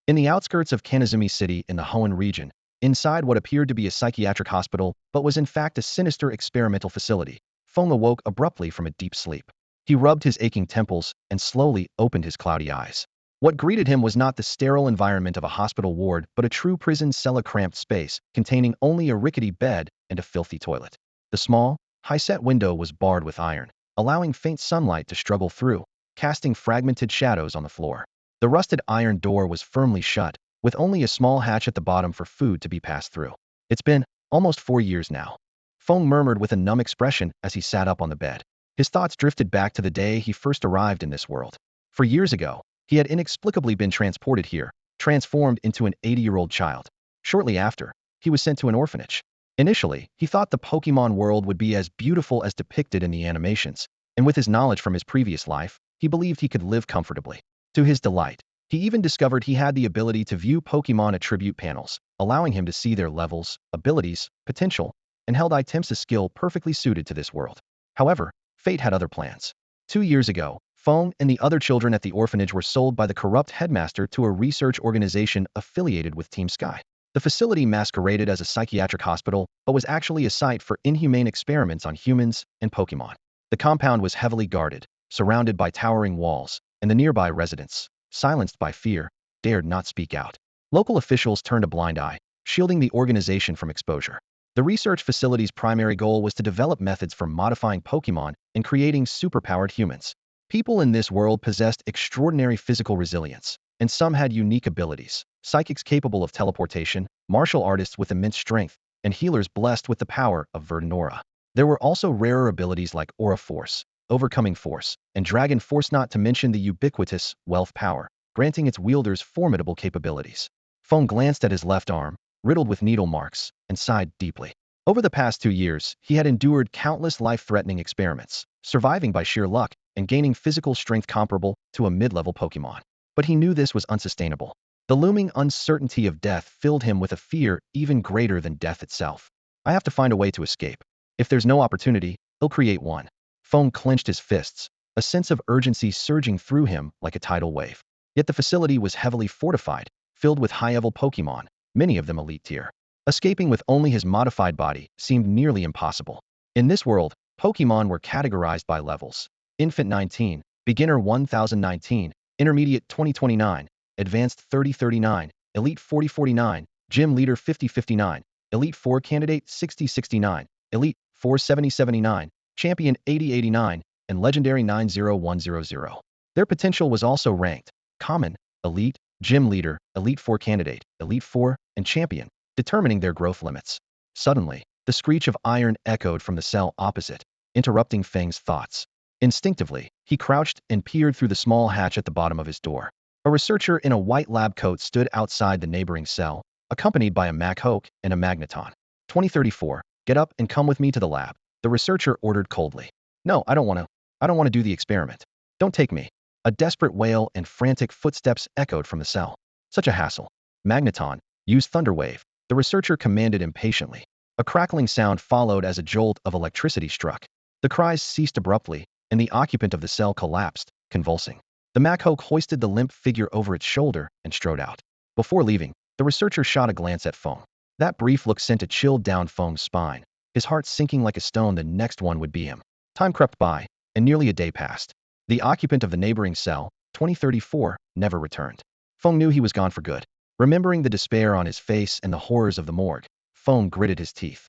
In the outskirts of Kanazumi City in the Hoenn region, inside what appeared to be a psychiatric hospital but was in fact a sinister experimental facility, Feng awoke abruptly from a deep sleep. He rubbed his aching temples and slowly opened his cloudy eyes. What greeted him was not the sterile environment of a hospital ward but a true prison cell, a cramped space containing only a rickety bed and a filthy toilet. The small, high-set window was barred with iron, allowing faint sunlight to struggle through, casting fragmented shadows on the floor. The rusted iron door was firmly shut, with only a small hatch at the bottom for food to be passed through. It's been almost 4 years now. Feng murmured with a numb expression as he sat up on the bed. His thoughts drifted back to the day he first arrived in this world. For years ago, he had inexplicably been transported here, transformed into an 80-year-old child. Shortly after, he was sent to an orphanage. Initially, he thought the Pokemon world would be as beautiful as depicted in the animations, and with his knowledge from his previous life, he believed he could live comfortably. To his delight, he even discovered he had the ability to view Pokemon attribute panels, allowing him to see their levels, abilities, potential, and held items, a skill perfectly suited to this world. However, fate had other plans. 2 years ago, Feng and the other children at the orphanage were sold by the corrupt headmaster to a research organization affiliated with Team Sky. The facility masqueraded as a psychiatric hospital, but was actually a site for inhumane experiments on humans and Pokemon. The compound was heavily guarded, surrounded by towering walls, and the nearby residents, silenced by fear, dared not speak out. Local officials turned a blind eye, shielding the organization from exposure. The research facility's primary goal was to develop methods for modifying Pokemon and creating superpowered humans. People in this world possessed extraordinary physical resilience, and some had unique abilities: psychics capable of teleportation, martial artists with immense strength, and healers blessed with the power of Verdant Aura. There were also rarer abilities like Aura Force, Overcoming Force, and Dragon Force, not to mention the ubiquitous Wealth Power, granting its wielders formidable capabilities. Feng glanced at his left arm, riddled with needle marks, and sighed deeply. Over the past 2 years, he had endured countless life-threatening experiments, surviving by sheer luck and gaining physical strength comparable to a mid-level Pokemon. But he knew this was unsustainable. The looming uncertainty of death filled him with a fear even greater than death itself. I have to find a way to escape. If there's no opportunity, he'll create one. Feng clenched his fists, a sense of urgency surging through him like a tidal wave. Yet the facility was heavily fortified, filled with high-level Pokemon, many of them elite tier. Escaping with only his modified body seemed nearly impossible. In this world, Pokemon were categorized by levels: Infant 19, Beginner 1019, Intermediate 2029, Advanced 3039, Elite 4049, Gym Leader 5059, Elite 4 Candidate 6069, Elite 4 7079, Champion 8089, and Legendary 90100. Their potential was also ranked: Common, Elite, Gym Leader, Elite 4 Candidate, Elite 4, and Champion, determining their growth limits. Suddenly, the screech of iron echoed from the cell opposite, interrupting Feng's thoughts. Instinctively, he crouched and peered through the small hatch at the bottom of his door. A researcher in a white lab coat stood outside the neighboring cell, accompanied by a Machoke and a Magneton. 2034, get up and come with me to the lab, the researcher ordered coldly. No, I don't want to do the experiment. Don't take me. A desperate wail and frantic footsteps echoed from the cell. Such a hassle. Magneton, use Thunder Wave, the researcher commanded impatiently. A crackling sound followed as a jolt of electricity struck. The cries ceased abruptly, and the occupant of the cell collapsed, convulsing. The Machoke hoisted the limp figure over its shoulder and strode out. Before leaving, the researcher shot a glance at Feng. That brief look sent a chill down Feng's spine, his heart sinking like a stone the next one would be him. Time crept by, and nearly a day passed. The occupant of the neighboring cell, 2034, never returned. Feng knew he was gone for good. Remembering the despair on his face and the horrors of the morgue, Feng gritted his teeth.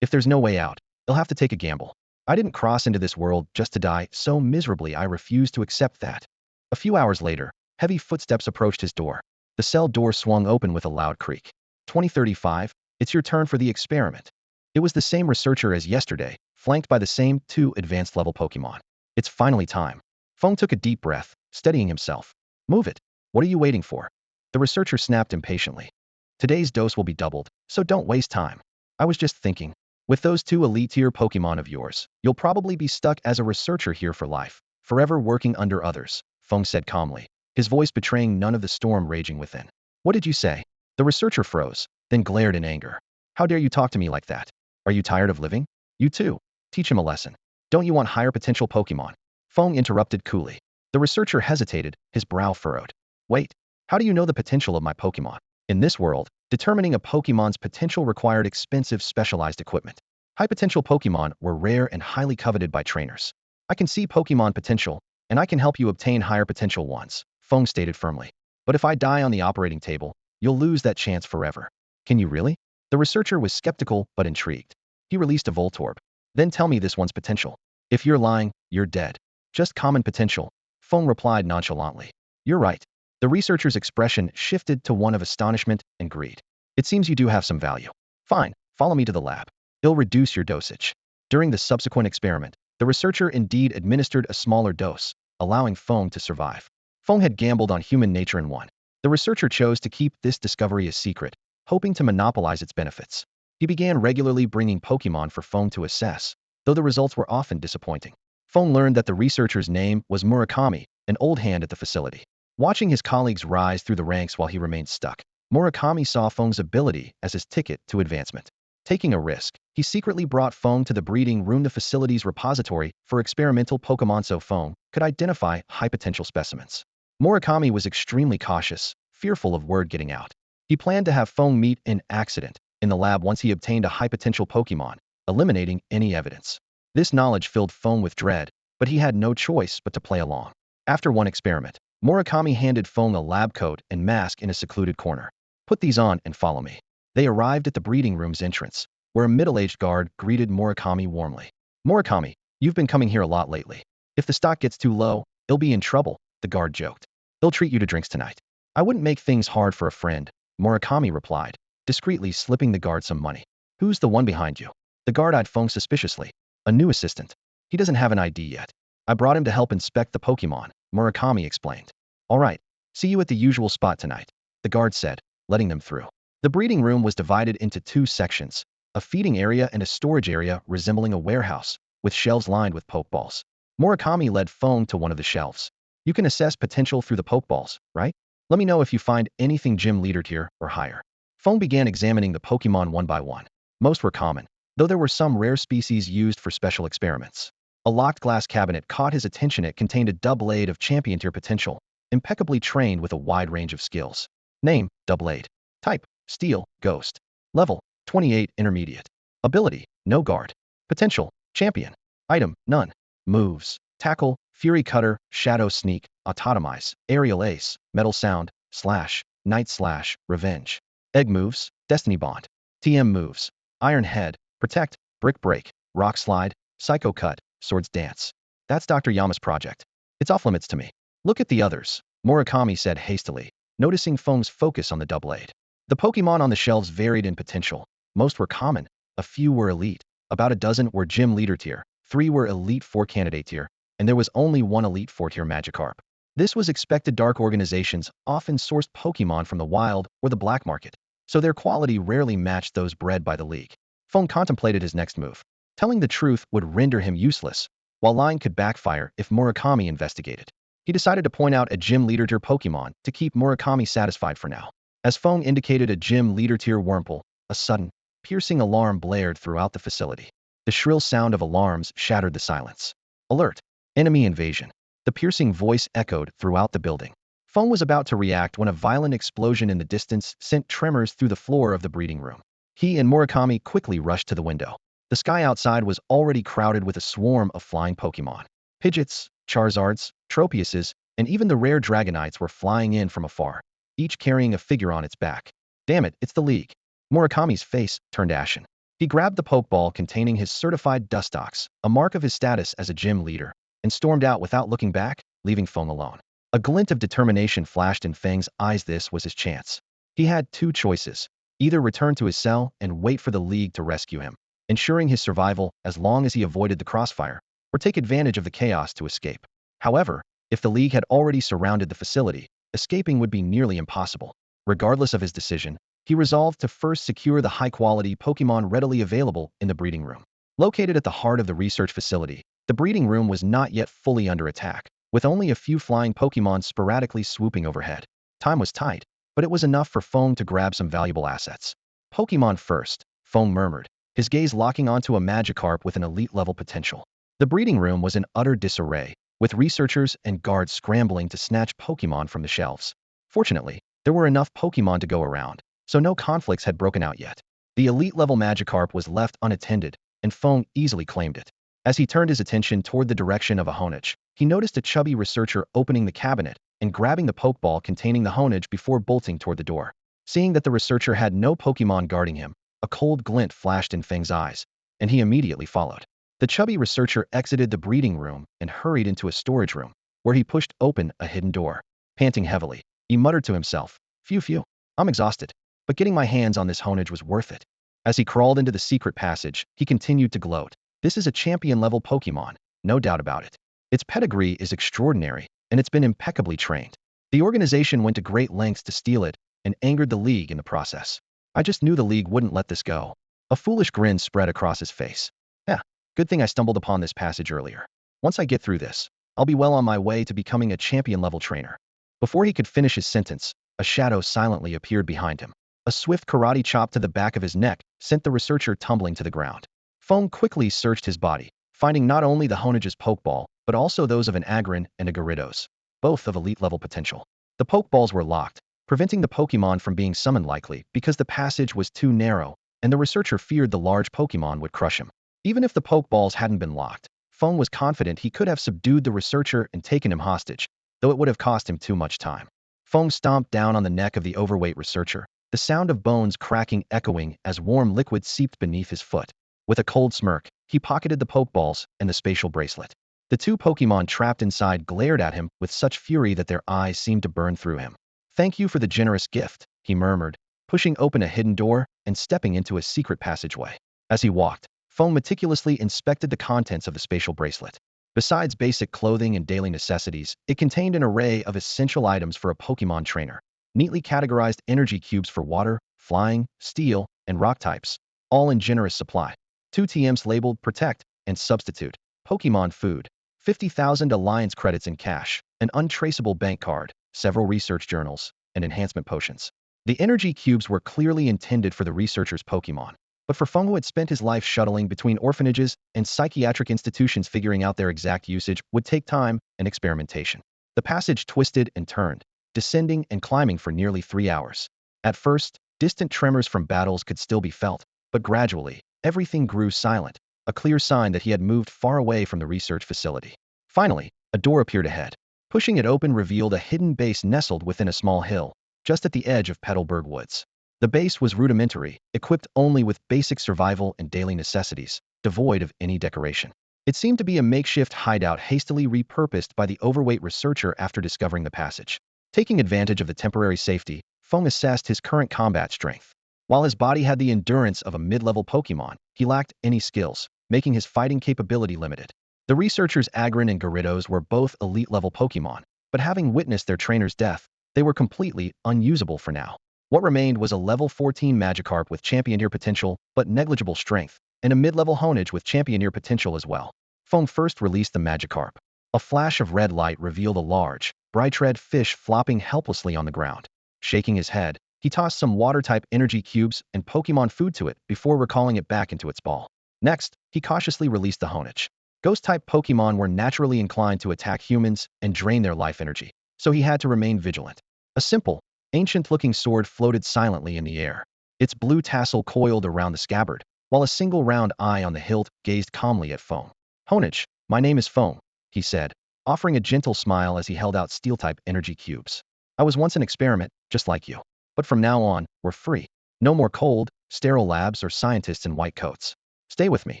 If there's no way out, he'll have to take a gamble. I didn't cross into this world just to die so miserably. I refuse to accept that. A few hours later, heavy footsteps approached his door. The cell door swung open with a loud creak. 2035, it's your turn for the experiment. It was the same researcher as yesterday, flanked by the same 2 advanced-level Pokemon. It's finally time. Feng took a deep breath, steadying himself. Move it. What are you waiting for? The researcher snapped impatiently. Today's dose will be doubled, so don't waste time. I was just thinking. With those 2 elite-tier Pokemon of yours, you'll probably be stuck as a researcher here for life, forever working under others, Feng said calmly, his voice betraying none of the storm raging within. What did you say? The researcher froze, then glared in anger. How dare you talk to me like that? Are you tired of living? You too. Teach him a lesson. Don't you want higher potential Pokemon? Feng interrupted coolly. The researcher hesitated, his brow furrowed. Wait. How do you know the potential of my Pokemon? In this world, determining a Pokemon's potential required expensive specialized equipment. High potential Pokemon were rare and highly coveted by trainers. I can see Pokemon potential, and I can help you obtain higher potential ones, Feng stated firmly. But if I die on the operating table, you'll lose that chance forever. Can you really? The researcher was skeptical but intrigued. He released a Voltorb. Then tell me this one's potential. If you're lying, you're dead. Just common potential, Feng replied nonchalantly. You're right. The researcher's expression shifted to one of astonishment and greed. It seems you do have some value. Fine, follow me to the lab. It'll reduce your dosage. During the subsequent experiment, the researcher indeed administered a smaller dose, allowing Feng to survive. Feng had gambled on human nature and won. The researcher chose to keep this discovery a secret, hoping to monopolize its benefits. He began regularly bringing Pokemon for Feng to assess, though the results were often disappointing. Feng learned that the researcher's name was Murakami, an old hand at the facility. Watching his colleagues rise through the ranks while he remained stuck, Murakami saw Feng's ability as his ticket to advancement. Taking a risk, he secretly brought Feng to the breeding room, the facility's repository for experimental Pokemon, so Feng could identify high-potential specimens. Murakami was extremely cautious, fearful of word getting out. He planned to have Feng meet an accident in the lab once he obtained a high-potential Pokemon, eliminating any evidence. This knowledge filled Feng with dread, but he had no choice but to play along. After one experiment, Murakami handed Feng a lab coat and mask in a secluded corner. Put these on and follow me. They arrived at the breeding room's entrance, where a middle-aged guard greeted Murakami warmly. Murakami, you've been coming here a lot lately. If the stock gets too low, you'll be in trouble, the guard joked. They'll treat you to drinks tonight. I wouldn't make things hard for a friend, Murakami replied, discreetly slipping the guard some money. Who's the one behind you? The guard eyed Feng suspiciously. A new assistant. He doesn't have an ID yet. I brought him to help inspect the Pokemon, Murakami explained. All right, see you at the usual spot tonight, the guard said, letting them through. The breeding room was divided into two sections, a feeding area and a storage area resembling a warehouse, with shelves lined with Pokeballs. Murakami led Feng to one of the shelves. You can assess potential through the Pokeballs, right? Let me know if you find anything gym leader tier or higher. Feng began examining the Pokemon one by one. Most were common, though there were some rare species used for special experiments. A locked glass cabinet caught his attention. It contained a Doublade of champion tier potential, impeccably trained with a wide range of skills. Name, Doublade. Type, Steel, Ghost. Level, 28 intermediate. Ability, No Guard. Potential, Champion. Item, None. Moves, Tackle, Fury Cutter, Shadow Sneak, Autotomize, Aerial Ace, Metal Sound, Slash, Night Slash, Revenge. Egg moves, Destiny Bond. TM moves, Iron Head, Protect, Brick Break, Rock Slide, Psycho Cut, Swords Dance. That's Dr. Yama's project. It's off limits to me. Look at the others, Murakami said hastily, noticing Feng's focus on the Doublade. The Pokemon on the shelves varied in potential. Most were common, a few were elite, about a dozen were gym leader tier, 3 were elite 4 candidate tier, and there was only 1 elite 4 tier Magikarp. This was expected. Dark organizations often sourced Pokemon from the wild or the black market, so their quality rarely matched those bred by the league. Feng contemplated his next move. Telling the truth would render him useless, while lying could backfire if Murakami investigated. He decided to point out a gym leader tier Pokemon to keep Murakami satisfied for now. As Feng indicated a gym leader tier Wurmple, a sudden, piercing alarm blared throughout the facility. The shrill sound of alarms shattered the silence. Alert! Enemy invasion. The piercing voice echoed throughout the building. Feng was about to react when a violent explosion in the distance sent tremors through the floor of the breeding room. He and Murakami quickly rushed to the window. The sky outside was already crowded with a swarm of flying Pokemon. Pidgeots, Charizards, Tropiuses, and even the rare Dragonites were flying in from afar, each carrying a figure on its back. Damn it, it's the League. Murakami's face turned ashen. He grabbed the Pokeball containing his certified Dustox, a mark of his status as a gym leader, and stormed out without looking back, leaving Feng alone. A glint of determination flashed in Feng's eyes. This was his chance. He had two choices: either return to his cell and wait for the League to rescue him, ensuring his survival as long as he avoided the crossfire, or take advantage of the chaos to escape. However, if the League had already surrounded the facility, escaping would be nearly impossible. Regardless of his decision, he resolved to first secure the high-quality Pokemon readily available in the breeding room. Located at the heart of the research facility, the breeding room was not yet fully under attack, with only a few flying Pokemon sporadically swooping overhead. Time was tight, but it was enough for Feng to grab some valuable assets. Pokemon first, Feng murmured, his gaze locking onto a Magikarp with an elite-level potential. The breeding room was in utter disarray, with researchers and guards scrambling to snatch Pokemon from the shelves. Fortunately, there were enough Pokemon to go around, so no conflicts had broken out yet. The elite-level Magikarp was left unattended, and Feng easily claimed it. As he turned his attention toward the direction of a Honedge, he noticed a chubby researcher opening the cabinet and grabbing the Pokeball containing the Honedge before bolting toward the door. Seeing that the researcher had no Pokemon guarding him, a cold glint flashed in Feng's eyes, and he immediately followed. The chubby researcher exited the breeding room and hurried into a storage room, where he pushed open a hidden door. Panting heavily, he muttered to himself, "Phew phew, I'm exhausted, but getting my hands on this Honedge was worth it." As he crawled into the secret passage, he continued to gloat. This is a champion-level Pokemon, no doubt about it. Its pedigree is extraordinary, and it's been impeccably trained. The organization went to great lengths to steal it and angered the League in the process. I just knew the League wouldn't let this go. A foolish grin spread across his face. Yeah, good thing I stumbled upon this passage earlier. Once I get through this, I'll be well on my way to becoming a champion-level trainer. Before he could finish his sentence, a shadow silently appeared behind him. A swift karate chop to the back of his neck sent the researcher tumbling to the ground. Feng quickly searched his body, finding not only the Honedge's Pokeball, but also those of an Agron and a Gyarados, both of elite-level potential. The Pokeballs were locked, preventing the Pokemon from being summoned likely because the passage was too narrow, and the researcher feared the large Pokemon would crush him. Even if the Pokeballs hadn't been locked, Feng was confident he could have subdued the researcher and taken him hostage, though it would have cost him too much time. Feng stomped down on the neck of the overweight researcher, the sound of bones cracking echoing as warm liquid seeped beneath his foot. With a cold smirk, he pocketed the Pokeballs and the spatial bracelet. The two Pokemon trapped inside glared at him with such fury that their eyes seemed to burn through him. "Thank you for the generous gift," he murmured, pushing open a hidden door and stepping into a secret passageway. As he walked, Feng meticulously inspected the contents of the spatial bracelet. Besides basic clothing and daily necessities, it contained an array of essential items for a Pokemon trainer. Neatly categorized energy cubes for water, flying, steel, and rock types, all in generous supply. 2 TMs labeled Protect and Substitute. Pokemon food. 50,000 Alliance credits in cash. An untraceable bank card. Several research journals. And enhancement potions. The energy cubes were clearly intended for the researcher's Pokemon. But for Feng, who had spent his life shuttling between orphanages and psychiatric institutions, figuring out their exact usage would take time and experimentation. The passage twisted and turned, descending and climbing for nearly 3 hours. At first, distant tremors from battles could still be felt, but gradually, everything grew silent, a clear sign that he had moved far away from the research facility. Finally, a door appeared ahead. Pushing it open revealed a hidden base nestled within a small hill, just at the edge of Petalburg Woods. The base was rudimentary, equipped only with basic survival and daily necessities, devoid of any decoration. It seemed to be a makeshift hideout hastily repurposed by the overweight researcher after discovering the passage. Taking advantage of the temporary safety, Feng assessed his current combat strength. While his body had the endurance of a mid-level Pokemon, he lacked any skills, making his fighting capability limited. The researchers Agron and Gyarados were both elite-level Pokemon, but having witnessed their trainer's death, they were completely unusable for now. What remained was a level 14 Magikarp with Championeer potential, but negligible strength, and a mid-level Honedge with Championeer potential as well. Feng first released the Magikarp. A flash of red light revealed a large, bright red fish flopping helplessly on the ground. Shaking his head, he tossed some water-type energy cubes and Pokemon food to it before recalling it back into its ball. Next, he cautiously released the Honedge. Ghost-type Pokemon were naturally inclined to attack humans and drain their life energy, so he had to remain vigilant. A simple, ancient-looking sword floated silently in the air. Its blue tassel coiled around the scabbard, while a single round eye on the hilt gazed calmly at Feng. "Honedge, my name is Feng," he said, offering a gentle smile as he held out steel-type energy cubes. "I was once an experiment, just like you. But from now on, we're free. No more cold, sterile labs or scientists in white coats. Stay with me,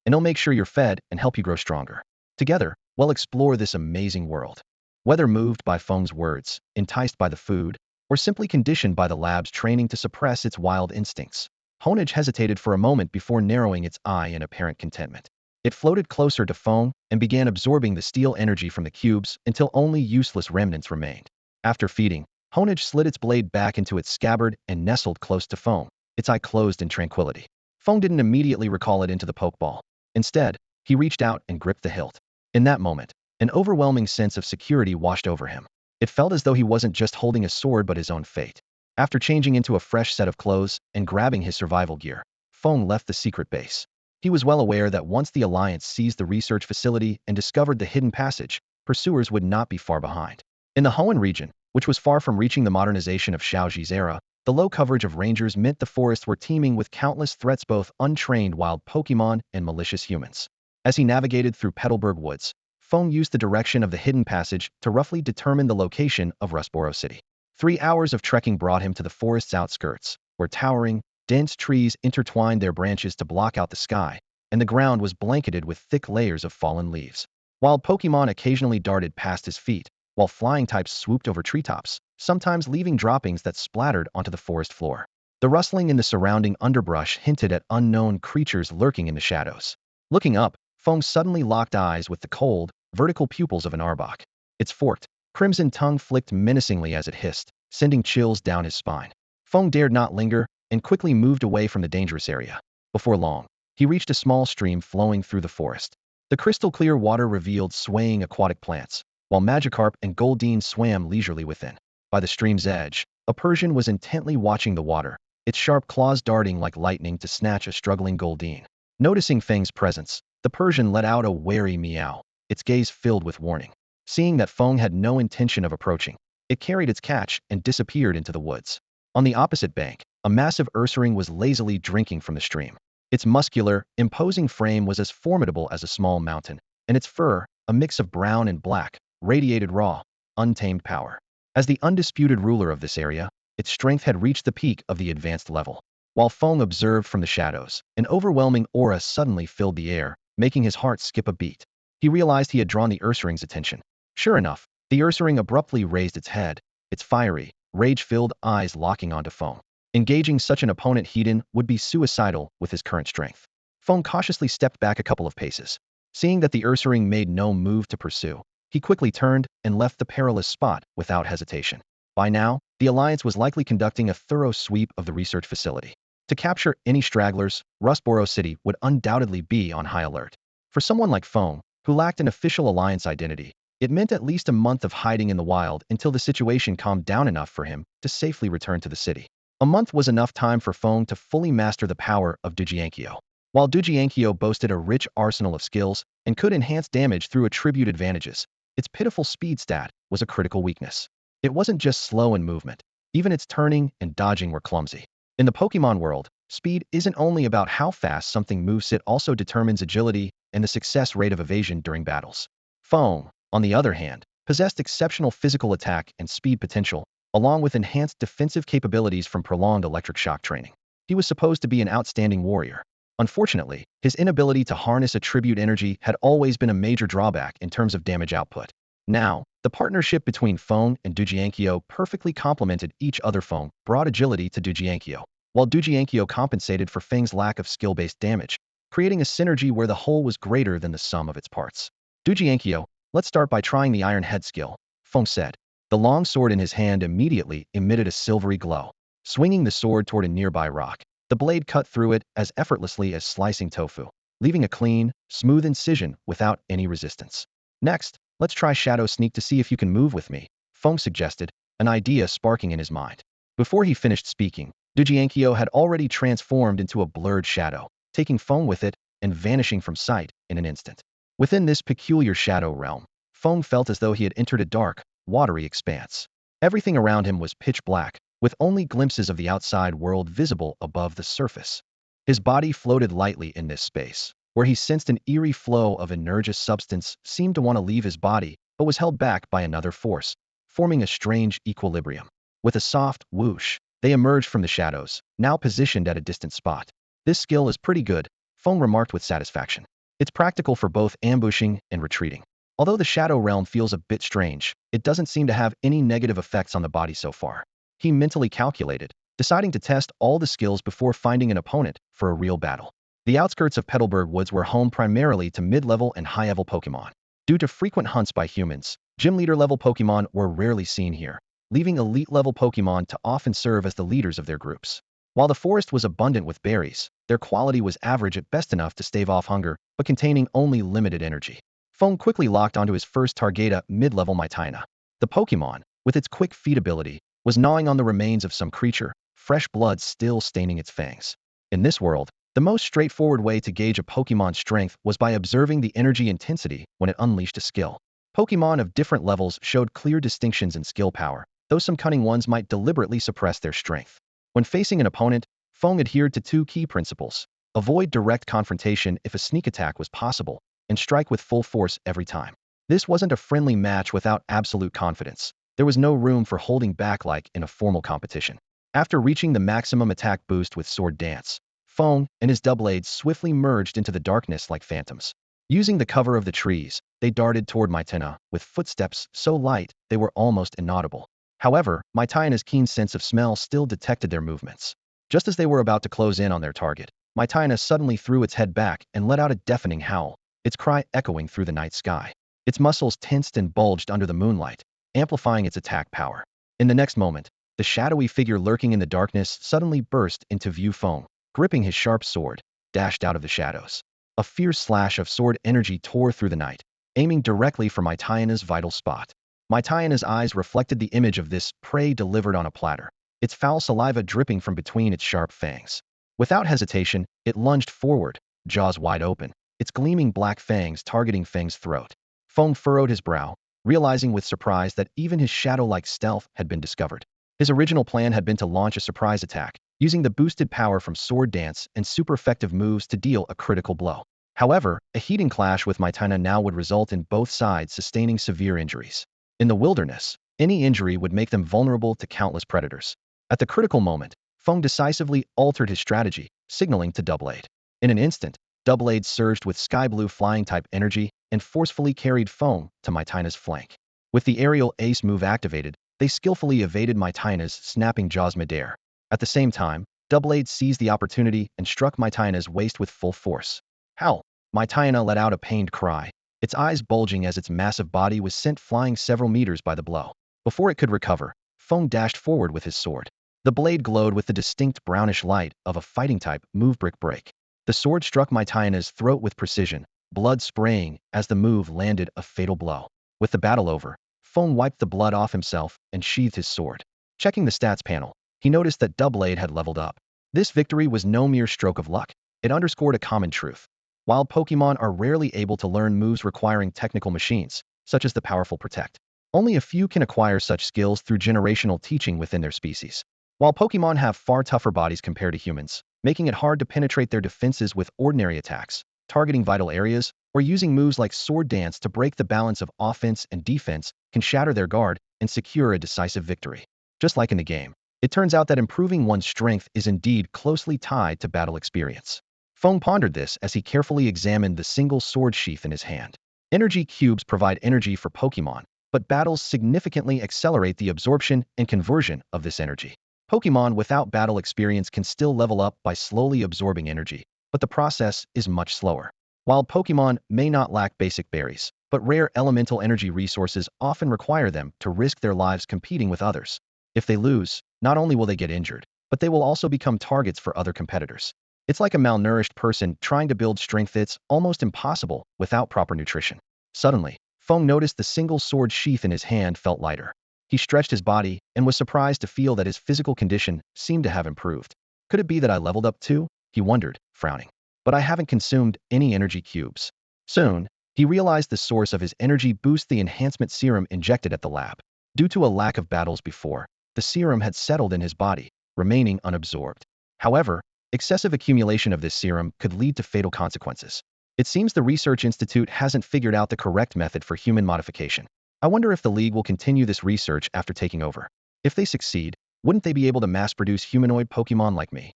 and I'll make sure you're fed and help you grow stronger. Together, we'll explore this amazing world." Whether moved by Feng's words, enticed by the food, or simply conditioned by the lab's training to suppress its wild instincts, Honedge hesitated for a moment before narrowing its eye in apparent contentment. It floated closer to Feng and began absorbing the steel energy from the cubes until only useless remnants remained. After feeding, Honedge slid its blade back into its scabbard and nestled close to Feng, its eye closed in tranquility. Feng didn't immediately recall it into the Pokeball. Instead, he reached out and gripped the hilt. In that moment, an overwhelming sense of security washed over him. It felt as though he wasn't just holding a sword but his own fate. After changing into a fresh set of clothes and grabbing his survival gear, Feng left the secret base. He was well aware that once the Alliance seized the research facility and discovered the hidden passage, pursuers would not be far behind. In the Hoenn region, which was far from reaching the modernization of Xiaoji's era. The low coverage of rangers meant the forests were teeming with countless threats, both untrained wild Pokemon and malicious humans. As he navigated through Petalburg Woods, Feng used the direction of the hidden passage to roughly determine the location of Rustboro City. 3 hours of trekking brought him to the forest's outskirts, where towering, dense trees intertwined their branches to block out the sky, and the ground was blanketed with thick layers of fallen leaves. Wild Pokemon occasionally darted past his feet, while flying types swooped over treetops, sometimes leaving droppings that splattered onto the forest floor. The rustling in the surrounding underbrush hinted at unknown creatures lurking in the shadows. Looking up, Feng suddenly locked eyes with the cold, vertical pupils of an arbok. Its forked, crimson tongue flicked menacingly as it hissed, sending chills down his spine. Feng dared not linger and quickly moved away from the dangerous area. Before long, he reached a small stream flowing through the forest. The crystal-clear water revealed swaying aquatic plants, while Magikarp and Goldeen swam leisurely within. By the stream's edge, a Persian was intently watching the water, its sharp claws darting like lightning to snatch a struggling Goldeen. Noticing Feng's presence, the Persian let out a wary meow, its gaze filled with warning. Seeing that Feng had no intention of approaching, it carried its catch and disappeared into the woods. On the opposite bank, a massive Ursaring was lazily drinking from the stream. Its muscular, imposing frame was as formidable as a small mountain, and its fur, a mix of brown and black, radiated raw, untamed power. As the undisputed ruler of this area, its strength had reached the peak of the advanced level. While Feng observed from the shadows, an overwhelming aura suddenly filled the air, making his heart skip a beat. He realized he had drawn the Ursaring's attention. Sure enough, the Ursaring abruptly raised its head, its fiery, rage-filled eyes locking onto Feng. Engaging such an opponent head-on would be suicidal with his current strength. Feng cautiously stepped back a couple of paces. Seeing that the Ursaring made no move to pursue, he quickly turned and left the perilous spot without hesitation. By now, the Alliance was likely conducting a thorough sweep of the research facility. To capture any stragglers, Rustboro City would undoubtedly be on high alert. For someone like Feng, who lacked an official Alliance identity, it meant at least a month of hiding in the wild until the situation calmed down enough for him to safely return to the city. A month was enough time for Feng to fully master the power of Dujiankyo. While Dujiankyo boasted a rich arsenal of skills and could enhance damage through attribute advantages, its pitiful speed stat was a critical weakness. It wasn't just slow in movement, even its turning and dodging were clumsy. In the Pokemon world, speed isn't only about how fast something moves, it also determines agility and the success rate of evasion during battles. Feng, on the other hand, possessed exceptional physical attack and speed potential, along with enhanced defensive capabilities from prolonged electric shock training. He was supposed to be an outstanding warrior. Unfortunately, his inability to harness attribute energy had always been a major drawback in terms of damage output. Now, the partnership between Feng and Dujiankyo perfectly complemented each other. Feng brought agility to Dujiankyo, while Dujiankyo compensated for Feng's lack of skill-based damage, creating a synergy where the whole was greater than the sum of its parts. Dujiankyo, let's start by trying the Iron Head skill, Feng said. The long sword in his hand immediately emitted a silvery glow. Swinging the sword toward a nearby rock, the blade cut through it as effortlessly as slicing tofu, leaving a clean, smooth incision without any resistance. Next, let's try Shadow Sneak to see if you can move with me, Feng suggested, an idea sparking in his mind. Before he finished speaking, Dujiankyo had already transformed into a blurred shadow, taking Feng with it and vanishing from sight in an instant. Within this peculiar shadow realm, Feng felt as though he had entered a dark, watery expanse. Everything around him was pitch black, with only glimpses of the outside world visible above the surface. His body floated lightly in this space, where he sensed an eerie flow of energious substance seemed to want to leave his body, but was held back by another force, forming a strange equilibrium. With a soft whoosh, they emerged from the shadows, now positioned at a distant spot. This skill is pretty good, Feng remarked with satisfaction. It's practical for both ambushing and retreating. Although the shadow realm feels a bit strange, it doesn't seem to have any negative effects on the body so far. He mentally calculated, deciding to test all the skills before finding an opponent for a real battle. The outskirts of Petalburg Woods were home primarily to mid-level and high-level Pokemon. Due to frequent hunts by humans, gym leader-level Pokemon were rarely seen here, leaving elite-level Pokemon to often serve as the leaders of their groups. While the forest was abundant with berries, their quality was average at best, enough to stave off hunger, but containing only limited energy. Feng quickly locked onto his first target, a mid-level Mytina. The Pokemon, with its quick feet ability, was gnawing on the remains of some creature, fresh blood still staining its fangs. In this world, the most straightforward way to gauge a Pokemon's strength was by observing the energy intensity when it unleashed a skill. Pokemon of different levels showed clear distinctions in skill power, though some cunning ones might deliberately suppress their strength. When facing an opponent, Feng adhered to two key principles. Avoid direct confrontation if a sneak attack was possible, and strike with full force every time. This wasn't a friendly match without absolute confidence. There was no room for holding back like in a formal competition. After reaching the maximum attack boost with sword dance, Feng and his doublades swiftly merged into the darkness like phantoms. Using the cover of the trees, they darted toward Maitena with footsteps so light they were almost inaudible. However, Maitena's keen sense of smell still detected their movements. Just as they were about to close in on their target, Maitena suddenly threw its head back and let out a deafening howl, its cry echoing through the night sky. Its muscles tensed and bulged under the moonlight, amplifying its attack power. In the next moment, the shadowy figure lurking in the darkness suddenly burst into view. Feng, gripping his sharp sword, dashed out of the shadows. A fierce slash of sword energy tore through the night, aiming directly for Maitena's vital spot. Maitena's eyes reflected the image of this prey delivered on a platter, its foul saliva dripping from between its sharp fangs. Without hesitation, it lunged forward, jaws wide open, its gleaming black fangs targeting Feng's throat. Feng furrowed his brow, realizing with surprise that even his shadow-like stealth had been discovered. His original plan had been to launch a surprise attack, using the boosted power from sword dance and super effective moves to deal a critical blow. However, a heating clash with Maitena now would result in both sides sustaining severe injuries. In the wilderness, any injury would make them vulnerable to countless predators. At the critical moment, Feng decisively altered his strategy, signaling to Doublade. In an instant, Doublade surged with sky-blue flying-type energy and forcefully carried Feng to Maitena's flank. With the aerial ace move activated, they skillfully evaded Maitena's snapping jaws midair. At the same time, Doublade seized the opportunity and struck Maitena's waist with full force. Howl! Maitena let out a pained cry, its eyes bulging as its massive body was sent flying several meters by the blow. Before it could recover, Feng dashed forward with his sword. The blade glowed with the distinct brownish light of a fighting-type move brick break. The sword struck Maitena's throat with precision, blood spraying as the move landed a fatal blow. With the battle over, Feng wiped the blood off himself and sheathed his sword. Checking the stats panel, he noticed that Doublade had leveled up. This victory was no mere stroke of luck. It underscored a common truth. While Pokemon are rarely able to learn moves requiring technical machines, such as the powerful Protect, only a few can acquire such skills through generational teaching within their species. While Pokemon have far tougher bodies compared to humans, making it hard to penetrate their defenses with ordinary attacks, targeting vital areas, or using moves like Sword Dance to break the balance of offense and defense can shatter their guard and secure a decisive victory. Just like in the game, it turns out that improving one's strength is indeed closely tied to battle experience. Feng pondered this as he carefully examined the single sword sheath in his hand. Energy cubes provide energy for Pokemon, but battles significantly accelerate the absorption and conversion of this energy. Pokemon without battle experience can still level up by slowly absorbing energy, but the process is much slower. While Pokemon may not lack basic berries, but rare elemental energy resources often require them to risk their lives competing with others. If they lose, not only will they get injured, but they will also become targets for other competitors. It's like a malnourished person trying to build strength. It's almost impossible without proper nutrition. Suddenly, Feng noticed the single sword sheath in his hand felt lighter. He stretched his body and was surprised to feel that his physical condition seemed to have improved. Could it be that I leveled up too? He wondered, frowning. But I haven't consumed any energy cubes. Soon, he realized the source of his energy boost, the enhancement serum injected at the lab. Due to a lack of battles before, the serum had settled in his body, remaining unabsorbed. However, excessive accumulation of this serum could lead to fatal consequences. It seems the Research Institute hasn't figured out the correct method for human modification. I wonder if the League will continue this research after taking over. If they succeed, wouldn't they be able to mass-produce humanoid Pokemon like me?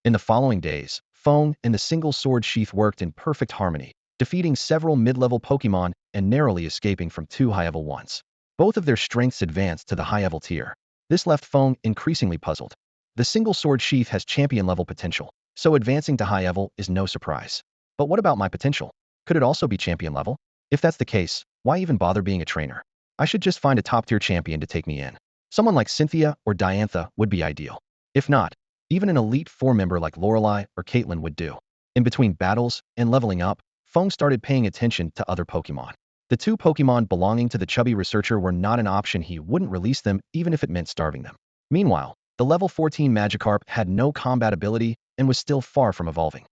In the following days, Feng and the single sword sheath worked in perfect harmony, defeating several mid-level Pokemon and narrowly escaping from two high-level ones. Both of their strengths advanced to the high-level tier. This left Feng increasingly puzzled. The single sword sheath has champion-level potential, so advancing to high-level is no surprise. But what about my potential? Could it also be champion-level? If that's the case, why even bother being a trainer? I should just find a top-tier champion to take me in. Someone like Cynthia or Diantha would be ideal. If not, even an Elite Four member like Lorelei or Caitlin would do. In between battles and leveling up, Feng started paying attention to other Pokemon. The two Pokemon belonging to the chubby researcher were not an option. He wouldn't release them even if it meant starving them. Meanwhile, the level 14 Magikarp had no combat ability and was still far from evolving.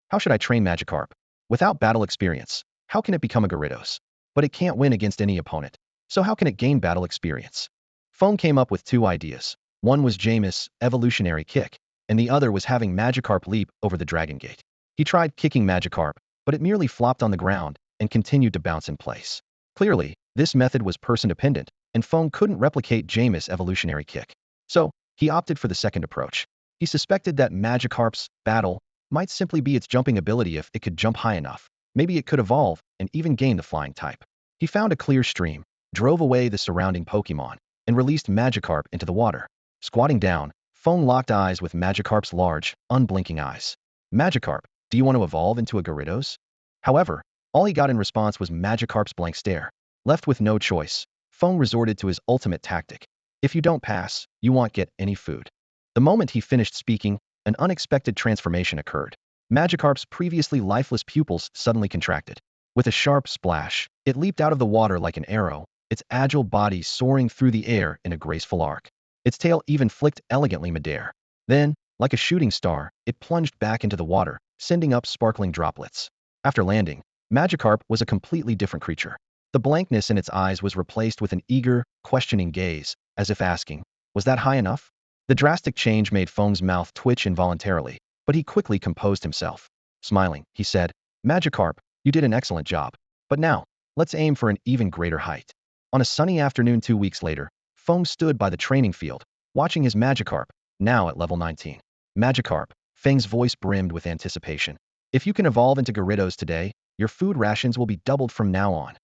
How should I train Magikarp? Without battle experience, how can it become a Gyarados? But it can't win against any opponent. So how can it gain battle experience? Feng came up with two ideas. One was Jameis' evolutionary kick, and the other was having Magikarp leap over the Dragon Gate. He tried kicking Magikarp, but it merely flopped on the ground and continued to bounce in place. Clearly, this method was person-dependent, and Feng couldn't replicate Jameis' evolutionary kick. So, he opted for the second approach. He suspected that Magikarp's battle might simply be its jumping ability. If it could jump high enough, maybe it could evolve and even gain the flying type. He found a clear stream, drove away the surrounding Pokemon, and released Magikarp into the water. Squatting down, Feng locked eyes with Magikarp's large, unblinking eyes. Magikarp, do you want to evolve into a Gyarados? However, all he got in response was Magikarp's blank stare. Left with no choice, Feng resorted to his ultimate tactic. If you don't pass, you won't get any food. The moment he finished speaking, an unexpected transformation occurred. Magikarp's previously lifeless pupils suddenly contracted. With a sharp splash, it leaped out of the water like an arrow, its agile body soaring through the air in a graceful arc. Its tail even flicked elegantly midair. Then, like a shooting star, it plunged back into the water, sending up sparkling droplets. After landing, Magikarp was a completely different creature. The blankness in its eyes was replaced with an eager, questioning gaze, as if asking, was that high enough? The drastic change made Feng's mouth twitch involuntarily, but he quickly composed himself. Smiling, he said, Magikarp, you did an excellent job. But now, let's aim for an even greater height. On a sunny afternoon 2 weeks later, Feng stood by the training field, watching his Magikarp, now at level 19. Magikarp, Feng's voice brimmed with anticipation. If you can evolve into Gyarados today, your food rations will be doubled from now on.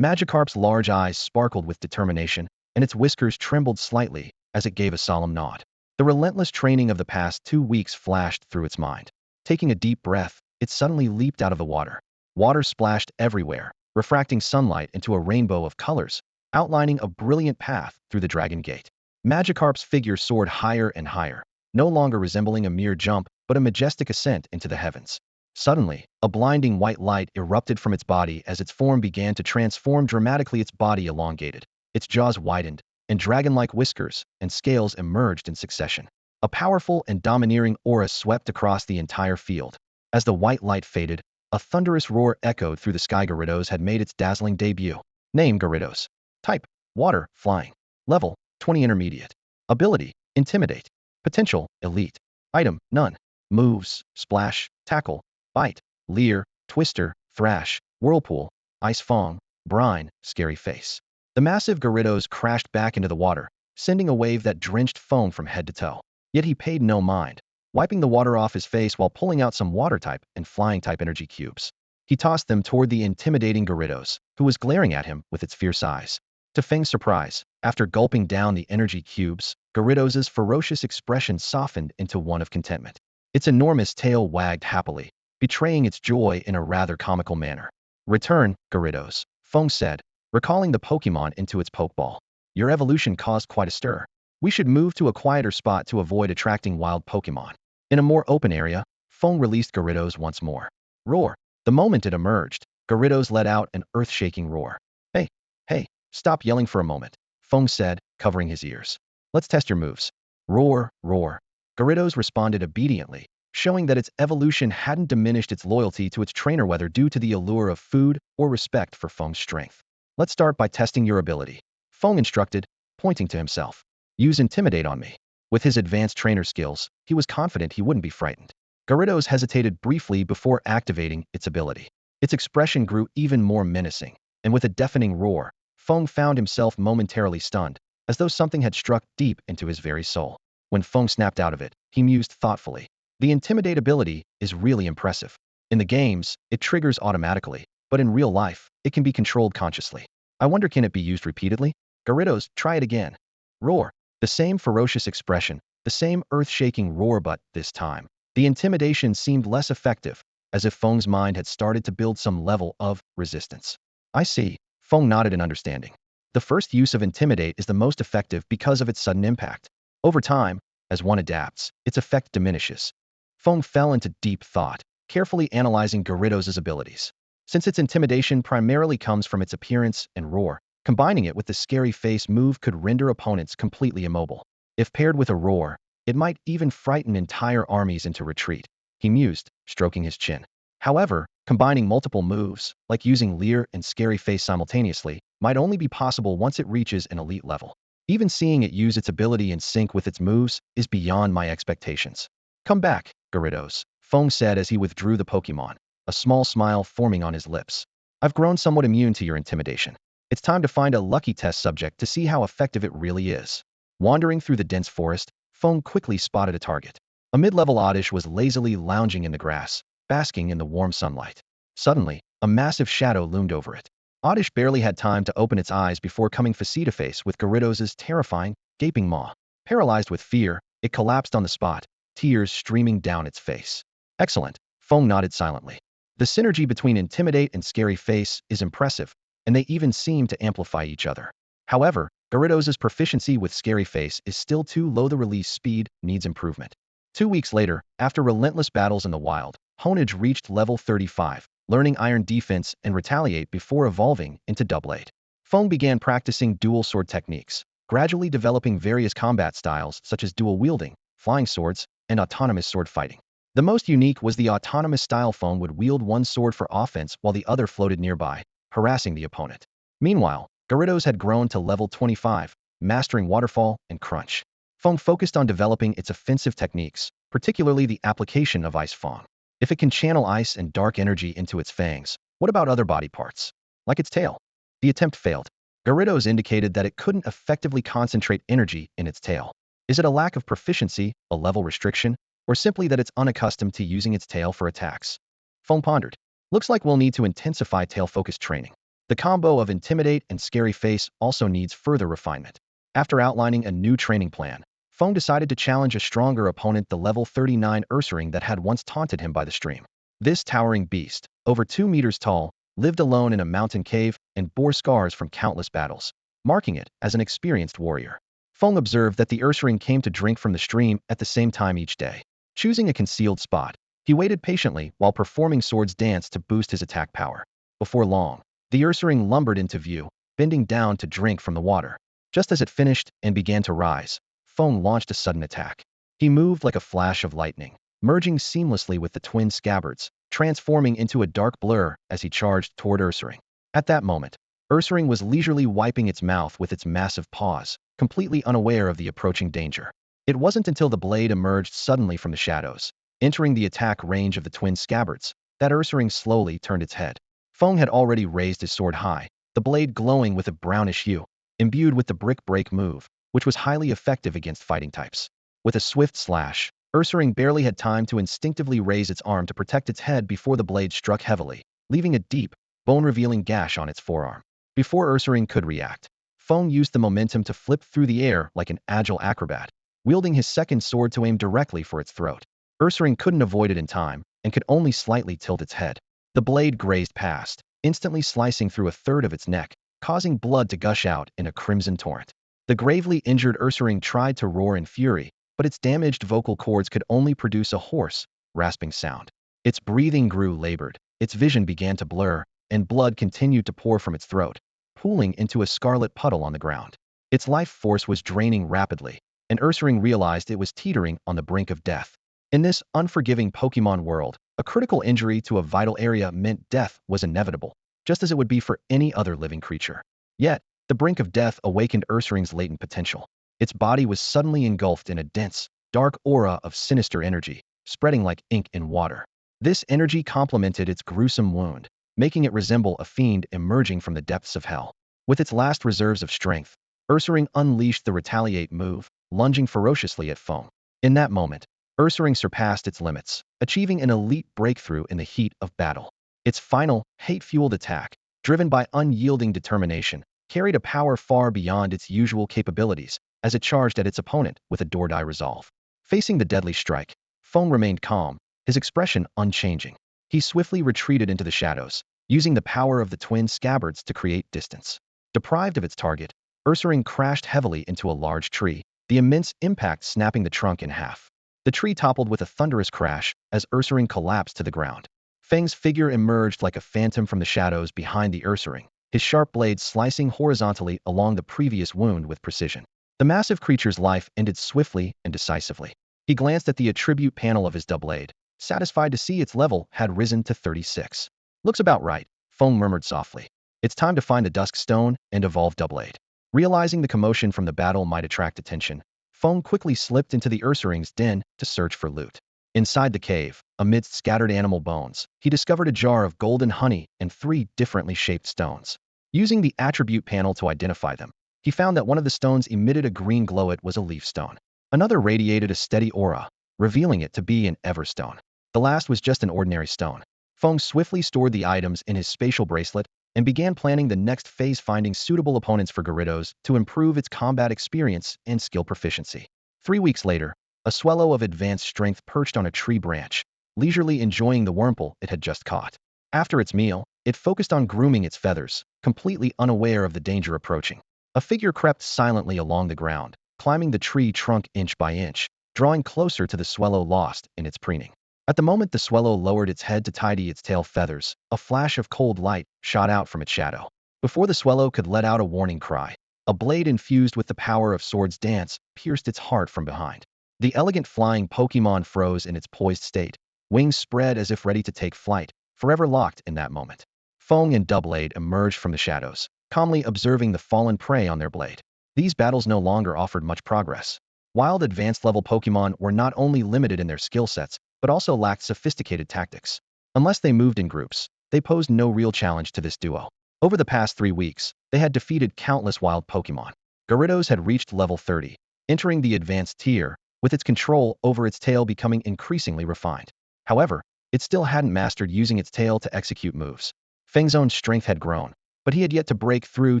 Magikarp's large eyes sparkled with determination, and its whiskers trembled slightly as it gave a solemn nod. The relentless training of the past 2 weeks flashed through its mind. Taking a deep breath, it suddenly leaped out of the water. Water splashed everywhere, refracting sunlight into a rainbow of colors, outlining a brilliant path through the Dragon Gate. Magikarp's figure soared higher and higher, no longer resembling a mere jump, but a majestic ascent into the heavens. Suddenly, a blinding white light erupted from its body as its form began to transform dramatically. Its body elongated, its jaws widened, and dragon-like whiskers and scales emerged in succession. A powerful and domineering aura swept across the entire field. As the white light faded, a thunderous roar echoed through the sky. Gyarados had made its dazzling debut. Name Gyarados. Type, Water, Flying. Level, 20 Intermediate. Ability, Intimidate. Potential, Elite. Item, None. Moves, Splash, Tackle, Bite, Leer, Twister, Thrash, Whirlpool, Ice Fong, Brine, Scary Face. The massive Gyarados crashed back into the water, sending a wave that drenched Feng from head to toe. Yet he paid no mind, wiping the water off his face while pulling out some Water-type and Flying-type energy cubes. He tossed them toward the intimidating Gyarados, who was glaring at him with its fierce eyes. To Feng's surprise, after gulping down the energy cubes, Gyarados' ferocious expression softened into one of contentment. Its enormous tail wagged happily, betraying its joy in a rather comical manner. Return, Gyarados, Feng said, recalling the Pokemon into its Pokeball. Your evolution caused quite a stir. We should move to a quieter spot to avoid attracting wild Pokemon. In a more open area, Feng released Gyarados once more. Roar. The moment it emerged, Gyarados let out an earth-shaking roar. Hey, stop yelling for a moment, Feng said, covering his ears. Let's test your moves. Roar, roar. Gyarados responded obediently, showing that its evolution hadn't diminished its loyalty to its trainer, whether due to the allure of food or respect for Feng's strength. Let's start by testing your ability, Feng instructed, pointing to himself. Use Intimidate on me. With his advanced trainer skills, he was confident he wouldn't be frightened. Gyarados hesitated briefly before activating its ability. Its expression grew even more menacing, and with a deafening roar, Feng found himself momentarily stunned, as though something had struck deep into his very soul. When Feng snapped out of it, he mused thoughtfully. The Intimidate ability is really impressive. In the games, it triggers automatically, but in real life, it can be controlled consciously. I wonder, can it be used repeatedly? Gyarados, try it again. Roar. The same ferocious expression, the same earth-shaking roar, but this time, the intimidation seemed less effective, as if Feng's mind had started to build some level of resistance. I see, Feng nodded in understanding. The first use of Intimidate is the most effective because of its sudden impact. Over time, as one adapts, its effect diminishes. Feng fell into deep thought, carefully analyzing Gyarados' abilities. Since its intimidation primarily comes from its appearance and roar, combining it with the Scary Face move could render opponents completely immobile. If paired with a roar, it might even frighten entire armies into retreat, he mused, stroking his chin. However, combining multiple moves, like using Leer and Scary Face simultaneously, might only be possible once it reaches an elite level. Even seeing it use its ability in sync with its moves is beyond my expectations. Come back, Gyarados, Feng said as he withdrew the Pokemon, a small smile forming on his lips. I've grown somewhat immune to your intimidation. It's time to find a lucky test subject to see how effective it really is. Wandering through the dense forest, Feng quickly spotted a target. A mid-level Oddish was lazily lounging in the grass, basking in the warm sunlight. Suddenly, a massive shadow loomed over it. Oddish barely had time to open its eyes before coming face-to-face with Gyarados' terrifying, gaping maw. Paralyzed with fear, it collapsed on the spot, tears streaming down its face. Excellent, Feng nodded silently. The synergy between Intimidate and Scary Face is impressive, and they even seem to amplify each other. However, Gyarados' proficiency with Scary Face is still too low. The release speed needs improvement. 2 weeks later, after relentless battles in the wild, Honedge reached level 35, learning Iron Defense and Retaliate before evolving into Doublade. Feng began practicing dual sword techniques, gradually developing various combat styles such as dual wielding, flying swords, and autonomous sword fighting. The most unique was the autonomous style. Feng would wield one sword for offense while the other floated nearby, harassing the opponent. Meanwhile, Gyarados had grown to level 25, mastering Waterfall and Crunch. Feng focused on developing its offensive techniques, particularly the application of Ice Fang. If it can channel ice and dark energy into its fangs, what about other body parts? Like its tail? The attempt failed. Gyarados indicated that it couldn't effectively concentrate energy in its tail. Is it a lack of proficiency, a level restriction, or simply that it's unaccustomed to using its tail for attacks? Feng pondered. Looks like we'll need to intensify tail-focused training. The combo of Intimidate and Scary Face also needs further refinement. After outlining a new training plan, Feng decided to challenge a stronger opponent, the level 39 Ursaring that had once taunted him by the stream. This towering beast, over 2 meters tall, lived alone in a mountain cave and bore scars from countless battles, marking it as an experienced warrior. Feng observed that the Ursaring came to drink from the stream at the same time each day. Choosing a concealed spot, he waited patiently while performing Sword's Dance to boost his attack power. Before long, the Ursaring lumbered into view, bending down to drink from the water. Just as it finished and began to rise, Feng launched a sudden attack. He moved like a flash of lightning, merging seamlessly with the twin scabbards, transforming into a dark blur as he charged toward Ursaring. At that moment, Ursaring was leisurely wiping its mouth with its massive paws, completely unaware of the approaching danger. It wasn't until the blade emerged suddenly from the shadows, entering the attack range of the twin scabbards, that Ursaring slowly turned its head. Feng had already raised his sword high, the blade glowing with a brownish hue, imbued with the Brick Break move, which was highly effective against fighting types. With a swift slash, Ursaring barely had time to instinctively raise its arm to protect its head before the blade struck heavily, leaving a deep, bone-revealing gash on its forearm. Before Ursaring could react, Feng used the momentum to flip through the air like an agile acrobat, wielding his second sword to aim directly for its throat. Ursaring couldn't avoid it in time, and could only slightly tilt its head. The blade grazed past, instantly slicing through a third of its neck, causing blood to gush out in a crimson torrent. The gravely injured Ursaring tried to roar in fury, but its damaged vocal cords could only produce a hoarse, rasping sound. Its breathing grew labored, its vision began to blur, and blood continued to pour from its throat, pooling into a scarlet puddle on the ground. Its life force was draining rapidly, and Ursaring realized it was teetering on the brink of death. In this unforgiving Pokemon world, a critical injury to a vital area meant death was inevitable, just as it would be for any other living creature. Yet, the brink of death awakened Ursaring's latent potential. Its body was suddenly engulfed in a dense, dark aura of sinister energy, spreading like ink in water. This energy complemented its gruesome wound, making it resemble a fiend emerging from the depths of hell. With its last reserves of strength, Ursaring unleashed the Retaliate move, lunging ferociously at Feng. In that moment, Ursaring surpassed its limits, achieving an elite breakthrough in the heat of battle. Its final, hate-fueled attack, driven by unyielding determination, carried a power far beyond its usual capabilities as it charged at its opponent with a door-die resolve. Facing the deadly strike, Feng remained calm, his expression unchanging. He swiftly retreated into the shadows, using the power of the twin scabbards to create distance. Deprived of its target, Ursaring crashed heavily into a large tree, the immense impact snapping the trunk in half. The tree toppled with a thunderous crash as Ursaring collapsed to the ground. Feng's figure emerged like a phantom from the shadows behind the Ursaring, his sharp blade slicing horizontally along the previous wound with precision. The massive creature's life ended swiftly and decisively. He glanced at the attribute panel of his Doublade, satisfied to see its level had risen to 36. Looks about right, Feng murmured softly. It's time to find the Dusk Stone and evolve Doublade. Realizing the commotion from the battle might attract attention, Feng quickly slipped into the Ursaring's den to search for loot. Inside the cave, amidst scattered animal bones, he discovered a jar of golden honey and 3 differently shaped stones. Using the attribute panel to identify them, he found that one of the stones emitted a green glow. It was a leaf stone. Another radiated a steady aura, revealing it to be an everstone. The last was just an ordinary stone. Feng swiftly stored the items in his spatial bracelet and began planning the next phase, finding suitable opponents for Gyarados to improve its combat experience and skill proficiency. 3 weeks later, a swallow of advanced strength perched on a tree branch, leisurely enjoying the wurmple it had just caught. After its meal, it focused on grooming its feathers, completely unaware of the danger approaching. A figure crept silently along the ground, climbing the tree trunk inch by inch, drawing closer to the swallow lost in its preening. At the moment the swallow lowered its head to tidy its tail feathers, a flash of cold light shot out from its shadow. Before the swallow could let out a warning cry, a blade infused with the power of Sword's Dance pierced its heart from behind. The elegant flying Pokémon froze in its poised state, wings spread as if ready to take flight, forever locked in that moment. Feng and Doublade emerged from the shadows, calmly observing the fallen prey on their blade. These battles no longer offered much progress. Wild advanced level Pokémon were not only limited in their skill sets, but also lacked sophisticated tactics. Unless they moved in groups, they posed no real challenge to this duo. Over the past 3 weeks, they had defeated countless wild Pokémon. Gyarados had reached level 30, entering the advanced tier, with its control over its tail becoming increasingly refined. However, it still hadn't mastered using its tail to execute moves. Feng's own strength had grown, but he had yet to break through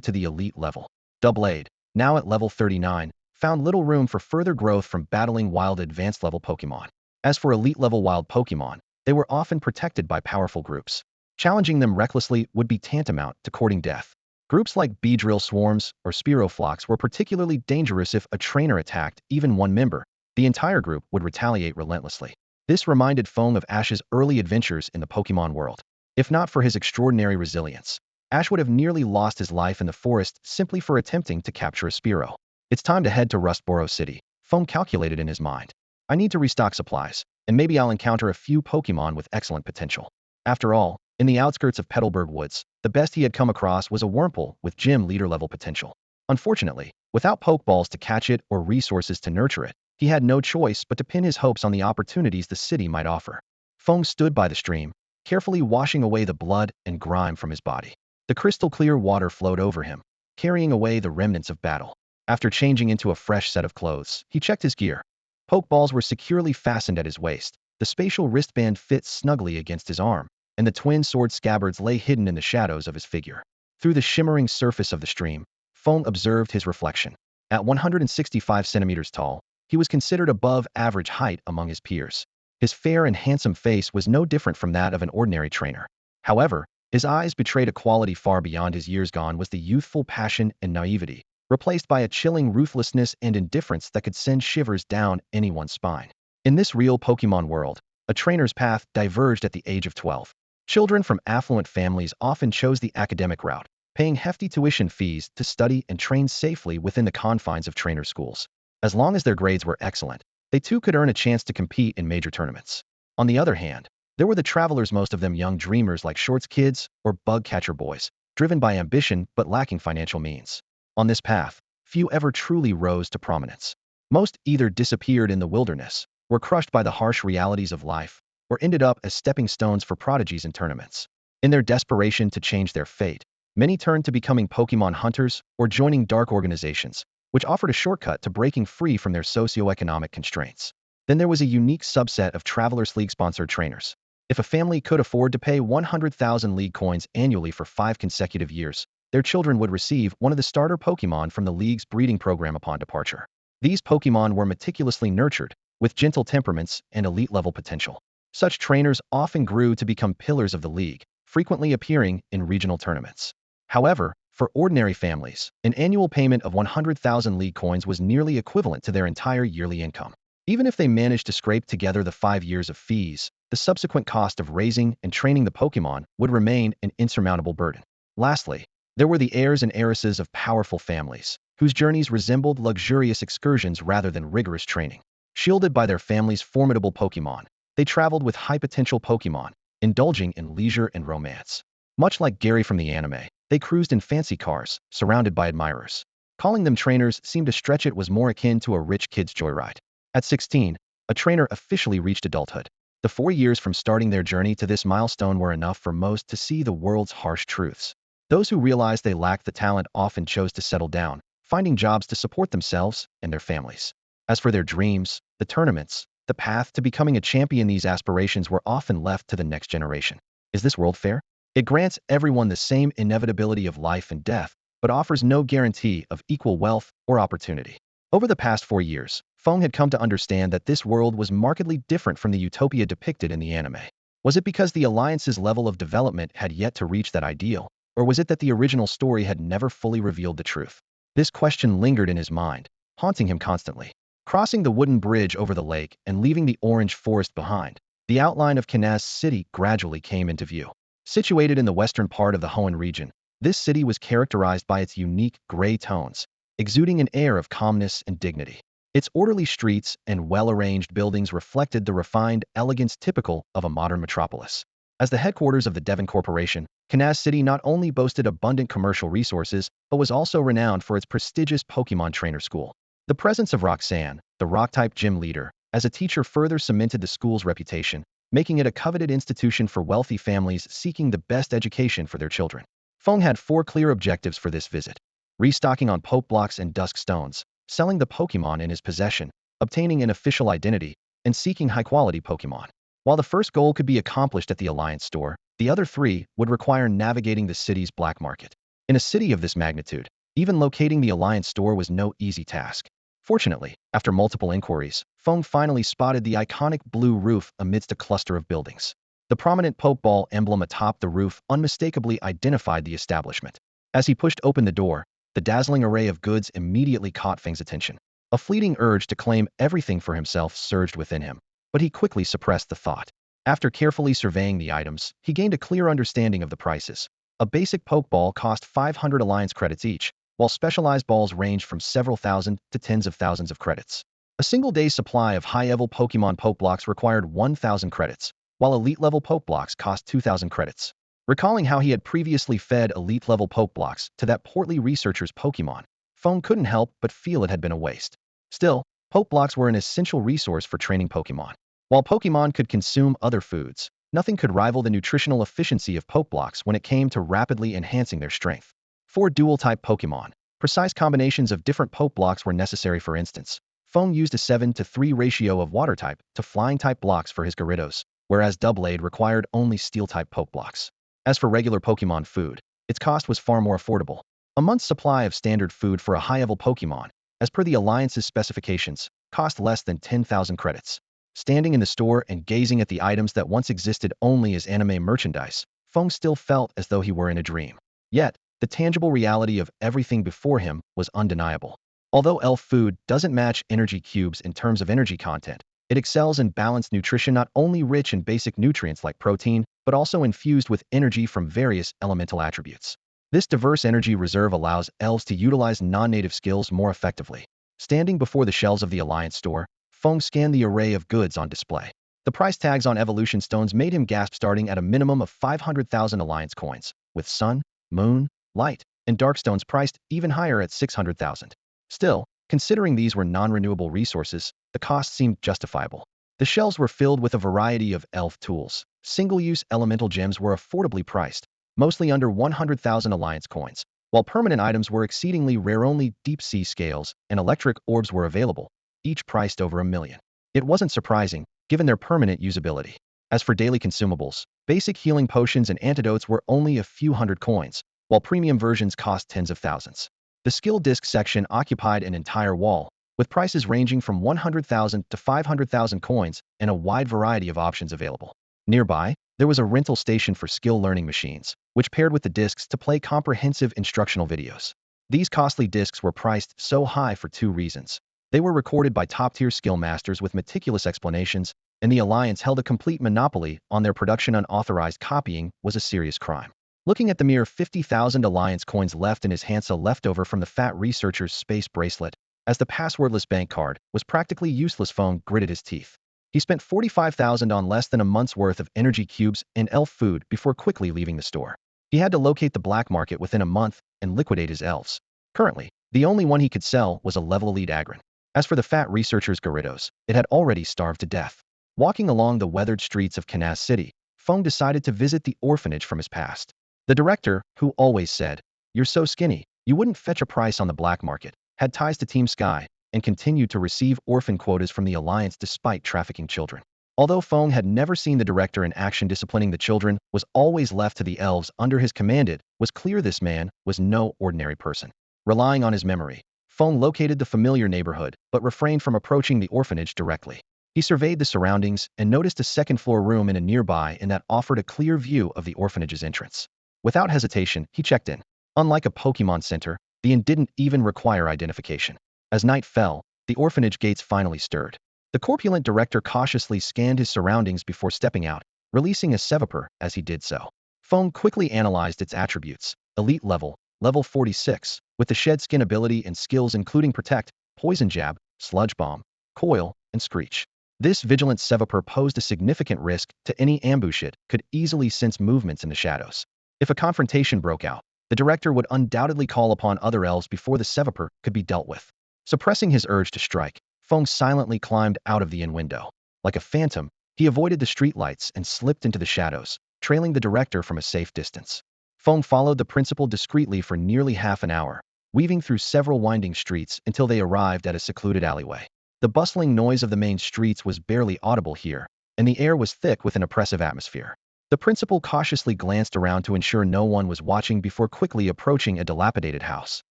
to the elite level. Doublade, now at level 39, found little room for further growth from battling wild advanced level Pokémon. As for elite level wild Pokémon, they were often protected by powerful groups. Challenging them recklessly would be tantamount to courting death. Groups like Beedrill swarms or Spearowflocks were particularly dangerous. If a trainer attacked even one member, the entire group would retaliate relentlessly. This reminded Feng of Ash's early adventures in the Pokémon world. If not for his extraordinary resilience, Ash would have nearly lost his life in the forest simply for attempting to capture a Spearow. It's time to head to Rustboro City, Feng calculated in his mind. I need to restock supplies, and maybe I'll encounter a few Pokémon with excellent potential. After all, in the outskirts of Petalburg Woods, the best he had come across was a Wurmple with gym leader level potential. Unfortunately, without Pokeballs to catch it or resources to nurture it, he had no choice but to pin his hopes on the opportunities the city might offer. Feng stood by the stream, carefully washing away the blood and grime from his body. The crystal-clear water flowed over him, carrying away the remnants of battle. After changing into a fresh set of clothes, he checked his gear. Pokeballs were securely fastened at his waist, the spatial wristband fit snugly against his arm, and the twin sword scabbards lay hidden in the shadows of his figure. Through the shimmering surface of the stream, Feng observed his reflection. At 165 centimeters tall, he was considered above average height among his peers. His fair and handsome face was no different from that of an ordinary trainer. However, his eyes betrayed a quality far beyond his years. Gone was the youthful passion and naivety, replaced by a chilling ruthlessness and indifference that could send shivers down anyone's spine. In this real Pokémon world, a trainer's path diverged at the age of 12. Children from affluent families often chose the academic route, paying hefty tuition fees to study and train safely within the confines of trainer schools. As long as their grades were excellent, they too could earn a chance to compete in major tournaments. On the other hand, there were the travelers, most of them young dreamers like Shorts kids or bug catcher boys, driven by ambition but lacking financial means. On this path, few ever truly rose to prominence. Most either disappeared in the wilderness, were crushed by the harsh realities of life, or ended up as stepping stones for prodigies in tournaments. In their desperation to change their fate, many turned to becoming Pokémon hunters or joining dark organizations, which offered a shortcut to breaking free from their socioeconomic constraints. Then there was a unique subset of Travelers League-sponsored trainers. If a family could afford to pay 100,000 League coins annually for 5 consecutive years, their children would receive one of the starter Pokémon from the League's breeding program upon departure. These Pokémon were meticulously nurtured, with gentle temperaments and elite-level potential. Such trainers often grew to become pillars of the League, frequently appearing in regional tournaments. However, for ordinary families, an annual payment of 100,000 League coins was nearly equivalent to their entire yearly income. Even if they managed to scrape together the 5 years of fees, the subsequent cost of raising and training the Pokémon would remain an insurmountable burden. Lastly, there were the heirs and heiresses of powerful families, whose journeys resembled luxurious excursions rather than rigorous training. Shielded by their family's formidable Pokémon, they traveled with high-potential Pokémon, indulging in leisure and romance. Much like Gary from the anime, they cruised in fancy cars, surrounded by admirers. Calling them trainers seemed to stretch it was more akin to a rich kid's joyride. At 16, a trainer officially reached adulthood. The 4 years from starting their journey to this milestone were enough for most to see the world's harsh truths. Those who realized they lacked the talent often chose to settle down, finding jobs to support themselves and their families. As for their dreams, the tournaments, the path to becoming a champion, these aspirations were often left to the next generation. Is this world fair? It grants everyone the same inevitability of life and death, but offers no guarantee of equal wealth or opportunity. Over the past 4 years, Feng had come to understand that this world was markedly different from the utopia depicted in the anime. Was it because the Alliance's level of development had yet to reach that ideal, or was it that the original story had never fully revealed the truth? This question lingered in his mind, haunting him constantly. Crossing the wooden bridge over the lake and leaving the orange forest behind, the outline of Honedge city gradually came into view. Situated in the western part of the Honedge region, this city was characterized by its unique gray tones, exuding an air of calmness and dignity. Its orderly streets and well-arranged buildings reflected the refined elegance typical of a modern metropolis. As the headquarters of the Devon Corporation, Honedge City not only boasted abundant commercial resources, but was also renowned for its prestigious Pokemon trainer school. The presence of Roxanne, the rock-type gym leader, as a teacher further cemented the school's reputation, making it a coveted institution for wealthy families seeking the best education for their children. Feng had 4 clear objectives for this visit: restocking on Poke Blocks and Dusk Stones, selling the Pokemon in his possession, obtaining an official identity, and seeking high-quality Pokemon. While the first goal could be accomplished at the Alliance store, the other 3 would require navigating the city's black market. In a city of this magnitude, even locating the Alliance store was no easy task. Fortunately, after multiple inquiries, Feng finally spotted the iconic blue roof amidst a cluster of buildings. The prominent Pokeball emblem atop the roof unmistakably identified the establishment. As he pushed open the door, the dazzling array of goods immediately caught Feng's attention. A fleeting urge to claim everything for himself surged within him, but he quickly suppressed the thought. After carefully surveying the items, he gained a clear understanding of the prices. A basic Pokeball cost 500 Alliance credits each, while specialized balls ranged from several thousand to tens of thousands of credits. A single day's supply of high-level Pokemon Poke Blocks required 1,000 credits, while elite-level Poke Blocks cost 2,000 credits. Recalling how he had previously fed elite-level Poke Blocks to that portly researcher's Pokemon, Feng couldn't help but feel it had been a waste. Still, Poke Blocks were an essential resource for training Pokemon. While Pokemon could consume other foods, nothing could rival the nutritional efficiency of Poke Blocks when it came to rapidly enhancing their strength. 4 dual-type Pokemon. Precise combinations of different Poke Blocks were necessary. For instance, Feng used a 7:3 ratio of Water-type to Flying-type blocks for his Gyarados, whereas Doublade required only Steel-type Poke Blocks. As for regular Pokemon food, its cost was far more affordable. A month's supply of standard food for a high-level Pokemon, as per the Alliance's specifications, cost less than 10,000 credits. Standing in the store and gazing at the items that once existed only as anime merchandise, Feng still felt as though he were in a dream. Yet, the tangible reality of everything before him was undeniable. Although elf food doesn't match energy cubes in terms of energy content, it excels in balanced nutrition, not only rich in basic nutrients like protein, but also infused with energy from various elemental attributes. This diverse energy reserve allows elves to utilize non-native skills more effectively. Standing before the shelves of the Alliance store, Feng scanned the array of goods on display. The price tags on evolution stones made him gasp, starting at a minimum of 500,000 Alliance coins, with Sun, Moon, Light, and Dark stones priced even higher at 600,000. Still, considering these were non-renewable resources, the cost seemed justifiable. The shelves were filled with a variety of elf tools. Single-use elemental gems were affordably priced, mostly under 100,000 Alliance coins, while permanent items were exceedingly rare. Only deep-sea scales and electric orbs were available, each priced over 1 million. It wasn't surprising, given their permanent usability. As for daily consumables, basic healing potions and antidotes were only a few hundred coins, while premium versions cost tens of thousands. The skill disc section occupied an entire wall, with prices ranging from 100,000 to 500,000 coins and a wide variety of options available. Nearby, there was a rental station for skill learning machines, which paired with the discs to play comprehensive instructional videos. These costly discs were priced so high for 2 reasons. They were recorded by top-tier skill masters with meticulous explanations, and the Alliance held a complete monopoly on their production. Unauthorized copying was a serious crime. Looking at the mere 50,000 Alliance coins left in his hands, a leftover from the fat researcher's space bracelet, as the passwordless bank card was practically useless, Feng gritted his teeth. He spent 45,000 on less than a month's worth of energy cubes and elf food before quickly leaving the store. He had to locate the black market within a month and liquidate his elves. Currently, The only one he could sell was a level elite agron. As for the fat researcher's Garridos, it had already starved to death. Walking along the weathered streets of Canas City, Feng decided to visit the orphanage from his past. The director, who always said, "You're so skinny, you wouldn't fetch a price on the black market," had ties to Team Sky and continued to receive orphan quotas from the Alliance despite trafficking children. Although Feng had never seen the director in action disciplining the children was always left to the elves under his command, it was clear this man was no ordinary person. Relying on his memory, Feng located the familiar neighborhood but refrained from approaching the orphanage directly. He surveyed the surroundings and noticed a second-floor room in a nearby inn that offered a clear view of the orphanage's entrance. Without hesitation, he checked in. Unlike a Pokemon Center, the inn didn't even require identification. As night fell, the orphanage gates finally stirred. The corpulent director cautiously scanned his surroundings before stepping out, releasing a Seviper as he did so. Feng quickly analyzed its attributes. Elite level, level 46, with the shed skin ability and skills including Protect, Poison Jab, Sludge Bomb, Coil, and Screech. This vigilant Seviper posed a significant risk to any ambush. It could easily sense movements in the shadows. If a confrontation broke out, the director would undoubtedly call upon other elves before the Seviper could be dealt with. Suppressing his urge to strike, Feng silently climbed out of the inn window. Like a phantom, he avoided the streetlights and slipped into the shadows, trailing the director from a safe distance. Feng followed the principal discreetly for nearly half an hour, weaving through several winding streets until they arrived at a secluded alleyway. The bustling noise of the main streets was barely audible here, and the air was thick with an oppressive atmosphere. The principal cautiously glanced around to ensure no one was watching before quickly approaching a dilapidated house.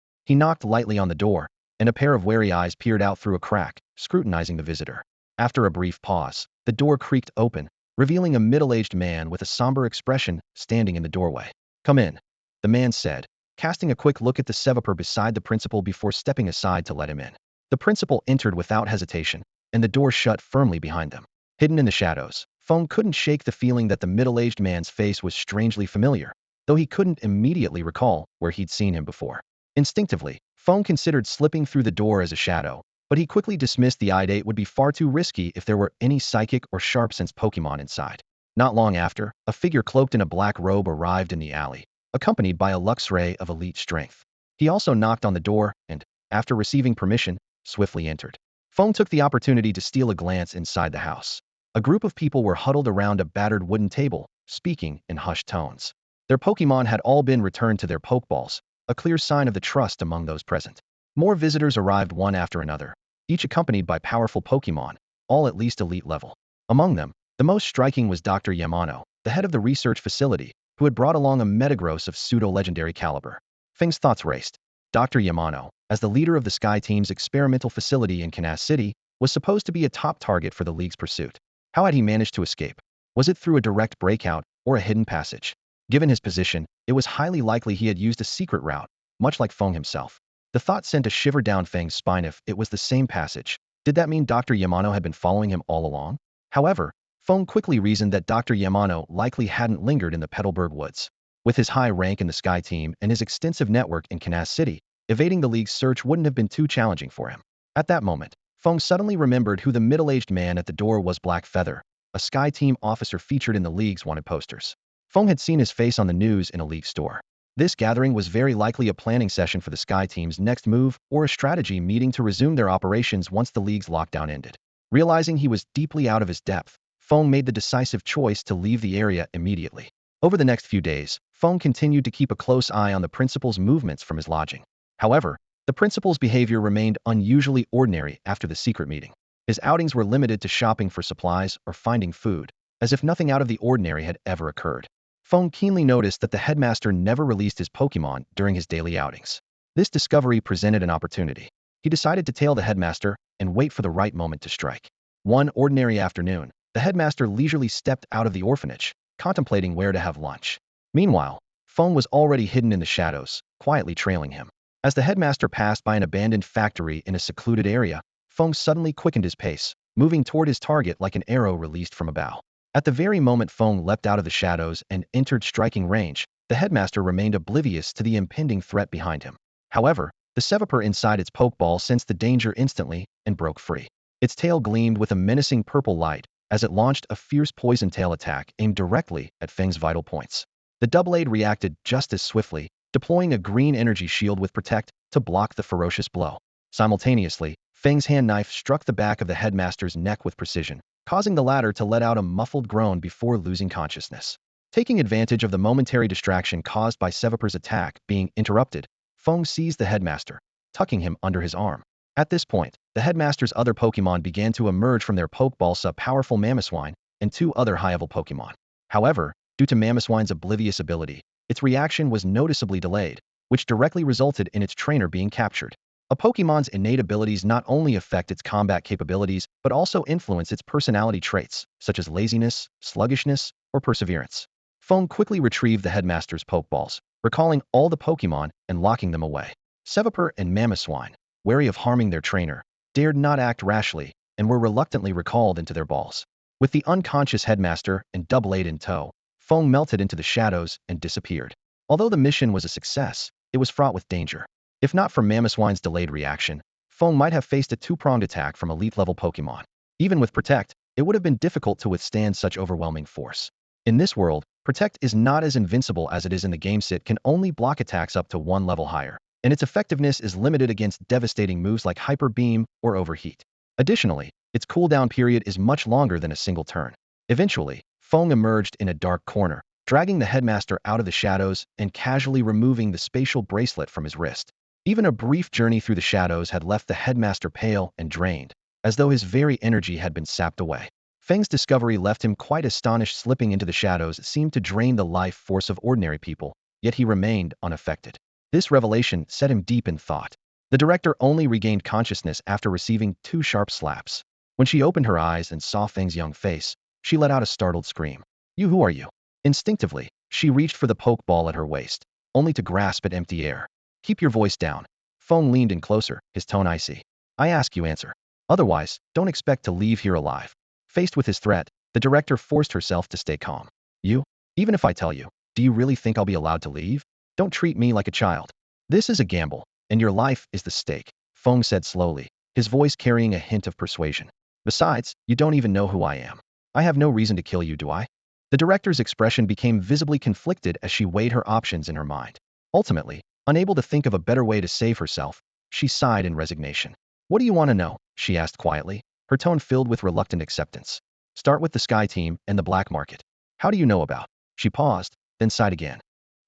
He knocked lightly on the door, and a pair of wary eyes peered out through a crack, scrutinizing the visitor. After a brief pause, the door creaked open, revealing a middle-aged man with a somber expression standing in the doorway. "Come in," the man said, casting a quick look at the Seviper beside the principal before stepping aside to let him in. The principal entered without hesitation, and the door shut firmly behind them. Hidden in the shadows, Feng couldn't shake the feeling that the middle-aged man's face was strangely familiar, though he couldn't immediately recall where he'd seen him before. Instinctively, Feng considered slipping through the door as a shadow, but he quickly dismissed the idea. It would be far too risky if there were any psychic or sharp-sense Pokemon inside. Not long after, a figure cloaked in a black robe arrived in the alley, accompanied by a Luxray of elite strength. He also knocked on the door and, after receiving permission, swiftly entered. Feng took the opportunity to steal a glance inside the house. A group of people were huddled around a battered wooden table, speaking in hushed tones. Their Pokemon had all been returned to their Pokeballs, a clear sign of the trust among those present. More visitors arrived one after another, each accompanied by powerful Pokemon, all at least elite level. Among them, the most striking was Dr. Yamano, the head of the research facility, who had brought along a Metagross of pseudo-legendary caliber. Feng's thoughts raced. Dr. Yamano, as the leader of the Sky Team's experimental facility in Canas City, was supposed to be a top target for the League's pursuit. How had he managed to escape? Was it through a direct breakout or a hidden passage? Given his position, it was highly likely he had used a secret route, much like Feng himself. The thought sent a shiver down Feng's spine. If it was the same passage, did that mean Dr. Yamano had been following him all along? However, Feng quickly reasoned that Dr. Yamano likely hadn't lingered in the Petalburg woods. With his high rank in the Sky Team and his extensive network in Canas City, evading the League's search wouldn't have been too challenging for him. At that moment, Feng suddenly remembered who the middle-aged man at the door was. Black Feather, a Sky Team officer featured in the League's wanted posters. Feng had seen his face on the news in a League store. This gathering was very likely a planning session for the Sky Team's next move or a strategy meeting to resume their operations once the League's lockdown ended. Realizing he was deeply out of his depth, Feng made the decisive choice to leave the area immediately. Over the next few days, Feng continued to keep a close eye on the principal's movements from his lodging. However, the principal's behavior remained unusually ordinary after the secret meeting. His outings were limited to shopping for supplies or finding food, as if nothing out of the ordinary had ever occurred. Feng keenly noticed that the headmaster never released his Pokemon during his daily outings. This discovery presented an opportunity. He decided to tail the headmaster and wait for the right moment to strike. One ordinary afternoon, the headmaster leisurely stepped out of the orphanage, contemplating where to have lunch. Meanwhile, Feng was already hidden in the shadows, quietly trailing him. As the headmaster passed by an abandoned factory in a secluded area, Feng suddenly quickened his pace, moving toward his target like an arrow released from a bow. At the very moment Feng leapt out of the shadows and entered striking range, the headmaster remained oblivious to the impending threat behind him. However, the Seviper inside its Pokeball sensed the danger instantly and broke free. Its tail gleamed with a menacing purple light as it launched a fierce poison tail attack aimed directly at Feng's vital points. The Doublade reacted just as swiftly, deploying a green energy shield with Protect, to block the ferocious blow. Simultaneously, Feng's hand knife struck the back of the headmaster's neck with precision, causing the latter to let out a muffled groan before losing consciousness. Taking advantage of the momentary distraction caused by Sevaper's attack being interrupted, Feng seized the headmaster, tucking him under his arm. At this point, the headmaster's other Pokemon began to emerge from their Pokeballs, a powerful Mamoswine and two other high-level Pokemon. However, due to Mamoswine's oblivious ability, its reaction was noticeably delayed, which directly resulted in its trainer being captured. A Pokemon's innate abilities not only affect its combat capabilities, but also influence its personality traits, such as laziness, sluggishness, or perseverance. Feng quickly retrieved the headmaster's Pokeballs, recalling all the Pokemon and locking them away. Sevaper and Mamoswine, wary of harming their trainer, dared not act rashly and were reluctantly recalled into their balls. With the unconscious headmaster and Double-8 in tow, Feng melted into the shadows and disappeared. Although the mission was a success, it was fraught with danger. If not for Mamoswine's delayed reaction, Feng might have faced a two-pronged attack from elite-level Pokemon. Even with Protect, it would have been difficult to withstand such overwhelming force. In this world, Protect is not as invincible as it is in the game. It can only block attacks up to one level higher, and its effectiveness is limited against devastating moves like Hyper Beam or Overheat. Additionally, its cooldown period is much longer than a single turn. Eventually, Feng emerged in a dark corner, dragging the headmaster out of the shadows and casually removing the spatial bracelet from his wrist. Even a brief journey through the shadows had left the headmaster pale and drained, as though his very energy had been sapped away. Feng's discovery left him quite astonished. Slipping into the shadows seemed to drain the life force of ordinary people, yet he remained unaffected. This revelation set him deep in thought. The director only regained consciousness after receiving two sharp slaps. When she opened her eyes and saw Feng's young face, she let out a startled scream. Who are you?" Instinctively, she reached for the Pokeball at her waist, only to grasp at empty air. "Keep your voice down." Feng leaned in closer, his tone icy. "I ask you answer. Otherwise, don't expect to leave here alive." Faced with his threat, the director forced herself to stay calm. "You? Even if I tell you, do you really think I'll be allowed to leave? Don't treat me like a child. This is a gamble, and your life is the stake," Feng said slowly, his voice carrying a hint of persuasion. "Besides, you don't even know who I am. I have no reason to kill you, do I?" The director's expression became visibly conflicted as she weighed her options in her mind. Ultimately, unable to think of a better way to save herself, she sighed in resignation. "What do you want to know?" she asked quietly, her tone filled with reluctant acceptance. "Start with the Sky Team and the black market. How do you know about?" She paused, then sighed again.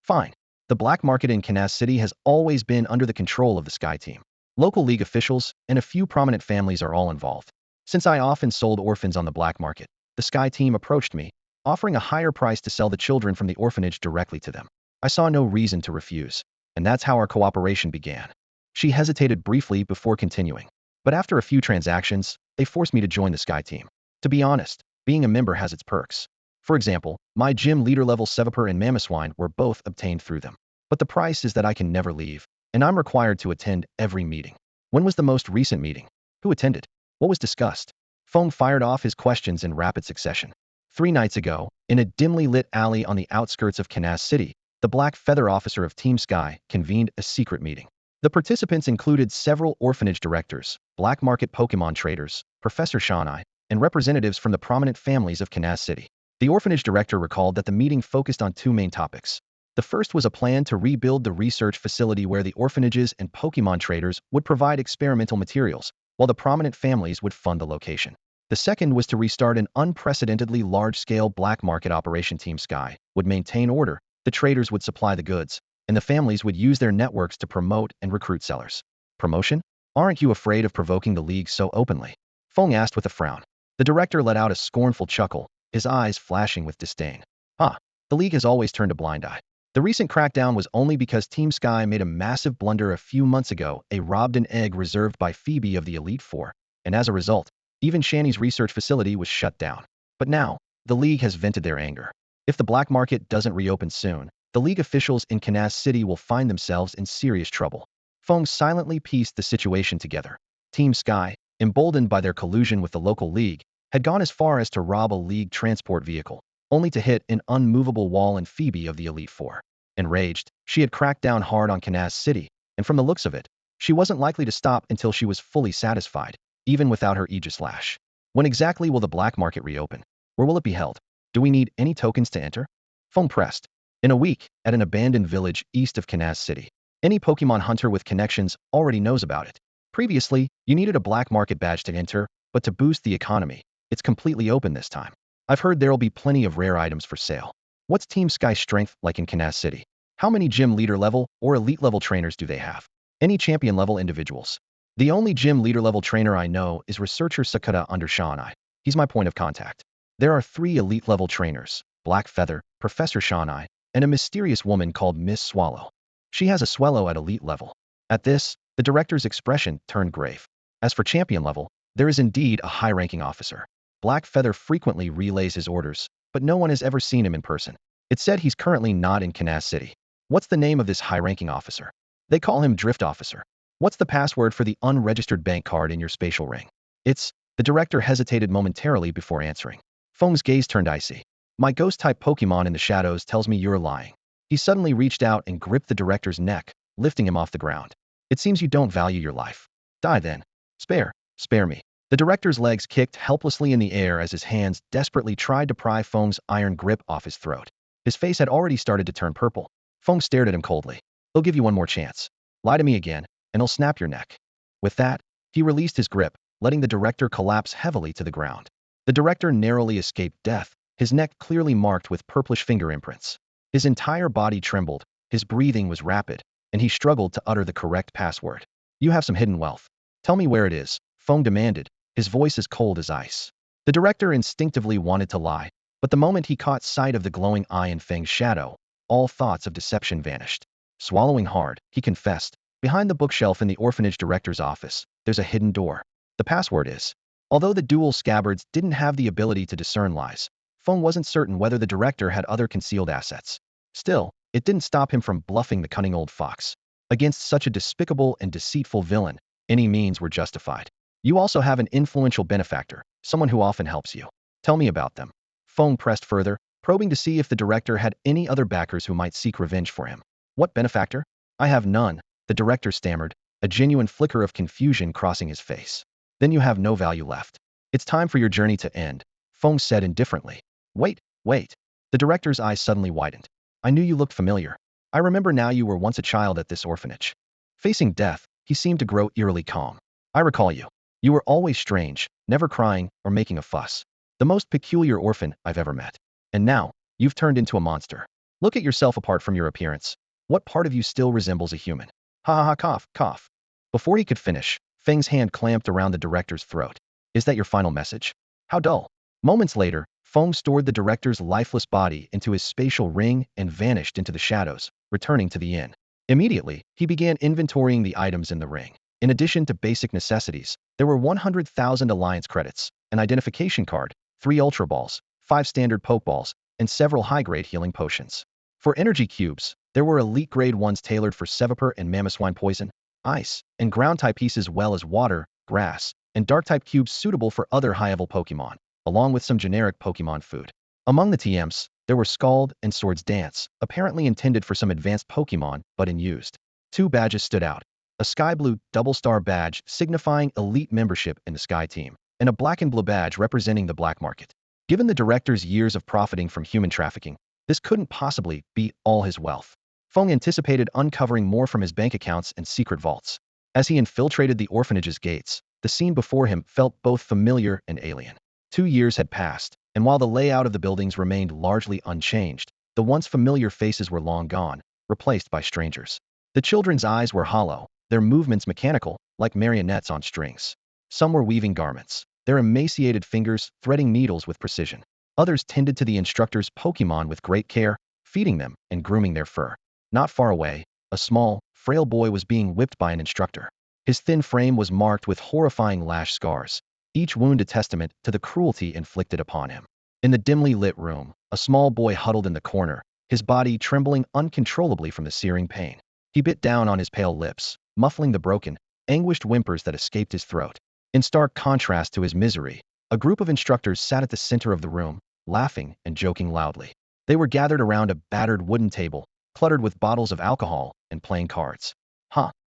"Fine. The black market in Honedge City has always been under the control of the Sky Team. Local league officials and a few prominent families are all involved. Since I often sold orphans on the black market, the Sky Team approached me, offering a higher price to sell the children from the orphanage directly to them. I saw no reason to refuse, and that's how our cooperation began." She hesitated briefly before continuing. "But after a few transactions, they forced me to join the Sky Team. To be honest, being a member has its perks. For example, my gym leader level Sevaper and Mamoswine were both obtained through them. But the price is that I can never leave, and I'm required to attend every meeting." "When was the most recent meeting? Who attended? What was discussed?" Feng fired off his questions in rapid succession. 3 nights ago, in a dimly lit alley on the outskirts of Honedge City, the Black Feather officer of Team Sky convened a secret meeting. The participants included several orphanage directors, black market Pokemon traders, Professor Shawnai, and representatives from the prominent families of Honedge City. The orphanage director recalled that the meeting focused on two main topics. The first was a plan to rebuild the research facility where the orphanages and Pokemon traders would provide experimental materials, while the prominent families would fund the location. The second was to restart an unprecedentedly large-scale black market operation. Team Sky would maintain order, the traders would supply the goods, and the families would use their networks to promote and recruit sellers. "Promotion? Aren't you afraid of provoking the league so openly?" Feng asked with a frown. The director let out a scornful chuckle, his eyes flashing with disdain. The league has always turned a blind eye. The recent crackdown was only because Team Sky made a massive blunder a few months ago. They robbed an egg reserved by Phoebe of the Elite Four, and as a result, even Shani's research facility was shut down. But now, the league has vented their anger. If the black market doesn't reopen soon, the league officials in Honedge City will find themselves in serious trouble. Feng silently pieced the situation together. Team Sky, emboldened by their collusion with the local league, had gone as far as to rob a league transport vehicle, only to hit an unmovable wall in Phoebe of the Elite Four. Enraged, she had cracked down hard on Honedge City, and from the looks of it, she wasn't likely to stop until she was fully satisfied, even without her Aegis Lash. "When exactly will the black market reopen? Where will it be held? Do we need any tokens to enter?" Feng pressed. "In a week, at an abandoned village east of Honedge City. Any Pokemon hunter with connections already knows about it. Previously, you needed a black market badge to enter, but to boost the economy, it's completely open this time. I've heard there'll be plenty of rare items for sale. What's Team Sky's strength like in Kansas City? How many gym leader level or elite level trainers do they have? Any champion level individuals? The only gym leader level trainer I know is researcher Sakata under Shawnai. He's my point of contact. There are 3 elite level trainers, Black Feather, Professor Shawnai, and a mysterious woman called Miss Swallow. She has a Swallow at elite level. At this, the director's expression turned grave. As for champion level, there is indeed a high-ranking officer. Black Feather frequently relays his orders, but no one has ever seen him in person. It's said he's currently not in Kansas City. What's the name of this high-ranking officer? They call him Drift Officer. What's the password for the unregistered bank card in your spatial ring? The director hesitated momentarily before answering. Feng's gaze turned icy. My ghost-type Pokemon in the shadows tells me you're lying. He suddenly reached out and gripped the director's neck, lifting him off the ground. It seems you don't value your life. Die then. Spare me. The director's legs kicked helplessly in the air as his hands desperately tried to pry Feng's iron grip off his throat. His face had already started to turn purple. Feng stared at him coldly. He'll give you one more chance. Lie to me again, and he'll snap your neck. With that, he released his grip, letting the director collapse heavily to the ground. The director narrowly escaped death, his neck clearly marked with purplish finger imprints. His entire body trembled, his breathing was rapid, and he struggled to utter the correct password. You have some hidden wealth. Tell me where it is, Feng demanded, his voice as cold as ice. The director instinctively wanted to lie, but the moment he caught sight of the glowing eye in Feng's shadow, all thoughts of deception vanished. Swallowing hard, he confessed, behind the bookshelf in the orphanage director's office, there's a hidden door. The password is. Although the dual scabbards didn't have the ability to discern lies, Feng wasn't certain whether the director had other concealed assets. Still, it didn't stop him from bluffing the cunning old fox. Against such a despicable and deceitful villain, any means were justified. You also have an influential benefactor, someone who often helps you. Tell me about them. Feng pressed further, probing to see if the director had any other backers who might seek revenge for him. What benefactor? I have none, the director stammered, a genuine flicker of confusion crossing his face. Then you have no value left. It's time for your journey to end, Feng said indifferently. Wait. The director's eyes suddenly widened. I knew you looked familiar. I remember now you were once a child at this orphanage. Facing death, he seemed to grow eerily calm. I recall you. You were always strange, never crying or making a fuss. The most peculiar orphan I've ever met. And now, you've turned into a monster. Look at yourself apart from your appearance. What part of you still resembles a human? Ha ha ha, cough. Before he could finish, Feng's hand clamped around the director's throat. Is that your final message? How dull. Moments later, Feng stored the director's lifeless body into his spatial ring and vanished into the shadows, returning to the inn. Immediately, he began inventorying the items in the ring. In addition to basic necessities, there were 100,000 Alliance credits, an identification card, 3 Ultra Balls, 5 standard Pokeballs, and several high-grade healing potions. For energy cubes, there were elite-grade ones tailored for Seviper and Mamoswine Poison, Ice, and Ground-type pieces as well as Water, Grass, and Dark-type cubes suitable for other high-level Pokemon, along with some generic Pokemon food. Among the TMs, there were Scald and Swords Dance, apparently intended for some advanced Pokemon, but unused. 2 badges stood out. A sky blue double star badge signifying elite membership in the Sky Team, and a black and blue badge representing the black market. Given the director's years of profiting from human trafficking, this couldn't possibly be all his wealth. Feng anticipated uncovering more from his bank accounts and secret vaults. As he infiltrated the orphanage's gates, the scene before him felt both familiar and alien. 2 years had passed, and while the layout of the buildings remained largely unchanged, the once familiar faces were long gone, replaced by strangers. The children's eyes were hollow, their movements mechanical, like marionettes on strings. Some were weaving garments, their emaciated fingers threading needles with precision. Others tended to the instructor's Pokemon with great care, feeding them and grooming their fur. Not far away, a small, frail boy was being whipped by an instructor. His thin frame was marked with horrifying lash scars, each wound a testament to the cruelty inflicted upon him. In the dimly lit room, a small boy huddled in the corner, his body trembling uncontrollably from the searing pain. He bit down on his pale lips, muffling the broken, anguished whimpers that escaped his throat. In stark contrast to his misery, a group of instructors sat at the center of the room, laughing and joking loudly. They were gathered around a battered wooden table, cluttered with bottles of alcohol and playing cards.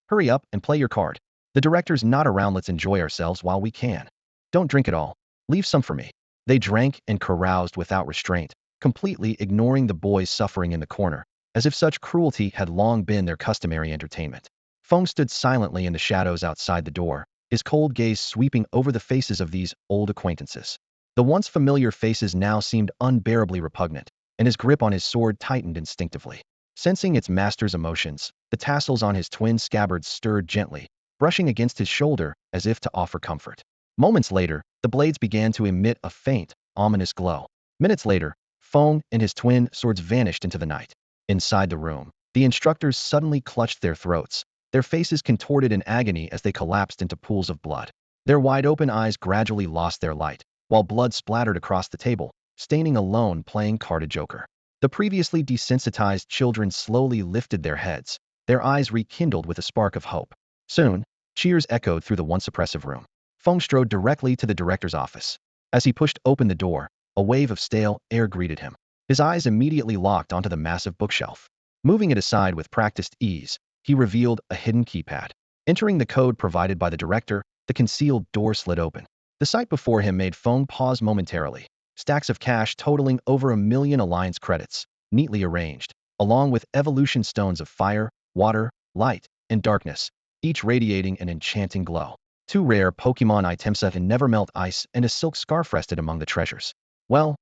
Hurry up and play your card. The director's not around, let's enjoy ourselves while we can. Don't drink it all. Leave some for me. They drank and caroused without restraint, completely ignoring the boys suffering in the corner. as if such cruelty had long been their customary entertainment. Feng stood silently in the shadows outside the door, his cold gaze sweeping over the faces of these old acquaintances. The once familiar faces now seemed unbearably repugnant, and his grip on his sword tightened instinctively. Sensing its master's emotions, the tassels on his twin scabbards stirred gently, brushing against his shoulder as if to offer comfort. Moments later, the blades began to emit a faint, ominous glow. Minutes later, Feng and his twin swords vanished into the night. Inside the room, the instructors suddenly clutched their throats, their faces contorted in agony as they collapsed into pools of blood. Their wide-open eyes gradually lost their light, while blood splattered across the table, staining a lone playing carded joker. The previously desensitized children slowly lifted their heads, their eyes rekindled with a spark of hope. Soon, cheers echoed through the once oppressive room. Feng strode directly to the director's office. As he pushed open the door, a wave of stale air greeted him. His eyes immediately locked onto the massive bookshelf. Moving it aside with practiced ease, he revealed a hidden keypad. Entering the code provided by the director, the concealed door slid open. The sight before him made Feng pause momentarily. Stacks of cash totaling over 1,000,000 Alliance credits, neatly arranged, along with evolution stones of fire, water, light, and darkness, each radiating an enchanting glow. 2 rare Pokemon items of never-melt ice and a silk scarf rested among the treasures. Well,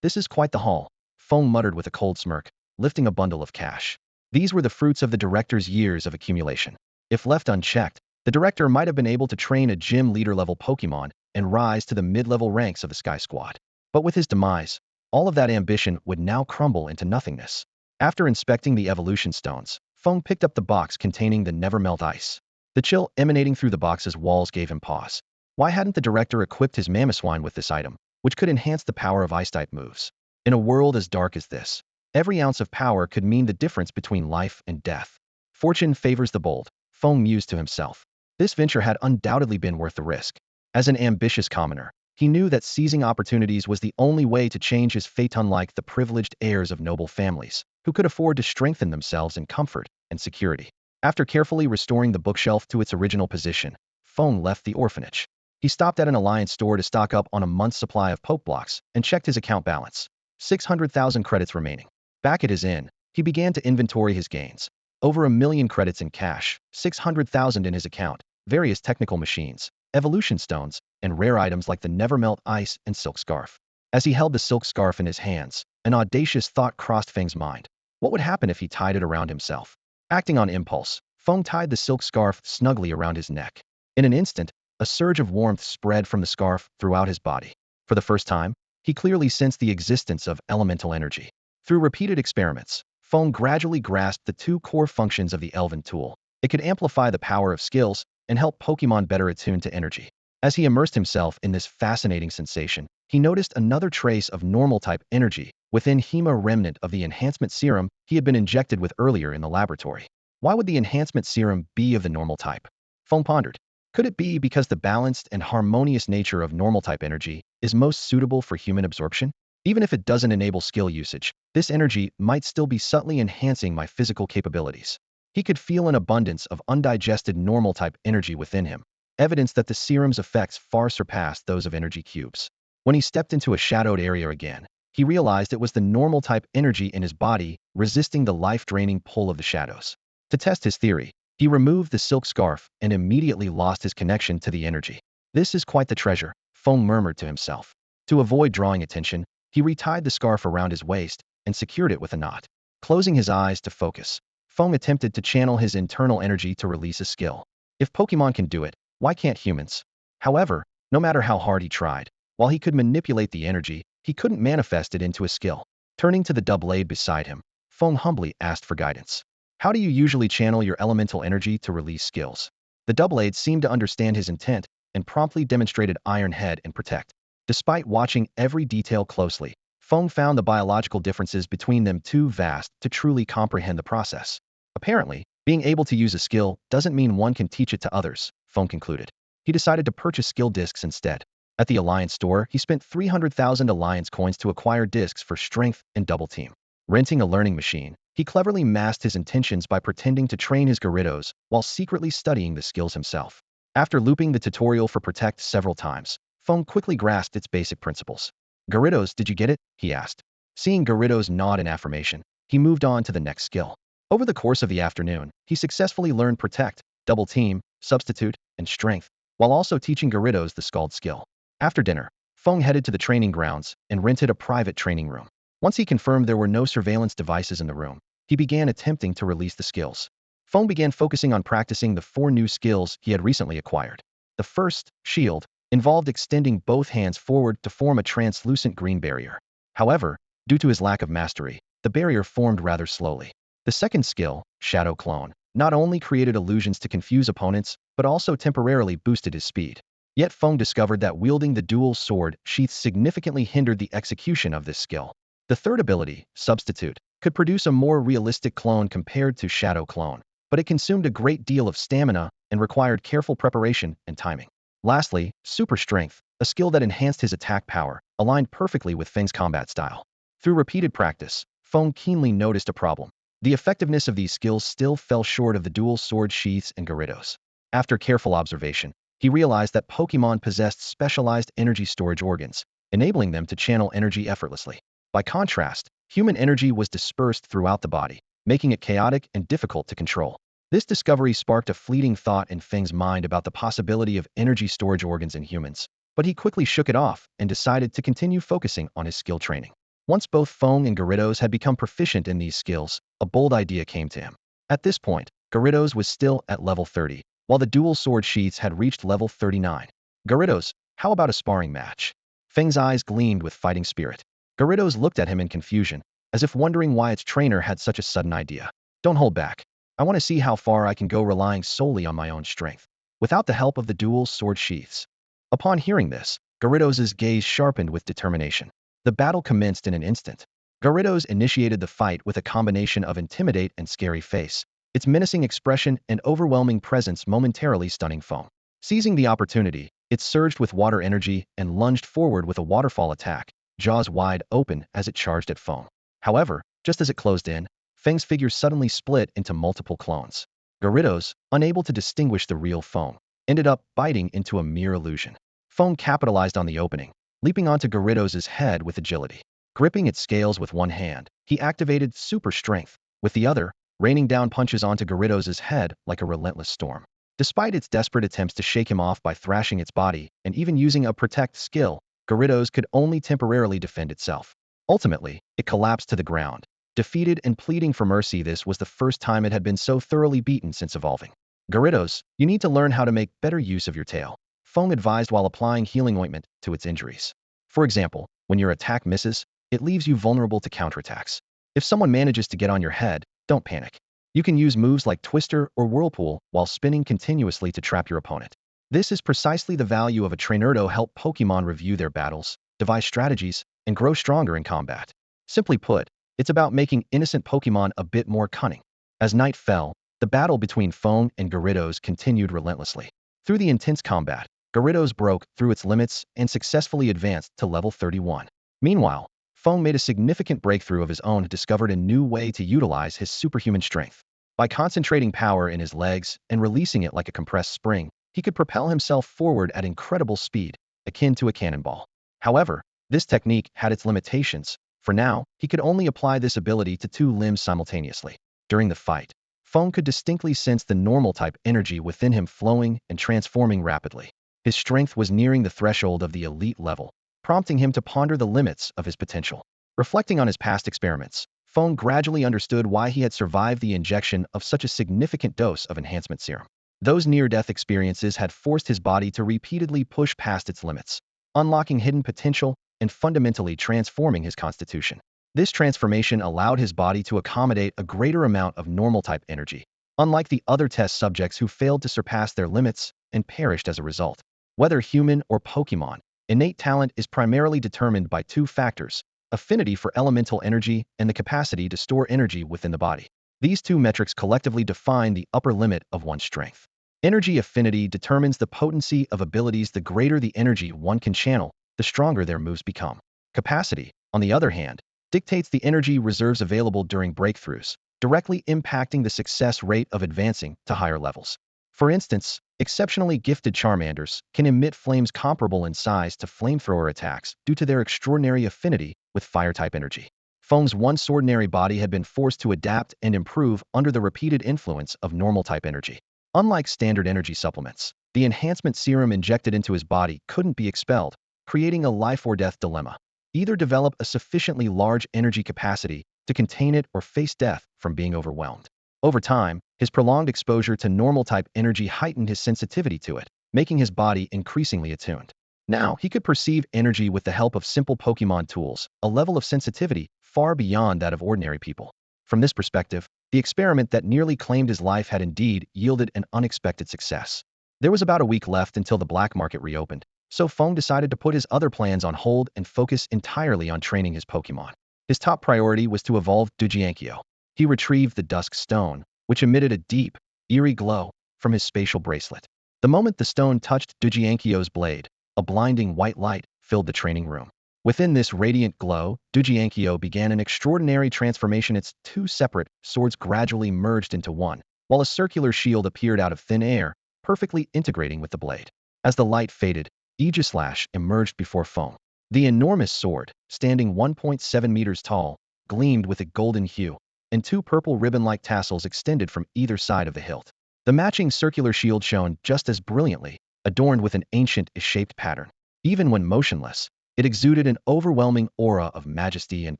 this is quite the haul, Feng muttered with a cold smirk, lifting a bundle of cash. These were the fruits of the director's years of accumulation. If left unchecked, the director might have been able to train a gym leader-level Pokemon and rise to the mid-level ranks of the Sky Squad. But with his demise, all of that ambition would now crumble into nothingness. After inspecting the evolution stones, Feng picked up the box containing the never-melt ice. The chill emanating through the box's walls gave him pause. Why hadn't the director equipped his Mamoswine with this item, which could enhance the power of ice-type moves? In a world as dark as this, every ounce of power could mean the difference between life and death. Fortune favors the bold, Feng mused to himself. This venture had undoubtedly been worth the risk. As an ambitious commoner, he knew that seizing opportunities was the only way to change his fate, unlike the privileged heirs of noble families, who could afford to strengthen themselves in comfort and security. After carefully restoring the bookshelf to its original position, Feng left the orphanage. He stopped at an Alliance store to stock up on a month's supply of Poke Blocks and checked his account balance. 600,000 credits remaining. Back at his inn, he began to inventory his gains. Over 1,000,000 credits in cash, 600,000 in his account, various technical machines, evolution stones, and rare items like the never-melt ice and silk scarf. As he held the silk scarf in his hands, an audacious thought crossed Feng's mind. What would happen if he tied it around himself? Acting on impulse, Feng tied the silk scarf snugly around his neck. In an instant, a surge of warmth spread from the scarf throughout his body. For the first time, he clearly sensed the existence of elemental energy. Through repeated experiments, Feng gradually grasped the 2 core functions of the Elven tool. It could amplify the power of skills and help Pokemon better attune to energy. As he immersed himself in this fascinating sensation, he noticed another trace of normal-type energy within him, a remnant of the enhancement serum he had been injected with earlier in the laboratory. Why would the enhancement serum be of the normal type? Feng pondered. Could it be because the balanced and harmonious nature of normal-type energy is most suitable for human absorption? Even if it doesn't enable skill usage, this energy might still be subtly enhancing my physical capabilities. He could feel an abundance of undigested normal-type energy within him, evidence that the serum's effects far surpassed those of energy cubes. When he stepped into a shadowed area again, he realized it was the normal-type energy in his body resisting the life-draining pull of the shadows. To test his theory, he removed the silk scarf and immediately lost his connection to the energy. This is quite the treasure, Feng murmured to himself. To avoid drawing attention, he retied the scarf around his waist and secured it with a knot. Closing his eyes to focus, Feng attempted to channel his internal energy to release a skill. If Pokemon can do it, why can't humans? However, no matter how hard he tried, while he could manipulate the energy, he couldn't manifest it into a skill. Turning to the doublade beside him, Feng humbly asked for guidance. How do you usually channel your elemental energy to release skills? The doublade seemed to understand his intent and promptly demonstrated Iron Head and Protect. Despite watching every detail closely, Feng found the biological differences between them too vast to truly comprehend the process. Apparently, being able to use a skill doesn't mean one can teach it to others, Feng concluded. He decided to purchase skill discs instead. At the Alliance store, he spent 300,000 Alliance coins to acquire discs for strength and double team. Renting a learning machine, he cleverly masked his intentions by pretending to train his Gyarados while secretly studying the skills himself. After looping the tutorial for Protect several times, Feng quickly grasped its basic principles. Gyarados, did you get it? He asked. Seeing Gyarados nod in affirmation, he moved on to the next skill. Over the course of the afternoon, he successfully learned Protect, Double Team, Substitute, and Strength, while also teaching Garridos the Scald skill. After dinner, Feng headed to the training grounds and rented a private training room. Once he confirmed there were no surveillance devices in the room, he began attempting to release the skills. Feng began focusing on practicing the 4 new skills he had recently acquired. The first, Shield, involved extending both hands forward to form a translucent green barrier. However, due to his lack of mastery, the barrier formed rather slowly. The second skill, Shadow Clone, not only created illusions to confuse opponents, but also temporarily boosted his speed. Yet Feng discovered that wielding the dual sword sheaths significantly hindered the execution of this skill. The third ability, Substitute, could produce a more realistic clone compared to Shadow Clone, but it consumed a great deal of stamina and required careful preparation and timing. Lastly, Super Strength, a skill that enhanced his attack power, aligned perfectly with Feng's combat style. Through repeated practice, Feng keenly noticed a problem. The effectiveness of these skills still fell short of the dual sword sheaths and Garridos. After careful observation, he realized that Pokémon possessed specialized energy storage organs, enabling them to channel energy effortlessly. By contrast, human energy was dispersed throughout the body, making it chaotic and difficult to control. This discovery sparked a fleeting thought in Feng's mind about the possibility of energy storage organs in humans, but he quickly shook it off and decided to continue focusing on his skill training. Once both Feng and Garridos had become proficient in these skills, a bold idea came to him. At this point, Garridos was still at level 30, while the dual sword sheaths had reached level 39. Garridos, how about a sparring match? Feng's eyes gleamed with fighting spirit. Garridos looked at him in confusion, as if wondering why its trainer had such a sudden idea. Don't hold back. I want to see how far I can go relying solely on my own strength, without the help of the dual sword sheaths. Upon hearing this, Garridos' gaze sharpened with determination. The battle commenced in an instant. Garridos initiated the fight with a combination of intimidate and scary face, its menacing expression and overwhelming presence momentarily stunning Feng. Seizing the opportunity, it surged with water energy and lunged forward with a waterfall attack, jaws wide open as it charged at Feng. However, just as it closed in, Feng's figure suddenly split into multiple clones. Garridos, unable to distinguish the real Feng, ended up biting into a mere illusion. Feng capitalized on the opening, leaping onto Garridos' head with agility. Gripping its scales with one hand, he activated Super Strength, with the other, raining down punches onto Garridos' head like a relentless storm. Despite its desperate attempts to shake him off by thrashing its body and even using a Protect skill, Garridos could only temporarily defend itself. Ultimately, it collapsed to the ground. Defeated and pleading for mercy, this was the first time it had been so thoroughly beaten since evolving. Garridos, you need to learn how to make better use of your tail, Feng advised while applying healing ointment to its injuries. For example, when your attack misses, it leaves you vulnerable to counterattacks. If someone manages to get on your head, don't panic. You can use moves like Twister or Whirlpool while spinning continuously to trap your opponent. This is precisely the value of a trainer to help Pokémon review their battles, devise strategies, and grow stronger in combat. Simply put, it's about making innocent Pokémon a bit more cunning. As night fell, the battle between Feng and Garridos continued relentlessly. Through the intense combat, Garridos broke through its limits and successfully advanced to level 31. Meanwhile, Feng made a significant breakthrough of his own and discovered a new way to utilize his superhuman strength. By concentrating power in his legs and releasing it like a compressed spring, he could propel himself forward at incredible speed, akin to a cannonball. However, this technique had its limitations. For now, he could only apply this ability to 2 limbs simultaneously. During the fight, Feng could distinctly sense the normal-type energy within him flowing and transforming rapidly. His strength was nearing the threshold of the elite level, prompting him to ponder the limits of his potential. Reflecting on his past experiments, Feng gradually understood why he had survived the injection of such a significant dose of enhancement serum. Those near-death experiences had forced his body to repeatedly push past its limits, unlocking hidden potential and fundamentally transforming his constitution. This transformation allowed his body to accommodate a greater amount of normal-type energy, unlike the other test subjects who failed to surpass their limits and perished as a result. Whether human or Pokémon, innate talent is primarily determined by 2 factors: affinity for elemental energy and the capacity to store energy within the body. These 2 metrics collectively define the upper limit of one's strength. Energy affinity determines the potency of abilities. The greater the energy one can channel, the stronger their moves become. Capacity, on the other hand, dictates the energy reserves available during breakthroughs, directly impacting the success rate of advancing to higher levels. For instance, exceptionally gifted Charmanders can emit flames comparable in size to flamethrower attacks due to their extraordinary affinity with fire-type energy. Feng's once ordinary body had been forced to adapt and improve under the repeated influence of normal-type energy. Unlike standard energy supplements, the enhancement serum injected into his body couldn't be expelled, creating a life-or-death dilemma. Either develop a sufficiently large energy capacity to contain it or face death from being overwhelmed. Over time, his prolonged exposure to normal-type energy heightened his sensitivity to it, making his body increasingly attuned. Now, he could perceive energy with the help of simple Pokemon tools, a level of sensitivity far beyond that of ordinary people. From this perspective, the experiment that nearly claimed his life had indeed yielded an unexpected success. There was about a week left until the black market reopened, so Feng decided to put his other plans on hold and focus entirely on training his Pokemon. His top priority was to evolve Dujiankyo. He retrieved the Dusk Stone, which emitted a deep, eerie glow from his spatial bracelet. The moment the stone touched Dujiankyo's blade, a blinding white light filled the training room. Within this radiant glow, Dujiankyo began an extraordinary transformation. Its two separate swords gradually merged into one, while a circular shield appeared out of thin air, perfectly integrating with the blade. As the light faded, Aegislash emerged before Feng. The enormous sword, standing 1.7 meters tall, gleamed with a golden hue, and two purple ribbon-like tassels extended from either side of the hilt. The matching circular shield shone just as brilliantly, adorned with an ancient S-shaped pattern. Even when motionless, it exuded an overwhelming aura of majesty and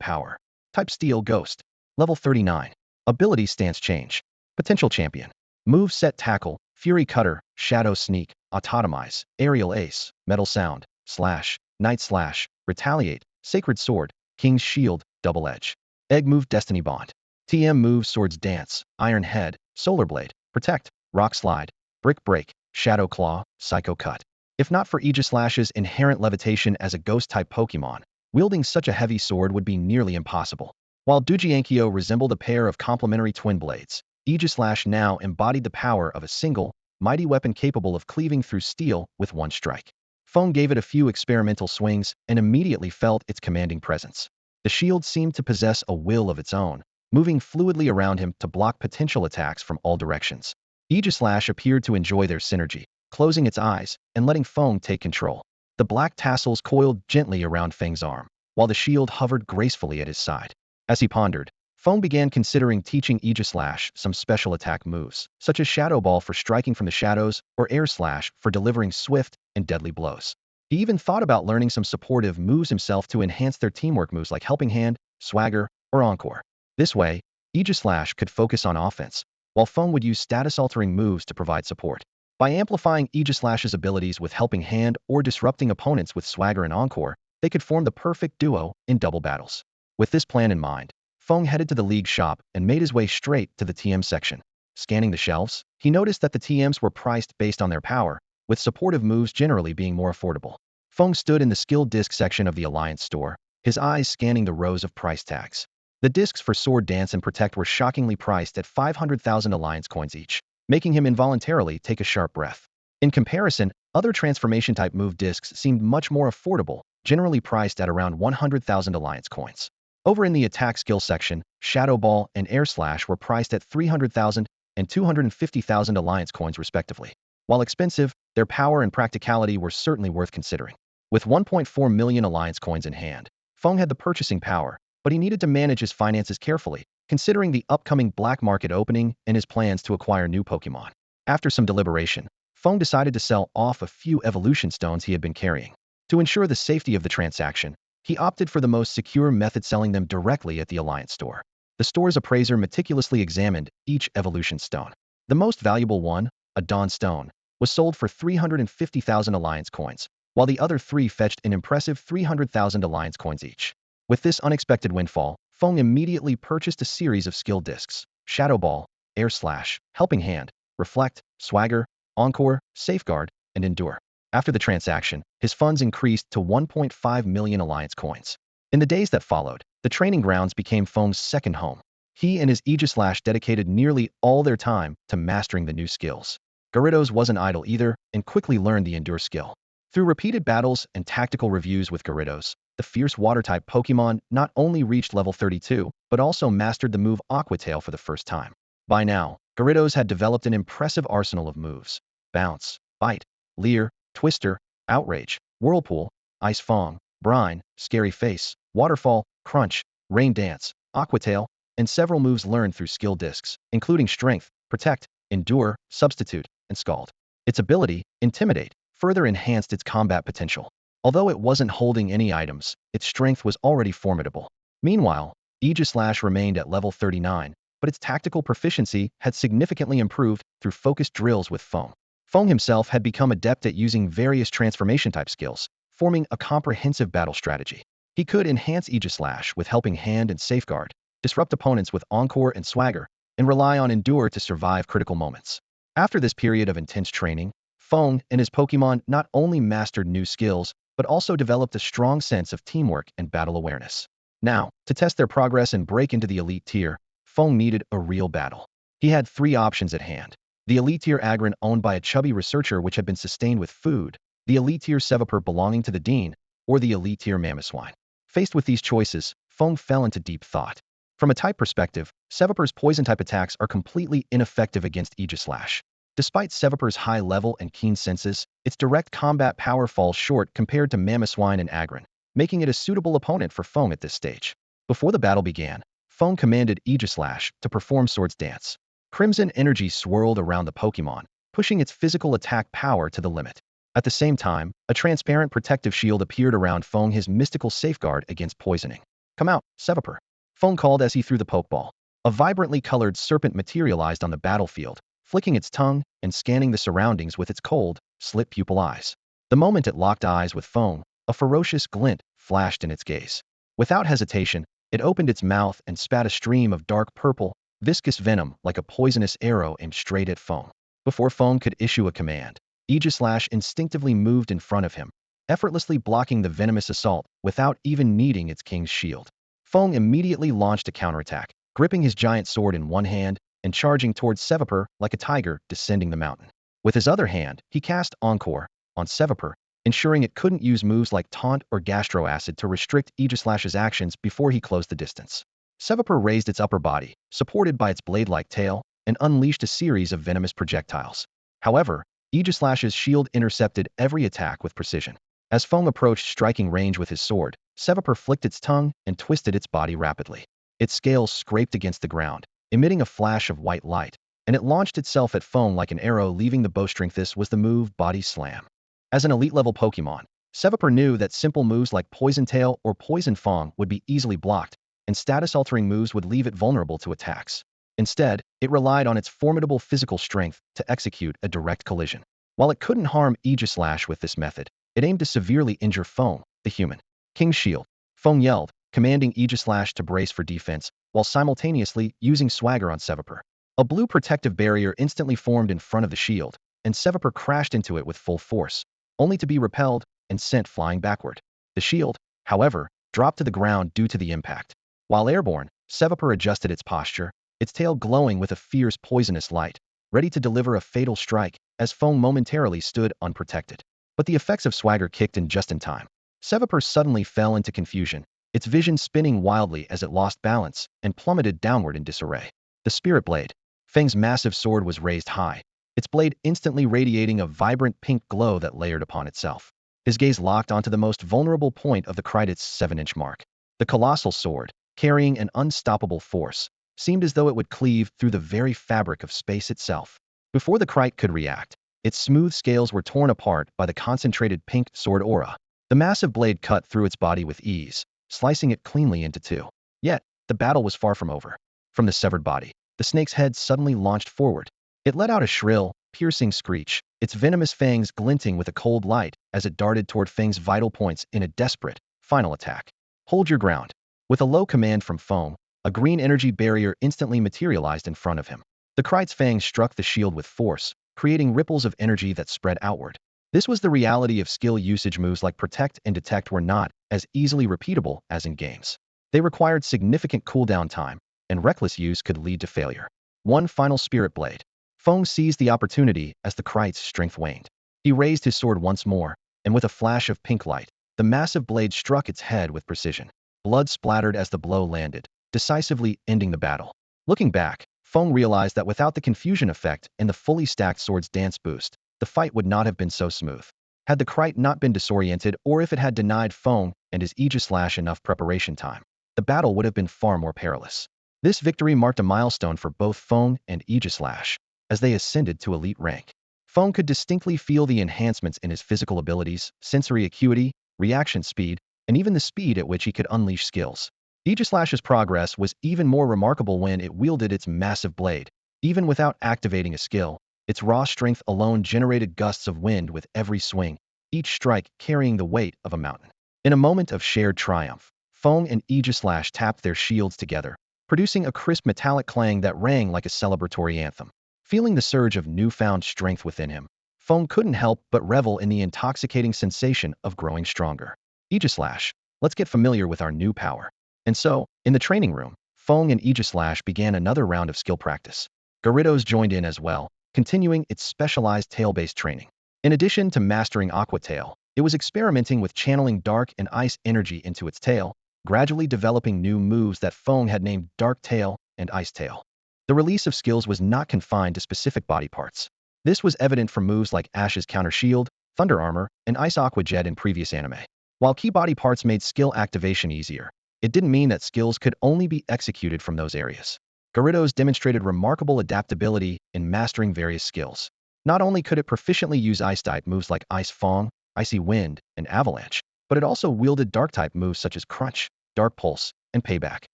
power. Type Steel Ghost. Level 39. Ability Stance Change. Potential Champion. Move Set Tackle, Fury Cutter, Shadow Sneak, Autotomize, Aerial Ace, Metal Sound, Slash, Night Slash, Retaliate, Sacred Sword, King's Shield, Double Edge. Egg Move Destiny Bond. TM Move Swords Dance, Iron Head, Solar Blade, Protect, Rock Slide, Brick Break, Shadow Claw, Psycho Cut. If not for Aegislash's inherent levitation as a ghost-type Pokemon, wielding such a heavy sword would be nearly impossible. While Dujiankyo resembled a pair of complementary twin blades, Aegislash now embodied the power of a single, mighty weapon capable of cleaving through steel with one strike. Feng gave it a few experimental swings and immediately felt its commanding presence. The shield seemed to possess a will of its own, moving fluidly around him to block potential attacks from all directions. Aegislash appeared to enjoy their synergy, closing its eyes and letting Feng take control. The black tassels coiled gently around Feng's arm, while the shield hovered gracefully at his side. As he pondered, Feng began considering teaching Aegislash some special attack moves, such as Shadow Ball for striking from the shadows or Air Slash for delivering swift and deadly blows. He even thought about learning some supportive moves himself to enhance their teamwork moves like Helping Hand, Swagger, or Encore. This way, Aegislash could focus on offense, while Feng would use status-altering moves to provide support. By amplifying Aegislash's abilities with Helping Hand or disrupting opponents with Swagger and Encore, they could form the perfect duo in double battles. With this plan in mind, Feng headed to the league shop and made his way straight to the TM section. Scanning the shelves, he noticed that the TMs were priced based on their power, with supportive moves generally being more affordable. Feng stood in the skill disc section of the Alliance store, his eyes scanning the rows of price tags. The discs for Sword Dance and Protect were shockingly priced at 500,000 Alliance coins each, making him involuntarily take a sharp breath. In comparison, other transformation-type move discs seemed much more affordable, generally priced at around 100,000 Alliance coins. Over in the attack skill section, Shadow Ball and Air Slash were priced at 300,000 and 250,000 Alliance coins respectively. While expensive, their power and practicality were certainly worth considering. With 1.4 million Alliance coins in hand, Feng had the purchasing power, but he needed to manage his finances carefully, considering the upcoming black market opening and his plans to acquire new Pokemon. After some deliberation, Feng decided to sell off a few evolution stones he had been carrying. To ensure the safety of the transaction, he opted for the most secure method, selling them directly at the Alliance store. The store's appraiser meticulously examined each evolution stone. The most valuable one, a Dawn Stone, was sold for 350,000 Alliance coins, while the other three fetched an impressive 300,000 Alliance coins each. With this unexpected windfall, Feng immediately purchased a series of skill discs: Shadow Ball, Air Slash, Helping Hand, Reflect, Swagger, Encore, Safeguard, and Endure. After the transaction, his funds increased to 1.5 million Alliance coins. In the days that followed, the training grounds became Feng's second home. He and his Aegislash dedicated nearly all their time to mastering the new skills. Gyarados wasn't idle either, and quickly learned the Endure skill. Through repeated battles and tactical reviews with Gyarados, the fierce water-type Pokemon not only reached level 32, but also mastered the move Aqua Tail for the first time. By now, Gyarados had developed an impressive arsenal of moves: Bounce, Bite, Leer, Twister, Outrage, Whirlpool, Ice Fang, Brine, Scary Face, Waterfall, Crunch, rain dance, aquatail, and several moves learned through skill discs, including strength, protect, endure, substitute, and scald. Its ability, intimidate, further enhanced its combat potential. Although it wasn't holding any items, its strength was already formidable. Meanwhile, Aegislash remained at level 39, but its tactical proficiency had significantly improved through focused drills with Feng. Feng himself had become adept at using various transformation-type skills, forming a comprehensive battle strategy. He could enhance Aegislash with Helping Hand and Safeguard, disrupt opponents with Encore and Swagger, and rely on Endure to survive critical moments. After this period of intense training, Feng and his Pokemon not only mastered new skills, but also developed a strong sense of teamwork and battle awareness. Now, to test their progress and break into the elite tier, Feng needed a real battle. He had three options at hand. The elite tier Agron owned by a chubby researcher which had been sustained with food, the elite tier Seviper belonging to the Dean, or the elite tier Mamoswine. Faced with these choices, Feng fell into deep thought. From a type perspective, Seviper's poison-type attacks are completely ineffective against Aegislash. Despite Seviper's high level and keen senses, its direct combat power falls short compared to Mamoswine and Agron, making it a suitable opponent for Feng at this stage. Before the battle began, Feng commanded Aegislash to perform Swords Dance. Crimson energy swirled around the Pokemon, pushing its physical attack power to the limit. At the same time, a transparent protective shield appeared around Feng, his mystical safeguard against poisoning. "Come out, Seviper," Feng called as he threw the Pokeball. A vibrantly colored serpent materialized on the battlefield, flicking its tongue and scanning the surroundings with its cold, slit pupil eyes. The moment it locked eyes with Feng, a ferocious glint flashed in its gaze. Without hesitation, it opened its mouth and spat a stream of dark purple, viscous venom like a poisonous arrow aimed straight at Feng. Before Feng could issue a command, Aegislash instinctively moved in front of him, effortlessly blocking the venomous assault without even needing its king's shield. Feng immediately launched a counterattack, gripping his giant sword in one hand and charging towards Seviper like a tiger descending the mountain. With his other hand, he cast Encore on Seviper, ensuring it couldn't use moves like Taunt or Gastro Acid to restrict Aegislash's actions before he closed the distance. Seviper raised its upper body, supported by its blade-like tail, and unleashed a series of venomous projectiles. However, Aegislash's shield intercepted every attack with precision. As Feng approached striking range with his sword, Seviper flicked its tongue and twisted its body rapidly. Its scales scraped against the ground, emitting a flash of white light, and it launched itself at Feng like an arrow, leaving the bowstring. This was the move Body Slam. As an elite-level Pokemon, Seviper knew that simple moves like Poison Tail or Poison Fang would be easily blocked, and status-altering moves would leave it vulnerable to attacks. Instead, it relied on its formidable physical strength to execute a direct collision. While it couldn't harm Aegislash with this method, it aimed to severely injure Feng, the human. "King's Shield," Feng yelled, commanding Aegislash to brace for defense, while simultaneously using Swagger on Seviper. A blue protective barrier instantly formed in front of the shield, and Seviper crashed into it with full force, only to be repelled and sent flying backward. The shield, however, dropped to the ground due to the impact. While airborne, Seviper adjusted its posture, its tail glowing with a fierce poisonous light, ready to deliver a fatal strike as Feng momentarily stood unprotected. But the effects of Swagger kicked in just in time. Seviper suddenly fell into confusion, its vision spinning wildly as it lost balance and plummeted downward in disarray. The Spirit Blade, Feng's massive sword, was raised high, its blade instantly radiating a vibrant pink glow that layered upon itself. His gaze locked onto the most vulnerable point of the Kritit's 7-inch mark. The colossal sword, carrying an unstoppable force, seemed as though it would cleave through the very fabric of space itself. Before the Krit could react, its smooth scales were torn apart by the concentrated pink sword aura. The massive blade cut through its body with ease, slicing it cleanly into two. Yet, the battle was far from over. From the severed body, the snake's head suddenly launched forward. It let out a shrill, piercing screech, its venomous fangs glinting with a cold light as it darted toward Feng's vital points in a desperate, final attack. "Hold your ground." With a low command from Feng, a green energy barrier instantly materialized in front of him. The Krit's fangs struck the shield with force, creating ripples of energy that spread outward. This was the reality of skill usage. Moves like Protect and Detect were not as easily repeatable as in games. They required significant cooldown time, and reckless use could lead to failure. One final Spirit Blade. Feng seized the opportunity as the Krit's strength waned. He raised his sword once more, and with a flash of pink light, the massive blade struck its head with precision. Blood splattered as the blow landed, decisively ending the battle. Looking back, Feng realized that without the confusion effect and the fully stacked Swords Dance boost, the fight would not have been so smooth. Had the Krit not been disoriented, or if it had denied Feng and his Aegislash enough preparation time, the battle would have been far more perilous. This victory marked a milestone for both Feng and Aegislash as they ascended to elite rank. Feng could distinctly feel the enhancements in his physical abilities, sensory acuity, reaction speed, and even the speed at which he could unleash skills. Aegislash's progress was even more remarkable when it wielded its massive blade. Even without activating a skill, its raw strength alone generated gusts of wind with every swing, each strike carrying the weight of a mountain. In a moment of shared triumph, Feng and Aegislash tapped their shields together, producing a crisp metallic clang that rang like a celebratory anthem. Feeling the surge of newfound strength within him, Feng couldn't help but revel in the intoxicating sensation of growing stronger. Aegislash, let's get familiar with our new power. And so, in the training room, Feng and Aegislash began another round of skill practice. Gyarados joined in as well, continuing its specialized tail-based training. In addition to mastering Aqua Tail, it was experimenting with channeling dark and ice energy into its tail, gradually developing new moves that Feng had named Dark Tail and Ice Tail. The release of skills was not confined to specific body parts. This was evident from moves like Ash's Counter Shield, Thunder Armor, and Ice Aqua Jet in previous anime. While key body parts made skill activation easier, it didn't mean that skills could only be executed from those areas. Gyarados demonstrated remarkable adaptability in mastering various skills. Not only could it proficiently use Ice-type moves like Ice Fang, Icy Wind, and Avalanche, but it also wielded Dark-type moves such as Crunch, Dark Pulse, and Payback.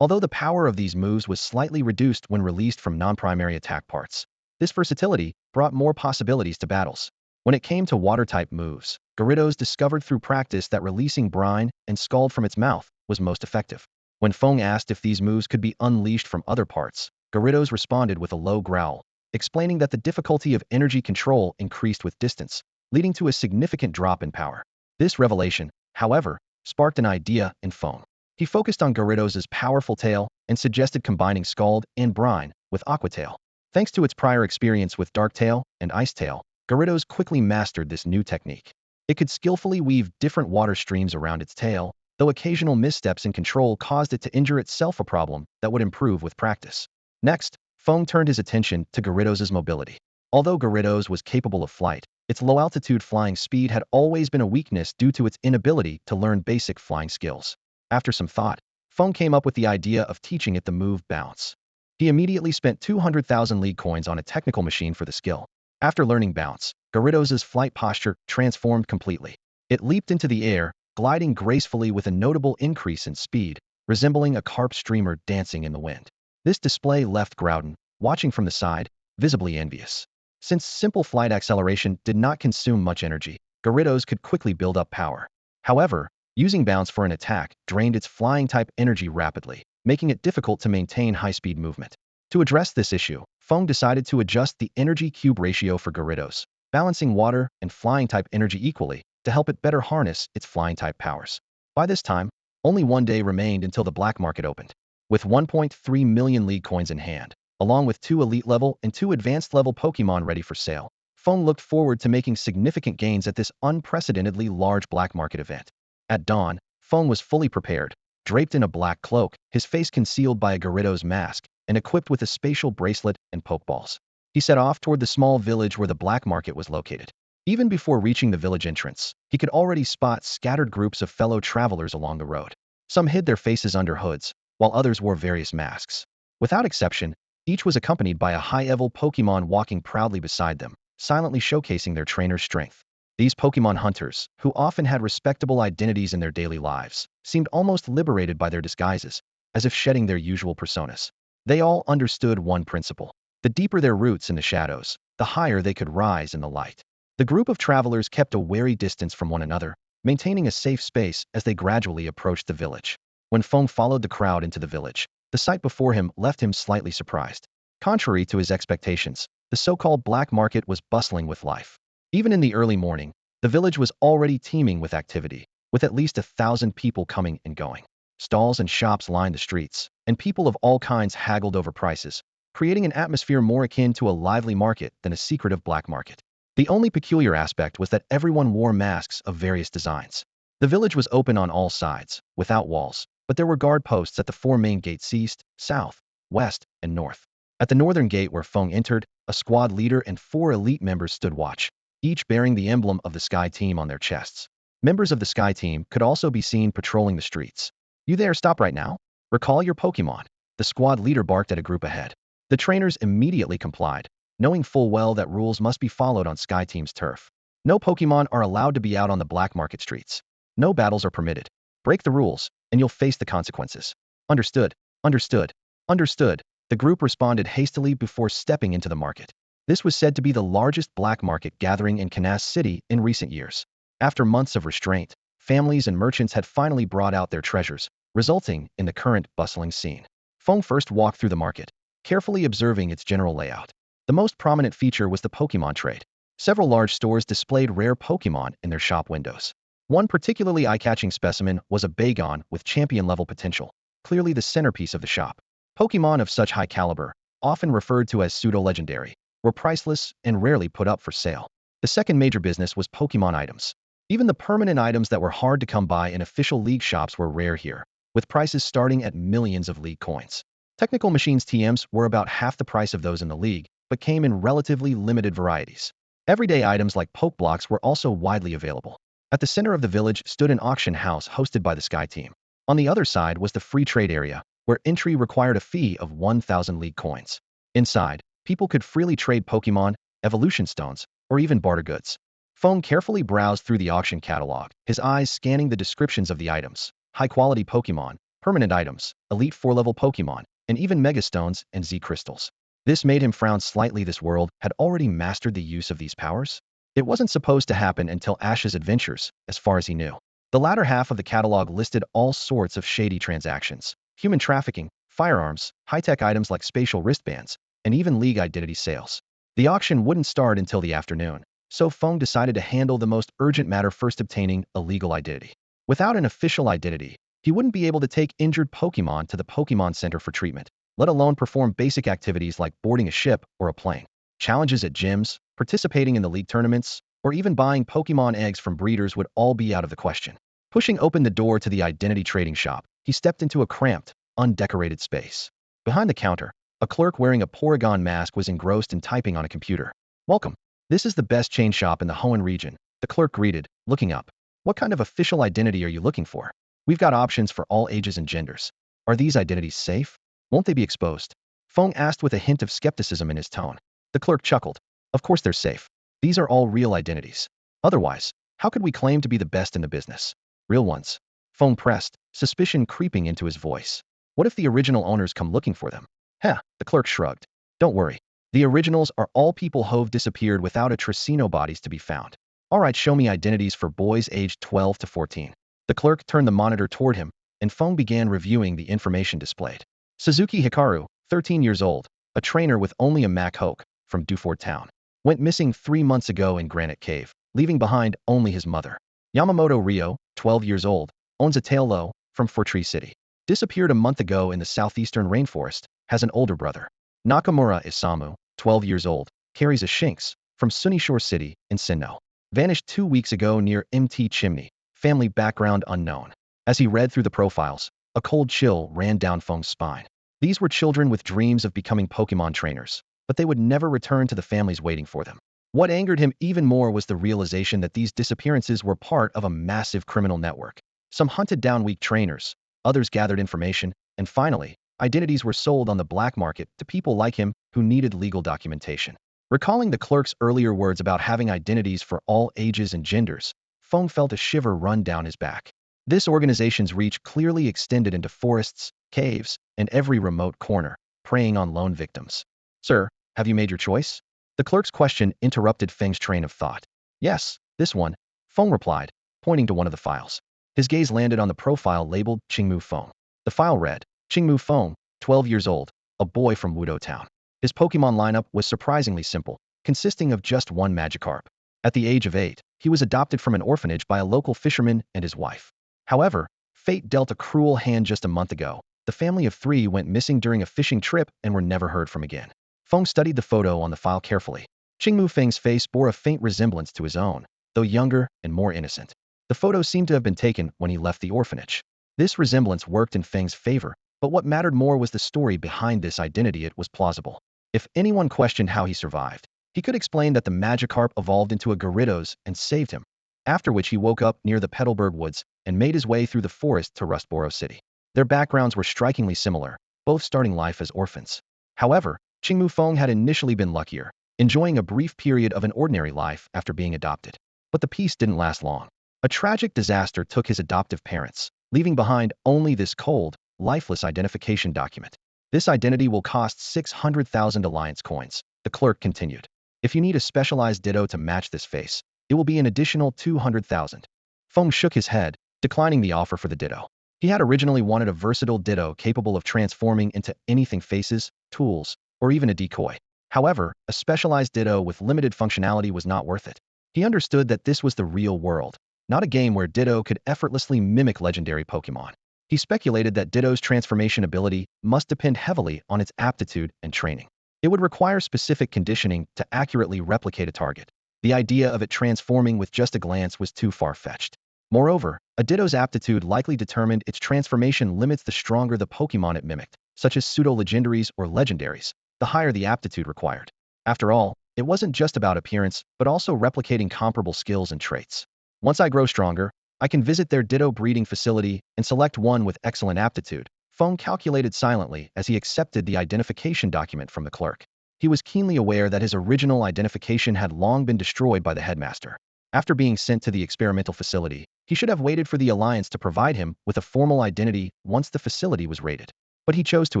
Although the power of these moves was slightly reduced when released from non-primary attack parts, this versatility brought more possibilities to battles. When it came to Water-type moves, Gyarados discovered through practice that releasing Brine and Scald from its mouth was most effective. When Feng asked if these moves could be unleashed from other parts, Gyarados responded with a low growl, explaining that the difficulty of energy control increased with distance, leading to a significant drop in power. This revelation, however, sparked an idea in Feng. He focused on Gyarados' powerful tail and suggested combining Scald and Brine with Aqua Tail. Thanks to its prior experience with Dark Tail and Ice Tail, Gyarados quickly mastered this new technique. It could skillfully weave different water streams around its tail, though occasional missteps in control caused it to injure itself, a problem that would improve with practice. Next, Feng turned his attention to Gyarados' mobility. Although Gyarados was capable of flight, its low-altitude flying speed had always been a weakness due to its inability to learn basic flying skills. After some thought, Feng came up with the idea of teaching it the move Bounce. He immediately spent 200,000 league coins on a technical machine for the skill. After learning Bounce, Gyarados' flight posture transformed completely. It leaped into the air, gliding gracefully with a notable increase in speed, resembling a carp streamer dancing in the wind. This display left Groudon, watching from the side, visibly envious. Since simple flight acceleration did not consume much energy, Gyarados could quickly build up power. However, using Bounce for an attack drained its flying-type energy rapidly, making it difficult to maintain high-speed movement. To address this issue, Feng decided to adjust the energy cube ratio for Gyarados, balancing water and flying-type energy equally to help it better harness its flying-type powers. By this time, only one day remained until the black market opened. With 1.3 million league coins in hand, along with 2 elite-level and 2 advanced-level Pokemon ready for sale, Feng looked forward to making significant gains at this unprecedentedly large black market event. At dawn, Feng was fully prepared, draped in a black cloak, his face concealed by a Gyarados mask, and equipped with a spatial bracelet and Pokeballs. He set off toward the small village where the black market was located. Even before reaching the village entrance, he could already spot scattered groups of fellow travelers along the road. Some hid their faces under hoods, while others wore various masks. Without exception, each was accompanied by a high-level Pokemon walking proudly beside them, silently showcasing their trainer's strength. These Pokemon hunters, who often had respectable identities in their daily lives, seemed almost liberated by their disguises, as if shedding their usual personas. They all understood one principle. The deeper their roots in the shadows, the higher they could rise in the light. The group of travelers kept a wary distance from one another, maintaining a safe space as they gradually approached the village. When Feng followed the crowd into the village, the sight before him left him slightly surprised. Contrary to his expectations, the so-called black market was bustling with life. Even in the early morning, the village was already teeming with activity, with at least 1,000 people coming and going. Stalls and shops lined the streets, and people of all kinds haggled over prices, creating an atmosphere more akin to a lively market than a secretive black market. The only peculiar aspect was that everyone wore masks of various designs. The village was open on all sides, without walls, but there were guard posts at the 4 main gates east, south, west, and north. At the northern gate where Feng entered, a squad leader and 4 elite members stood watch, each bearing the emblem of the Sky Team on their chests. Members of the Sky Team could also be seen patrolling the streets. "You there, stop right now," Recall your Pokemon. The squad leader barked at a group ahead. The trainers immediately complied, knowing full well that rules must be followed on Sky Team's turf. No Pokemon are allowed to be out on the black market streets. No battles are permitted. Break the rules, and you'll face the consequences. Understood, understood, understood. The group responded hastily before stepping into the market. This was said to be the largest black market gathering in Canas City in recent years. After months of restraint, families and merchants had finally brought out their treasures, resulting in the current bustling scene. Feng first walked through the market, carefully observing its general layout. The most prominent feature was the Pokemon trade. Several large stores displayed rare Pokemon in their shop windows. One particularly eye-catching specimen was a Bagon with champion-level potential, clearly the centerpiece of the shop. Pokemon of such high caliber, often referred to as pseudo-legendary, were priceless and rarely put up for sale. The second major business was Pokemon items. Even the permanent items that were hard to come by in official league shops were rare here, with prices starting at millions of league coins. Technical Machines TMs were about half the price of those in the league, but came in relatively limited varieties. Everyday items like Pokeblocks were also widely available. At the center of the village stood an auction house hosted by the Sky Team. On the other side was the free trade area, where entry required a fee of 1,000 league coins. Inside, people could freely trade Pokemon, evolution stones, or even barter goods. Feng carefully browsed through the auction catalog, his eyes scanning the descriptions of the items. High-quality Pokemon, permanent items, elite 4-level Pokemon, and even Megastones and Z-crystals. This made him frown slightly. This world had already mastered the use of these powers? It wasn't supposed to happen until Ash's adventures, as far as he knew. The latter half of the catalog listed all sorts of shady transactions. Human trafficking, firearms, high-tech items like spatial wristbands, and even league identity sales. The auction wouldn't start until the afternoon, so Feng decided to handle the most urgent matter first, obtaining a legal identity. Without an official identity, he wouldn't be able to take injured Pokemon to the Pokemon Center for treatment, let alone perform basic activities like boarding a ship or a plane. Challenges at gyms, participating in the league tournaments, or even buying Pokemon eggs from breeders would all be out of the question. Pushing open the door to the identity trading shop, he stepped into a cramped, undecorated space. Behind the counter, a clerk wearing a Porygon mask was engrossed in typing on a computer. "Welcome. This is the best chain shop in the Hoenn region," the clerk greeted, looking up. "What kind of official identity are you looking for? We've got options for all ages and genders. Are these identities safe? Won't they be exposed?" Feng asked with a hint of skepticism in his tone. The clerk chuckled. "Of course they're safe. These are all real identities. Otherwise, how could we claim to be the best in the business? Real ones." Feng pressed, suspicion creeping into his voice. "What if the original owners come looking for them?" "Heh," the clerk shrugged. "Don't worry. The originals are all people who've disappeared without a trace, no bodies to be found. All right, show me identities for boys aged 12 to 14. The clerk turned the monitor toward him, and Feng began reviewing the information displayed. Suzuki Hikaru, 13 years old, a trainer with only a Mac Hoke, from Dufort Town. Went missing 3 months ago in Granite Cave, leaving behind only his mother. Yamamoto Ryo, 12 years old, owns a tail low, from Fortree City. Disappeared a month ago in the southeastern rainforest, has an older brother. Nakamura Isamu, 12 years old, carries a Shinx, from Sunnyshore City, in Sinnoh. Vanished 2 weeks ago near MT Chimney, family background unknown." As he read through the profiles, a cold chill ran down Feng's spine. These were children with dreams of becoming Pokemon trainers, but they would never return to the families waiting for them. What angered him even more was the realization that these disappearances were part of a massive criminal network. Some hunted down weak trainers, others gathered information, and finally, identities were sold on the black market to people like him who needed legal documentation. Recalling the clerk's earlier words about having identities for all ages and genders, Feng felt a shiver run down his back. This organization's reach clearly extended into forests, caves, and every remote corner, preying on lone victims. "Sir, have you made your choice?" The clerk's question interrupted Feng's train of thought. "Yes, this one," Feng replied, pointing to one of the files. His gaze landed on the profile labeled Qingmu Feng. The file read, "Qingmu Feng, 12 years old, a boy from Wudo Town." His Pokemon lineup was surprisingly simple, consisting of just one Magikarp. At the age of 8, he was adopted from an orphanage by a local fisherman and his wife. However, fate dealt a cruel hand just a month ago. The family of 3 went missing during a fishing trip and were never heard from again. Feng studied the photo on the file carefully. Qingmu Feng's face bore a faint resemblance to his own, though younger and more innocent. The photo seemed to have been taken when he left the orphanage. This resemblance worked in Feng's favor, but what mattered more was the story behind this identity. It was plausible. If anyone questioned how he survived, he could explain that the Magikarp evolved into a Gyarados and saved him, after which he woke up near the Petalburg Woods and made his way through the forest to Rustboro City. Their backgrounds were strikingly similar, both starting life as orphans. However, Qingmu Feng had initially been luckier, enjoying a brief period of an ordinary life after being adopted. But the peace didn't last long. A tragic disaster took his adoptive parents, leaving behind only this cold, lifeless identification document. This identity will cost 600,000 alliance coins, the clerk continued. If you need a specialized ditto to match this face, it will be an additional 200,000. Feng shook his head, declining the offer for the ditto. He had originally wanted a versatile ditto capable of transforming into anything: faces, tools, or even a decoy. However, a specialized ditto with limited functionality was not worth it. He understood that this was the real world, not a game where ditto could effortlessly mimic legendary Pokemon. He speculated that ditto's transformation ability must depend heavily on its aptitude and training. It would require specific conditioning to accurately replicate a target. The idea of it transforming with just a glance was too far-fetched. Moreover, a ditto's aptitude likely determined its transformation limits. The stronger the Pokemon it mimicked, such as pseudo-legendaries or legendaries, the higher the aptitude required. After all, it wasn't just about appearance, but also replicating comparable skills and traits. Once I grow stronger, I can visit their ditto breeding facility and select one with excellent aptitude. Feng calculated silently as he accepted the identification document from the clerk. He was keenly aware that his original identification had long been destroyed by the headmaster. After being sent to the experimental facility, he should have waited for the Alliance to provide him with a formal identity once the facility was raided. But he chose to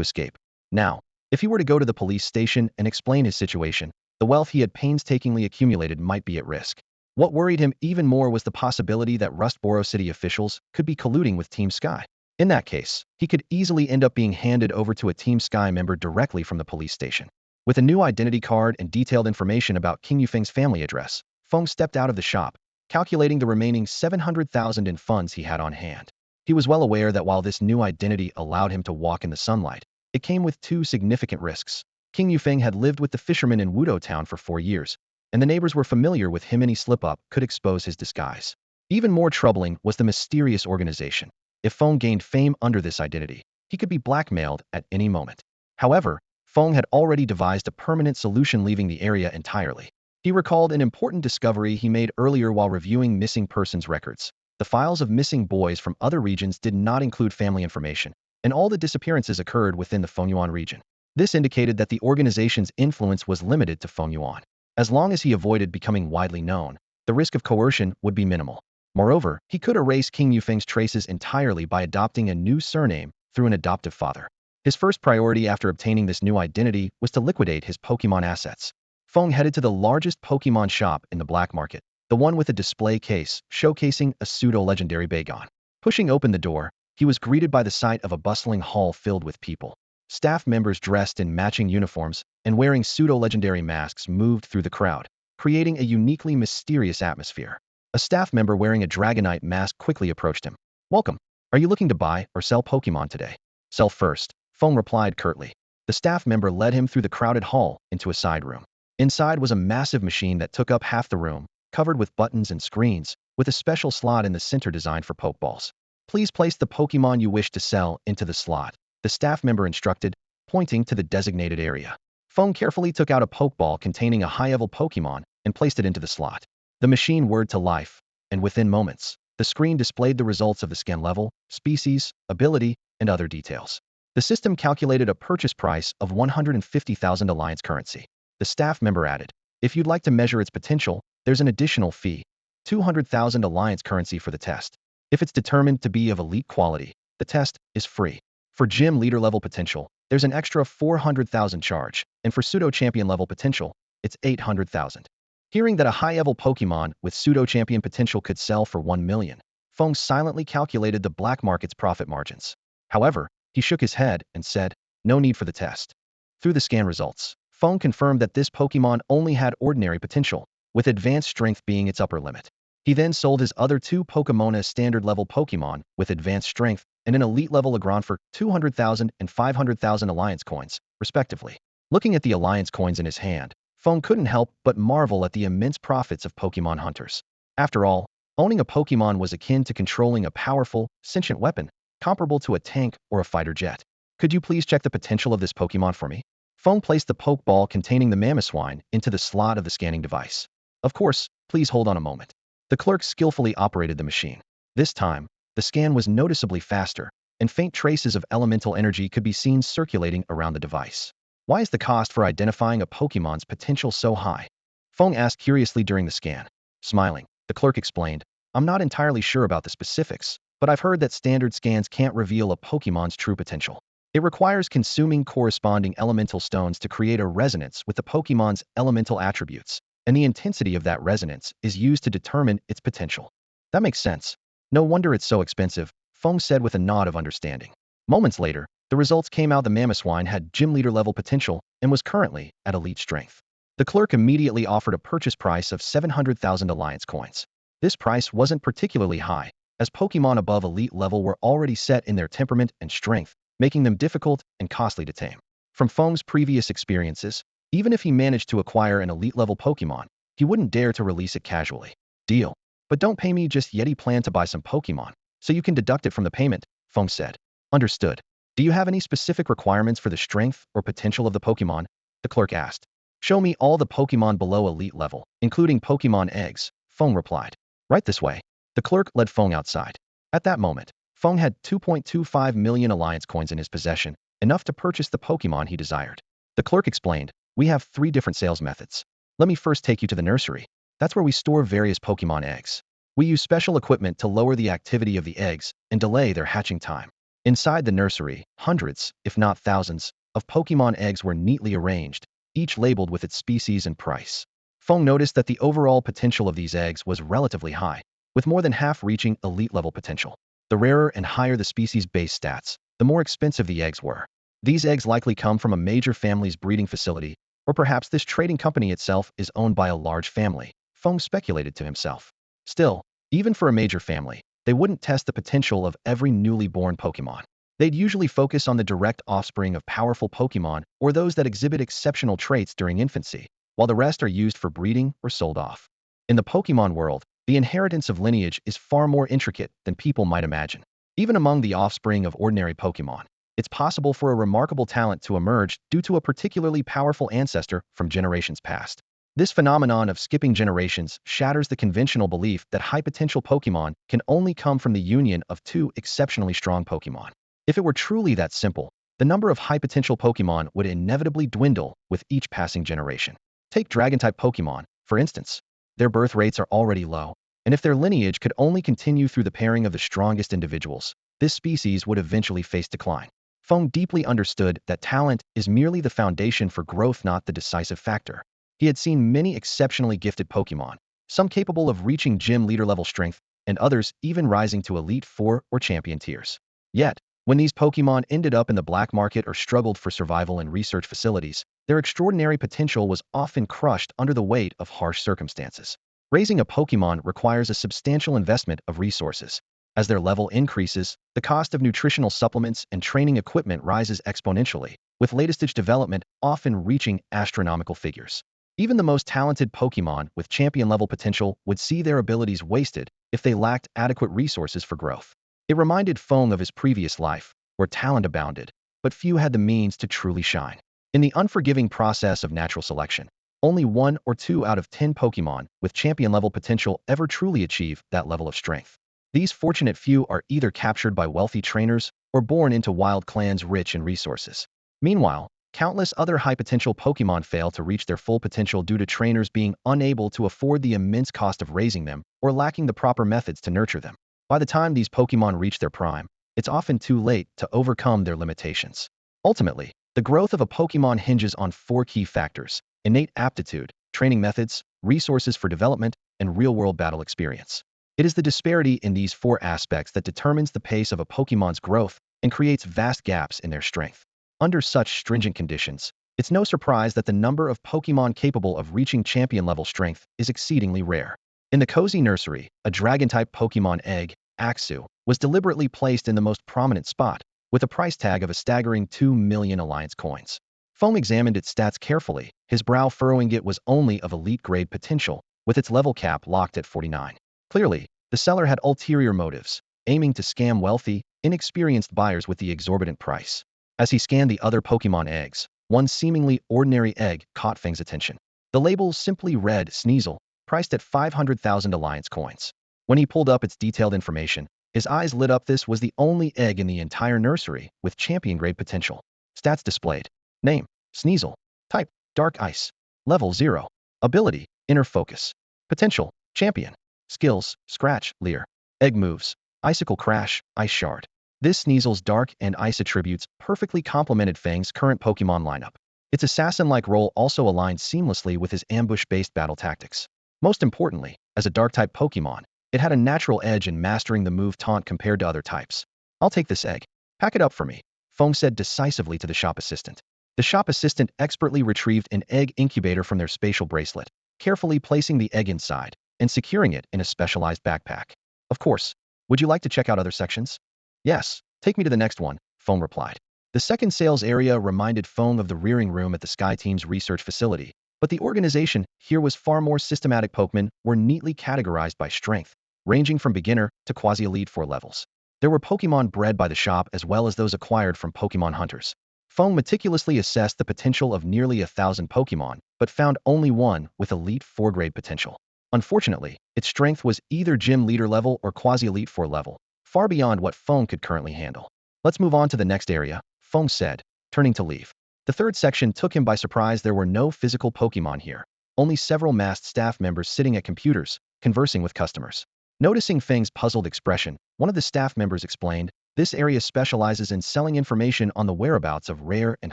escape. Now, if he were to go to the police station and explain his situation, the wealth he had painstakingly accumulated might be at risk. What worried him even more was the possibility that Rustboro City officials could be colluding with Team Sky. In that case, he could easily end up being handed over to a Team Sky member directly from the police station. With a new identity card and detailed information about King Yufeng's family address, Feng stepped out of the shop, calculating the remaining 700,000 in funds he had on hand. He was well aware that while this new identity allowed him to walk in the sunlight, it came with two significant risks. King Yufeng had lived with the fishermen in Wudo Town for 4 years, and the neighbors were familiar with him. Any slip-up could expose his disguise. Even more troubling was the mysterious organization. If Feng gained fame under this identity, he could be blackmailed at any moment. However, Feng had already devised a permanent solution, leaving the area entirely. He recalled an important discovery he made earlier while reviewing missing persons records. The files of missing boys from other regions did not include family information, and all the disappearances occurred within the Fengyuan region. This indicated that the organization's influence was limited to Fengyuan. As long as he avoided becoming widely known, the risk of coercion would be minimal. Moreover, he could erase King Yufeng's traces entirely by adopting a new surname through an adoptive father. His first priority after obtaining this new identity was to liquidate his Pokemon assets. Feng headed to the largest Pokemon shop in the black market, the one with a display case showcasing a pseudo-legendary Bagon. Pushing open the door, he was greeted by the sight of a bustling hall filled with people. Staff members dressed in matching uniforms and wearing pseudo-legendary masks moved through the crowd, creating a uniquely mysterious atmosphere. A staff member wearing a Dragonite mask quickly approached him. "Welcome. Are you looking to buy or sell Pokemon today?" "Sell first," Feng replied curtly. The staff member led him through the crowded hall into a side room. Inside was a massive machine that took up half the room, covered with buttons and screens, with a special slot in the center designed for Pokeballs. "Please place the Pokemon you wish to sell into the slot," the staff member instructed, pointing to the designated area. Feng carefully took out a Pokeball containing a high-level Pokemon and placed it into the slot. The machine whirred to life, and within moments, the screen displayed the results of the scan level, species, ability, and other details. The system calculated a purchase price of 150,000 Alliance currency. The staff member added, "If you'd like to measure its potential, there's an additional fee, 200,000 Alliance currency for the test. If it's determined to be of elite quality, the test is free. For gym leader level potential, there's an extra 400,000 charge, and for pseudo-champion level potential, it's 800,000. Hearing that a high-level Pokemon with pseudo-champion potential could sell for 1 million, Feng silently calculated the black market's profit margins. However, he shook his head and said, "No need for the test." Through the scan results, Feng confirmed that this Pokemon only had ordinary potential, with advanced strength being its upper limit. He then sold his other two Pokemon as standard-level Pokemon with advanced strength and an elite-level Legrand for 200,000 and 500,000 Alliance coins, respectively. Looking at the Alliance coins in his hand, Feng couldn't help but marvel at the immense profits of Pokemon hunters. After all, owning a Pokemon was akin to controlling a powerful, sentient weapon, comparable to a tank or a fighter jet. "Could you please check the potential of this Pokemon for me?" Feng placed the Pokeball containing the Mamoswine into the slot of the scanning device. "Of course, please hold on a moment." The clerk skillfully operated the machine. This time, the scan was noticeably faster, and faint traces of elemental energy could be seen circulating around the device. Why is the cost for identifying a Pokemon's potential so high? Feng asked curiously during the scan. Smiling, the clerk explained, I'm not entirely sure about the specifics, but I've heard that standard scans can't reveal a Pokemon's true potential. It requires consuming corresponding elemental stones to create a resonance with the Pokemon's elemental attributes, and the intensity of that resonance is used to determine its potential. That makes sense. No wonder it's so expensive, Feng said with a nod of understanding. Moments later, the results came out. The Mamoswine had gym leader level potential and was currently at elite strength. The clerk immediately offered a purchase price of 700,000 alliance coins. This price wasn't particularly high, as Pokemon above elite level were already set in their temperament and strength, making them difficult and costly to tame. From Feng's previous experiences, even if he managed to acquire an elite-level Pokemon, he wouldn't dare to release it casually. Deal. But don't pay me just yet. He planned to buy some Pokemon, so you can deduct it from the payment, Feng said. Understood. Do you have any specific requirements for the strength or potential of the Pokemon? The clerk asked. Show me all the Pokemon below elite level, including Pokemon eggs, Feng replied. Right this way. The clerk led Feng outside. At that moment, Feng had 2.25 million alliance coins in his possession, enough to purchase the Pokemon he desired. The clerk explained, we have 3 different sales methods. Let me first take you to the nursery. That's where we store various Pokemon eggs. We use special equipment to lower the activity of the eggs and delay their hatching time. Inside the nursery, hundreds, if not thousands, of Pokemon eggs were neatly arranged, each labeled with its species and price. Feng noticed that the overall potential of these eggs was relatively high, with more than half reaching elite-level potential. The rarer and higher the species-based stats, the more expensive the eggs were. These eggs likely come from a major family's breeding facility, or perhaps this trading company itself is owned by a large family, Feng speculated to himself. Still, even for a major family, they wouldn't test the potential of every newly born Pokemon. They'd usually focus on the direct offspring of powerful Pokemon or those that exhibit exceptional traits during infancy, while the rest are used for breeding or sold off. In the Pokemon world, the inheritance of lineage is far more intricate than people might imagine. Even among the offspring of ordinary Pokemon, it's possible for a remarkable talent to emerge due to a particularly powerful ancestor from generations past. This phenomenon of skipping generations shatters the conventional belief that high-potential Pokemon can only come from the union of 2 exceptionally strong Pokemon. If it were truly that simple, the number of high-potential Pokemon would inevitably dwindle with each passing generation. Take Dragon-type Pokemon, for instance. Their birth rates are already low, and if their lineage could only continue through the pairing of the strongest individuals, this species would eventually face decline. Feng deeply understood that talent is merely the foundation for growth, not the decisive factor. He had seen many exceptionally gifted Pokemon, some capable of reaching gym leader level strength, and others even rising to Elite Four or Champion tiers. Yet, when these Pokemon ended up in the black market or struggled for survival in research facilities, their extraordinary potential was often crushed under the weight of harsh circumstances. Raising a Pokemon requires a substantial investment of resources. As their level increases, the cost of nutritional supplements and training equipment rises exponentially, with latest-stage development often reaching astronomical figures. Even the most talented Pokemon with champion-level potential would see their abilities wasted if they lacked adequate resources for growth. It reminded Feng of his previous life, where talent abounded, but few had the means to truly shine. In the unforgiving process of natural selection, only 1 or 2 out of 10 Pokemon with champion-level potential ever truly achieve that level of strength. These fortunate few are either captured by wealthy trainers or born into wild clans rich in resources. Meanwhile, countless other high-potential Pokemon fail to reach their full potential due to trainers being unable to afford the immense cost of raising them or lacking the proper methods to nurture them. By the time these Pokemon reach their prime, it's often too late to overcome their limitations. Ultimately, the growth of a Pokemon hinges on 4 key factors: innate aptitude, training methods, resources for development, and real-world battle experience. It is the disparity in these 4 aspects that determines the pace of a Pokemon's growth and creates vast gaps in their strength. Under such stringent conditions, it's no surprise that the number of Pokemon capable of reaching champion-level strength is exceedingly rare. In the cozy nursery, a dragon-type Pokemon egg, Axu, was deliberately placed in the most prominent spot, with a price tag of a staggering 2 million alliance coins. Feng examined its stats carefully, his brow furrowing. It was only of elite-grade potential, with its level cap locked at 49. Clearly, the seller had ulterior motives, aiming to scam wealthy, inexperienced buyers with the exorbitant price. As he scanned the other Pokemon eggs, one seemingly ordinary egg caught Feng's attention. The label simply read Sneasel, priced at 500,000 alliance coins. When he pulled up its detailed information, His eyes lit up. This was the only egg in the entire nursery with champion-grade potential. Stats displayed. Name, Sneasel. Type, Dark Ice. Level 0. Ability, Inner Focus. Potential, Champion. Skills, Scratch, Leer. Egg moves, Icicle Crash, Ice Shard. This Sneasel's dark and ice attributes perfectly complemented Feng's current Pokemon lineup. Its assassin-like role also aligned seamlessly with his ambush-based battle tactics. Most importantly, as a Dark-type Pokemon, it had a natural edge in mastering the move Taunt compared to other types. I'll take this egg. Pack it up for me, Feng said decisively to the shop assistant. The shop assistant expertly retrieved an egg incubator from their spatial bracelet, carefully placing the egg inside and securing it in a specialized backpack. Of course. Would you like to check out other sections? Yes, take me to the next one, Feng replied. The second sales area reminded Feng of the rearing room at the Sky Team's research facility, but the organization here was far more systematic. Pokemon were neatly categorized by strength, ranging from beginner to quasi-elite 4 levels. There were Pokemon bred by the shop as well as those acquired from Pokemon hunters. Feng meticulously assessed the potential of nearly 1,000 Pokemon, but found only one with elite 4-grade potential. Unfortunately, its strength was either gym leader level or quasi-elite 4 level, far beyond what Feng could currently handle. Let's move on to the next area, Feng said, turning to leave. The third section took him by surprise. There were no physical Pokemon here, only several masked staff members sitting at computers, conversing with customers. Noticing Feng's puzzled expression, one of the staff members explained, this area specializes in selling information on the whereabouts of rare and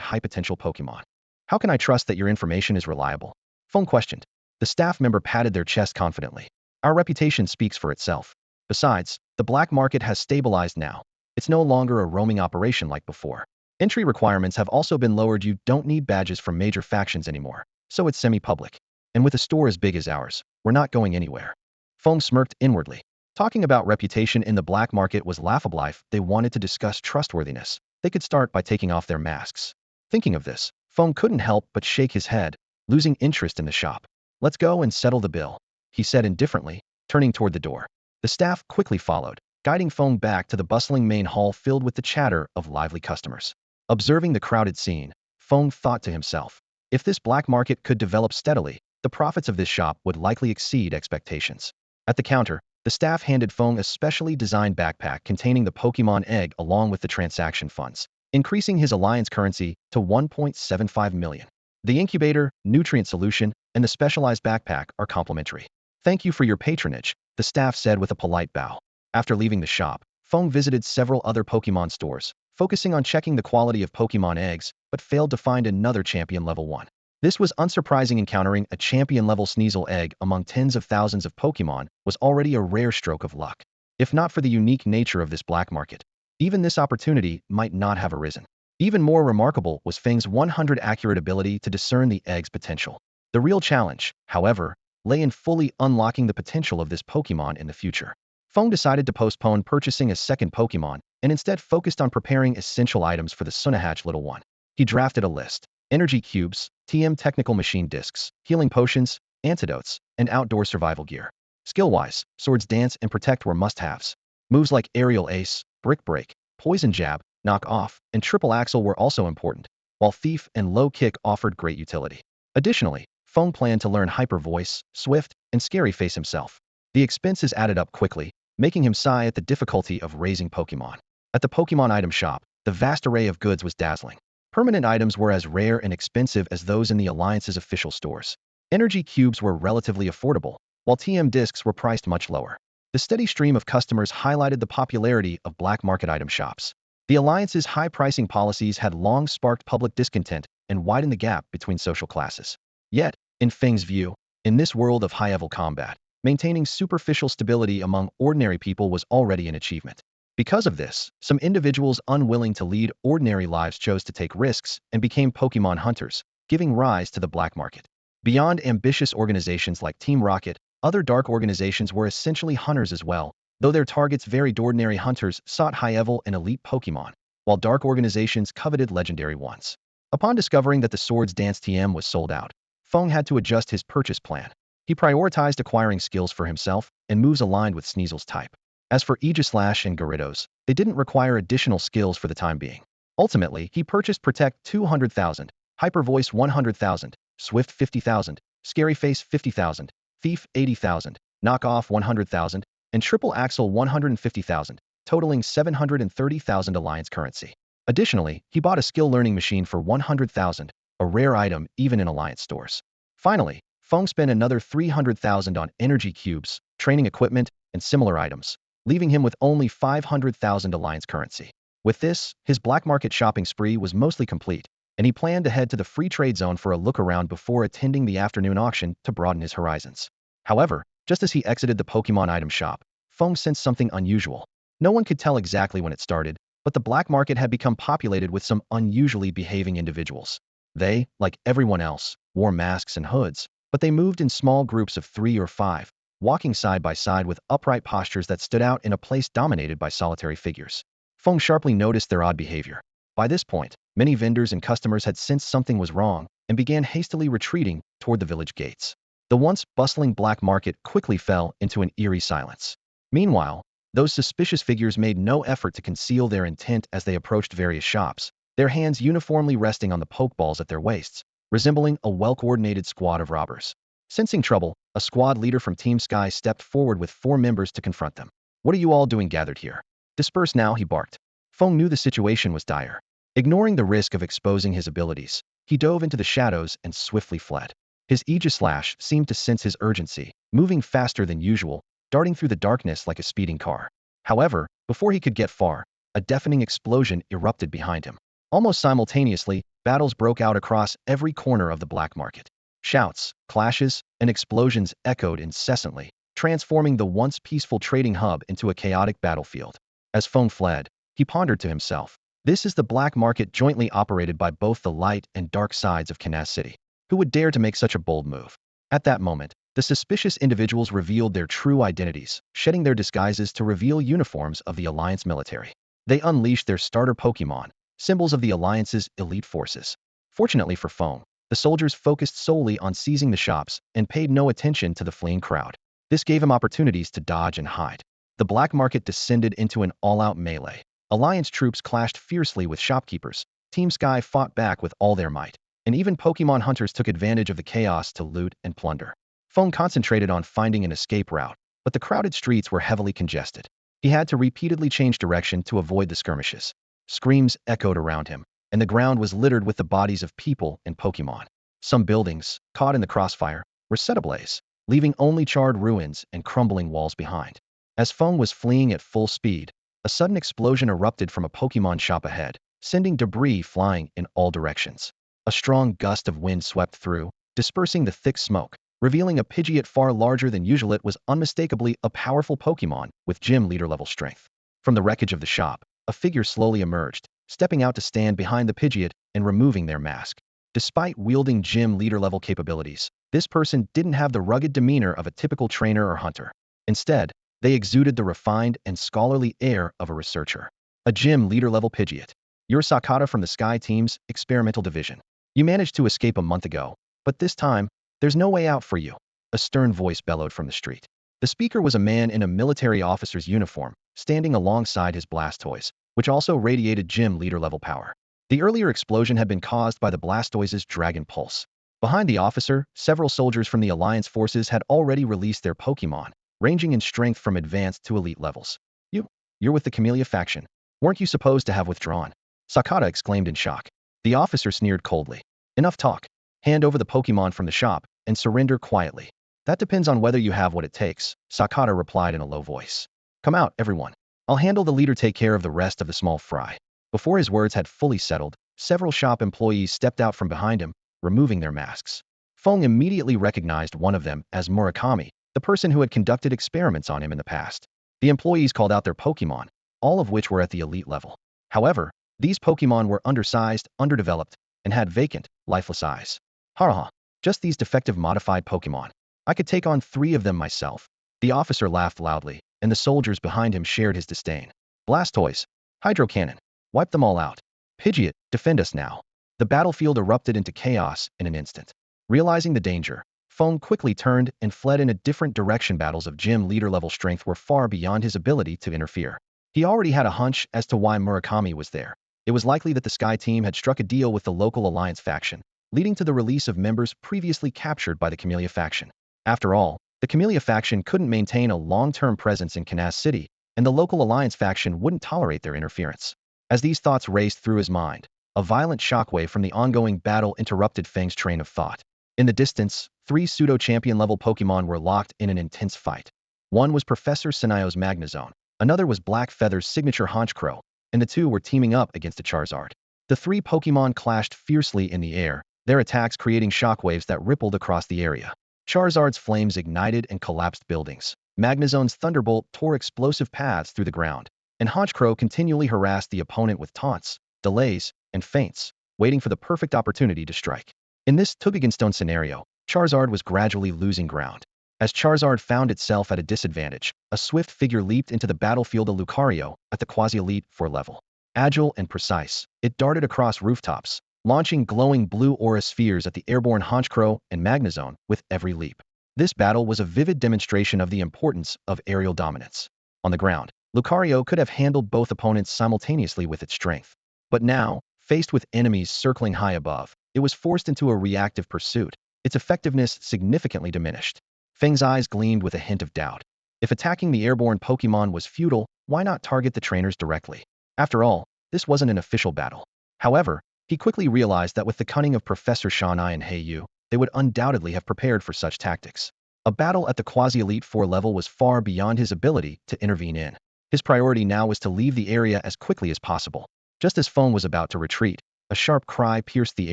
high-potential Pokemon. How can I trust that your information is reliable? Feng questioned. The staff member patted their chest confidently. Our reputation speaks for itself. Besides, the black market has stabilized now. It's no longer a roaming operation like before. Entry requirements have also been lowered. You don't need badges from major factions anymore, so it's semi-public. And with a store as big as ours, we're not going anywhere. Feng smirked inwardly. Talking about reputation in the black market was laughable. If they wanted to discuss trustworthiness, they could start by taking off their masks. Thinking of this, Feng couldn't help but shake his head, losing interest in the shop. Let's go and settle the bill, he said indifferently, turning toward the door. The staff quickly followed, guiding Feng back to the bustling main hall filled with the chatter of lively customers. Observing the crowded scene, Feng thought to himself, if this black market could develop steadily, the profits of this shop would likely exceed expectations. At the counter, the staff handed Feng a specially designed backpack containing the Pokemon egg along with the transaction funds, increasing his alliance currency to 1.75 million. The incubator, nutrient solution, and the specialized backpack are complimentary. Thank you for your patronage, the staff said with a polite bow. After leaving the shop, Feng visited several other Pokemon stores, focusing on checking the quality of Pokemon eggs, but failed to find another champion level 1. This was unsurprising. Encountering a champion-level Sneasel egg among tens of thousands of Pokemon was already a rare stroke of luck. If not for the unique nature of this black market, even this opportunity might not have arisen. Even more remarkable was Feng's 100 accurate ability to discern the egg's potential. The real challenge, however, lay in fully unlocking the potential of this Pokemon in the future. Feng decided to postpone purchasing a second Pokemon and instead focused on preparing essential items for the Honedge little one. He drafted a list. Energy cubes, TM technical machine discs, healing potions, antidotes, and outdoor survival gear. Skill-wise, Swords Dance and Protect were must-haves. Moves like Aerial Ace, Brick Break, Poison Jab, Knock Off, and Triple Axle were also important, while Thief and Low Kick offered great utility. Additionally, Feng planned to learn Hyper Voice, Swift, and Scary Face himself. The expenses added up quickly, making him sigh at the difficulty of raising Pokemon. At the Pokemon item shop, the vast array of goods was dazzling. Permanent items were as rare and expensive as those in the Alliance's official stores. Energy cubes were relatively affordable, while TM discs were priced much lower. The steady stream of customers highlighted the popularity of black market item shops. The Alliance's high pricing policies had long sparked public discontent and widened the gap between social classes. Yet, in Feng's view, in this world of high-level combat, maintaining superficial stability among ordinary people was already an achievement. Because of this, some individuals unwilling to lead ordinary lives chose to take risks and became Pokemon hunters, giving rise to the black market. Beyond ambitious organizations like Team Rocket, other dark organizations were essentially hunters as well, though their targets varied. Ordinary hunters sought high-level and elite Pokemon, while dark organizations coveted legendary ones. Upon discovering that the Swords Dance TM was sold out, Feng had to adjust his purchase plan. He prioritized acquiring skills for himself and moves aligned with Sneasel's type. As for Aegislash and Gyarados, they didn't require additional skills for the time being. Ultimately, he purchased Protect 200,000, Hyper Voice 100,000, Swift 50,000, Scary Face 50,000, Thief 80,000, Knock Off 100,000, and Triple Axle 150,000, totaling 730,000 alliance currency. Additionally, he bought a skill learning machine for 100,000, a rare item even in alliance stores. Finally, Feng spent another 300,000 on energy cubes, training equipment, and similar items, leaving him with only 500,000 alliance currency. With this, his black market shopping spree was mostly complete, and he planned to head to the free trade zone for a look around before attending the afternoon auction to broaden his horizons. However, just as he exited the Pokemon item shop, Feng sensed something unusual. No one could tell exactly when it started, but the black market had become populated with some unusually behaving individuals. They, like everyone else, wore masks and hoods, but they moved in small groups of 3 or 5, walking side by side with upright postures that stood out in a place dominated by solitary figures. Feng sharply noticed their odd behavior. By this point, many vendors and customers had sensed something was wrong and began hastily retreating toward the village gates. The once bustling black market quickly fell into an eerie silence. Meanwhile, those suspicious figures made no effort to conceal their intent as they approached various shops, their hands uniformly resting on the pokeballs at their waists, resembling a well-coordinated squad of robbers. Sensing trouble, a squad leader from Team Sky stepped forward with 4 members to confront them. "What are you all doing gathered here? Disperse now," he barked. Feng knew the situation was dire. Ignoring the risk of exposing his abilities, he dove into the shadows and swiftly fled. His Aegislash seemed to sense his urgency, moving faster than usual, darting through the darkness like a speeding car. However, before he could get far, a deafening explosion erupted behind him. Almost simultaneously, battles broke out across every corner of the black market. Shouts, clashes, and explosions echoed incessantly, transforming the once peaceful trading hub into a chaotic battlefield. As Feng fled, he pondered to himself, "This is the black market jointly operated by both the light and dark sides of Canas City. Who would dare to make such a bold move?" At that moment, the suspicious individuals revealed their true identities, shedding their disguises to reveal uniforms of the Alliance military. They unleashed their starter Pokemon, symbols of the Alliance's elite forces. Fortunately for Feng, the soldiers focused solely on seizing the shops and paid no attention to the fleeing crowd. This gave him opportunities to dodge and hide. The black market descended into an all-out melee. Alliance troops clashed fiercely with shopkeepers, Team Sky fought back with all their might, and even Pokemon hunters took advantage of the chaos to loot and plunder. Feng concentrated on finding an escape route, but the crowded streets were heavily congested. He had to repeatedly change direction to avoid the skirmishes. Screams echoed around him, and the ground was littered with the bodies of people and Pokemon. Some buildings, caught in the crossfire, were set ablaze, leaving only charred ruins and crumbling walls behind. As Feng was fleeing at full speed, a sudden explosion erupted from a Pokemon shop ahead, sending debris flying in all directions. A strong gust of wind swept through, dispersing the thick smoke, revealing a Pidgeot far larger than usual. It was unmistakably a powerful Pokemon with gym leader level strength. From the wreckage of the shop, a figure slowly emerged, stepping out to stand behind the Pidgeot and removing their mask. Despite wielding gym leader level capabilities, this person didn't have the rugged demeanor of a typical trainer or hunter. Instead, they exuded the refined and scholarly air of a researcher. A gym leader level Pidgeot. "You're Sakata from the Sky Team's experimental division. You managed to escape a month ago, but this time, there's no way out for you," a stern voice bellowed from the street. The speaker was a man in a military officer's uniform, standing alongside his Blastoise, which also radiated gym leader level power. The earlier explosion had been caused by the Blastoise's Dragon Pulse. Behind the officer, several soldiers from the Alliance forces had already released their Pokemon, ranging in strength from advanced to elite levels. You're with the Camellia faction. Weren't you supposed to have withdrawn?" Sakata exclaimed in shock. The officer sneered coldly. "Enough talk. Hand over the Pokemon from the shop and surrender quietly." "That depends on whether you have what it takes," Sakata replied in a low voice. "Come out, everyone. I'll handle the leader, take care of the rest of the small fry." Before his words had fully settled, several shop employees stepped out from behind him, removing their masks. Feng immediately recognized one of them as Murakami, the person who had conducted experiments on him in the past. The employees called out their Pokemon, all of which were at the elite level. However, these Pokemon were undersized, underdeveloped, and had vacant, lifeless eyes. "Ha, just these defective modified Pokemon. I could take on 3 of them myself." The officer laughed loudly, and the soldiers behind him shared his disdain. "Blastoise, Hydro Cannon, wipe them all out. Pidgeot, defend us now." The battlefield erupted into chaos in an instant. Realizing the danger, Feng quickly turned and fled in a different direction. Battles of gym leader level strength were far beyond his ability to interfere. He already had a hunch as to why Murakami was there. It was likely that the Sky Team had struck a deal with the local Alliance faction, leading to the release of members previously captured by the Camellia faction. After all, the Camellia faction couldn't maintain a long-term presence in Canas City, and the local alliance faction wouldn't tolerate their interference. As these thoughts raced through his mind, a violent shockwave from the ongoing battle interrupted Feng's train of thought. In the distance, three pseudo-champion-level Pokemon were locked in an intense fight. One was Professor Sinio's Magnezone, another was Black Feather's signature Honchkrow, and the two were teaming up against a Charizard. The three Pokemon clashed fiercely in the air, their attacks creating shockwaves that rippled across the area. Charizard's flames ignited and collapsed buildings. Magnezone's Thunderbolt tore explosive paths through the ground, and Honchkrow continually harassed the opponent with taunts, delays, and feints, waiting for the perfect opportunity to strike. In this Tubiganstone scenario, Charizard was gradually losing ground. As Charizard found itself at a disadvantage, a swift figure leaped into the battlefield of Lucario at the quasi-elite 4 level. Agile and precise, it darted across rooftops, launching glowing blue aura spheres at the airborne Honchkrow and Magnezone with every leap. This battle was a vivid demonstration of the importance of aerial dominance. On the ground, Lucario could have handled both opponents simultaneously with its strength. But now, faced with enemies circling high above, it was forced into a reactive pursuit, its effectiveness significantly diminished. Feng's eyes gleamed with a hint of doubt. If attacking the airborne Pokemon was futile, why not target the trainers directly? After all, this wasn't an official battle. However, he quickly realized that with the cunning of Professor Shawnai and Heiyu, they would undoubtedly have prepared for such tactics. A battle at the quasi-elite 4 level was far beyond his ability to intervene in. His priority now was to leave the area as quickly as possible. Just as Feng was about to retreat, a sharp cry pierced the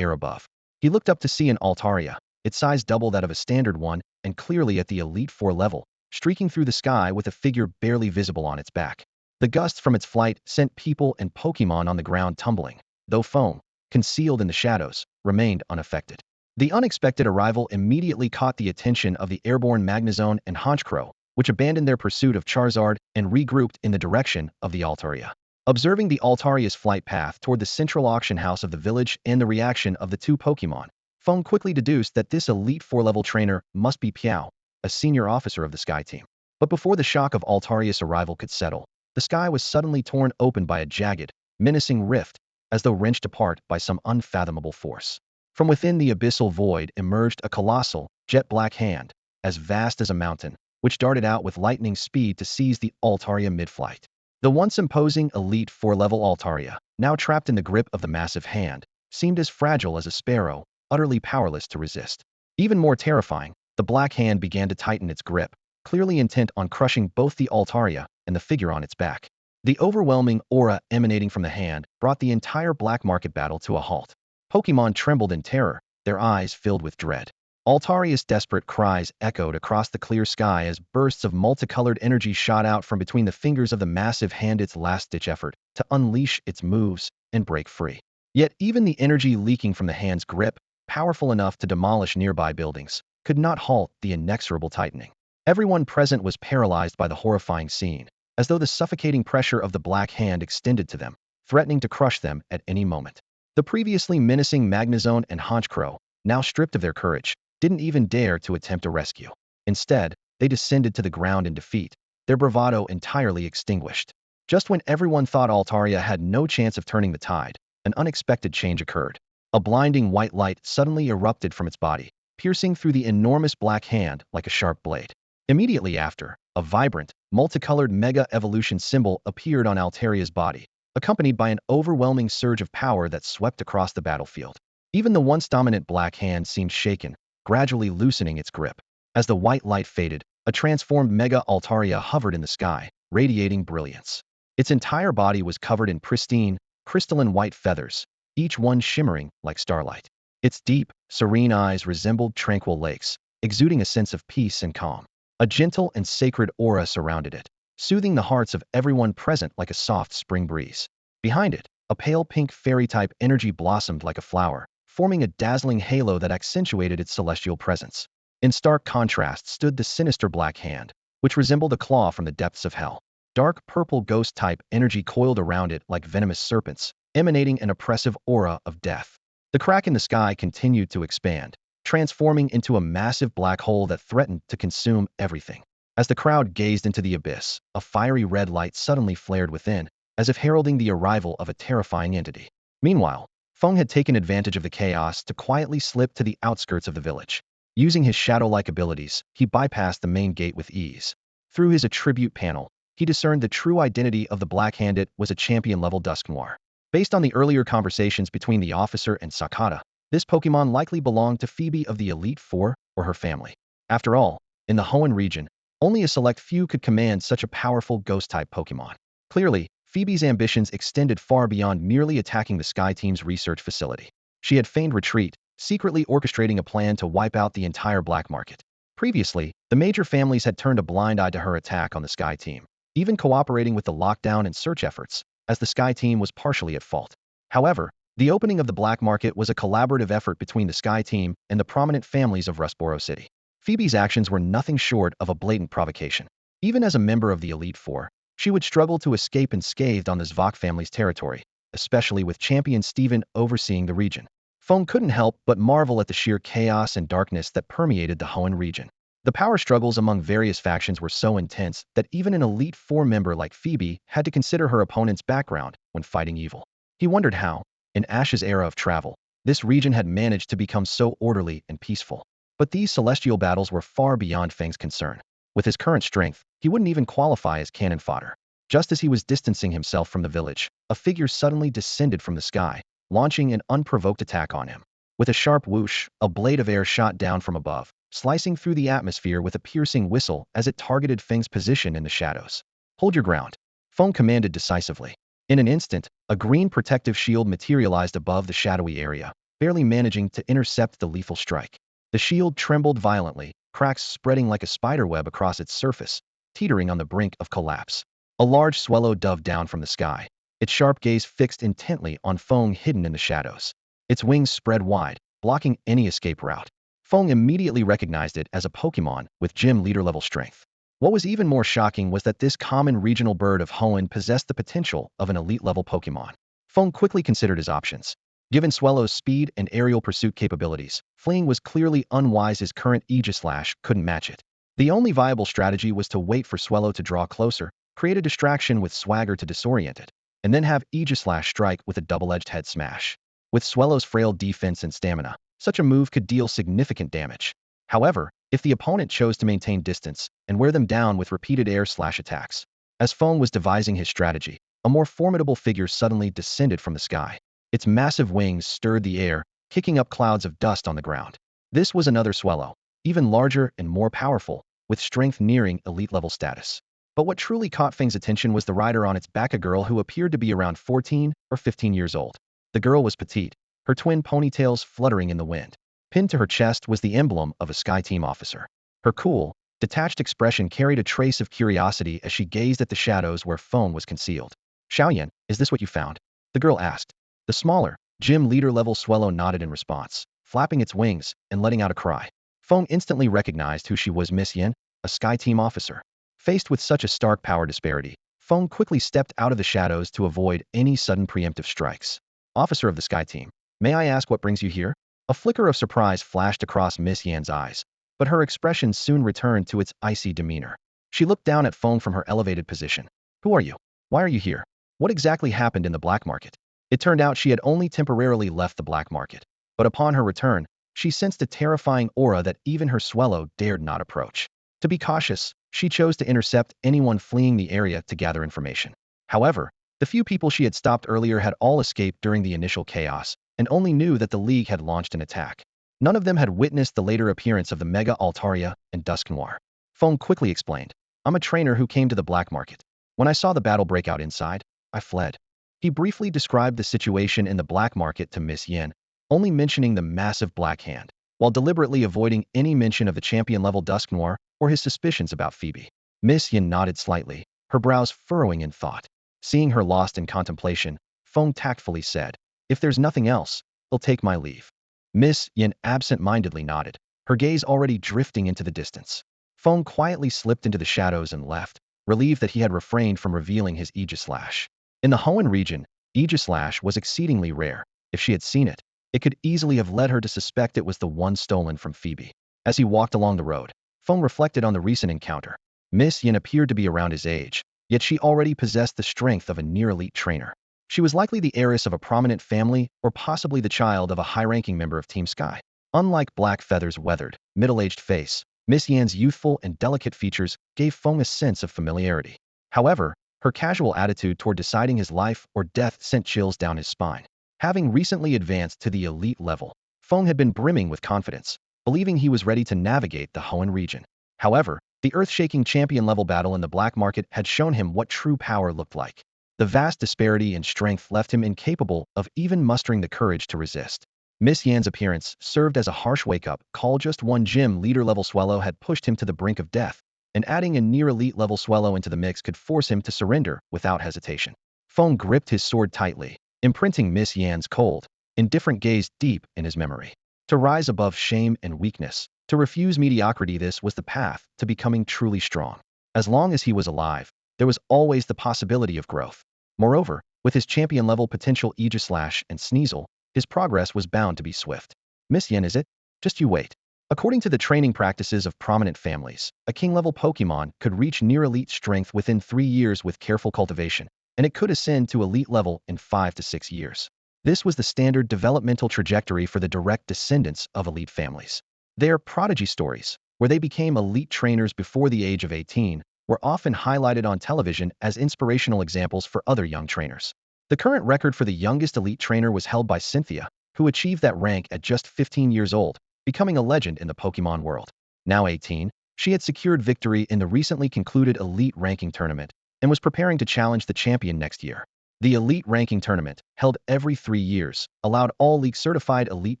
air above. He looked up to see an Altaria, its size double that of a standard one, and clearly at the Elite 4 level, streaking through the sky with a figure barely visible on its back. The gusts from its flight sent people and Pokemon on the ground tumbling, though Feng, concealed in the shadows, remained unaffected. The unexpected arrival immediately caught the attention of the airborne Magnezone and Honchkrow, which abandoned their pursuit of Charizard and regrouped in the direction of the Altaria. Observing the Altaria's flight path toward the central auction house of the village and the reaction of the two Pokemon, Feng quickly deduced that this Elite 4-level trainer must be Piao, a senior officer of the Sky Team. But before the shock of Altaria's arrival could settle, the sky was suddenly torn open by a jagged, menacing rift, as though wrenched apart by some unfathomable force. From within the abyssal void emerged a colossal, jet-black hand, as vast as a mountain, which darted out with lightning speed to seize the Altaria mid-flight. The once imposing Elite 4-level Altaria, now trapped in the grip of the massive hand, seemed as fragile as a sparrow, utterly powerless to resist. Even more terrifying, the black hand began to tighten its grip, clearly intent on crushing both the Altaria and the figure on its back. The overwhelming aura emanating from the hand brought the entire black market battle to a halt. Pokemon trembled in terror, their eyes filled with dread. Altaria's desperate cries echoed across the clear sky as bursts of multicolored energy shot out from between the fingers of the massive hand, its last-ditch effort to unleash its moves and break free. Yet even the energy leaking from the hand's grip, powerful enough to demolish nearby buildings, could not halt the inexorable tightening. Everyone present was paralyzed by the horrifying scene, as though the suffocating pressure of the black hand extended to them, threatening to crush them at any moment. The previously menacing Magnezone and Honchkrow, now stripped of their courage, didn't even dare to attempt a rescue. Instead, they descended to the ground in defeat, their bravado entirely extinguished. Just when everyone thought Altaria had no chance of turning the tide, an unexpected change occurred. A blinding white light suddenly erupted from its body, piercing through the enormous black hand like a sharp blade. Immediately after, a vibrant, multicolored Mega Evolution symbol appeared on Altaria's body, accompanied by an overwhelming surge of power that swept across the battlefield. Even the once dominant black hand seemed shaken, gradually loosening its grip. As the white light faded, a transformed Mega Altaria hovered in the sky, radiating brilliance. Its entire body was covered in pristine, crystalline white feathers, each one shimmering like starlight. Its deep, serene eyes resembled tranquil lakes, exuding a sense of peace and calm. A gentle and sacred aura surrounded it, soothing the hearts of everyone present like a soft spring breeze. Behind it, a pale pink fairy-type energy blossomed like a flower, forming a dazzling halo that accentuated its celestial presence. In stark contrast stood the sinister black hand, which resembled a claw from the depths of hell. Dark purple ghost-type energy coiled around it like venomous serpents, emanating an oppressive aura of death. The crack in the sky continued to expand, transforming into a massive black hole that threatened to consume everything. As the crowd gazed into the abyss, a fiery red light suddenly flared within, as if heralding the arrival of a terrifying entity. Meanwhile, Feng had taken advantage of the chaos to quietly slip to the outskirts of the village. Using his shadow-like abilities, he bypassed the main gate with ease. Through his attribute panel, he discerned the true identity of the Black-Handed was a champion-level Dusk Noir. Based on the earlier conversations between the officer and Sakata, this Pokemon likely belonged to Phoebe of the Elite Four or her family. After all, in the Hoenn region, only a select few could command such a powerful ghost-type Pokemon. Clearly, Phoebe's ambitions extended far beyond merely attacking the Sky Team's research facility. She had feigned retreat, secretly orchestrating a plan to wipe out the entire black market. Previously, the major families had turned a blind eye to her attack on the Sky Team, even cooperating with the lockdown and search efforts, as the Sky Team was partially at fault. However, the opening of the black market was a collaborative effort between the Sky Team and the prominent families of Rustboro City. Phoebe's actions were nothing short of a blatant provocation. Even as a member of the Elite Four, she would struggle to escape unscathed on the Zvok family's territory, especially with Champion Steven overseeing the region. Feng couldn't help but marvel at the sheer chaos and darkness that permeated the Hoenn region. The power struggles among various factions were so intense that even an Elite Four member like Phoebe had to consider her opponent's background when fighting evil. He wondered how, in Ash's era of travel, this region had managed to become so orderly and peaceful. But these celestial battles were far beyond Feng's concern. With his current strength, he wouldn't even qualify as cannon fodder. Just as he was distancing himself from the village, a figure suddenly descended from the sky, launching an unprovoked attack on him. With a sharp whoosh, a blade of air shot down from above, slicing through the atmosphere with a piercing whistle as it targeted Feng's position in the shadows. Hold your ground, Feng commanded decisively. In an instant, a green protective shield materialized above the shadowy area, barely managing to intercept the lethal strike. The shield trembled violently, cracks spreading like a spiderweb across its surface, teetering on the brink of collapse. A large swallow dove down from the sky, its sharp gaze fixed intently on Feng hidden in the shadows. Its wings spread wide, blocking any escape route. Feng immediately recognized it as a Pokemon with gym leader-level strength. What was even more shocking was that this common regional bird of Hoenn possessed the potential of an elite-level Pokemon. Feng quickly considered his options. Given Swellow's speed and aerial pursuit capabilities, fleeing was clearly unwise. His current Aegislash couldn't match it. The only viable strategy was to wait for Swellow to draw closer, create a distraction with Swagger to disorient it, and then have Aegislash strike with a double-edged head smash. With Swellow's frail defense and stamina, such a move could deal significant damage. However, if the opponent chose to maintain distance and wear them down with repeated air-slash attacks. As Feng was devising his strategy, a more formidable figure suddenly descended from the sky. Its massive wings stirred the air, kicking up clouds of dust on the ground. This was another Swellow, even larger and more powerful, with strength nearing elite-level status. But what truly caught Feng's attention was the rider on its back, a girl who appeared to be around 14 or 15 years old. The girl was petite, her twin ponytails fluttering in the wind. Pinned to her chest was the emblem of a Sky Team officer. Her cool, detached expression carried a trace of curiosity as she gazed at the shadows where Feng was concealed. Xiaoyan, is this what you found? The girl asked. The smaller, gym leader-level Swellow nodded in response, flapping its wings and letting out a cry. Feng instantly recognized who she was, Miss Yin, a Sky Team officer. Faced with such a stark power disparity, Feng quickly stepped out of the shadows to avoid any sudden preemptive strikes. Officer of the Sky Team, may I ask what brings you here? A flicker of surprise flashed across Miss Yan's eyes, but her expression soon returned to its icy demeanor. She looked down at Feng from her elevated position. Who are you? Why are you here? What exactly happened in the black market? It turned out she had only temporarily left the black market, but upon her return, she sensed a terrifying aura that even her Swellow dared not approach. To be cautious, she chose to intercept anyone fleeing the area to gather information. However, the few people she had stopped earlier had all escaped during the initial chaos, and only knew that the League had launched an attack. None of them had witnessed the later appearance of the Mega Altaria and Dusk Noir. Feng quickly explained, I'm a trainer who came to the black market. When I saw the battle break out inside, I fled. He briefly described the situation in the black market to Miss Yin, only mentioning the massive black hand, while deliberately avoiding any mention of the champion-level Dusk Noir or his suspicions about Phoebe. Miss Yin nodded slightly, her brows furrowing in thought. Seeing her lost in contemplation, Feng tactfully said, if there's nothing else, I'll take my leave. Miss Yin absent-mindedly nodded, her gaze already drifting into the distance. Feng quietly slipped into the shadows and left, relieved that he had refrained from revealing his Aegislash. In the Hoenn region, Aegislash was exceedingly rare. If she had seen it, it could easily have led her to suspect it was the one stolen from Phoebe. As he walked along the road, Feng reflected on the recent encounter. Miss Yin appeared to be around his age, yet she already possessed the strength of a near-elite trainer. She was likely the heiress of a prominent family or possibly the child of a high-ranking member of Team Sky. Unlike Black Feather's weathered, middle-aged face, Miss Yan's youthful and delicate features gave Feng a sense of familiarity. However, her casual attitude toward deciding his life or death sent chills down his spine. Having recently advanced to the elite level, Feng had been brimming with confidence, believing he was ready to navigate the Hoenn region. However, the earth-shaking champion-level battle in the black market had shown him what true power looked like. The vast disparity in strength left him incapable of even mustering the courage to resist. Miss Yan's appearance served as a harsh wake-up call. Just one gym leader-level swallow had pushed him to the brink of death, and adding a near-elite-level swallow into the mix could force him to surrender without hesitation. Feng gripped his sword tightly, imprinting Miss Yan's cold, indifferent gaze deep in his memory. To rise above shame and weakness, to refuse mediocrity, this was the path to becoming truly strong. As long as he was alive, there was always the possibility of growth. Moreover, with his champion-level potential Aegislash and Sneasel, his progress was bound to be swift. Miss Yan, is it? Just you wait. According to the training practices of prominent families, a king-level Pokemon could reach near-elite strength within 3 years with careful cultivation, and it could ascend to elite level in 5 to 6 years. This was the standard developmental trajectory for the direct descendants of elite families. Their prodigy stories, where they became elite trainers before the age of 18, were often highlighted on television as inspirational examples for other young trainers. The current record for the youngest elite trainer was held by Cynthia, who achieved that rank at just 15 years old, becoming a legend in the Pokemon world. Now 18, she had secured victory in the recently concluded elite ranking tournament and was preparing to challenge the champion next year. The elite ranking tournament, held every 3 years, allowed all league-certified elite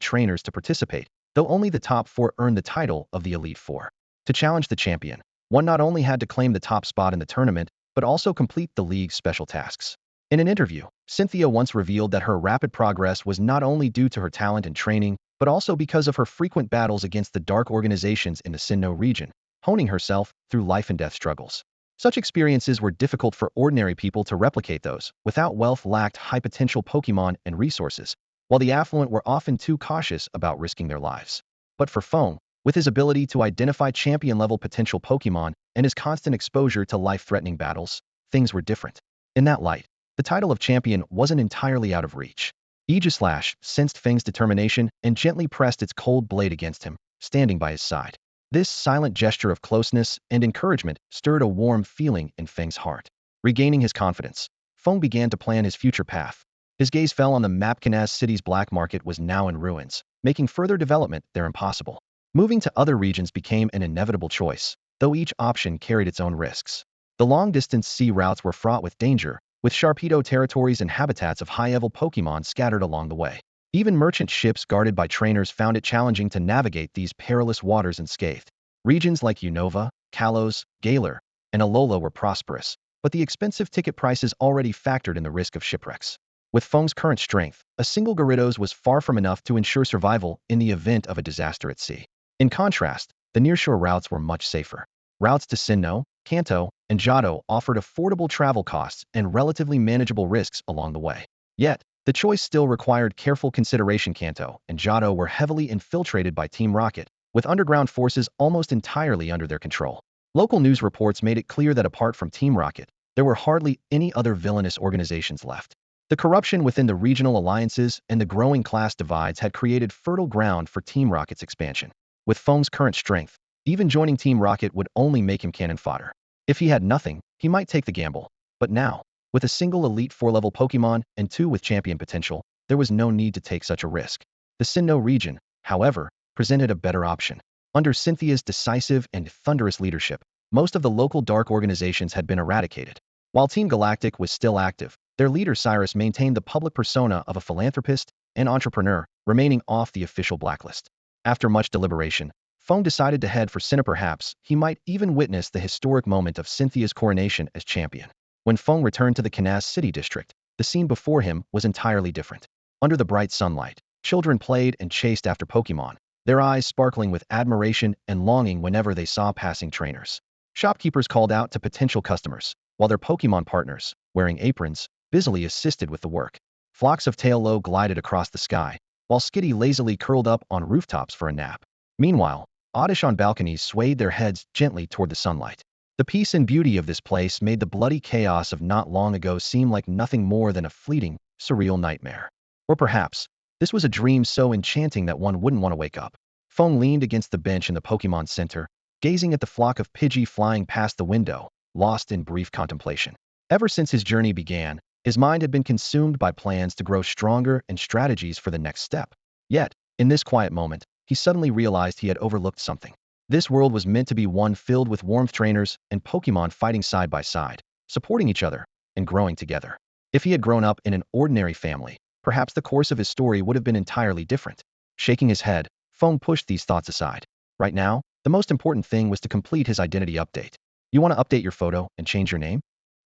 trainers to participate, though only the top 4 earned the title of the Elite Four. To challenge the champion, one not only had to claim the top spot in the tournament, but also complete the league's special tasks. In an interview, Cynthia once revealed that her rapid progress was not only due to her talent and training, but also because of her frequent battles against the dark organizations in the Sinnoh region, honing herself through life-and-death struggles. Such experiences were difficult for ordinary people to replicate. Those without wealth lacked high-potential Pokemon and resources, while the affluent were often too cautious about risking their lives. But for Feng, with his ability to identify champion-level potential Pokemon and his constant exposure to life-threatening battles, things were different. In that light, the title of champion wasn't entirely out of reach. Aegislash sensed Feng's determination and gently pressed its cold blade against him, standing by his side. This silent gesture of closeness and encouragement stirred a warm feeling in Feng's heart. Regaining his confidence, Feng began to plan his future path. His gaze fell on the map. Canaz City's black market was now in ruins, making further development there impossible. Moving to other regions became an inevitable choice, though each option carried its own risks. The long-distance sea routes were fraught with danger, with Sharpedo territories and habitats of high-level Pokemon scattered along the way. Even merchant ships guarded by trainers found it challenging to navigate these perilous waters unscathed. Regions like Unova, Kalos, Galar, and Alola were prosperous, but the expensive ticket prices already factored in the risk of shipwrecks. With Feng's current strength, a single Gyarados was far from enough to ensure survival in the event of a disaster at sea. In contrast, the nearshore routes were much safer. Routes to Sinnoh, Kanto, and Johto offered affordable travel costs and relatively manageable risks along the way. Yet, the choice still required careful consideration. Kanto and Johto were heavily infiltrated by Team Rocket, with underground forces almost entirely under their control. Local news reports made it clear that apart from Team Rocket, there were hardly any other villainous organizations left. The corruption within the regional alliances and the growing class divides had created fertile ground for Team Rocket's expansion. With Feng's current strength, even joining Team Rocket would only make him cannon fodder. If he had nothing, he might take the gamble. But now, with a single Elite 4-level Pokemon and 2 with champion potential, there was no need to take such a risk. The Sinnoh region, however, presented a better option. Under Cynthia's decisive and thunderous leadership, most of the local dark organizations had been eradicated. While Team Galactic was still active, their leader Cyrus maintained the public persona of a philanthropist and entrepreneur, remaining off the official blacklist. After much deliberation, Feng decided to head for Sinnoh. Perhaps he might even witness the historic moment of Cynthia's coronation as champion. When Feng returned to the Canaz City district, the scene before him was entirely different. Under the bright sunlight, children played and chased after Pokemon, their eyes sparkling with admiration and longing whenever they saw passing trainers. Shopkeepers called out to potential customers, while their Pokemon partners, wearing aprons, busily assisted with the work. Flocks of Taillow glided across the sky, while Skitty lazily curled up on rooftops for a nap. Meanwhile, Oddish on balconies swayed their heads gently toward the sunlight. The peace and beauty of this place made the bloody chaos of not long ago seem like nothing more than a fleeting, surreal nightmare. Or perhaps, this was a dream so enchanting that one wouldn't want to wake up. Feng leaned against the bench in the Pokemon Center, gazing at the flock of Pidgey flying past the window, lost in brief contemplation. Ever since his journey began, his mind had been consumed by plans to grow stronger and strategies for the next step. Yet, in this quiet moment, he suddenly realized he had overlooked something. This world was meant to be one filled with warmth trainers and Pokemon fighting side by side, supporting each other, and growing together. If he had grown up in an ordinary family, perhaps the course of his story would have been entirely different. Shaking his head, Feng pushed these thoughts aside. Right now, the most important thing was to complete his identity update. You want to update your photo and change your name?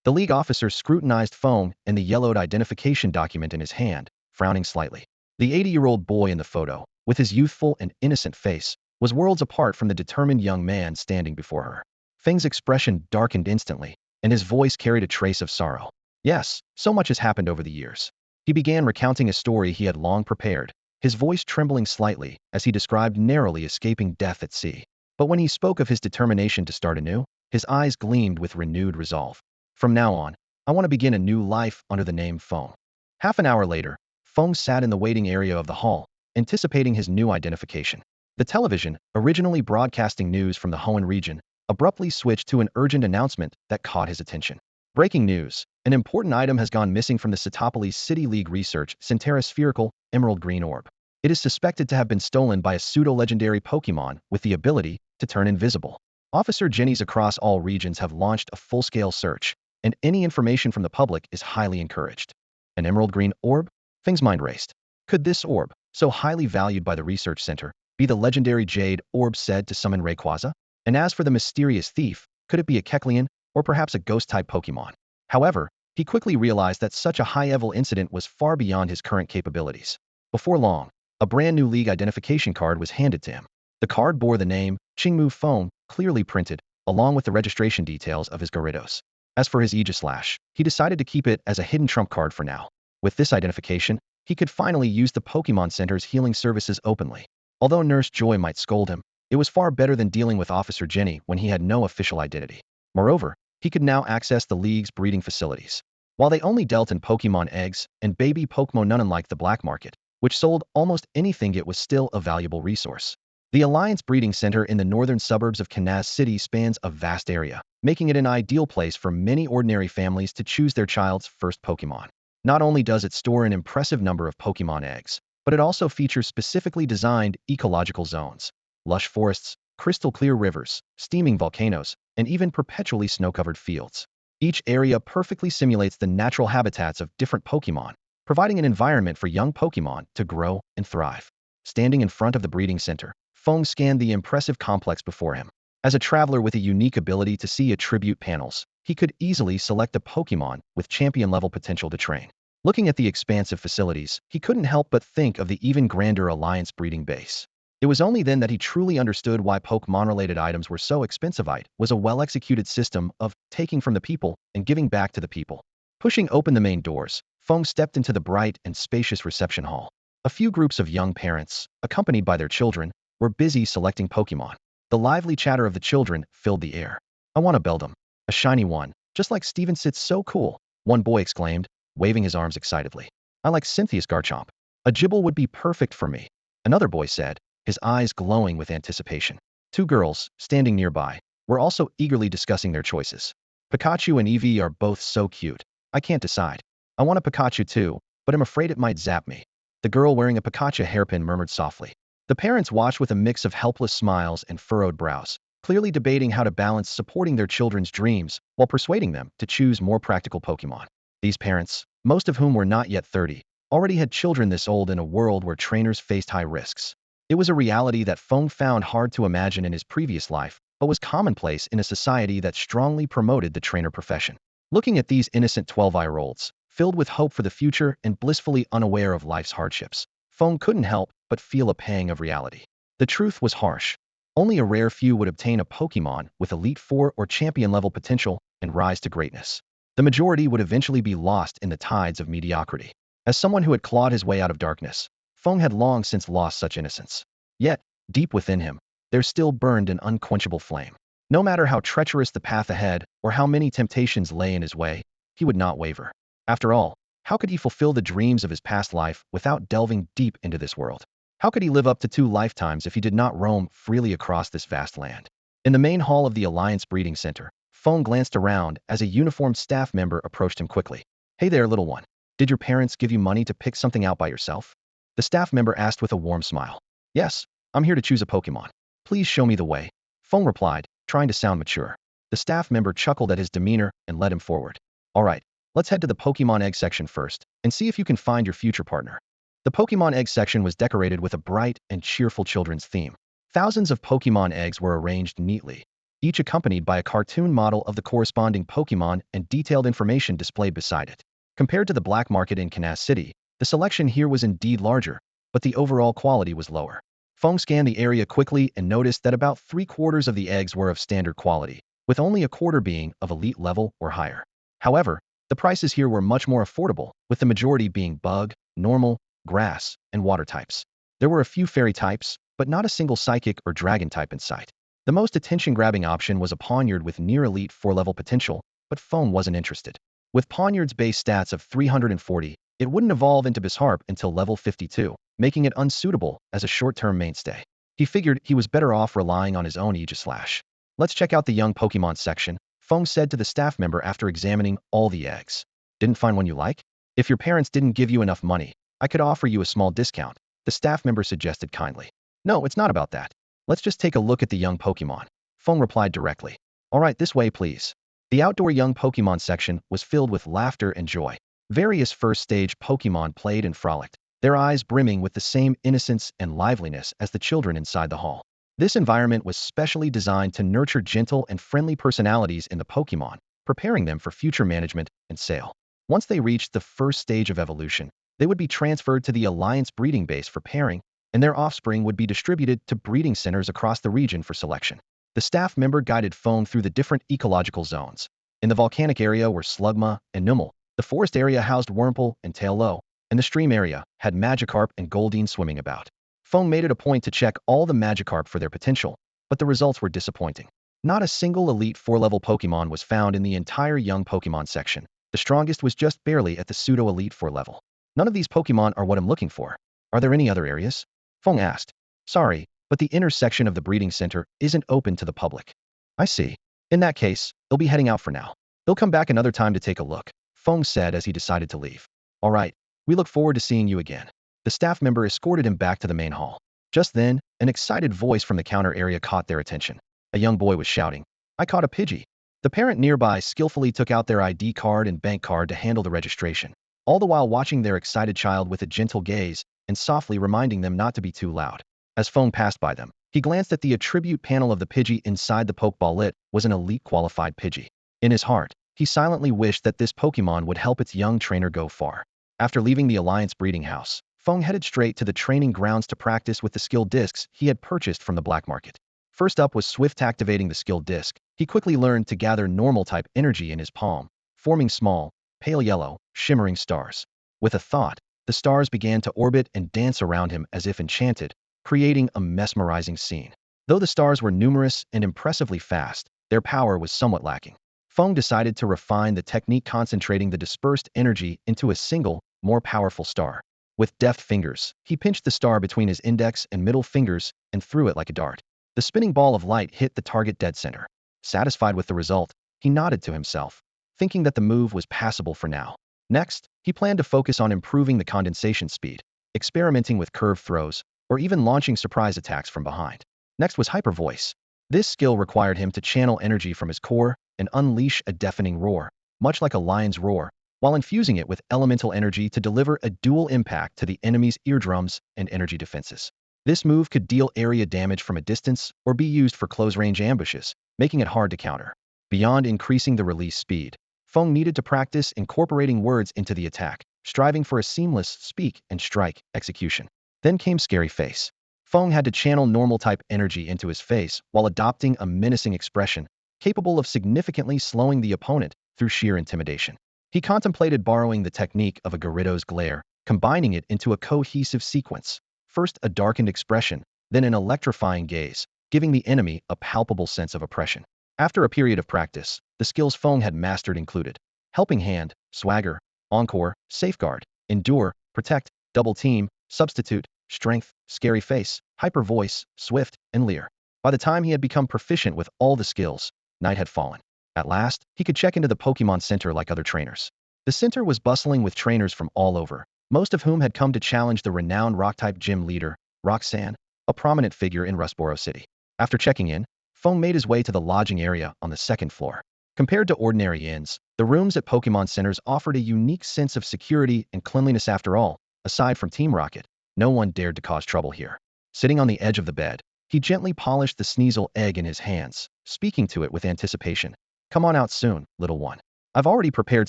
The League officer scrutinized Feng and the yellowed identification document in his hand, frowning slightly. The 80-year-old boy in the photo, with his youthful and innocent face, was worlds apart from the determined young man standing before her. Feng's expression darkened instantly, and his voice carried a trace of sorrow. Yes, so much has happened over the years. He began recounting a story he had long prepared, his voice trembling slightly as he described narrowly escaping death at sea. But when he spoke of his determination to start anew, his eyes gleamed with renewed resolve. From now on, I want to begin a new life under the name Feng. Half an hour later, Feng sat in the waiting area of the hall, anticipating his new identification. The television, originally broadcasting news from the Honedge region, abruptly switched to an urgent announcement that caught his attention. Breaking news. An important item has gone missing from the Citopolis City League Research Centera spherical emerald green orb. It is suspected to have been stolen by a pseudo-legendary Pokemon with the ability to turn invisible. Officer Jennies across all regions have launched a full-scale search, and any information from the public is highly encouraged. An emerald green orb? Feng's mind raced. Could this orb, so highly valued by the research center, be the legendary jade orb said to summon Rayquaza? And as for the mysterious thief, could it be a Kecleon, or perhaps a ghost-type Pokemon? However, he quickly realized that such a high-level incident was far beyond his current capabilities. Before long, a brand new league identification card was handed to him. The card bore the name, Qingmu Feng, clearly printed, along with the registration details of his Gyarados. As for his Aegislash, he decided to keep it as a hidden trump card for now. With this identification, he could finally use the Pokemon Center's healing services openly. Although Nurse Joy might scold him, it was far better than dealing with Officer Jenny when he had no official identity. Moreover, he could now access the League's breeding facilities. While they only dealt in Pokemon eggs and baby Pokemon, none unlike the black market, which sold almost anything, it was still a valuable resource. The Alliance Breeding Center in the northern suburbs of Honedge City spans a vast area, making it an ideal place for many ordinary families to choose their child's first Pokemon. Not only does it store an impressive number of Pokemon eggs, but it also features specifically designed ecological zones, lush forests, crystal-clear rivers, steaming volcanoes, and even perpetually snow-covered fields. Each area perfectly simulates the natural habitats of different Pokemon, providing an environment for young Pokemon to grow and thrive. Standing in front of the breeding center, Feng scanned the impressive complex before him. As a traveler with a unique ability to see attribute panels, he could easily select a Pokemon with champion-level potential to train. Looking at the expansive facilities, he couldn't help but think of the even grander Alliance breeding base. It was only then that he truly understood why Pokemon-related items were so expensive. It was a well-executed system of taking from the people and giving back to the people. Pushing open the main doors, Feng stepped into the bright and spacious reception hall. A few groups of young parents, accompanied by their children, were busy selecting Pokemon. The lively chatter of the children filled the air. "I want a Beldum. A shiny one, just like Steven. It's so cool," one boy exclaimed, waving his arms excitedly. "I like Cynthia's Garchomp. A Gibble would be perfect for me," another boy said, his eyes glowing with anticipation. Two girls, standing nearby, were also eagerly discussing their choices. "Pikachu and Eevee are both so cute. I can't decide. I want a Pikachu too, but I'm afraid it might zap me," the girl wearing a Pikachu hairpin murmured softly. The parents watched with a mix of helpless smiles and furrowed brows, clearly debating how to balance supporting their children's dreams while persuading them to choose more practical Pokemon. These parents, most of whom were not yet 30, already had children this old in a world where trainers faced high risks. It was a reality that Feng found hard to imagine in his previous life, but was commonplace in a society that strongly promoted the trainer profession. Looking at these innocent 12-year-olds, filled with hope for the future and blissfully unaware of life's hardships, Feng couldn't help but feel a pang of reality. The truth was harsh. Only a rare few would obtain a Pokemon with Elite Four or champion-level potential and rise to greatness. The majority would eventually be lost in the tides of mediocrity. As someone who had clawed his way out of darkness, Feng had long since lost such innocence. Yet, deep within him, there still burned an unquenchable flame. No matter how treacherous the path ahead or how many temptations lay in his way, he would not waver. After all, how could he fulfill the dreams of his past life without delving deep into this world? How could he live up to 2 lifetimes if he did not roam freely across this vast land? In the main hall of the Alliance Breeding Center, Feng glanced around as a uniformed staff member approached him quickly. Hey there, little one. Did your parents give you money to pick something out by yourself? The staff member asked with a warm smile. Yes, I'm here to choose a Pokemon. Please show me the way. Feng replied, trying to sound mature. The staff member chuckled at his demeanor and led him forward. All right, let's head to the Pokemon egg section first and see if you can find your future partner. The Pokemon egg section was decorated with a bright and cheerful children's theme. Thousands of Pokemon eggs were arranged neatly, each accompanied by a cartoon model of the corresponding Pokemon and detailed information displayed beside it. Compared to the black market in Kansas City, the selection here was indeed larger, but the overall quality was lower. Feng scanned the area quickly and noticed that about 3/4 of the eggs were of standard quality, with only a quarter being of elite level or higher. However, the prices here were much more affordable, with the majority being bug, normal, grass, and water types. There were a few fairy types, but not a single psychic or dragon type in sight. The most attention-grabbing option was a Pawniard with near-elite 4-level potential, but Feng wasn't interested. With Pawniard's base stats of 340, it wouldn't evolve into Bisharp until level 52, making it unsuitable as a short-term mainstay. He figured he was better off relying on his own Aegislash. Let's check out the young Pokemon section, Feng said to the staff member after examining all the eggs. Didn't find one you like? If your parents didn't give you enough money, I could offer you a small discount, the staff member suggested kindly. No, it's not about that. Let's just take a look at the young Pokemon. Feng replied directly. All right, this way please. The outdoor young Pokemon section was filled with laughter and joy. Various first-stage Pokemon played and frolicked, their eyes brimming with the same innocence and liveliness as the children inside the hall. This environment was specially designed to nurture gentle and friendly personalities in the Pokemon, preparing them for future management and sale. Once they reached the first stage of evolution, they would be transferred to the Alliance breeding base for pairing, and their offspring would be distributed to breeding centers across the region for selection. The staff member guided Feng through the different ecological zones. In the volcanic area were Slugma and Numel, the forest area housed Wurmple and Taillow, and the stream area had Magikarp and Goldeen swimming about. Feng made it a point to check all the Magikarp for their potential, but the results were disappointing. Not a single elite 4-level Pokemon was found in the entire young Pokemon section. The strongest was just barely at the pseudo-elite 4 level. None of these Pokemon are what I'm looking for. Are there any other areas? Feng asked. Sorry, but the inner section of the breeding center isn't open to the public. I see. In that case, they'll be heading out for now. They'll come back another time to take a look, Feng said as he decided to leave. All right, we look forward to seeing you again. The staff member escorted him back to the main hall. Just then, an excited voice from the counter area caught their attention. A young boy was shouting, I caught a Pidgey. The parent nearby skillfully took out their ID card and bank card to handle the registration, all the while watching their excited child with a gentle gaze and softly reminding them not to be too loud. As Feng passed by them, he glanced at the attribute panel of the Pidgey inside the Pokeball. It was an elite qualified Pidgey. In his heart, he silently wished that this Pokemon would help its young trainer go far. After leaving the Alliance breeding house, Feng headed straight to the training grounds to practice with the skill discs he had purchased from the black market. First up was swift activating the skill disc. He quickly learned to gather normal type energy in his palm, forming small, pale yellow, shimmering stars. With a thought, the stars began to orbit and dance around him as if enchanted, creating a mesmerizing scene. Though the stars were numerous and impressively fast, their power was somewhat lacking. Feng decided to refine the technique, concentrating the dispersed energy into a single, more powerful star. With deft fingers, he pinched the star between his index and middle fingers and threw it like a dart. The spinning ball of light hit the target dead center. Satisfied with the result, he nodded to himself, thinking that the move was passable for now. Next, he planned to focus on improving the condensation speed, experimenting with curve throws, or even launching surprise attacks from behind. Next was Hyper Voice. This skill required him to channel energy from his core and unleash a deafening roar, much like a lion's roar, while infusing it with elemental energy to deliver a dual impact to the enemy's eardrums and energy defenses. This move could deal area damage from a distance or be used for close-range ambushes, making it hard to counter. Beyond increasing the release speed, Feng needed to practice incorporating words into the attack, striving for a seamless speak and strike execution. Then came Scary Face. Feng had to channel normal-type energy into his face while adopting a menacing expression, capable of significantly slowing the opponent through sheer intimidation. He contemplated borrowing the technique of a Gyarados glare, combining it into a cohesive sequence. First a darkened expression, then an electrifying gaze, giving the enemy a palpable sense of oppression. After a period of practice, the skills Feng had mastered included Helping Hand, Swagger, Encore, Safeguard, Endure, Protect, Double Team, Substitute, Strength, Scary Face, Hyper Voice, Swift, and Leer. By the time he had become proficient with all the skills, night had fallen. At last, he could check into the Pokemon Center like other trainers. The center was bustling with trainers from all over, most of whom had come to challenge the renowned Rock-type gym leader, Roxanne, a prominent figure in Rustboro City. After checking in, Feng made his way to the lodging area on the second floor. Compared to ordinary inns, the rooms at Pokemon Centers offered a unique sense of security and cleanliness. After all, aside from Team Rocket, no one dared to cause trouble here. Sitting on the edge of the bed, he gently polished the Sneasel egg in his hands, speaking to it with anticipation. Come on out soon, little one. I've already prepared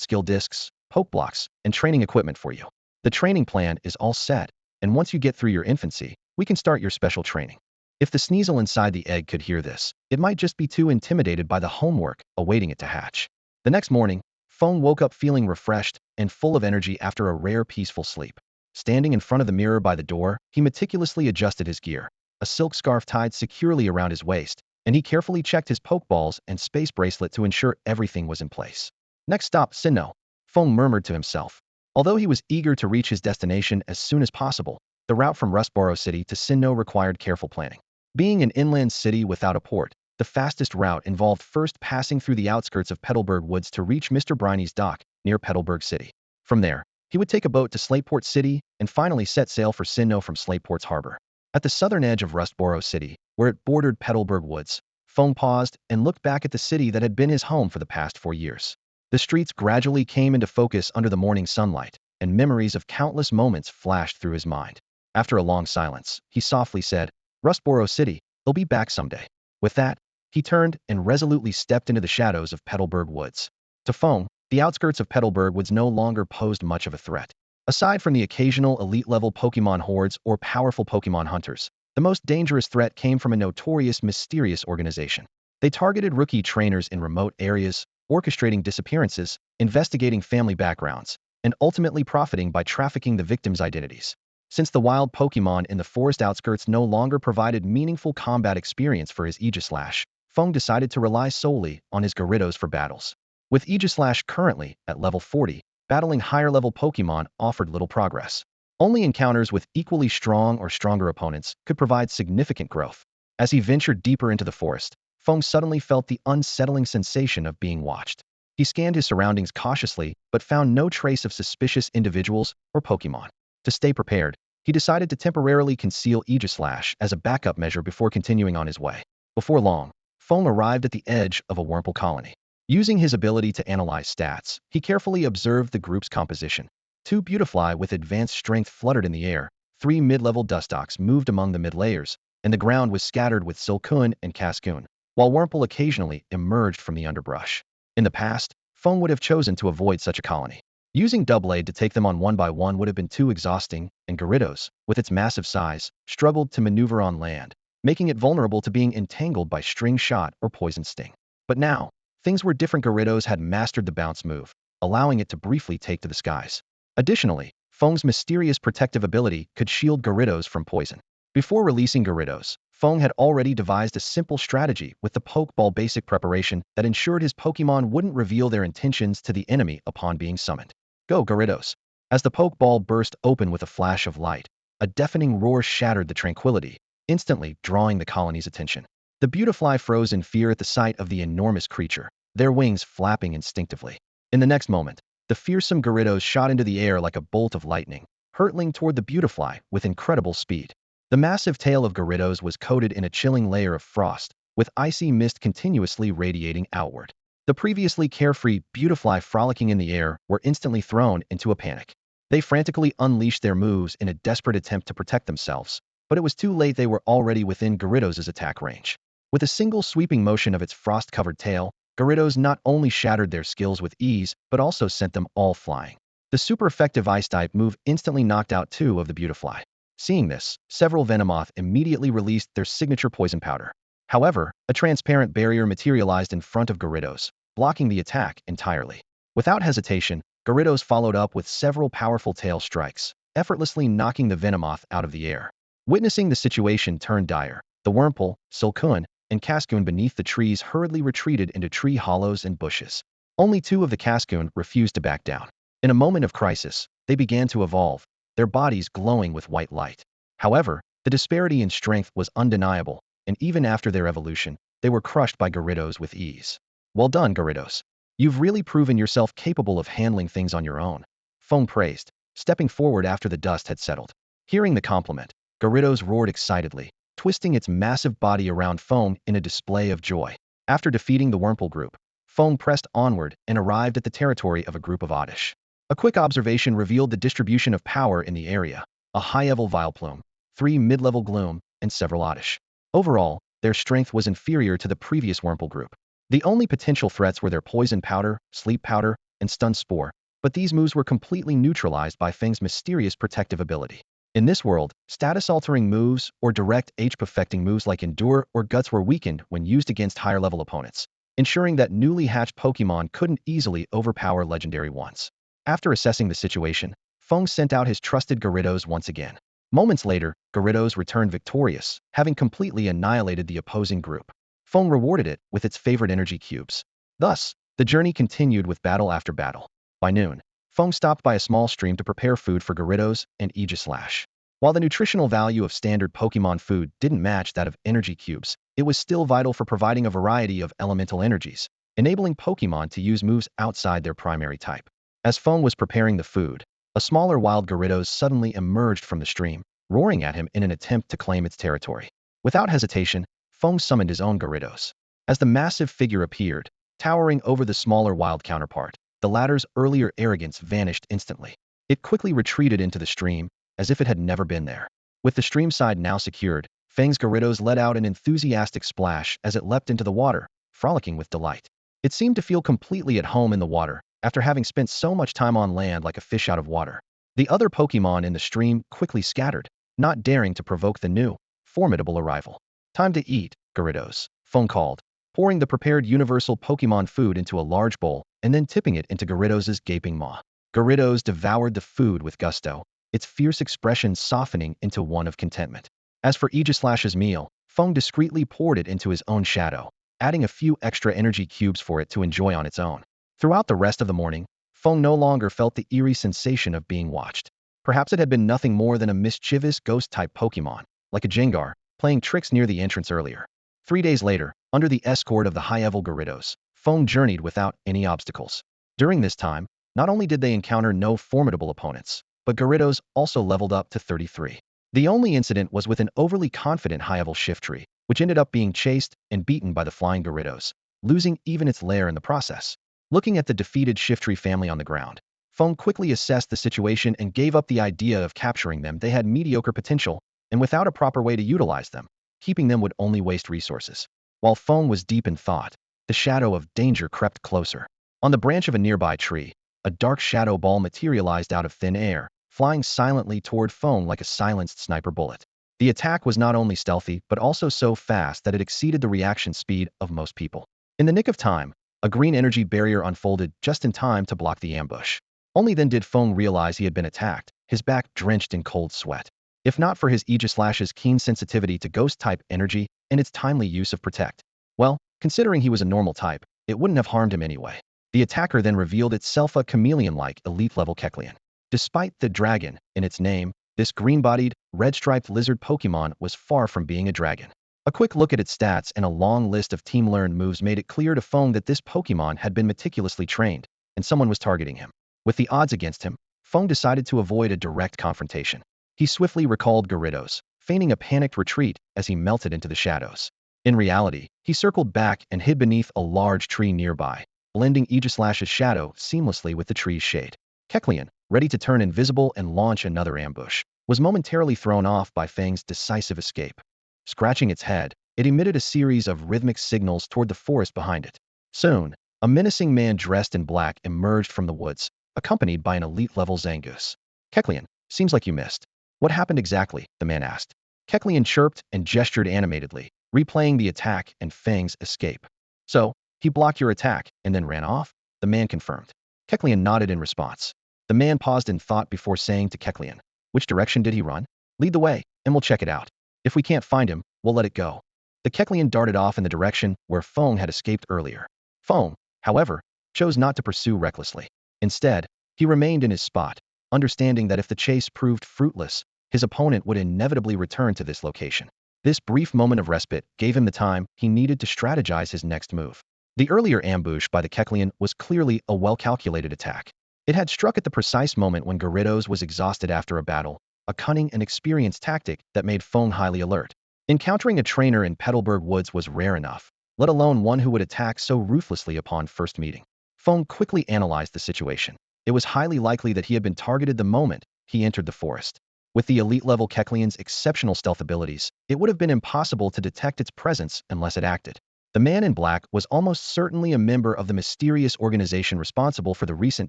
skill discs, poke blocks, and training equipment for you. The training plan is all set, and once you get through your infancy, we can start your special training. If the Sneasel inside the egg could hear this, it might just be too intimidated by the homework awaiting it to hatch. The next morning, Feng woke up feeling refreshed and full of energy after a rare peaceful sleep. Standing in front of the mirror by the door, he meticulously adjusted his gear, a silk scarf tied securely around his waist, and he carefully checked his Pokeballs and space bracelet to ensure everything was in place. Next stop, Sinnoh, Feng murmured to himself. Although he was eager to reach his destination as soon as possible, the route from Rustboro City to Sinnoh required careful planning. Being an inland city without a port, the fastest route involved first passing through the outskirts of Petalburg Woods to reach Mr. Briney's dock near Petalburg City. From there, he would take a boat to Slateport City and finally set sail for Sinnoh from Slateport's harbor. At the southern edge of Rustboro City, where it bordered Petalburg Woods, Feng paused and looked back at the city that had been his home for the past 4 years. The streets gradually came into focus under the morning sunlight, and memories of countless moments flashed through his mind. After a long silence, he softly said, Rustboro City, they'll be back someday. With that, he turned and resolutely stepped into the shadows of Petalburg Woods. To Feng, the outskirts of Petalburg Woods no longer posed much of a threat. Aside from the occasional elite-level Pokemon hordes or powerful Pokemon hunters, the most dangerous threat came from a notorious, mysterious organization. They targeted rookie trainers in remote areas, orchestrating disappearances, investigating family backgrounds, and ultimately profiting by trafficking the victims' identities. Since the wild Pokemon in the forest outskirts no longer provided meaningful combat experience for his Aegislash, Feng decided to rely solely on his Gyarados for battles. With Aegislash currently at level 40, battling higher-level Pokemon offered little progress. Only encounters with equally strong or stronger opponents could provide significant growth. As he ventured deeper into the forest, Feng suddenly felt the unsettling sensation of being watched. He scanned his surroundings cautiously, but found no trace of suspicious individuals or Pokemon. To stay prepared, he decided to temporarily conceal Aegislash as a backup measure before continuing on his way. Before long, Feng arrived at the edge of a Wurmple colony. Using his ability to analyze stats, he carefully observed the group's composition. 2 Beautifly with advanced strength fluttered in the air, 3 mid-level Dustox moved among the mid-layers, and the ground was scattered with Silcoon and Cascoon, while Wurmple occasionally emerged from the underbrush. In the past, Feng would have chosen to avoid such a colony. Using Doublade to take them on one by one would have been too exhausting, and Gyarados, with its massive size, struggled to maneuver on land, making it vulnerable to being entangled by string shot or poison sting. But now, things were different. Gyarados had mastered the bounce move, allowing it to briefly take to the skies. Additionally, Feng's mysterious protective ability could shield Gyarados from poison. Before releasing Gyarados, Feng had already devised a simple strategy with the Pokeball basic preparation that ensured his Pokemon wouldn't reveal their intentions to the enemy upon being summoned. Go, Gyarados! As the Pokeball burst open with a flash of light, a deafening roar shattered the tranquility, instantly drawing the colony's attention. The Beautifly froze in fear at the sight of the enormous creature, their wings flapping instinctively. In the next moment, the fearsome Gyarados shot into the air like a bolt of lightning, hurtling toward the Beautifly with incredible speed. The massive tail of Gyarados was coated in a chilling layer of frost, with icy mist continuously radiating outward. The previously carefree Beautifly frolicking in the air were instantly thrown into a panic. They frantically unleashed their moves in a desperate attempt to protect themselves, but it was too late. They were already within Gyarados' attack range. With a single sweeping motion of its frost-covered tail, Gyarados not only shattered their skills with ease, but also sent them all flying. The super-effective Ice-type move instantly knocked out 2 of the Beautifly. Seeing this, several Venomoth immediately released their signature poison powder. However, a transparent barrier materialized in front of Gyarados, blocking the attack entirely. Without hesitation, Gyarados followed up with several powerful tail strikes, effortlessly knocking the Venomoth out of the air. Witnessing the situation turn dire, the Wurmple, Silcoon, and Cascoon beneath the trees hurriedly retreated into tree hollows and bushes. Only 2 of the Cascoon refused to back down. In a moment of crisis, they began to evolve, their bodies glowing with white light. However, the disparity in strength was undeniable, and even after their evolution, they were crushed by Gyarados with ease. Well done, Garridos. You've really proven yourself capable of handling things on your own. Feng praised, stepping forward after the dust had settled. Hearing the compliment, Garridos roared excitedly, twisting its massive body around Feng in a display of joy. After defeating the Wurmple group, Feng pressed onward and arrived at the territory of a group of Oddish. A quick observation revealed the distribution of power in the area: a high-level Vileplume, 3 mid-level Gloom, and several Oddish. Overall, their strength was inferior to the previous Wurmple group. The only potential threats were their Poison Powder, Sleep Powder, and Stun Spore, but these moves were completely neutralized by Feng's mysterious protective ability. In this world, status-altering moves or direct HP-affecting moves like Endure or Guts were weakened when used against higher-level opponents, ensuring that newly hatched Pokémon couldn't easily overpower legendary ones. After assessing the situation, Feng sent out his trusted Gyarados once again. Moments later, Gyarados returned victorious, having completely annihilated the opposing group. Feng rewarded it with its favorite energy cubes. Thus, the journey continued with battle after battle. By noon, Feng stopped by a small stream to prepare food for Gyarados and Aegislash. While the nutritional value of standard Pokémon food didn't match that of energy cubes, it was still vital for providing a variety of elemental energies, enabling Pokémon to use moves outside their primary type. As Feng was preparing the food, a smaller wild Gyarados suddenly emerged from the stream, roaring at him in an attempt to claim its territory. Without hesitation, Feng summoned his own Gyarados. As the massive figure appeared, towering over the smaller wild counterpart, the latter's earlier arrogance vanished instantly. It quickly retreated into the stream, as if it had never been there. With the stream side now secured, Feng's Gyarados let out an enthusiastic splash as it leapt into the water, frolicking with delight. It seemed to feel completely at home in the water, after having spent so much time on land like a fish out of water. The other Pokémon in the stream quickly scattered, not daring to provoke the new, formidable arrival. Time to eat, Gyarados, Feng called, pouring the prepared universal Pokémon food into a large bowl and then tipping it into Gyarados' gaping maw. Gyarados devoured the food with gusto, its fierce expression softening into one of contentment. As for Aegislash's meal, Feng discreetly poured it into his own shadow, adding a few extra energy cubes for it to enjoy on its own. Throughout the rest of the morning, Feng no longer felt the eerie sensation of being watched. Perhaps it had been nothing more than a mischievous ghost-type Pokémon, like a Jengar, playing tricks near the entrance earlier. 3 days later, under the escort of the high-level Gyarados, Feng journeyed without any obstacles. During this time, not only did they encounter no formidable opponents, but Gyarados also leveled up to 33. The only incident was with an overly confident high-level Shiftry, which ended up being chased and beaten by the flying Gyarados, losing even its lair in the process. Looking at the defeated Shiftry family on the ground, Feng quickly assessed the situation and gave up the idea of capturing them. They had mediocre potential, and without a proper way to utilize them, keeping them would only waste resources. While Feng was deep in thought, the shadow of danger crept closer. On the branch of a nearby tree, a dark shadow ball materialized out of thin air, flying silently toward Feng like a silenced sniper bullet. The attack was not only stealthy but also so fast that it exceeded the reaction speed of most people. In the nick of time, a green energy barrier unfolded just in time to block the ambush. Only then did Feng realize he had been attacked, his back drenched in cold sweat. If not for his Aegislash's keen sensitivity to ghost-type energy and its timely use of Protect, well, considering he was a normal type, it wouldn't have harmed him anyway. The attacker then revealed itself a chameleon-like elite-level Kecleon. Despite the dragon in its name, this green-bodied, red-striped lizard Pokémon was far from being a dragon. A quick look at its stats and a long list of team-learned moves made it clear to Feng that this Pokémon had been meticulously trained, and someone was targeting him. With the odds against him, Feng decided to avoid a direct confrontation. He swiftly recalled Gyarados, feigning a panicked retreat as he melted into the shadows. In reality, he circled back and hid beneath a large tree nearby, blending Aegislash's shadow seamlessly with the tree's shade. Kecleon, ready to turn invisible and launch another ambush, was momentarily thrown off by Feng's decisive escape. Scratching its head, it emitted a series of rhythmic signals toward the forest behind it. Soon, a menacing man dressed in black emerged from the woods, accompanied by an elite-level Zangoose. Kecleon, seems like you missed. What happened exactly? The man asked. Kecleon chirped and gestured animatedly, replaying the attack and Feng's escape. So, he blocked your attack and then ran off? The man confirmed. Kecleon nodded in response. The man paused in thought before saying to Kecleon, which direction did he run? Lead the way, and we'll check it out. If we can't find him, we'll let it go. The Kecleon darted off in the direction where Feng had escaped earlier. Feng, however, chose not to pursue recklessly. Instead, he remained in his spot, understanding that if the chase proved fruitless, his opponent would inevitably return to this location. This brief moment of respite gave him the time he needed to strategize his next move. The earlier ambush by the Keklian was clearly a well-calculated attack. It had struck at the precise moment when Garridos was exhausted after a battle, a cunning and experienced tactic that made Feng highly alert. Encountering a trainer in Petalburg Woods was rare enough, let alone one who would attack so ruthlessly upon first meeting. Feng quickly analyzed the situation. It was highly likely that he had been targeted the moment he entered the forest. With the elite-level Keklian's exceptional stealth abilities, it would have been impossible to detect its presence unless it acted. The man in black was almost certainly a member of the mysterious organization responsible for the recent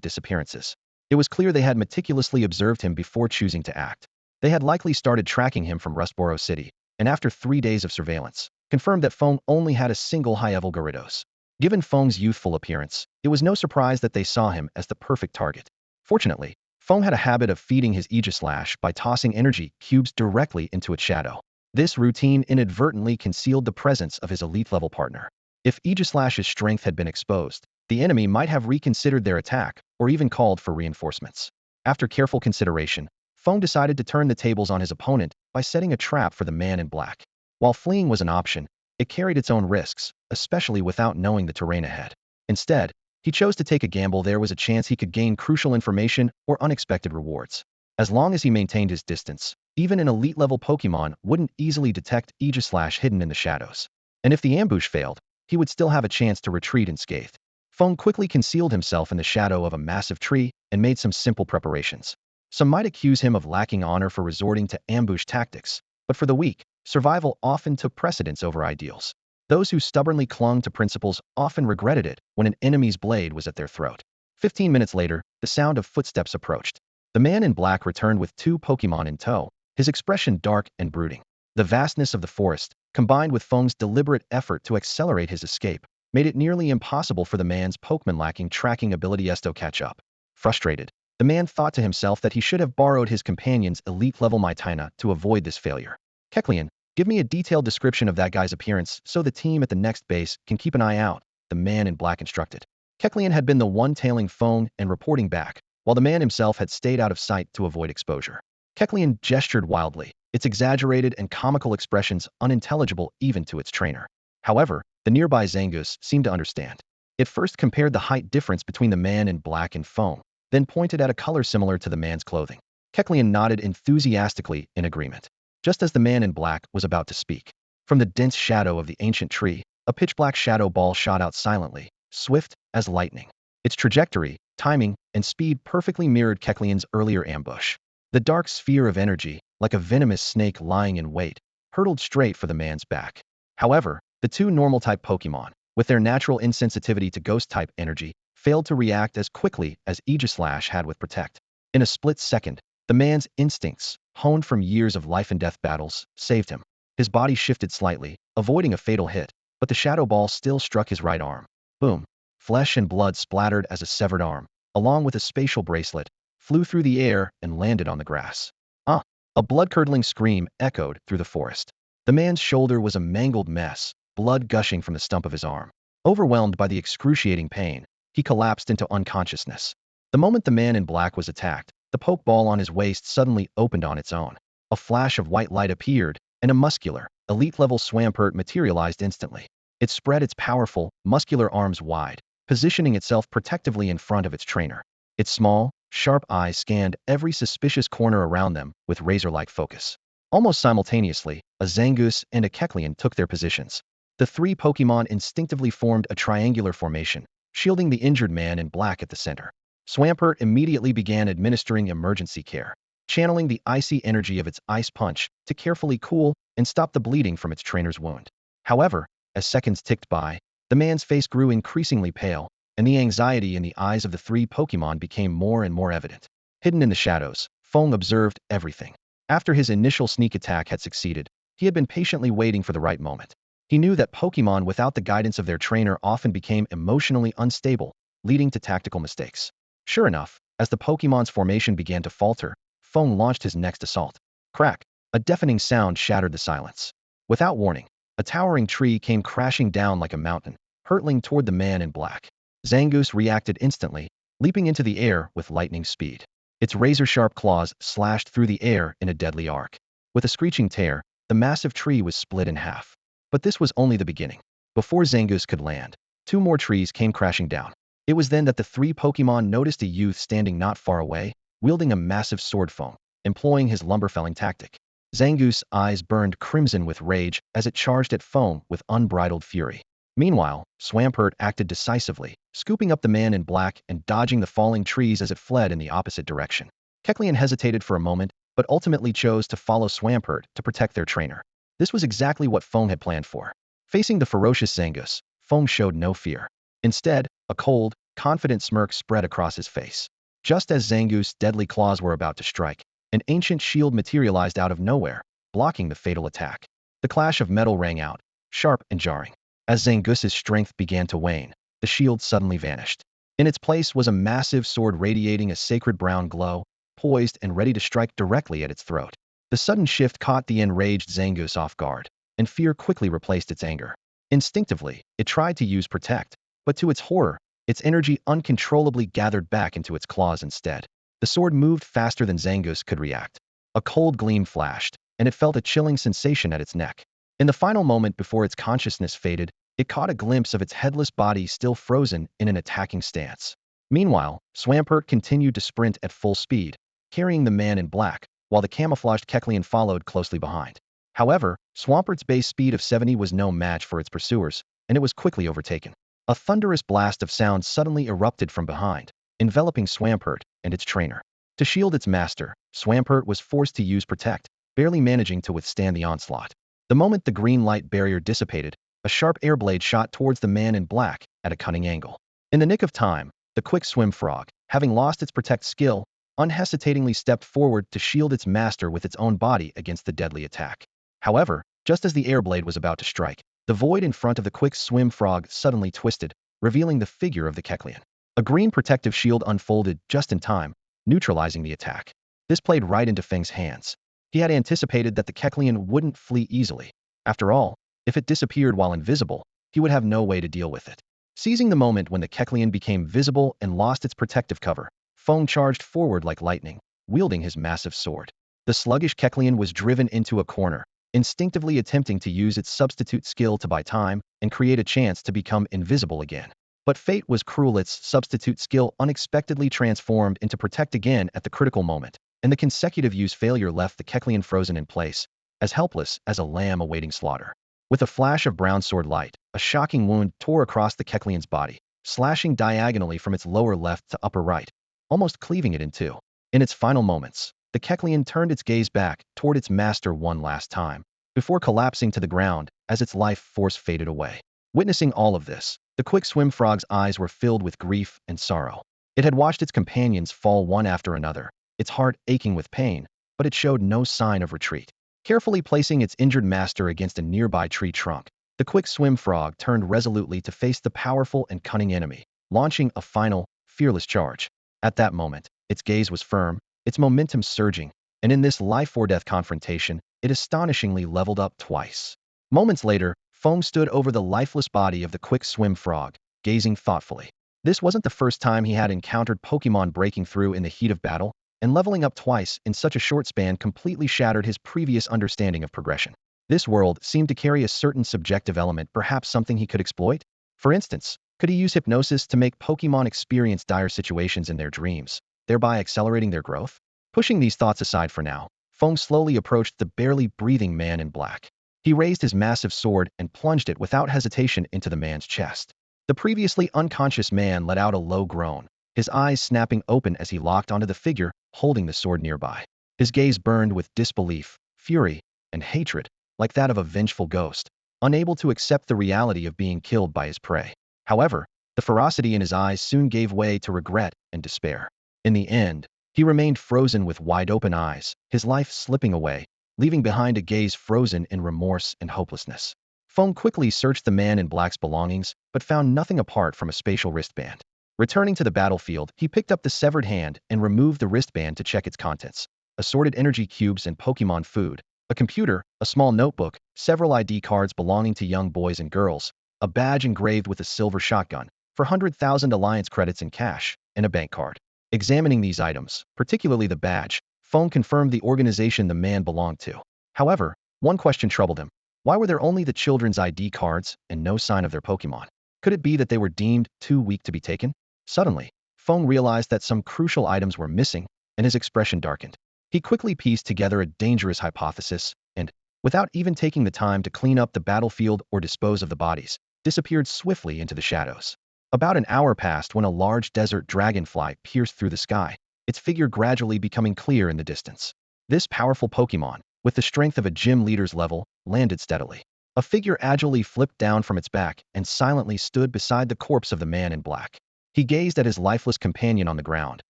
disappearances. It was clear they had meticulously observed him before choosing to act. They had likely started tracking him from Rustboro City, and after 3 days of surveillance, confirmed that Feng only had a single high-level Garridos. Given Feng's youthful appearance, it was no surprise that they saw him as the perfect target. Fortunately, Feng had a habit of feeding his Aegislash by tossing energy cubes directly into its shadow. This routine inadvertently concealed the presence of his elite-level partner. If Aegislash's strength had been exposed, the enemy might have reconsidered their attack or even called for reinforcements. After careful consideration, Feng decided to turn the tables on his opponent by setting a trap for the man in black. While fleeing was an option, it carried its own risks, especially without knowing the terrain ahead. Instead, he chose to take a gamble. There was a chance he could gain crucial information or unexpected rewards. As long as he maintained his distance, even an elite-level Pokemon wouldn't easily detect Aegislash hidden in the shadows. And if the ambush failed, he would still have a chance to retreat unscathed. Feng quickly concealed himself in the shadow of a massive tree and made some simple preparations. Some might accuse him of lacking honor for resorting to ambush tactics, but for the weak, survival often took precedence over ideals. Those who stubbornly clung to principles often regretted it when an enemy's blade was at their throat. 15 minutes later, the sound of footsteps approached. The man in black returned with 2 Pokemon in tow, his expression dark and brooding. The vastness of the forest, combined with Feng's deliberate effort to accelerate his escape, made it nearly impossible for the man's Pokemon lacking tracking ability to catch up. Frustrated, the man thought to himself that he should have borrowed his companion's elite-level Mytina to avoid this failure. Keklian, give me a detailed description of that guy's appearance so the team at the next base can keep an eye out, the man in black instructed. Keklian had been the one tailing Feng and reporting back, while the man himself had stayed out of sight to avoid exposure. Keklian gestured wildly, its exaggerated and comical expressions unintelligible even to its trainer. However, the nearby Zangoose seemed to understand. It first compared the height difference between the man in black and Feng, then pointed at a color similar to the man's clothing. Keklian nodded enthusiastically in agreement. Just as the man in black was about to speak, from the dense shadow of the ancient tree, a pitch-black shadow ball shot out silently, swift as lightning. Its trajectory, timing, and speed perfectly mirrored Keklian's earlier ambush. The dark sphere of energy, like a venomous snake lying in wait, hurtled straight for the man's back. However, the 2 normal-type Pokemon, with their natural insensitivity to ghost-type energy, failed to react as quickly as Aegislash had with Protect. In a split second, the man's instincts, honed from years of life-and-death battles, saved him. His body shifted slightly, avoiding a fatal hit, but the shadow ball still struck his right arm. Boom! Flesh and blood splattered as a severed arm, along with a spatial bracelet, flew through the air and landed on the grass. Ah! A blood-curdling scream echoed through the forest. The man's shoulder was a mangled mess, blood gushing from the stump of his arm. Overwhelmed by the excruciating pain, he collapsed into unconsciousness. The moment the man in black was attacked, the pokeball on his waist suddenly opened on its own. A flash of white light appeared, and a muscular, elite-level Swampert materialized instantly. It spread its powerful, muscular arms wide, positioning itself protectively in front of its trainer. Its small, sharp eyes scanned every suspicious corner around them with razor-like focus. Almost simultaneously, a Zangoose and a Keklian took their positions. The 3 Pokemon instinctively formed a triangular formation, shielding the injured man in black at the center. Swampert immediately began administering emergency care, channeling the icy energy of its ice punch to carefully cool and stop the bleeding from its trainer's wound. However, as seconds ticked by, the man's face grew increasingly pale, and the anxiety in the eyes of the 3 Pokemon became more and more evident. Hidden in the shadows, Feng observed everything. After his initial sneak attack had succeeded, he had been patiently waiting for the right moment. He knew that Pokemon without the guidance of their trainer often became emotionally unstable, leading to tactical mistakes. Sure enough, as the Pokemon's formation began to falter, Feng launched his next assault. Crack! A deafening sound shattered the silence. Without warning, a towering tree came crashing down like a mountain, hurtling toward the man in black. Zangoose reacted instantly, leaping into the air with lightning speed. Its razor-sharp claws slashed through the air in a deadly arc. With a screeching tear, the massive tree was split in half. But this was only the beginning. Before Zangoose could land, 2 more trees came crashing down. It was then that the 3 Pokemon noticed a youth standing not far away, wielding a massive sword Feng, employing his lumber-felling tactic. Zangoose eyes burned crimson with rage as it charged at Feng with unbridled fury. Meanwhile, Swampert acted decisively, scooping up the man in black and dodging the falling trees as it fled in the opposite direction. Kecleon hesitated for a moment, but ultimately chose to follow Swampert to protect their trainer. This was exactly what Feng had planned for. Facing the ferocious Zangoose, Feng showed no fear. Instead, a cold, confident smirk spread across his face. Just as Zangoose's deadly claws were about to strike, an ancient shield materialized out of nowhere, blocking the fatal attack. The clash of metal rang out, sharp and jarring. As Zangoose's strength began to wane, the shield suddenly vanished. In its place was a massive sword radiating a sacred brown glow, poised and ready to strike directly at its throat. The sudden shift caught the enraged Zangoose off guard, and fear quickly replaced its anger. Instinctively, it tried to use Protect, but to its horror, its energy uncontrollably gathered back into its claws instead. The sword moved faster than Zangoose could react. A cold gleam flashed, and it felt a chilling sensation at its neck. In the final moment before its consciousness faded, it caught a glimpse of its headless body still frozen in an attacking stance. Meanwhile, Swampert continued to sprint at full speed, carrying the man in black, while the camouflaged Kecleon followed closely behind. However, Swampert's base speed of 70 was no match for its pursuers, and it was quickly overtaken. A thunderous blast of sound suddenly erupted from behind, enveloping Swampert and its trainer. To shield its master, Swampert was forced to use Protect, barely managing to withstand the onslaught. The moment the green light barrier dissipated, a sharp airblade shot towards the man in black at a cunning angle. In the nick of time, the quick swim frog, having lost its Protect skill, unhesitatingly stepped forward to shield its master with its own body against the deadly attack. However, just as the airblade was about to strike, the void in front of the quick swim frog suddenly twisted, revealing the figure of the Kecleon. A green protective shield unfolded just in time, neutralizing the attack. This played right into Feng's hands. He had anticipated that the Kecleon wouldn't flee easily. After all, if it disappeared while invisible, he would have no way to deal with it. Seizing the moment when the Kecleon became visible and lost its protective cover, Feng charged forward like lightning, wielding his massive sword. The sluggish Kecleon was driven into a corner, instinctively attempting to use its substitute skill to buy time and create a chance to become invisible again. But fate was cruel. Its substitute skill unexpectedly transformed into Protect again at the critical moment, and the consecutive use failure left the Kecleon frozen in place, as helpless as a lamb awaiting slaughter. With a flash of brown sword light, a shocking wound tore across the Kecleon's body, slashing diagonally from its lower left to upper right, almost cleaving it in two. In its final moments, the Kecleon turned its gaze back toward its master one last time, before collapsing to the ground as its life force faded away. Witnessing all of this, the quick swim frog's eyes were filled with grief and sorrow. It had watched its companions fall one after another, its heart aching with pain, but it showed no sign of retreat. Carefully placing its injured master against a nearby tree trunk, the quick swim frog turned resolutely to face the powerful and cunning enemy, launching a final, fearless charge. At that moment, its gaze was firm, its momentum surging, and in this life-or-death confrontation, it astonishingly leveled up twice. Moments later, Feng stood over the lifeless body of the quick swim frog, gazing thoughtfully. This wasn't the first time he had encountered Pokemon breaking through in the heat of battle, and leveling up twice in such a short span completely shattered his previous understanding of progression. This world seemed to carry a certain subjective element, perhaps something he could exploit. For instance, could he use hypnosis to make Pokemon experience dire situations in their dreams, thereby accelerating their growth? Pushing these thoughts aside for now, Feng slowly approached the barely breathing man in black. He raised his massive sword and plunged it without hesitation into the man's chest. The previously unconscious man let out a low groan, his eyes snapping open as he locked onto the figure holding the sword nearby. His gaze burned with disbelief, fury, and hatred, like that of a vengeful ghost, unable to accept the reality of being killed by his prey. However, the ferocity in his eyes soon gave way to regret and despair. In the end, he remained frozen with wide-open eyes, his life slipping away, leaving behind a gaze frozen in remorse and hopelessness. Feng quickly searched the man in black's belongings, but found nothing apart from a spatial wristband. Returning to the battlefield, he picked up the severed hand and removed the wristband to check its contents. Assorted energy cubes and Pokemon food, a computer, a small notebook, several ID cards belonging to young boys and girls, a badge engraved with a silver shotgun, for 100,000 Alliance credits in cash, and a bank card. Examining these items, particularly the badge, Feng confirmed the organization the man belonged to. However, one question troubled him. Why were there only the children's ID cards and no sign of their Pokemon? Could it be that they were deemed too weak to be taken? Suddenly, Feng realized that some crucial items were missing, and his expression darkened. He quickly pieced together a dangerous hypothesis and, without even taking the time to clean up the battlefield or dispose of the bodies, disappeared swiftly into the shadows. About an hour passed when a large desert dragonfly pierced through the sky, its figure gradually becoming clear in the distance. This powerful Pokemon, with the strength of a gym leader's level, landed steadily. A figure agilely flipped down from its back and silently stood beside the corpse of the man in black. He gazed at his lifeless companion on the ground,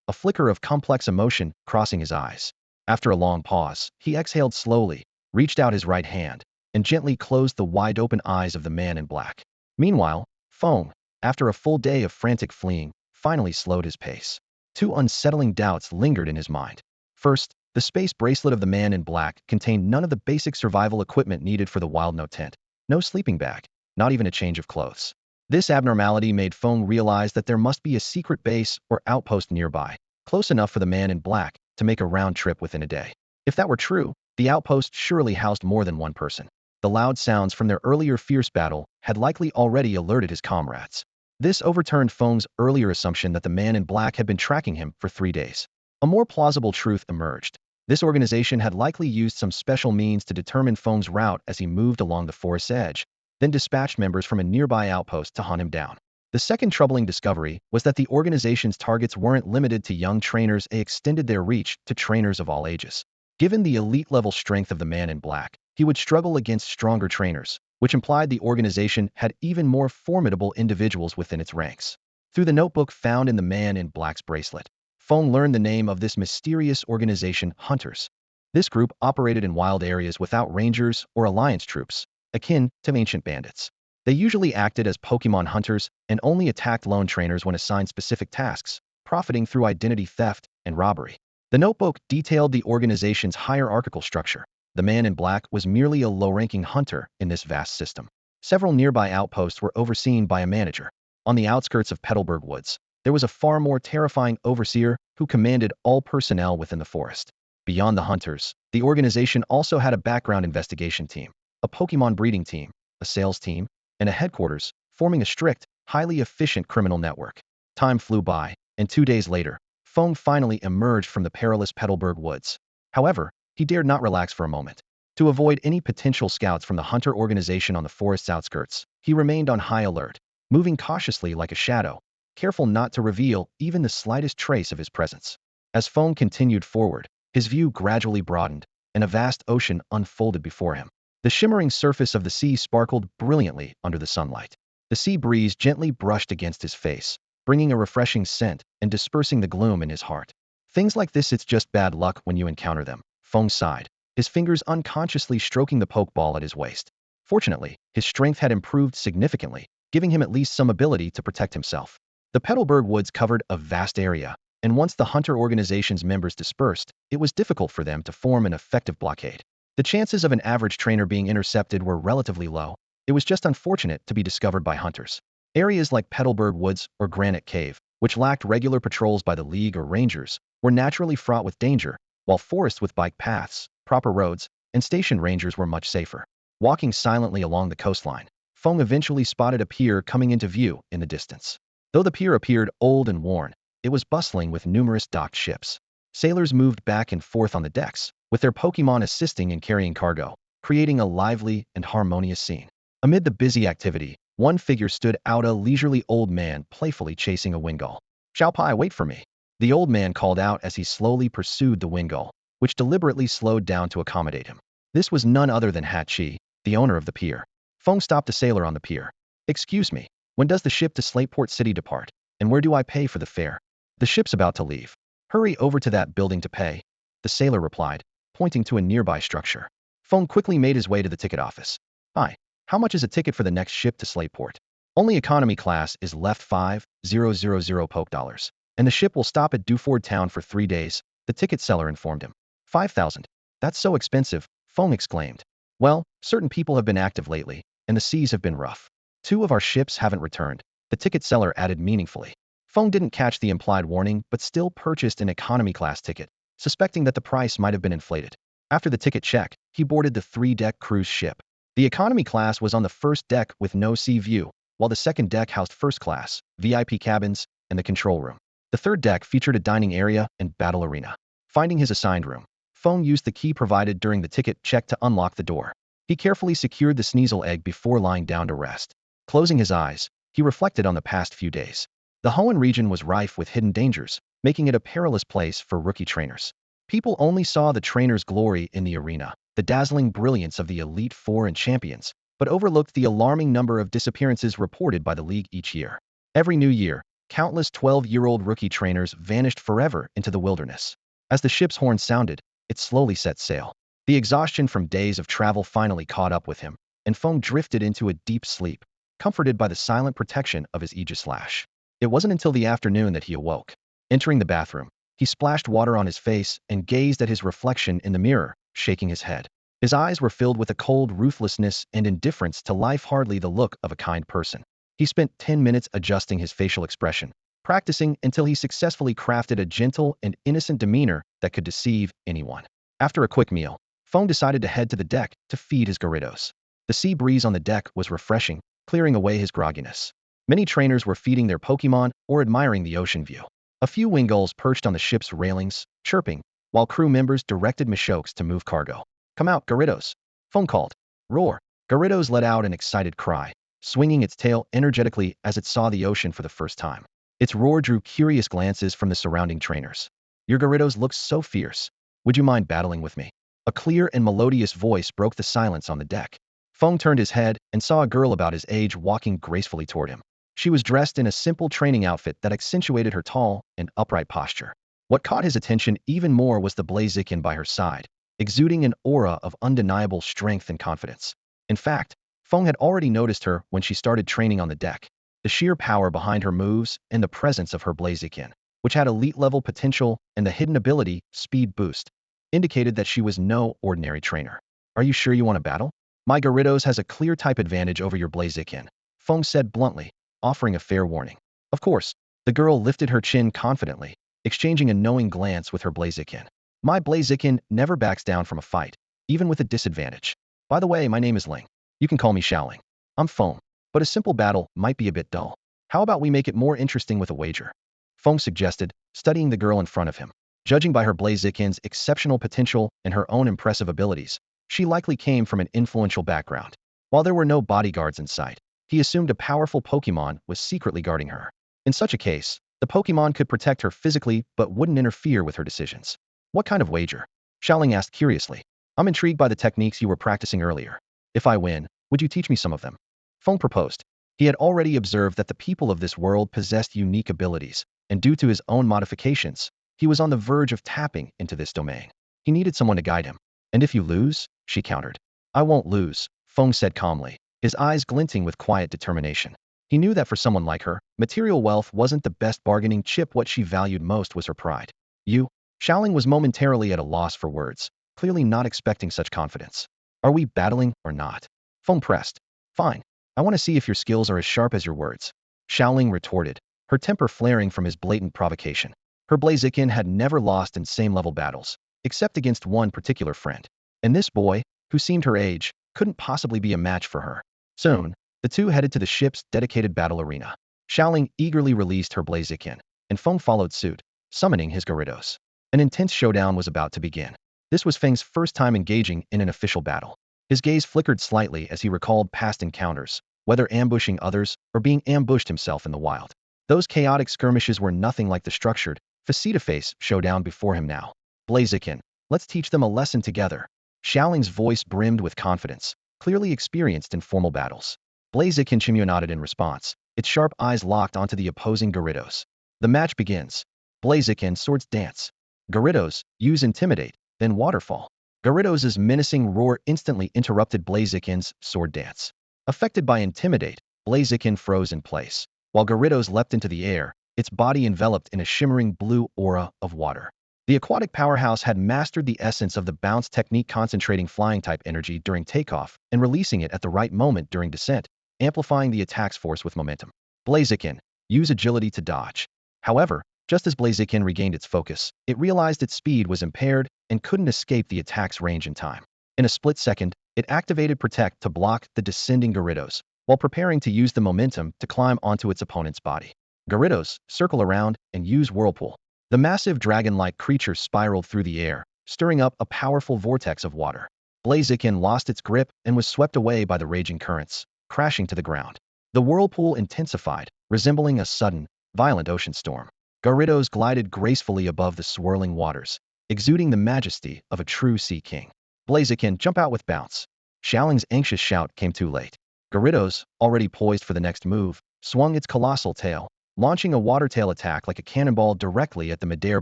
a flicker of complex emotion crossing his eyes. After a long pause, he exhaled slowly, reached out his right hand, and gently closed the wide-open eyes of the man in black. Meanwhile, Feng, after a full day of frantic fleeing, finally slowed his pace. Two unsettling doubts lingered in his mind. First, the space bracelet of the man in black contained none of the basic survival equipment needed for the wild note tent. No sleeping bag, not even a change of clothes. This abnormality made Feng realize that there must be a secret base or outpost nearby, close enough for the man in black to make a round trip within a day. If that were true, the outpost surely housed more than one person. The loud sounds from their earlier fierce battle had likely already alerted his comrades. This overturned Feng's earlier assumption that the man in black had been tracking him for 3 days. A more plausible truth emerged. This organization had likely used some special means to determine Feng's route as he moved along the forest's edge, then dispatched members from a nearby outpost to hunt him down. The second troubling discovery was that the organization's targets weren't limited to young trainers, they extended their reach to trainers of all ages. Given the elite-level strength of the man in black, he would struggle against stronger trainers, which implied the organization had even more formidable individuals within its ranks. Through the notebook found in the man in black's bracelet, Feng learned the name of this mysterious organization, Hunters. This group operated in wild areas without rangers or alliance troops, akin to ancient bandits. They usually acted as Pokemon hunters and only attacked lone trainers when assigned specific tasks, profiting through identity theft and robbery. The notebook detailed the organization's hierarchical structure. The man in black was merely a low-ranking hunter in this vast system. Several nearby outposts were overseen by a manager. On the outskirts of Petalburg Woods, there was a far more terrifying overseer who commanded all personnel within the forest. Beyond the hunters, the organization also had a background investigation team, a Pokemon breeding team, a sales team, and a headquarters, forming a strict, highly efficient criminal network. Time flew by, and 2 days later, Feng finally emerged from the perilous Petalburg Woods. However, he dared not relax for a moment. To avoid any potential scouts from the hunter organization on the forest's outskirts, he remained on high alert, moving cautiously like a shadow, careful not to reveal even the slightest trace of his presence. As Feng continued forward, his view gradually broadened, and a vast ocean unfolded before him. The shimmering surface of the sea sparkled brilliantly under the sunlight. The sea breeze gently brushed against his face, bringing a refreshing scent and dispersing the gloom in his heart. Things like this, it's just bad luck when you encounter them. Feng sighed, his fingers unconsciously stroking the pokeball at his waist. Fortunately, his strength had improved significantly, giving him at least some ability to protect himself. The Petalburg Woods covered a vast area, and once the hunter organization's members dispersed, it was difficult for them to form an effective blockade. The chances of an average trainer being intercepted were relatively low. It was just unfortunate to be discovered by hunters. Areas like Petalburg Woods or Granite Cave, which lacked regular patrols by the League or Rangers, were naturally fraught with danger, while forests with bike paths, proper roads, and station rangers were much safer. Walking silently along the coastline, Feng eventually spotted a pier coming into view in the distance. Though the pier appeared old and worn, it was bustling with numerous docked ships. Sailors moved back and forth on the decks, with their Pokemon assisting in carrying cargo, creating a lively and harmonious scene. Amid the busy activity, one figure stood out, a leisurely old man playfully chasing a Wingull. "Xiaopai, wait for me," the old man called out as he slowly pursued the Wingull, which deliberately slowed down to accommodate him. This was none other than Hachi, the owner of the pier. Feng stopped a sailor on the pier. "Excuse me, when does the ship to Slateport City depart, and where do I pay for the fare?" "The ship's about to leave. Hurry over to that building to pay," the sailor replied, pointing to a nearby structure. Feng quickly made his way to the ticket office. "Hi, how much is a ticket for the next ship to Slateport?" "Only economy class is left 5,000 poke dollars, and the ship will stop at Duford Town for 3 days," the ticket seller informed him. 5,000. That's so expensive, Feng exclaimed. "Well, certain people have been active lately, and the seas have been rough. 2 of our ships haven't returned," the ticket seller added meaningfully. Feng didn't catch the implied warning but still purchased an economy class ticket, suspecting that the price might have been inflated. After the ticket check, he boarded the 3-deck cruise ship. The economy class was on the first deck with no sea view, while the second deck housed first class, VIP cabins, and the control room. The third deck featured a dining area and battle arena. Finding his assigned room, Feng used the key provided during the ticket check to unlock the door. He carefully secured the sneasel egg before lying down to rest. Closing his eyes, he reflected on the past few days. The Hoenn region was rife with hidden dangers, making it a perilous place for rookie trainers. People only saw the trainers' glory in the arena, the dazzling brilliance of the Elite Four and champions, but overlooked the alarming number of disappearances reported by the league each year. Every new year, countless 12-year-old rookie trainers vanished forever into the wilderness. As the ship's horn sounded, it slowly set sail. The exhaustion from days of travel finally caught up with him, and Feng drifted into a deep sleep, comforted by the silent protection of his Aegis Slash. It wasn't until the afternoon that he awoke. Entering the bathroom, he splashed water on his face and gazed at his reflection in the mirror, shaking his head. His eyes were filled with a cold ruthlessness and indifference to life, hardly the look of a kind person. He spent 10 minutes adjusting his facial expression, practicing until he successfully crafted a gentle and innocent demeanor that could deceive anyone. After a quick meal, Feng decided to head to the deck to feed his Gyarados. The sea breeze on the deck was refreshing, clearing away his grogginess. Many trainers were feeding their Pokemon or admiring the ocean view. A few wingulls perched on the ship's railings, chirping, while crew members directed Mashokes to move cargo. "Come out, Gyarados!" Feng called. "Roar!" Gyarados let out an excited cry, swinging its tail energetically as it saw the ocean for the first time. Its roar drew curious glances from the surrounding trainers. "Your Gyarados looks so fierce. Would you mind battling with me?" A clear and melodious voice broke the silence on the deck. Feng turned his head and saw a girl about his age walking gracefully toward him. She was dressed in a simple training outfit that accentuated her tall and upright posture. What caught his attention even more was the Blaziken by her side, exuding an aura of undeniable strength and confidence. In fact, Feng had already noticed her when she started training on the deck. The sheer power behind her moves and the presence of her Blaziken, which had elite-level potential and the hidden ability, Speed Boost, indicated that she was no ordinary trainer. "Are you sure you want to battle? My Gyarados has a clear type advantage over your Blaziken," Feng said bluntly, offering a fair warning. Of course, the girl lifted her chin confidently, exchanging a knowing glance with her Blaziken. "My Blaziken never backs down from a fight, even with a disadvantage. By the way, my name is Ling. You can call me Xiaoling. I'm Feng, but a simple battle might be a bit dull. How about we make it more interesting with a wager?" Feng suggested, studying the girl in front of him. Judging by her Blaziken's exceptional potential and her own impressive abilities, she likely came from an influential background. While there were no bodyguards in sight, he assumed a powerful Pokemon was secretly guarding her. In such a case, the Pokemon could protect her physically but wouldn't interfere with her decisions. "What kind of wager?" Xiaoling asked curiously. "I'm intrigued by the techniques you were practicing earlier. If I win, would you teach me some of them?" Feng proposed. He had already observed that the people of this world possessed unique abilities, and due to his own modifications, he was on the verge of tapping into this domain. He needed someone to guide him. "And if you lose?" she countered. "I won't lose," Feng said calmly, his eyes glinting with quiet determination. He knew that for someone like her, material wealth wasn't the best bargaining chip. What she valued most was her pride. "You?" Xiaoling was momentarily at a loss for words, clearly not expecting such confidence. "Are we battling or not?" Feng pressed. "Fine. I want to see if your skills are as sharp as your words," Xiaoling retorted, her temper flaring from his blatant provocation. Her Blaziken had never lost in same-level battles, except against one particular friend. And this boy, who seemed her age, couldn't possibly be a match for her. Soon, the two headed to the ship's dedicated battle arena. Xiaoling eagerly released her Blaziken, and Feng followed suit, summoning his Gyarados. An intense showdown was about to begin. This was Feng's first time engaging in an official battle. His gaze flickered slightly as he recalled past encounters, whether ambushing others or being ambushed himself in the wild. Those chaotic skirmishes were nothing like the structured, face-to-face showdown before him now. "Blaziken, let's teach them a lesson together." Xiaoling's voice brimmed with confidence, clearly experienced in formal battles. Blaziken Chimio nodded in response, its sharp eyes locked onto the opposing Gyarados. The match begins. Blaziken Swords Dance. Gyarados, use Intimidate, then Waterfall. Gyarados' menacing roar instantly interrupted Blaziken's Sword Dance. Affected by Intimidate, Blaziken froze in place, while Gyarados leapt into the air, its body enveloped in a shimmering blue aura of water. The aquatic powerhouse had mastered the essence of the bounce technique, concentrating flying-type energy during takeoff and releasing it at the right moment during descent, amplifying the attack's force with momentum. Blaziken, use Agility to dodge. However, just as Blaziken regained its focus, it realized its speed was impaired and couldn't escape the attack's range in time. In a split second, it activated Protect to block the descending Gyarados, while preparing to use the momentum to climb onto its opponent's body. Gyarados, circle around and use whirlpool. The massive dragon-like creature spiraled through the air, stirring up a powerful vortex of water. Blaziken lost its grip and was swept away by the raging currents, crashing to the ground. The whirlpool intensified, resembling a sudden, violent ocean storm. Gyarados glided gracefully above the swirling waters, exuding the majesty of a true sea king. Blaziken, jump out with bounce. Xiaoling's anxious shout came too late. Gyarados, already poised for the next move, swung its colossal tail, launching a water tail attack like a cannonball directly at the midair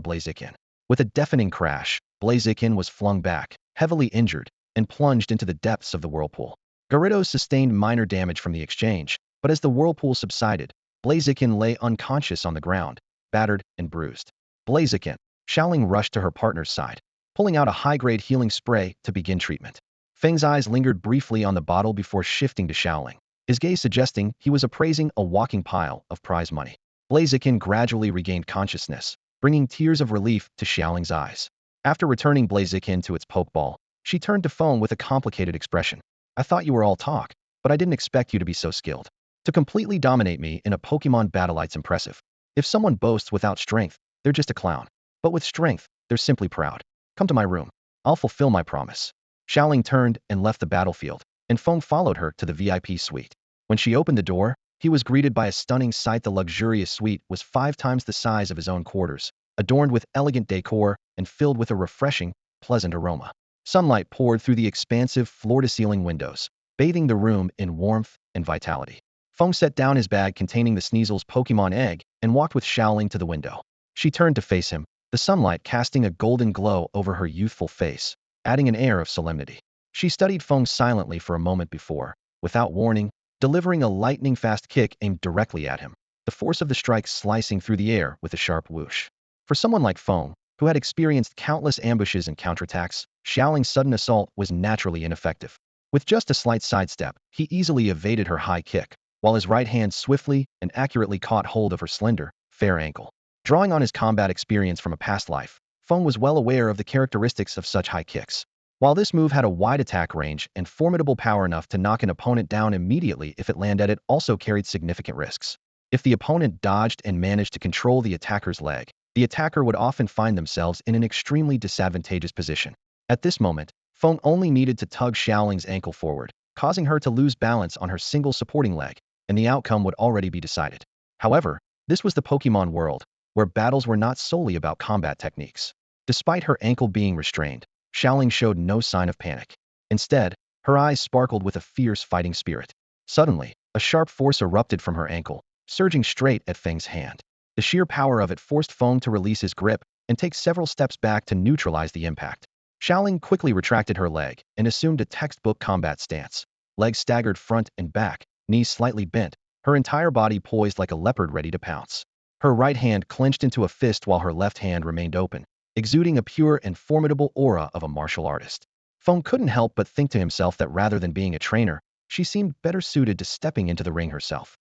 Blaziken. With a deafening crash, Blaziken was flung back, heavily injured, and plunged into the depths of the whirlpool. Gyarados sustained minor damage from the exchange, but as the whirlpool subsided, Blaziken lay unconscious on the ground, battered and bruised. Blaziken, Xiaoling rushed to her partner's side, pulling out a high-grade healing spray to begin treatment. Feng's eyes lingered briefly on the bottle before shifting to Xiaoling, his gaze suggesting he was appraising a walking pile of prize money. Blaziken gradually regained consciousness, bringing tears of relief to Xiaoling's eyes. After returning Blaziken to its pokeball, she turned to Feng with a complicated expression. I thought you were all talk, but I didn't expect you to be so skilled. To completely dominate me in a Pokemon battle, it's impressive. If someone boasts without strength, they're just a clown. But with strength, they're simply proud. Come to my room. I'll fulfill my promise. Xiaoling turned and left the battlefield, and Feng followed her to the VIP suite. When she opened the door, he was greeted by a stunning sight. The luxurious suite was 5 times the size of his own quarters, adorned with elegant decor and filled with a refreshing, pleasant aroma. Sunlight poured through the expansive floor-to-ceiling windows, bathing the room in warmth and vitality. Feng set down his bag containing the Sneasel's Pokemon egg and walked with Xiaoling to the window. She turned to face him, the sunlight casting a golden glow over her youthful face, adding an air of solemnity. She studied Feng silently for a moment before, without warning, delivering a lightning-fast kick aimed directly at him, the force of the strike slicing through the air with a sharp whoosh. For someone like Feng, who had experienced countless ambushes and counterattacks, Xiaoling's sudden assault was naturally ineffective. With just a slight sidestep, he easily evaded her high kick, while his right hand swiftly and accurately caught hold of her slender, fair ankle. Drawing on his combat experience from a past life, Feng was well aware of the characteristics of such high kicks. While this move had a wide attack range and formidable power enough to knock an opponent down immediately if it landed, it also carried significant risks. If the opponent dodged and managed to control the attacker's leg, the attacker would often find themselves in an extremely disadvantageous position. At this moment, Feng only needed to tug Xiaoling's ankle forward, causing her to lose balance on her single supporting leg, and the outcome would already be decided. However, this was the Pokemon world, where battles were not solely about combat techniques. Despite her ankle being restrained, Xiaoling showed no sign of panic. Instead, her eyes sparkled with a fierce fighting spirit. Suddenly, a sharp force erupted from her ankle, surging straight at Feng's hand. The sheer power of it forced Feng to release his grip and take several steps back to neutralize the impact. Xiaoling quickly retracted her leg and assumed a textbook combat stance. Legs staggered front and back, knees slightly bent, her entire body poised like a leopard ready to pounce. Her right hand clenched into a fist while her left hand remained open, exuding a pure and formidable aura of a martial artist. Feng couldn't help but think to himself that rather than being a trainer, she seemed better suited to stepping into the ring herself.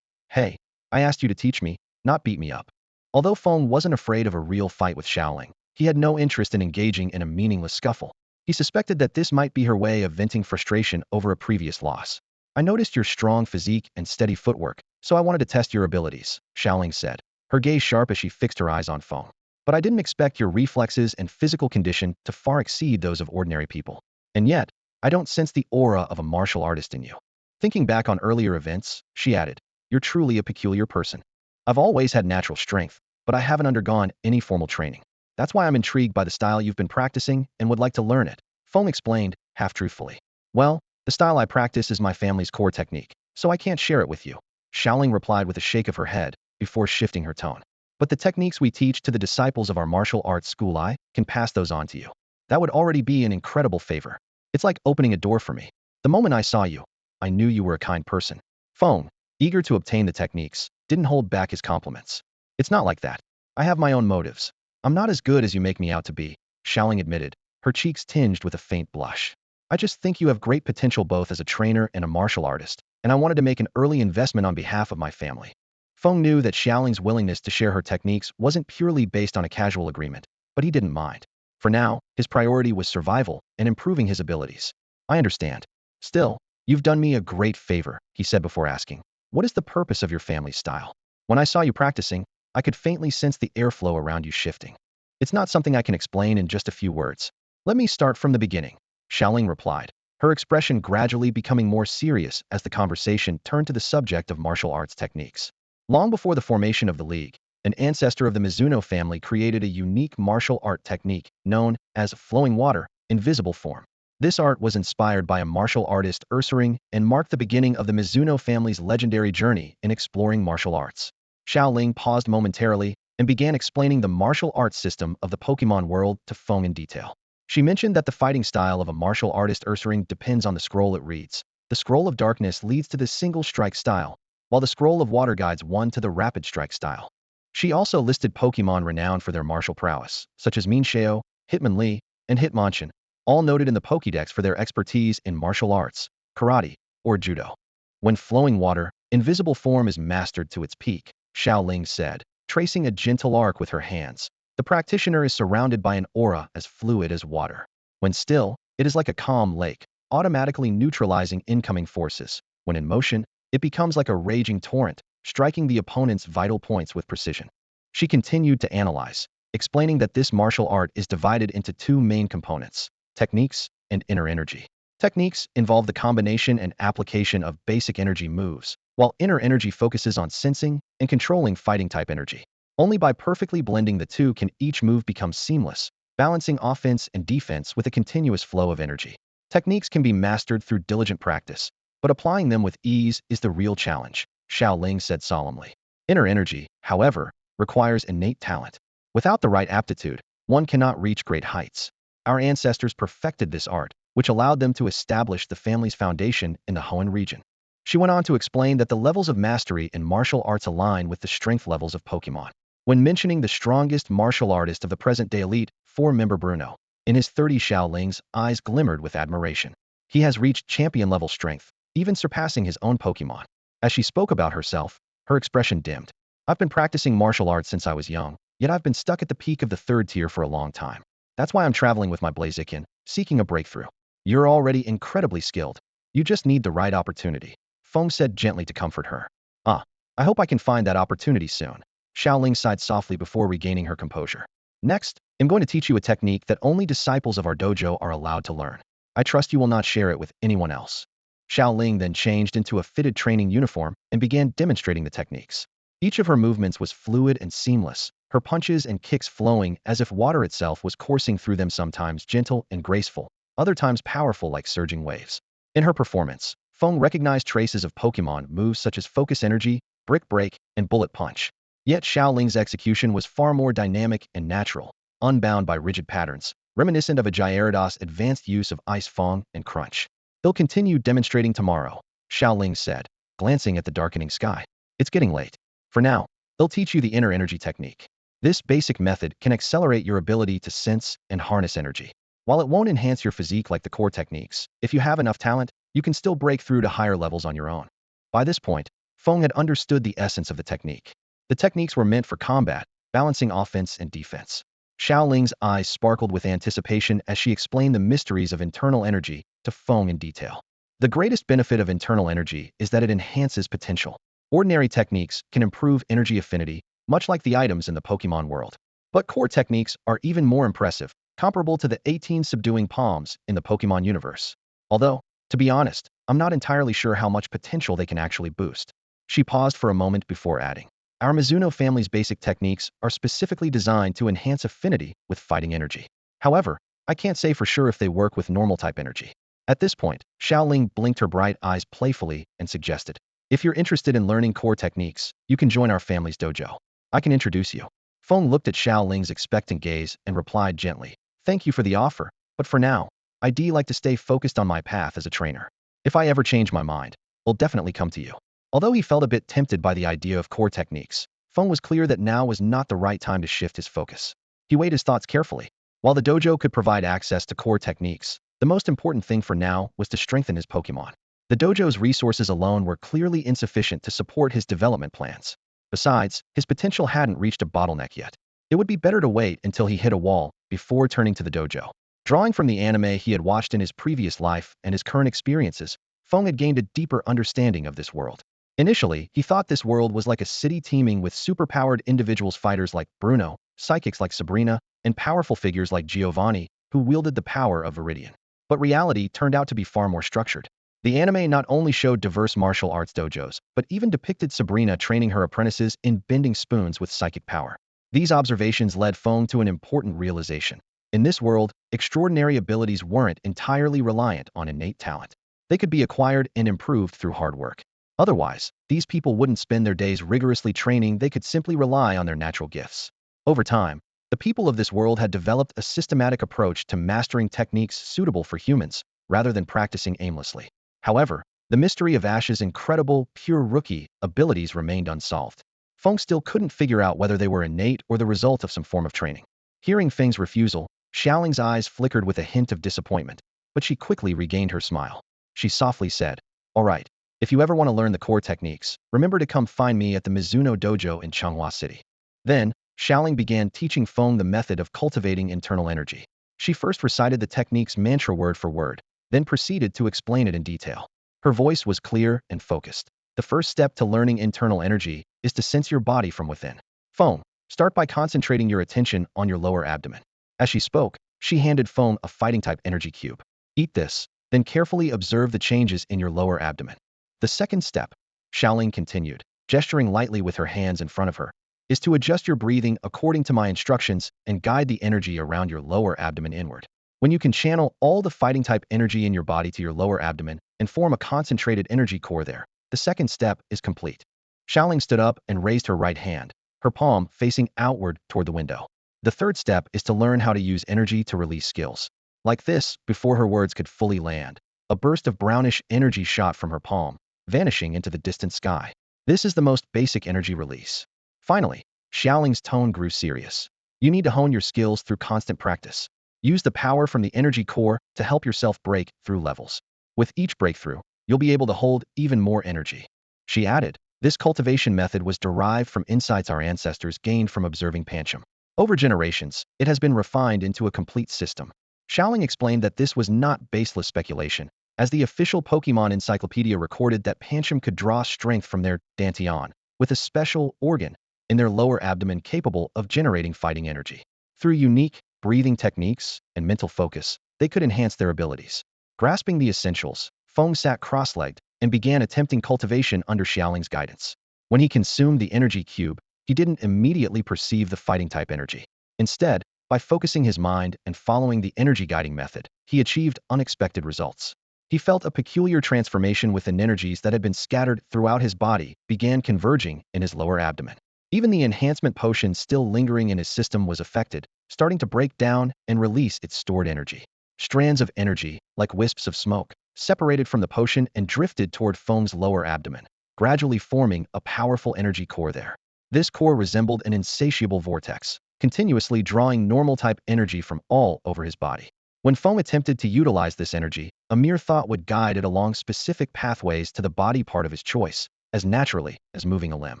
Hey, I asked you to teach me, not beat me up. Although Feng wasn't afraid of a real fight with Xiaoling, he had no interest in engaging in a meaningless scuffle. He suspected that this might be her way of venting frustration over a previous loss. I noticed your strong physique and steady footwork, so I wanted to test your abilities, Xiaoling said, her gaze sharp as she fixed her eyes on Feng. But I didn't expect your reflexes and physical condition to far exceed those of ordinary people. And yet, I don't sense the aura of a martial artist in you. Thinking back on earlier events, she added, you're truly a peculiar person. I've always had natural strength, but I haven't undergone any formal training. That's why I'm intrigued by the style you've been practicing and would like to learn it, Feng explained, half-truthfully. Well, the style I practice is my family's core technique, so I can't share it with you, Xiaoling replied with a shake of her head, before shifting her tone. But the techniques we teach to the disciples of our martial arts school, I can pass those on to you. That would already be an incredible favor. It's like opening a door for me. The moment I saw you, I knew you were a kind person. Feng, eager to obtain the techniques, didn't hold back his compliments. It's not like that. I have my own motives. I'm not as good as you make me out to be, Xiaoling admitted, her cheeks tinged with a faint blush. I just think you have great potential both as a trainer and a martial artist, and I wanted to make an early investment on behalf of my family. Feng knew that Xiaoling's willingness to share her techniques wasn't purely based on a casual agreement, but he didn't mind. For now, his priority was survival and improving his abilities. I understand. Still, You've done me a great favor, he said before asking. What is the purpose of your family's style? When I saw you practicing, I could faintly sense the airflow around you shifting. It's not something I can explain in just a few words. Let me start from the beginning, Xiaoling replied, her expression gradually becoming more serious as the conversation turned to the subject of martial arts techniques. Long before the formation of the League, an ancestor of the Mizuno family created a unique martial art technique known as flowing water, invisible form. This art was inspired by a martial artist Ursaring and marked the beginning of the Mizuno family's legendary journey in exploring martial arts. Xiaoling paused momentarily and began explaining the martial arts system of the Pokemon world to Feng in detail. She mentioned that the fighting style of a martial artist Ursaring depends on the scroll it reads. The scroll of darkness leads to the single strike style, while the scroll of water guides one to the rapid strike style. She also listed Pokemon renowned for their martial prowess, such as Minxiao, Hitmonlee, and Hitmonchan, all noted in the Pokédex for their expertise in martial arts, karate, or judo. When flowing water, invisible form is mastered to its peak, Xiaoling said, tracing a gentle arc with her hands. The practitioner is surrounded by an aura as fluid as water. When still, it is like a calm lake, automatically neutralizing incoming forces. When in motion, it becomes like a raging torrent, striking the opponent's vital points with precision. She continued to analyze, explaining that this martial art is divided into two main components: techniques and inner energy. Techniques involve the combination and application of basic energy moves, while inner energy focuses on sensing and controlling fighting-type energy. Only by perfectly blending the two can each move become seamless, balancing offense and defense with a continuous flow of energy. Techniques can be mastered through diligent practice, but applying them with ease is the real challenge, Xiaoling said solemnly. Inner energy, however, requires innate talent. Without the right aptitude, one cannot reach great heights. Our ancestors perfected this art, which allowed them to establish the family's foundation in the Honedge region. She went on to explain that the levels of mastery in martial arts align with the strength levels of Pokemon. When mentioning the strongest martial artist of the present-day elite, four-member Bruno, in his 30s, Xiaoling's eyes glimmered with admiration. He has reached champion-level strength, even surpassing his own Pokemon. As she spoke about herself, her expression dimmed. I've been practicing martial arts since I was young, yet I've been stuck at the peak of the third tier for a long time. That's why I'm traveling with my Blaziken, seeking a breakthrough. You're already incredibly skilled. You just need the right opportunity, Feng said gently to comfort her. I hope I can find that opportunity soon. Xiaoling sighed softly before regaining her composure. Next, I'm going to teach you a technique that only disciples of our dojo are allowed to learn. I trust you will not share it with anyone else. Xiaoling then changed into a fitted training uniform and began demonstrating the techniques. Each of her movements was fluid and seamless, her punches and kicks flowing as if water itself was coursing through them, sometimes gentle and graceful, other times powerful like surging waves. In her performance, Feng recognized traces of Pokemon moves such as Focus Energy, Brick Break, and Bullet Punch. Yet Xiaoling's execution was far more dynamic and natural, unbound by rigid patterns, reminiscent of a Gyarados' advanced use of Ice Fang and Crunch. They'll continue demonstrating tomorrow, Xiaoling said, glancing at the darkening sky. It's getting late. For now, they'll teach you the inner energy technique. This basic method can accelerate your ability to sense and harness energy. While it won't enhance your physique like the core techniques, if you have enough talent, you can still break through to higher levels on your own. By this point, Feng had understood the essence of the technique. The techniques were meant for combat, balancing offense and defense. Xiaoling's eyes sparkled with anticipation as she explained the mysteries of internal energy to Feng in detail. The greatest benefit of internal energy is that it enhances potential. Ordinary techniques can improve energy affinity, much like the items in the Pokemon world. But core techniques are even more impressive, comparable to the 18 subduing palms in the Pokemon universe. Although, to be honest, I'm not entirely sure how much potential they can actually boost. She paused for a moment before adding, our Mizuno family's basic techniques are specifically designed to enhance affinity with fighting energy. However, I can't say for sure if they work with normal type energy. At this point, Xiaoling blinked her bright eyes playfully and suggested, if you're interested in learning core techniques, you can join our family's dojo. I can introduce you. Feng looked at Xiaoling's expectant gaze and replied gently, thank you for the offer, but for now, I'd like to stay focused on my path as a trainer. If I ever change my mind, I'll definitely come to you. Although he felt a bit tempted by the idea of core techniques, Feng was clear that now was not the right time to shift his focus. He weighed his thoughts carefully. While the dojo could provide access to core techniques, the most important thing for now was to strengthen his Pokemon. The dojo's resources alone were clearly insufficient to support his development plans. Besides, his potential hadn't reached a bottleneck yet. It would be better to wait until he hit a wall before turning to the dojo. Drawing from the anime he had watched in his previous life and his current experiences, Feng had gained a deeper understanding of this world. Initially, he thought this world was like a city teeming with superpowered individuals, fighters like Bruno, psychics like Sabrina, and powerful figures like Giovanni, who wielded the power of Viridian. But reality turned out to be far more structured. The anime not only showed diverse martial arts dojos, but even depicted Sabrina training her apprentices in bending spoons with psychic power. These observations led Feng to an important realization. In this world, extraordinary abilities weren't entirely reliant on innate talent. They could be acquired and improved through hard work. Otherwise, these people wouldn't spend their days rigorously training, they could simply rely on their natural gifts. Over time, the people of this world had developed a systematic approach to mastering techniques suitable for humans, rather than practicing aimlessly. However, the mystery of Ash's incredible, pure rookie abilities remained unsolved. Feng still couldn't figure out whether they were innate or the result of some form of training. Hearing Feng's refusal, Xiaoling's eyes flickered with a hint of disappointment, but she quickly regained her smile. She softly said, "All right, if you ever want to learn the core techniques, remember to come find me at the Mizuno Dojo in Changhua City." Then, Xiaoling began teaching Feng the method of cultivating internal energy. She first recited the technique's mantra word for word, then proceeded to explain it in detail. Her voice was clear and focused. The first step to learning internal energy is to sense your body from within. Feng, start by concentrating your attention on your lower abdomen. As she spoke, she handed Feng a fighting-type energy cube. Eat this, then carefully observe the changes in your lower abdomen. The second step, Xiaoling continued, gesturing lightly with her hands in front of her, is to adjust your breathing according to my instructions and guide the energy around your lower abdomen inward. When you can channel all the fighting-type energy in your body to your lower abdomen and form a concentrated energy core there, the second step is complete. Xiaoling stood up and raised her right hand, her palm facing outward toward the window. The third step is to learn how to use energy to release skills. Like this, before her words could fully land, a burst of brownish energy shot from her palm, vanishing into the distant sky. This is the most basic energy release. Finally, Xiaoling's tone grew serious. You need to hone your skills through constant practice. Use the power from the energy core to help yourself break through levels. With each breakthrough, you'll be able to hold even more energy. She added, this cultivation method was derived from insights our ancestors gained from observing Pancham. Over generations, it has been refined into a complete system. Xiaoling explained that this was not baseless speculation, as the official Pokemon encyclopedia recorded that Pancham could draw strength from their dantian, with a special organ in their lower abdomen capable of generating fighting energy. Through unique breathing techniques and mental focus, they could enhance their abilities. Grasping the essentials, Feng sat cross-legged and began attempting cultivation under Xiaoling's guidance. When he consumed the energy cube, he didn't immediately perceive the fighting-type energy. Instead, by focusing his mind and following the energy guiding method, he achieved unexpected results. He felt a peculiar transformation within energies that had been scattered throughout his body began converging in his lower abdomen. Even the enhancement potion still lingering in his system was affected, starting to break down and release its stored energy. Strands of energy, like wisps of smoke, separated from the potion and drifted toward Feng's lower abdomen, gradually forming a powerful energy core there. This core resembled an insatiable vortex, continuously drawing normal-type energy from all over his body. When Feng attempted to utilize this energy, a mere thought would guide it along specific pathways to the body part of his choice, as naturally as moving a limb.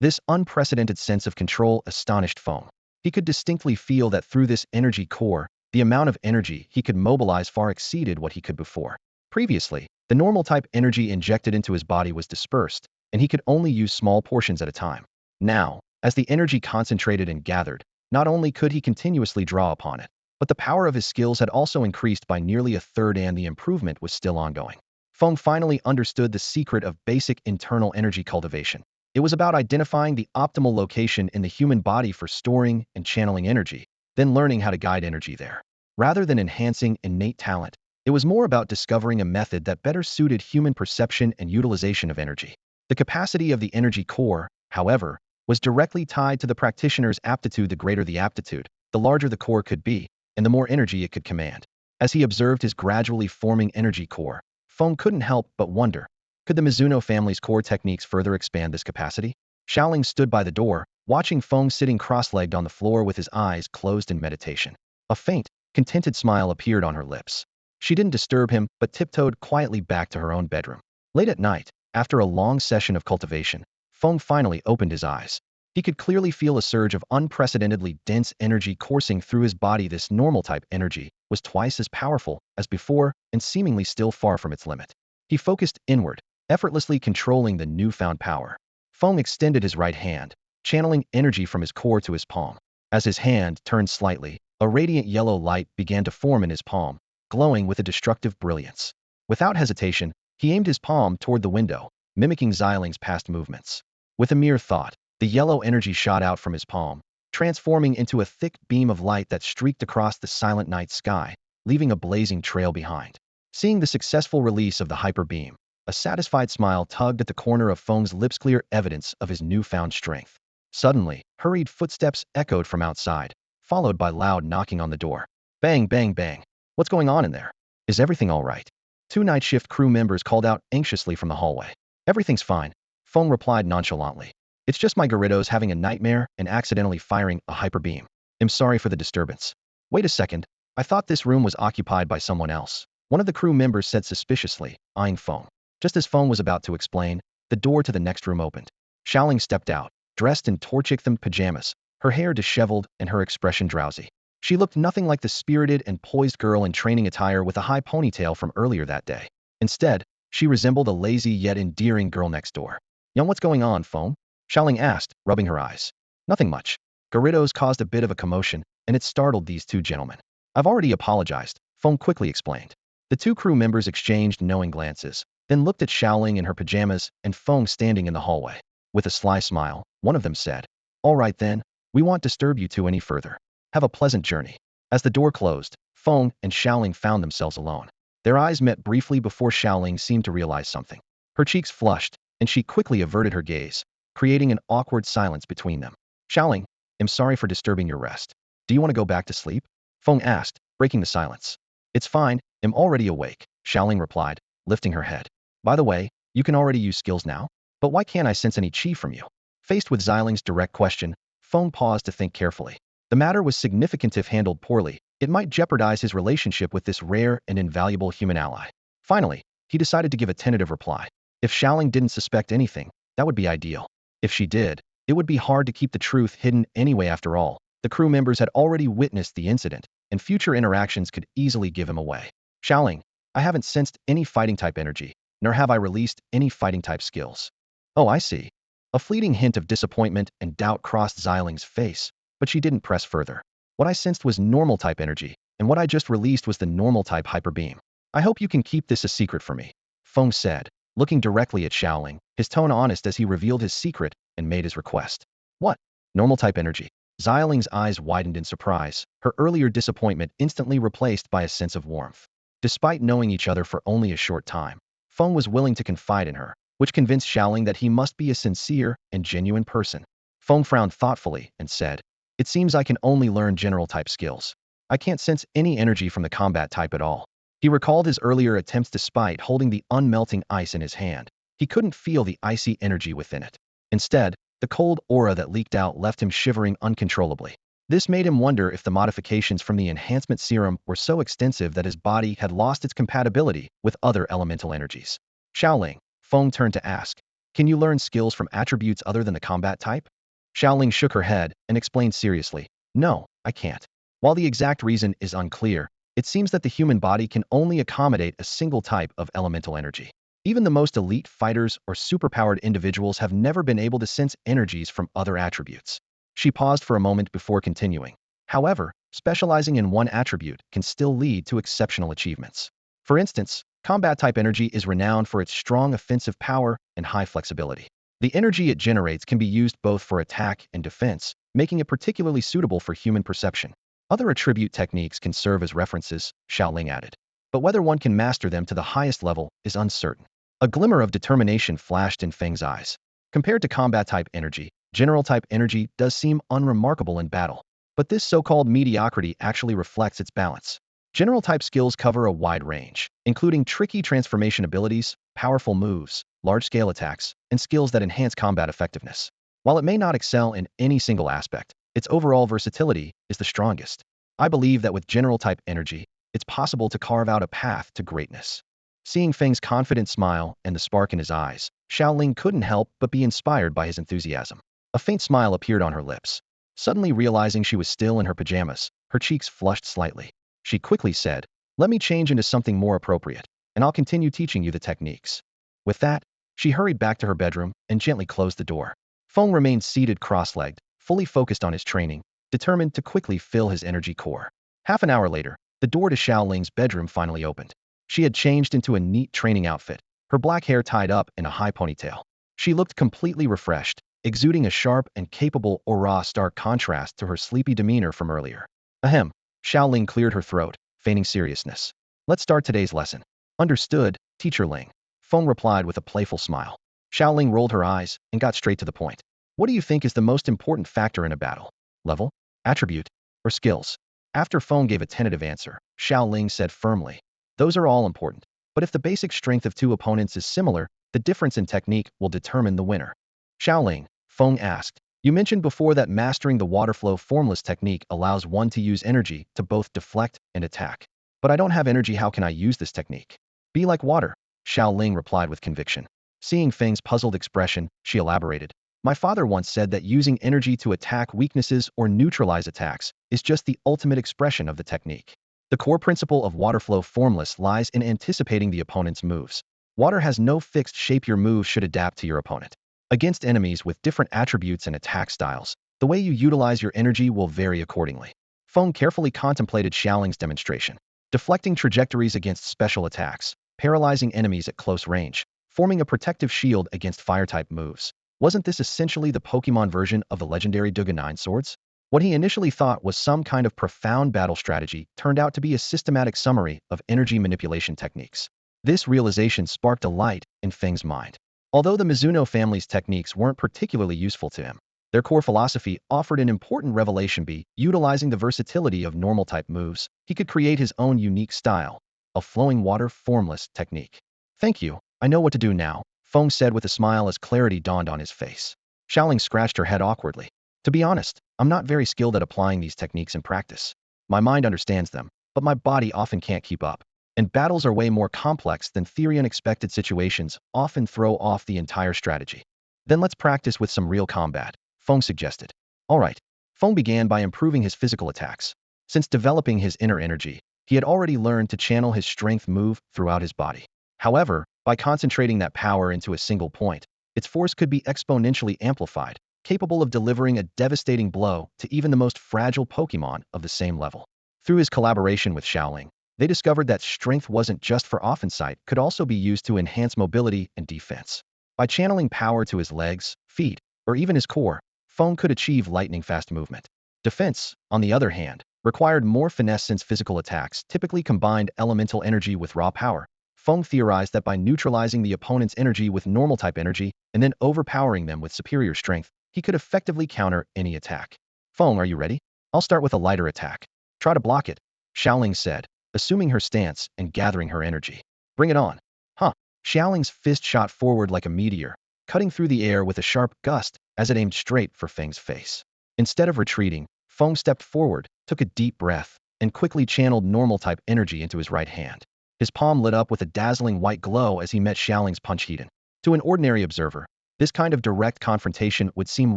This unprecedented sense of control astonished Feng. He could distinctly feel that through this energy core, the amount of energy he could mobilize far exceeded what he could before. Previously, the normal-type energy injected into his body was dispersed, and he could only use small portions at a time. Now, as the energy concentrated and gathered, not only could he continuously draw upon it, but the power of his skills had also increased by nearly a third, and the improvement was still ongoing. Feng finally understood the secret of basic internal energy cultivation. It was about identifying the optimal location in the human body for storing and channeling energy, then learning how to guide energy there. Rather than enhancing innate talent, it was more about discovering a method that better suited human perception and utilization of energy. The capacity of the energy core, however, was directly tied to the practitioner's aptitude. The greater the aptitude, the larger the core could be, and the more energy it could command. As he observed his gradually forming energy core, Feng couldn't help but wonder, could the Mizuno family's core techniques further expand this capacity? Xiaoling stood by the door, watching Feng sitting cross-legged on the floor with his eyes closed in meditation. A faint, contented smile appeared on her lips. She didn't disturb him, but tiptoed quietly back to her own bedroom. Late at night, after a long session of cultivation, Feng finally opened his eyes. He could clearly feel a surge of unprecedentedly dense energy coursing through his body. This normal-type energy was twice as powerful as before and seemingly still far from its limit. He focused inward, effortlessly controlling the newfound power. Feng extended his right hand, channeling energy from his core to his palm. As his hand turned slightly, a radiant yellow light began to form in his palm, glowing with a destructive brilliance. Without hesitation, he aimed his palm toward the window, mimicking Xiling's past movements. With a mere thought, the yellow energy shot out from his palm, transforming into a thick beam of light that streaked across the silent night sky, leaving a blazing trail behind. Seeing the successful release of the hyper beam, a satisfied smile tugged at the corner of Feng's lips, clear evidence of his newfound strength. Suddenly, hurried footsteps echoed from outside, followed by loud knocking on the door. Bang, bang, bang. What's going on in there? Is everything all right? Two night shift crew members called out anxiously from the hallway. Everything's fine, Feng replied nonchalantly. It's just my Gyarados having a nightmare and accidentally firing a hyper beam. I'm sorry for the disturbance. Wait a second, I thought this room was occupied by someone else. One of the crew members said suspiciously, eyeing Feng. Just as Feng was about to explain, the door to the next room opened. Xiaoling stepped out, dressed in torchicum pajamas, her hair disheveled and her expression drowsy. She looked nothing like the spirited and poised girl in training attire with a high ponytail from earlier that day. Instead, she resembled a lazy yet endearing girl next door. Young, what's going on, Feng? Xiaoling asked, rubbing her eyes. Nothing much. Gyarados caused a bit of a commotion, and it startled these two gentlemen. I've already apologized, Feng quickly explained. The two crew members exchanged knowing glances, then looked at Xiaoling in her pajamas and Feng standing in the hallway. With a sly smile, one of them said, all right then, we won't disturb you two any further. Have a pleasant journey. As the door closed, Feng and Xiaoling found themselves alone. Their eyes met briefly before Xiaoling seemed to realize something. Her cheeks flushed, and she quickly averted her gaze, creating an awkward silence between them. Xiaoling, I'm sorry for disturbing your rest. Do you want to go back to sleep? Feng asked, breaking the silence. It's fine, I'm already awake, Xiaoling replied, lifting her head. By the way, you can already use skills now? But why can't I sense any chi from you? Faced with Xiling's direct question, Feng paused to think carefully. The matter was significant. If handled poorly, it might jeopardize his relationship with this rare and invaluable human ally. Finally, he decided to give a tentative reply. If Xiaoling didn't suspect anything, that would be ideal. If she did, it would be hard to keep the truth hidden anyway. After all, the crew members had already witnessed the incident, and future interactions could easily give him away. Xiaoling, I haven't sensed any fighting type energy, nor have I released any fighting type skills. Oh, I see. A fleeting hint of disappointment and doubt crossed Xiling's face, but she didn't press further. What I sensed was normal type energy, and what I just released was the normal type hyper beam. I hope you can keep this a secret for me, Feng said, looking directly at Xiaoling, his tone honest as he revealed his secret and made his request. What? Normal type energy? Xiling's eyes widened in surprise, her earlier disappointment instantly replaced by a sense of warmth. Despite knowing each other for only a short time, Feng was willing to confide in her, which convinced Xiaoling that he must be a sincere and genuine person. Feng frowned thoughtfully and said, it seems I can only learn general type skills. I can't sense any energy from the combat type at all. He recalled his earlier attempts despite holding the unmelting ice in his hand. He couldn't feel the icy energy within it. Instead, the cold aura that leaked out left him shivering uncontrollably. This made him wonder if the modifications from the enhancement serum were so extensive that his body had lost its compatibility with other elemental energies. Xiaoling, Feng turned to ask, can you learn skills from attributes other than the combat type? Xiaoling shook her head and explained seriously, no, I can't. While the exact reason is unclear, it seems that the human body can only accommodate a single type of elemental energy. Even the most elite fighters or superpowered individuals have never been able to sense energies from other attributes. She paused for a moment before continuing. However, specializing in one attribute can still lead to exceptional achievements. For instance, combat type energy is renowned for its strong offensive power and high flexibility. The energy it generates can be used both for attack and defense, making it particularly suitable for human perception. Other attribute techniques can serve as references, Xiaoling added. But whether one can master them to the highest level is uncertain. A glimmer of determination flashed in Feng's eyes. Compared to combat type energy, general type energy does seem unremarkable in battle. But this so-called mediocrity actually reflects its balance. General type skills cover a wide range, including tricky transformation abilities, powerful moves, large-scale attacks, and skills that enhance combat effectiveness. While it may not excel in any single aspect, its overall versatility is the strongest. I believe that with general type energy, it's possible to carve out a path to greatness. Seeing Feng's confident smile and the spark in his eyes, Xiaoling couldn't help but be inspired by his enthusiasm. A faint smile appeared on her lips. Suddenly realizing she was still in her pajamas, her cheeks flushed slightly. She quickly said, let me change into something more appropriate. and I'll continue teaching you the techniques." With that, she hurried back to her bedroom and gently closed the door. Feng remained seated cross-legged, fully focused on his training, determined to quickly fill his energy core. Half an hour later, the door to Xiaoling's bedroom finally opened. She had changed into a neat training outfit, her black hair tied up in a high ponytail. She looked completely refreshed, exuding a sharp and capable aura, stark contrast to her sleepy demeanor from earlier. Ahem. Xiaoling cleared her throat, feigning seriousness. "Let's start today's lesson." "Understood, Teacher Ling," Feng replied with a playful smile. Xiaoling rolled her eyes and got straight to the point. "What do you think is the most important factor in a battle? Level, attribute, or skills?" After Feng gave a tentative answer, Xiaoling said firmly, "Those are all important. But if the basic strength of two opponents is similar, the difference in technique will determine the winner." "Xiaoling," Feng asked, "you mentioned before that mastering the water flow formless technique allows one to use energy to both deflect and attack. But I don't have energy, how can I use this technique?" "Be like water," Xiaoling replied with conviction. Seeing Feng's puzzled expression, she elaborated, "My father once said that using energy to attack weaknesses or neutralize attacks is just the ultimate expression of the technique. The core principle of water flow formless lies in anticipating the opponent's moves. Water has no fixed shape, your moves should adapt to your opponent. Against enemies with different attributes and attack styles, the way you utilize your energy will vary accordingly." Feng carefully contemplated Xiaoling's demonstration. Deflecting trajectories against special attacks, paralyzing enemies at close range, forming a protective shield against fire-type moves. Wasn't this essentially the Pokemon version of the legendary Duga 9 swords? What he initially thought was some kind of profound battle strategy turned out to be a systematic summary of energy manipulation techniques. This realization sparked a light in Feng's mind. Although the Mizuno family's techniques weren't particularly useful to him, their core philosophy offered an important revelation: by utilizing the versatility of normal-type moves, he could create his own unique style, a flowing water formless technique. "Thank you, I know what to do now," Feng said with a smile as clarity dawned on his face. Xiaoling scratched her head awkwardly. "To be honest, I'm not very skilled at applying these techniques in practice. My mind understands them, but my body often can't keep up. And battles are way more complex than theory. Unexpected situations often throw off the entire strategy." "Then let's practice with some real combat," Feng suggested. "All right." Feng began by improving his physical attacks. Since developing his inner energy, he had already learned to channel his strength move throughout his body. However, by concentrating that power into a single point, its force could be exponentially amplified, capable of delivering a devastating blow to even the most fragile Pokemon of the same level. Through his collaboration with Xiaoling, they discovered that strength wasn't just for offense, it could also be used to enhance mobility and defense. By channeling power to his legs, feet, or even his core, Feng could achieve lightning-fast movement. Defense, on the other hand, required more finesse since physical attacks typically combined elemental energy with raw power. Feng theorized that by neutralizing the opponent's energy with normal-type energy and then overpowering them with superior strength, he could effectively counter any attack. "Feng, are you ready? I'll start with a lighter attack. Try to block it," Xiaoling said, assuming her stance and gathering her energy. "Bring it on." "Huh." Xiaoling's fist shot forward like a meteor, cutting through the air with a sharp gust as it aimed straight for Feng's face. Instead of retreating, Feng stepped forward, took a deep breath, and quickly channeled normal-type energy into his right hand. His palm lit up with a dazzling white glow as he met Xiaoling's punch. To an ordinary observer, this kind of direct confrontation would seem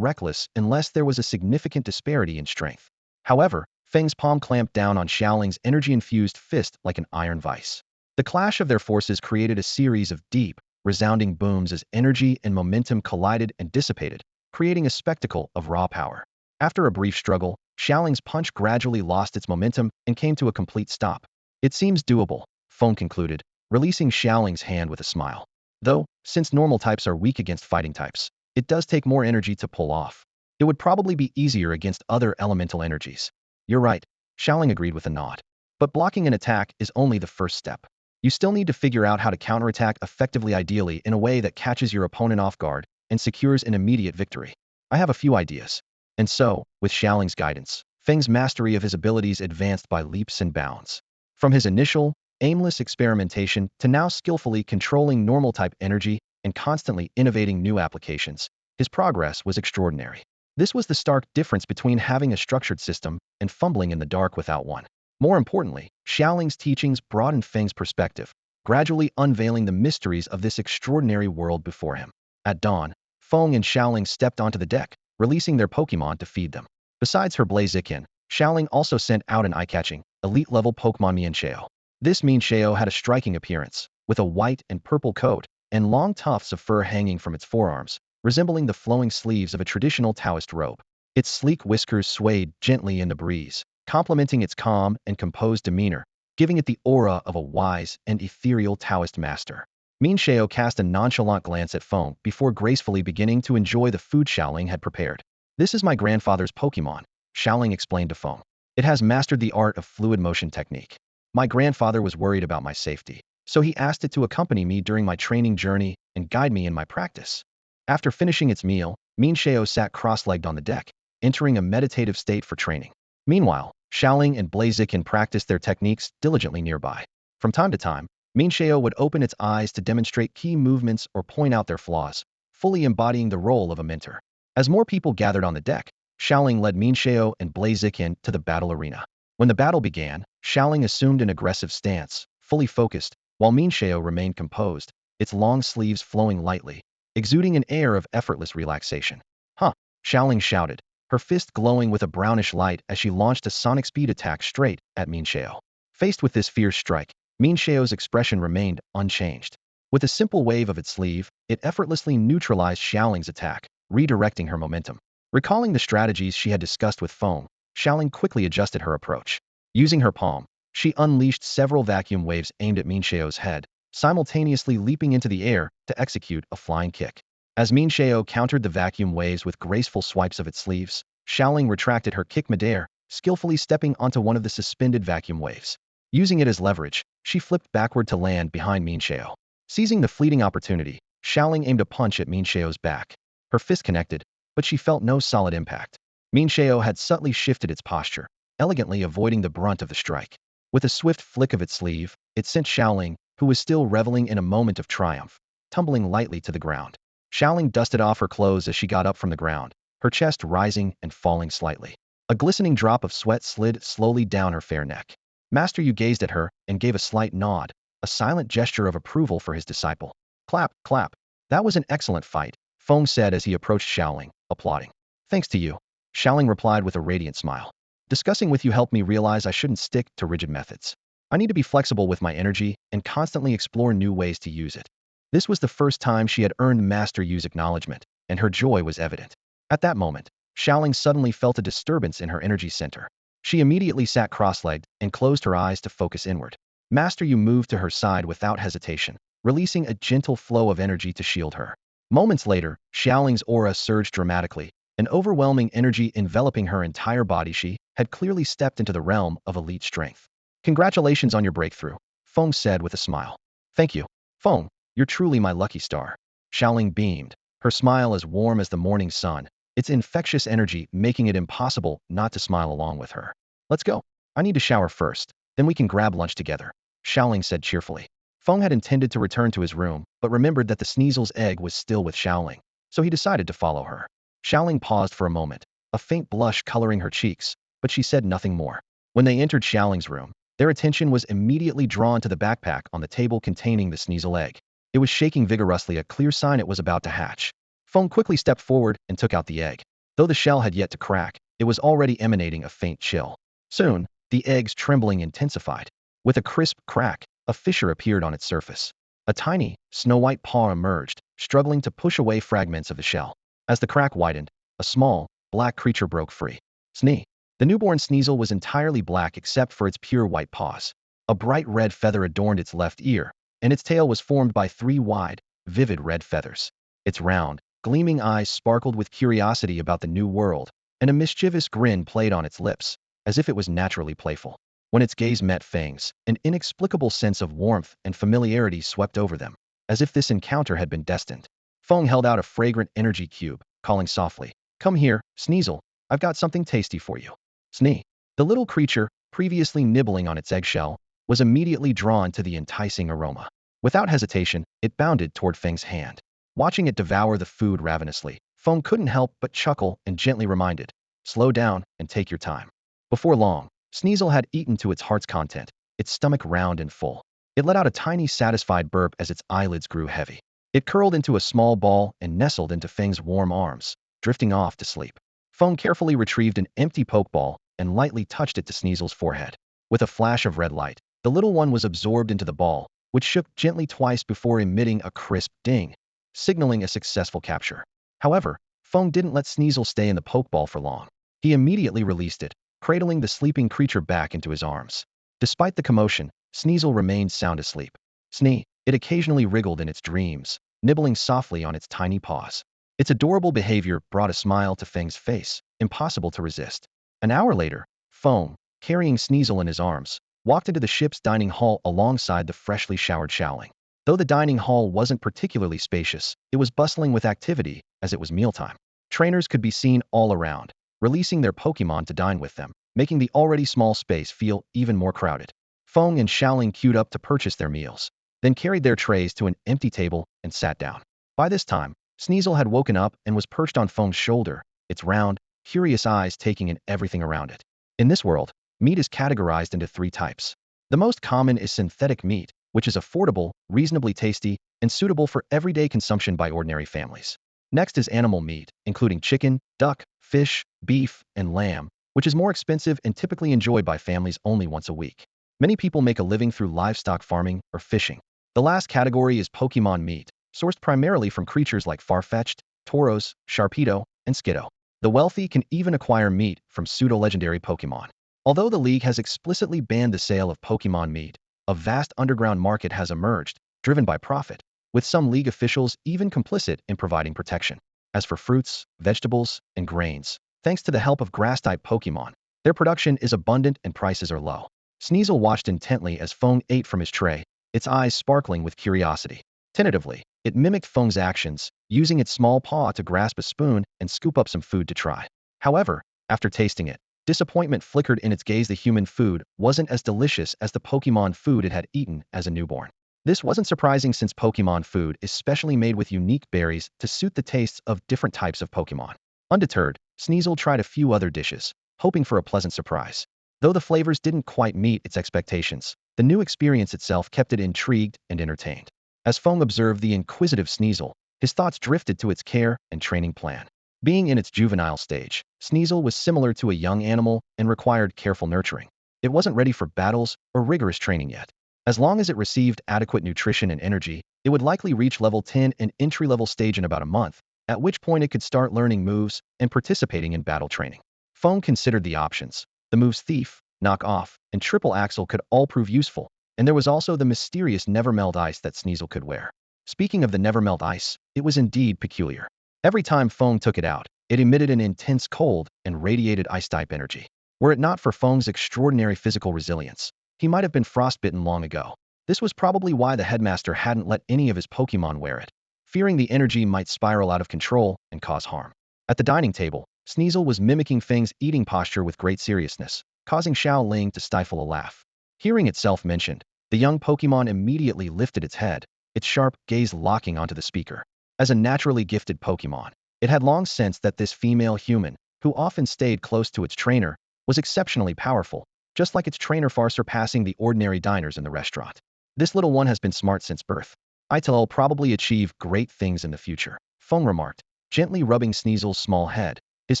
reckless unless there was a significant disparity in strength. However, Feng's palm clamped down on Xiaoling's energy-infused fist like an iron vice. The clash of their forces created a series of deep, resounding booms as energy and momentum collided and dissipated, creating a spectacle of raw power. After a brief struggle, Xiaoling's punch gradually lost its momentum and came to a complete stop. "It seems doable," Feng concluded, releasing Xiaoling's hand with a smile. "Though, since normal types are weak against fighting types, it does take more energy to pull off. It would probably be easier against other elemental energies." "You're right," Xiaoling agreed with a nod. "But blocking an attack is only the first step. You still need to figure out how to counterattack effectively, ideally in a way that catches your opponent off guard and secures an immediate victory. I have a few ideas." And so, with Xiaoling's guidance, Feng's mastery of his abilities advanced by leaps and bounds. From his initial, aimless experimentation to now skillfully controlling normal-type energy and constantly innovating new applications, his progress was extraordinary. This was the stark difference between having a structured system and fumbling in the dark without one. More importantly, Xiaoling's teachings broadened Feng's perspective, gradually unveiling the mysteries of this extraordinary world before him. At dawn, Feng and Xiaoling stepped onto the deck, releasing their Pokemon to feed them. Besides her Blaziken, Xiaoling also sent out an eye-catching, elite-level Pokemon Mienshao. This Mienshao had a striking appearance, with a white and purple coat, and long tufts of fur hanging from its forearms, resembling the flowing sleeves of a traditional Taoist robe. Its sleek whiskers swayed gently in the breeze, complementing its calm and composed demeanor, giving it the aura of a wise and ethereal Taoist master. Min Shao cast a nonchalant glance at Feng before gracefully beginning to enjoy the food Xiaoling had prepared. This is my grandfather's Pokemon, Xiaoling explained to Feng. It has mastered the art of fluid motion technique. My grandfather was worried about my safety, so he asked it to accompany me during my training journey and guide me in my practice. After finishing its meal, Min Shao sat cross-legged on the deck, entering a meditative state for training. Meanwhile, Xiaoling and Blaziken practiced their techniques diligently nearby. From time to time, Min Shao would open its eyes to demonstrate key movements or point out their flaws, fully embodying the role of a mentor. As more people gathered on the deck, Xiaoling led Min Shao and Blaziken to the battle arena. When the battle began, Xiaoling assumed an aggressive stance, fully focused, while Min Shao remained composed, its long sleeves flowing lightly, exuding an air of effortless relaxation. Huh, Xiaoling shouted, her fist glowing with a brownish light as she launched a sonic speed attack straight at Min Shao. Faced with this fierce strike, Min Shao's expression remained unchanged. With a simple wave of its sleeve, it effortlessly neutralized Xiaoling's attack, redirecting her momentum. Recalling the strategies she had discussed with Feng, Xiaoling quickly adjusted her approach. Using her palm, she unleashed several vacuum waves aimed at Min Shao's head, simultaneously leaping into the air to execute a flying kick. As Min Shao countered the vacuum waves with graceful swipes of its sleeves, Xiaoling retracted her kick midair, skillfully stepping onto one of the suspended vacuum waves. Using it as leverage, she flipped backward to land behind Min Shao. Seizing the fleeting opportunity, Xiaoling aimed a punch at Min Shao's back. Her fist connected, but she felt no solid impact. Min Shao had subtly shifted its posture, elegantly avoiding the brunt of the strike. With a swift flick of its sleeve, it sent Xiaoling, who was still reveling in a moment of triumph, tumbling lightly to the ground. Xiaoling dusted off her clothes as she got up from the ground, her chest rising and falling slightly. A glistening drop of sweat slid slowly down her fair neck. Master Yu gazed at her and gave a slight nod, a silent gesture of approval for his disciple. Clap, clap. That was an excellent fight, Feng said as he approached Xiaoling, applauding. Thanks to you, Xiaoling replied with a radiant smile. Discussing with you helped me realize I shouldn't stick to rigid methods. I need to be flexible with my energy and constantly explore new ways to use it. This was the first time she had earned Master Yu's acknowledgement, and her joy was evident. At that moment, Xiaoling suddenly felt a disturbance in her energy center. She immediately sat cross-legged and closed her eyes to focus inward. Master Yu moved to her side without hesitation, releasing a gentle flow of energy to shield her. Moments later, Xiaoling's aura surged dramatically, an overwhelming energy enveloping her entire body. She had clearly stepped into the realm of elite strength. Congratulations on your breakthrough, Feng said with a smile. Thank you, Feng, you're truly my lucky star. Xiaoling beamed, her smile as warm as the morning sun, its infectious energy making it impossible not to smile along with her. Let's go. I need to shower first, then we can grab lunch together, Xiaoling said cheerfully. Feng had intended to return to his room, but remembered that the Sneasel's egg was still with Xiaoling, so he decided to follow her. Xiaoling paused for a moment, a faint blush coloring her cheeks, but she said nothing more. When they entered Xiaoling's room, their attention was immediately drawn to the backpack on the table containing the Sneasel egg. It was shaking vigorously, a clear sign it was about to hatch. Feng quickly stepped forward and took out the egg. Though the shell had yet to crack, it was already emanating a faint chill. Soon, the egg's trembling intensified. With a crisp crack, a fissure appeared on its surface. A tiny, snow-white paw emerged, struggling to push away fragments of the shell. As the crack widened, a small, black creature broke free. Snee. The newborn Sneasel was entirely black except for its pure white paws. A bright red feather adorned its left ear, and its tail was formed by 3 wide, vivid red feathers. Its round, gleaming eyes sparkled with curiosity about the new world, and a mischievous grin played on its lips, as if it was naturally playful. When its gaze met Feng's, an inexplicable sense of warmth and familiarity swept over them, as if this encounter had been destined. Feng held out a fragrant energy cube, calling softly, "Come here, Sneasel, I've got something tasty for you." Snee. The little creature, previously nibbling on its eggshell, was immediately drawn to the enticing aroma. Without hesitation, it bounded toward Feng's hand. Watching it devour the food ravenously, Feng couldn't help but chuckle and gently reminded, "Slow down and take your time." Before long, Sneasel had eaten to its heart's content, its stomach round and full. It let out a tiny satisfied burp as its eyelids grew heavy. It curled into a small ball and nestled into Feng's warm arms, drifting off to sleep. Feng carefully retrieved an empty pokeball and lightly touched it to Sneasel's forehead. With a flash of red light, the little one was absorbed into the ball, which shook gently twice before emitting a crisp ding, signaling a successful capture. However, Feng didn't let Sneasel stay in the pokeball for long. He immediately released it, cradling the sleeping creature back into his arms. Despite the commotion, Sneasel remained sound asleep. It occasionally wriggled in its dreams, nibbling softly on its tiny paws. Its adorable behavior brought a smile to Feng's face, impossible to resist. An hour later, Feng, carrying Sneasel in his arms, walked into the ship's dining hall alongside the freshly showered Xiaoling. Though the dining hall wasn't particularly spacious, it was bustling with activity as it was mealtime. Trainers could be seen all around, releasing their Pokemon to dine with them, making the already small space feel even more crowded. Feng and Xiaoling queued up to purchase their meals, then carried their trays to an empty table and sat down. By this time, Sneasel had woken up and was perched on Feng's shoulder, its round, curious eyes taking in everything around it. In this world, meat is categorized into three types. The most common is synthetic meat, which is affordable, reasonably tasty, and suitable for everyday consumption by ordinary families. Next is animal meat, including chicken, duck, fish, beef, and lamb, which is more expensive and typically enjoyed by families only once a week. Many people make a living through livestock farming or fishing. The last category is Pokemon meat, sourced primarily from creatures like Farfetch'd, Tauros, Sharpedo, and Skiddo. The wealthy can even acquire meat from pseudo-legendary Pokemon. Although the League has explicitly banned the sale of Pokemon meat, a vast underground market has emerged, driven by profit, with some League officials even complicit in providing protection. As for fruits, vegetables, and grains, thanks to the help of grass-type Pokemon, their production is abundant and prices are low. Sneasel watched intently as Feng ate from his tray, its eyes sparkling with curiosity. Tentatively, it mimicked Feng's actions, using its small paw to grasp a spoon and scoop up some food to try. However, after tasting it, disappointment flickered in its gaze. The human food wasn't as delicious as the Pokemon food it had eaten as a newborn. This wasn't surprising since Pokemon food is specially made with unique berries to suit the tastes of different types of Pokemon. Undeterred, Sneasel tried a few other dishes, hoping for a pleasant surprise. Though the flavors didn't quite meet its expectations, the new experience itself kept it intrigued and entertained. As Feng observed the inquisitive Sneasel, his thoughts drifted to its care and training plan. Being in its juvenile stage, Sneasel was similar to a young animal and required careful nurturing. It wasn't ready for battles or rigorous training yet. As long as it received adequate nutrition and energy, it would likely reach level 10 and entry-level stage in about a month, at which point it could start learning moves and participating in battle training. Feng considered the options. The moves Thief, Knock Off, and Triple Axle could all prove useful, and there was also the mysterious Never-Melt Ice that Sneasel could wear. Speaking of the Never-Melt Ice, it was indeed peculiar. Every time Feng took it out, it emitted an intense cold and radiated ice-type energy. Were it not for Feng's extraordinary physical resilience, he might have been frostbitten long ago. This was probably why the headmaster hadn't let any of his Pokemon wear it, fearing the energy might spiral out of control and cause harm. At the dining table, Sneasel was mimicking Feng's eating posture with great seriousness, causing Xiao Ling to stifle a laugh. Hearing itself mentioned, the young Pokemon immediately lifted its head, its sharp gaze locking onto the speaker. As a naturally gifted Pokemon, it had long sensed that this female human, who often stayed close to its trainer, was exceptionally powerful, just like its trainer far surpassing the ordinary diners in the restaurant. This little one has been smart since birth. It'll probably achieve great things in the future, Feng remarked, gently rubbing Sneasel's small head, his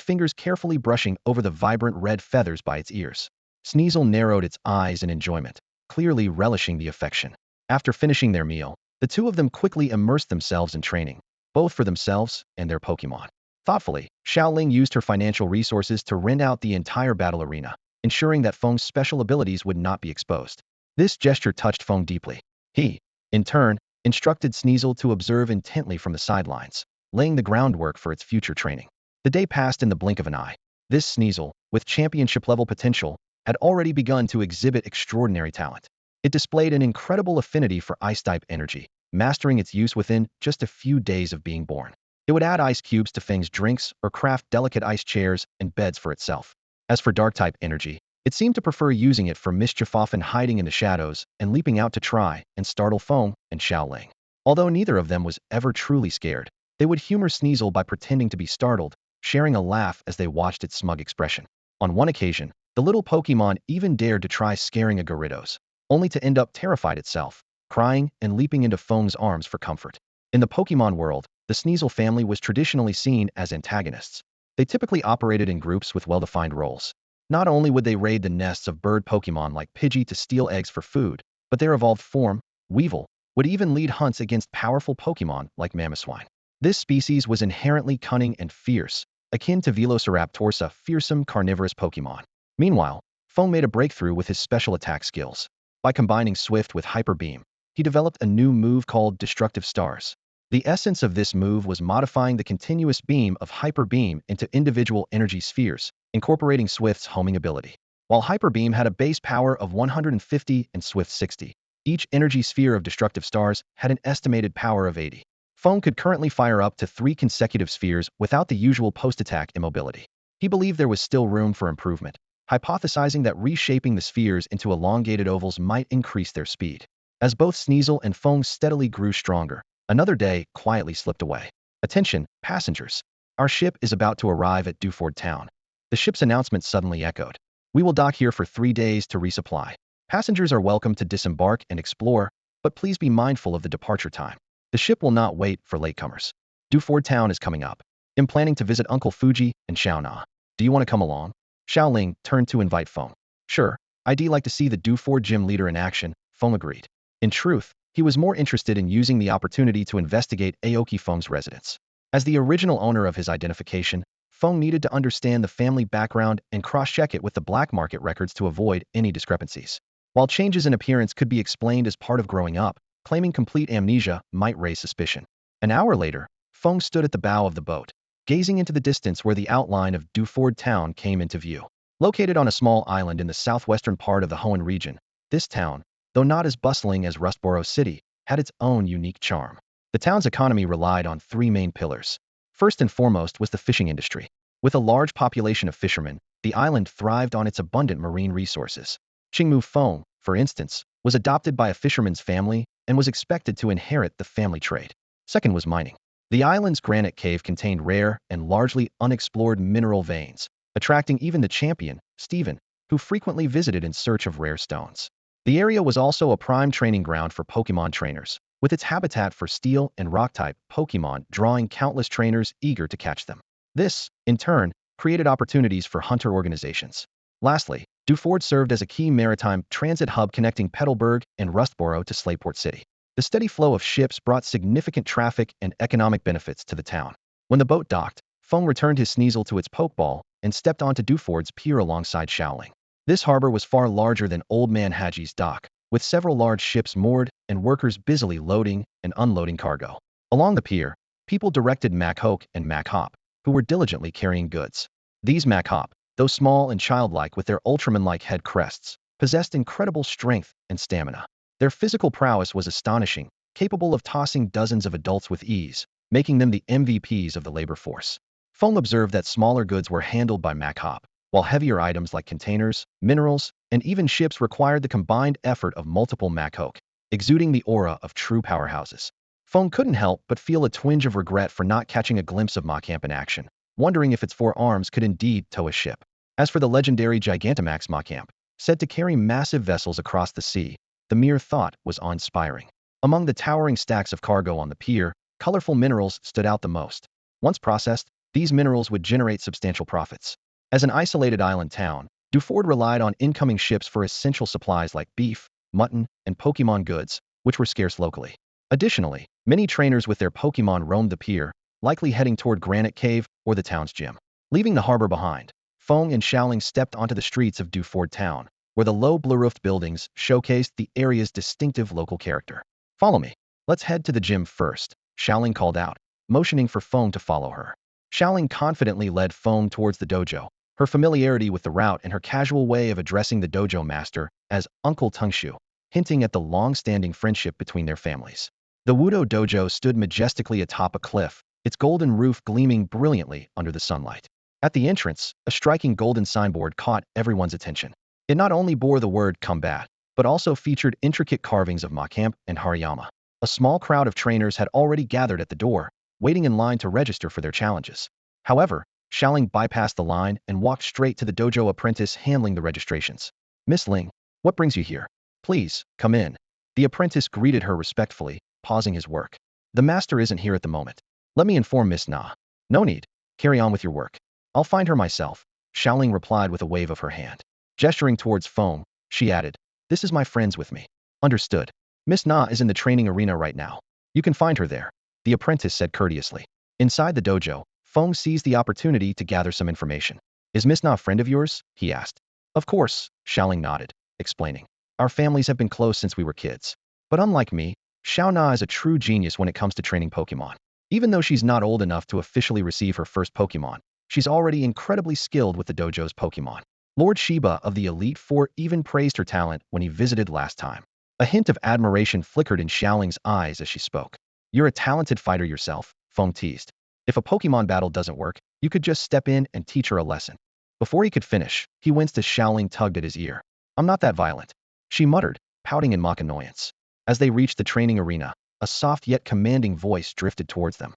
fingers carefully brushing over the vibrant red feathers by its ears. Sneasel narrowed its eyes in enjoyment, clearly relishing the affection. After finishing their meal, the two of them quickly immersed themselves in training, both for themselves and their Pokemon. Thoughtfully, Xiaoling used her financial resources to rent out the entire battle arena, ensuring that Feng's special abilities would not be exposed. This gesture touched Feng deeply. He, in turn, instructed Sneasel to observe intently from the sidelines, laying the groundwork for its future training. The day passed in the blink of an eye. This Sneasel, with championship-level potential, had already begun to exhibit extraordinary talent. It displayed an incredible affinity for ice-type energy, mastering its use within just a few days of being born. It would add ice cubes to Feng's drinks or craft delicate ice chairs and beds for itself. As for dark-type energy, it seemed to prefer using it for mischief, often hiding in the shadows and leaping out to try and startle Feng and Xiaoling. Although neither of them was ever truly scared, they would humor Sneasel by pretending to be startled, sharing a laugh as they watched its smug expression. On one occasion, the little Pokemon even dared to try scaring a Gyarados, only to end up terrified itself, crying and leaping into Feng's arms for comfort. In the Pokemon world, the Sneasel family was traditionally seen as antagonists. They typically operated in groups with well-defined roles. Not only would they raid the nests of bird Pokemon like Pidgey to steal eggs for food, but their evolved form, Weevil, would even lead hunts against powerful Pokemon like Mamoswine. This species was inherently cunning and fierce, akin to Velociraptor's a fearsome carnivorous Pokemon. Meanwhile, Feng made a breakthrough with his special attack skills. By combining Swift with Hyper Beam, he developed a new move called Destructive Stars. The essence of this move was modifying the continuous beam of Hyper Beam into individual energy spheres, incorporating Swift's homing ability. While Hyper Beam had a base power of 150 and Swift 60, each energy sphere of Destructive Stars had an estimated power of 80. Feng could currently fire up to 3 consecutive spheres without the usual post-attack immobility. He believed there was still room for improvement, hypothesizing that reshaping the spheres into elongated ovals might increase their speed. As both Sneasel and Feng steadily grew stronger, another day quietly slipped away. Attention, passengers. Our ship is about to arrive at Dewford Town. The ship's announcement suddenly echoed. We will dock here for 3 days to resupply. Passengers are welcome to disembark and explore, but please be mindful of the departure time. The ship will not wait for latecomers. Dewford Town is coming up. I'm planning to visit Uncle Fuji and Xiao Na. Do you want to come along? Xiao Ling turned to invite Feng. Sure, I'd like to see the Dewford gym leader in action, Feng agreed. In truth, he was more interested in using the opportunity to investigate Aoki Feng's residence. As the original owner of his identification, Feng needed to understand the family background and cross-check it with the black market records to avoid any discrepancies. While changes in appearance could be explained as part of growing up, claiming complete amnesia might raise suspicion. An hour later, Feng stood at the bow of the boat, gazing into the distance where the outline of Dewford Town came into view. Located on a small island in the southwestern part of the Hoenn region, this town, though not as bustling as Rustboro City, had its own unique charm. The town's economy relied on 3 main pillars. First and foremost was the fishing industry. With a large population of fishermen, the island thrived on its abundant marine resources. Qingmu Feng, for instance, was adopted by a fisherman's family and was expected to inherit the family trade. Second was mining. The island's granite cave contained rare and largely unexplored mineral veins, attracting even the champion, Stephen, who frequently visited in search of rare stones. The area was also a prime training ground for Pokemon trainers, with its habitat for steel and rock-type Pokemon drawing countless trainers eager to catch them. This, in turn, created opportunities for hunter organizations. Lastly, Dewford served as a key maritime transit hub connecting Petalburg and Rustboro to Slayport City. The steady flow of ships brought significant traffic and economic benefits to the town. When the boat docked, Feng returned his Sneasel to its pokeball and stepped onto Dewford's pier alongside Xiaoling. This harbor was far larger than Old Man Haji's dock, with several large ships moored and workers busily loading and unloading cargo. Along the pier, people directed Mac-Hoke and Mac-Hop, who were diligently carrying goods. These Mac-Hop, though small and childlike with their Ultraman-like head crests, possessed incredible strength and stamina. Their physical prowess was astonishing, capable of tossing dozens of adults with ease, making them the MVPs of the labor force. Feng observed that smaller goods were handled by Mac-Hop, while heavier items like containers, minerals, and even ships required the combined effort of multiple Mac-Hoke, exuding the aura of true powerhouses. Feng couldn't help but feel a twinge of regret for not catching a glimpse of Macamp in action, wondering if its 4 arms could indeed tow a ship. As for the legendary Gigantamax Macamp, said to carry massive vessels across the sea, the mere thought was awe-inspiring. Among the towering stacks of cargo on the pier, colorful minerals stood out the most. Once processed, these minerals would generate substantial profits. As an isolated island town, Dewford relied on incoming ships for essential supplies like beef, mutton, and Pokemon goods, which were scarce locally. Additionally, many trainers with their Pokemon roamed the pier, likely heading toward Granite Cave or the town's gym. Leaving the harbor behind, Feng and Xiaoling stepped onto the streets of Dewford Town, where the low blue-roofed buildings showcased the area's distinctive local character. Follow me. Let's head to the gym first, Xiaoling called out, motioning for Feng to follow her. Xiaoling confidently led Feng towards the dojo, her familiarity with the route and her casual way of addressing the dojo master as Uncle Tungshu, hinting at the long-standing friendship between their families. The Wudo dojo stood majestically atop a cliff, its golden roof gleaming brilliantly under the sunlight. At the entrance, a striking golden signboard caught everyone's attention. It not only bore the word combat, but also featured intricate carvings of Macamp and Hariyama. A small crowd of trainers had already gathered at the door, waiting in line to register for their challenges. However, Xiaoling bypassed the line and walked straight to the dojo apprentice handling the registrations. Miss Ling, what brings you here? Please, come in. The apprentice greeted her respectfully, pausing his work. The master isn't here at the moment. Let me inform Miss Na. No need. Carry on with your work. I'll find her myself, Xiaoling replied with a wave of her hand. Gesturing towards Feng, she added, this is my friends with me. Understood. Miss Na is in the training arena right now. You can find her there, the apprentice said courteously. Inside the dojo, Feng seized the opportunity to gather some information. Is Miss Na a friend of yours? He asked. Of course, Xiaoling nodded, explaining. Our families have been close since we were kids. But unlike me, Xiao Na is a true genius when it comes to training Pokemon. Even though she's not old enough to officially receive her first Pokemon, she's already incredibly skilled with the dojo's Pokemon. Lord Shiba of the Elite Four even praised her talent when he visited last time. A hint of admiration flickered in Xiaoling's eyes as she spoke. You're a talented fighter yourself, Feng teased. If a Pokemon battle doesn't work, you could just step in and teach her a lesson. Before he could finish, he winced as Xiaoling tugged at his ear. I'm not that violent, she muttered, pouting in mock annoyance. As they reached the training arena, a soft yet commanding voice drifted towards them.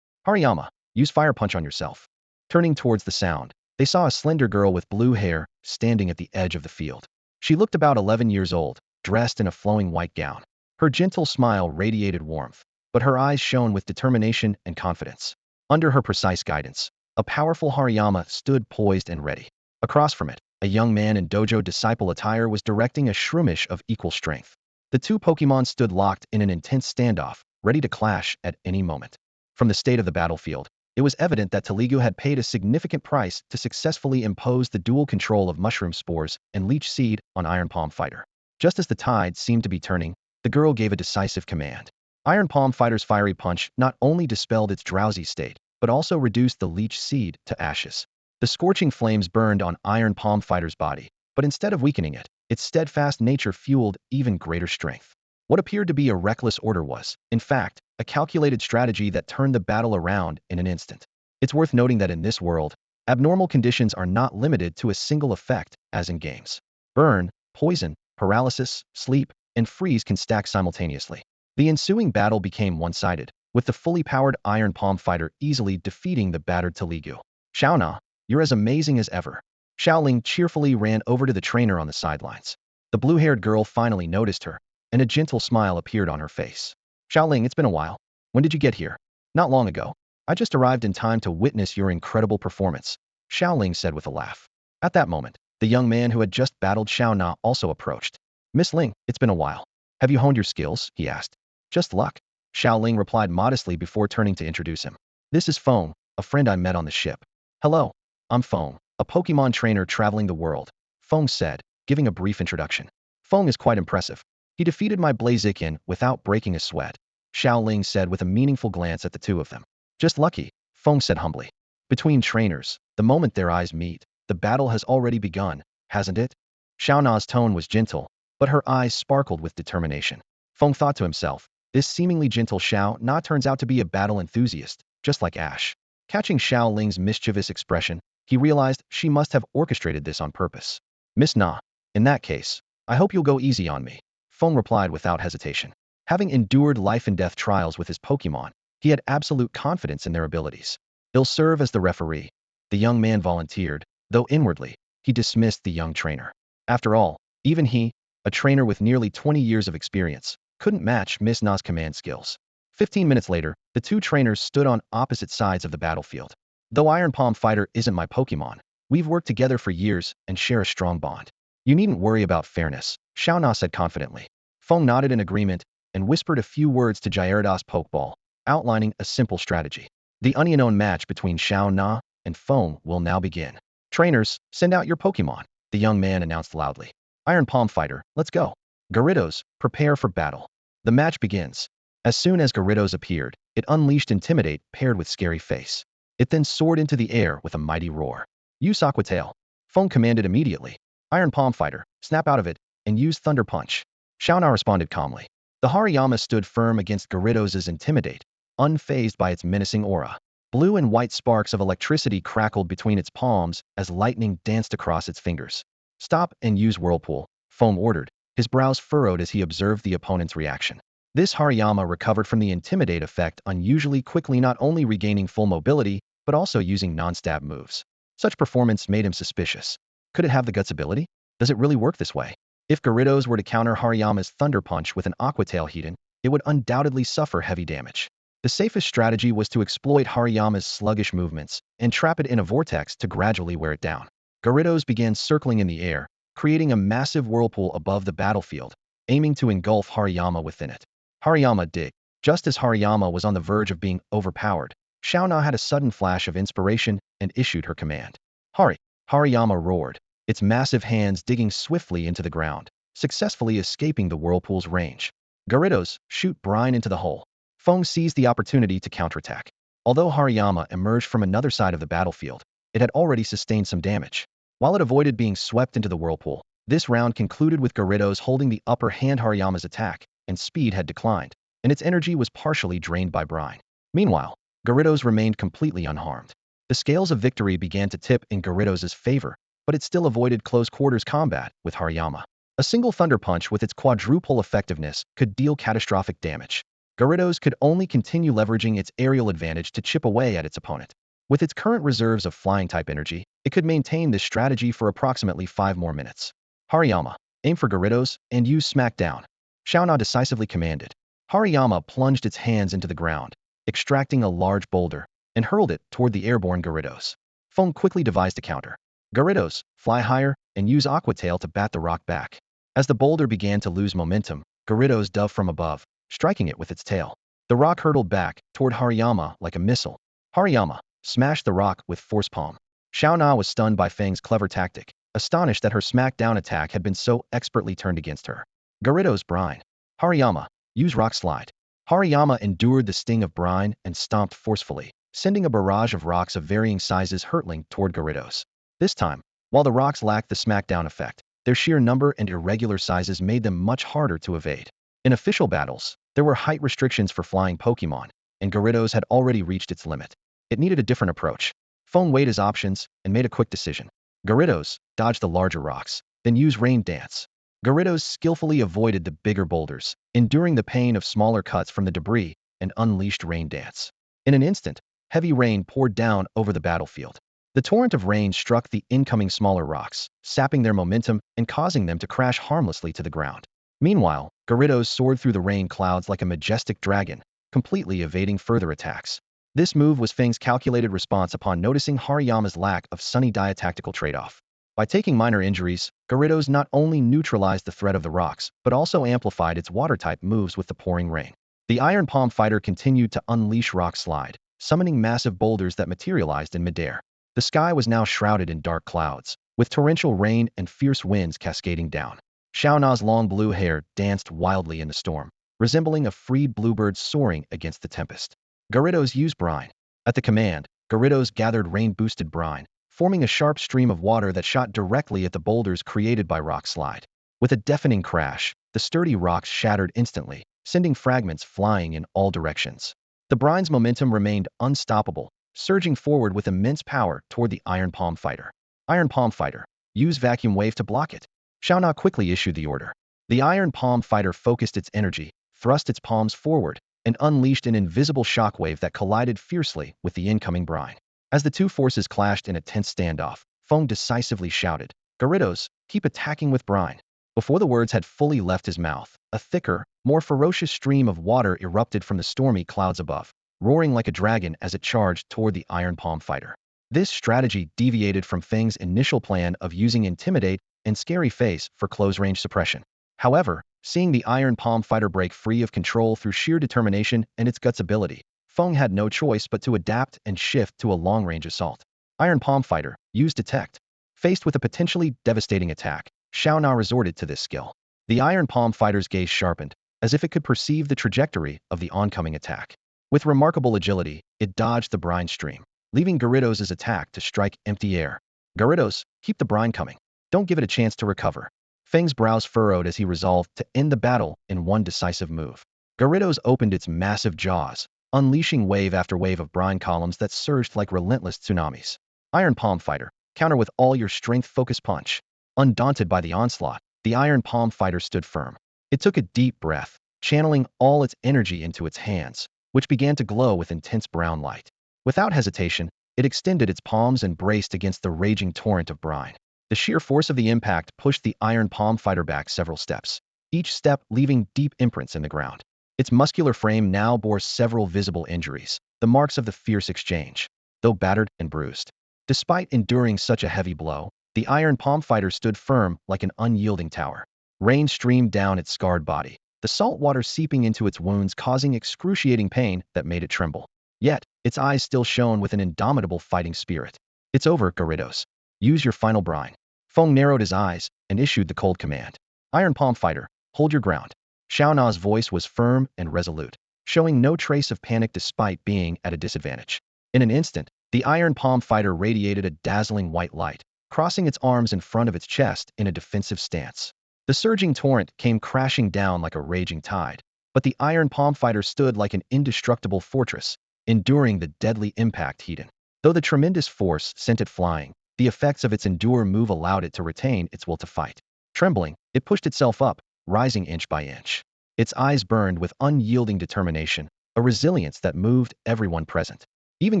Hariyama, use Fire Punch on yourself. Turning towards the sound, they saw a slender girl with blue hair standing at the edge of the field. She looked about 11 years old, dressed in a flowing white gown. Her gentle smile radiated warmth, but her eyes shone with determination and confidence. Under her precise guidance, a powerful Hariyama stood poised and ready. Across from it, a young man in dojo disciple attire was directing a Shroomish of equal strength. The two Pokemon stood locked in an intense standoff, ready to clash at any moment. From the state of the battlefield, it was evident that Telugu had paid a significant price to successfully impose the dual control of Mushroom Spores and Leech Seed on Iron Palm Fighter. Just as the tide seemed to be turning, the girl gave a decisive command. Iron Palm Fighter's fiery punch not only dispelled its drowsy state, but also reduced the Leech Seed to ashes. The scorching flames burned on Iron Palm Fighter's body, but instead of weakening it, its steadfast nature fueled even greater strength. What appeared to be a reckless order was, in fact, a calculated strategy that turned the battle around in an instant. It's worth noting that in this world, abnormal conditions are not limited to a single effect, as in games. Burn, poison, paralysis, sleep, and freeze can stack simultaneously. The ensuing battle became one-sided, with the fully powered Iron Palm Fighter easily defeating the battered Telugu. Xiaona, you're as amazing as ever. Xiaoling cheerfully ran over to the trainer on the sidelines. The blue-haired girl finally noticed her, and a gentle smile appeared on her face. Xiaoling, it's been a while. When did you get here? Not long ago. I just arrived in time to witness your incredible performance, Xiaoling said with a laugh. At that moment, the young man who had just battled Xiao Na also approached. Miss Ling, it's been a while. Have you honed your skills? He asked. Just luck, Xiaoling replied modestly before turning to introduce him. This is Feng, a friend I met on the ship. Hello, I'm Feng, a Pokemon trainer traveling the world, Feng said, giving a brief introduction. Feng is quite impressive. He defeated my Blaziken without breaking a sweat, Xiaoling said with a meaningful glance at the two of them. Just lucky, Feng said humbly. Between trainers, the moment their eyes meet, the battle has already begun, hasn't it? Xiao Na's tone was gentle, but her eyes sparkled with determination. Feng thought to himself, this seemingly gentle Xiao Na turns out to be a battle enthusiast, just like Ash. Catching Xiao Ling's mischievous expression, he realized she must have orchestrated this on purpose. Miss Na, in that case, I hope you'll go easy on me, Feng replied without hesitation. Having endured life-and-death trials with his Pokemon, he had absolute confidence in their abilities. They'll serve as the referee. The young man volunteered, though inwardly, he dismissed the young trainer. After all, even he, a trainer with nearly 20 years of experience, couldn't match Miss Na's command skills. 15 minutes later, the two trainers stood on opposite sides of the battlefield. Though Iron Palm Fighter isn't my Pokemon, we've worked together for years and share a strong bond. You needn't worry about fairness, Xiao Na said confidently. Feng nodded in agreement and whispered a few words to Gyarados Pokeball, outlining a simple strategy. The unknown match between Xiao Na and Feng will now begin. Trainers, send out your Pokemon, the young man announced loudly. Iron Palm Fighter, let's go. Gyarados, prepare for battle. The match begins. As soon as Gyarados appeared, it unleashed Intimidate paired with Scary Face. It then soared into the air with a mighty roar. Use Aqua Tail. Feng commanded immediately. Iron Palm Fighter, snap out of it, and use Thunder Punch. Xiao Na responded calmly. The Hariyama stood firm against Gyarados' Intimidate, unfazed by its menacing aura. Blue and white sparks of electricity crackled between its palms as lightning danced across its fingers. Stop and use Whirlpool, Feng ordered, his brows furrowed as he observed the opponent's reaction. This Hariyama recovered from the Intimidate effect unusually quickly, not only regaining full mobility, but also using non-stab moves. Such performance made him suspicious. Could it have the Guts ability? Does it really work this way? If Gyarados were to counter Hariyama's Thunder Punch with an Aqua Tail Heaton, it would undoubtedly suffer heavy damage. The safest strategy was to exploit Hariyama's sluggish movements and trap it in a vortex to gradually wear it down. Gyarados began circling in the air, creating a massive whirlpool above the battlefield, aiming to engulf Hariyama within it. Hariyama did. Just as Hariyama was on the verge of being overpowered, Xiaona had a sudden flash of inspiration and issued her command. Hari! Hariyama roared, its massive hands digging swiftly into the ground, successfully escaping the whirlpool's range. Gyarados, shoot brine into the hole. Feng seized the opportunity to counterattack. Although Hariyama emerged from another side of the battlefield, it had already sustained some damage. While it avoided being swept into the whirlpool, this round concluded with Gyarados holding the upper hand. Hariyama's attack and speed had declined, and its energy was partially drained by brine. Meanwhile, Gyarados remained completely unharmed. The scales of victory began to tip in Gyarados' favor, but it still avoided close-quarters combat with Hariyama. A single Thunder Punch with its quadruple effectiveness could deal catastrophic damage. Gyarados could only continue leveraging its aerial advantage to chip away at its opponent. With its current reserves of Flying-type energy, it could maintain this strategy for approximately 5 more minutes. Hariyama, aim for Gyarados and use Smackdown. Xiaona decisively commanded. Hariyama plunged its hands into the ground, extracting a large boulder, and hurled it toward the airborne Gyarados. Feng quickly devised a counter. Gyarados, fly higher and use Aqua Tail to bat the rock back. As the boulder began to lose momentum, Gyarados dove from above, striking it with its tail. The rock hurtled back toward Hariyama like a missile. Hariyama smashed the rock with force palm. Xiaona was stunned by Feng's clever tactic, astonished that her smackdown attack had been so expertly turned against her. Gyarados brine. Hariyama, use rock slide. Hariyama endured the sting of brine and stomped forcefully, sending a barrage of rocks of varying sizes hurtling toward Gyarados. This time, while the rocks lacked the smackdown effect, their sheer number and irregular sizes made them much harder to evade. In official battles, there were height restrictions for flying Pokemon, and Gyarados had already reached its limit. It needed a different approach. Feng weighed his options and made a quick decision. Gyarados, dodge the larger rocks, then use Rain Dance. Gyarados skillfully avoided the bigger boulders, enduring the pain of smaller cuts from the debris, and unleashed Rain Dance. In an instant, heavy rain poured down over the battlefield. The torrent of rain struck the incoming smaller rocks, sapping their momentum and causing them to crash harmlessly to the ground. Meanwhile, Gyarados soared through the rain clouds like a majestic dragon, completely evading further attacks. This move was Feng's calculated response upon noticing Hariyama's lack of Sunny Dia tactical trade-off. By taking minor injuries, Gyarados not only neutralized the threat of the rocks, but also amplified its water-type moves with the pouring rain. The Iron Palm fighter continued to unleash Rock Slide, summoning massive boulders that materialized in midair. The sky was now shrouded in dark clouds, with torrential rain and fierce winds cascading down. Xiaona's long blue hair danced wildly in the storm, resembling a freed bluebird soaring against the tempest. Gyarados used brine. At the command, Gyarados gathered rain-boosted brine, forming a sharp stream of water that shot directly at the boulders created by Rock Slide. With a deafening crash, the sturdy rocks shattered instantly, sending fragments flying in all directions. The brine's momentum remained unstoppable, surging forward with immense power toward the Iron Palm fighter. Iron Palm fighter, use Vacuum Wave to block it. Xiaona quickly issued the order. The Iron Palm fighter focused its energy, thrust its palms forward, and unleashed an invisible shockwave that collided fiercely with the incoming brine. As the two forces clashed in a tense standoff, Feng decisively shouted, "Gyarados, keep attacking with brine." Before the words had fully left his mouth, a thicker, more ferocious stream of water erupted from the stormy clouds above, roaring like a dragon as it charged toward the Iron Palm fighter. This strategy deviated from Feng's initial plan of using Intimidate and Scary Face for close-range suppression. However, seeing the Iron Palm fighter break free of control through sheer determination and its guts ability, Feng had no choice but to adapt and shift to a long-range assault. Iron Palm fighter, use Detect. Faced with a potentially devastating attack, Xiaona resorted to this skill. The Iron Palm fighter's gaze sharpened, as if it could perceive the trajectory of the oncoming attack. With remarkable agility, it dodged the brine stream, leaving Gyarados' attack to strike empty air. Gyarados, keep the brine coming. Don't give it a chance to recover. Feng's brows furrowed as he resolved to end the battle in one decisive move. Gyarados opened its massive jaws, unleashing wave after wave of brine columns that surged like relentless tsunamis. Iron Palm fighter, counter with all your strength. Focus punch. Undaunted by the onslaught, the Iron Palm fighter stood firm. It took a deep breath, channeling all its energy into its hands, which began to glow with intense brown light. Without hesitation, it extended its palms and braced against the raging torrent of brine. The sheer force of the impact pushed the Iron Palm fighter back several steps, each step leaving deep imprints in the ground. Its muscular frame now bore several visible injuries, the marks of the fierce exchange, though battered and bruised. Despite enduring such a heavy blow, the Iron Palm fighter stood firm like an unyielding tower. Rain streamed down its scarred body, the salt water seeping into its wounds causing excruciating pain that made it tremble. Yet, its eyes still shone with an indomitable fighting spirit. It's over, Garridos. Use your final brine. Feng narrowed his eyes and issued the cold command. Iron Palm Fighter, hold your ground. Xiao Na's voice was firm and resolute, showing no trace of panic despite being at a disadvantage. In an instant, the Iron Palm Fighter radiated a dazzling white light, crossing its arms in front of its chest in a defensive stance. The surging torrent came crashing down like a raging tide, but the Iron Palm Fighter stood like an indestructible fortress, enduring the deadly impact heated. Though the tremendous force sent it flying, the effects of its endure move allowed it to retain its will to fight. Trembling, it pushed itself up, rising inch by inch. Its eyes burned with unyielding determination, a resilience that moved everyone present. Even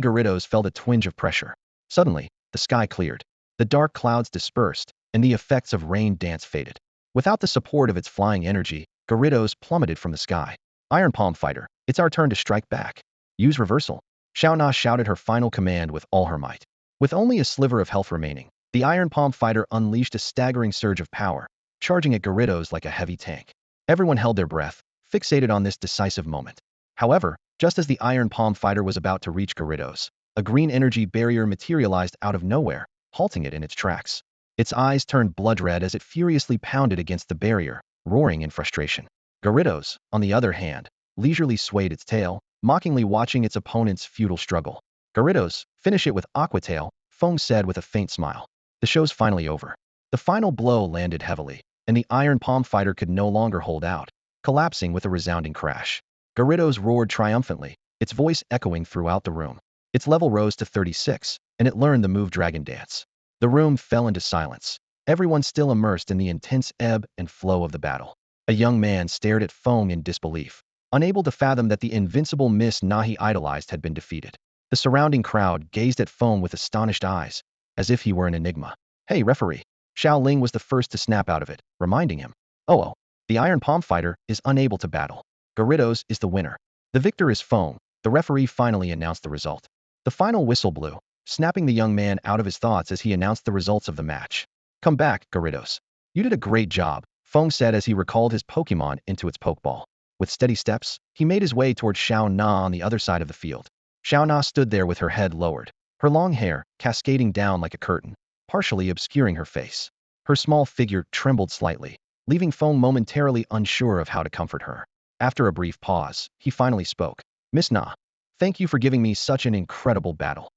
Garridos felt a twinge of pressure. Suddenly, the sky cleared. The dark clouds dispersed, and the effects of rain dance faded. Without the support of its flying energy, Garridos plummeted from the sky. Iron Palm Fighter, it's our turn to strike back. Use reversal. Xiao Na shouted her final command with all her might. With only a sliver of health remaining, the Iron Palm Fighter unleashed a staggering surge of power, charging at Garridos like a heavy tank. Everyone held their breath, fixated on this decisive moment. However, just as the Iron Palm Fighter was about to reach Garridos, a green energy barrier materialized out of nowhere, halting it in its tracks. Its eyes turned blood red as it furiously pounded against the barrier, roaring in frustration. Garridos, on the other hand, leisurely swayed its tail, mockingly watching its opponent's futile struggle. Garridos, finish it with Aqua Tail, Feng said with a faint smile. The show's finally over. The final blow landed heavily, and the Iron Palm Fighter could no longer hold out, collapsing with a resounding crash. Garridos roared triumphantly, its voice echoing throughout the room. Its level rose to 36, and it learned the move Dragon Dance. The room fell into silence, everyone still immersed in the intense ebb and flow of the battle. A young man stared at Feng in disbelief, unable to fathom that the invincible Miss Na he idolized had been defeated. The surrounding crowd gazed at Feng with astonished eyes, as if he were an enigma. Hey, referee. Xiao Ling was the first to snap out of it, reminding him. Oh, the Iron Palm Fighter is unable to battle. Garridos is the winner. The victor is Feng. The referee finally announced the result. The final whistle blew, snapping the young man out of his thoughts as he announced the results of the match. Come back, Garridos. You did a great job, Feng said as he recalled his Pokemon into its Pokeball. With steady steps, he made his way towards Xiao Na on the other side of the field. Xiao Na stood there with her head lowered, her long hair cascading down like a curtain, partially obscuring her face. Her small figure trembled slightly, leaving Feng momentarily unsure of how to comfort her. After a brief pause, he finally spoke. Miss Na, thank you for giving me such an incredible battle.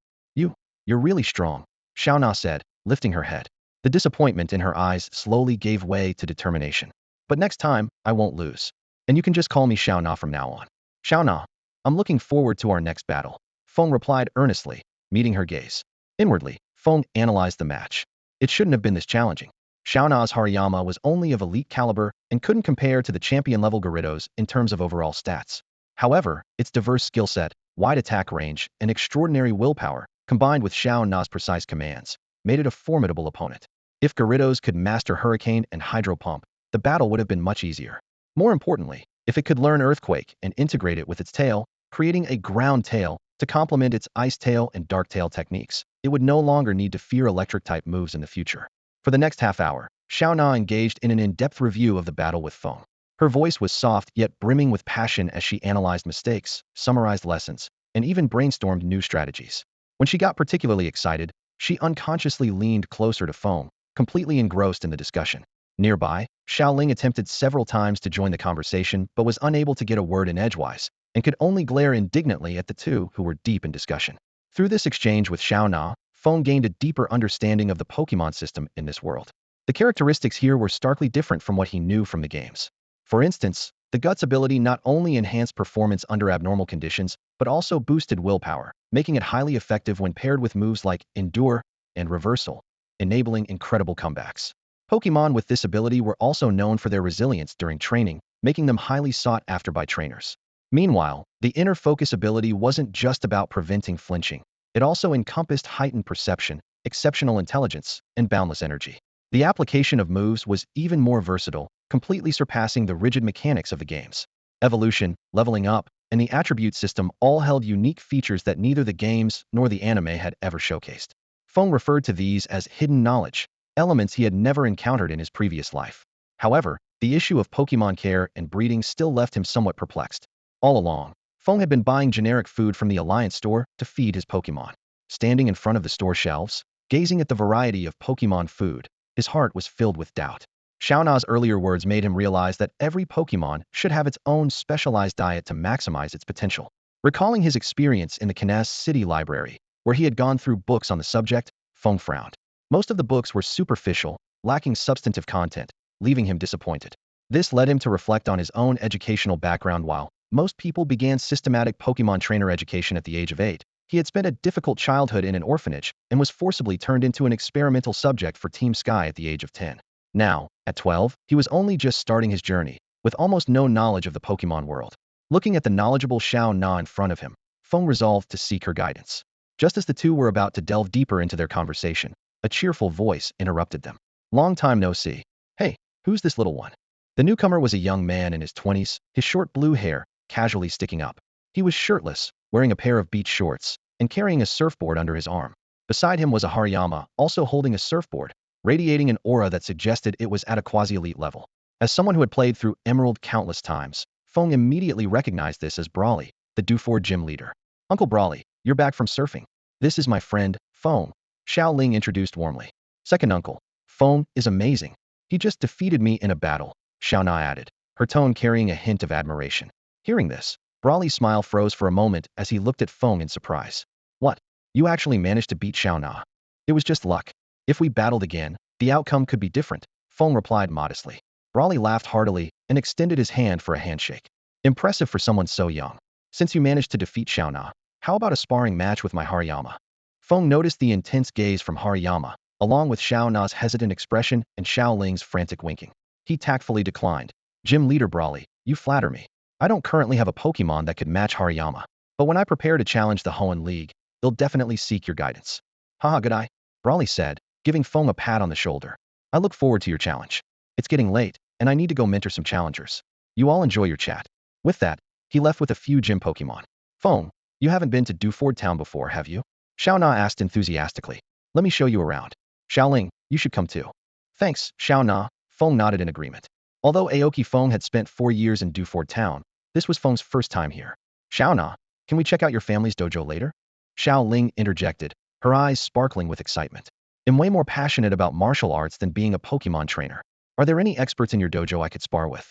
You're really strong, Xiao Na said, lifting her head. The disappointment in her eyes slowly gave way to determination. But next time, I won't lose. And you can just call me Xiao Na from now on. Xiao Na, I'm looking forward to our next battle, Feng replied earnestly, meeting her gaze. Inwardly, Feng analyzed the match. It shouldn't have been this challenging. Xiao Na's Hariyama was only of elite caliber and couldn't compare to the champion-level Garridos in terms of overall stats. However, its diverse skill set, wide attack range, and extraordinary willpower, combined with Xiao Na's precise commands, made it a formidable opponent. If Garridos could master Hurricane and Hydro Pump, the battle would have been much easier. More importantly, if it could learn Earthquake and integrate it with its tail, creating a ground tail to complement its Ice Tail and Dark Tail techniques, it would no longer need to fear electric-type moves in the future. For the next half hour, Xiao Na engaged in an in-depth review of the battle with Feng. Her voice was soft yet brimming with passion as she analyzed mistakes, summarized lessons, and even brainstormed new strategies. When she got particularly excited, she unconsciously leaned closer to Feng, completely engrossed in the discussion. Nearby, Xiao Ling attempted several times to join the conversation but was unable to get a word in edgewise, and could only glare indignantly at the two who were deep in discussion. Through this exchange with Xiao Na, Feng gained a deeper understanding of the Pokemon system in this world. The characteristics here were starkly different from what he knew from the games. For instance, the Guts ability not only enhanced performance under abnormal conditions, but also boosted willpower, making it highly effective when paired with moves like Endure and Reversal, enabling incredible comebacks. Pokemon with this ability were also known for their resilience during training, making them highly sought after by trainers. Meanwhile, the Inner Focus ability wasn't just about preventing flinching. It also encompassed heightened perception, exceptional intelligence, and boundless energy. The application of moves was even more versatile, completely surpassing the rigid mechanics of the games. Evolution, leveling up, and the attribute system all held unique features that neither the games nor the anime had ever showcased. Feng referred to these as hidden knowledge, elements he had never encountered in his previous life. However, The issue of Pokemon care and breeding still left him somewhat perplexed. All along, Feng had been buying generic food from the Alliance store to feed his Pokemon. Standing in front of the store shelves, gazing at the variety of Pokemon food, his heart was filled with doubt. Xiaona's earlier words made him realize that every Pokemon should have its own specialized diet to maximize its potential. Recalling his experience in the Kansas City library, where he had gone through books on the subject, Feng frowned. Most of the books were superficial, lacking substantive content, leaving him disappointed. This led him to reflect on his own educational background. While most people began systematic Pokemon trainer education at the age of 8, he had spent a difficult childhood in an orphanage and was forcibly turned into an experimental subject for Team Sky at the age of 10. Now, at 12, he was only just starting his journey, with almost no knowledge of the Pokemon world. Looking at the knowledgeable Xiao Na in front of him, Feng resolved to seek her guidance. Just as the two were about to delve deeper into their conversation, a cheerful voice interrupted them. Long time no see. Hey, who's this little one? The newcomer was a young man in his 20s, his short blue hair casually sticking up. He was shirtless, wearing a pair of beach shorts, and carrying a surfboard under his arm. Beside him was a Hariyama, also holding a surfboard, radiating an aura that suggested it was at a quasi-elite level. As someone who had played through Emerald countless times, Feng immediately recognized this as Brawley, the Dewford gym leader. Uncle Brawley, you're back from surfing. This is my friend, Feng, Xiao Ling introduced warmly. Second uncle, Feng is amazing. He just defeated me in a battle, Xiao Na added, her tone carrying a hint of admiration. Hearing this, Brawley's smile froze for a moment as he looked at Feng in surprise. What? You actually managed to beat Xiao Na? It was just luck. If we battled again, the outcome could be different, Feng replied modestly. Brawley laughed heartily and extended his hand for a handshake. Impressive for someone so young. Since you managed to defeat Xiao Na, how about a sparring match with my Hariyama? Feng noticed the intense gaze from Hariyama, along with Xiao Na's hesitant expression and Xiao Ling's frantic winking. He tactfully declined. Gym leader Brawley, you flatter me. I don't currently have a Pokemon that could match Hariyama, but when I prepare to challenge the Hoenn League, they'll definitely seek your guidance. Haha, good eye, Brawley said, giving Feng a pat on the shoulder. I look forward to your challenge. It's getting late, and I need to go mentor some challengers. You all enjoy your chat. With that, he left with a few gym Pokemon. Feng, you haven't been to Dewford Town before, have you? Xiao Na asked enthusiastically. Let me show you around. Xiaoling, you should come too. Thanks, Xiao Na, Feng nodded in agreement. Although Aoki Feng had spent 4 years in Dewford Town, this was Feng's first time here. Xiao Na, can we check out your family's dojo later? Xiao Ling interjected, her eyes sparkling with excitement. I'm way more passionate about martial arts than being a Pokemon trainer. Are there any experts in your dojo I could spar with?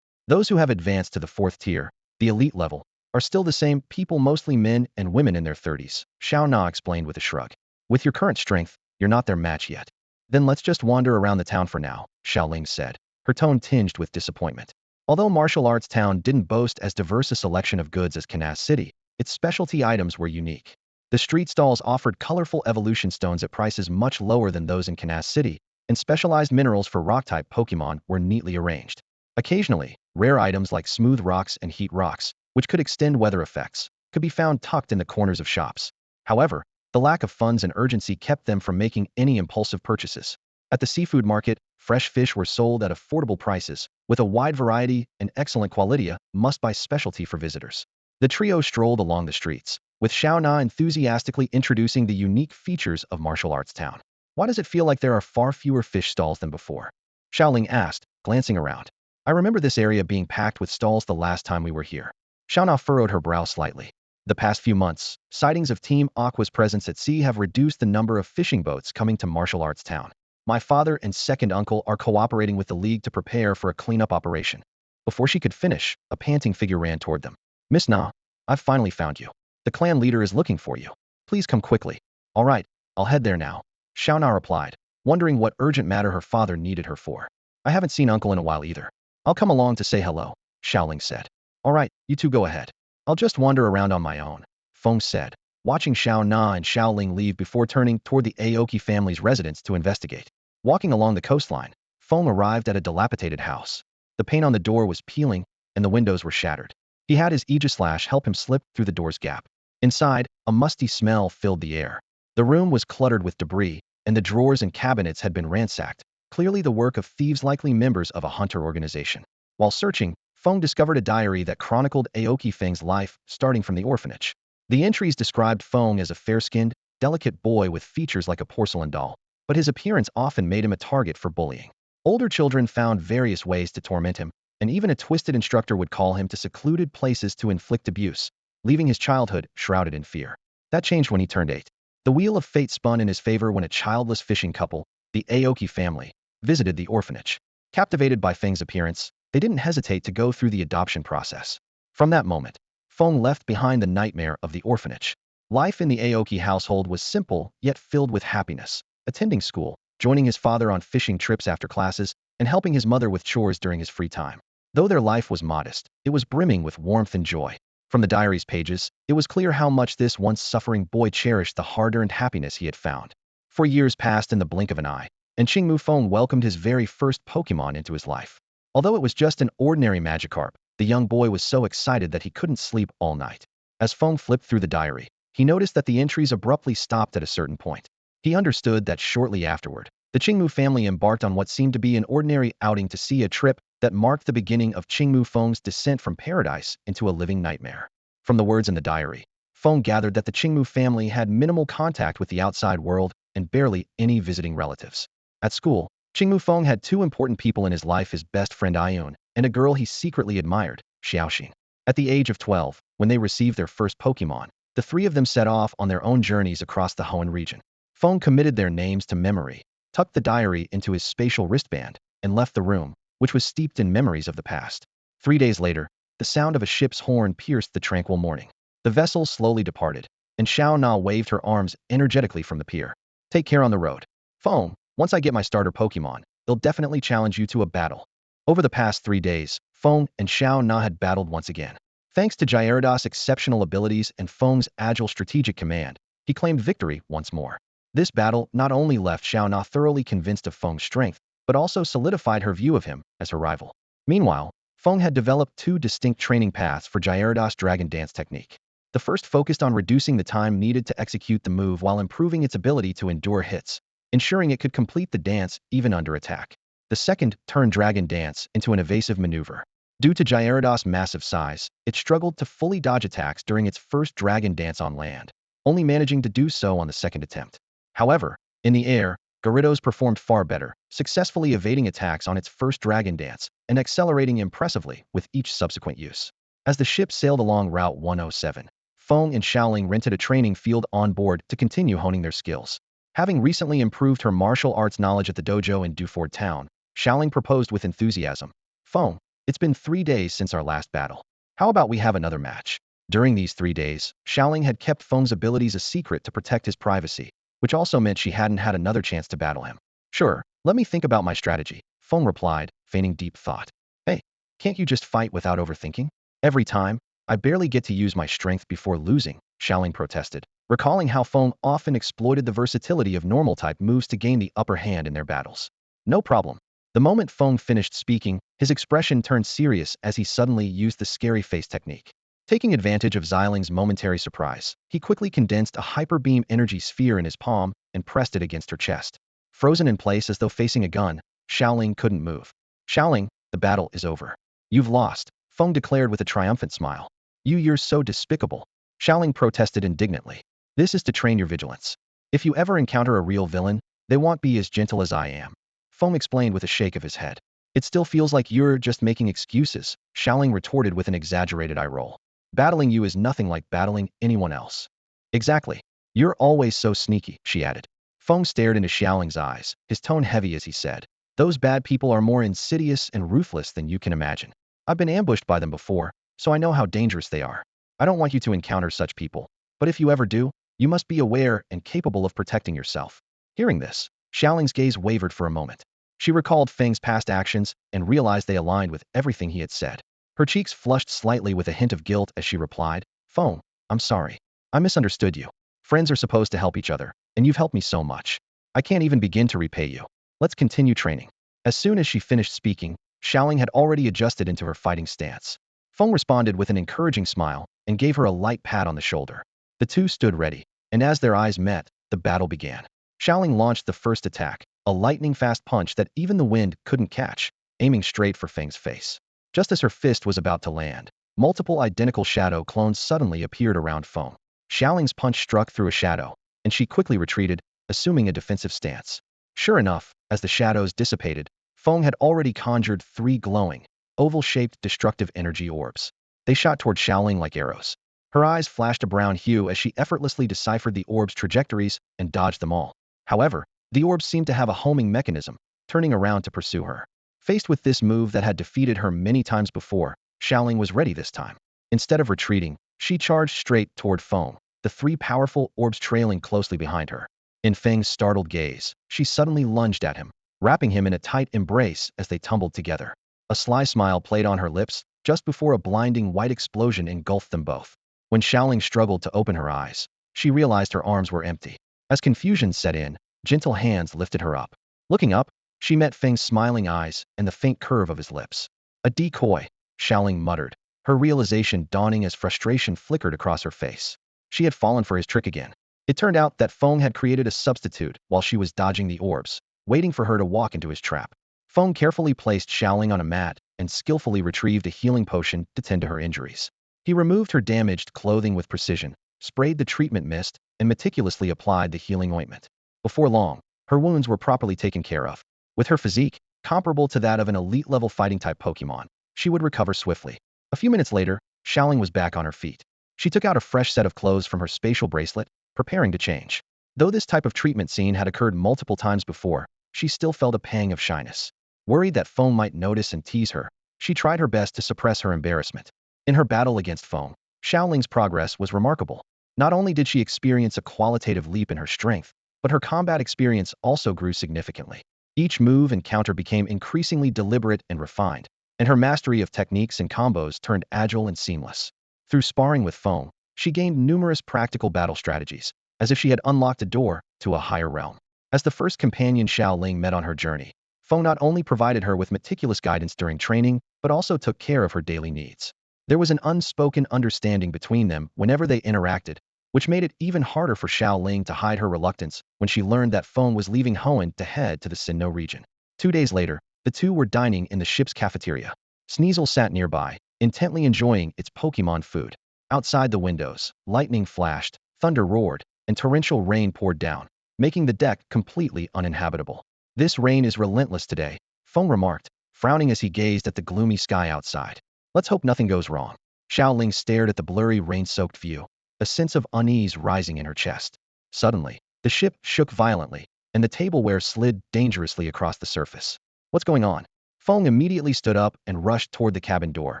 Those who have advanced to the 4th tier, the elite level, are still the same people, mostly men and women in their 30s, Xiao Na explained with a shrug. With your current strength, you're not their match yet. Then let's just wander around the town for now, Xiao Ling said, her tone tinged with disappointment. Although Martial Arts Town didn't boast as diverse a selection of goods as Kansas City, its specialty items were unique. The street stalls offered colorful evolution stones at prices much lower than those in Kansas City, and specialized minerals for rock-type Pokemon were neatly arranged. Occasionally, rare items like smooth rocks and heat rocks, which could extend weather effects, could be found tucked in the corners of shops. However, the lack of funds and urgency kept them from making any impulsive purchases. At the seafood market, fresh fish were sold at affordable prices, with a wide variety and excellent quality, a must-buy specialty for visitors. The trio strolled along the streets, with Xiao Na enthusiastically introducing the unique features of Martial Arts Town. Why does it feel like there are far fewer fish stalls than before? Xiaoling asked, glancing around. I remember this area being packed with stalls the last time we were here. Xiao Na furrowed her brow slightly. The past few months, sightings of Team Aqua's presence at sea have reduced the number of fishing boats coming to Martial Arts Town. My father and second uncle are cooperating with the League to prepare for a cleanup operation. Before she could finish, a panting figure ran toward them. Miss Na, I've finally found you. The clan leader is looking for you. Please come quickly. All right, I'll head there now, Xiao Na replied, wondering what urgent matter her father needed her for. I haven't seen uncle in a while either. I'll come along to say hello, Xiaoling said. All right, you two go ahead. I'll just wander around on my own, Feng said, watching Xiao Na and Xiaoling leave before turning toward the Aoki family's residence to investigate. Walking along the coastline, Feng arrived at a dilapidated house. The paint on the door was peeling, and the windows were shattered. He had his Aegislash help him slip through the door's gap. Inside, a musty smell filled the air. The room was cluttered with debris, and the drawers and cabinets had been ransacked, clearly the work of thieves, likely members of a hunter organization. While searching, Feng discovered a diary that chronicled Aoki Feng's life, starting from the orphanage. The entries described Feng as a fair-skinned, delicate boy with features like a porcelain doll, but his appearance often made him a target for bullying. Older children found various ways to torment him, and even a twisted instructor would call him to secluded places to inflict abuse, leaving his childhood shrouded in fear. That changed when he turned 8. The wheel of fate spun in his favor when a childless fishing couple, the Aoki family, visited the orphanage. Captivated by Feng's appearance, they didn't hesitate to go through the adoption process. From that moment, Feng left behind the nightmare of the orphanage. Life in the Aoki household was simple, yet filled with happiness. Attending school, joining his father on fishing trips after classes, and helping his mother with chores during his free time. Though their life was modest, it was brimming with warmth and joy. From the diary's pages, it was clear how much this once suffering boy cherished the hard-earned happiness he had found. 4 years passed in the blink of an eye, and Qingmu Feng welcomed his very first Pokemon into his life. Although it was just an ordinary Magikarp, the young boy was so excited that he couldn't sleep all night. As Feng flipped through the diary, he noticed that the entries abruptly stopped at a certain point. He understood that shortly afterward, the Qingmu family embarked on what seemed to be an ordinary outing to sea, a trip that marked the beginning of Qingmu Feng's descent from paradise into a living nightmare. From the words in the diary, Feng gathered that the Qingmu family had minimal contact with the outside world and barely any visiting relatives. At school, Qingmu Feng had two important people in his life: his best friend Ayun and a girl he secretly admired, Xiaoxing. At the age of 12, when they received their first Pokemon, the three of them set off on their own journeys across the Hoenn region. Feng committed their names to memory, tucked the diary into his spatial wristband, and left the room, which was steeped in memories of the past. 3 days later, the sound of a ship's horn pierced the tranquil morning. The vessel slowly departed, and Xiao Na waved her arms energetically from the pier. Take care on the road. Feng, once I get my starter Pokemon, they'll definitely challenge you to a battle. Over the past 3 days, Feng and Xiao Na had battled once again. Thanks to Gyarados' exceptional abilities and Feng's agile strategic command, he claimed victory once more. This battle not only left Xiao Na thoroughly convinced of Feng's strength, but also solidified her view of him as her rival. Meanwhile, Feng had developed two distinct training paths for Gyarados' Dragon Dance technique. The first focused on reducing the time needed to execute the move while improving its ability to endure hits, ensuring it could complete the dance even under attack. The second turned Dragon Dance into an evasive maneuver. Due to Gyarados' massive size, it struggled to fully dodge attacks during its first Dragon Dance on land, only managing to do so on the second attempt. However, in the air, Gyarados performed far better, successfully evading attacks on its first Dragon Dance and accelerating impressively with each subsequent use. As the ship sailed along Route 107, Feng and Xiaoling rented a training field on board to continue honing their skills. Having recently improved her martial arts knowledge at the dojo in Duford Town, Xiaoling proposed with enthusiasm. Feng, it's been 3 days since our last battle. How about we have another match? During these 3 days, Xiaoling had kept Feng's abilities a secret to protect his privacy, which also meant she hadn't had another chance to battle him. Sure, let me think about my strategy, Feng replied, feigning deep thought. Hey, can't you just fight without overthinking? Every time, I barely get to use my strength before losing, Xiaoling protested, recalling how Feng often exploited the versatility of normal-type moves to gain the upper hand in their battles. No problem. The moment Feng finished speaking, his expression turned serious as he suddenly used the scary face technique. Taking advantage of Xiaoling's momentary surprise, he quickly condensed a hyper beam energy sphere in his palm and pressed it against her chest. Frozen in place as though facing a gun, Xiaoling couldn't move. Xiaoling, the battle is over. You've lost, Feng declared with a triumphant smile. You're so despicable, Xiaoling protested indignantly. This is to train your vigilance. If you ever encounter a real villain, they won't be as gentle as I am, Feng explained with a shake of his head. It still feels like you're just making excuses, Xiaoling retorted with an exaggerated eye roll. Battling you is nothing like battling anyone else. Exactly. You're always so sneaky, she added. Feng stared into Xiaoling's eyes, his tone heavy as he said, those bad people are more insidious and ruthless than you can imagine. I've been ambushed by them before, so I know how dangerous they are. I don't want you to encounter such people, but if you ever do, you must be aware and capable of protecting yourself. Hearing this, Xiaoling's gaze wavered for a moment. She recalled Feng's past actions and realized they aligned with everything he had said. Her cheeks flushed slightly with a hint of guilt as she replied, Feng, I'm sorry. I misunderstood you. Friends are supposed to help each other, and you've helped me so much. I can't even begin to repay you. Let's continue training. As soon as she finished speaking, Xiaoling had already adjusted into her fighting stance. Feng responded with an encouraging smile and gave her a light pat on the shoulder. The two stood ready, and as their eyes met, the battle began. Xiaoling launched the first attack, a lightning-fast punch that even the wind couldn't catch, aiming straight for Feng's face. Just as her fist was about to land, multiple identical shadow clones suddenly appeared around Feng. Xiaoling's punch struck through a shadow, and she quickly retreated, assuming a defensive stance. Sure enough, as the shadows dissipated, Feng had already conjured 3 glowing, oval-shaped destructive energy orbs. They shot toward Xiaoling like arrows. Her eyes flashed a brown hue as she effortlessly deciphered the orbs' trajectories and dodged them all. However, the orbs seemed to have a homing mechanism, turning around to pursue her. Faced with this move that had defeated her many times before, Xiaoling was ready this time. Instead of retreating, she charged straight toward Feng, the 3 powerful orbs trailing closely behind her. In Feng's startled gaze, she suddenly lunged at him, wrapping him in a tight embrace as they tumbled together. A sly smile played on her lips, just before a blinding white explosion engulfed them both. When Xiaoling struggled to open her eyes, she realized her arms were empty. As confusion set in, gentle hands lifted her up. Looking up, she met Feng's smiling eyes and the faint curve of his lips. A decoy, Xiaoling muttered, her realization dawning as frustration flickered across her face. She had fallen for his trick again. It turned out that Feng had created a substitute while she was dodging the orbs, waiting for her to walk into his trap. Feng carefully placed Xiaoling on a mat and skillfully retrieved a healing potion to tend to her injuries. He removed her damaged clothing with precision, sprayed the treatment mist, and meticulously applied the healing ointment. Before long, her wounds were properly taken care of. With her physique, comparable to that of an elite-level fighting-type Pokemon, she would recover swiftly. A few minutes later, Xiaoling was back on her feet. She took out a fresh set of clothes from her spatial bracelet, preparing to change. Though this type of treatment scene had occurred multiple times before, she still felt a pang of shyness. Worried that Feng might notice and tease her, she tried her best to suppress her embarrassment. In her battle against Feng, Xiaoling's progress was remarkable. Not only did she experience a qualitative leap in her strength, but her combat experience also grew significantly. Each move and counter became increasingly deliberate and refined, and her mastery of techniques and combos turned agile and seamless. Through sparring with Feng, she gained numerous practical battle strategies, as if she had unlocked a door to a higher realm. As the first companion Xiaoling met on her journey, Feng not only provided her with meticulous guidance during training, but also took care of her daily needs. There was an unspoken understanding between them whenever they interacted, which made it even harder for Xiaoling to hide her reluctance when she learned that Feng was leaving Honedge to head to the Sinnoh region. 2 days later, the two were dining in the ship's cafeteria. Sneasel sat nearby, intently enjoying its Pokemon food. Outside the windows, lightning flashed, thunder roared, and torrential rain poured down, making the deck completely uninhabitable. "This rain is relentless today," Feng remarked, frowning as he gazed at the gloomy sky outside. "Let's hope nothing goes wrong." Xiaoling stared at the blurry rain-soaked view, a sense of unease rising in her chest. Suddenly, the ship shook violently, and the tableware slid dangerously across the surface. "What's going on?" Feng immediately stood up and rushed toward the cabin door,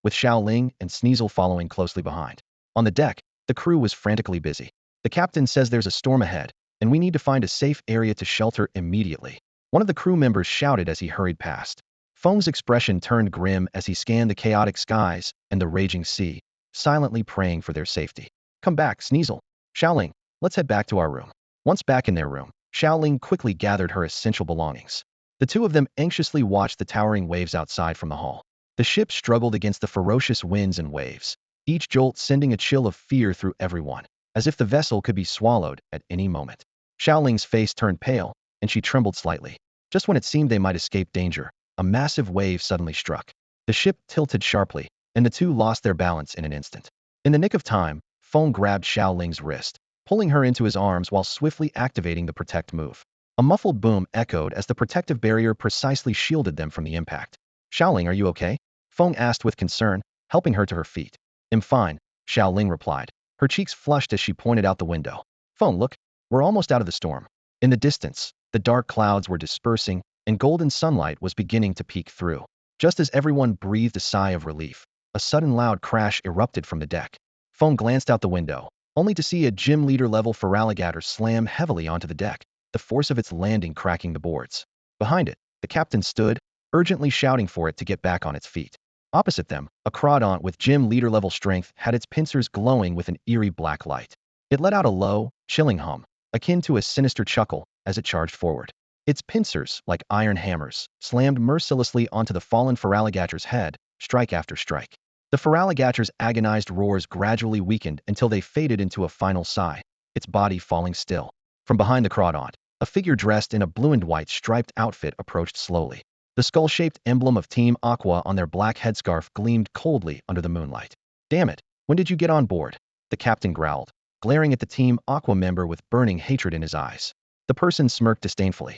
with Xiaoling and Sneasel following closely behind. On the deck, the crew was frantically busy. "The captain says there's a storm ahead, and we need to find a safe area to shelter immediately," one of the crew members shouted as he hurried past. Feng's expression turned grim as he scanned the chaotic skies and the raging sea, silently praying for their safety. "Come back, Sneasel. Xiaoling, let's head back to our room." Once back in their room, Xiaoling quickly gathered her essential belongings. The two of them anxiously watched the towering waves outside from the hall. The ship struggled against the ferocious winds and waves, each jolt sending a chill of fear through everyone, as if the vessel could be swallowed at any moment. Xiaoling's face turned pale, and she trembled slightly. Just when it seemed they might escape danger, a massive wave suddenly struck. The ship tilted sharply, and the two lost their balance in an instant. In the nick of time, Feng grabbed Xiaoling's wrist, pulling her into his arms while swiftly activating the protect move. A muffled boom echoed as the protective barrier precisely shielded them from the impact. "Xiaoling, are you okay?" Feng asked with concern, helping her to her feet. "I'm fine," Xiaoling replied, her cheeks flushed as she pointed out the window. "Feng, look, we're almost out of the storm." In the distance, the dark clouds were dispersing, and golden sunlight was beginning to peek through. Just as everyone breathed a sigh of relief, a sudden loud crash erupted from the deck. Feng glanced out the window, only to see a gym leader-level feraligatr slam heavily onto the deck, the force of its landing cracking the boards. Behind it, the captain stood, urgently shouting for it to get back on its feet. Opposite them, a crawdaunt with gym leader-level strength had its pincers glowing with an eerie black light. It let out a low, chilling hum, akin to a sinister chuckle, as it charged forward. Its pincers, like iron hammers, slammed mercilessly onto the fallen feraligatr's head, strike after strike. The feraligatr's agonized roars gradually weakened until they faded into a final sigh, its body falling still. From behind the crawdaunt, a figure dressed in a blue and white striped outfit approached slowly. The skull-shaped emblem of Team Aqua on their black headscarf gleamed coldly under the moonlight. "Damn it, when did you get on board?" the captain growled, glaring at the Team Aqua member with burning hatred in his eyes. The person smirked disdainfully.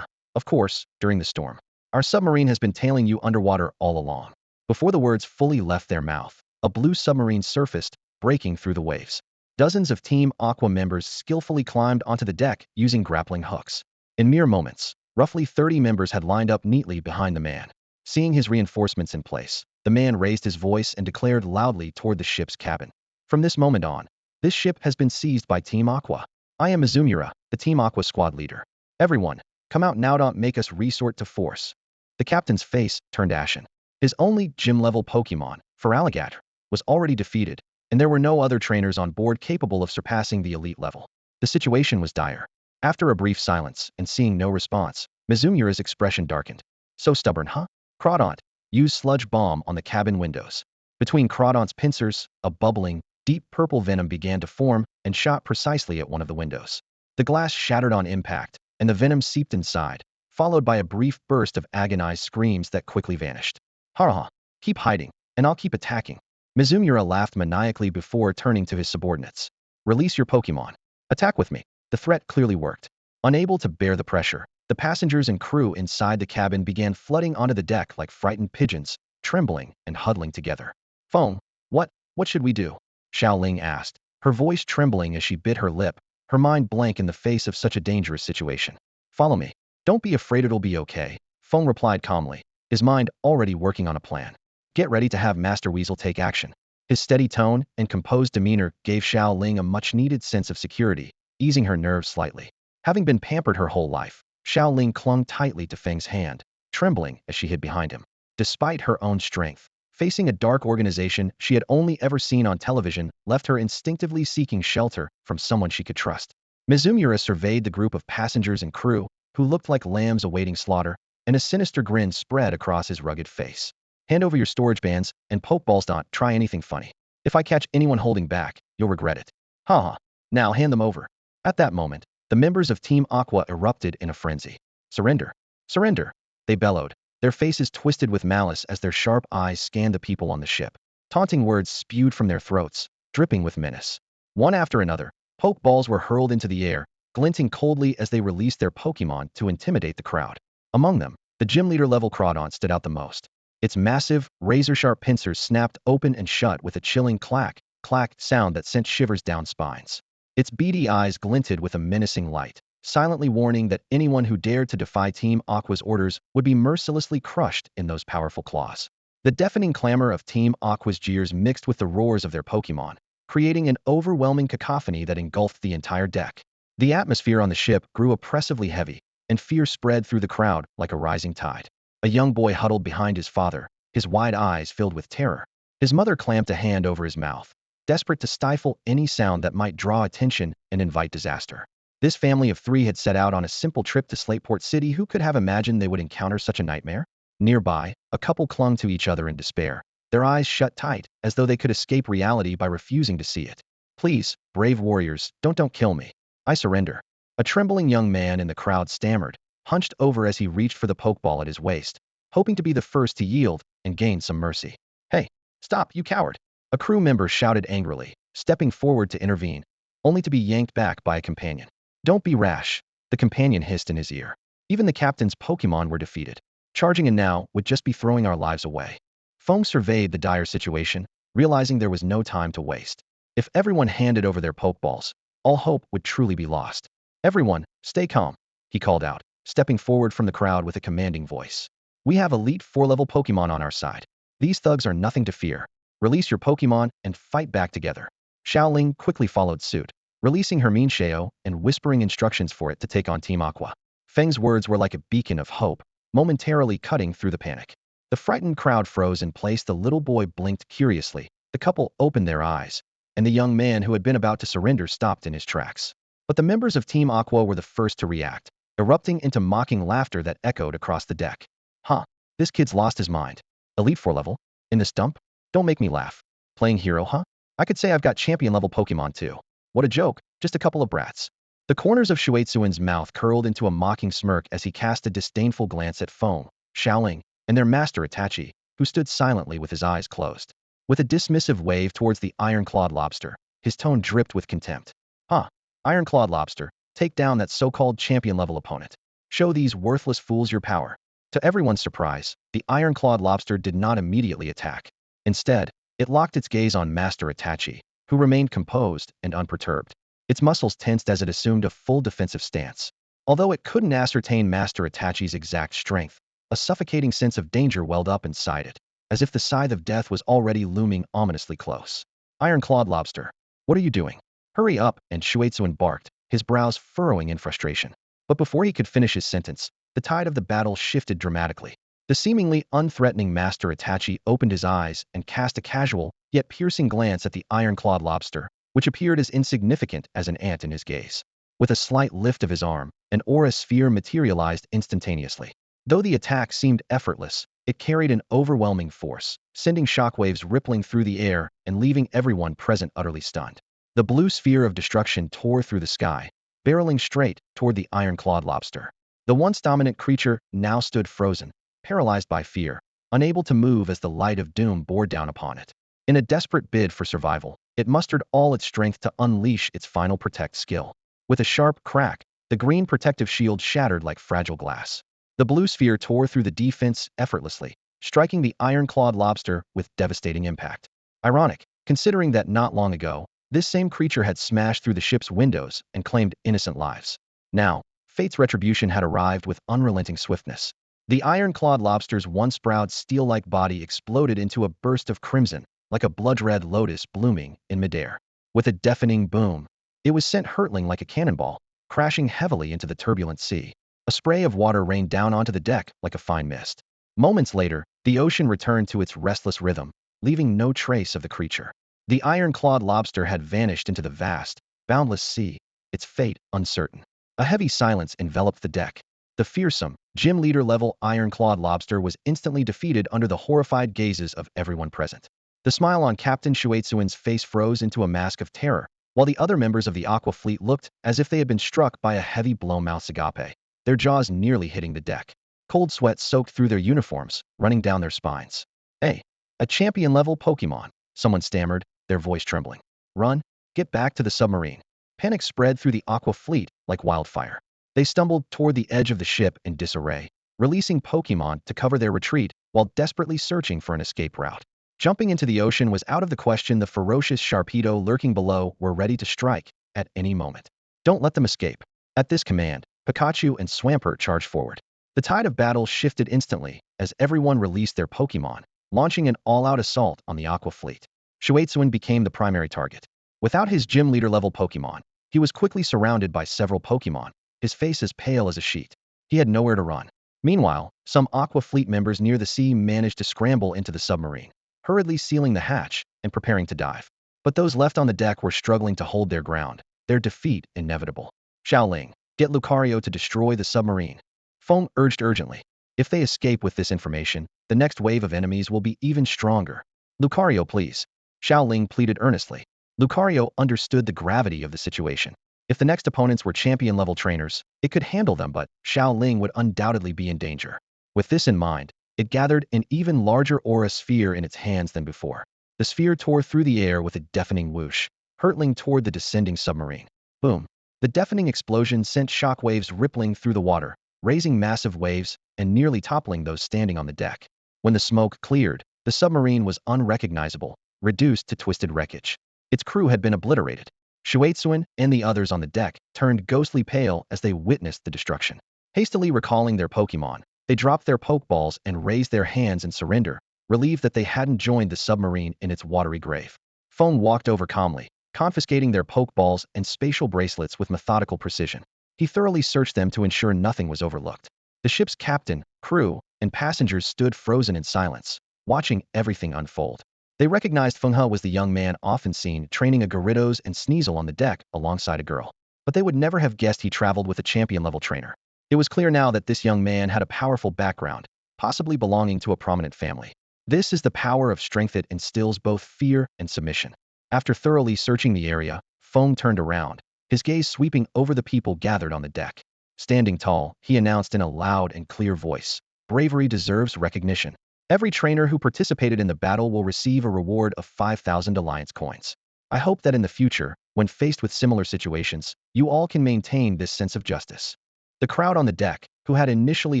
"Of course, during the storm." Our submarine has been tailing you underwater all along. Before the words fully left their mouth, a blue submarine surfaced, breaking through the waves. Dozens of Team Aqua members skillfully climbed onto the deck using grappling hooks. In mere moments, roughly 30 members had lined up neatly behind the man. Seeing his reinforcements in place, the man raised his voice and declared loudly toward the ship's cabin. From this moment on, this ship has been seized by Team Aqua. I am Mizumura, the Team Aqua squad leader. Everyone, come out now, don't make us resort to force. The captain's face turned ashen. His only gym-level Pokemon, Feraligatr, was already defeated, and there were no other trainers on board capable of surpassing the elite level. The situation was dire. After a brief silence and seeing no response, Mizumura's expression darkened. So stubborn, huh? Crawdaunt, use sludge bomb on the cabin windows. Between Crawdaunt's pincers, a bubbling, deep purple venom began to form and shot precisely at one of the windows. The glass shattered on impact, and the venom seeped inside, followed by a brief burst of agonized screams that quickly vanished. Ha ha, keep hiding, and I'll keep attacking. Mizumura laughed maniacally before turning to his subordinates. Release your Pokemon. Attack with me. The threat clearly worked. Unable to bear the pressure, the passengers and crew inside the cabin began flooding onto the deck like frightened pigeons, trembling and huddling together. Feng, what should we do? Xiaoling asked, her voice trembling as she bit her lip, her mind blank in the face of such a dangerous situation. Follow me. Don't be afraid, it'll be okay, Feng replied calmly, his mind already working on a plan. Get ready to have Master Weasel take action. His steady tone and composed demeanor gave Xiaoling a much-needed sense of security, easing her nerves slightly. Having been pampered her whole life, Xiaoling clung tightly to Feng's hand, trembling as she hid behind him. Despite her own strength, facing a dark organization she had only ever seen on television left her instinctively seeking shelter from someone she could trust. Mizumura surveyed the group of passengers and crew, who looked like lambs awaiting slaughter, and a sinister grin spread across his rugged face. Hand over your storage bands and Pokeballs, don't try anything funny. If I catch anyone holding back, you'll regret it. Haha. Now hand them over. At that moment, the members of Team Aqua erupted in a frenzy. Surrender! Surrender! They bellowed, their faces twisted with malice as their sharp eyes scanned the people on the ship. Taunting words spewed from their throats, dripping with menace. One after another, Pokeballs were hurled into the air, glinting coldly as they released their Pokemon to intimidate the crowd. Among them, the gym leader level Crawdaunt stood out the most. Its massive, razor-sharp pincers snapped open and shut with a chilling clack, clack sound that sent shivers down spines. Its beady eyes glinted with a menacing light, silently warning that anyone who dared to defy Team Aqua's orders would be mercilessly crushed in those powerful claws. The deafening clamor of Team Aqua's jeers mixed with the roars of their Pokemon, creating an overwhelming cacophony that engulfed the entire deck. The atmosphere on the ship grew oppressively heavy, and fear spread through the crowd like a rising tide. A young boy huddled behind his father, his wide eyes filled with terror. His mother clamped a hand over his mouth, desperate to stifle any sound that might draw attention and invite disaster. This family of three had set out on a simple trip to Slateport City. Who could have imagined they would encounter such a nightmare? Nearby, a couple clung to each other in despair, their eyes shut tight, as though they could escape reality by refusing to see it. Please, brave warriors, don't kill me. I surrender. A trembling young man in the crowd stammered, hunched over as he reached for the Pokeball at his waist, hoping to be the first to yield and gain some mercy. Hey, stop, you coward! A crew member shouted angrily, stepping forward to intervene, only to be yanked back by a companion. Don't be rash, the companion hissed in his ear. Even the captain's Pokemon were defeated. Charging in now would just be throwing our lives away. Feng surveyed the dire situation, realizing there was no time to waste. If everyone handed over their Pokeballs, all hope would truly be lost. Everyone, stay calm, he called out, stepping forward from the crowd with a commanding voice. We have elite 4-level Pokemon on our side. These thugs are nothing to fear. Release your Pokemon and fight back together. Xiaoling quickly followed suit, releasing her Minshao and whispering instructions for it to take on Team Aqua. Feng's words were like a beacon of hope, momentarily cutting through the panic. The frightened crowd froze in place. The little boy blinked curiously, the couple opened their eyes, and the young man who had been about to surrender stopped in his tracks. But the members of Team Aqua were the first to react, erupting into mocking laughter that echoed across the deck. Huh, this kid's lost his mind. Elite 4 level? In this dump? Don't make me laugh. Playing hero, huh? I could say I've got champion level Pokemon too. What a joke, just a couple of brats. The corners of Shuetsuan's mouth curled into a mocking smirk as he cast a disdainful glance at Feng, Xiaoling, and their master Itachi, who stood silently with his eyes closed. With a dismissive wave towards the iron-clawed lobster, his tone dripped with contempt. Huh, iron-clawed lobster, take down that so-called champion-level opponent. Show these worthless fools your power. To everyone's surprise, the iron-clawed lobster did not immediately attack. Instead, it locked its gaze on Master Itachi, who remained composed and unperturbed. Its muscles tensed as it assumed a full defensive stance. Although it couldn't ascertain Master Itachi's exact strength, a suffocating sense of danger welled up inside it, as if the scythe of death was already looming ominously close. Iron-clawed lobster, what are you doing? Hurry up, and Shueitsuan barked, his brows furrowing in frustration. But before he could finish his sentence, the tide of the battle shifted dramatically. The seemingly unthreatening Master Itachi opened his eyes and cast a casual, yet piercing glance at the iron-clawed lobster, which appeared as insignificant as an ant in his gaze. With a slight lift of his arm, an aura sphere materialized instantaneously. Though the attack seemed effortless, it carried an overwhelming force, sending shockwaves rippling through the air and leaving everyone present utterly stunned. The blue sphere of destruction tore through the sky, barreling straight toward the iron-clawed lobster. The once dominant creature now stood frozen, paralyzed by fear, unable to move as the light of doom bore down upon it. In a desperate bid for survival, it mustered all its strength to unleash its final protect skill. With a sharp crack, the green protective shield shattered like fragile glass. The blue sphere tore through the defense effortlessly, striking the iron-clawed lobster with devastating impact. Ironic, considering that not long ago, this same creature had smashed through the ship's windows and claimed innocent lives. Now, fate's retribution had arrived with unrelenting swiftness. The iron-clawed lobster's once proud steel-like body exploded into a burst of crimson, like a blood-red lotus blooming in midair. With a deafening boom, it was sent hurtling like a cannonball, crashing heavily into the turbulent sea. A spray of water rained down onto the deck like a fine mist. Moments later, the ocean returned to its restless rhythm, leaving no trace of the creature. The iron-clawed lobster had vanished into the vast, boundless sea, its fate uncertain. A heavy silence enveloped the deck. The fearsome, gym leader-level iron-clawed lobster was instantly defeated under the horrified gazes of everyone present. The smile on Captain Shueitsuan's face froze into a mask of terror, while the other members of the Aqua Fleet looked as if they had been struck by a heavy blow mouse agape, their jaws nearly hitting the deck. Cold sweat soaked through their uniforms, running down their spines. Hey, a champion-level Pokemon, someone stammered, their voice trembling. Run, get back to the submarine. Panic spread through the Aqua Fleet like wildfire. They stumbled toward the edge of the ship in disarray, releasing Pokemon to cover their retreat while desperately searching for an escape route. Jumping into the ocean was out of the question. The ferocious Sharpedo lurking below were ready to strike at any moment. Don't let them escape. At this command, Pikachu and Swampert charged forward. The tide of battle shifted instantly as everyone released their Pokemon, launching an all-out assault on the Aqua Fleet. Shueitsuan became the primary target. Without his gym leader-level Pokemon, he was quickly surrounded by several Pokemon, his face as pale as a sheet. He had nowhere to run. Meanwhile, some Aqua Fleet members near the sea managed to scramble into the submarine, hurriedly sealing the hatch and preparing to dive. But those left on the deck were struggling to hold their ground, their defeat inevitable. Xiaoling, get Lucario to destroy the submarine. Feng urged urgently. If they escape with this information, the next wave of enemies will be even stronger. Lucario, please. Xiaoling pleaded earnestly. Lucario understood the gravity of the situation. If the next opponents were champion-level trainers, it could handle them, but Xiaoling would undoubtedly be in danger. With this in mind, it gathered an even larger aura sphere in its hands than before. The sphere tore through the air with a deafening whoosh, hurtling toward the descending submarine. Boom! The deafening explosion sent shockwaves rippling through the water, raising massive waves and nearly toppling those standing on the deck. When the smoke cleared, the submarine was unrecognizable, reduced to twisted wreckage. Its crew had been obliterated. Shueitsuan and the others on the deck turned ghostly pale as they witnessed the destruction. Hastily recalling their Pokemon, they dropped their Pokeballs and raised their hands in surrender, relieved that they hadn't joined the submarine in its watery grave. Feng walked over calmly, confiscating their Pokeballs and spatial bracelets with methodical precision. He thoroughly searched them to ensure nothing was overlooked. The ship's captain, crew, and passengers stood frozen in silence, watching everything unfold. They recognized Feng He was the young man often seen training a Gyarados and Sneasel on the deck alongside a girl. But they would never have guessed he traveled with a champion-level trainer. It was clear now that this young man had a powerful background, possibly belonging to a prominent family. This is the power of strength. It instills both fear and submission. After thoroughly searching the area, Feng turned around, his gaze sweeping over the people gathered on the deck. Standing tall, he announced in a loud and clear voice, "Bravery deserves recognition. Every trainer who participated in the battle will receive a reward of 5,000 Alliance coins. I hope that in the future, when faced with similar situations, you all can maintain this sense of justice." The crowd on the deck, who had initially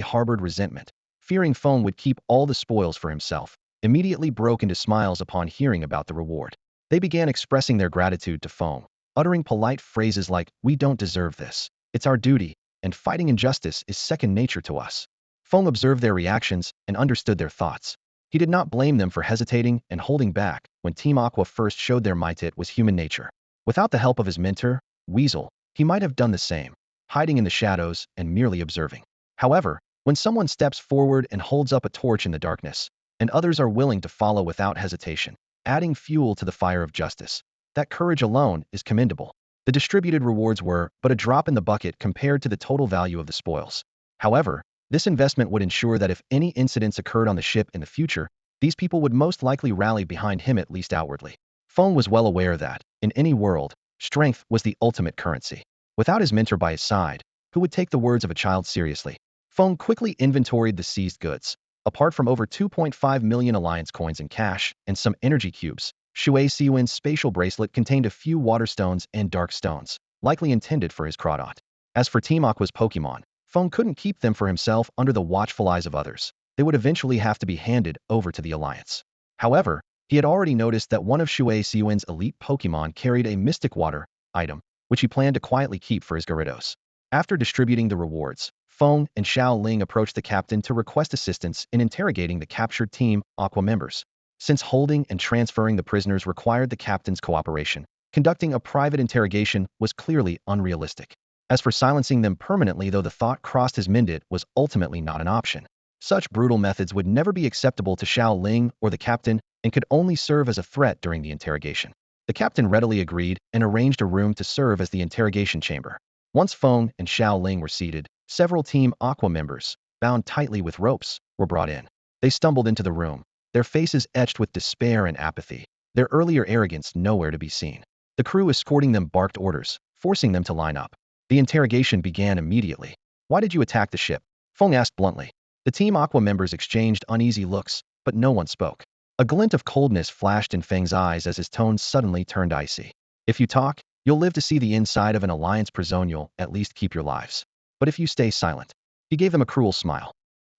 harbored resentment, fearing Feng would keep all the spoils for himself, immediately broke into smiles upon hearing about the reward. They began expressing their gratitude to Feng, uttering polite phrases like, "We don't deserve this. It's our duty, and fighting injustice is second nature to us." Feng observed their reactions and understood their thoughts. He did not blame them for hesitating and holding back when Team Aqua first showed their might. It was human nature. Without the help of his mentor, Weasel, he might have done the same, hiding in the shadows and merely observing. However, when someone steps forward and holds up a torch in the darkness, and others are willing to follow without hesitation, adding fuel to the fire of justice, that courage alone is commendable. The distributed rewards were but a drop in the bucket compared to the total value of the spoils. However, this investment would ensure that if any incidents occurred on the ship in the future, these people would most likely rally behind him, at least outwardly. Feng was well aware that, in any world, strength was the ultimate currency. Without his mentor by his side, who would take the words of a child seriously? Feng quickly inventoried the seized goods. Apart from over 2.5 million alliance coins in cash and some energy cubes, Shui Siwen's spatial bracelet contained a few water stones and dark stones, likely intended for his Crawdot. As for Team Aqua's Pokemon, Feng couldn't keep them for himself under the watchful eyes of others. They would eventually have to be handed over to the Alliance. However, he had already noticed that one of Shui Siwen's elite Pokemon carried a Mystic Water item, which he planned to quietly keep for his Gyarados. After distributing the rewards, Feng and Xiao Ling approached the captain to request assistance in interrogating the captured Team Aqua members. Since holding and transferring the prisoners required the captain's cooperation, conducting a private interrogation was clearly unrealistic. As for silencing them permanently, though the thought crossed his mind, it was ultimately not an option. Such brutal methods would never be acceptable to Xiao Ling or the captain and could only serve as a threat during the interrogation. The captain readily agreed and arranged a room to serve as the interrogation chamber. Once Feng and Xiao Ling were seated, several Team Aqua members, bound tightly with ropes, were brought in. They stumbled into the room, their faces etched with despair and apathy, their earlier arrogance nowhere to be seen. The crew escorting them barked orders, forcing them to line up. The interrogation began immediately. "Why did you attack the ship?" Feng asked bluntly. The Team Aqua members exchanged uneasy looks, but no one spoke. A glint of coldness flashed in Feng's eyes as his tone suddenly turned icy. "If you talk, you'll live to see the inside of an Alliance prison. You'll at least keep your lives. But if you stay silent," he gave them a cruel smile,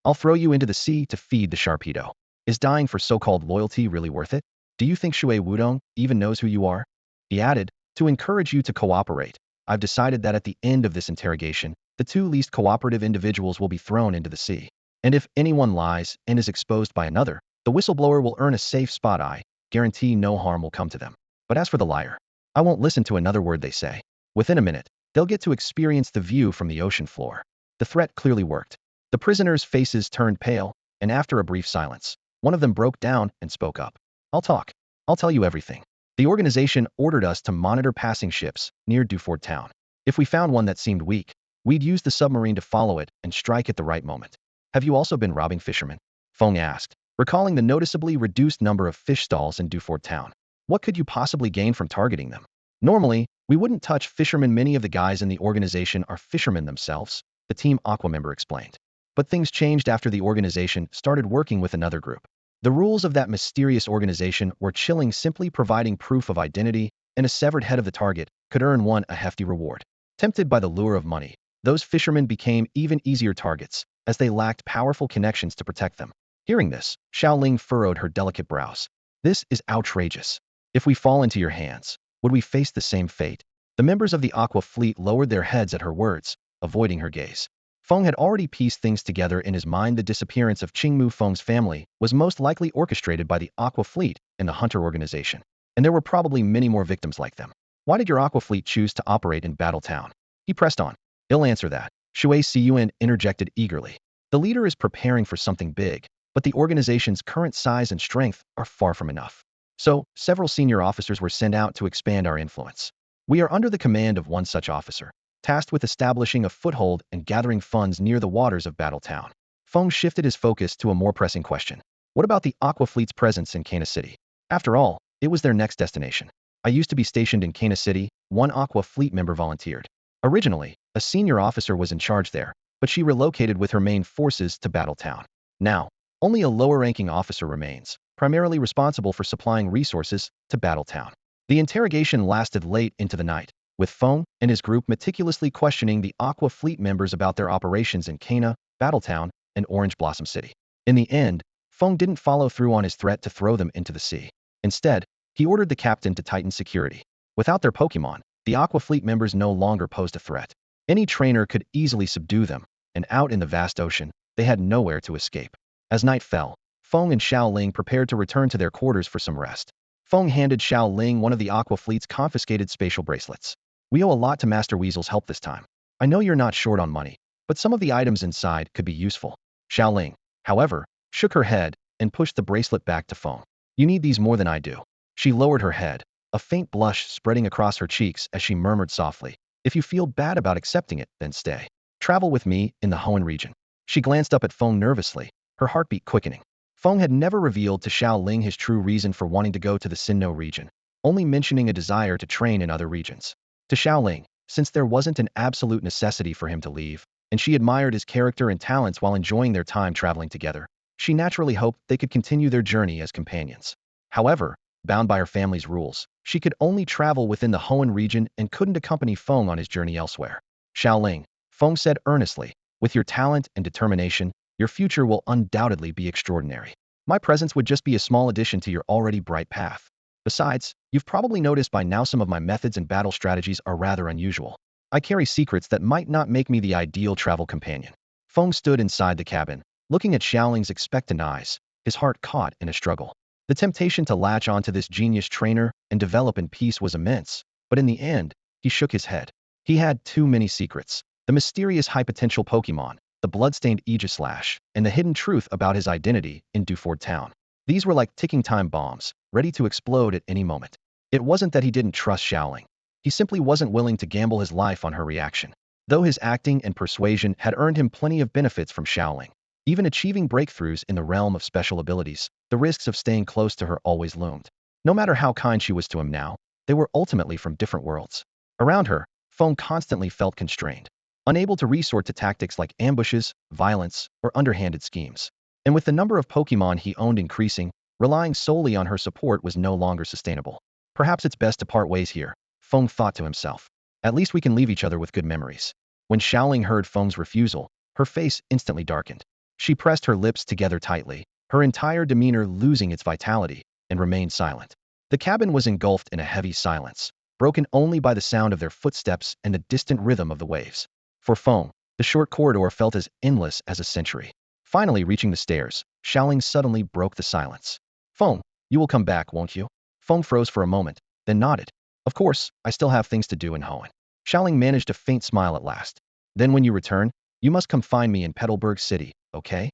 "I'll throw you into the sea to feed the Sharpedo. Is dying for so-called loyalty really worth it? Do you think Shui Wudong even knows who you are?" He added, "To encourage you to cooperate, I've decided that at the end of this interrogation, the two least cooperative individuals will be thrown into the sea. And if anyone lies and is exposed by another, the whistleblower will earn a safe spot. I guarantee no harm will come to them. But as for the liar, I won't listen to another word they say. Within a minute, they'll get to experience the view from the ocean floor." The threat clearly worked. The prisoners' faces turned pale, and after a brief silence, one of them broke down and spoke up. "I'll talk. I'll tell you everything. The organization ordered us to monitor passing ships near Duford Town. If we found one that seemed weak, we'd use the submarine to follow it and strike at the right moment." "Have you also been robbing fishermen?" Feng asked, recalling the noticeably reduced number of fish stalls in Duford Town. "What could you possibly gain from targeting them?" "Normally, we wouldn't touch fishermen. Many of the guys in the organization are fishermen themselves," the Team Aqua member explained. But things changed after the organization started working with another group. The rules of that mysterious organization were chilling. Simply providing proof of identity and a severed head of the target could earn one a hefty reward. Tempted by the lure of money, those fishermen became even easier targets, as they lacked powerful connections to protect them. Hearing this, Xiao Ling furrowed her delicate brows. "This is outrageous. If we fall into your hands, would we face the same fate?" The members of the Aqua fleet lowered their heads at her words, avoiding her gaze. Feng had already pieced things together in his mind. The disappearance of Qingmu Feng's family was most likely orchestrated by the Aqua fleet and the Hunter organization, and there were probably many more victims like them. "Why did your Aqua fleet choose to operate in Battletown?" he pressed on. "I'll answer that," Shui Siyuan interjected eagerly. "The leader is preparing for something big, but the organization's current size and strength are far from enough. So, several senior officers were sent out to expand our influence. We are under the command of one such officer, tasked with establishing a foothold and gathering funds near the waters of Battletown." Feng shifted his focus to a more pressing question. "What about the Aqua fleet's presence in Kana City?" After all, it was their next destination. "I used to be stationed in Kana City," one Aqua fleet member volunteered. "Originally, a senior officer was in charge there, but she relocated with her main forces to Battletown. Now, only a lower-ranking officer remains, primarily responsible for supplying resources to Battletown." The interrogation lasted late into the night, with Feng and his group meticulously questioning the Aqua fleet members about their operations in Kana, Battletown, and Orange Blossom City. In the end, Feng didn't follow through on his threat to throw them into the sea. Instead, he ordered the captain to tighten security. Without their Pokemon, the Aqua Fleet members no longer posed a threat. Any trainer could easily subdue them, and out in the vast ocean, they had nowhere to escape. As night fell, Feng and Xiao Ling prepared to return to their quarters for some rest. Feng handed Xiao Ling one of the Aqua Fleet's confiscated spatial bracelets. We owe a lot to Master Weasel's help this time. I know you're not short on money, but some of the items inside could be useful. Xiao Ling, however, shook her head and pushed the bracelet back to Feng. You need these more than I do. She lowered her head, a faint blush spreading across her cheeks as she murmured softly, if you feel bad about accepting it, then stay. Travel with me in the Hoenn region. She glanced up at Feng nervously, her heartbeat quickening. Feng had never revealed to Xiao Ling his true reason for wanting to go to the Sinnoh region, only mentioning a desire to train in other regions. To Xiao Ling, since there wasn't an absolute necessity for him to leave, and she admired his character and talents while enjoying their time traveling together, she naturally hoped they could continue their journey as companions. However, bound by her family's rules, she could only travel within the Hoenn region and couldn't accompany Feng on his journey elsewhere. Xiao Ling, Feng said earnestly, with your talent and determination, your future will undoubtedly be extraordinary. My presence would just be a small addition to your already bright path. Besides, you've probably noticed by now some of my methods and battle strategies are rather unusual. I carry secrets that might not make me the ideal travel companion. Feng stood inside the cabin, looking at Xiaoling's expectant eyes, his heart caught in a struggle. The temptation to latch onto this genius trainer and develop in peace was immense, but in the end, he shook his head. He had too many secrets. The mysterious high-potential Pokemon, the blood-stained Aegislash, and the hidden truth about his identity in Dewford Town. These were like ticking time bombs, ready to explode at any moment. It wasn't that he didn't trust Xiaoling. He simply wasn't willing to gamble his life on her reaction. Though his acting and persuasion had earned him plenty of benefits from Xiaoling, even achieving breakthroughs in the realm of special abilities, the risks of staying close to her always loomed. No matter how kind she was to him now, they were ultimately from different worlds. Around her, Feng constantly felt constrained, unable to resort to tactics like ambushes, violence, or underhanded schemes. And with the number of Pokemon he owned increasing, relying solely on her support was no longer sustainable. Perhaps it's best to part ways here, Feng thought to himself. At least we can leave each other with good memories. When Xiaoling heard Feng's refusal, her face instantly darkened. She pressed her lips together tightly, her entire demeanor losing its vitality, and remained silent. The cabin was engulfed in a heavy silence, broken only by the sound of their footsteps and the distant rhythm of the waves. For Feng, the short corridor felt as endless as a century. Finally reaching the stairs, Xiaoling suddenly broke the silence. Feng, you will come back, won't you? Feng froze for a moment, then nodded. Of course, I still have things to do in Hoenn. Xiaoling managed a faint smile at last. Then when you return, you must come find me in Petalburg City, okay?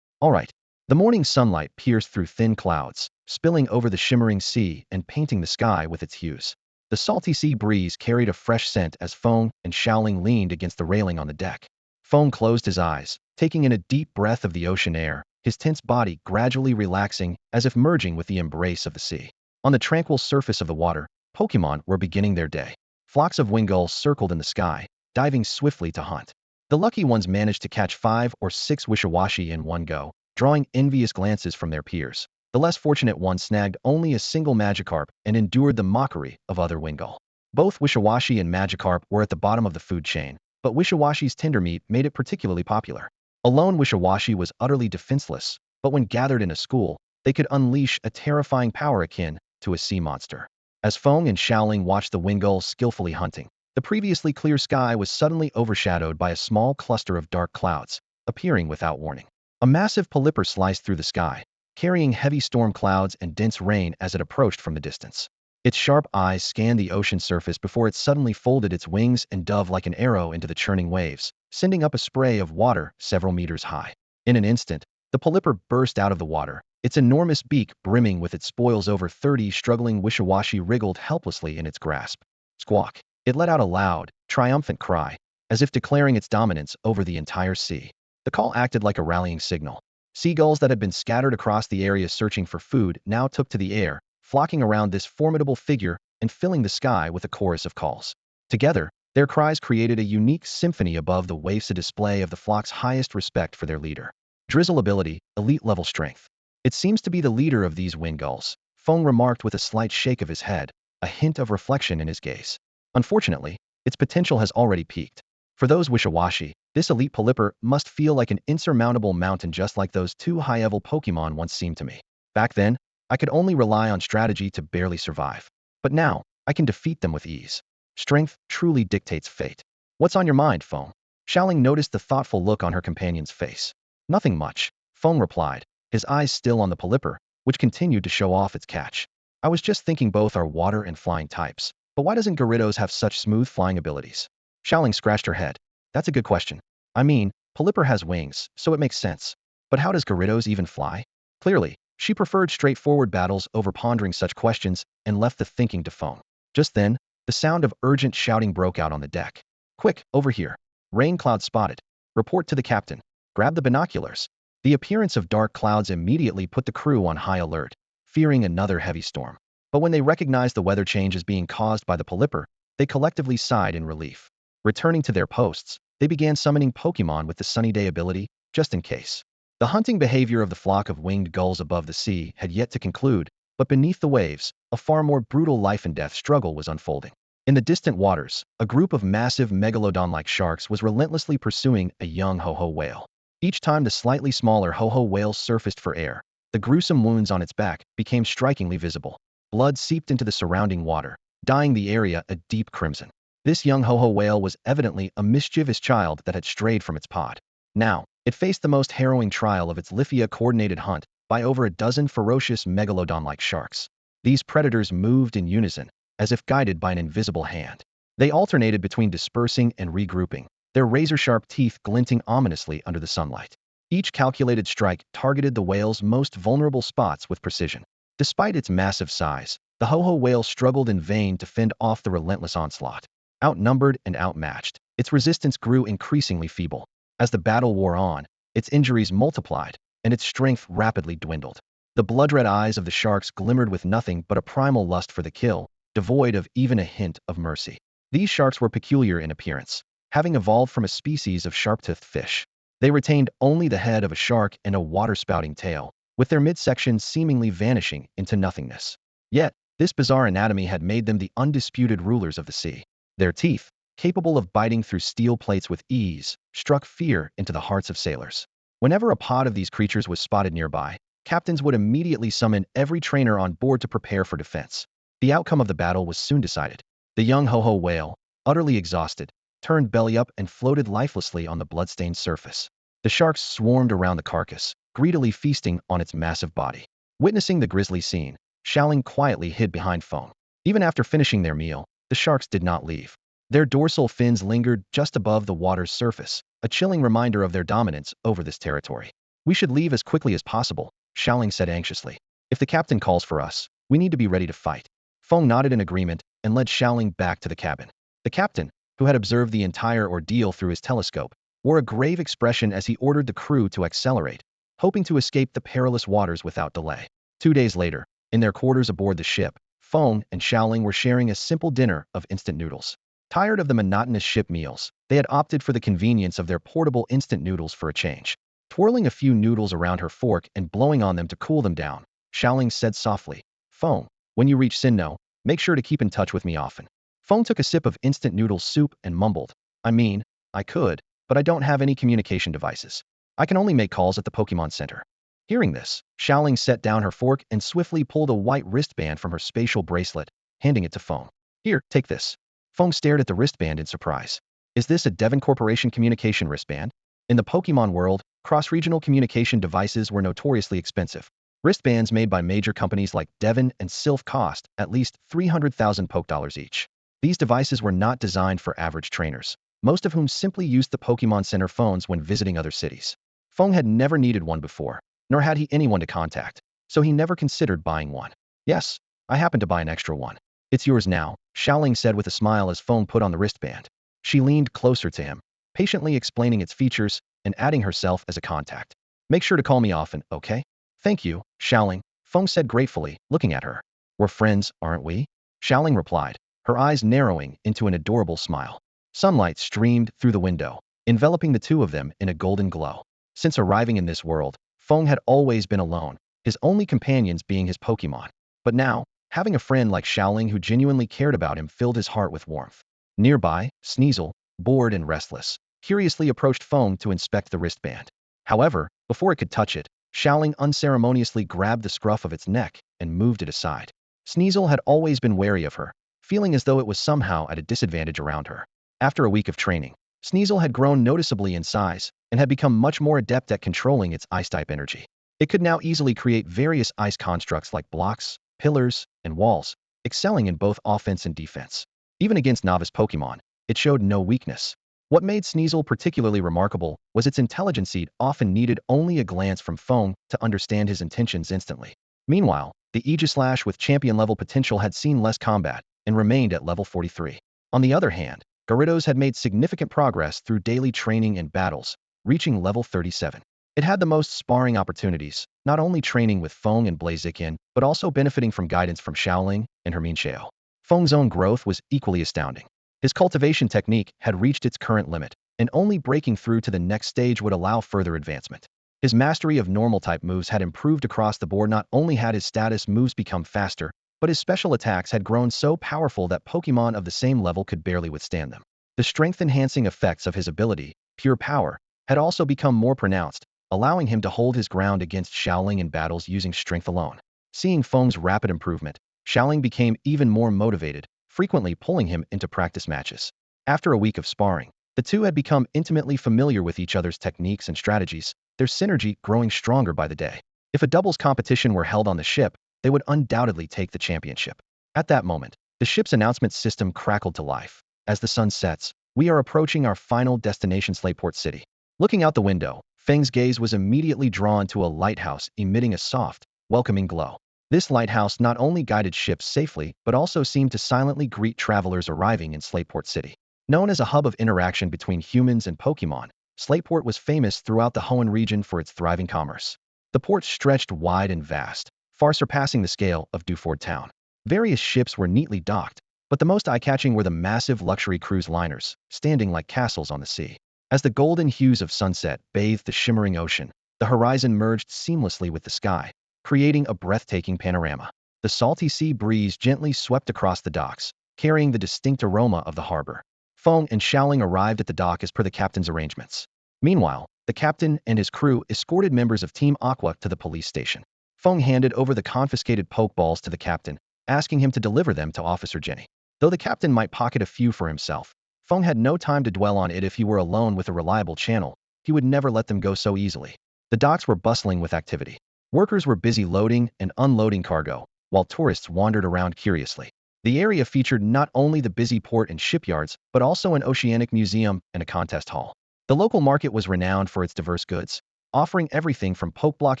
All right. The morning sunlight pierced through thin clouds, spilling over the shimmering sea and painting the sky with its hues. The salty sea breeze carried a fresh scent as Feng and Xiaoling leaned against the railing on the deck. Feng closed his eyes, taking in a deep breath of the ocean air, his tense body gradually relaxing as if merging with the embrace of the sea. On the tranquil surface of the water, Pokemon were beginning their day. Flocks of wingulls circled in the sky, diving swiftly to hunt. The lucky ones managed to catch 5 or 6 Wishawashi in one go, drawing envious glances from their peers. The less fortunate ones snagged only a single Magikarp and endured the mockery of other wingull. Both Wishawashi and Magikarp were at the bottom of the food chain, but Wishawashi's tender meat made it particularly popular. A lone Wishawashi was utterly defenseless, but when gathered in a school, they could unleash a terrifying power akin to a sea monster. As Feng and Xiaoling watched the wingulls skillfully hunting, the previously clear sky was suddenly overshadowed by a small cluster of dark clouds, appearing without warning. A massive polyper sliced through the sky, carrying heavy storm clouds and dense rain as it approached from the distance. Its sharp eyes scanned the ocean surface before it suddenly folded its wings and dove like an arrow into the churning waves, sending up a spray of water several meters high. In an instant, the polyper burst out of the water, its enormous beak brimming with its spoils. Over 30 struggling Wishawashi wriggled helplessly in its grasp. Squawk! It let out a loud, triumphant cry, as if declaring its dominance over the entire sea. The call acted like a rallying signal. Seagulls that had been scattered across the area searching for food now took to the air, flocking around this formidable figure and filling the sky with a chorus of calls. Together, their cries created a unique symphony above the waves, a display of the flock's highest respect for their leader. Drizzle ability, elite level strength. It seems to be the leader of these wingulls, Feng remarked with a slight shake of his head, a hint of reflection in his gaze. Unfortunately, its potential has already peaked. For those wishy-washy, this elite polyper must feel like an insurmountable mountain, just like those two high-level Pokemon once seemed to me. Back then, I could only rely on strategy to barely survive. But now, I can defeat them with ease. Strength truly dictates fate. What's on your mind, Feng? Xiaoling noticed the thoughtful look on her companion's face. Nothing much, Feng replied, his eyes still on the polyper, which continued to show off its catch. I was just thinking both are water and flying types. But why doesn't Gyarados have such smooth flying abilities? Xiaoling scratched her head. That's a good question. I mean, polyper has wings, so it makes sense. But how does Gyarados even fly? Clearly, she preferred straightforward battles over pondering such questions and left the thinking to Feng. Just then, the sound of urgent shouting broke out on the deck. Quick, over here. Rain cloud spotted. Report to the captain. Grab the binoculars. The appearance of dark clouds immediately put the crew on high alert, fearing another heavy storm. But when they recognized the weather change as being caused by the polyper, they collectively sighed in relief. Returning to their posts, they began summoning Pokemon with the Sunny Day ability, just in case. The hunting behavior of the flock of winged gulls above the sea had yet to conclude, but beneath the waves, a far more brutal life-and-death struggle was unfolding. In the distant waters, a group of massive megalodon-like sharks was relentlessly pursuing a young ho-ho whale. Each time the slightly smaller ho-ho whale surfaced for air, the gruesome wounds on its back became strikingly visible. Blood seeped into the surrounding water, dyeing the area a deep crimson. This young ho-ho whale was evidently a mischievous child that had strayed from its pod. Now, it faced the most harrowing trial of its Lithia-coordinated hunt by over a dozen ferocious megalodon-like sharks. These predators moved in unison, as if guided by an invisible hand. They alternated between dispersing and regrouping, their razor-sharp teeth glinting ominously under the sunlight. Each calculated strike targeted the whale's most vulnerable spots with precision. Despite its massive size, the ho-ho whale struggled in vain to fend off the relentless onslaught. Outnumbered and outmatched, its resistance grew increasingly feeble. As the battle wore on, its injuries multiplied, and its strength rapidly dwindled. The blood-red eyes of the sharks glimmered with nothing but a primal lust for the kill, devoid of even a hint of mercy. These sharks were peculiar in appearance, having evolved from a species of sharp-toothed fish. They retained only the head of a shark and a water-spouting tail, with their midsection seemingly vanishing into nothingness. Yet, this bizarre anatomy had made them the undisputed rulers of the sea. Their teeth, capable of biting through steel plates with ease, struck fear into the hearts of sailors. Whenever a pod of these creatures was spotted nearby, captains would immediately summon every trainer on board to prepare for defense. The outcome of the battle was soon decided. The young ho-ho whale, utterly exhausted, turned belly up and floated lifelessly on the bloodstained surface. The sharks swarmed around the carcass, greedily feasting on its massive body. Witnessing the grisly scene, Xiaoling quietly hid behind Feng. Even after finishing their meal, the sharks did not leave. Their dorsal fins lingered just above the water's surface, a chilling reminder of their dominance over this territory. We should leave as quickly as possible, Xiaoling said anxiously. If the captain calls for us, we need to be ready to fight. Feng nodded in agreement and led Xiaoling back to the cabin. The captain, who had observed the entire ordeal through his telescope, wore a grave expression as he ordered the crew to accelerate, hoping to escape the perilous waters without delay. 2 days later, in their quarters aboard the ship, Feng and Xiaoling were sharing a simple dinner of instant noodles. Tired of the monotonous ship meals, they had opted for the convenience of their portable instant noodles for a change. Twirling a few noodles around her fork and blowing on them to cool them down, Xiaoling said softly, "Feng, when you reach Sinnoh, make sure to keep in touch with me often." Feng took a sip of instant noodle soup and mumbled, "I mean, I could, but I don't have any communication devices. I can only make calls at the Pokemon Center." Hearing this, Xiaoling set down her fork and swiftly pulled a white wristband from her spatial bracelet, handing it to Feng. "Here, take this." Feng stared at the wristband in surprise. "Is this a Devon Corporation communication wristband?" In the Pokemon world, cross-regional communication devices were notoriously expensive. Wristbands made by major companies like Devon and Sylph cost at least 300,000 Poke dollars each. These devices were not designed for average trainers, most of whom simply used the Pokemon Center phones when visiting other cities. Feng had never needed one before, nor had he anyone to contact, so he never considered buying one. "Yes, I happen to buy an extra one. It's yours now," Xiaoling said with a smile as Feng put on the wristband. She leaned closer to him, patiently explaining its features and adding herself as a contact. "Make sure to call me often, okay?" "Thank you, Xiaoling," Feng said gratefully, looking at her. "We're friends, aren't we?" Xiaoling replied, her eyes narrowing into an adorable smile. Sunlight streamed through the window, enveloping the two of them in a golden glow. Since arriving in this world, Feng had always been alone, his only companions being his Pokemon. But now, having a friend like Xiaoling who genuinely cared about him filled his heart with warmth. Nearby, Sneasel, bored and restless, curiously approached Feng to inspect the wristband. However, before it could touch it, Xiaoling unceremoniously grabbed the scruff of its neck and moved it aside. Sneasel had always been wary of her, feeling as though it was somehow at a disadvantage around her. After a week of training, Sneasel had grown noticeably in size and had become much more adept at controlling its ice-type energy. It could now easily create various ice constructs like blocks, pillars, and walls, excelling in both offense and defense. Even against novice Pokemon, it showed no weakness. What made Sneasel particularly remarkable was its intelligence. It often needed only a glance from Feng to understand his intentions instantly. Meanwhile, the Aegislash with champion-level potential had seen less combat and remained at level 43. On the other hand, Gyarados had made significant progress through daily training and battles, reaching level 37. It had the most sparring opportunities, not only training with Feng and Blaziken, but also benefiting from guidance from Xiaoling and Herminxiao. Feng's own growth was equally astounding. His cultivation technique had reached its current limit, and only breaking through to the next stage would allow further advancement. His mastery of normal-type moves had improved across the board. Not only had his status moves become faster, but his special attacks had grown so powerful that Pokemon of the same level could barely withstand them. The strength-enhancing effects of his ability, Pure Power, had also become more pronounced, allowing him to hold his ground against Xiaoling in battles using strength alone. Seeing Feng's rapid improvement, Xiaoling became even more motivated, frequently pulling him into practice matches. After a week of sparring, the two had become intimately familiar with each other's techniques and strategies, their synergy growing stronger by the day. If a doubles competition were held on the ship, they would undoubtedly take the championship. At that moment, the ship's announcement system crackled to life. As the sun sets, we are approaching our final destination, Slateport City. Looking out the window, Feng's gaze was immediately drawn to a lighthouse emitting a soft, welcoming glow. This lighthouse not only guided ships safely, but also seemed to silently greet travelers arriving in Slateport City. Known as a hub of interaction between humans and Pokemon, Slateport was famous throughout the Hoenn region for its thriving commerce. The port stretched wide and vast, far surpassing the scale of Dewford Town. Various ships were neatly docked, but the most eye-catching were the massive luxury cruise liners, standing like castles on the sea. As the golden hues of sunset bathed the shimmering ocean, the horizon merged seamlessly with the sky, creating a breathtaking panorama. The salty sea breeze gently swept across the docks, carrying the distinct aroma of the harbor. Feng and Xiaoling arrived at the dock as per the captain's arrangements. Meanwhile, the captain and his crew escorted members of Team Aqua to the police station. Feng handed over the confiscated Pokeballs to the captain, asking him to deliver them to Officer Jenny. Though the captain might pocket a few for himself, Feng had no time to dwell on it. If he were alone with a reliable channel, he would never let them go so easily. The docks were bustling with activity. Workers were busy loading and unloading cargo, while tourists wandered around curiously. The area featured not only the busy port and shipyards, but also an oceanic museum and a contest hall. The local market was renowned for its diverse goods, offering everything from Pokeblock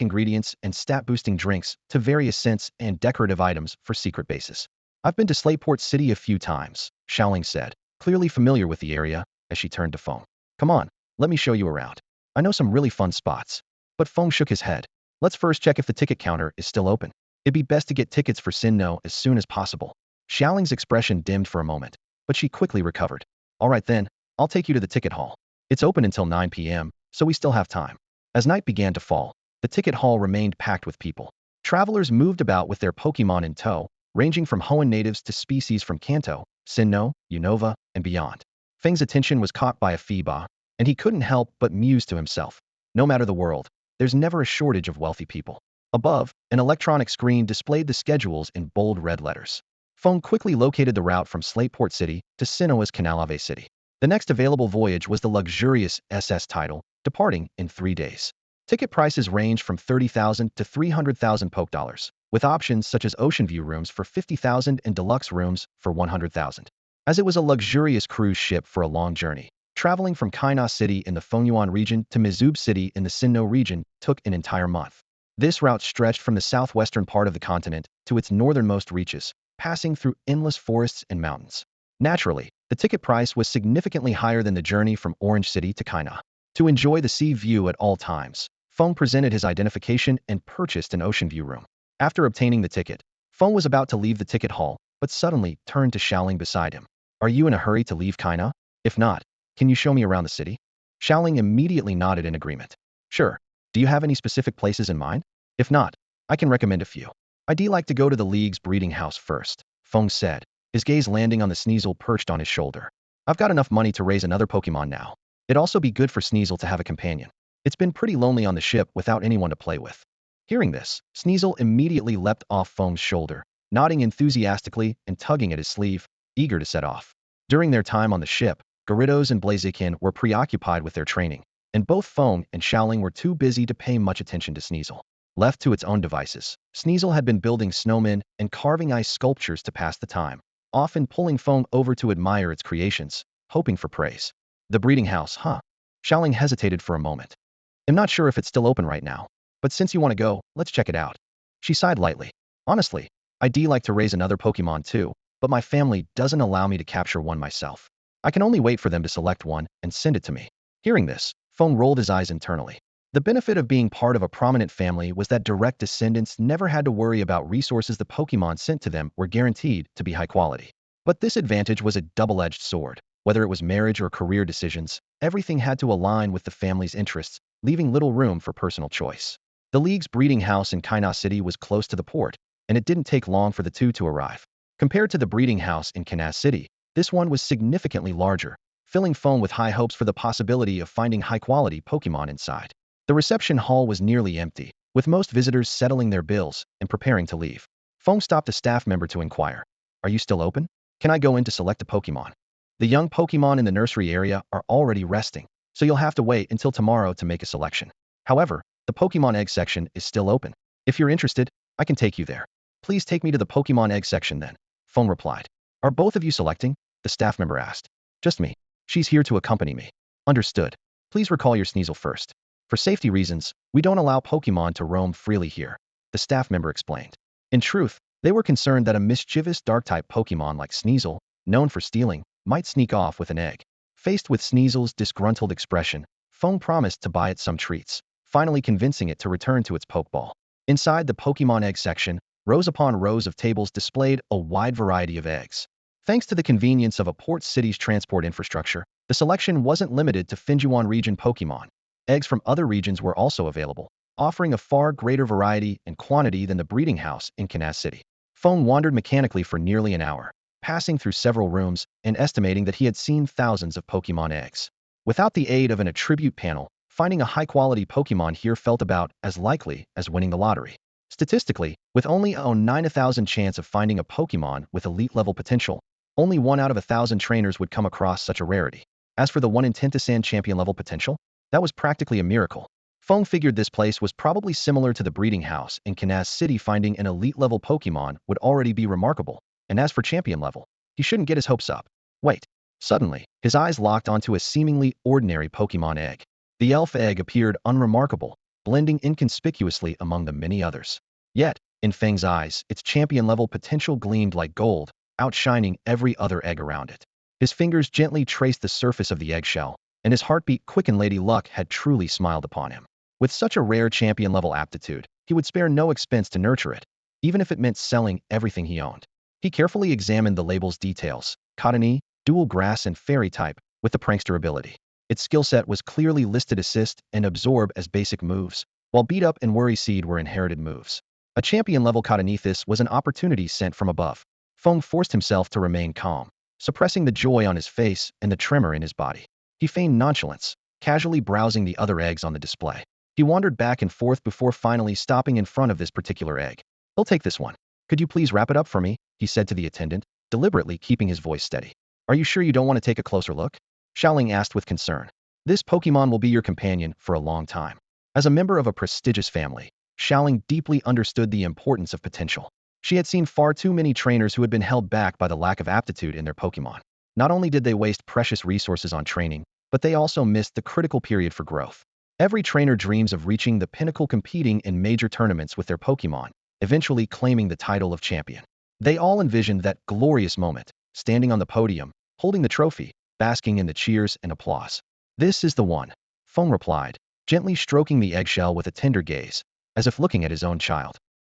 ingredients and stat-boosting drinks to various scents and decorative items for secret bases. I've been to Slateport City a few times, Xiaoling said, clearly familiar with the area, as she turned to Feng. Come on, let me show you around. I know some really fun spots. But Feng shook his head. Let's first check if the ticket counter is still open. It'd be best to get tickets for Sinnoh as soon as possible. Xiaoling's expression dimmed for a moment, but she quickly recovered. All right then, I'll take you to the ticket hall. It's open until 9 p.m., so we still have time. As night began to fall, the ticket hall remained packed with people. Travelers moved about with their Pokemon in tow, ranging from Hoenn natives to species from Kanto, Sinnoh, Unova, and beyond. Feng's attention was caught by a Feeba, and he couldn't help but muse to himself. No matter the world, there's never a shortage of wealthy people. Above, an electronic screen displayed the schedules in bold red letters. Feng quickly located the route from Slateport City to Sinnoh's Canalave City. The next available voyage was the luxurious SS Title, departing in 3 days. Ticket prices ranged from 30,000 to 300,000 Poke Dollars, with options such as ocean view rooms for 50,000 and deluxe rooms for 100,000. As it was a luxurious cruise ship for a long journey, traveling from Kaina City in the Fengyuan region to Mizub City in the Sinnoh region took an entire month. This route stretched from the southwestern part of the continent to its northernmost reaches, passing through endless forests and mountains. Naturally, the ticket price was significantly higher than the journey from Orange City to Kaina. To enjoy the sea view at all times, Feng presented his identification and purchased an ocean view room. After obtaining the ticket, Feng was about to leave the ticket hall, but suddenly turned to Xiaoling beside him. Are you in a hurry to leave Kaina? If not, can you show me around the city? Xiaoling immediately nodded in agreement. Sure. Do you have any specific places in mind? If not, I can recommend a few. I'd like to go to the League's breeding house first, Feng said, his gaze landing on the Sneasel perched on his shoulder. I've got enough money to raise another Pokemon now. It'd also be good for Sneasel to have a companion. It's been pretty lonely on the ship without anyone to play with. Hearing this, Sneasel immediately leapt off Feng's shoulder, nodding enthusiastically and tugging at his sleeve, eager to set off. During their time on the ship, Gyarados and Blaziken were preoccupied with their training, and both Feng and Xiaoling were too busy to pay much attention to Sneasel. Left to its own devices, Sneasel had been building snowmen and carving ice sculptures to pass the time, often pulling Feng over to admire its creations, hoping for praise. The breeding house, huh? Xiaoling hesitated for a moment. I'm not sure if it's still open right now, but since you want to go, let's check it out. She sighed lightly. Honestly, I'd like to raise another Pokemon too, but my family doesn't allow me to capture one myself. I can only wait for them to select one and send it to me. Hearing this, Feng rolled his eyes internally. The benefit of being part of a prominent family was that direct descendants never had to worry about resources the Pokemon sent to them were guaranteed to be high quality. But this advantage was a double-edged sword. Whether it was marriage or career decisions, everything had to align with the family's interests, leaving little room for personal choice. The League's breeding house in Kaina City was close to the port, and it didn't take long for the two to arrive. Compared to the breeding house in Kaina City, this one was significantly larger, filling Feng with high hopes for the possibility of finding high-quality Pokemon inside. The reception hall was nearly empty, with most visitors settling their bills and preparing to leave. Feng stopped a staff member to inquire, "Are you still open? Can I go in to select a Pokemon? The young Pokemon in the nursery area are already resting, so you'll have to wait until tomorrow to make a selection. However, the Pokemon egg section is still open. If you're interested, I can take you there." "Please take me to the Pokemon egg section then," Feng replied. "Are both of you selecting?" the staff member asked. "Just me. She's here to accompany me." "Understood. Please recall your Sneasel first. For safety reasons, we don't allow Pokemon to roam freely here," the staff member explained. In truth, they were concerned that a mischievous Dark-type Pokemon like Sneasel, known for stealing, might sneak off with an egg. Faced with Sneasel's disgruntled expression, Feng promised to buy it some treats, finally convincing it to return to its Pokeball. Inside the Pokemon egg section, rows upon rows of tables displayed a wide variety of eggs. Thanks to the convenience of a port city's transport infrastructure, the selection wasn't limited to Finjuan region Pokemon. Eggs from other regions were also available, offering a far greater variety and quantity than the breeding house in Kansas City. Feng wandered mechanically for nearly an hour, passing through several rooms and estimating that he had seen thousands of Pokemon eggs. Without the aid of an attribute panel, finding a high-quality Pokemon here felt about as likely as winning the lottery. Statistically, with only a 9,000 chance of finding a Pokemon with elite-level potential, only 1 out of 1,000 trainers would come across such a rarity. As for the 1 in 10,000 champion-level potential, that was practically a miracle. Feng figured this place was probably similar to the breeding house in Kansas City. Finding an elite-level Pokemon would already be remarkable, and as for champion level, he shouldn't get his hopes up. Wait. Suddenly, his eyes locked onto a seemingly ordinary Pokemon egg. The elf egg appeared unremarkable, blending inconspicuously among the many others. Yet, in Feng's eyes, its champion-level potential gleamed like gold, outshining every other egg around it. His fingers gently traced the surface of the eggshell, and his heartbeat quickened. Lady Luck had truly smiled upon him. With such a rare champion-level aptitude, he would spare no expense to nurture it, even if it meant selling everything he owned. He carefully examined the label's details: Cottony, dual grass and fairy type, with the prankster ability. Its skill set was clearly listed assist and absorb as basic moves, while beat up and worry seed were inherited moves. A champion-level Cottonethus was an opportunity sent from above. Feng forced himself to remain calm, suppressing the joy on his face and the tremor in his body. He feigned nonchalance, casually browsing the other eggs on the display. He wandered back and forth before finally stopping in front of this particular egg. "I'll take this one. Could you please wrap it up for me?" he said to the attendant, deliberately keeping his voice steady. "Are you sure you don't want to take a closer look?" Xiaoling asked with concern. "This Pokemon will be your companion for a long time." As a member of a prestigious family, Xiaoling deeply understood the importance of potential. She had seen far too many trainers who had been held back by the lack of aptitude in their Pokemon. Not only did they waste precious resources on training, but they also missed the critical period for growth. Every trainer dreams of reaching the pinnacle, competing in major tournaments with their Pokemon, eventually claiming the title of champion. They all envisioned that glorious moment, standing on the podium, holding the trophy, basking in the cheers and applause. "This is the one," Feng replied, gently stroking the eggshell with a tender gaze, as if looking at his own child.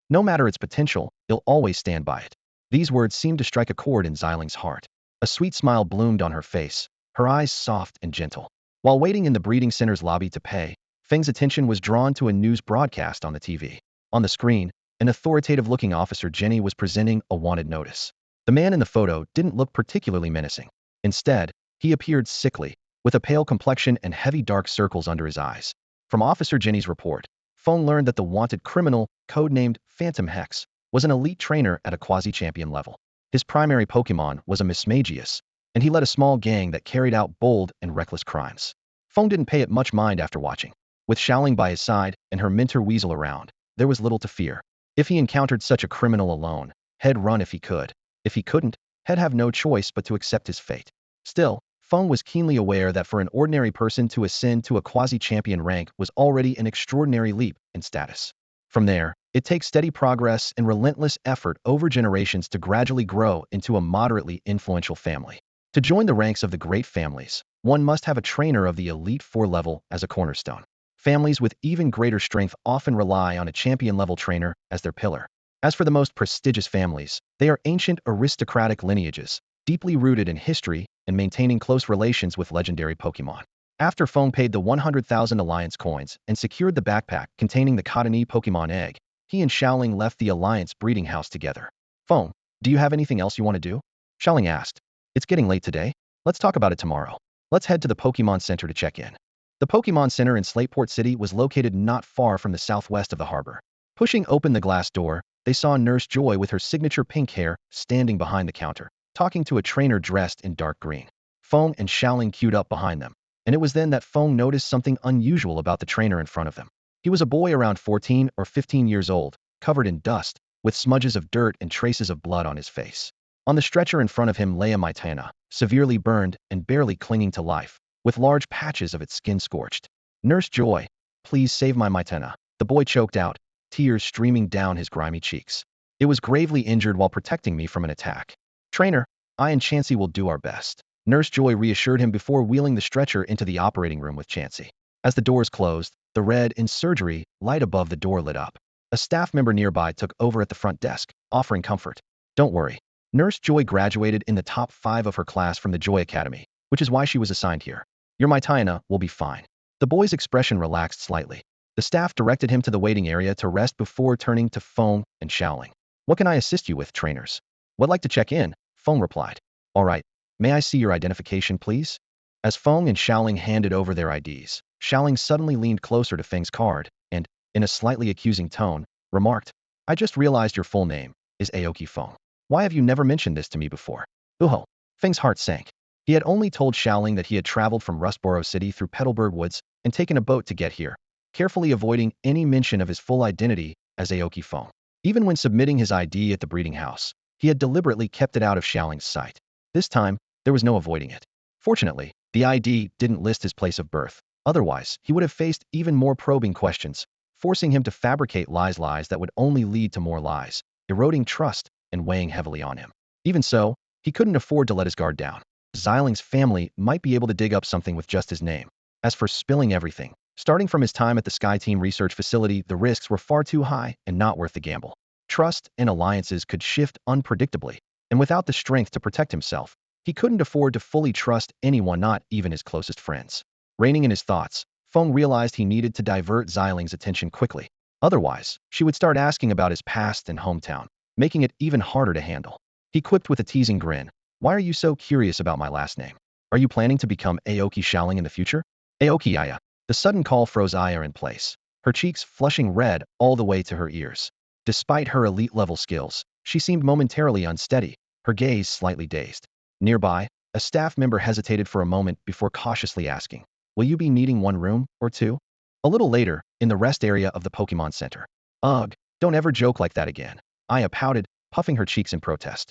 "No matter its potential, he'll always stand by it." These words seemed to strike a chord in Xiaoling's heart. A sweet smile bloomed on her face, her eyes soft and gentle. While waiting in the breeding center's lobby to pay, Feng's attention was drawn to a news broadcast on the TV. On the screen, an authoritative-looking officer Jenny was presenting a wanted notice. The man in the photo didn't look particularly menacing. Instead, He appeared sickly, with a pale complexion and heavy dark circles under his eyes. From Officer Jenny's report, Feng learned that the wanted criminal, codenamed Phantom Hex, was an elite trainer at a quasi-champion level. His primary Pokemon was a Mismagius, and he led a small gang that carried out bold and reckless crimes. Feng didn't pay it much mind after watching. With Xiaoling by his side and her mentor Weasel around, there was little to fear. If he encountered such a criminal alone, he'd run if he could. If he couldn't, he'd have no choice but to accept his fate. Still, Feng was keenly aware that for an ordinary person to ascend to a quasi-champion rank was already an extraordinary leap in status. From there, it takes steady progress and relentless effort over generations to gradually grow into a moderately influential family. To join the ranks of the great families, one must have a trainer of the Elite Four level as a cornerstone. Families with even greater strength often rely on a champion-level trainer as their pillar. As for the most prestigious families, they are ancient aristocratic lineages, deeply rooted in history and maintaining close relations with legendary Pokemon. After Feng paid the 100,000 Alliance coins and secured the backpack containing the Cottonee Pokemon egg, he and Xiaoling left the Alliance breeding house together. Feng, do you have anything else you want to do? Xiaoling asked. It's getting late today. Let's talk about it tomorrow. Let's head to the Pokemon Center to check in. The Pokemon Center in Slateport City was located not far from the southwest of the harbor. Pushing open the glass door, they saw Nurse Joy with her signature pink hair standing behind the counter, talking to a trainer dressed in dark green. Feng and Xiaoling queued up behind them, and it was then that Feng noticed something unusual about the trainer in front of them. He was a boy around 14 or 15 years old, covered in dust, with smudges of dirt and traces of blood on his face. On the stretcher in front of him lay a Maitana, severely burned and barely clinging to life, with large patches of its skin scorched. Nurse Joy, please save my Maitana, the boy choked out, tears streaming down his grimy cheeks. It was gravely injured while protecting me from an attack. Trainer, I and Chansey will do our best. Nurse Joy reassured him before wheeling the stretcher into the operating room with Chansey. As the doors closed, the red in surgery light above the door lit up. A staff member nearby took over at the front desk, offering comfort. Don't worry. Nurse Joy graduated in the top 5 of her class from the Joy Academy, which is why she was assigned here. Your Maitana will be fine. The boy's expression relaxed slightly. The staff directed him to the waiting area to rest before turning to Feng and Xiaoling. What can I assist you with, trainers? Would like to check in, Feng replied. All right. May I see your identification, please? As Feng and Xiaoling handed over their IDs, Xiaoling suddenly leaned closer to Feng's card and, in a slightly accusing tone, remarked, I just realized your full name is Aoki Feng. Why have you never mentioned this to me before? Uho. Feng's heart sank. He had only told Xiaoling that he had traveled from Rustboro City through Petalburg Woods and taken a boat to get here, carefully avoiding any mention of his full identity as Aoki Feng. Even when submitting his ID at the breeding house, he had deliberately kept it out of Xiaoling's sight. This time, there was no avoiding it. Fortunately, the ID didn't list his place of birth. Otherwise, he would have faced even more probing questions, forcing him to fabricate lies that would only lead to more lies, eroding trust and weighing heavily on him. Even so, he couldn't afford to let his guard down. Xiaoling's family might be able to dig up something with just his name. As for spilling everything, starting from his time at the Sky Team research facility, the risks were far too high and not worth the gamble. Trust and alliances could shift unpredictably, and without the strength to protect himself, he couldn't afford to fully trust anyone, not even his closest friends. Reining in his thoughts, Feng realized he needed to divert Xiaoling's attention quickly. Otherwise, she would start asking about his past and hometown, making it even harder to handle. He quipped with a teasing grin, why are you so curious about my last name? Are you planning to become Aoki Xiaoling in the future? Aoki Aya. The sudden call froze Aya in place, her cheeks flushing red all the way to her ears. Despite her elite-level skills, she seemed momentarily unsteady, her gaze slightly dazed. Nearby, a staff member hesitated for a moment before cautiously asking, will you be needing one room or two? A little later, in the rest area of the Pokemon Center. Ugh, don't ever joke like that again. Aya pouted, puffing her cheeks in protest.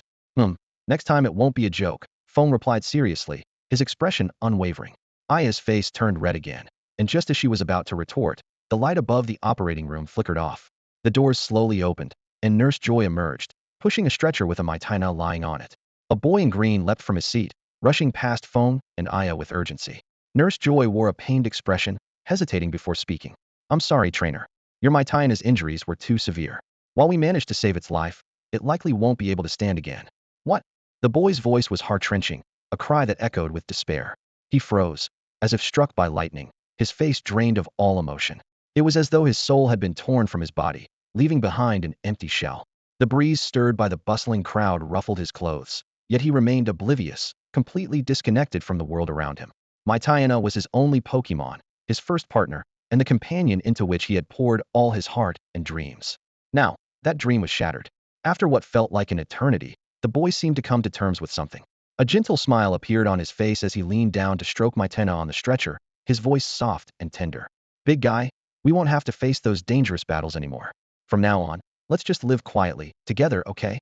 Next time it won't be a joke, Feng replied seriously, his expression unwavering. Aya's face turned red again, and just as she was about to retort, the light above the operating room flickered off. The doors slowly opened, and Nurse Joy emerged, pushing a stretcher with a Maitana lying on it. A boy in green leapt from his seat, rushing past Feng and Aya with urgency. Nurse Joy wore a pained expression, hesitating before speaking. I'm sorry, trainer. Your Maitana's injuries were too severe. While we managed to save its life, it likely won't be able to stand again. What? The boy's voice was heart-wrenching, a cry that echoed with despair. He froze, as if struck by lightning, his face drained of all emotion. It was as though his soul had been torn from his body, leaving behind an empty shell. The breeze stirred by the bustling crowd ruffled his clothes, yet he remained oblivious, completely disconnected from the world around him. Mytiana was his only Pokemon, his first partner, and the companion into which he had poured all his heart and dreams. Now, that dream was shattered. After what felt like an eternity, the boy seemed to come to terms with something. A gentle smile appeared on his face as he leaned down to stroke Mytiana on the stretcher, his voice soft and tender. Big guy, we won't have to face those dangerous battles anymore. From now on, let's just live quietly, together, okay?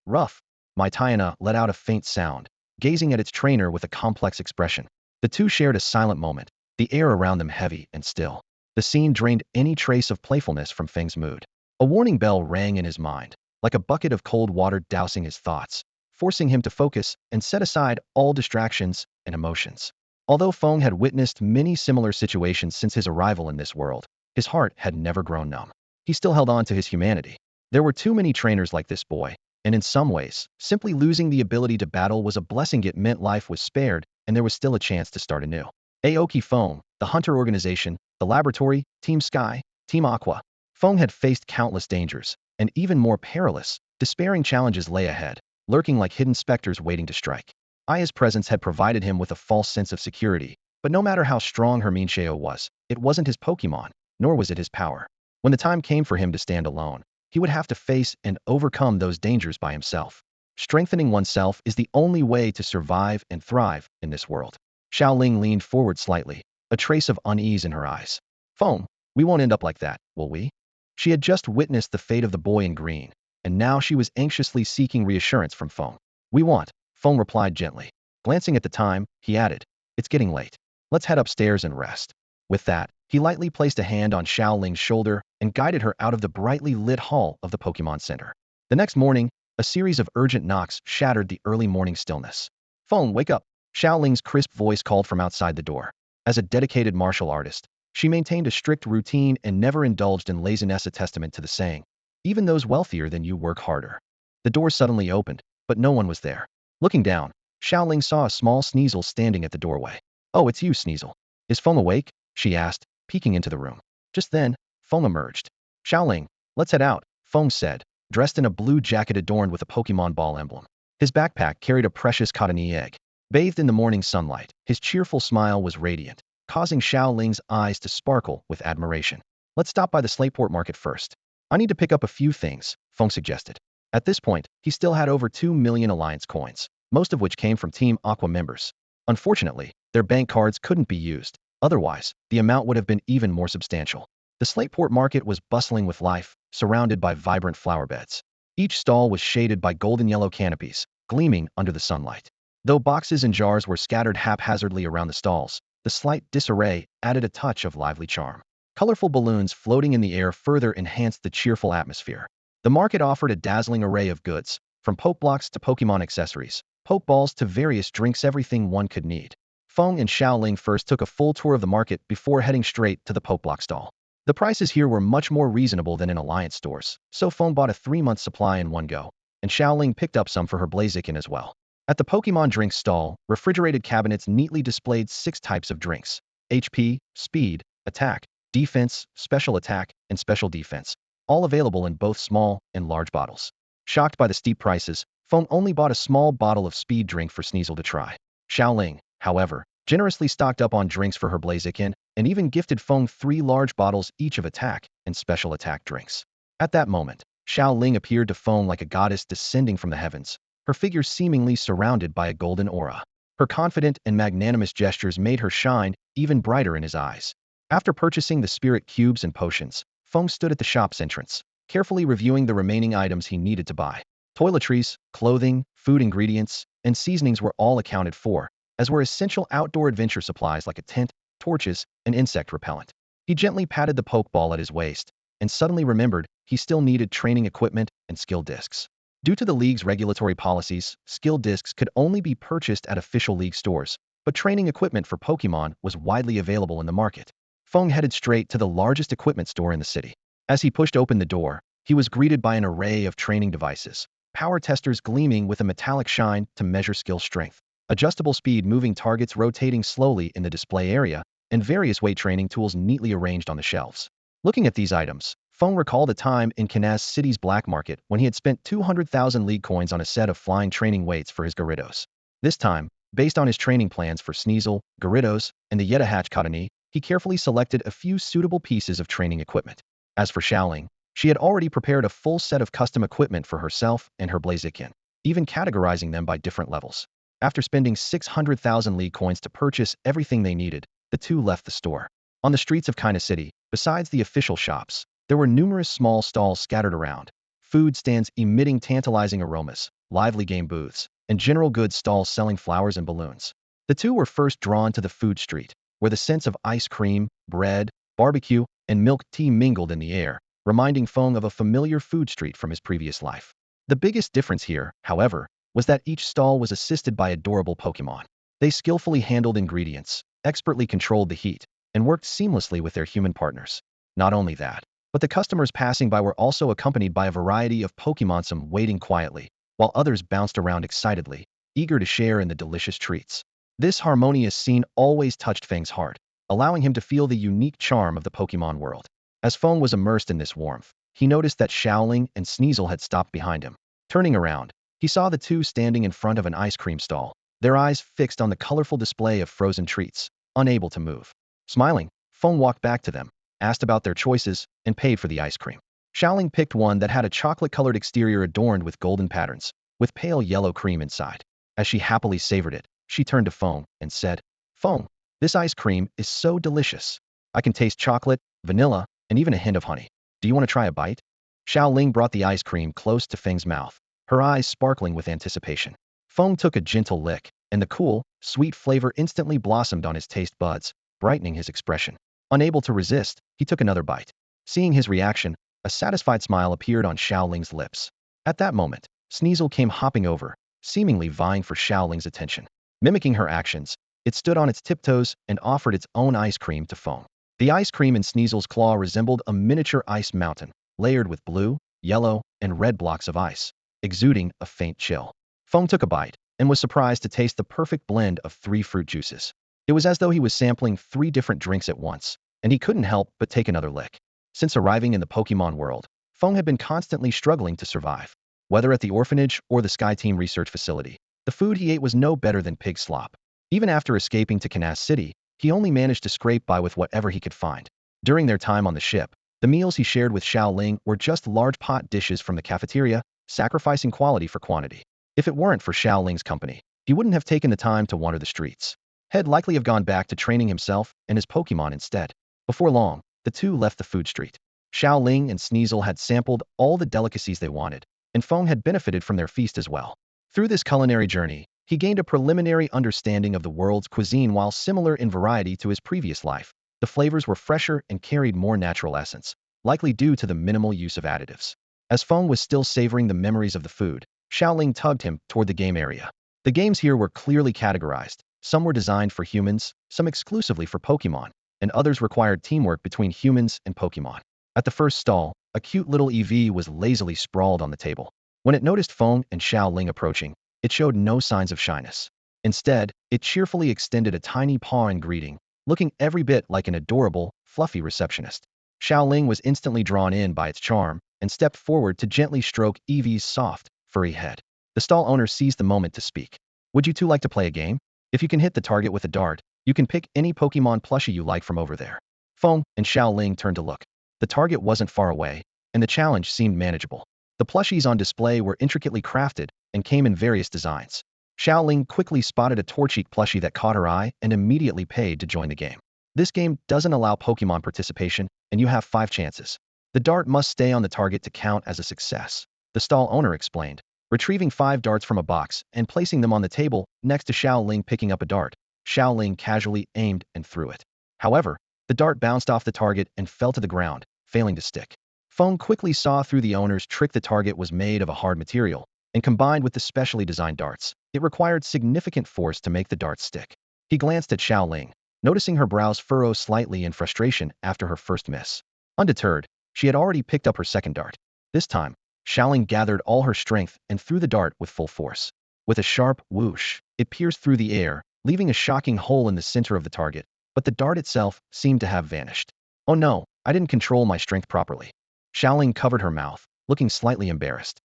Rough. Mytiana let out a faint sound, gazing at its trainer with a complex expression. The two shared a silent moment, the air around them heavy and still. The scene drained any trace of playfulness from Feng's mood. A warning bell rang in his mind, like a bucket of cold water dousing his thoughts, forcing him to focus and set aside all distractions and emotions. Although Feng had witnessed many similar situations since his arrival in this world, his heart had never grown numb. He still held on to his humanity. There were too many trainers like this boy, and in some ways, simply losing the ability to battle was a blessing. It meant life was spared, and there was still a chance to start anew. Aoki Feng, the Hunter Organization, the Laboratory, Team Sky, Team Aqua. Feng had faced countless dangers, and even more perilous, despairing challenges lay ahead, lurking like hidden specters waiting to strike. Aya's presence had provided him with a false sense of security, but no matter how strong Hermincheo was, it wasn't his Pokemon, nor was it his power. When the time came for him to stand alone, he would have to face and overcome those dangers by himself. Strengthening oneself is the only way to survive and thrive in this world. Xiaoling leaned forward slightly, a trace of unease in her eyes. Feng, we won't end up like that, will we? She had just witnessed the fate of the boy in green, and now she was anxiously seeking reassurance from Feng. We won't, Feng replied gently. Glancing at the time, he added, it's getting late. Let's head upstairs and rest. With that, he lightly placed a hand on Xiaoling's shoulder and guided her out of the brightly lit hall of the Pokemon Center. The next morning, a series of urgent knocks shattered the early morning stillness. Feng, wake up! Xiaoling's crisp voice called from outside the door. As a dedicated martial artist, she maintained a strict routine and never indulged in laziness, a testament to the saying, even those wealthier than you work harder. The door suddenly opened, but no one was there. Looking down, Xiaoling saw a small Sneasel standing at the doorway. Oh, it's you, Sneasel. Is Feng awake? She asked, peeking into the room. Just then, Feng emerged. Xiaoling, let's head out, Feng said, dressed in a blue jacket adorned with a Pokemon ball emblem. His backpack carried a precious cottony egg. Bathed in the morning sunlight, his cheerful smile was radiant, causing Xiaoling's eyes to sparkle with admiration. Let's stop by the Slateport Market first. I need to pick up a few things, Feng suggested. At this point, he still had over 2 million Alliance coins, most of which came from Team Aqua members. Unfortunately, their bank cards couldn't be used. Otherwise, the amount would have been even more substantial. The Slateport Market was bustling with life, surrounded by vibrant flower beds. Each stall was shaded by golden yellow canopies, gleaming under the sunlight. Though boxes and jars were scattered haphazardly around the stalls, the slight disarray added a touch of lively charm. Colorful balloons floating in the air further enhanced the cheerful atmosphere. The market offered a dazzling array of goods, from Pokeblocks to Pokemon accessories, Pokeballs to various drinks, everything one could need. Feng and Xiaoling first took a full tour of the market before heading straight to the Pokeblock stall. The prices here were much more reasonable than in Alliance stores, so Feng bought a 3-month supply in one go, and Xiaoling picked up some for her Blaziken as well. At the Pokemon drinks stall, refrigerated cabinets neatly displayed 6 types of drinks: HP, Speed, Attack, Defense, Special Attack, and Special Defense, all available in both small and large bottles. Shocked by the steep prices, Feng only bought a small bottle of Speed drink for Sneasel to try. Xiaoling, however, generously stocked up on drinks for her Blaziken, and even gifted Feng 3 large bottles each of Attack and Special Attack drinks. At that moment, Xiaoling appeared to Feng like a goddess descending from the heavens, her figure seemingly surrounded by a golden aura. Her confident and magnanimous gestures made her shine even brighter in his eyes. After purchasing the spirit cubes and potions, Feng stood at the shop's entrance, carefully reviewing the remaining items he needed to buy. Toiletries, clothing, food ingredients, and seasonings were all accounted for, as were essential outdoor adventure supplies like a tent, torches, and insect repellent. He gently patted the Pokeball at his waist, and suddenly remembered he still needed training equipment and skill discs. Due to the league's regulatory policies, skill discs could only be purchased at official league stores, but training equipment for Pokemon was widely available in the market. Feng headed straight to the largest equipment store in the city. As he pushed open the door, he was greeted by an array of training devices, power testers gleaming with a metallic shine to measure skill strength, adjustable speed moving targets rotating slowly in the display area, and various weight training tools neatly arranged on the shelves. Looking at these items, Feng recalled a time in Kanaz City's black market when he had spent 200,000 league coins on a set of flying training weights for his Gyarados. This time, Based on his training plans for Sneasel, Gyarados, and the Yetahatch Katani, he carefully selected a few suitable pieces of training equipment. As for Xiaoling, she had already prepared a full set of custom equipment for herself and her Blaziken, even categorizing them by different levels. After spending 600,000 Li coins to purchase everything they needed, the two left the store. On the streets of China City, besides the official shops, there were numerous small stalls scattered around, food stands emitting tantalizing aromas, lively game booths, and general goods stalls selling flowers and balloons. The two were first drawn to the food street, where the scents of ice cream, bread, barbecue, and milk tea mingled in the air, reminding Feng of a familiar food street from his previous life. The biggest difference here, however, was that each stall was assisted by adorable Pokemon. They skillfully handled ingredients, expertly controlled the heat, and worked seamlessly with their human partners. Not only that, but the customers passing by were also accompanied by a variety of Pokemon, some waiting quietly, while others bounced around excitedly, eager to share in the delicious treats. This harmonious scene always touched Feng's heart, allowing him to feel the unique charm of the Pokemon world. As Feng was immersed in this warmth, he noticed that Xiaoling and Sneasel had stopped behind him. Turning around, he saw the two standing in front of an ice cream stall, their eyes fixed on the colorful display of frozen treats, unable to move. Smiling, Feng walked back to them, asked about their choices, and paid for the ice cream. Xiaoling picked one that had a chocolate-colored exterior adorned with golden patterns, with pale yellow cream inside. As she happily savored it, she turned to Feng and said, "Feng, this ice cream is so delicious. I can taste chocolate, vanilla, and even a hint of honey. Do you want to try a bite?" Xiaoling brought the ice cream close to Feng's mouth, her eyes sparkling with anticipation. Feng took a gentle lick, and the cool, sweet flavor instantly blossomed on his taste buds, brightening his expression. Unable to resist, he took another bite. Seeing his reaction, a satisfied smile appeared on Xiaoling's lips. At that moment, Sneasel came hopping over, seemingly vying for Xiaoling's attention. Mimicking her actions, it stood on its tiptoes and offered its own ice cream to Feng. The ice cream in Sneasel's claw resembled a miniature ice mountain, layered with blue, yellow, and red blocks of ice, exuding a faint chill. Feng took a bite, and was surprised to taste the perfect blend of three fruit juices. It was as though he was sampling three different drinks at once, and he couldn't help but take another lick. Since arriving in the Pokemon world, Feng had been constantly struggling to survive. Whether at the orphanage or the Sky Team research facility, the food he ate was no better than pig slop. Even after escaping to Canas City, he only managed to scrape by with whatever he could find. During their time on the ship, the meals he shared with Xiaoling were just large pot dishes from the cafeteria, sacrificing quality for quantity. If it weren't for Xiaoling's company, he wouldn't have taken the time to wander the streets. He'd likely have gone back to training himself and his Pokemon instead. Before long, the two left the food street. Xiaoling and Sneasel had sampled all the delicacies they wanted, and Feng had benefited from their feast as well. Through this culinary journey, he gained a preliminary understanding of the world's cuisine. While similar in variety to his previous life, the flavors were fresher and carried more natural essence, likely due to the minimal use of additives. As Feng was still savoring the memories of the food, Xiaoling tugged him toward the game area. The games here were clearly categorized. Some were designed for humans, some exclusively for Pokemon, and others required teamwork between humans and Pokemon. At the first stall, a cute little EV was lazily sprawled on the table. When it noticed Feng and Xiaoling approaching, it showed no signs of shyness. Instead, it cheerfully extended a tiny paw in greeting, looking every bit like an adorable, fluffy receptionist. Xiaoling was instantly drawn in by its charm and stepped forward to gently stroke Eevee's soft, furry head. The stall owner seized the moment to speak. "Would you two like to play a game? If you can hit the target with a dart, you can pick any Pokemon plushie you like from over there." Feng and Xiaoling turned to look. The target wasn't far away, and the challenge seemed manageable. The plushies on display were intricately crafted and came in various designs. Xiaoling quickly spotted a Torchic plushie that caught her eye and immediately paid to join the game. This game doesn't allow Pokemon participation, and you have 5 chances. The dart must stay on the target to count as a success, the stall owner explained, retrieving 5 darts from a box and placing them on the table next to Xiaoling. Picking up a dart, Xiaoling casually aimed and threw it. However, the dart bounced off the target and fell to the ground, failing to stick. Feng quickly saw through the owner's trick. The target was made of a hard material, and combined with the specially designed darts, it required significant force to make the darts stick. He glanced at Xiaoling, noticing her brows furrow slightly in frustration after her first miss. Undeterred, she had already picked up her second dart. This time, Xiaoling gathered all her strength and threw the dart with full force. With a sharp whoosh, it pierced through the air, leaving a shocking hole in the center of the target, but the dart itself seemed to have vanished. "Oh no, I didn't control my strength properly." Xiaoling covered her mouth, looking slightly embarrassed.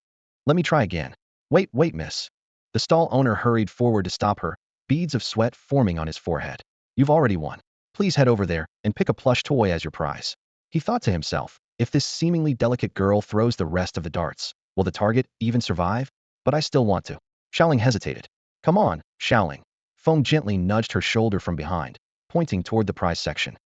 "Let me try again." Wait, miss." The stall owner hurried forward to stop her, beads of sweat forming on his forehead. You've already won. Please head over there and pick a plush toy as your prize. He thought to himself, if this seemingly delicate girl throws the rest of the darts, will the target even survive? But I still want to. Xiaoling hesitated. Come on, Xiaoling. Feng gently nudged her shoulder from behind, pointing toward the prize section.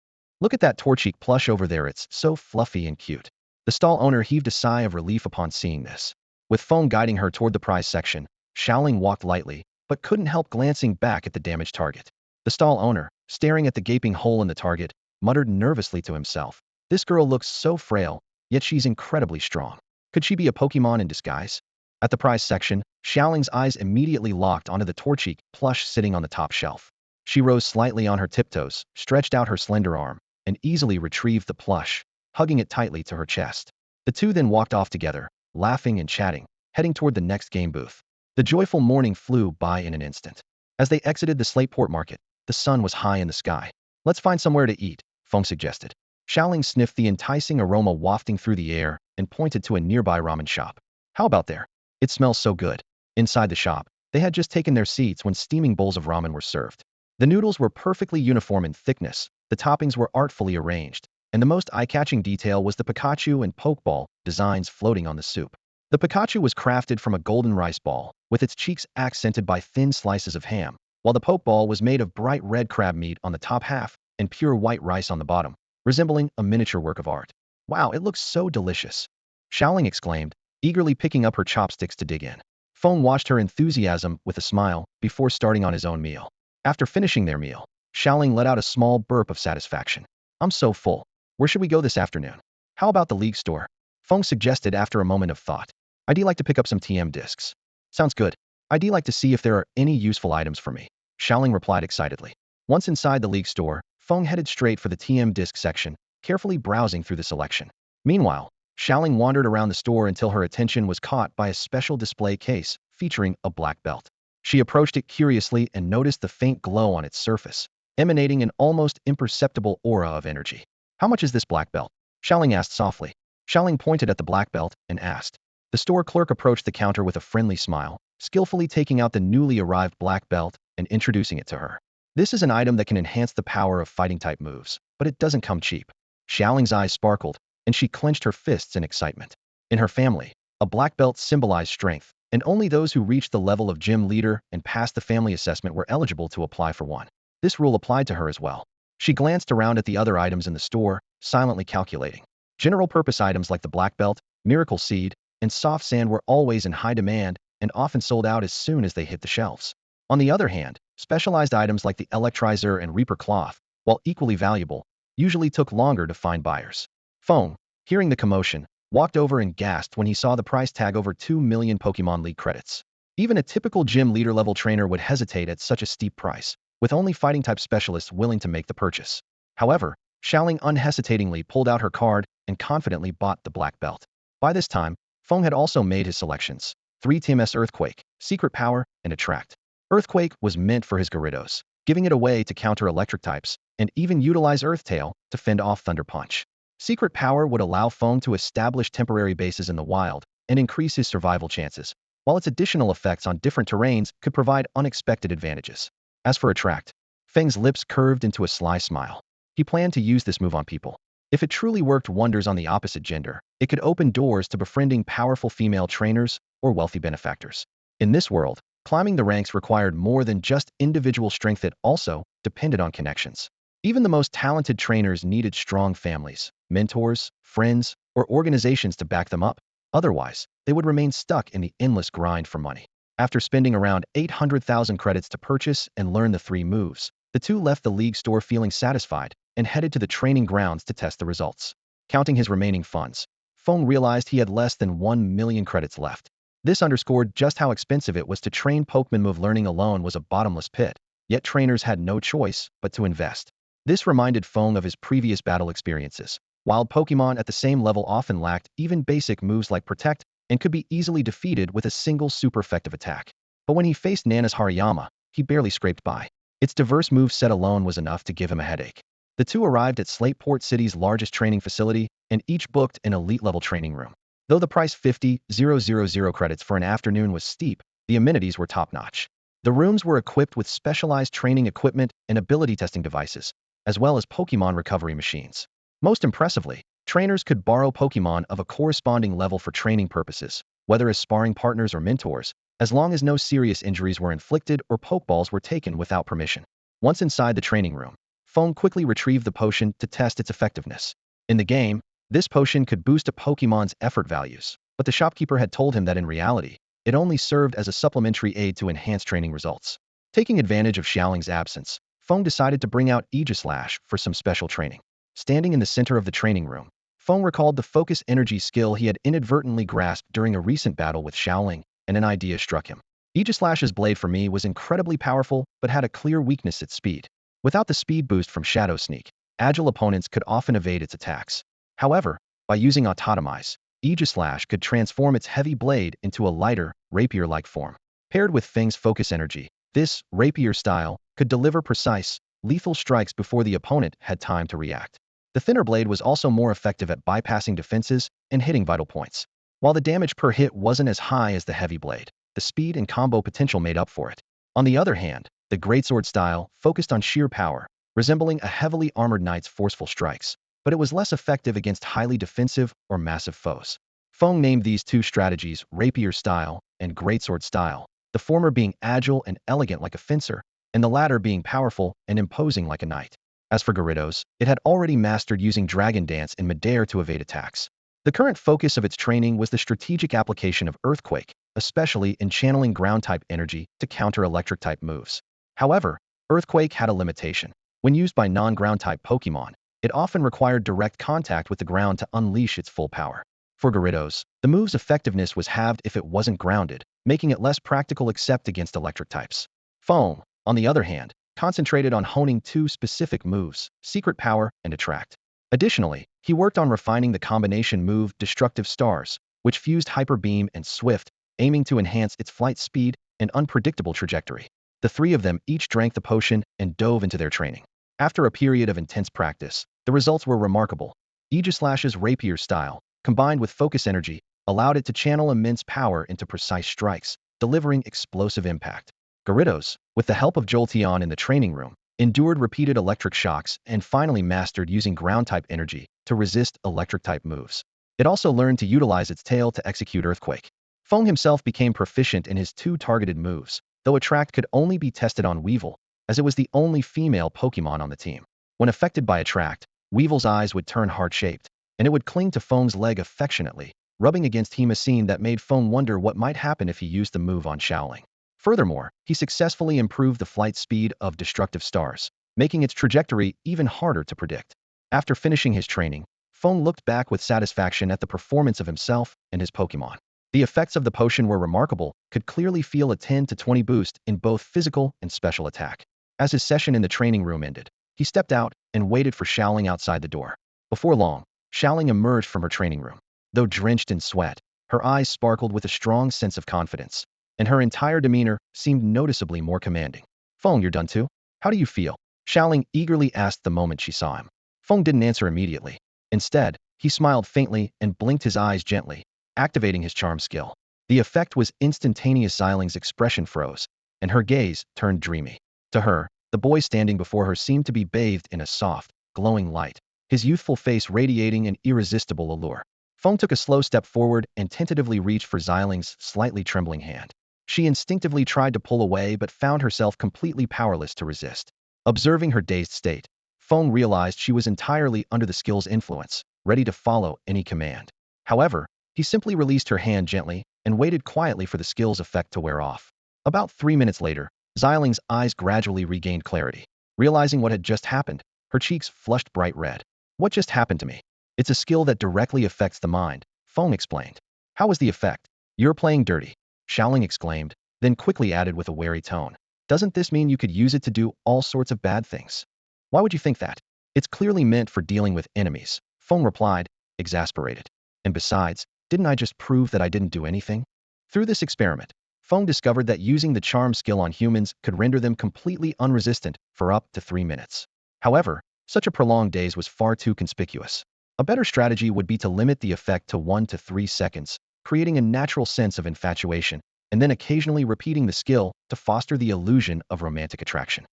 Look at that Torchic plush over there, it's so fluffy and cute. The stall owner heaved a sigh of relief upon seeing this. With Feng guiding her toward the prize section, Xiaoling walked lightly, but couldn't help glancing back at the damaged target. The stall owner, staring at the gaping hole in the target, muttered nervously to himself. This girl looks so frail, yet she's incredibly strong. Could she be a Pokemon in disguise? At the prize section, Xiaoling's eyes immediately locked onto the Torchic plush sitting on the top shelf. She rose slightly on her tiptoes, stretched out her slender arm, and easily retrieved the plush, hugging it tightly to her chest. The two then walked off together, laughing and chatting, heading toward the next game booth. The joyful morning flew by in an instant. As they exited the Slateport market, the sun was high in the sky. Let's find somewhere to eat, Feng suggested. Xiaoling sniffed the enticing aroma wafting through the air and pointed to a nearby ramen shop. How about there? It smells so good. Inside the shop, they had just taken their seats when steaming bowls of ramen were served. The noodles were perfectly uniform in thickness, the toppings were artfully arranged, and the most eye-catching detail was the Pikachu and Pokeball designs floating on the soup. The Pikachu was crafted from a golden rice ball, with its cheeks accented by thin slices of ham, while the Pokeball was made of bright red crab meat on the top half and pure white rice on the bottom, resembling a miniature work of art. Wow, it looks so delicious! Xiaoling exclaimed, eagerly picking up her chopsticks to dig in. Feng watched her enthusiasm with a smile before starting on his own meal. After finishing their meal, Xiaoling let out a small burp of satisfaction. I'm so full. Where should we go this afternoon? How about the League store? Feng suggested after a moment of thought. I'd like to pick up some TM discs. Sounds good. I'd like to see if there are any useful items for me. Xiaoling replied excitedly. Once inside the League store, Feng headed straight for the TM disc section, carefully browsing through the selection. Meanwhile, Xiaoling wandered around the store until her attention was caught by a special display case featuring a black belt. She approached it curiously and noticed the faint glow on its surface, emanating an almost imperceptible aura of energy. How much is this black belt? Xiaoling asked softly. Xiaoling pointed at the black belt and asked. The store clerk approached the counter with a friendly smile, skillfully taking out the newly arrived black belt and introducing it to her. This is an item that can enhance the power of fighting-type moves, but it doesn't come cheap. Xiaoling's eyes sparkled, and she clenched her fists in excitement. In her family, a black belt symbolized strength, and only those who reached the level of gym leader and passed the family assessment were eligible to apply for one. This rule applied to her as well. She glanced around at the other items in the store, silently calculating. General-purpose items like the black belt, miracle seed, and soft sand were always in high demand and often sold out as soon as they hit the shelves. On the other hand, specialized items like the electrizer and reaper cloth, while equally valuable, usually took longer to find buyers. Feng, hearing the commotion, walked over and gasped when he saw the price tag over 2 million Pokemon League credits. Even a typical gym leader-level trainer would hesitate at such a steep price, with only fighting-type specialists willing to make the purchase. However, Xiaoling unhesitatingly pulled out her card and confidently bought the black belt. By this time, Feng had also made his selections. 3 TMS Earthquake, Secret Power, and Attract. Earthquake was meant for his Gyarados, giving it away to counter electric types, and even utilize Earth Tail to fend off Thunder Punch. Secret Power would allow Feng to establish temporary bases in the wild and increase his survival chances, while its additional effects on different terrains could provide unexpected advantages. As for Attract, Feng's lips curved into a sly smile. He planned to use this move on people. If it truly worked wonders on the opposite gender, it could open doors to befriending powerful female trainers or wealthy benefactors. In this world, climbing the ranks required more than just individual strength, it also depended on connections. Even the most talented trainers needed strong families, mentors, friends, or organizations to back them up. Otherwise, they would remain stuck in the endless grind for money. After spending around 800,000 credits to purchase and learn the 3 moves, the two left the League store feeling satisfied and headed to the training grounds to test the results. Counting his remaining funds, Feng realized he had less than 1 million credits left. This underscored just how expensive it was to train Pokemon. Move learning alone was a bottomless pit, yet trainers had no choice but to invest. This reminded Feng of his previous battle experiences. Wild Pokemon at the same level often lacked even basic moves like Protect and could be easily defeated with a single super effective attack. But when he faced Nana's Hariyama, he barely scraped by. Its diverse moveset alone was enough to give him a headache. The two arrived at Slateport City's largest training facility and each booked an elite-level training room. Though the price 50,000 credits for an afternoon was steep, the amenities were top-notch. The rooms were equipped with specialized training equipment and ability testing devices, as well as Pokemon recovery machines. Most impressively, trainers could borrow Pokemon of a corresponding level for training purposes, whether as sparring partners or mentors, as long as no serious injuries were inflicted or Pokeballs were taken without permission. Once inside the training room, Feng quickly retrieved the potion to test its effectiveness. In the game, this potion could boost a Pokemon's effort values, but the shopkeeper had told him that in reality, it only served as a supplementary aid to enhance training results. Taking advantage of Xiaoling's absence, Feng decided to bring out Aegislash for some special training. Standing in the center of the training room, Feng recalled the focus energy skill he had inadvertently grasped during a recent battle with Xiaoling, and an idea struck him. Aegislash's blade for me was incredibly powerful but had a clear weakness: its speed. Without the speed boost from Shadow Sneak, agile opponents could often evade its attacks. However, by using Autotomize, Aegislash could transform its heavy blade into a lighter, rapier-like form. Paired with Feng's focus energy, this rapier style could deliver precise, lethal strikes before the opponent had time to react. The thinner blade was also more effective at bypassing defenses and hitting vital points. While the damage per hit wasn't as high as the heavy blade, the speed and combo potential made up for it. On the other hand, the greatsword style focused on sheer power, resembling a heavily armored knight's forceful strikes, but it was less effective against highly defensive or massive foes. Feng named these two strategies rapier style and greatsword style, the former being agile and elegant like a fencer, and the latter being powerful and imposing like a knight. As for Gyarados, it had already mastered using Dragon Dance in midair to evade attacks. The current focus of its training was the strategic application of Earthquake, especially in channeling ground-type energy to counter electric-type moves. However, Earthquake had a limitation. When used by non-ground-type Pokemon, it often required direct contact with the ground to unleash its full power. For Gyarados, the move's effectiveness was halved if it wasn't grounded, making it less practical except against electric types. Feng, on the other hand, concentrated on honing two specific moves: Secret Power and Attract. Additionally, he worked on refining the combination move Destructive Stars, which fused Hyper Beam and Swift, aiming to enhance its flight speed and unpredictable trajectory. The three of them each drank the potion and dove into their training. After a period of intense practice, the results were remarkable. Aegislash's rapier style, combined with focus energy, allowed it to channel immense power into precise strikes, delivering explosive impact. Gyarados, with the help of Jolteon in the training room, endured repeated electric shocks and finally mastered using ground-type energy to resist electric-type moves. It also learned to utilize its tail to execute Earthquake. Feng himself became proficient in his two targeted moves, though Attract could only be tested on Weevil, as it was the only female Pokemon on the team. When affected by Attract, Weevil's eyes would turn heart-shaped, and it would cling to Feng's leg affectionately, rubbing against him, a scene that made Feng wonder what might happen if he used the move on Xiaoling. Furthermore, he successfully improved the flight speed of Destructive Stars, making its trajectory even harder to predict. After finishing his training, Feng looked back with satisfaction at the performance of himself and his Pokemon. The effects of the potion were remarkable, could clearly feel a 10 to 20 boost in both physical and special attack. As his session in the training room ended, he stepped out and waited for Xiaoling outside the door. Before long, Xiaoling emerged from her training room. Though drenched in sweat, her eyes sparkled with a strong sense of confidence, and her entire demeanor seemed noticeably more commanding. "Feng, you're done too? How do you feel?" Xiaoling eagerly asked the moment she saw him. Feng didn't answer immediately. Instead, he smiled faintly and blinked his eyes gently, activating his charm skill. The effect was instantaneous. Xiaoling's expression froze, and her gaze turned dreamy. To her, the boy standing before her seemed to be bathed in a soft, glowing light, his youthful face radiating an irresistible allure. Feng took a slow step forward and tentatively reached for Xiaoling's slightly trembling hand. She instinctively tried to pull away but found herself completely powerless to resist. Observing her dazed state, Feng realized she was entirely under the skill's influence, ready to follow any command. However, he simply released her hand gently and waited quietly for the skill's effect to wear off. About 3 minutes later, Xiaoling's eyes gradually regained clarity. Realizing what had just happened, her cheeks flushed bright red. "What just happened to me?" "It's a skill that directly affects the mind," Feng explained. "How was the effect?" "You're playing dirty," Xiaoling exclaimed, then quickly added with a wary tone. "Doesn't this mean you could use it to do all sorts of bad things?" "Why would you think that?" "It's clearly meant for dealing with enemies," Feng replied, exasperated. "And besides, didn't I just prove that I didn't do anything?" Through this experiment, Feng discovered that using the charm skill on humans could render them completely unresistant for up to 3 minutes. However, such a prolonged daze was far too conspicuous. A better strategy would be to limit the effect to 1 to 3 seconds, creating a natural sense of infatuation and then occasionally repeating the skill to foster the illusion of romantic attraction.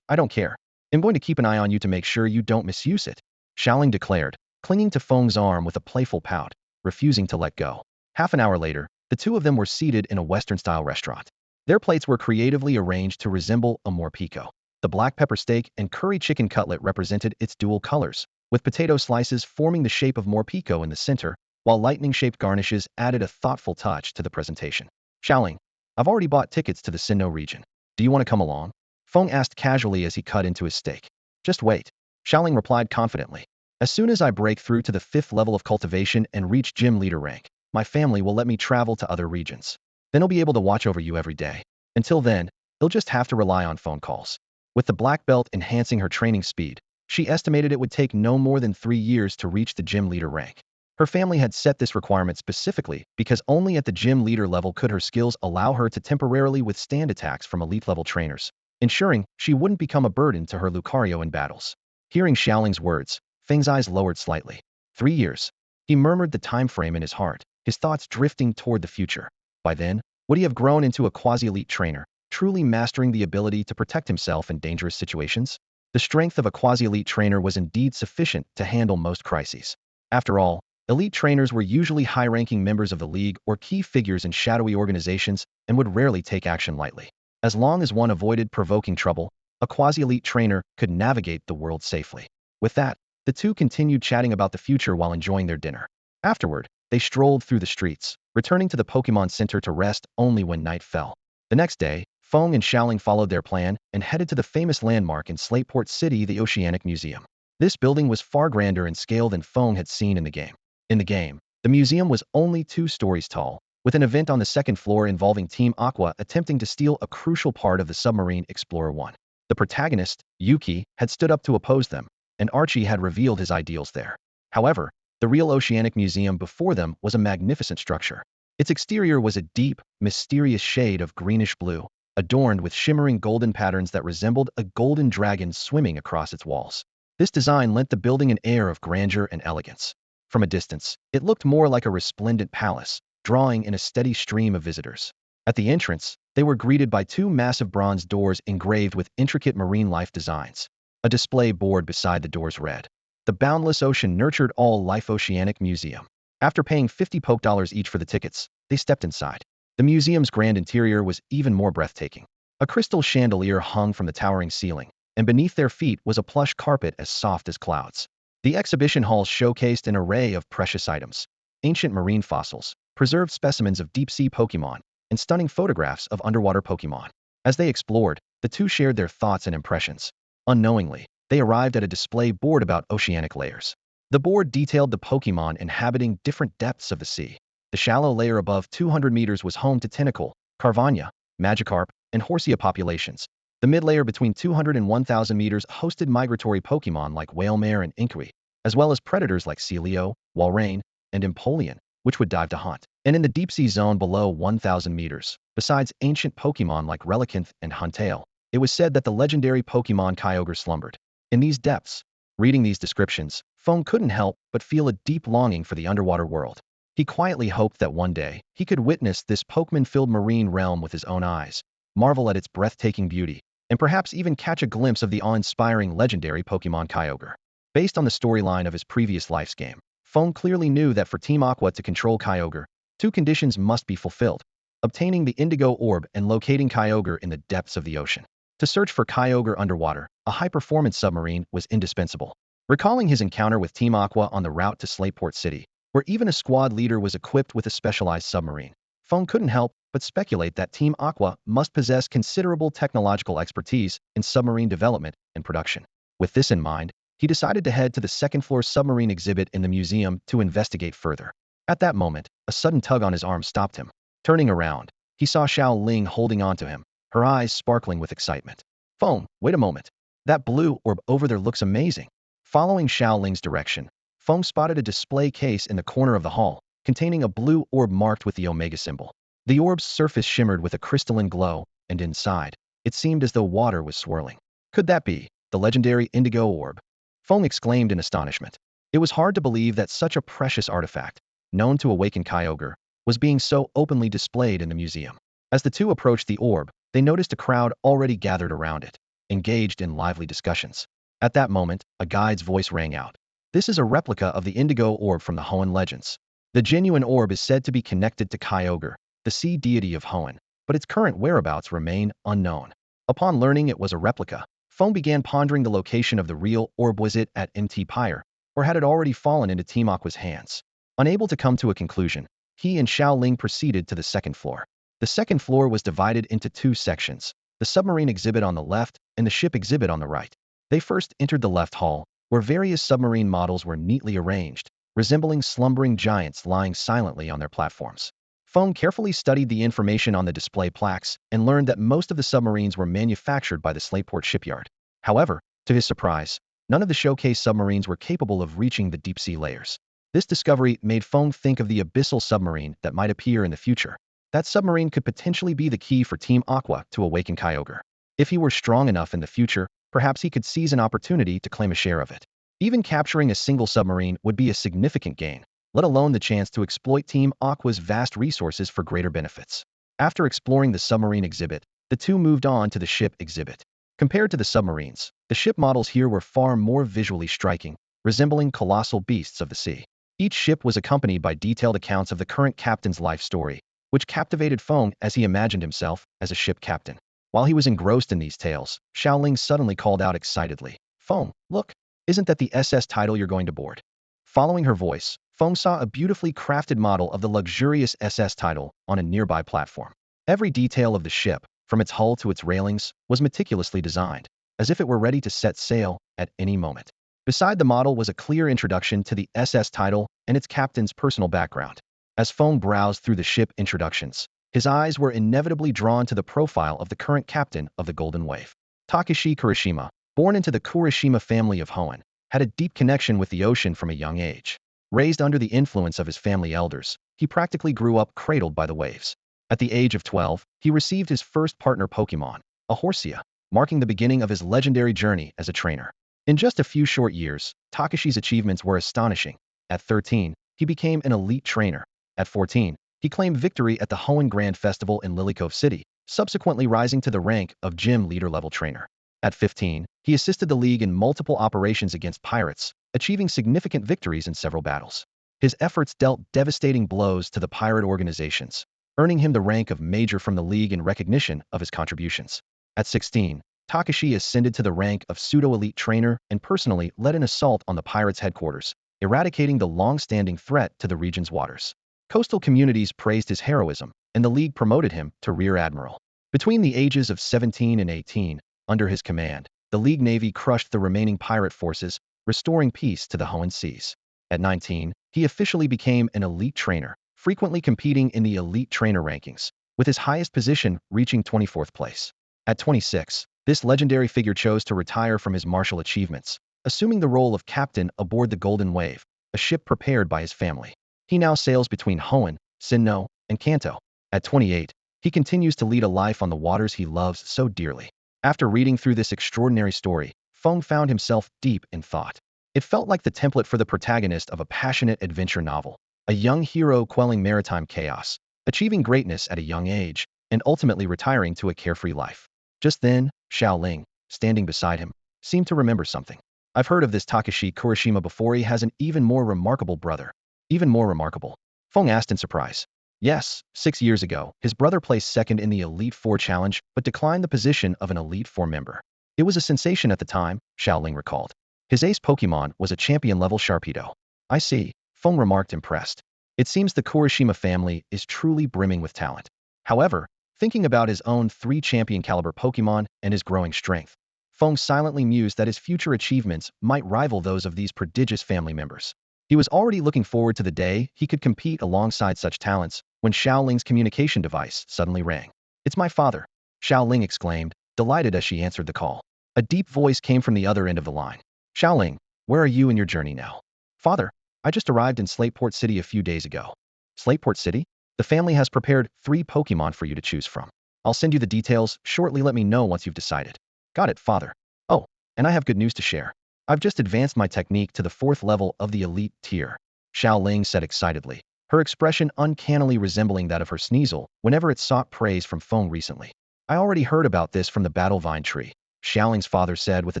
I don't care. I'm going to keep an eye on you to make sure you don't misuse it, Xiaoling declared, clinging to Feng's arm with a playful pout, refusing to let go. Half an hour later, the two of them were seated in a Western-style restaurant. Their plates were creatively arranged to resemble a morpico. The black pepper steak and curry chicken cutlet represented its dual colors, with potato slices forming the shape of morpico in the center, while lightning-shaped garnishes added a thoughtful touch to the presentation. Xiaoling, I've already bought tickets to the Sinnoh region. Do you want to come along? Feng asked casually as he cut into his steak. Just wait, Xiaoling replied confidently. As soon as I break through to the 5th level of cultivation and reach gym leader rank, my family will let me travel to other regions. Then I'll be able to watch over you every day. Until then, they'll just have to rely on phone calls. With the black belt enhancing her training speed, she estimated it would take no more than 3 years to reach the gym leader rank. Her family had set this requirement specifically because only at the gym leader level could her skills allow her to temporarily withstand attacks from elite-level trainers, ensuring she wouldn't become a burden to her Lucario in battles. Hearing Xiaoling's words, Feng's eyes lowered slightly. 3 years. He murmured the time frame in his heart, his thoughts drifting toward the future. By then, would he have grown into a quasi-elite trainer, truly mastering the ability to protect himself in dangerous situations? The strength of a quasi-elite trainer was indeed sufficient to handle most crises. After all, elite trainers were usually high-ranking members of the league or key figures in shadowy organizations and would rarely take action lightly. As long as one avoided provoking trouble, a quasi-elite trainer could navigate the world safely. With that, the two continued chatting about the future while enjoying their dinner. Afterward, they strolled through the streets, returning to the Pokemon Center to rest only when night fell. The next day, Feng and Xiaoling followed their plan and headed to the famous landmark in Slateport City, the Oceanic Museum. This building was far grander in scale than Feng had seen in the game. In the game, the museum was only 2 stories tall, with an event on the 2nd floor involving Team Aqua attempting to steal a crucial part of the submarine Explorer 1. The protagonist, Yuki, had stood up to oppose them, and Archie had revealed his ideals there. However, the real Oceanic Museum before them was a magnificent structure. Its exterior was a deep, mysterious shade of greenish blue, adorned with shimmering golden patterns that resembled a golden dragon swimming across its walls. This design lent the building an air of grandeur and elegance. From a distance, it looked more like a resplendent palace, drawing in a steady stream of visitors. At the entrance, they were greeted by 2 massive bronze doors engraved with intricate marine life designs. A display board beside the doors read, "The boundless ocean nurtured all life Oceanic Museum." After paying $50 each for the tickets, they stepped inside. The museum's grand interior was even more breathtaking. A crystal chandelier hung from the towering ceiling, and beneath their feet was a plush carpet as soft as clouds. The exhibition hall showcased an array of precious items, ancient marine fossils, preserved specimens of deep-sea Pokemon, and stunning photographs of underwater Pokemon. As they explored, the two shared their thoughts and impressions. Unknowingly, they arrived at a display board about oceanic layers. The board detailed the Pokemon inhabiting different depths of the sea. The shallow layer above 200 meters was home to Tentacle, Carvania, Magikarp, and Horsia populations. The mid-layer between 200 and 1,000 meters hosted migratory Pokemon like Whalemare and Inkui, as well as predators like Celio, Walrein, and Empoleon, which would dive to hunt. And in the deep-sea zone below 1,000 meters, besides ancient Pokemon like Relicanth and Huntail, it was said that the legendary Pokemon Kyogre slumbered. In these depths, reading these descriptions, Feng couldn't help but feel a deep longing for the underwater world. He quietly hoped that one day, he could witness this Pokemon-filled marine realm with his own eyes, marvel at its breathtaking beauty, and perhaps even catch a glimpse of the awe-inspiring legendary Pokemon Kyogre. Based on the storyline of his previous life's game, Feng clearly knew that for Team Aqua to control Kyogre, 2 conditions must be fulfilled: obtaining the Indigo Orb and locating Kyogre in the depths of the ocean. To search for Kyogre underwater, a high-performance submarine was indispensable. Recalling his encounter with Team Aqua on the route to Slateport City, where even a squad leader was equipped with a specialized submarine, Feng couldn't help but speculate that Team Aqua must possess considerable technological expertise in submarine development and production. With this in mind, he decided to head to the 2nd-floor submarine exhibit in the museum to investigate further. At that moment, a sudden tug on his arm stopped him. Turning around, he saw Xiaoling holding onto him, her eyes sparkling with excitement. "Feng, wait a moment. That blue orb over there looks amazing." Following Xiaoling's direction, Feng spotted a display case in the corner of the hall, containing a blue orb marked with the Omega symbol. The orb's surface shimmered with a crystalline glow, and inside, it seemed as though water was swirling. Could that be the legendary Indigo Orb? Feng exclaimed in astonishment. It was hard to believe that such a precious artifact, known to awaken Kyogre, was being so openly displayed in the museum. As the two approached the orb, they noticed a crowd already gathered around it, engaged in lively discussions. At that moment, a guide's voice rang out. This is a replica of the indigo orb from the Hoenn legends. The genuine orb is said to be connected to Kyogre, the sea deity of Hoenn, but its current whereabouts remain unknown. Upon learning it was a replica, Feng began pondering the location of the real orb. Was it at MT Pyre, or had it already fallen into Team Aqua's hands? Unable to come to a conclusion, he and Xiaoling proceeded to the second floor. The second floor was divided into two sections, the submarine exhibit on the left and the ship exhibit on the right. They first entered the left hall, where various submarine models were neatly arranged, resembling slumbering giants lying silently on their platforms. Feng carefully studied the information on the display plaques and learned that most of the submarines were manufactured by the Slateport shipyard. However, to his surprise, none of the showcase submarines were capable of reaching the deep-sea layers. This discovery made Feng think of the abyssal submarine that might appear in the future. That submarine could potentially be the key for Team Aqua to awaken Kyogre. If he were strong enough in the future, perhaps he could seize an opportunity to claim a share of it. Even capturing a single submarine would be a significant gain, let alone the chance to exploit Team Aqua's vast resources for greater benefits. After exploring the submarine exhibit, the two moved on to the ship exhibit. Compared to the submarines, the ship models here were far more visually striking, resembling colossal beasts of the sea. Each ship was accompanied by detailed accounts of the current captain's life story, which captivated Feng as he imagined himself as a ship captain. While he was engrossed in these tales, Xiaoling suddenly called out excitedly, "Feng, look! Isn't that the SS title you're going to board?" Following her voice, Feng saw a beautifully crafted model of the luxurious SS title on a nearby platform. Every detail of the ship, from its hull to its railings, was meticulously designed, as if it were ready to set sail at any moment. Beside the model was a clear introduction to the SS title and its captain's personal background. As Feng browsed through the ship introductions, his eyes were inevitably drawn to the profile of the current captain of the Golden Wave. Takeshi Kurashima, born into the Kurashima family of Hoenn, had a deep connection with the ocean from a young age. Raised under the influence of his family elders, he practically grew up cradled by the waves. At the age of 12, he received his first partner Pokemon, a Horsia, marking the beginning of his legendary journey as a trainer. In just a few short years, Takeshi's achievements were astonishing. At 13, he became an elite trainer. At 14, he claimed victory at the Hoenn Grand Festival in Lilycove City, subsequently rising to the rank of gym leader-level trainer. At 15, he assisted the League in multiple operations against pirates, achieving significant victories in several battles. His efforts dealt devastating blows to the pirate organizations, earning him the rank of Major from the League in recognition of his contributions. At 16, Takeshi ascended to the rank of pseudo-elite trainer and personally led an assault on the pirates' headquarters, eradicating the long-standing threat to the region's waters. Coastal communities praised his heroism, and the League promoted him to Rear Admiral. Between the ages of 17 and 18, under his command, the League Navy crushed the remaining pirate forces, restoring peace to the Hoenn Seas. At 19, he officially became an elite trainer, frequently competing in the elite trainer rankings, with his highest position reaching 24th place. At 26, this legendary figure chose to retire from his martial achievements, assuming the role of captain aboard the Golden Wave, a ship prepared by his family. He now sails between Hoenn, Sinnoh, and Kanto. At 28, he continues to lead a life on the waters he loves so dearly. After reading through this extraordinary story, Feng found himself deep in thought. It felt like the template for the protagonist of a passionate adventure novel, a young hero quelling maritime chaos, achieving greatness at a young age, and ultimately retiring to a carefree life. Just then, Xiaoling, standing beside him, seemed to remember something. "I've heard of this Takeshi Kurashima before. He has an even more remarkable brother." "Even more remarkable?" Feng asked in surprise. "Yes, 6 years ago, his brother placed second in the Elite Four challenge, but declined the position of an Elite Four member. It was a sensation at the time," Xiaoling recalled. "His ace Pokemon was a champion-level Sharpedo." "I see," Feng remarked, impressed. "It seems the Kurashima family is truly brimming with talent." However, thinking about his own 3 champion-caliber Pokemon and his growing strength, Feng silently mused that his future achievements might rival those of these prodigious family members. He was already looking forward to the day he could compete alongside such talents when Xiaoling's communication device suddenly rang. "It's my father," Xiaoling exclaimed, delighted as she answered the call. A deep voice came from the other end of the line. "Xiaoling, where are you in your journey now?" "Father, I just arrived in Slateport City a few days ago." "Slateport City? The family has prepared 3 Pokemon for you to choose from. I'll send you the details shortly. Let me know once you've decided." "Got it, father." "Oh, and I have good news to share. I've just advanced my technique to the 4th level of the elite tier," Xiaoling said excitedly. her expression uncannily resembling that of her sneasel whenever it sought praise from Feng recently. I already heard about this from the battle vine tree, Xiaoling's father said with a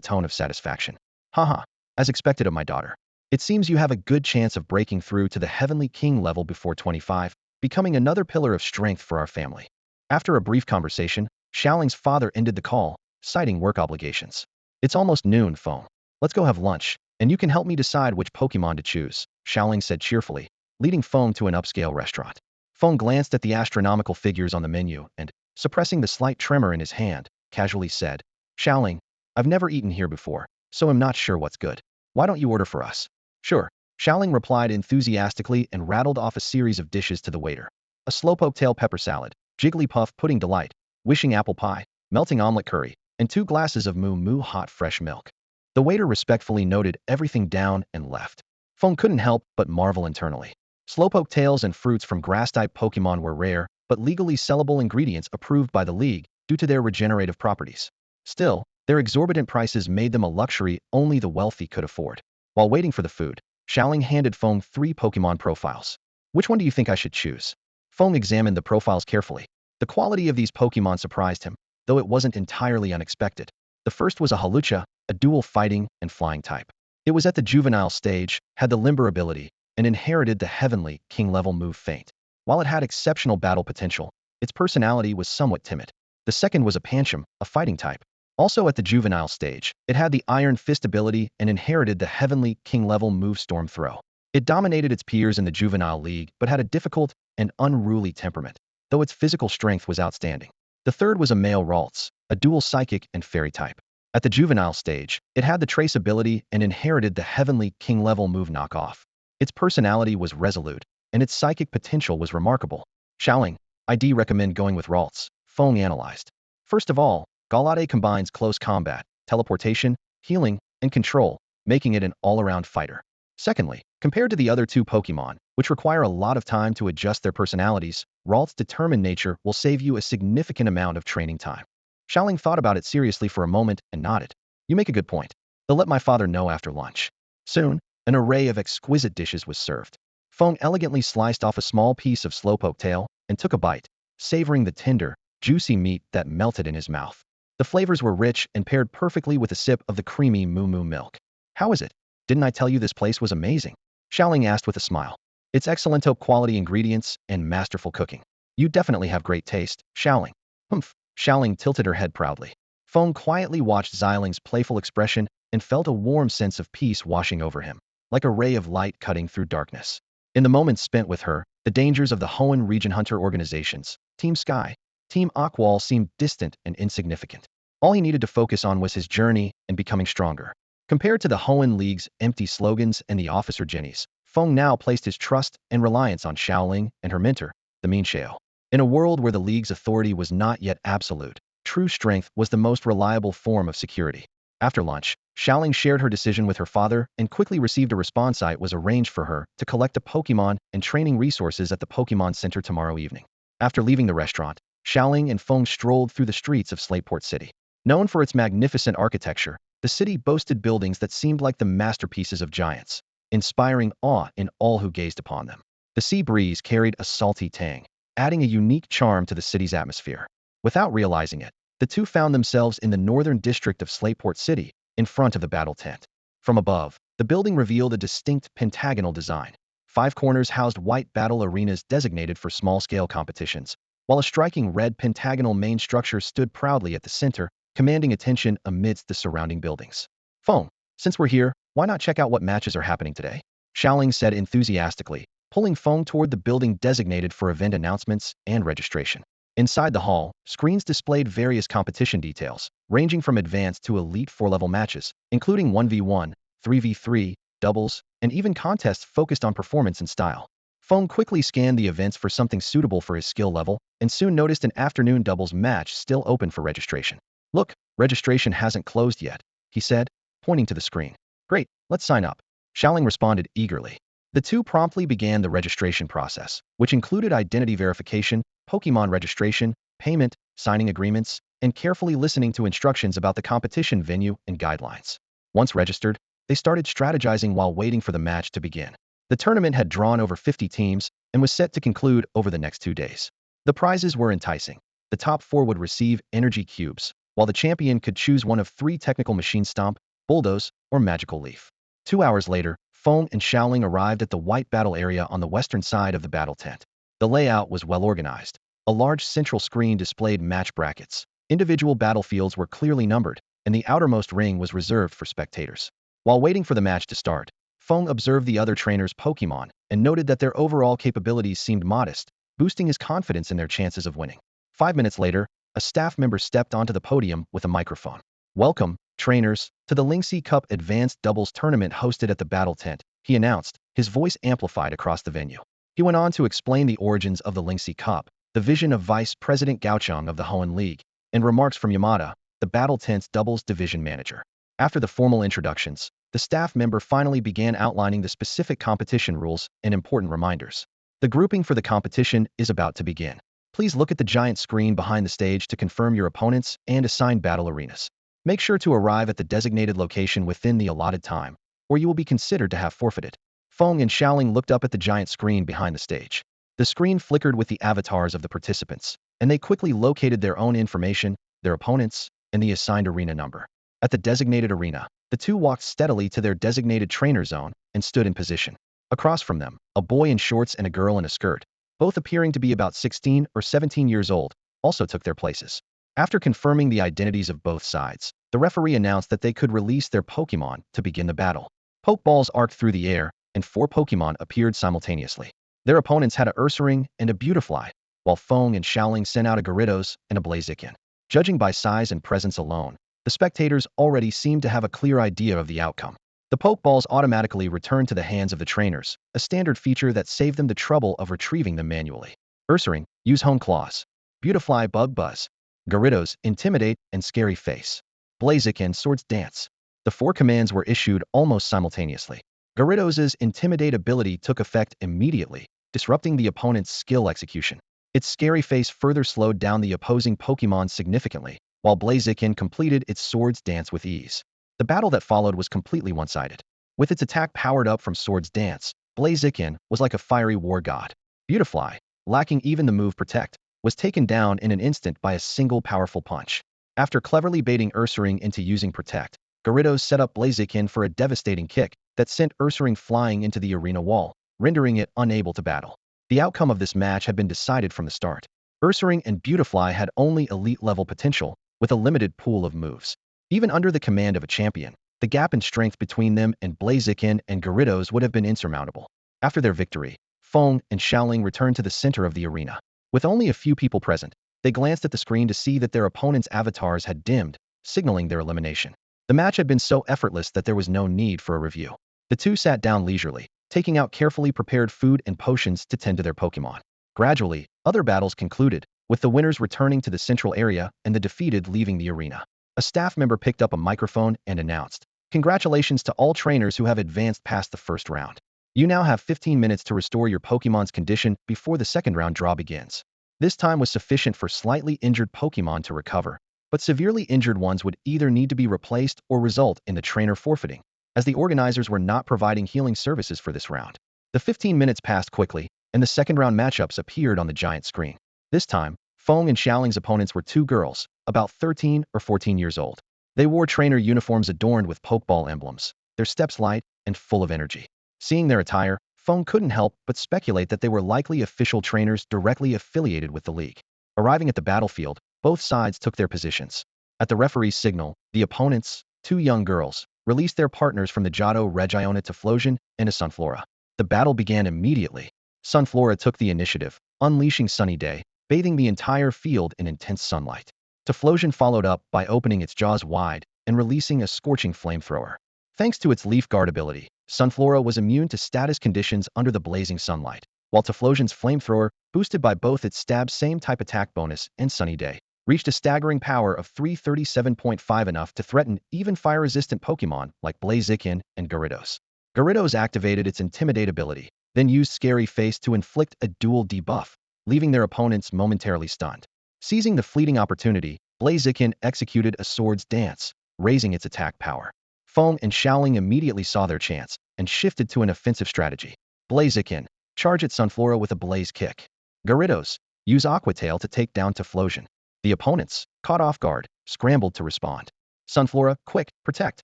tone of satisfaction. Haha, as expected of my daughter. It seems you have a good chance of breaking through to the heavenly king level before 25, becoming another pillar of strength for our family. After a brief conversation, Xiaoling's father ended the call, citing work obligations. It's almost noon, Feng. Let's go have lunch, and you can help me decide which Pokemon to choose, Xiaoling said cheerfully, leading Feng to an upscale restaurant. Feng glanced at the astronomical figures on the menu and, suppressing the slight tremor in his hand, casually said, Xiaoling, I've never eaten here before, so I'm not sure what's good. Why don't you order for us? Sure, Xiaoling replied enthusiastically and rattled off a series of dishes to the waiter. A slowpoke tail pepper salad, Jigglypuff pudding delight, wishing apple pie, melting omelet curry, and 2 glasses of moo moo hot fresh milk. The waiter respectfully noted everything down and left. Feng couldn't help but marvel internally. Slowpoke tails and fruits from grass-type Pokemon were rare, but legally sellable ingredients approved by the League due to their regenerative properties. Still, their exorbitant prices made them a luxury only the wealthy could afford. While waiting for the food, Xiaoling handed Feng 3 Pokemon profiles. Which one do you think I should choose? Feng examined the profiles carefully. The quality of these Pokemon surprised him, though it wasn't entirely unexpected. The first was a Hawlucha, a dual fighting and flying type. It was at the juvenile stage, had the limber ability, and inherited the heavenly king-level move Feint. While it had exceptional battle potential, its personality was somewhat timid. The second was a Pancham, a fighting type. Also at the juvenile stage, it had the Iron Fist ability and inherited the heavenly king-level move Storm Throw. It dominated its peers in the juvenile league but had a difficult and unruly temperament, though its physical strength was outstanding. The third was a male Ralts, a dual psychic and fairy type. At the juvenile stage, it had the Trace ability and inherited the heavenly king-level move Knockoff. Its personality was resolute, and its psychic potential was remarkable. Xiaoling, I'd recommend going with Ralts, Feng analyzed. First of all, Galade combines close combat, teleportation, healing, and control, making it an all-around fighter. Secondly, compared to the other 2 Pokemon, which require a lot of time to adjust their personalities, Ralts' determined nature will save you a significant amount of training time. Xiaoling thought about it seriously for a moment and nodded. You make a good point. They'll let my father know after lunch. Soon, an array of exquisite dishes was served. Feng elegantly sliced off a small piece of slowpoke tail and took a bite, savoring the tender, juicy meat that melted in his mouth. The flavors were rich and paired perfectly with a sip of the creamy moo moo milk. How is it? Didn't I tell you this place was amazing? Xiaoling asked with a smile. It's excellent quality ingredients and masterful cooking. You definitely have great taste, Xiaoling. Humph. Xiaoling tilted her head proudly. Feng quietly watched Xiaoling's playful expression and felt a warm sense of peace washing over him, like a ray of light cutting through darkness. In the moments spent with her, the dangers of the Hoenn region hunter organizations, Team Sky, Team Aqual seemed distant and insignificant. All he needed to focus on was his journey and becoming stronger. Compared to the Hoenn League's empty slogans and the officer jennies, Feng now placed his trust and reliance on Xiaoling and her mentor, the Mean Xiao. In a world where the League's authority was not yet absolute, true strength was the most reliable form of security. After lunch, Xiaoling shared her decision with her father and quickly received a response site was arranged for her to collect a Pokemon and training resources at the Pokemon Center tomorrow evening. After leaving the restaurant, Xiaoling and Feng strolled through the streets of Slateport City. Known for its magnificent architecture, the city boasted buildings that seemed like the masterpieces of giants, inspiring awe in all who gazed upon them. The sea breeze carried a salty tang, adding a unique charm to the city's atmosphere. Without realizing it, the two found themselves in the northern district of Slateport City, in front of the battle tent. From above, the building revealed a distinct pentagonal design. 5 corners housed white battle arenas designated for small-scale competitions, while a striking red pentagonal main structure stood proudly at the center, commanding attention amidst the surrounding buildings. Feng, since we're here, why not check out what matches are happening today? Xiaoling said enthusiastically, pulling Feng toward the building designated for event announcements and registration. Inside the hall, screens displayed various competition details, ranging from advanced to elite 4-level matches, including 1v1, 3v3, doubles, and even contests focused on performance and style. Feng quickly scanned the events for something suitable for his skill level, and soon noticed an afternoon doubles match still open for registration. Look, registration hasn't closed yet, he said, pointing to the screen. Great, let's sign up. Xiaoling responded eagerly. The two promptly began the registration process, which included identity verification, Pokemon registration, payment, signing agreements, and carefully listening to instructions about the competition venue and guidelines. Once registered, they started strategizing while waiting for the match to begin. The tournament had drawn over 50 teams, and was set to conclude over the next 2 days. The prizes were enticing. The top 4 would receive energy cubes, while the champion could choose one of 3 technical machine stomp, bulldoze, or magical leaf. 2 hours later, Feng and Xiaoling arrived at the white battle area on the western side of the battle tent. The layout was well organized. A large central screen displayed match brackets. Individual battlefields were clearly numbered, and the outermost ring was reserved for spectators. While waiting for the match to start, Feng observed the other trainers' Pokemon and noted that their overall capabilities seemed modest, boosting his confidence in their chances of winning. 5 minutes later, a staff member stepped onto the podium with a microphone. "Welcome, trainers, to the Lingxi Cup Advanced Doubles Tournament hosted at the Battle Tent," he announced, his voice amplified across the venue. He went on to explain the origins of the Lingxi Cup, the vision of Vice President Gaucheng of the Hoenn League, and remarks from Yamada, the Battle Tent's doubles division manager. After the formal introductions, the staff member finally began outlining the specific competition rules and important reminders. The grouping for the competition is about to begin. Please look at the giant screen behind the stage to confirm your opponents and assign battle arenas. Make sure to arrive at the designated location within the allotted time, or you will be considered to have forfeited. Feng and Xiaoling looked up at the giant screen behind the stage. The screen flickered with the avatars of the participants, and they quickly located their own information, their opponents, and the assigned arena number. At the designated arena, the two walked steadily to their designated trainer zone and stood in position. Across from them, a boy in shorts and a girl in a skirt, both appearing to be about 16 or 17 years old, also took their places. After confirming the identities of both sides, the referee announced that they could release their Pokemon to begin the battle. Pokeballs arced through the air, and 4 Pokemon appeared simultaneously. Their opponents had a Ursaring and a Beautifly, while Feng and Xiaoling sent out a Gyarados and a Blaziken. Judging by size and presence alone, the spectators already seemed to have a clear idea of the outcome. The Pokeballs automatically returned to the hands of the trainers, a standard feature that saved them the trouble of retrieving them manually. Ursaring, use Hone Claws. Beautifly, Bug Buzz. Gyarados, Intimidate and Scary Face. Blaziken, Swords Dance. The 4 commands were issued almost simultaneously. Gyarados' Intimidate ability took effect immediately, disrupting the opponent's skill execution. Its Scary Face further slowed down the opposing Pokemon significantly, while Blaziken completed its Swords Dance with ease. The battle that followed was completely one-sided. With its attack powered up from Swords Dance, Blaziken was like a fiery war god. Beautifly, lacking even the move Protect, was taken down in an instant by a single powerful punch. After cleverly baiting Ursaring into using Protect, Gyarados set up Blaziken for a devastating kick that sent Ursaring flying into the arena wall, rendering it unable to battle. The outcome of this match had been decided from the start. Ursaring and Beautifly had only elite-level potential, with a limited pool of moves. Even under the command of a champion, the gap in strength between them and Blaziken and Gyarados would have been insurmountable. After their victory, Feng and Xiaoling returned to the center of the arena. With only a few people present, they glanced at the screen to see that their opponents' avatars had dimmed, signaling their elimination. The match had been so effortless that there was no need for a review. The two sat down leisurely, taking out carefully prepared food and potions to tend to their Pokemon. Gradually, other battles concluded, with the winners returning to the central area and the defeated leaving the arena. A staff member picked up a microphone and announced, "Congratulations to all trainers who have advanced past the first round. You now have 15 minutes to restore your Pokemon's condition before the second round draw begins." This time was sufficient for slightly injured Pokemon to recover, but severely injured ones would either need to be replaced or result in the trainer forfeiting, as the organizers were not providing healing services for this round. The 15 minutes passed quickly, and the second round matchups appeared on the giant screen. This time, Feng and Xiaoling's opponents were 2 girls, about 13 or 14 years old. They wore trainer uniforms adorned with Pokeball emblems, their steps light and full of energy. Seeing their attire, Feng couldn't help but speculate that they were likely official trainers directly affiliated with the league. Arriving at the battlefield, both sides took their positions. At the referee's signal, the opponents, 2 young girls, released their partners from the Johto Regione Typhlosion and a Sunflora. The battle began immediately. Sunflora took the initiative, unleashing Sunny Day, bathing the entire field in intense sunlight. Typhlosion followed up by opening its jaws wide and releasing a scorching flamethrower. Thanks to its leaf guard ability, Sunflora was immune to status conditions under the blazing sunlight, while Typhlosion's flamethrower, boosted by both its stab same-type attack bonus and Sunny Day, reached a staggering power of 337.5, enough to threaten even fire-resistant Pokemon like Blaziken and Gyarados. Gyarados activated its Intimidate ability, then used Scary Face to inflict a dual debuff, leaving their opponents momentarily stunned. Seizing the fleeting opportunity, Blaziken executed a Swords Dance, raising its attack power. Feng and Xiaoling immediately saw their chance and shifted to an offensive strategy. Blaziken, Charge at Sunflora with a blaze kick. Gyarados, use Aqua Tail to take down Typhlosion. The opponents, caught off guard, scrambled to respond. Sunflora, quick, protect.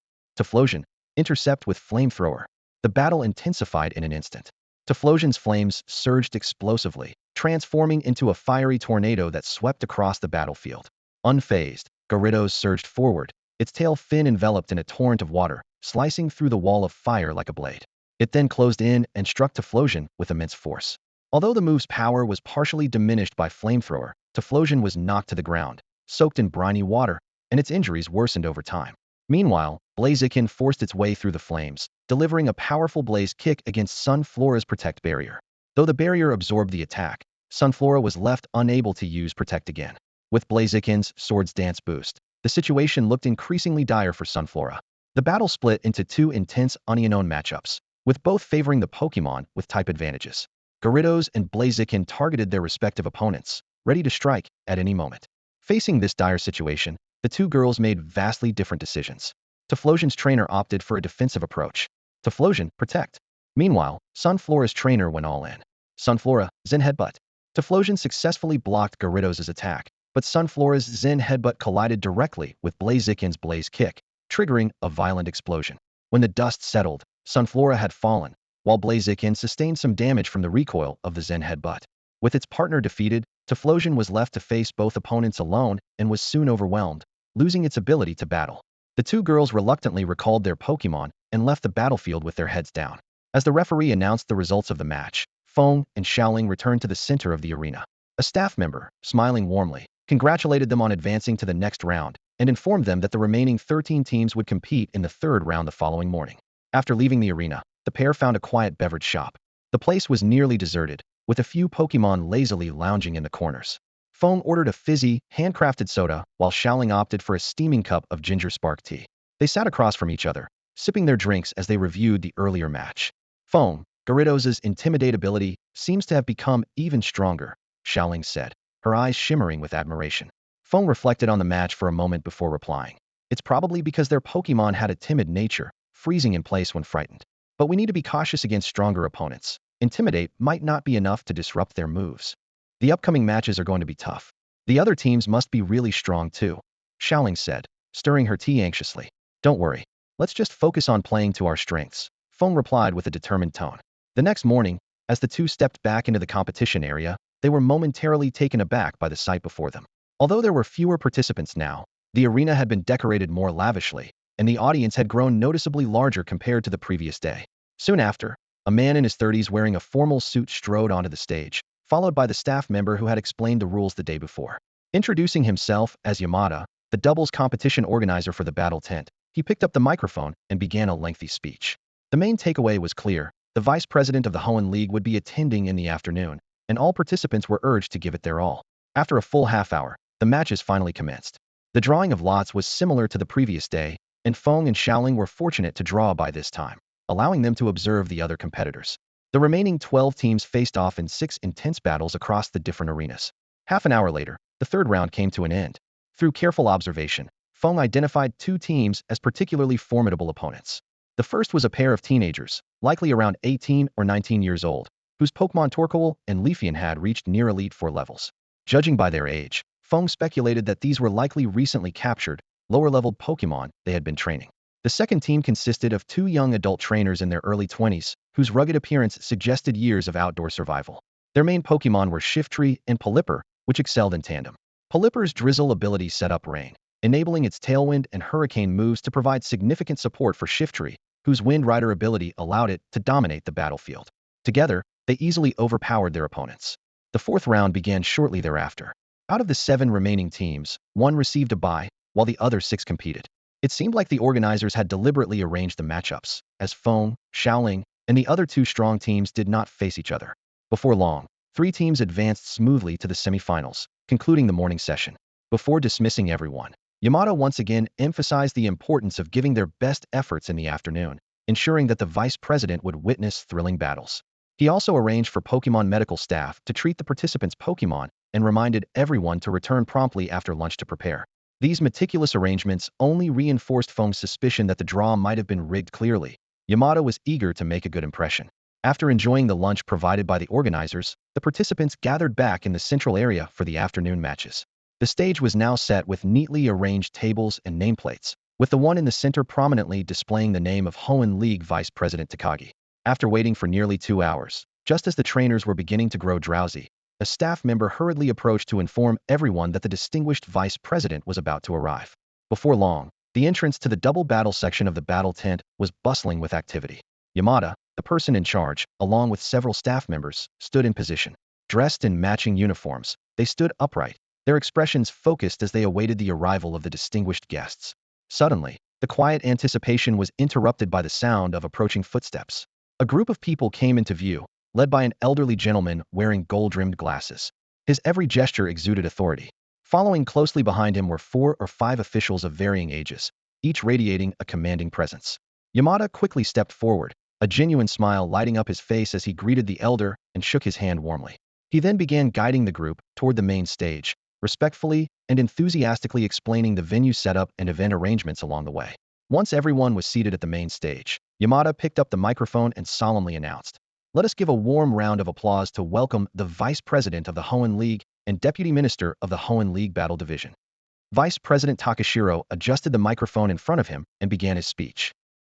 Typhlosion, intercept with Flamethrower. The battle intensified in an instant. Typhlosion's flames surged explosively, transforming into a fiery tornado that swept across the battlefield. Unfazed, Gyarados surged forward, its tail fin enveloped in a torrent of water, slicing through the wall of fire like a blade. It then closed in and struck Typhlosion with immense force. Although the move's power was partially diminished by Flamethrower, Typhlosion was knocked to the ground, soaked in briny water, and its injuries worsened over time. Meanwhile, Blaziken forced its way through the flames, delivering a powerful blaze kick against Sunflora's Protect barrier. Though the barrier absorbed the attack, Sunflora was left unable to use Protect again. With Blaziken's Swords Dance boost, the situation looked increasingly dire for Sunflora. The battle split into two intense unknown matchups, with both favoring the Pokémon with type advantages. Gyarados and Blaziken targeted their respective opponents, ready to strike at any moment. Facing this dire situation, the two girls made vastly different decisions. Typhlosion's trainer opted for a defensive approach. Typhlosion, protect. Meanwhile, Sunflora's trainer went all in. Sunflora, Zen Headbutt. Typhlosion successfully blocked Gyarados' attack, but Sunflora's Zen Headbutt collided directly with Blaziken's Blaze Kick, triggering a violent explosion. When the dust settled, Sunflora had fallen, while Blaziken sustained some damage from the recoil of the Zen Headbutt. With its partner defeated, Typhlosion was left to face both opponents alone and was soon overwhelmed, losing its ability to battle. The two girls reluctantly recalled their Pokémon and left the battlefield with their heads down. As the referee announced the results of the match, Feng and Xiaoling returned to the center of the arena. A staff member, smiling warmly, congratulated them on advancing to the next round and informed them that the remaining 13 teams would compete in the third round the following morning. After leaving the arena, the pair found a quiet beverage shop. The place was nearly deserted, with a few Pokémon lazily lounging in the corners. Feng ordered a fizzy, handcrafted soda, while Xiaoling opted for a steaming cup of ginger spark tea. They sat across from each other, sipping their drinks as they reviewed the earlier match. Feng, Gyarados' intimidate seems to have become even stronger, Xiaoling said, her eyes shimmering with admiration. Feng reflected on the match for a moment before replying. It's probably because their Pokémon had a timid nature, freezing in place when frightened. But we need to be cautious against stronger opponents. Intimidate might not be enough to disrupt their moves. The upcoming matches are going to be tough. The other teams must be really strong too, Xiaoling said, stirring her tea anxiously. Don't worry. Let's just focus on playing to our strengths, Feng replied with a determined tone. The next morning, as the two stepped back into the competition area, they were momentarily taken aback by the sight before them. Although there were fewer participants now, the arena had been decorated more lavishly, and the audience had grown noticeably larger compared to the previous day. Soon after, a man in his 30s wearing a formal suit strode onto the stage, followed by the staff member who had explained the rules the day before. Introducing himself as Yamada, the doubles competition organizer for the battle tent, he picked up the microphone and began a lengthy speech. The main takeaway was clear: the vice president of the Hoenn League would be attending in the afternoon, and all participants were urged to give it their all. After a full half hour, the matches finally commenced. The drawing of lots was similar to the previous day, and Feng and Xiaoling were fortunate to draw by this time, allowing them to observe the other competitors. The remaining 12 teams faced off in 6 intense battles across the different arenas. Half an hour later, the third round came to an end. Through careful observation, Feng identified 2 teams as particularly formidable opponents. The first was a pair of teenagers, likely around 18 or 19 years old, whose Pokemon Torkoal and Leafeon had reached near Elite 4 levels. Judging by their age, Feng speculated that these were likely recently captured, lower-leveled Pokemon they had been training. The second team consisted of 2 young adult trainers in their early 20s, whose rugged appearance suggested years of outdoor survival. Their main Pokemon were Shiftry and Pelipper, which excelled in tandem. Pelipper's Drizzle ability set up rain, enabling its Tailwind and Hurricane moves to provide significant support for Shiftry, whose Wind Rider ability allowed it to dominate the battlefield. Together, they easily overpowered their opponents. The fourth round began shortly thereafter. Out of the 7 remaining teams, 1 received a bye, while the other 6 competed. It seemed like the organizers had deliberately arranged the matchups, as Feng, Xiaoling, and the other 2 strong teams did not face each other. Before long, 3 teams advanced smoothly to the semifinals, concluding the morning session. Before dismissing everyone, Yamada once again emphasized the importance of giving their best efforts in the afternoon, ensuring that the vice president would witness thrilling battles. He also arranged for Pokemon medical staff to treat the participants' Pokemon and reminded everyone to return promptly after lunch to prepare. These meticulous arrangements only reinforced Feng's suspicion that the draw might have been rigged. Clearly, Yamada was eager to make a good impression. After enjoying the lunch provided by the organizers, the participants gathered back in the central area for the afternoon matches. The stage was now set with neatly arranged tables and nameplates, with the one in the center prominently displaying the name of Hoenn League Vice President Takagi. After waiting for nearly 2 hours, just as the trainers were beginning to grow drowsy, a staff member hurriedly approached to inform everyone that the distinguished vice president was about to arrive. Before long, the entrance to the double battle section of the battle tent was bustling with activity. Yamada, the person in charge, along with several staff members, stood in position. Dressed in matching uniforms, they stood upright, their expressions focused as they awaited the arrival of the distinguished guests. Suddenly, the quiet anticipation was interrupted by the sound of approaching footsteps. A group of people came into view, led by an elderly gentleman wearing gold-rimmed glasses. His every gesture exuded authority. Following closely behind him were 4 or 5 officials of varying ages, each radiating a commanding presence. Yamada quickly stepped forward, a genuine smile lighting up his face as he greeted the elder and shook his hand warmly. He then began guiding the group toward the main stage, respectfully and enthusiastically explaining the venue setup and event arrangements along the way. Once everyone was seated at the main stage, Yamada picked up the microphone and solemnly announced, "Let us give a warm round of applause to welcome the Vice President of the Hoenn League and Deputy Minister of the Hoenn League Battle Division." Vice President Takashiro adjusted the microphone in front of him and began his speech.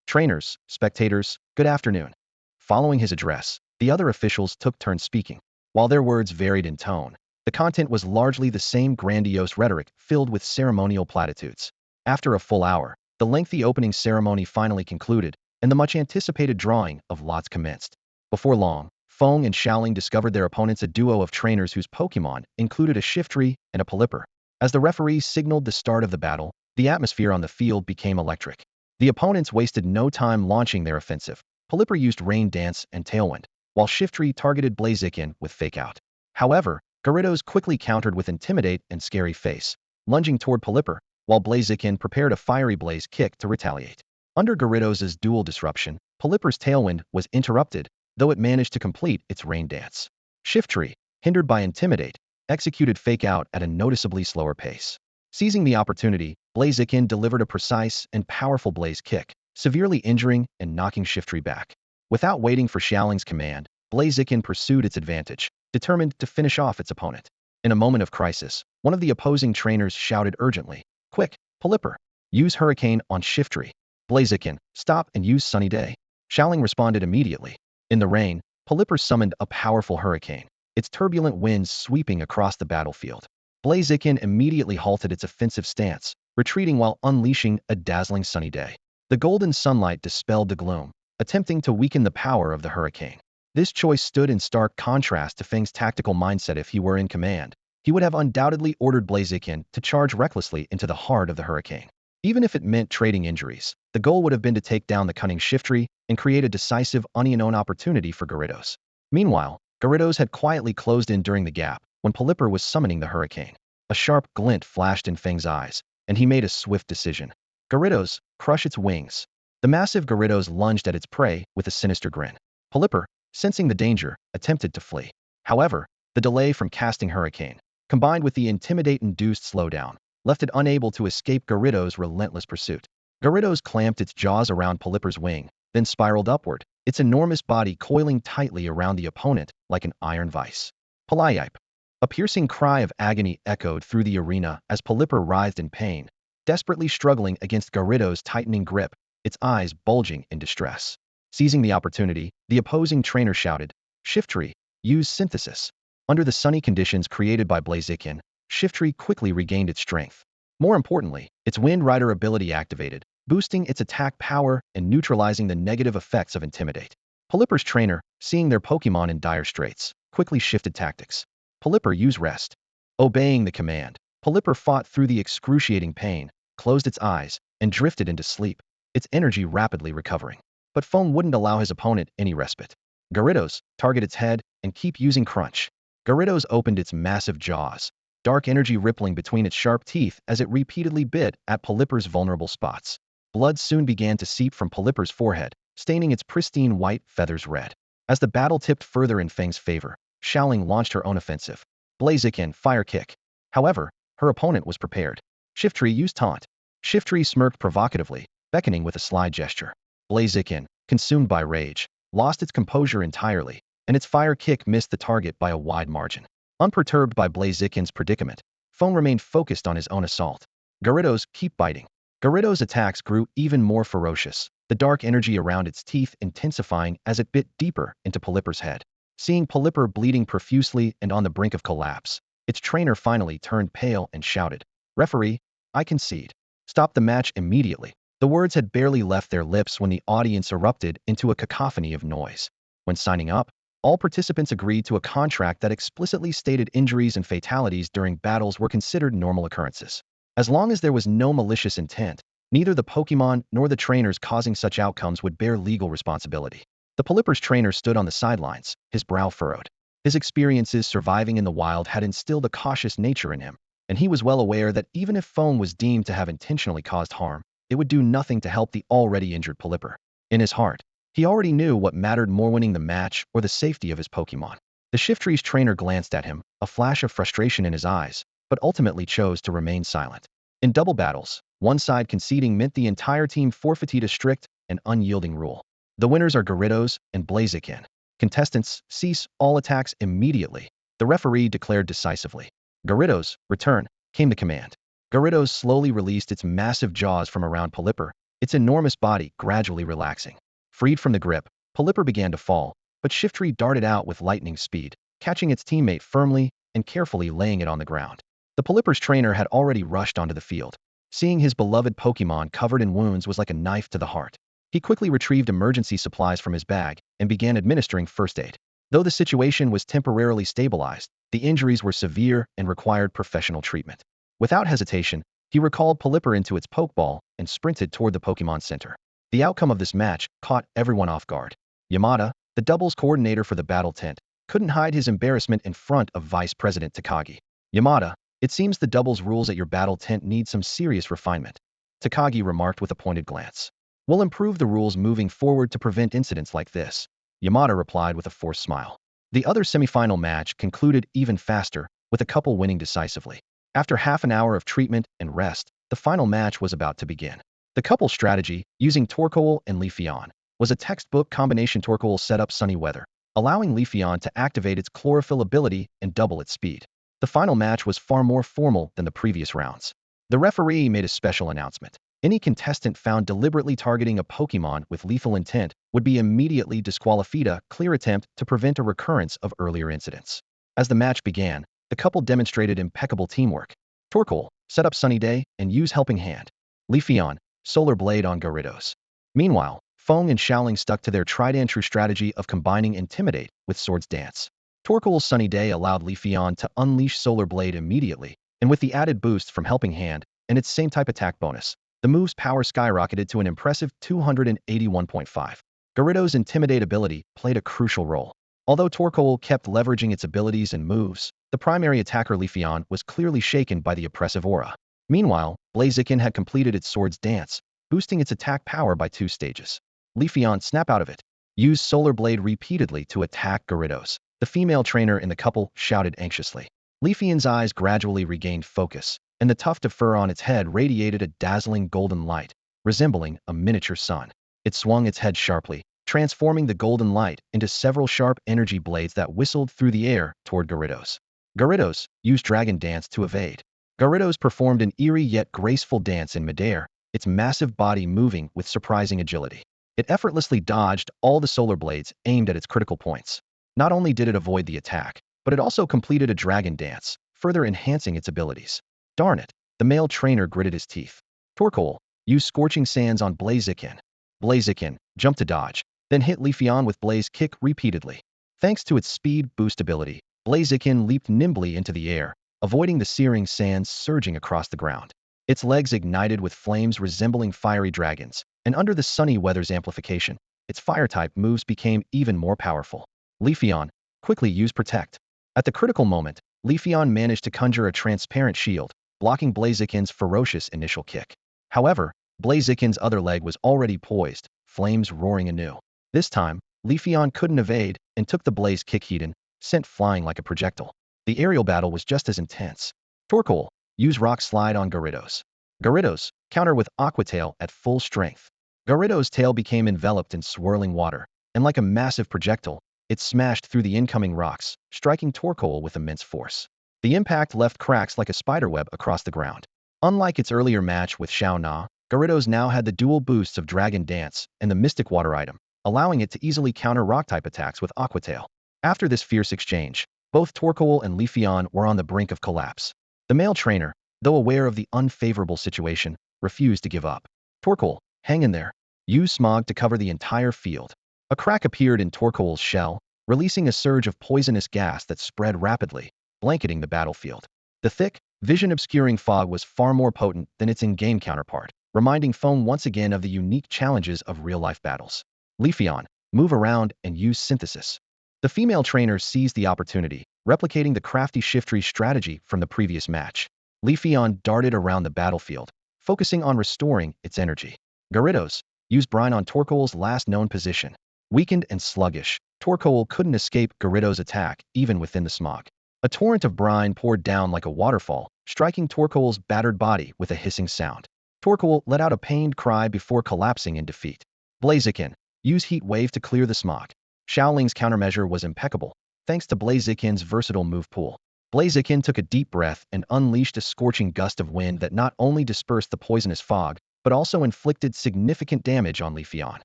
"Trainers, spectators, good afternoon." Following his address, the other officials took turns speaking. While their words varied in tone, the content was largely the same grandiose rhetoric filled with ceremonial platitudes. After a full hour, the lengthy opening ceremony finally concluded, and the much-anticipated drawing of lots commenced. Before long, Feng and Xiaoling discovered their opponents, a duo of trainers whose Pokémon included a Shiftry and a Pelipper. As the referee signaled the start of the battle, the atmosphere on the field became electric. The opponents wasted no time launching their offensive. Pelipper used Rain Dance and Tailwind, while Shiftry targeted Blaziken with Fake Out. However, Gyarados quickly countered with Intimidate and Scary Face, lunging toward Pelipper, while Blaziken prepared a fiery Blaze Kick to retaliate. Under Gyarados' dual disruption, Pelipper's Tailwind was interrupted, though it managed to complete its Rain Dance. Shiftry, hindered by Intimidate, executed Fake Out at a noticeably slower pace. Seizing the opportunity, Blaziken delivered a precise and powerful Blaze Kick, severely injuring and knocking Shiftry back. Without waiting for Xiaoling's command, Blaziken pursued its advantage, determined to finish off its opponent. In a moment of crisis, one of the opposing trainers shouted urgently, "Quick, Pelipper! Use Hurricane on Shiftry." Blaziken, "Stop and use Sunny Day." Xiaoling responded immediately. In the rain, Pelipper summoned a powerful hurricane, its turbulent winds sweeping across the battlefield. Blaziken immediately halted its offensive stance, retreating while unleashing a dazzling Sunny Day. The golden sunlight dispelled the gloom, attempting to weaken the power of the hurricane. This choice stood in stark contrast to Feng's tactical mindset. If he were in command, he would have undoubtedly ordered Blaziken to charge recklessly into the heart of the hurricane. Even if it meant trading injuries, the goal would have been to take down the cunning Shiftry and create a decisive unknown opportunity for Gyarados. Meanwhile, Gyarados had quietly closed in during the gap when Pelipper was summoning the hurricane. A sharp glint flashed in Feng's eyes, and he made a swift decision. "Gyarados, crush its wings." The massive Gyarados lunged at its prey with a sinister grin. Pelipper, sensing the danger, attempted to flee. However, the delay from casting Hurricane, combined with the Intimidate-induced slowdown, left it unable to escape Gyarados' relentless pursuit. Gyarados clamped its jaws around Pelipper's wing, then spiraled upward, its enormous body coiling tightly around the opponent like an iron vice. Palayipe. A piercing cry of agony echoed through the arena as Pelipper writhed in pain, desperately struggling against Gyarados' tightening grip, its eyes bulging in distress. Seizing the opportunity, the opposing trainer shouted, "Shiftry, use Synthesis." Under the sunny conditions created by Blaziken, Shiftry quickly regained its strength. More importantly, its Wind Rider ability activated, boosting its attack power and neutralizing the negative effects of Intimidate. Pelipper's trainer, seeing their Pokémon in dire straits, quickly shifted tactics. "Pelipper, use Rest." Obeying the command, Pelipper fought through the excruciating pain, closed its eyes, and drifted into sleep, its energy rapidly recovering. But Feng wouldn't allow his opponent any respite. "Gyarados, target its head and keep using Crunch." Gyarados opened its massive jaws, dark energy rippling between its sharp teeth as it repeatedly bit at Pelipper's vulnerable spots. Blood soon began to seep from Pelipper's forehead, staining its pristine white feathers red. As the battle tipped further in Feng's favor, Xiaoling launched her own offensive. Blaziken, Fire Kick. However, her opponent was prepared. Shiftry used Taunt. Shiftry smirked provocatively, beckoning with a sly gesture. Blaziken, consumed by rage, lost its composure entirely, and its fire kick missed the target by a wide margin. Unperturbed by Blaziken's predicament, Feng remained focused on his own assault. Gyarados, keep biting. Gyarados' attacks grew even more ferocious, the dark energy around its teeth intensifying as it bit deeper into Pelipper's head. Seeing Pelipper bleeding profusely and on the brink of collapse, its trainer finally turned pale and shouted, "Referee, I concede. Stop the match immediately." The words had barely left their lips when the audience erupted into a cacophony of noise. When signing up, all participants agreed to a contract that explicitly stated injuries and fatalities during battles were considered normal occurrences. As long as there was no malicious intent, neither the Pokémon nor the trainers causing such outcomes would bear legal responsibility. The Pelipper's trainer stood on the sidelines, his brow furrowed. His experiences surviving in the wild had instilled a cautious nature in him, and he was well aware that even if Feng was deemed to have intentionally caused harm, it would do nothing to help the already injured Pelipper. In his heart, he already knew what mattered more, winning the match or the safety of his Pokémon. The Shiftrie's trainer glanced at him, a flash of frustration in his eyes, but ultimately chose to remain silent. In double battles, one side conceding meant the entire team forfeited a strict and unyielding rule. The winners are Gyarados and Blaziken. Contestants, cease all attacks immediately, the referee declared decisively. Gyarados, return, came the command. Gyarados slowly released its massive jaws from around Pelipper, its enormous body gradually relaxing. Freed from the grip, Pelipper began to fall, but Shiftry darted out with lightning speed, catching its teammate firmly and carefully laying it on the ground. The Pelipper's trainer had already rushed onto the field. Seeing his beloved Pokémon covered in wounds was like a knife to the heart. He quickly retrieved emergency supplies from his bag and began administering first aid. Though the situation was temporarily stabilized, the injuries were severe and required professional treatment. Without hesitation, he recalled Pelipper into its Pokeball and sprinted toward the Pokémon Center. The outcome of this match caught everyone off guard. Yamada, the doubles coordinator for the battle tent, couldn't hide his embarrassment in front of Vice President Takagi. "Yamada, it seems the doubles rules at your battle tent need some serious refinement," Takagi remarked with a pointed glance. "We'll improve the rules moving forward to prevent incidents like this," Yamada replied with a forced smile. The other semifinal match concluded even faster, with a couple winning decisively. After half an hour of treatment and rest, the final match was about to begin. The couple strategy, using Torkoal and Leafeon, was a textbook combination. Torkoal set up sunny weather, allowing Leafeon to activate its chlorophyll ability and double its speed. The final match was far more formal than the previous rounds. The referee made a special announcement. Any contestant found deliberately targeting a Pokémon with lethal intent would be immediately disqualified, a clear attempt to prevent a recurrence of earlier incidents. As the match began, the couple demonstrated impeccable teamwork. Torkoal set up Sunny Day and used Helping Hand. Leafeon, Solar Blade on Gyarados. Meanwhile, Feng and Xiaoling stuck to their tried-and-true strategy of combining Intimidate with Swords Dance. Torkoal's Sunny Day allowed Leafeon to unleash Solar Blade immediately, and with the added boost from Helping Hand and its same-type attack bonus, the move's power skyrocketed to an impressive 281.5. Gyarados' Intimidate ability played a crucial role. Although Torkoal kept leveraging its abilities and moves, the primary attacker Leafeon was clearly shaken by the oppressive aura. Meanwhile, Blaziken had completed its Swords Dance, boosting its attack power by 2 stages. Leafeon, snap out of it. Use Solar Blade repeatedly to attack Gyarados. The female trainer in the couple shouted anxiously. Leafeon's eyes gradually regained focus, and the tuft of fur on its head radiated a dazzling golden light, resembling a miniature sun. It swung its head sharply, transforming the golden light into several sharp energy blades that whistled through the air toward Gyarados. Gyarados used Dragon Dance to evade. Gyarados performed an eerie yet graceful dance in midair, its massive body moving with surprising agility. It effortlessly dodged all the solar blades aimed at its critical points. Not only did it avoid the attack, but it also completed a Dragon Dance, further enhancing its abilities. Darn it, the male trainer gritted his teeth. Torkoal used Scorching Sands on Blaziken. Blaziken jumped to dodge, then hit Leafeon with Blaze Kick repeatedly. Thanks to its speed boost ability, Blaziken leaped nimbly into the air, avoiding the searing sands surging across the ground. Its legs ignited with flames resembling fiery dragons, and under the sunny weather's amplification, its fire-type moves became even more powerful. Leafeon quickly used Protect. At the critical moment, Leafeon managed to conjure a transparent shield, blocking Blaziken's ferocious initial kick. However, Blaziken's other leg was already poised, flames roaring anew. This time, Leafeon couldn't evade and took the Blaze Kick Heaton, sent flying like a projectile. The aerial battle was just as intense. Torkoal used Rock Slide on Gyarados. Gyarados counter with Aqua Tail at full strength. Gyarados' tail became enveloped in swirling water, and like a massive projectile, it smashed through the incoming rocks, striking Torkoal with immense force. The impact left cracks like a spiderweb across the ground. Unlike its earlier match with Xiao Na, Gyarados now had the dual boosts of Dragon Dance and the Mystic Water item, allowing it to easily counter Rock-type attacks with Aqua Tail. After this fierce exchange, both Torkoal and Leafeon were on the brink of collapse. The male trainer, though aware of the unfavorable situation, refused to give up. Torkoal, hang in there. Use Smog to cover the entire field. A crack appeared in Torkoal's shell, releasing a surge of poisonous gas that spread rapidly, blanketing the battlefield. The thick, vision-obscuring fog was far more potent than its in-game counterpart, reminding Feng once again of the unique challenges of real-life battles. Leafeon, move around and use synthesis. The female trainer seized the opportunity, replicating the crafty Shiftry strategy from the previous match. Leafeon darted around the battlefield, focusing on restoring its energy. Gyarados, use Brine on Torkoal's last known position. Weakened and sluggish, Torkoal couldn't escape Gyarados' attack, even within the smog. A torrent of brine poured down like a waterfall, striking Torkoal's battered body with a hissing sound. Torkoal let out a pained cry before collapsing in defeat. Blaziken, use Heat Wave to clear the smog. Xiaoling's countermeasure was impeccable, thanks to Blaziken's versatile move pool. Blaziken took a deep breath and unleashed a scorching gust of wind that not only dispersed the poisonous fog, but also inflicted significant damage on Leafeon.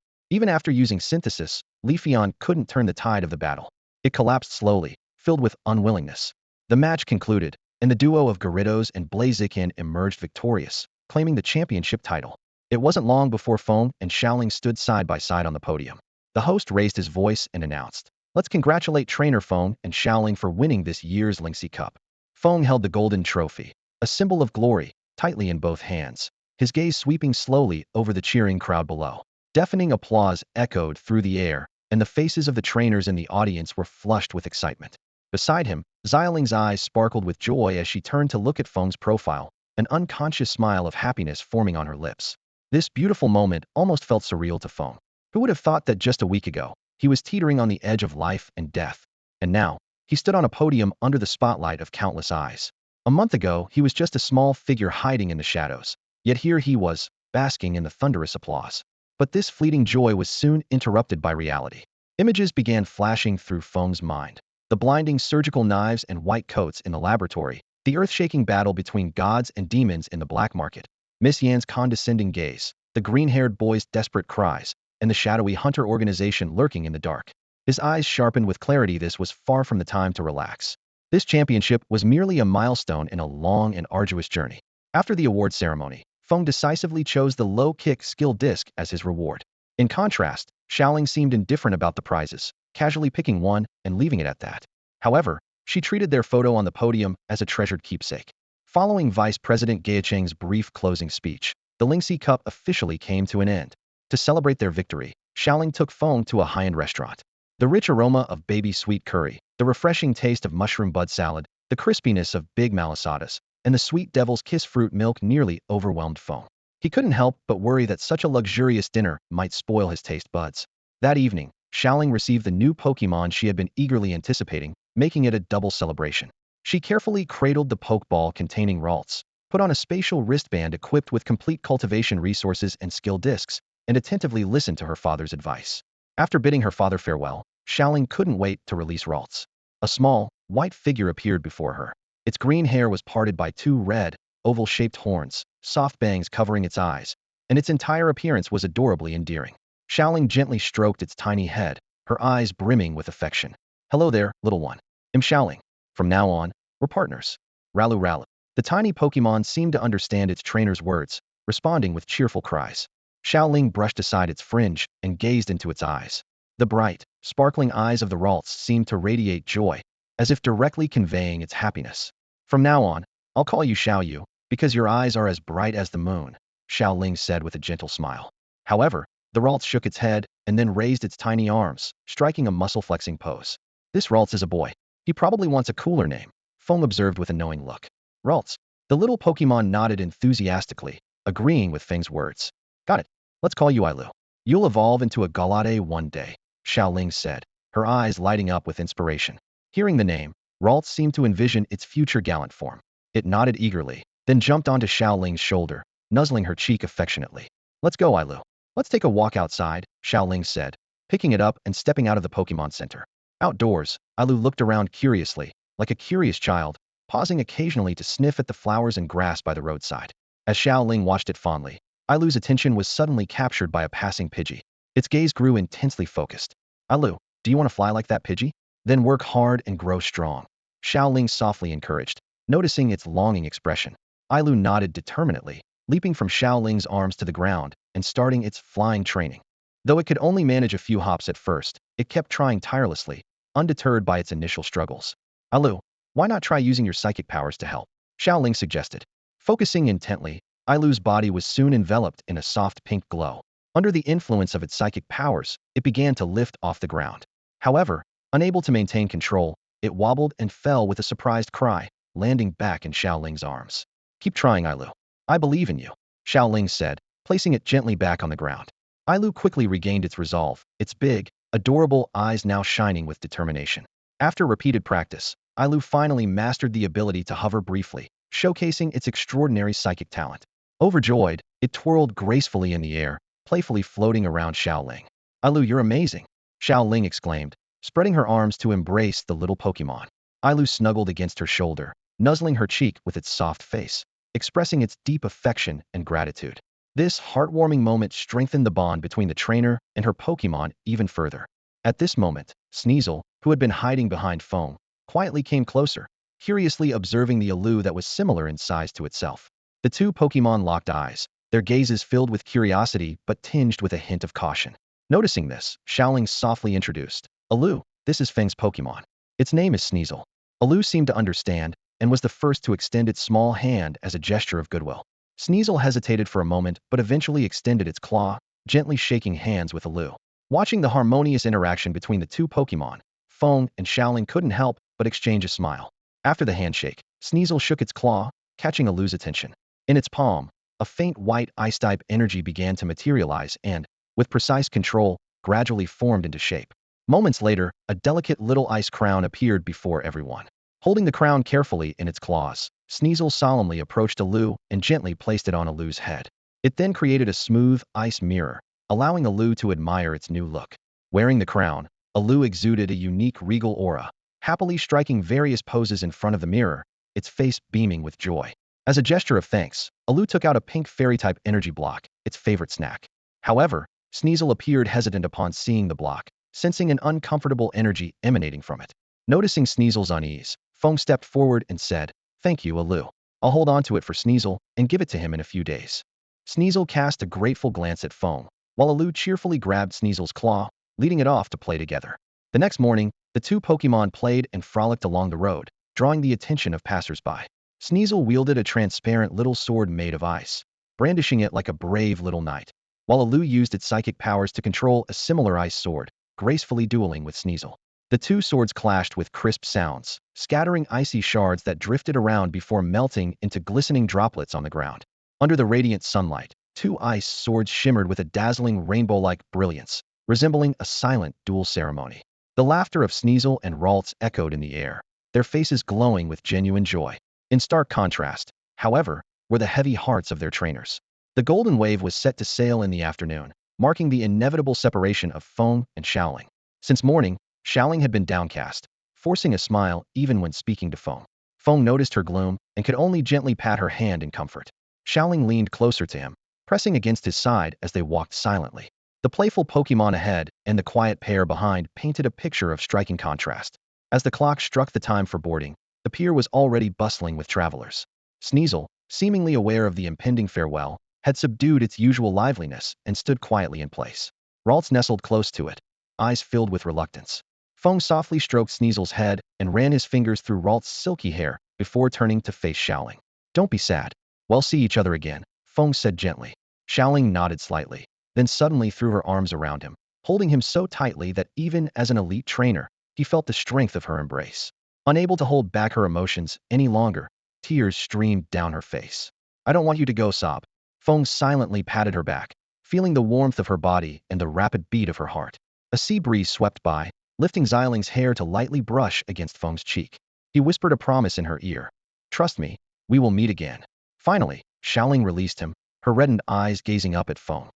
Even after using Synthesis, Leafeon couldn't turn the tide of the battle. It collapsed slowly, filled with unwillingness. The match concluded, and the duo of Gyarados and Blaziken emerged victorious, claiming the championship title. It wasn't long before Feng and Xiaoling stood side by side on the podium. The host raised his voice and announced, "Let's congratulate trainer Feng and Xiaoling for winning this year's Linksy Cup." Feng held the golden trophy, a symbol of glory, tightly in both hands, his gaze sweeping slowly over the cheering crowd below. Deafening applause echoed through the air, and the faces of the trainers in the audience were flushed with excitement. Beside him, Xiaoling's eyes sparkled with joy as she turned to look at Feng's profile, an unconscious smile of happiness forming on her lips. This beautiful moment almost felt surreal to Feng. Who would have thought that just a week ago, he was teetering on the edge of life and death, and now, he stood on a podium under the spotlight of countless eyes. A month ago, he was just a small figure hiding in the shadows, yet here he was, basking in the thunderous applause. But this fleeting joy was soon interrupted by reality. Images began flashing through Feng's mind. The blinding surgical knives and white coats in the laboratory, the earth-shaking battle between gods and demons in the black market, Miss Yan's condescending gaze, the green-haired boy's desperate cries, and the shadowy hunter organization lurking in the dark. His eyes sharpened with clarity. This was far from the time to relax. This championship was merely a milestone in a long and arduous journey. After the award ceremony, Feng decisively chose the low-kick skill disc as his reward. In contrast, Xiaoling seemed indifferent about the prizes, casually picking one and leaving it at that. However, she treated their photo on the podium as a treasured keepsake. Following Vice President Gaicheng's brief closing speech, the Linksy Cup officially came to an end. To celebrate their victory, Xiaoling took Feng to a high-end restaurant. The rich aroma of baby sweet curry, the refreshing taste of mushroom bud salad, the crispiness of big malasadas, and the sweet devil's kiss fruit milk nearly overwhelmed Feng. He couldn't help but worry that such a luxurious dinner might spoil his taste buds. That evening, Xiaoling received the new Pokemon she had been eagerly anticipating, making it a double celebration. She carefully cradled the Pokeball containing Ralts, put on a spatial wristband equipped with complete cultivation resources and skill discs, and attentively listened to her father's advice. After bidding her father farewell, Xiaoling couldn't wait to release Ralts. A small, white figure appeared before her. Its green hair was parted by two red, oval-shaped horns, soft bangs covering its eyes, and its entire appearance was adorably endearing. Xiaoling gently stroked its tiny head, her eyes brimming with affection. "Hello there, little one. I'm Xiaoling. From now on, we're partners. Ralu Ralu." The tiny Pokemon seemed to understand its trainer's words, responding with cheerful cries. Xiaoling brushed aside its fringe and gazed into its eyes. The bright, sparkling eyes of the Ralts seemed to radiate joy, as if directly conveying its happiness. "From now on, I'll call you Xiao Yu, because your eyes are as bright as the moon," Xiaoling said with a gentle smile. However, the Ralts shook its head and then raised its tiny arms, striking a muscle-flexing pose. "This Ralts is a boy. He probably wants a cooler name," Feng observed with a knowing look. "Ralts." The little Pokemon nodded enthusiastically, agreeing with Feng's words. "Got it. Let's call you Ailu. You'll evolve into a Galade one day," Xiaoling said, her eyes lighting up with inspiration. Hearing the name, Ralts seemed to envision its future gallant form. It nodded eagerly, then jumped onto Xiaoling's shoulder, nuzzling her cheek affectionately. "Let's go, Ailu. Let's take a walk outside," Xiaoling said, picking it up and stepping out of the Pokemon Center. Outdoors, Ailu looked around curiously, like a curious child, pausing occasionally to sniff at the flowers and grass by the roadside. As Xiaoling watched it fondly, Ailu's attention was suddenly captured by a passing Pidgey. Its gaze grew intensely focused. Ailu, do you want to fly like that Pidgey? Then work hard and grow strong. Xiaoling softly encouraged, noticing its longing expression. Ailu nodded determinedly, leaping from Xiaoling's arms to the ground and starting its flying training. Though it could only manage a few hops at first, it kept trying tirelessly, undeterred by its initial struggles. Ailu, why not try using your psychic powers to help? Xiaoling suggested. Focusing intently, Ailu's body was soon enveloped in a soft pink glow. Under the influence of its psychic powers, it began to lift off the ground. However, unable to maintain control, it wobbled and fell with a surprised cry, landing back in Xiaoling's arms. Keep trying, Ailu. I believe in you, Xiaoling said, placing it gently back on the ground. Ailu quickly regained its resolve, its big, adorable eyes now shining with determination. After repeated practice, Ailu finally mastered the ability to hover briefly, showcasing its extraordinary psychic talent. Overjoyed, it twirled gracefully in the air, playfully floating around Xiaoling. Ailu, you're amazing, Xiaoling exclaimed, spreading her arms to embrace the little Pokemon. Ailu snuggled against her shoulder, nuzzling her cheek with its soft face, expressing its deep affection and gratitude. This heartwarming moment strengthened the bond between the trainer and her Pokemon even further. At this moment, Sneasel, who had been hiding behind Feng, quietly came closer, curiously observing the Ailu that was similar in size to itself. The two Pokemon locked eyes, their gazes filled with curiosity but tinged with a hint of caution. Noticing this, Xiaoling softly introduced, Ailu, this is Feng's Pokemon. Its name is Sneasel. Ailu seemed to understand, and was the first to extend its small hand as a gesture of goodwill. Sneasel hesitated for a moment but eventually extended its claw, gently shaking hands with Ailu. Watching the harmonious interaction between the two Pokemon, Feng and Xiaoling couldn't help but exchange a smile. After the handshake, Sneasel shook its claw, catching Ailu's attention. In its palm, a faint white ice-type energy began to materialize and, with precise control, gradually formed into shape. Moments later, a delicate little ice crown appeared before everyone. Holding the crown carefully in its claws, Sneasel solemnly approached Ailu and gently placed it on Ailu's head. It then created a smooth ice mirror, allowing Ailu to admire its new look. Wearing the crown, Ailu exuded a unique regal aura, happily striking various poses in front of the mirror, its face beaming with joy. As a gesture of thanks, Ailu took out a pink fairy-type energy block, its favorite snack. However, Sneasel appeared hesitant upon seeing the block, sensing an uncomfortable energy emanating from it. Noticing Sneasel's unease, Feng stepped forward and said, Thank you, Ailu. I'll hold on to it for Sneasel and give it to him in a few days. Sneasel cast a grateful glance at Feng, while Ailu cheerfully grabbed Sneasel's claw, leading it off to play together. The next morning, the two Pokemon played and frolicked along the road, drawing the attention of passers-by. Sneasel wielded a transparent little sword made of ice, brandishing it like a brave little knight, while Ailu used its psychic powers to control a similar ice sword, gracefully dueling with Sneasel. The two swords clashed with crisp sounds, scattering icy shards that drifted around before melting into glistening droplets on the ground. Under the radiant sunlight, two ice swords shimmered with a dazzling rainbow-like brilliance, resembling a silent duel ceremony. The laughter of Sneasel and Ralts echoed in the air, their faces glowing with genuine joy. In stark contrast, however, were the heavy hearts of their trainers. The Golden Wave was set to sail in the afternoon, marking the inevitable separation of Feng and Xiaoling. Since morning, Xiaoling had been downcast, forcing a smile even when speaking to Feng. Feng noticed her gloom and could only gently pat her hand in comfort. Xiaoling leaned closer to him, pressing against his side as they walked silently. The playful Pokemon ahead and the quiet pair behind painted a picture of striking contrast. As the clock struck the time for boarding, the pier was already bustling with travelers. Sneasel, seemingly aware of the impending farewell, had subdued its usual liveliness and stood quietly in place. Ralts nestled close to it, eyes filled with reluctance. Feng softly stroked Sneasel's head and ran his fingers through Ralt's silky hair before turning to face Xiaoling. Don't be sad. We'll see each other again, Feng said gently. Xiaoling nodded slightly, then suddenly threw her arms around him, holding him so tightly that even as an elite trainer, he felt the strength of her embrace. Unable to hold back her emotions any longer, tears streamed down her face. I don't want you to go, sob. Feng silently patted her back, feeling the warmth of her body and the rapid beat of her heart. A sea breeze swept by, lifting Xiaoling's hair to lightly brush against Feng's cheek. He whispered a promise in her ear. Trust me, we will meet again. Finally, Xiaoling released him, her reddened eyes gazing up at Feng.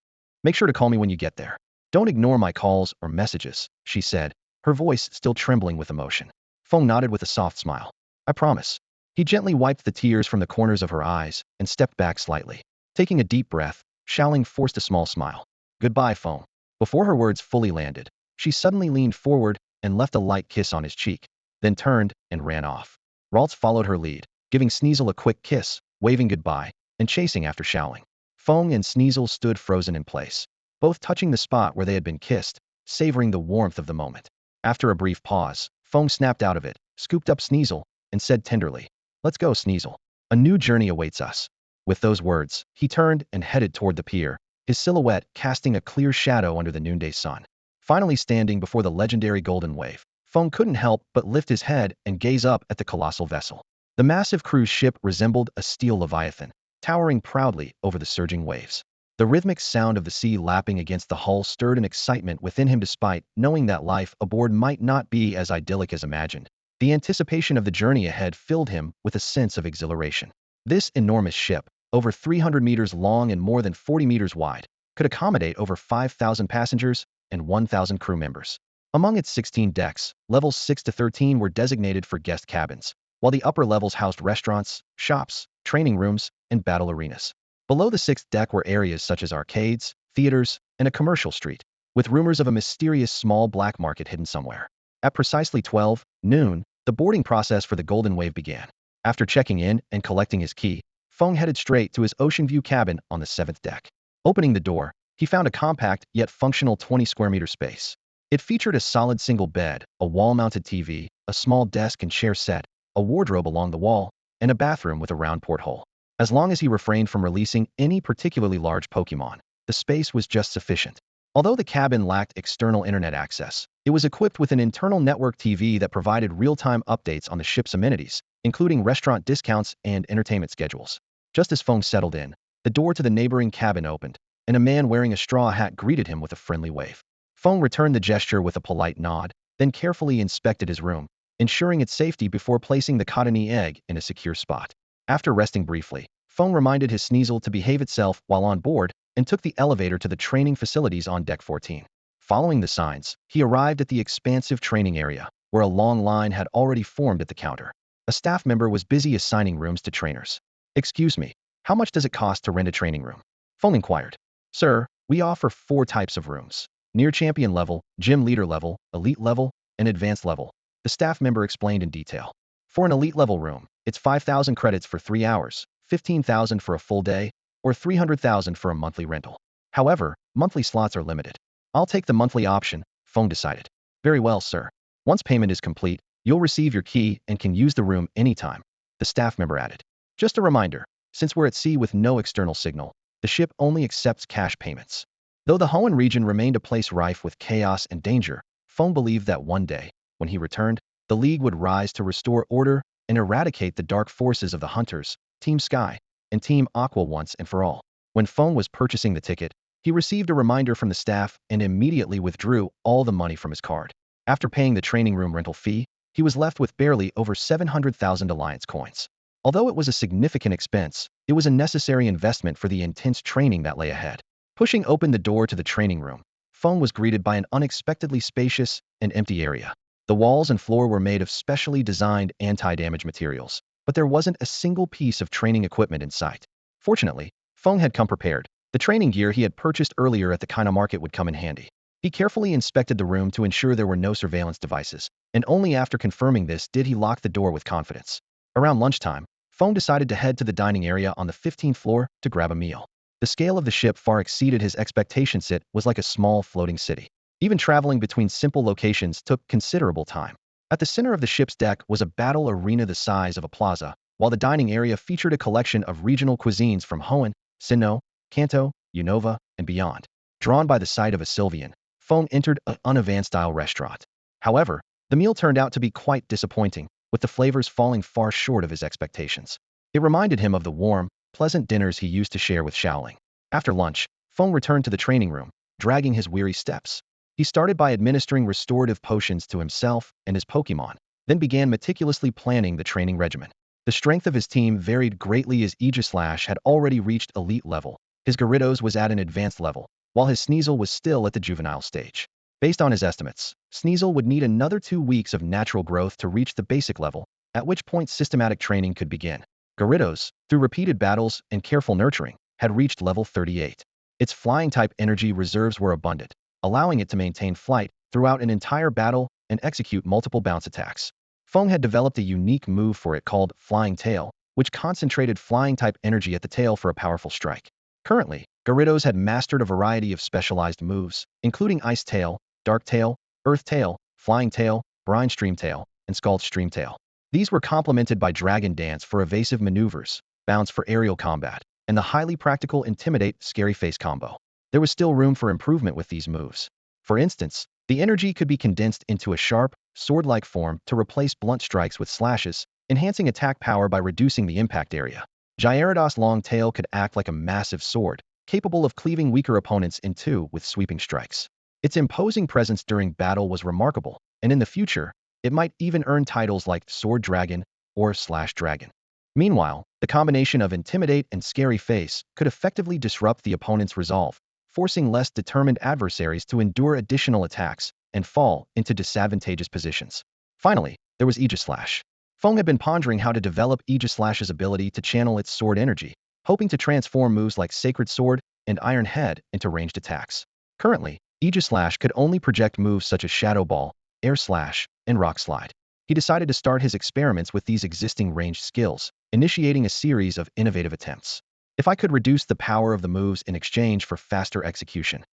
Make sure to call me when you get there. Don't ignore my calls or messages, she said, her voice still trembling with emotion. Feng nodded with a soft smile. I promise. He gently wiped the tears from the corners of her eyes and stepped back slightly. Taking a deep breath, Xiaoling forced a small smile. Goodbye, Feng. Before her words fully landed, she suddenly leaned forward and left a light kiss on his cheek, then turned and ran off. Ralts followed her lead, giving Sneasel a quick kiss, waving goodbye, and chasing after Xiaoling. Feng and Sneasel stood frozen in place, both touching the spot where they had been kissed, savoring the warmth of the moment. After a brief pause, Feng snapped out of it, scooped up Sneasel, and said tenderly, Let's go, Sneasel. A new journey awaits us. With those words, he turned and headed toward the pier, his silhouette casting a clear shadow under the noonday sun. Finally standing before the legendary Golden Wave, Feng couldn't help but lift his head and gaze up at the colossal vessel. The massive cruise ship resembled a steel leviathan, towering proudly over the surging waves. The rhythmic sound of the sea lapping against the hull stirred an excitement within him despite knowing that life aboard might not be as idyllic as imagined. The anticipation of the journey ahead filled him with a sense of exhilaration. This enormous ship, over 300 meters long and more than 40 meters wide, could accommodate over 5,000 passengers and 1,000 crew members. Among its 16 decks, levels 6 to 13 were designated for guest cabins, while the upper levels housed restaurants, shops, training rooms, and battle arenas. Below the sixth deck were areas such as arcades, theaters, and a commercial street, with rumors of a mysterious small black market hidden somewhere. At precisely 12 noon, the boarding process for the Golden Wave began. After checking in and collecting his key, Feng headed straight to his ocean view cabin on the 7th deck. Opening the door, he found a compact yet functional 20 square meter space. It featured a solid single bed, a wall-mounted TV, a small desk and chair set, a wardrobe along the wall, and a bathroom with a round porthole. As long as he refrained from releasing any particularly large Pokemon, the space was just sufficient. Although the cabin lacked external internet access, it was equipped with an internal network TV that provided real-time updates on the ship's amenities, including restaurant discounts and entertainment schedules. Just as Feng settled in, the door to the neighboring cabin opened, and a man wearing a straw hat greeted him with a friendly wave. Feng returned the gesture with a polite nod, then carefully inspected his room, ensuring its safety before placing the cottony egg in a secure spot. After resting briefly, Feng reminded his Sneasel to behave itself while on board and took the elevator to the training facilities on Deck 14. Following the signs, he arrived at the expansive training area, where a long line had already formed at the counter. A staff member was busy assigning rooms to trainers. Excuse me, how much does it cost to rent a training room? Feng inquired. Sir, we offer 4 types of rooms: near champion level, gym leader level, elite level, and advanced level. The staff member explained in detail. For an elite level room, it's 5,000 credits for 3 hours, 15,000 for a full day, or 300,000 for a monthly rental. However, monthly slots are limited. I'll take the monthly option, Feng decided. Very well, sir. Once payment is complete, you'll receive your key and can use the room anytime, the staff member added. Just a reminder, since we're at sea with no external signal, the ship only accepts cash payments. Though the Hoenn region remained a place rife with chaos and danger, Feng believed that one day, when he returned, the League would rise to restore order and eradicate the dark forces of the Hunters, Team Sky, and Team Aqua once and for all. When Feng was purchasing the ticket, he received a reminder from the staff and immediately withdrew all the money from his card. After paying the training room rental fee, he was left with barely over 700,000 Alliance coins. Although it was a significant expense, it was a necessary investment for the intense training that lay ahead. Pushing open the door to the training room, Feng was greeted by an unexpectedly spacious and empty area. The walls and floor were made of specially designed anti-damage materials, but there wasn't a single piece of training equipment in sight. Fortunately, Feng had come prepared. The training gear he had purchased earlier at the China market would come in handy. He carefully inspected the room to ensure there were no surveillance devices, and only after confirming this did he lock the door with confidence. Around lunchtime, Feng decided to head to the dining area on the 15th floor to grab a meal. The scale of the ship far exceeded his expectations. It was like a small floating city. Even traveling between simple locations took considerable time. At the center of the ship's deck was a battle arena the size of a plaza, while the dining area featured a collection of regional cuisines from Hoenn, Sinnoh, Kanto, Unova, and beyond. Drawn by the sight of a Sylvian, Feng entered an Unovan-style restaurant. However, the meal turned out to be quite disappointing, with the flavors falling far short of his expectations. It reminded him of the warm, pleasant dinners he used to share with Xiaoling. After lunch, Feng returned to the training room, dragging his weary steps. He started by administering restorative potions to himself and his Pokemon, then began meticulously planning the training regimen. The strength of his team varied greatly as Aegislash had already reached elite level. His Gyarados was at an advanced level, while his Sneasel was still at the juvenile stage. Based on his estimates, Sneasel would need another 2 weeks of natural growth to reach the basic level, at which point systematic training could begin. Gyarados, through repeated battles and careful nurturing, had reached level 38. Its flying-type energy reserves were abundant, allowing it to maintain flight throughout an entire battle and execute multiple bounce attacks. Feng had developed a unique move for it called Flying Tail, which concentrated flying-type energy at the tail for a powerful strike. Currently, Gyarados had mastered a variety of specialized moves, including Ice Tail, Dark Tail, Earth Tail, Flying Tail, Brine Stream Tail, and Scald Stream Tail. These were complemented by Dragon Dance for evasive maneuvers, Bounce for aerial combat, and the highly practical Intimidate Scary Face combo. There was still room for improvement with these moves. For instance, the energy could be condensed into a sharp, sword-like form to replace blunt strikes with slashes, enhancing attack power by reducing the impact area. Gyarados' long tail could act like a massive sword, capable of cleaving weaker opponents in two with sweeping strikes. Its imposing presence during battle was remarkable, and in the future, it might even earn titles like Sword Dragon or Slash Dragon. Meanwhile, the combination of Intimidate and Scary Face could effectively disrupt the opponent's resolve, forcing less determined adversaries to endure additional attacks and fall into disadvantageous positions. Finally, there was Aegislash. Feng had been pondering how to develop Aegislash's ability to channel its sword energy, hoping to transform moves like Sacred Sword and Iron Head into ranged attacks. Currently, Aegislash could only project moves such as Shadow Ball, Air Slash, and Rock Slide. He decided to start his experiments with these existing ranged skills, initiating a series of innovative attempts. If I could reduce the power of the moves in exchange for faster execution.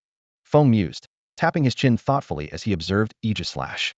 Feng mused, tapping his chin thoughtfully as he observed Aegislash.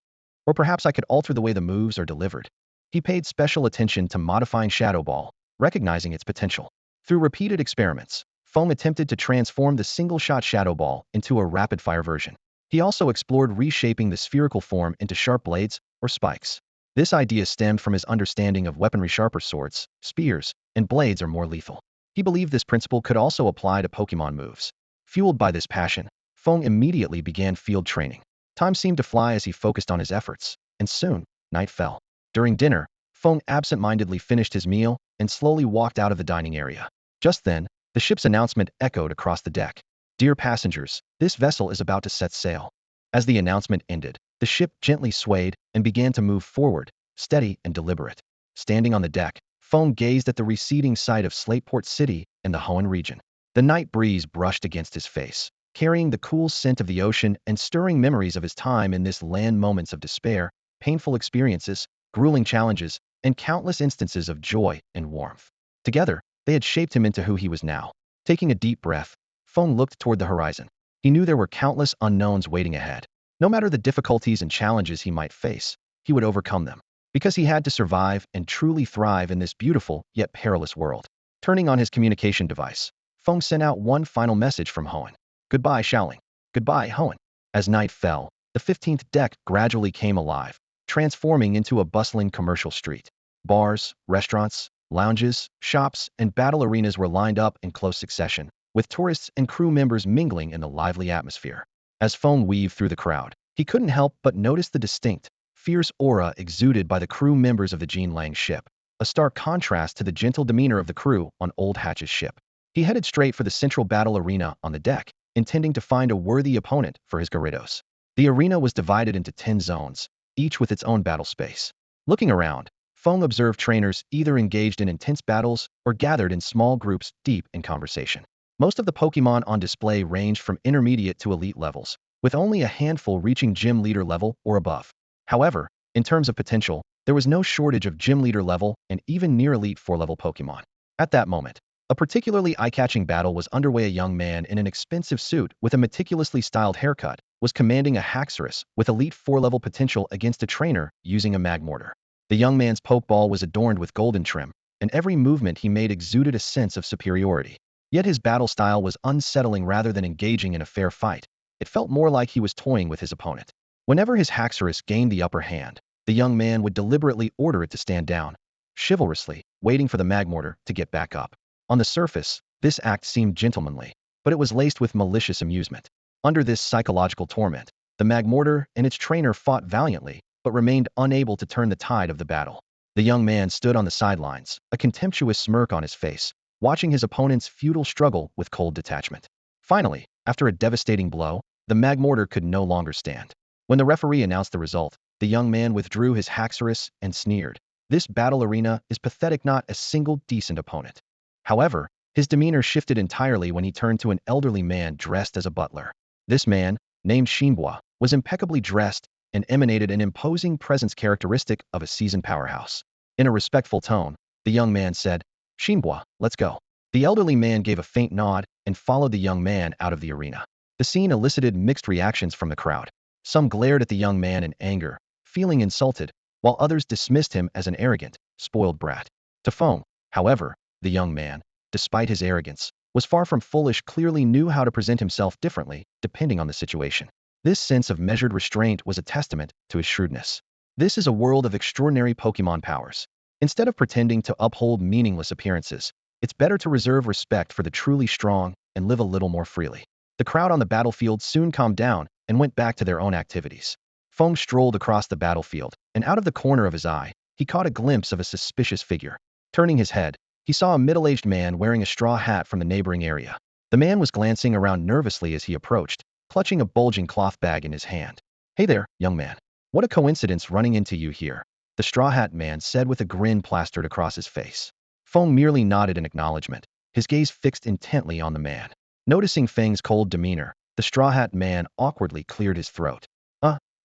Or perhaps I could alter the way the moves are delivered. He paid special attention to modifying Shadow Ball, recognizing its potential. Through repeated experiments, Feng attempted to transform the single-shot Shadow Ball into a rapid-fire version. He also explored reshaping the spherical form into sharp blades or spikes. This idea stemmed from his understanding of weaponry. Sharper swords, spears, and blades are more lethal. He believed this principle could also apply to Pokemon moves. Fueled by this passion, Feng immediately began field training. Time seemed to fly as he focused on his efforts, and soon, night fell. During dinner, Feng absent-mindedly finished his meal and slowly walked out of the dining area. Just then, the ship's announcement echoed across the deck. "Dear passengers, this vessel is about to set sail." As the announcement ended, the ship gently swayed and began to move forward, steady and deliberate. Standing on the deck, Feng gazed at the receding sight of Slateport City and the Hoenn region. The night breeze brushed against his face, carrying the cool scent of the ocean and stirring memories of his time in this land. Moments of despair, painful experiences, grueling challenges, and countless instances of joy and warmth. Together, they had shaped him into who he was now. Taking a deep breath, Feng looked toward the horizon. He knew there were countless unknowns waiting ahead. No matter the difficulties and challenges he might face, he would overcome them, because he had to survive and truly thrive in this beautiful yet perilous world. Turning on his communication device, Feng sent out one final message from Hoenn. "Goodbye, Xiaoling. Goodbye, Hoenn." As night fell, the 15th deck gradually came alive, transforming into a bustling commercial street. Bars, restaurants, lounges, shops, and battle arenas were lined up in close succession, with tourists and crew members mingling in the lively atmosphere. As Feng weaved through the crowd, he couldn't help but notice the distinct, fierce aura exuded by the crew members of the Jean Lang ship, a stark contrast to the gentle demeanor of the crew on Old Hatch's ship. He headed straight for the central battle arena on the deck, intending to find a worthy opponent for his Gyarados. The arena was divided into 10 zones, each with its own battle space. Looking around, Feng observed trainers either engaged in intense battles or gathered in small groups deep in conversation. Most of the Pokemon on display ranged from intermediate to elite levels, with only a handful reaching gym leader level or above. However, in terms of potential, there was no shortage of gym leader level and even near elite 4-level Pokemon. At that moment, a particularly eye-catching battle was underway. A young man in an expensive suit with a meticulously styled haircut was commanding a Haxorus with elite 4-level potential against a trainer using a Magmortar. The young man's Pokeball was adorned with golden trim, and every movement he made exuded a sense of superiority. Yet his battle style was unsettling. Rather than engaging in a fair fight, it felt more like he was toying with his opponent. Whenever his Haxorus gained the upper hand, the young man would deliberately order it to stand down, chivalrously waiting for the Magmortar to get back up. On the surface, this act seemed gentlemanly, but it was laced with malicious amusement. Under this psychological torment, the Magmortar and its trainer fought valiantly, but remained unable to turn the tide of the battle. The young man stood on the sidelines, a contemptuous smirk on his face, watching his opponent's futile struggle with cold detachment. Finally, After a devastating blow, the magmortar could no longer stand. When the referee announced the result, the young man withdrew his haxorus and sneered. This battle arena is pathetic, not a single decent opponent. However, his demeanor shifted entirely when he turned to an elderly man dressed as a butler. This man, named Shinbua, was impeccably dressed and emanated an imposing presence characteristic of a seasoned powerhouse. In a respectful tone, the young man said, "Shinbua, let's go." The elderly man gave a faint nod and followed the young man out of the arena. The scene elicited mixed reactions from the crowd. Some glared at the young man in anger, feeling insulted, while others dismissed him as an arrogant, spoiled brat. To Feng, however, the young man, despite his arrogance, was far from foolish, clearly knew how to present himself differently, depending on the situation. This sense of measured restraint was a testament to his shrewdness. This is a world of extraordinary Pokemon powers. Instead of pretending to uphold meaningless appearances, it's better to reserve respect for the truly strong and live a little more freely. The crowd on the battlefield soon calmed down and went back to their own activities. Feng strolled across the battlefield, and out of the corner of his eye, he caught a glimpse of a suspicious figure. Turning his head, he saw a middle-aged man wearing a straw hat from the neighboring area. The man was glancing around nervously as he approached, clutching a bulging cloth bag in his hand. "Hey there, young man. What a coincidence running into you here," the straw hat man said with a grin plastered across his face. Feng merely nodded in acknowledgement, his gaze fixed intently on the man. Noticing Feng's cold demeanor, the straw hat man awkwardly cleared his throat.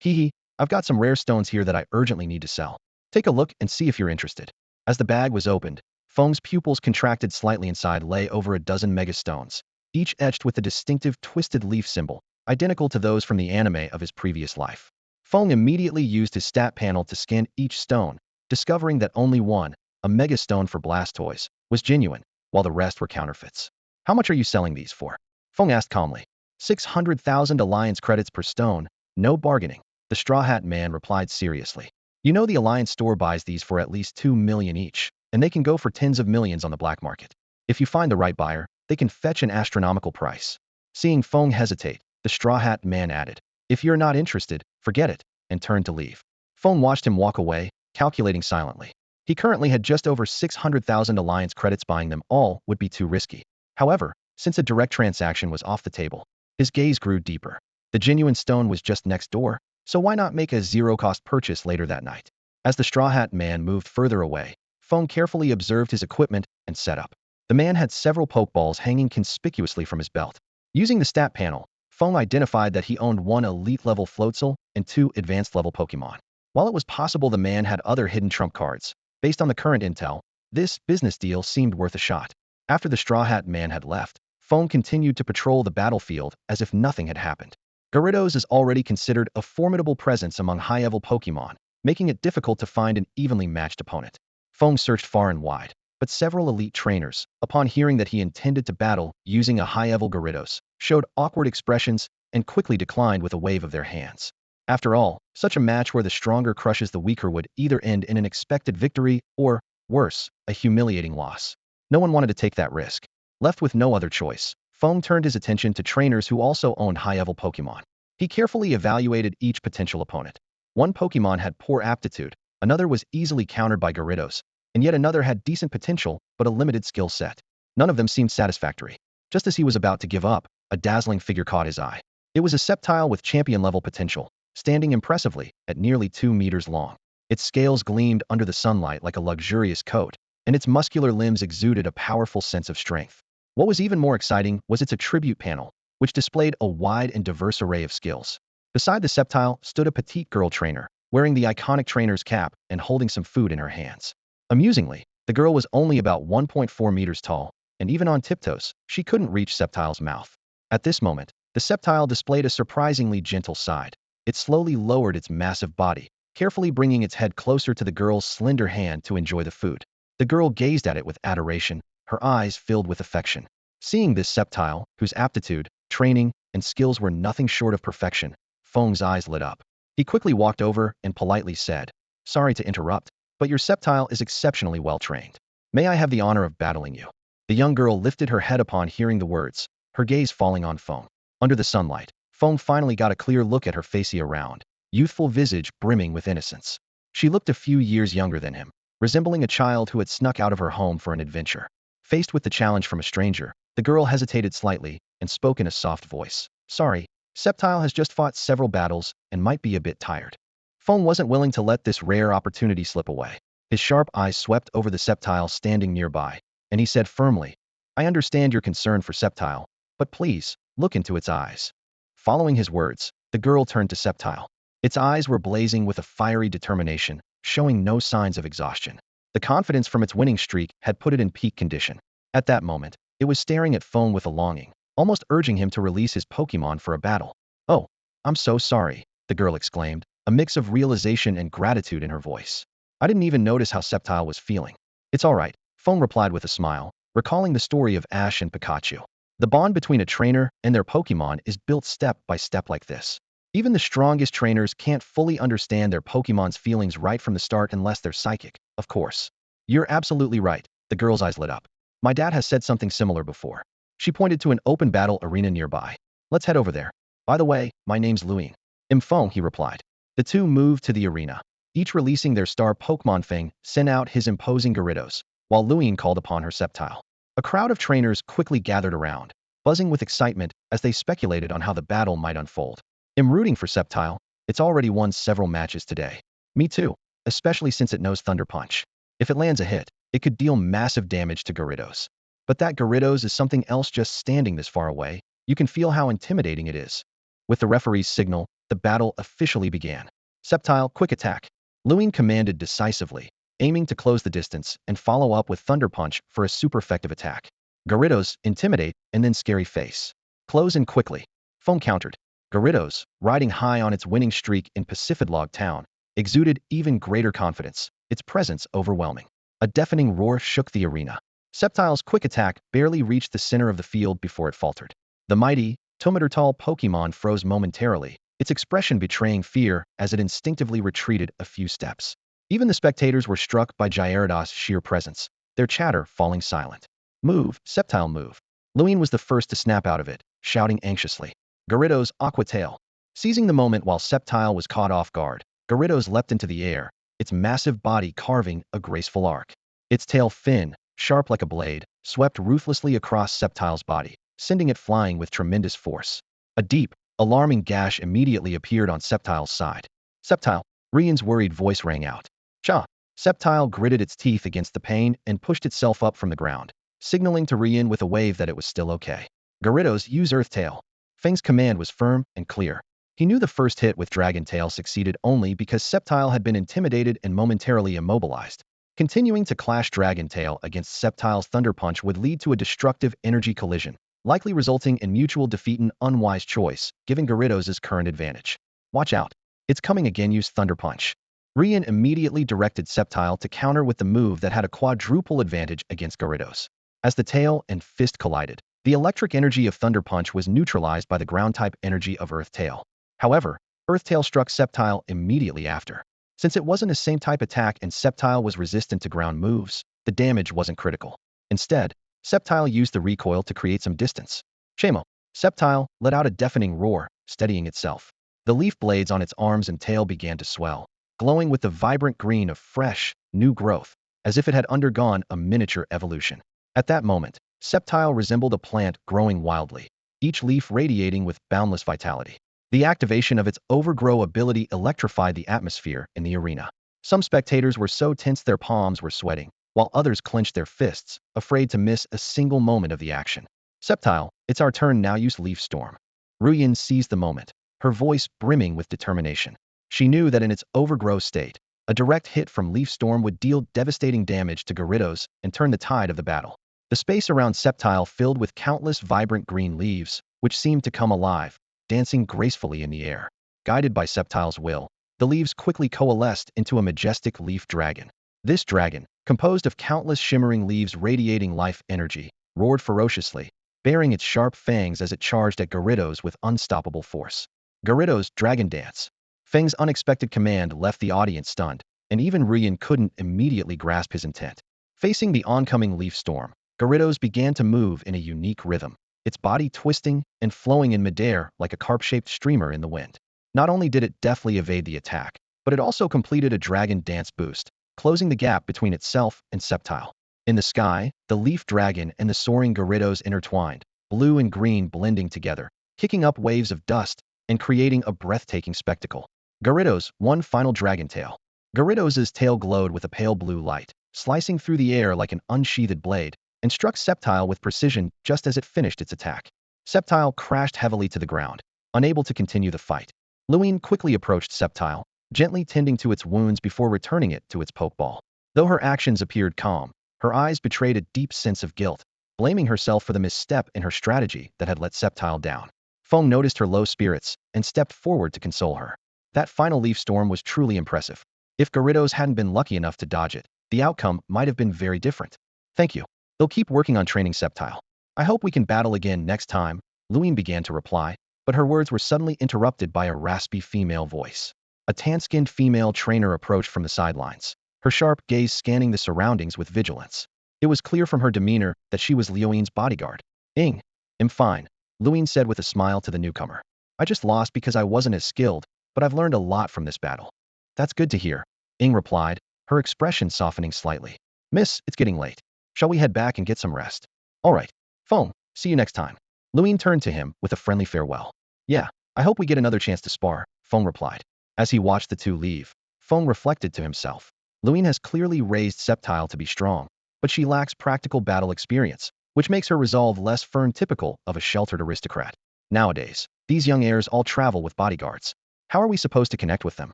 Hee, I've got some rare stones here that I urgently need to sell. Take a look and see if you're interested." As the bag was opened, Feng's pupils contracted slightly. Inside lay over a dozen megastones, each etched with a distinctive twisted leaf symbol, identical to those from the anime of his previous life. Feng immediately used his stat panel to scan each stone, discovering that only one, a megastone for Blastoise, was genuine, while the rest were counterfeits. "How much are you selling these for?" Feng asked calmly. 600,000 Alliance credits per stone, no bargaining, the Straw Hat Man replied seriously. "You know the Alliance store buys these for at least 2 million each, and they can go for tens of millions on the black market. If you find the right buyer, they can fetch an astronomical price." Seeing Feng hesitate, the Straw Hat Man added, "If you're not interested, forget it," and turned to leave. Feng watched him walk away, calculating silently. He currently had just over 600,000 Alliance credits. Buying them all would be too risky. However, since a direct transaction was off the table, his gaze grew deeper. The genuine stone was just next door, so why not make a zero-cost purchase later that night? As the Straw Hat Man moved further away, Feng carefully observed his equipment and setup. The man had several Pokeballs hanging conspicuously from his belt. Using the stat panel, Feng identified that he owned 1 elite-level Floatzel and 2 advanced-level Pokemon. While it was possible the man had other hidden trump cards, based on the current intel, this business deal seemed worth a shot. After the Straw Hat Man had left, Feng continued to patrol the battlefield as if nothing had happened. Gyarados is already considered a formidable presence among high-level Pokemon, making it difficult to find an evenly matched opponent. Feng searched far and wide, but several elite trainers, upon hearing that he intended to battle using a high-level Gyarados, showed awkward expressions and quickly declined with a wave of their hands. After all, such a match where the stronger crushes the weaker would either end in an expected victory or, worse, a humiliating loss. No one wanted to take that risk. Left with no other choice, Feng turned his attention to trainers who also owned high-level Pokemon. He carefully evaluated each potential opponent. One Pokemon had poor aptitude, another was easily countered by Gyarados, and yet another had decent potential but a limited skill set. None of them seemed satisfactory. Just as he was about to give up, a dazzling figure caught his eye. It was a Sceptile with champion-level potential, standing impressively at nearly 2 meters long. Its scales gleamed under the sunlight like a luxurious coat, and its muscular limbs exuded a powerful sense of strength. What was even more exciting was its attribute panel, which displayed a wide and diverse array of skills. Beside the Sceptile stood a petite girl trainer, wearing the iconic trainer's cap and holding some food in her hands. Amusingly, the girl was only about 1.4 meters tall, and even on tiptoes, she couldn't reach Sceptile's mouth. At this moment, the Sceptile displayed a surprisingly gentle side. It slowly lowered its massive body, carefully bringing its head closer to the girl's slender hand to enjoy the food. The girl gazed at it with adoration, her eyes filled with affection. Seeing this Sceptile, whose aptitude, training, and skills were nothing short of perfection, Feng's eyes lit up. He quickly walked over and politely said, "Sorry to interrupt, but your Sceptile is exceptionally well trained. May I have the honor of battling you?" The young girl lifted her head upon hearing the words, her gaze falling on Feng. Under the sunlight, Feng finally got a clear look at her facey round, youthful visage brimming with innocence. She looked a few years younger than him, resembling a child who had snuck out of her home for an adventure. Faced with the challenge from a stranger, the girl hesitated slightly and spoke in a soft voice. Sorry, Septile has just fought several battles and might be a bit tired. Feng wasn't willing to let this rare opportunity slip away. His sharp eyes swept over the Septile standing nearby, and he said firmly, I understand your concern for Septile, but please, look into its eyes. Following his words, the girl turned to Septile. Its eyes were blazing with a fiery determination, showing no signs of exhaustion. The confidence from its winning streak had put it in peak condition. At that moment, it was staring at Feng with a longing, almost urging him to release his Pokemon for a battle. Oh, I'm so sorry, the girl exclaimed, a mix of realization and gratitude in her voice. I didn't even notice how Septile was feeling. It's all right, Feng replied with a smile, recalling the story of Ash and Pikachu. The bond between a trainer and their Pokemon is built step by step like this. Even the strongest trainers can't fully understand their Pokemon's feelings right from the start unless they're psychic, of course. You're absolutely right, the girl's eyes lit up. My dad has said something similar before. She pointed to an open battle arena nearby. Let's head over there. By the way, my name's Luing. Feng, he replied. The two moved to the arena. Each releasing their star Pokemon. Feng sent out his imposing Gyarados, while Luing called upon her Septile. A crowd of trainers quickly gathered around, buzzing with excitement as they speculated on how the battle might unfold. I'm rooting for Septile. It's already won several matches today. Me too, especially since it knows Thunder Punch. If it lands a hit, it could deal massive damage to Gyarados. But that Gyarados is something else just standing this far away. You can feel how intimidating it is. With the referee's signal, the battle officially began. Septile, quick attack. Luing commanded decisively, aiming to close the distance and follow up with Thunder Punch for a super effective attack. Gyarados, intimidate, and then scary face. Close in quickly. Feng countered. Gyarados, riding high on its winning streak in Pacifidlog Town, exuded even greater confidence, its presence overwhelming. A deafening roar shook the arena. Septile's quick attack barely reached the center of the field before it faltered. The mighty, Tomaturtal Pokemon froze momentarily, its expression betraying fear as it instinctively retreated a few steps. Even the spectators were struck by Gyarados' sheer presence, their chatter falling silent. Move, Septile, move. Luing was the first to snap out of it, shouting anxiously. Gyarados, Aqua Tail. Seizing the moment while Septile was caught off guard, Gyarados leapt into the air, its massive body carving a graceful arc. Its tail fin, sharp like a blade, swept ruthlessly across Septile's body, sending it flying with tremendous force. A deep, alarming gash immediately appeared on Septile's side. Septile, Rian's worried voice rang out. Cha! Septile gritted its teeth against the pain and pushed itself up from the ground, signaling to Rian with a wave that it was still okay. Gyarados, use Earth Tail. Feng's command was firm and clear. He knew the first hit with Dragon Tail succeeded only because Septile had been intimidated and momentarily immobilized. Continuing to clash Dragon Tail against Septile's Thunder Punch would lead to a destructive energy collision, likely resulting in mutual defeat, an unwise choice, giving Gyarados' current advantage. Watch out. It's coming again, use Thunder Punch. Rian immediately directed Septile to counter with the move that had a quadruple advantage against Gyarados. As the tail and fist collided, the electric energy of Thunder Punch was neutralized by the ground-type energy of Earth Tail. However, Earth Tail struck Septile immediately after. Since it wasn't a same-type attack and Septile was resistant to ground moves, the damage wasn't critical. Instead, Septile used the recoil to create some distance. Shamo! Septile let out a deafening roar, steadying itself. The leaf blades on its arms and tail began to swell, glowing with the vibrant green of fresh, new growth, as if it had undergone a miniature evolution. At that moment, Septile resembled a plant growing wildly, each leaf radiating with boundless vitality. The activation of its overgrow ability electrified the atmosphere in the arena. Some spectators were so tense their palms were sweating, while others clenched their fists, afraid to miss a single moment of the action. Septile, it's our turn now, use Leaf Storm. Ruyin seized the moment, her voice brimming with determination. She knew that in its overgrow state, a direct hit from Leaf Storm would deal devastating damage to Gyarados and turn the tide of the battle. The space around Septile filled with countless vibrant green leaves, which seemed to come alive, dancing gracefully in the air. Guided by Septile's will, the leaves quickly coalesced into a majestic leaf dragon. This dragon, composed of countless shimmering leaves radiating life energy, roared ferociously, baring its sharp fangs as it charged at Gyarados with unstoppable force. Gyarados, Dragon Dance. Feng's unexpected command left the audience stunned, and even Rian couldn't immediately grasp his intent. Facing the oncoming leaf storm, Gyarados began to move in a unique rhythm, its body twisting and flowing in midair like a carp-shaped streamer in the wind. Not only did it deftly evade the attack, but it also completed a Dragon Dance boost, closing the gap between itself and Septile. In the sky, the leaf dragon and the soaring Gyarados intertwined, blue and green blending together, kicking up waves of dust and creating a breathtaking spectacle. Gyarados, one final dragon tail. Gyarados' tail glowed with a pale blue light, slicing through the air like an unsheathed blade, and struck Sceptile with precision just as it finished its attack. Sceptile crashed heavily to the ground, unable to continue the fight. Luine quickly approached Sceptile, gently tending to its wounds before returning it to its pokeball. Though her actions appeared calm, her eyes betrayed a deep sense of guilt, blaming herself for the misstep in her strategy that had let Sceptile down. Feng noticed her low spirits and stepped forward to console her. That final leaf storm was truly impressive. If Gyarados hadn't been lucky enough to dodge it, the outcome might have been very different. Thank you. They'll keep working on training Sceptile. I hope we can battle again next time, Luine began to reply, but her words were suddenly interrupted by a raspy female voice. A tan-skinned female trainer approached from the sidelines, her sharp gaze scanning the surroundings with vigilance. It was clear from her demeanor that she was Luine's bodyguard. I'm fine, Luine said with a smile to the newcomer. I just lost because I wasn't as skilled, but I've learned a lot from this battle. That's good to hear, Ing replied, her expression softening slightly. Miss, it's getting late. Shall we head back and get some rest? All right. Feng, see you next time. Luine turned to him with a friendly farewell. Yeah, I hope we get another chance to spar, Feng replied. As he watched the two leave, Feng reflected to himself. Luine has clearly raised Sceptile to be strong, but she lacks practical battle experience, which makes her resolve less Fern-typical of a sheltered aristocrat. Nowadays, these young heirs all travel with bodyguards. How are we supposed to connect with them?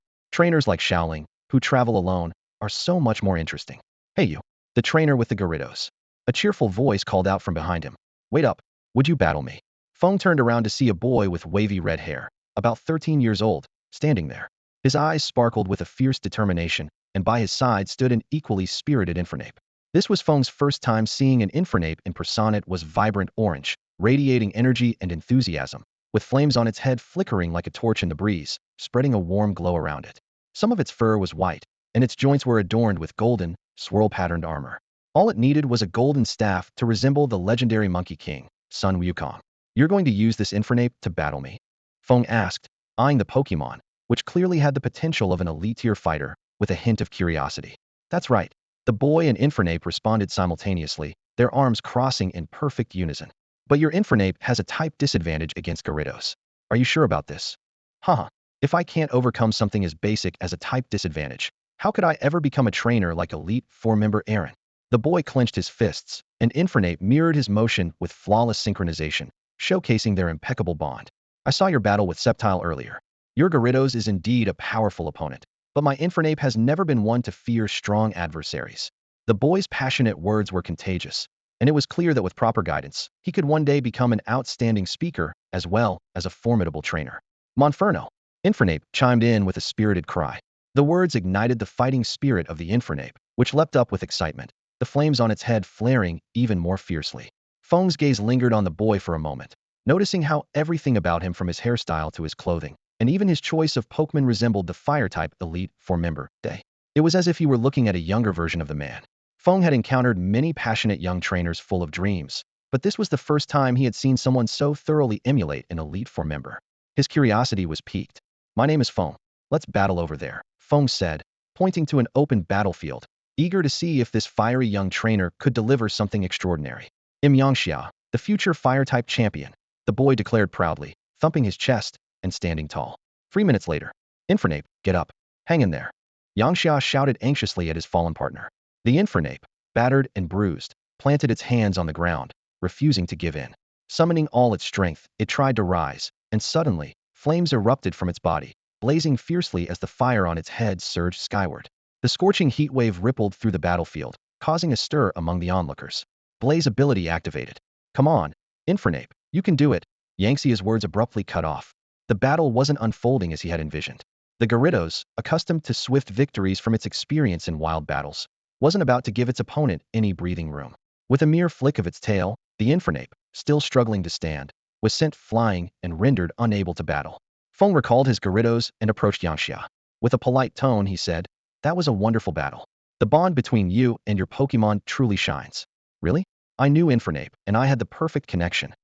Trainers like Xiaoling, who travel alone, are so much more interesting. Hey you, the trainer with the Gyarados. A cheerful voice called out from behind him. Wait up, would you battle me? Feng turned around to see a boy with wavy red hair, about 13 years old, standing there. His eyes sparkled with a fierce determination, and by his side stood an equally spirited Infernape. This was Feng's first time seeing an Infernape in persona. It was vibrant orange, radiating energy and enthusiasm, with flames on its head flickering like a torch in the breeze, spreading a warm glow around it. Some of its fur was white, and its joints were adorned with golden, swirl-patterned armor. All it needed was a golden staff to resemble the legendary Monkey King, Sun Wukong. You're going to use this Infernape to battle me? Feng asked, eyeing the Pokemon, which clearly had the potential of an elite-tier fighter, with a hint of curiosity. That's right. The boy and Infernape responded simultaneously, their arms crossing in perfect unison. But your Infernape has a type disadvantage against Gyarados. Are you sure about this? Haha. If I can't overcome something as basic as a type disadvantage, how could I ever become a trainer like Elite Four-member Aaron? The boy clenched his fists, and Infernape mirrored his motion with flawless synchronization, showcasing their impeccable bond. I saw your battle with Sceptile earlier. Your Gyarados is indeed a powerful opponent, but my Infernape has never been one to fear strong adversaries. The boy's passionate words were contagious, and it was clear that with proper guidance, he could one day become an outstanding speaker as well as a formidable trainer. Monferno! Infernape chimed in with a spirited cry. The words ignited the fighting spirit of the Infernape, which leapt up with excitement, the flames on its head flaring even more fiercely. Feng's gaze lingered on the boy for a moment, noticing how everything about him from his hairstyle to his clothing, and even his choice of Pokemon resembled the Fire-type Elite Four-member Day. It was as if he were looking at a younger version of the man. Feng had encountered many passionate young trainers full of dreams, but this was the first time he had seen someone so thoroughly emulate an Elite Four-member. His curiosity was piqued. My name is Feng. Let's battle over there, Feng said, pointing to an open battlefield, eager to see if this fiery young trainer could deliver something extraordinary. Yangxia, the future Fire-type champion, the boy declared proudly, thumping his chest and standing tall. 3 minutes later. Infernape, get up. Hang in there. Yangxia shouted anxiously at his fallen partner. The Infernape, battered and bruised, planted its hands on the ground, refusing to give in. Summoning all its strength, it tried to rise, and suddenly, flames erupted from its body, blazing fiercely as the fire on its head surged skyward. The scorching heat wave rippled through the battlefield, causing a stir among the onlookers. Blaze ability activated. Come on, Infernape, you can do it. Yangxia's words abruptly cut off. The battle wasn't unfolding as he had envisioned. The Gyarados, accustomed to swift victories from its experience in wild battles, wasn't about to give its opponent any breathing room. With a mere flick of its tail, the Infernape, still struggling to stand, was sent flying and rendered unable to battle. Feng recalled his Gyarados and approached Yangxia. With a polite tone, he said, that was a wonderful battle. The bond between you and your Pokemon truly shines. Really? I knew Infernape, and I had the perfect connection.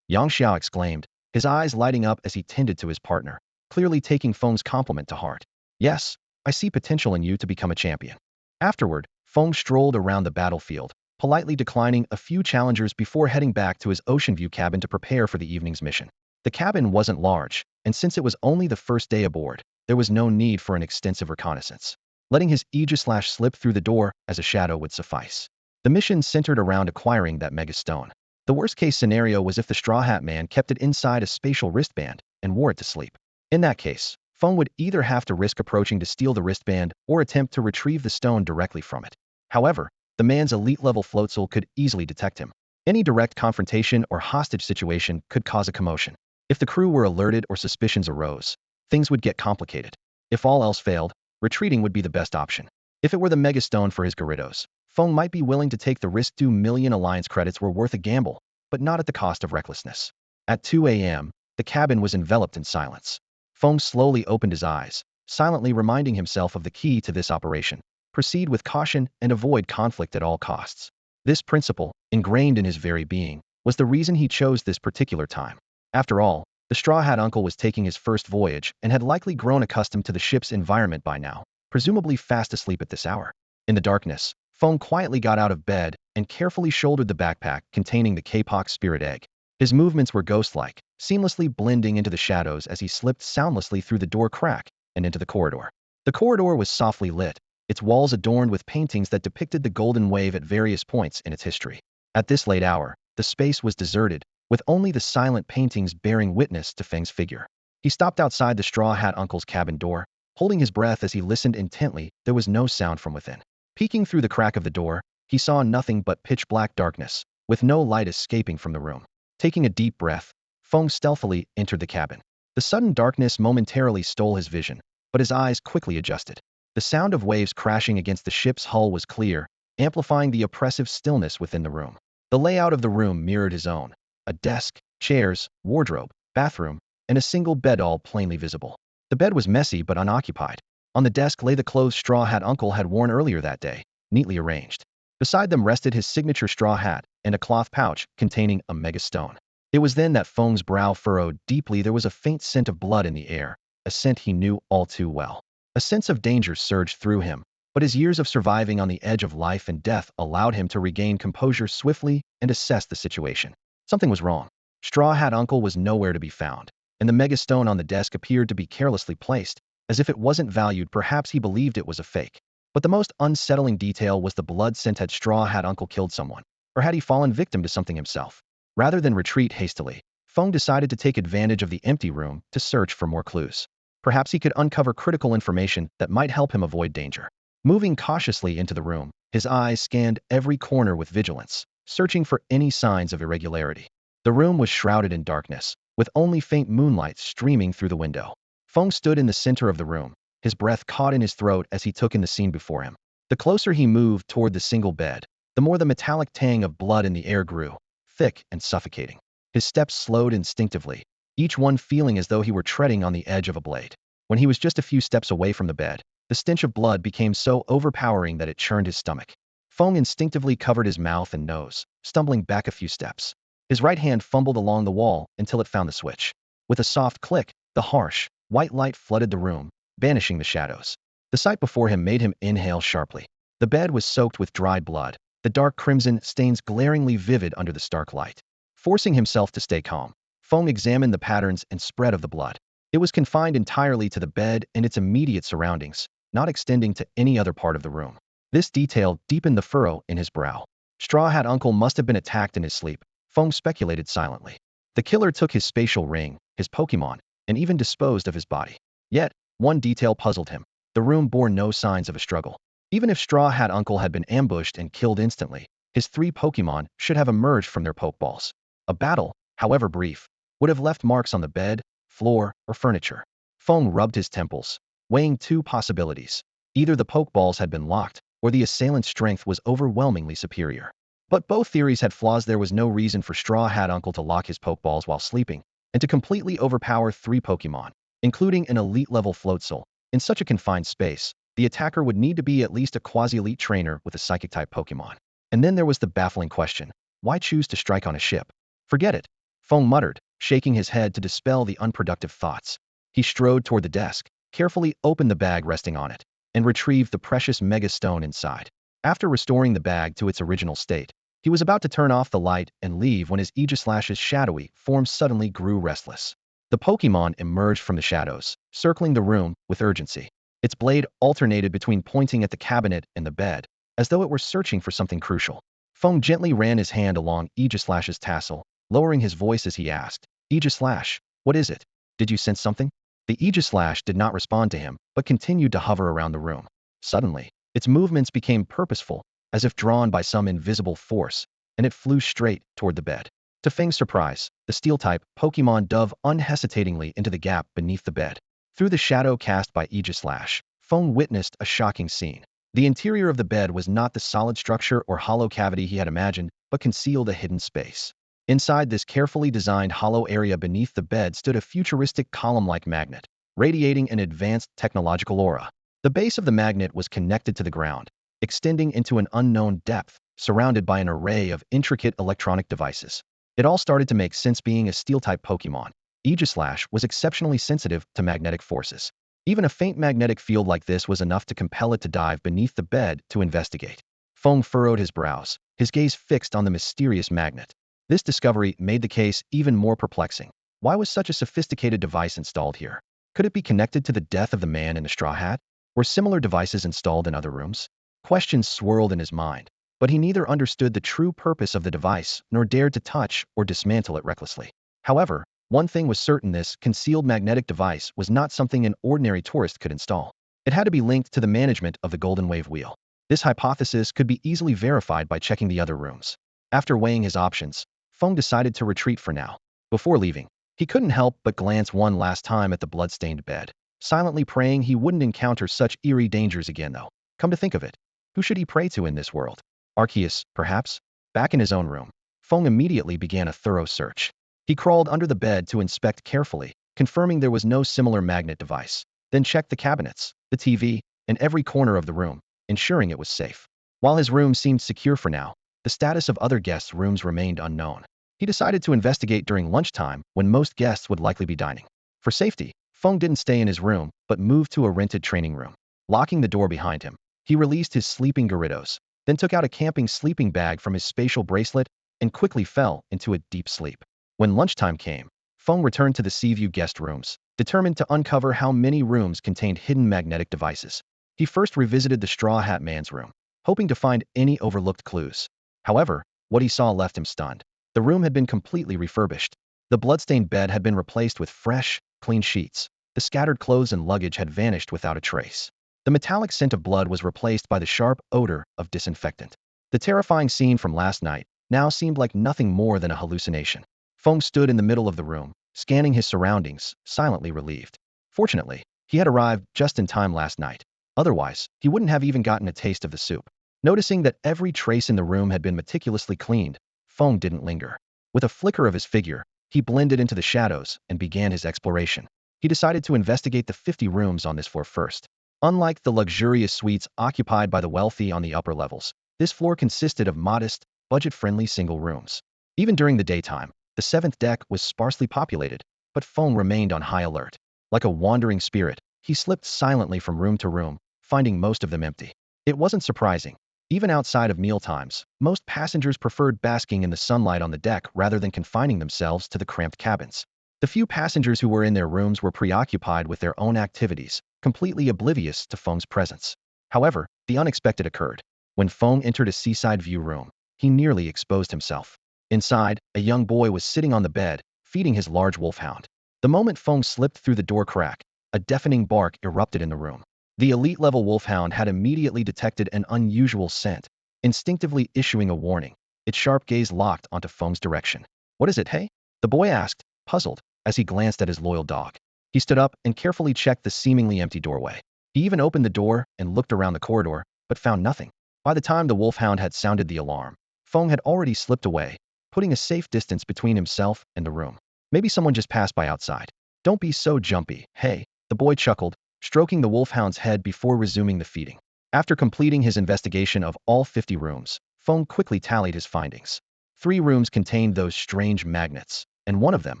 Yangxia exclaimed, his eyes lighting up as he tended to his partner, clearly taking Feng's compliment to heart. Yes, I see potential in you to become a champion. Afterward, Feng strolled around the battlefield, politely declining a few challengers before heading back to his Ocean View cabin to prepare for the evening's mission. The cabin wasn't large, and since it was only the first day aboard, there was no need for an extensive reconnaissance. Letting his Aegis slip through the door as a shadow would suffice. The mission centered around acquiring that mega stone. The worst-case scenario was if the Straw Hat Man kept it inside a spatial wristband and wore it to sleep. In that case, Feng would either have to risk approaching to steal the wristband or attempt to retrieve the stone directly from it. However, the man's elite-level floatzel could easily detect him. Any direct confrontation or hostage situation could cause a commotion. If the crew were alerted or suspicions arose, things would get complicated. If all else failed, retreating would be the best option. If it were the megastone for his Gyarados, Feng might be willing to take the risk. 2 million alliance credits were worth a gamble, but not at the cost of recklessness. At 2 a.m., the cabin was enveloped in silence. Feng slowly opened his eyes, silently reminding himself of the key to this operation. Proceed with caution and avoid conflict at all costs. This principle, ingrained in his very being, was the reason he chose this particular time. After all, the Straw Hat Uncle was taking his first voyage and had likely grown accustomed to the ship's environment by now, presumably fast asleep at this hour. In the darkness, Feng quietly got out of bed and carefully shouldered the backpack containing the Kapok spirit egg. His movements were ghost-like, seamlessly blending into the shadows as he slipped soundlessly through the door crack and into the corridor. The corridor was softly lit, its walls adorned with paintings that depicted the Golden Wave at various points in its history. At this late hour, the space was deserted, with only the silent paintings bearing witness to Feng's figure. He stopped outside the Straw Hat Uncle's cabin door, holding his breath as he listened intently. There was no sound from within. Peeking through the crack of the door, he saw nothing but pitch-black darkness, with no light escaping from the room. Taking a deep breath, Feng stealthily entered the cabin. The sudden darkness momentarily stole his vision, but his eyes quickly adjusted. The sound of waves crashing against the ship's hull was clear, amplifying the oppressive stillness within the room. The layout of the room mirrored his own. A desk, chairs, wardrobe, bathroom, and a single bed all plainly visible. The bed was messy but unoccupied. On the desk lay the clothes Straw Hat Uncle had worn earlier that day, neatly arranged. Beside them rested his signature straw hat and a cloth pouch containing a mega stone. It was then that Feng's brow furrowed deeply. There was a faint scent of blood in the air, a scent he knew all too well. A sense of danger surged through him, but his years of surviving on the edge of life and death allowed him to regain composure swiftly and assess the situation. Something was wrong. Straw Hat Uncle was nowhere to be found, and the mega stone on the desk appeared to be carelessly placed, as if it wasn't valued. Perhaps he believed it was a fake. But the most unsettling detail was the blood scent. Had Straw Hat Uncle killed someone, or had he fallen victim to something himself? Rather than retreat hastily, Feng decided to take advantage of the empty room to search for more clues. Perhaps he could uncover critical information that might help him avoid danger. Moving cautiously into the room, his eyes scanned every corner with vigilance, searching for any signs of irregularity. The room was shrouded in darkness, with only faint moonlight streaming through the window. Feng stood in the center of the room, his breath caught in his throat as he took in the scene before him. The closer he moved toward the single bed, the more the metallic tang of blood in the air grew, thick and suffocating. His steps slowed instinctively, each one feeling as though he were treading on the edge of a blade. When he was just a few steps away from the bed, the stench of blood became so overpowering that it churned his stomach. Feng instinctively covered his mouth and nose, stumbling back a few steps. His right hand fumbled along the wall until it found the switch. With a soft click, the harsh, white light flooded the room, banishing the shadows. The sight before him made him inhale sharply. The bed was soaked with dried blood, the dark crimson stains glaringly vivid under the stark light. Forcing himself to stay calm, Feng examined the patterns and spread of the blood. It was confined entirely to the bed and its immediate surroundings, not extending to any other part of the room. This detail deepened the furrow in his brow. Straw Hat Uncle must have been attacked in his sleep, Feng speculated silently. The killer took his spatial ring, his Pokemon, and even disposed of his body. Yet, one detail puzzled him. The room bore no signs of a struggle. Even if Straw Hat Uncle had been ambushed and killed instantly, his 3 Pokemon should have emerged from their Pokeballs. A battle, however brief, would have left marks on the bed, floor, or furniture. Feng rubbed his temples, weighing 2 possibilities. Either the Pokeballs had been locked, or the assailant's strength was overwhelmingly superior. But both theories had flaws. There was no reason for Straw Hat Uncle to lock his Pokeballs while sleeping, and to completely overpower 3 Pokemon, including an elite-level Floatzel. In such a confined space, the attacker would need to be at least a quasi-elite trainer with a Psychic-type Pokemon. And then there was the baffling question, why choose to strike on a ship? Forget it, Feng muttered, shaking his head to dispel the unproductive thoughts. He strode toward the desk, carefully opened the bag resting on it, and retrieved the precious mega stone inside. After restoring the bag to its original state, he was about to turn off the light and leave when his Aegislash's shadowy form suddenly grew restless. The Pokemon emerged from the shadows, circling the room with urgency. Its blade alternated between pointing at the cabinet and the bed, as though it were searching for something crucial. Feng gently ran his hand along Aegislash's tassel, lowering his voice as he asked, Aegislash, what is it? Did you sense something? The Aegislash did not respond to him, but continued to hover around the room. Suddenly, its movements became purposeful, as if drawn by some invisible force, and it flew straight toward the bed. To Feng's surprise, the Steel-type Pokemon dove unhesitatingly into the gap beneath the bed. Through the shadow cast by Aegislash, Feng witnessed a shocking scene. The interior of the bed was not the solid structure or hollow cavity he had imagined, but concealed a hidden space. Inside this carefully designed hollow area beneath the bed stood a futuristic column-like magnet, radiating an advanced technological aura. The base of the magnet was connected to the ground, extending into an unknown depth, surrounded by an array of intricate electronic devices. It all started to make sense. Being a Steel-type Pokemon, Aegislash was exceptionally sensitive to magnetic forces. Even a faint magnetic field like this was enough to compel it to dive beneath the bed to investigate. Feng furrowed his brows, his gaze fixed on the mysterious magnet. This discovery made the case even more perplexing. Why was such a sophisticated device installed here? Could it be connected to the death of the man in the straw hat? Were similar devices installed in other rooms? Questions swirled in his mind, but he neither understood the true purpose of the device nor dared to touch or dismantle it recklessly. However, one thing was certain: this concealed magnetic device was not something an ordinary tourist could install. It had to be linked to the management of the Golden Wave Wheel. This hypothesis could be easily verified by checking the other rooms. After weighing his options, Feng decided to retreat for now. Before leaving, he couldn't help but glance one last time at the blood-stained bed, silently praying he wouldn't encounter such eerie dangers again. Though, come to think of it, who should he pray to in this world? Arceus, perhaps? Back in his own room, Feng immediately began a thorough search. He crawled under the bed to inspect carefully, confirming there was no similar magnet device, then checked the cabinets, the TV, and every corner of the room, ensuring it was safe. While his room seemed secure for now, the status of other guests' rooms remained unknown. He decided to investigate during lunchtime, when most guests would likely be dining. For safety, Feng didn't stay in his room, but moved to a rented training room. Locking the door behind him, he released his sleeping Gyarados, then took out a camping sleeping bag from his spatial bracelet and quickly fell into a deep sleep. When lunchtime came, Feng returned to the Seaview guest rooms, determined to uncover how many rooms contained hidden magnetic devices. He first revisited the Straw Hat Man's room, hoping to find any overlooked clues. However, what he saw left him stunned. The room had been completely refurbished. The bloodstained bed had been replaced with fresh, clean sheets. The scattered clothes and luggage had vanished without a trace. The metallic scent of blood was replaced by the sharp odor of disinfectant. The terrifying scene from last night now seemed like nothing more than a hallucination. Feng stood in the middle of the room, scanning his surroundings, silently relieved. Fortunately, he had arrived just in time last night. Otherwise, he wouldn't have even gotten a taste of the soup. Noticing that every trace in the room had been meticulously cleaned, Feng didn't linger. With a flicker of his figure, he blended into the shadows and began his exploration. He decided to investigate the 50 rooms on this floor first. Unlike the luxurious suites occupied by the wealthy on the upper levels, this floor consisted of modest, budget-friendly single rooms. Even during the daytime, the 7th deck was sparsely populated, but Feng remained on high alert. Like a wandering spirit, he slipped silently from room to room, finding most of them empty. It wasn't surprising. Even outside of mealtimes, most passengers preferred basking in the sunlight on the deck rather than confining themselves to the cramped cabins. The few passengers who were in their rooms were preoccupied with their own activities, completely oblivious to Feng's presence. However, the unexpected occurred. When Feng entered a seaside view room, he nearly exposed himself. Inside, a young boy was sitting on the bed, feeding his large wolfhound. The moment Feng slipped through the door crack, a deafening bark erupted in the room. The elite-level wolfhound had immediately detected an unusual scent, instinctively issuing a warning. Its sharp gaze locked onto Feng's direction. "What is it, hey?" the boy asked, puzzled, as he glanced at his loyal dog. He stood up and carefully checked the seemingly empty doorway. He even opened the door and looked around the corridor, but found nothing. By the time the wolfhound had sounded the alarm, Feng had already slipped away, putting a safe distance between himself and the room. "Maybe someone just passed by outside." "Don't be so jumpy, hey," the boy chuckled, stroking the wolfhound's head before resuming the feeding. After completing his investigation of all 50 rooms, Feng quickly tallied his findings. 3 rooms contained those strange magnets, and one of them,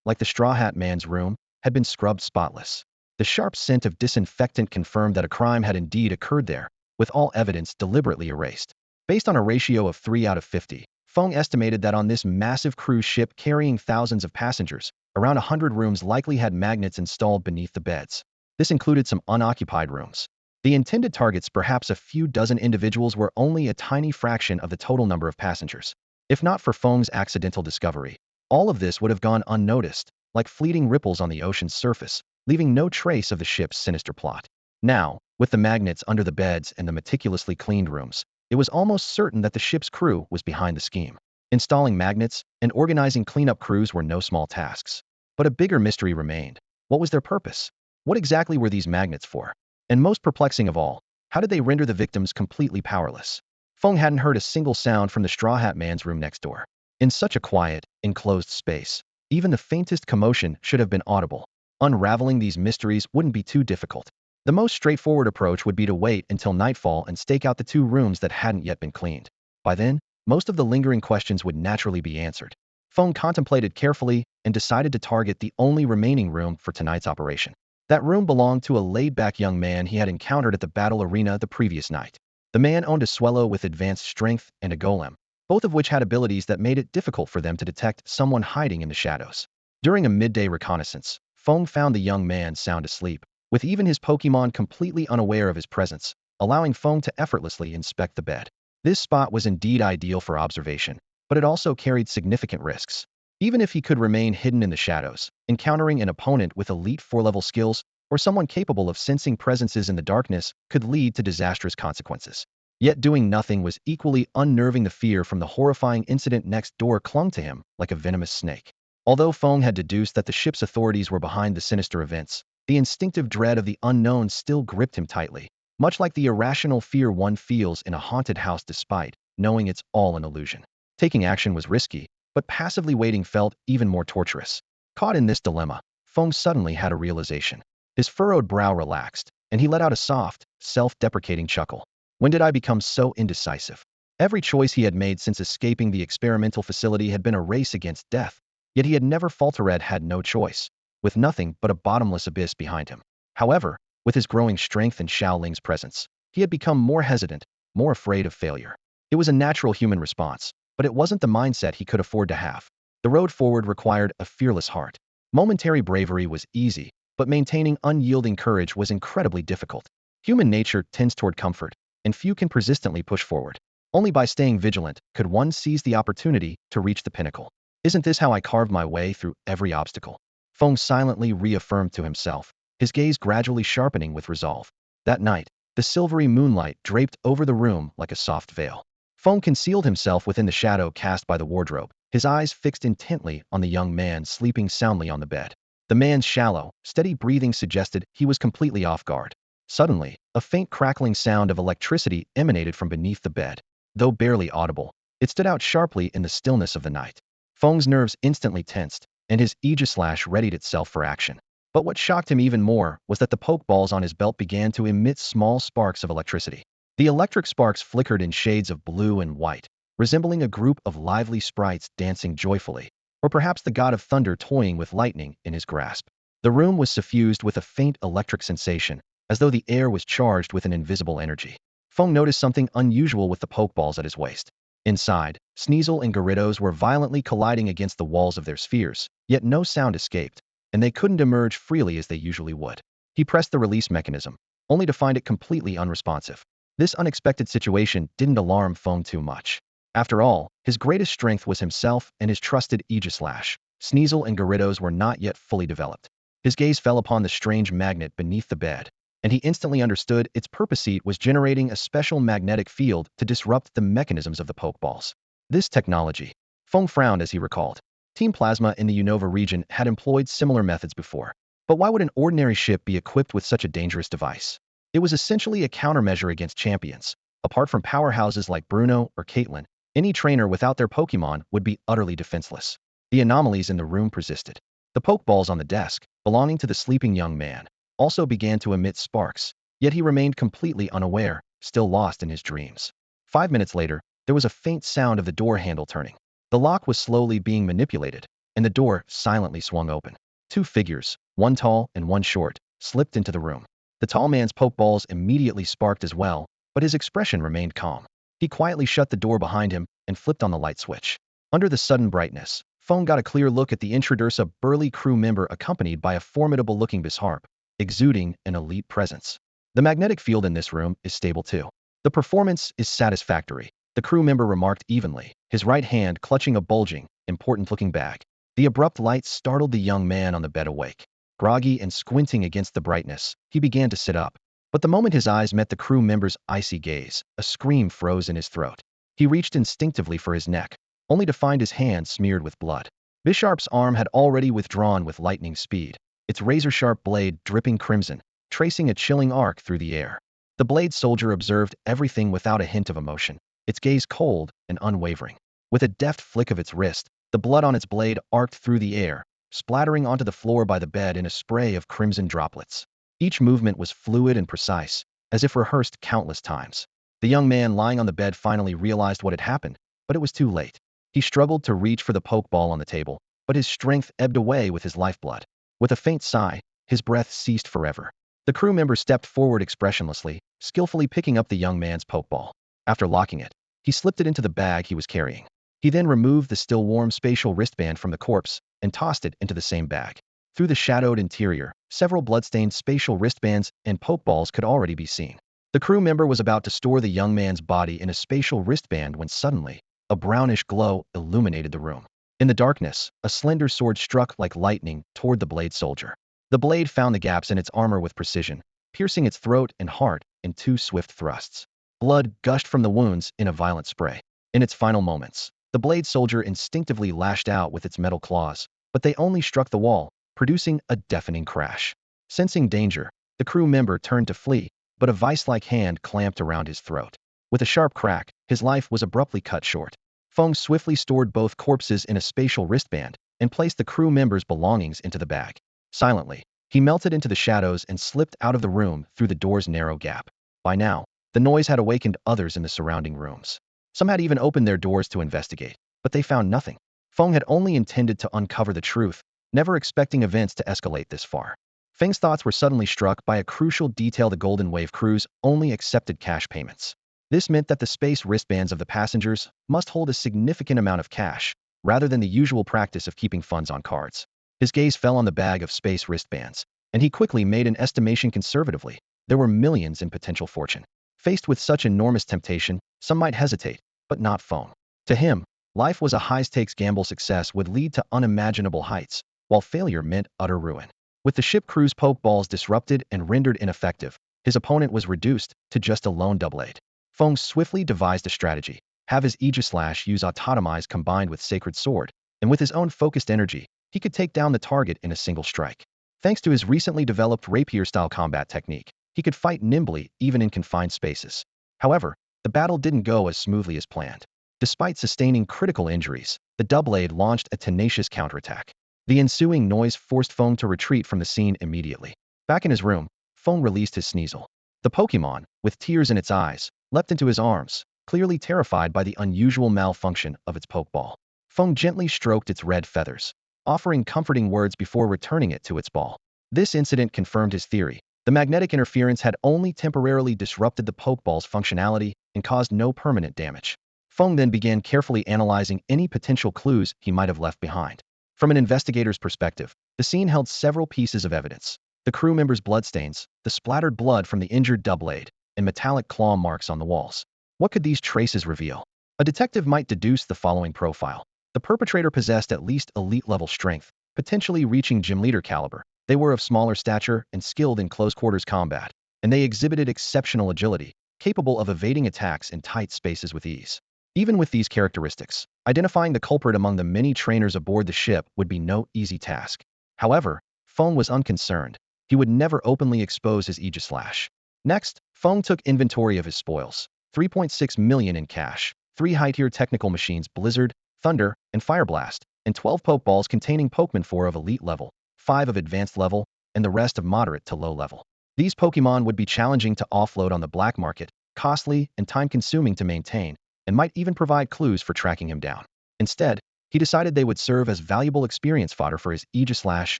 like the Straw Hat Man's room, had been scrubbed spotless. The sharp scent of disinfectant confirmed that a crime had indeed occurred there, with all evidence deliberately erased. Based on a ratio of 3 out of 50, Feng estimated that on this massive cruise ship carrying thousands of passengers, around 100 rooms likely had magnets installed beneath the beds. This included some unoccupied rooms. The intended targets, perhaps a few dozen individuals, were only a tiny fraction of the total number of passengers. If not for Feng's accidental discovery, all of this would have gone unnoticed, like fleeting ripples on the ocean's surface, leaving no trace of the ship's sinister plot. Now, with the magnets under the beds and the meticulously cleaned rooms, it was almost certain that the ship's crew was behind the scheme. Installing magnets and organizing cleanup crews were no small tasks. But a bigger mystery remained. What was their purpose? What exactly were these magnets for? And most perplexing of all, how did they render the victims completely powerless? Feng hadn't heard a single sound from the Straw Hat Man's room next door. In such a quiet, enclosed space, even the faintest commotion should have been audible. Unraveling these mysteries wouldn't be too difficult. The most straightforward approach would be to wait until nightfall and stake out the 2 rooms that hadn't yet been cleaned. By then, most of the lingering questions would naturally be answered. Feng contemplated carefully and decided to target the only remaining room for tonight's operation. That room belonged to a laid-back young man he had encountered at the battle arena the previous night. The man owned a Swellow with advanced strength and a Golem, both of which had abilities that made it difficult for them to detect someone hiding in the shadows. During a midday reconnaissance, Feng found the young man sound asleep, with even his Pokemon completely unaware of his presence, allowing Feng to effortlessly inspect the bed. This spot was indeed ideal for observation, but it also carried significant risks. Even if he could remain hidden in the shadows, encountering an opponent with elite 4-level skills or someone capable of sensing presences in the darkness could lead to disastrous consequences. Yet doing nothing was equally unnerving. The fear from the horrifying incident next door clung to him like a venomous snake. Although Feng had deduced that the ship's authorities were behind the sinister events, the instinctive dread of the unknown still gripped him tightly, much like the irrational fear one feels in a haunted house despite knowing it's all an illusion. Taking action was risky, but passively waiting felt even more torturous. Caught in this dilemma, Feng suddenly had a realization. His furrowed brow relaxed, and he let out a soft, self-deprecating chuckle. When did I become so indecisive? Every choice he had made since escaping the experimental facility had been a race against death, yet he had never faltered. Had no choice, with nothing but a bottomless abyss behind him. However, with his growing strength and Xiaoling's presence, he had become more hesitant, more afraid of failure. It was a natural human response, but it wasn't the mindset he could afford to have. The road forward required a fearless heart. Momentary bravery was easy, but maintaining unyielding courage was incredibly difficult. Human nature tends toward comfort, and few can persistently push forward. Only by staying vigilant could one seize the opportunity to reach the pinnacle. Isn't this how I carved my way through every obstacle? Feng silently reaffirmed to himself, his gaze gradually sharpening with resolve. That night, the silvery moonlight draped over the room like a soft veil. Feng concealed himself within the shadow cast by the wardrobe, his eyes fixed intently on the young man sleeping soundly on the bed. The man's shallow, steady breathing suggested he was completely off guard. Suddenly, a faint crackling sound of electricity emanated from beneath the bed. Though barely audible, it stood out sharply in the stillness of the night. Feng's nerves instantly tensed, and his Aegislash readied itself for action. But what shocked him even more was that the pokeballs on his belt began to emit small sparks of electricity. The electric sparks flickered in shades of blue and white, resembling a group of lively sprites dancing joyfully, or perhaps the god of thunder toying with lightning in his grasp. The room was suffused with a faint electric sensation, as though the air was charged with an invisible energy. Feng noticed something unusual with the pokeballs at his waist. Inside, Sneasel and Gyarados were violently colliding against the walls of their spheres, yet no sound escaped, and they couldn't emerge freely as they usually would. He pressed the release mechanism, only to find it completely unresponsive. This unexpected situation didn't alarm Feng too much. After all, his greatest strength was himself and his trusted Aegislash. Sneasel and Gyarados were not yet fully developed. His gaze fell upon the strange magnet beneath the bed, and he instantly understood its purpose. It was generating a special magnetic field to disrupt the mechanisms of the pokeballs. This technology. Feng frowned as he recalled. Team Plasma in the Unova region had employed similar methods before. But why would an ordinary ship be equipped with such a dangerous device? It was essentially a countermeasure against champions. Apart from powerhouses like Bruno or Caitlyn, any trainer without their Pokemon would be utterly defenseless. The anomalies in the room persisted. The pokeballs on the desk, belonging to the sleeping young man, also began to emit sparks, yet he remained completely unaware, still lost in his dreams. 5 minutes later, there was a faint sound of the door handle turning. The lock was slowly being manipulated, and the door silently swung open. 2 figures, one tall and one short, slipped into the room. The tall man's pokeballs immediately sparked as well, but his expression remained calm. He quietly shut the door behind him and flipped on the light switch. Under the sudden brightness, Feng got a clear look at the introduce, a burly crew member accompanied by a formidable-looking Bisharp, exuding an elite presence. The magnetic field in this room is stable too. The performance is satisfactory, the crew member remarked evenly, his right hand clutching a bulging, important-looking bag. The abrupt light startled the young man on the bed awake. Groggy and squinting against the brightness, he began to sit up. But the moment his eyes met the crew member's icy gaze, a scream froze in his throat. He reached instinctively for his neck, only to find his hand smeared with blood. Bisharp's arm had already withdrawn with lightning speed, its razor-sharp blade dripping crimson, tracing a chilling arc through the air. The blade soldier observed everything without a hint of emotion, its gaze cold and unwavering. With a deft flick of its wrist, the blood on its blade arced through the air, splattering onto the floor by the bed in a spray of crimson droplets. Each movement was fluid and precise, as if rehearsed countless times. The young man lying on the bed finally realized what had happened, but it was too late. He struggled to reach for the pokeball on the table, but his strength ebbed away with his lifeblood. With a faint sigh, his breath ceased forever. The crew member stepped forward expressionlessly, skillfully picking up the young man's pokeball. After locking it, he slipped it into the bag he was carrying. He then removed the still warm spatial wristband from the corpse and tossed it into the same bag. Through the shadowed interior, several bloodstained spatial wristbands and pokeballs could already be seen. The crew member was about to store the young man's body in a spatial wristband when suddenly, a brownish glow illuminated the room. In the darkness, a slender sword struck like lightning toward the blade soldier. The blade found the gaps in its armor with precision, piercing its throat and heart in 2 swift thrusts. Blood gushed from the wounds in a violent spray. In its final moments, the blade soldier instinctively lashed out with its metal claws, but they only struck the wall, producing a deafening crash. Sensing danger, the crew member turned to flee, but a vice-like hand clamped around his throat. With a sharp crack, his life was abruptly cut short. Feng swiftly stored both corpses in a spatial wristband and placed the crew member's belongings into the bag. Silently, he melted into the shadows and slipped out of the room through the door's narrow gap. By now, the noise had awakened others in the surrounding rooms. Some had even opened their doors to investigate, but they found nothing. Feng had only intended to uncover the truth, never expecting events to escalate this far. Feng's thoughts were suddenly struck by a crucial detail: the Golden Wave crews only accepted cash payments. This meant that the space wristbands of the passengers must hold a significant amount of cash, rather than the usual practice of keeping funds on cards. His gaze fell on the bag of space wristbands, and he quickly made an estimation conservatively. There were millions in potential fortune. Faced with such enormous temptation, some might hesitate, but not Feng. To him, life was a high-stakes gamble. Success would lead to unimaginable heights, while failure meant utter ruin. With the ship crew's pokeballs disrupted and rendered ineffective, his opponent was reduced to just a lone double-aid. Feng swiftly devised a strategy: have his Aegislash use autotomize combined with Sacred Sword, and with his own focused energy, he could take down the target in a single strike. Thanks to his recently developed rapier-style combat technique, he could fight nimbly even in confined spaces. However, the battle didn't go as smoothly as planned. Despite sustaining critical injuries, the double-aid launched a tenacious counterattack. The ensuing noise forced Feng to retreat from the scene immediately. Back in his room, Feng released his Sneasel. The Pokemon, with tears in its eyes, leapt into his arms, clearly terrified by the unusual malfunction of its Pokeball. Feng gently stroked its red feathers, offering comforting words before returning it to its ball. This incident confirmed his theory: the magnetic interference had only temporarily disrupted the Pokeball's functionality and caused no permanent damage. Feng then began carefully analyzing any potential clues he might have left behind. From an investigator's perspective, the scene held several pieces of evidence: the crew members' bloodstains, the splattered blood from the injured double-aid, and metallic claw marks on the walls. What could these traces reveal? A detective might deduce the following profile. The perpetrator possessed at least elite-level strength, potentially reaching gym leader caliber. They were of smaller stature and skilled in close-quarters combat, and they exhibited exceptional agility, capable of evading attacks in tight spaces with ease. Even with these characteristics, identifying the culprit among the many trainers aboard the ship would be no easy task. However, Feng was unconcerned. He would never openly expose his Aegislash. Next, Feng took inventory of his spoils: 3.6 million in cash, 3 high-tier technical machines Blizzard, Thunder, and Fireblast, and 12 Pokeballs containing Pokemon 4 of elite level, 5 of advanced level, and the rest of moderate to low level. These Pokemon would be challenging to offload on the black market, costly and time-consuming to maintain, and might even provide clues for tracking him down. Instead, he decided they would serve as valuable experience fodder for his Aegislash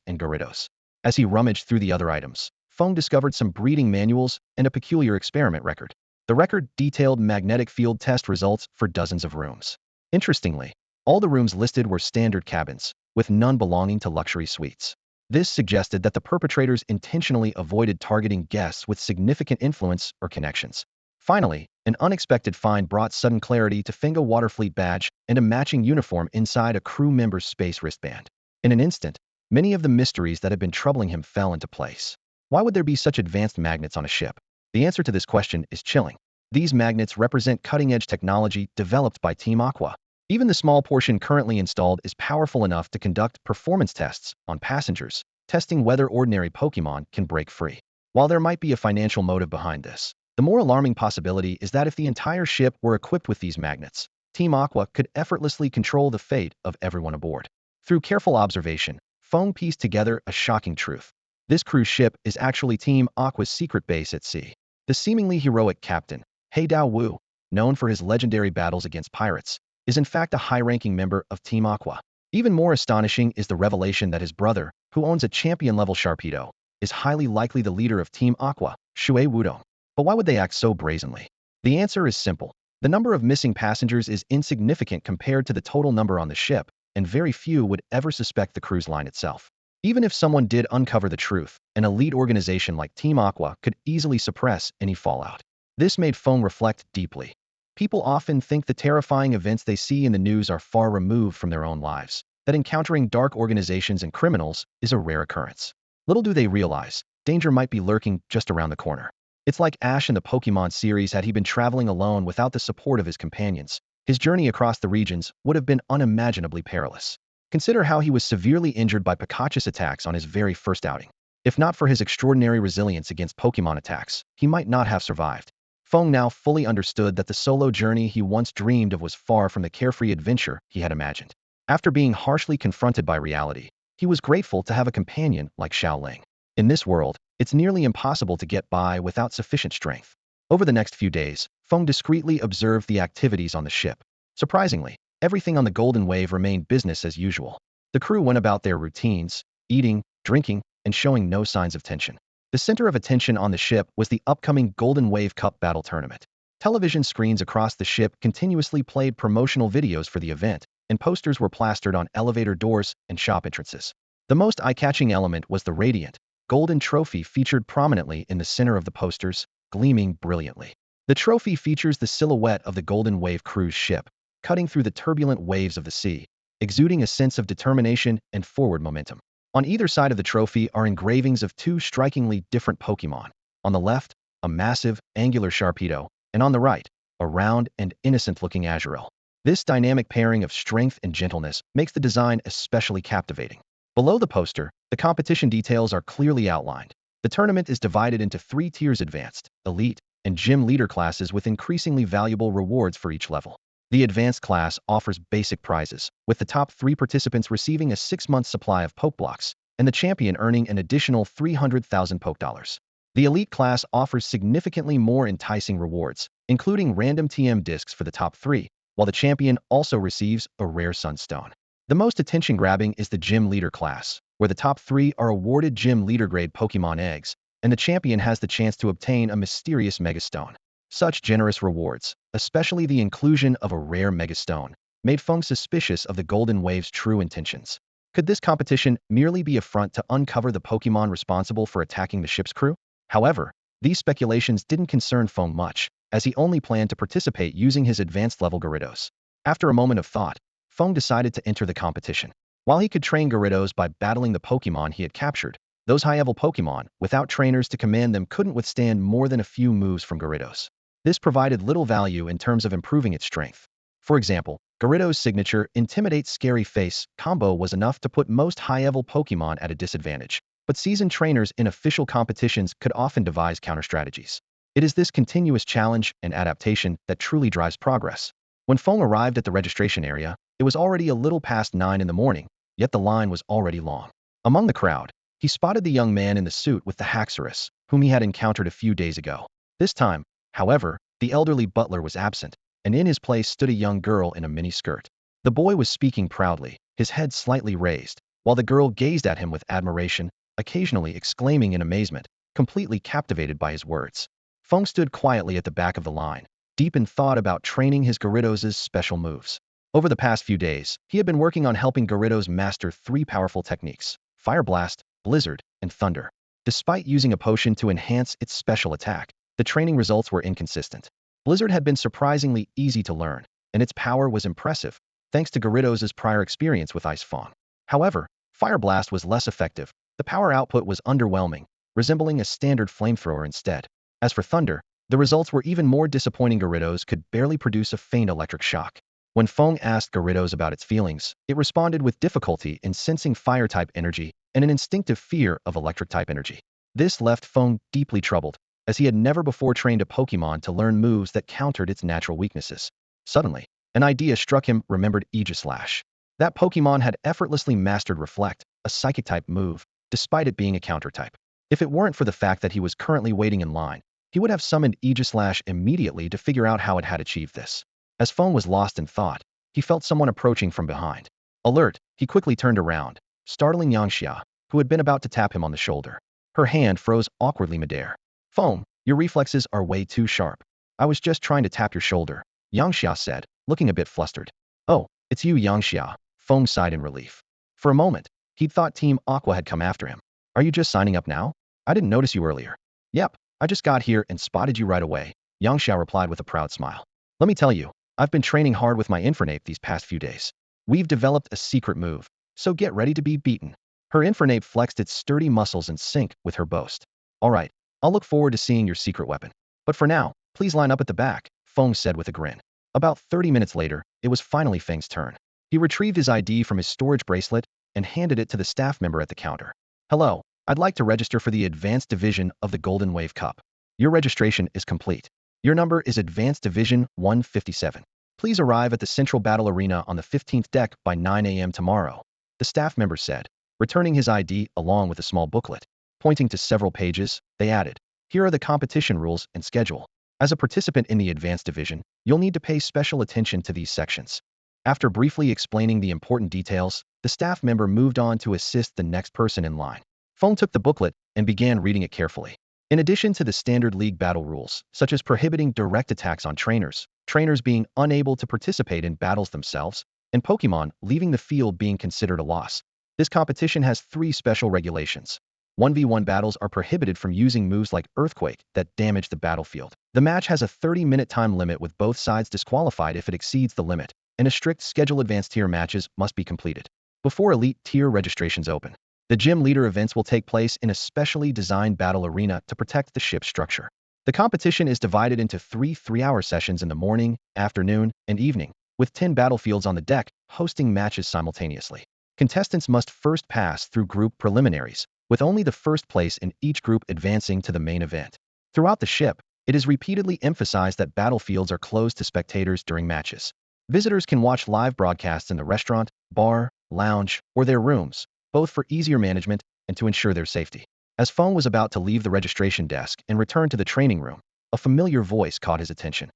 and Gyarados. As he rummaged through the other items, Feng discovered some breeding manuals and a peculiar experiment record. The record detailed magnetic field test results for dozens of rooms. Interestingly, all the rooms listed were standard cabins, with none belonging to luxury suites. This suggested that the perpetrators intentionally avoided targeting guests with significant influence or connections. Finally, an unexpected find brought sudden clarity to Feng's Waterfleet badge and a matching uniform inside a crew member's space wristband. In an instant, many of the mysteries that had been troubling him fell into place. Why would there be such advanced magnets on a ship? The answer to this question is chilling. These magnets represent cutting-edge technology developed by Team Aqua. Even the small portion currently installed is powerful enough to conduct performance tests on passengers, testing whether ordinary Pokemon can break free. While there might be a financial motive behind this, the more alarming possibility is that if the entire ship were equipped with these magnets, Team Aqua could effortlessly control the fate of everyone aboard. Through careful observation, Feng pieced together a shocking truth. This cruise ship is actually Team Aqua's secret base at sea. The seemingly heroic captain, He Dao Wu, known for his legendary battles against pirates, is in fact a high-ranking member of Team Aqua. Even more astonishing is the revelation that his brother, who owns a champion-level Sharpedo, is highly likely the leader of Team Aqua, Shui Wudong. But why would they act so brazenly? The answer is simple. The number of missing passengers is insignificant compared to the total number on the ship, and very few would ever suspect the cruise line itself. Even if someone did uncover the truth, an elite organization like Team Aqua could easily suppress any fallout. This made Feng reflect deeply. People often think the terrifying events they see in the news are far removed from their own lives, that encountering dark organizations and criminals is a rare occurrence. Little do they realize, danger might be lurking just around the corner. It's like Ash in the Pokemon series. Had he been traveling alone without the support of his companions, his journey across the regions would have been unimaginably perilous. Consider how he was severely injured by Pikachu's attacks on his very first outing. If not for his extraordinary resilience against Pokemon attacks, he might not have survived. Feng now fully understood that the solo journey he once dreamed of was far from the carefree adventure he had imagined. After being harshly confronted by reality, he was grateful to have a companion like Xiaoling. In this world, it's nearly impossible to get by without sufficient strength. Over the next few days, Feng discreetly observed the activities on the ship. Surprisingly, everything on the Golden Wave remained business as usual. The crew went about their routines, eating, drinking, and showing no signs of tension. The center of attention on the ship was the upcoming Golden Wave Cup Battle Tournament. Television screens across the ship continuously played promotional videos for the event, and posters were plastered on elevator doors and shop entrances. The most eye-catching element was the radiant, golden trophy featured prominently in the center of the posters, gleaming brilliantly. The trophy features the silhouette of the Golden Wave cruise ship, cutting through the turbulent waves of the sea, exuding a sense of determination and forward momentum. On either side of the trophy are engravings of two strikingly different Pokemon. On the left, a massive, angular Sharpedo, and on the right, a round and innocent-looking Azurill. This dynamic pairing of strength and gentleness makes the design especially captivating. Below the poster, the competition details are clearly outlined. The tournament is divided into 3 tiers: Advanced, Elite, and Gym Leader classes with increasingly valuable rewards for each level. The Advanced class offers basic prizes, with the top 3 participants receiving a 6-month supply of Pokeblocks, and the champion earning an additional 300,000 Poke Dollars. The Elite class offers significantly more enticing rewards, including random TM discs for the top 3, while the champion also receives a rare Sunstone. The most attention-grabbing is the Gym Leader class, where the top 3 are awarded Gym Leader-grade Pokemon eggs, and the champion has the chance to obtain a mysterious Megastone. Such generous rewards, especially the inclusion of a rare Megastone, made Feng suspicious of the Golden Wave's true intentions. Could this competition merely be a front to uncover the Pokemon responsible for attacking the ship's crew? However, these speculations didn't concern Feng much, as he only planned to participate using his advanced-level Gyarados. After a moment of thought, Feng decided to enter the competition. While he could train Gyarados by battling the Pokemon he had captured, those high-level Pokemon, without trainers to command them, couldn't withstand more than a few moves from Gyarados. This provided little value in terms of improving its strength. For example, Gyarados' signature Intimidate Scary Face combo was enough to put most high-level Pokemon at a disadvantage, but seasoned trainers in official competitions could often devise counter-strategies. It is this continuous challenge and adaptation that truly drives progress. When Feng arrived at the registration area, it was already a little past 9 in the morning, yet the line was already long. Among the crowd, he spotted the young man in the suit with the Haxorus, whom he had encountered a few days ago. This time, however, the elderly butler was absent, and in his place stood a young girl in a mini-skirt. The boy was speaking proudly, his head slightly raised, while the girl gazed at him with admiration, occasionally exclaiming in amazement, completely captivated by his words. Feng stood quietly at the back of the line, deep in thought about training his Gyarados' special moves. Over the past few days, he had been working on helping Gyarados master 3 powerful techniques: Fire Blast, Blizzard, and Thunder. Despite using a potion to enhance its special attack, the training results were inconsistent. Blizzard had been surprisingly easy to learn, and its power was impressive, thanks to Gyarados' prior experience with Ice Fong. However, Fire Blast was less effective. The power output was underwhelming, resembling a standard flamethrower instead. As for Thunder, the results were even more disappointing. Gyarados could barely produce a faint electric shock. When Feng asked Gyarados about its feelings, it responded with difficulty in sensing fire-type energy and an instinctive fear of electric-type energy. This left Feng deeply troubled, as he had never before trained a Pokémon to learn moves that countered its natural weaknesses. Suddenly, an idea struck him. Remembered Aegislash. That Pokémon had effortlessly mastered Reflect, a Psychic-type move, despite it being a counter-type. If it weren't for the fact that he was currently waiting in line, he would have summoned Aegislash immediately to figure out how it had achieved this. As Feng was lost in thought, he felt someone approaching from behind. Alert, he quickly turned around, startling Yangxia, who had been about to tap him on the shoulder. Her hand froze awkwardly midair. Feng, your reflexes are way too sharp. I was just trying to tap your shoulder, Yangxia said, looking a bit flustered. Oh, it's you, Yangxia, Feng sighed in relief. For a moment, he'd thought Team Aqua had come after him. Are you just signing up now? I didn't notice you earlier. Yep, I just got here and spotted you right away, Yangxia replied with a proud smile. Let me tell you, I've been training hard with my Infernape these past few days. We've developed a secret move, so get ready to be beaten. Her Infernape flexed its sturdy muscles in sync with her boast. Alright, I'll look forward to seeing your secret weapon. But for now, please line up at the back, Feng said with a grin. About 30 minutes later, it was finally Feng's turn. He retrieved his ID from his storage bracelet and handed it to the staff member at the counter. Hello, I'd like to register for the Advanced Division of the Golden Wave Cup. Your registration is complete. Your number is Advanced Division 157. Please arrive at the Central Battle Arena on the 15th deck by 9 a.m. tomorrow, the staff member said, returning his ID along with a small booklet. Pointing to several pages, they added, here are the competition rules and schedule. As a participant in the Advanced Division, you'll need to pay special attention to these sections. After briefly explaining the important details, the staff member moved on to assist the next person in line. Feng took the booklet and began reading it carefully. In addition to the standard league battle rules, such as prohibiting direct attacks on trainers, trainers being unable to participate in battles themselves, and Pokémon leaving the field being considered a loss, this competition has 3 special regulations. 1v1 battles are prohibited from using moves like Earthquake that damage the battlefield. The match has a 30-minute time limit with both sides disqualified if it exceeds the limit, and a strict schedule. Advanced tier matches must be completed before elite tier registrations open. The gym leader events will take place in a specially designed battle arena to protect the ship's structure. The competition is divided into 3 3-hour sessions in the morning, afternoon, and evening, with 10 battlefields on the deck hosting matches simultaneously. Contestants must first pass through group preliminaries, with only the first place in each group advancing to the main event. Throughout the ship, it is repeatedly emphasized that battlefields are closed to spectators during matches. Visitors can watch live broadcasts in the restaurant, bar, lounge, or their rooms, both for easier management and to ensure their safety. As Feng was about to leave the registration desk and return to the training room, a familiar voice caught his attention.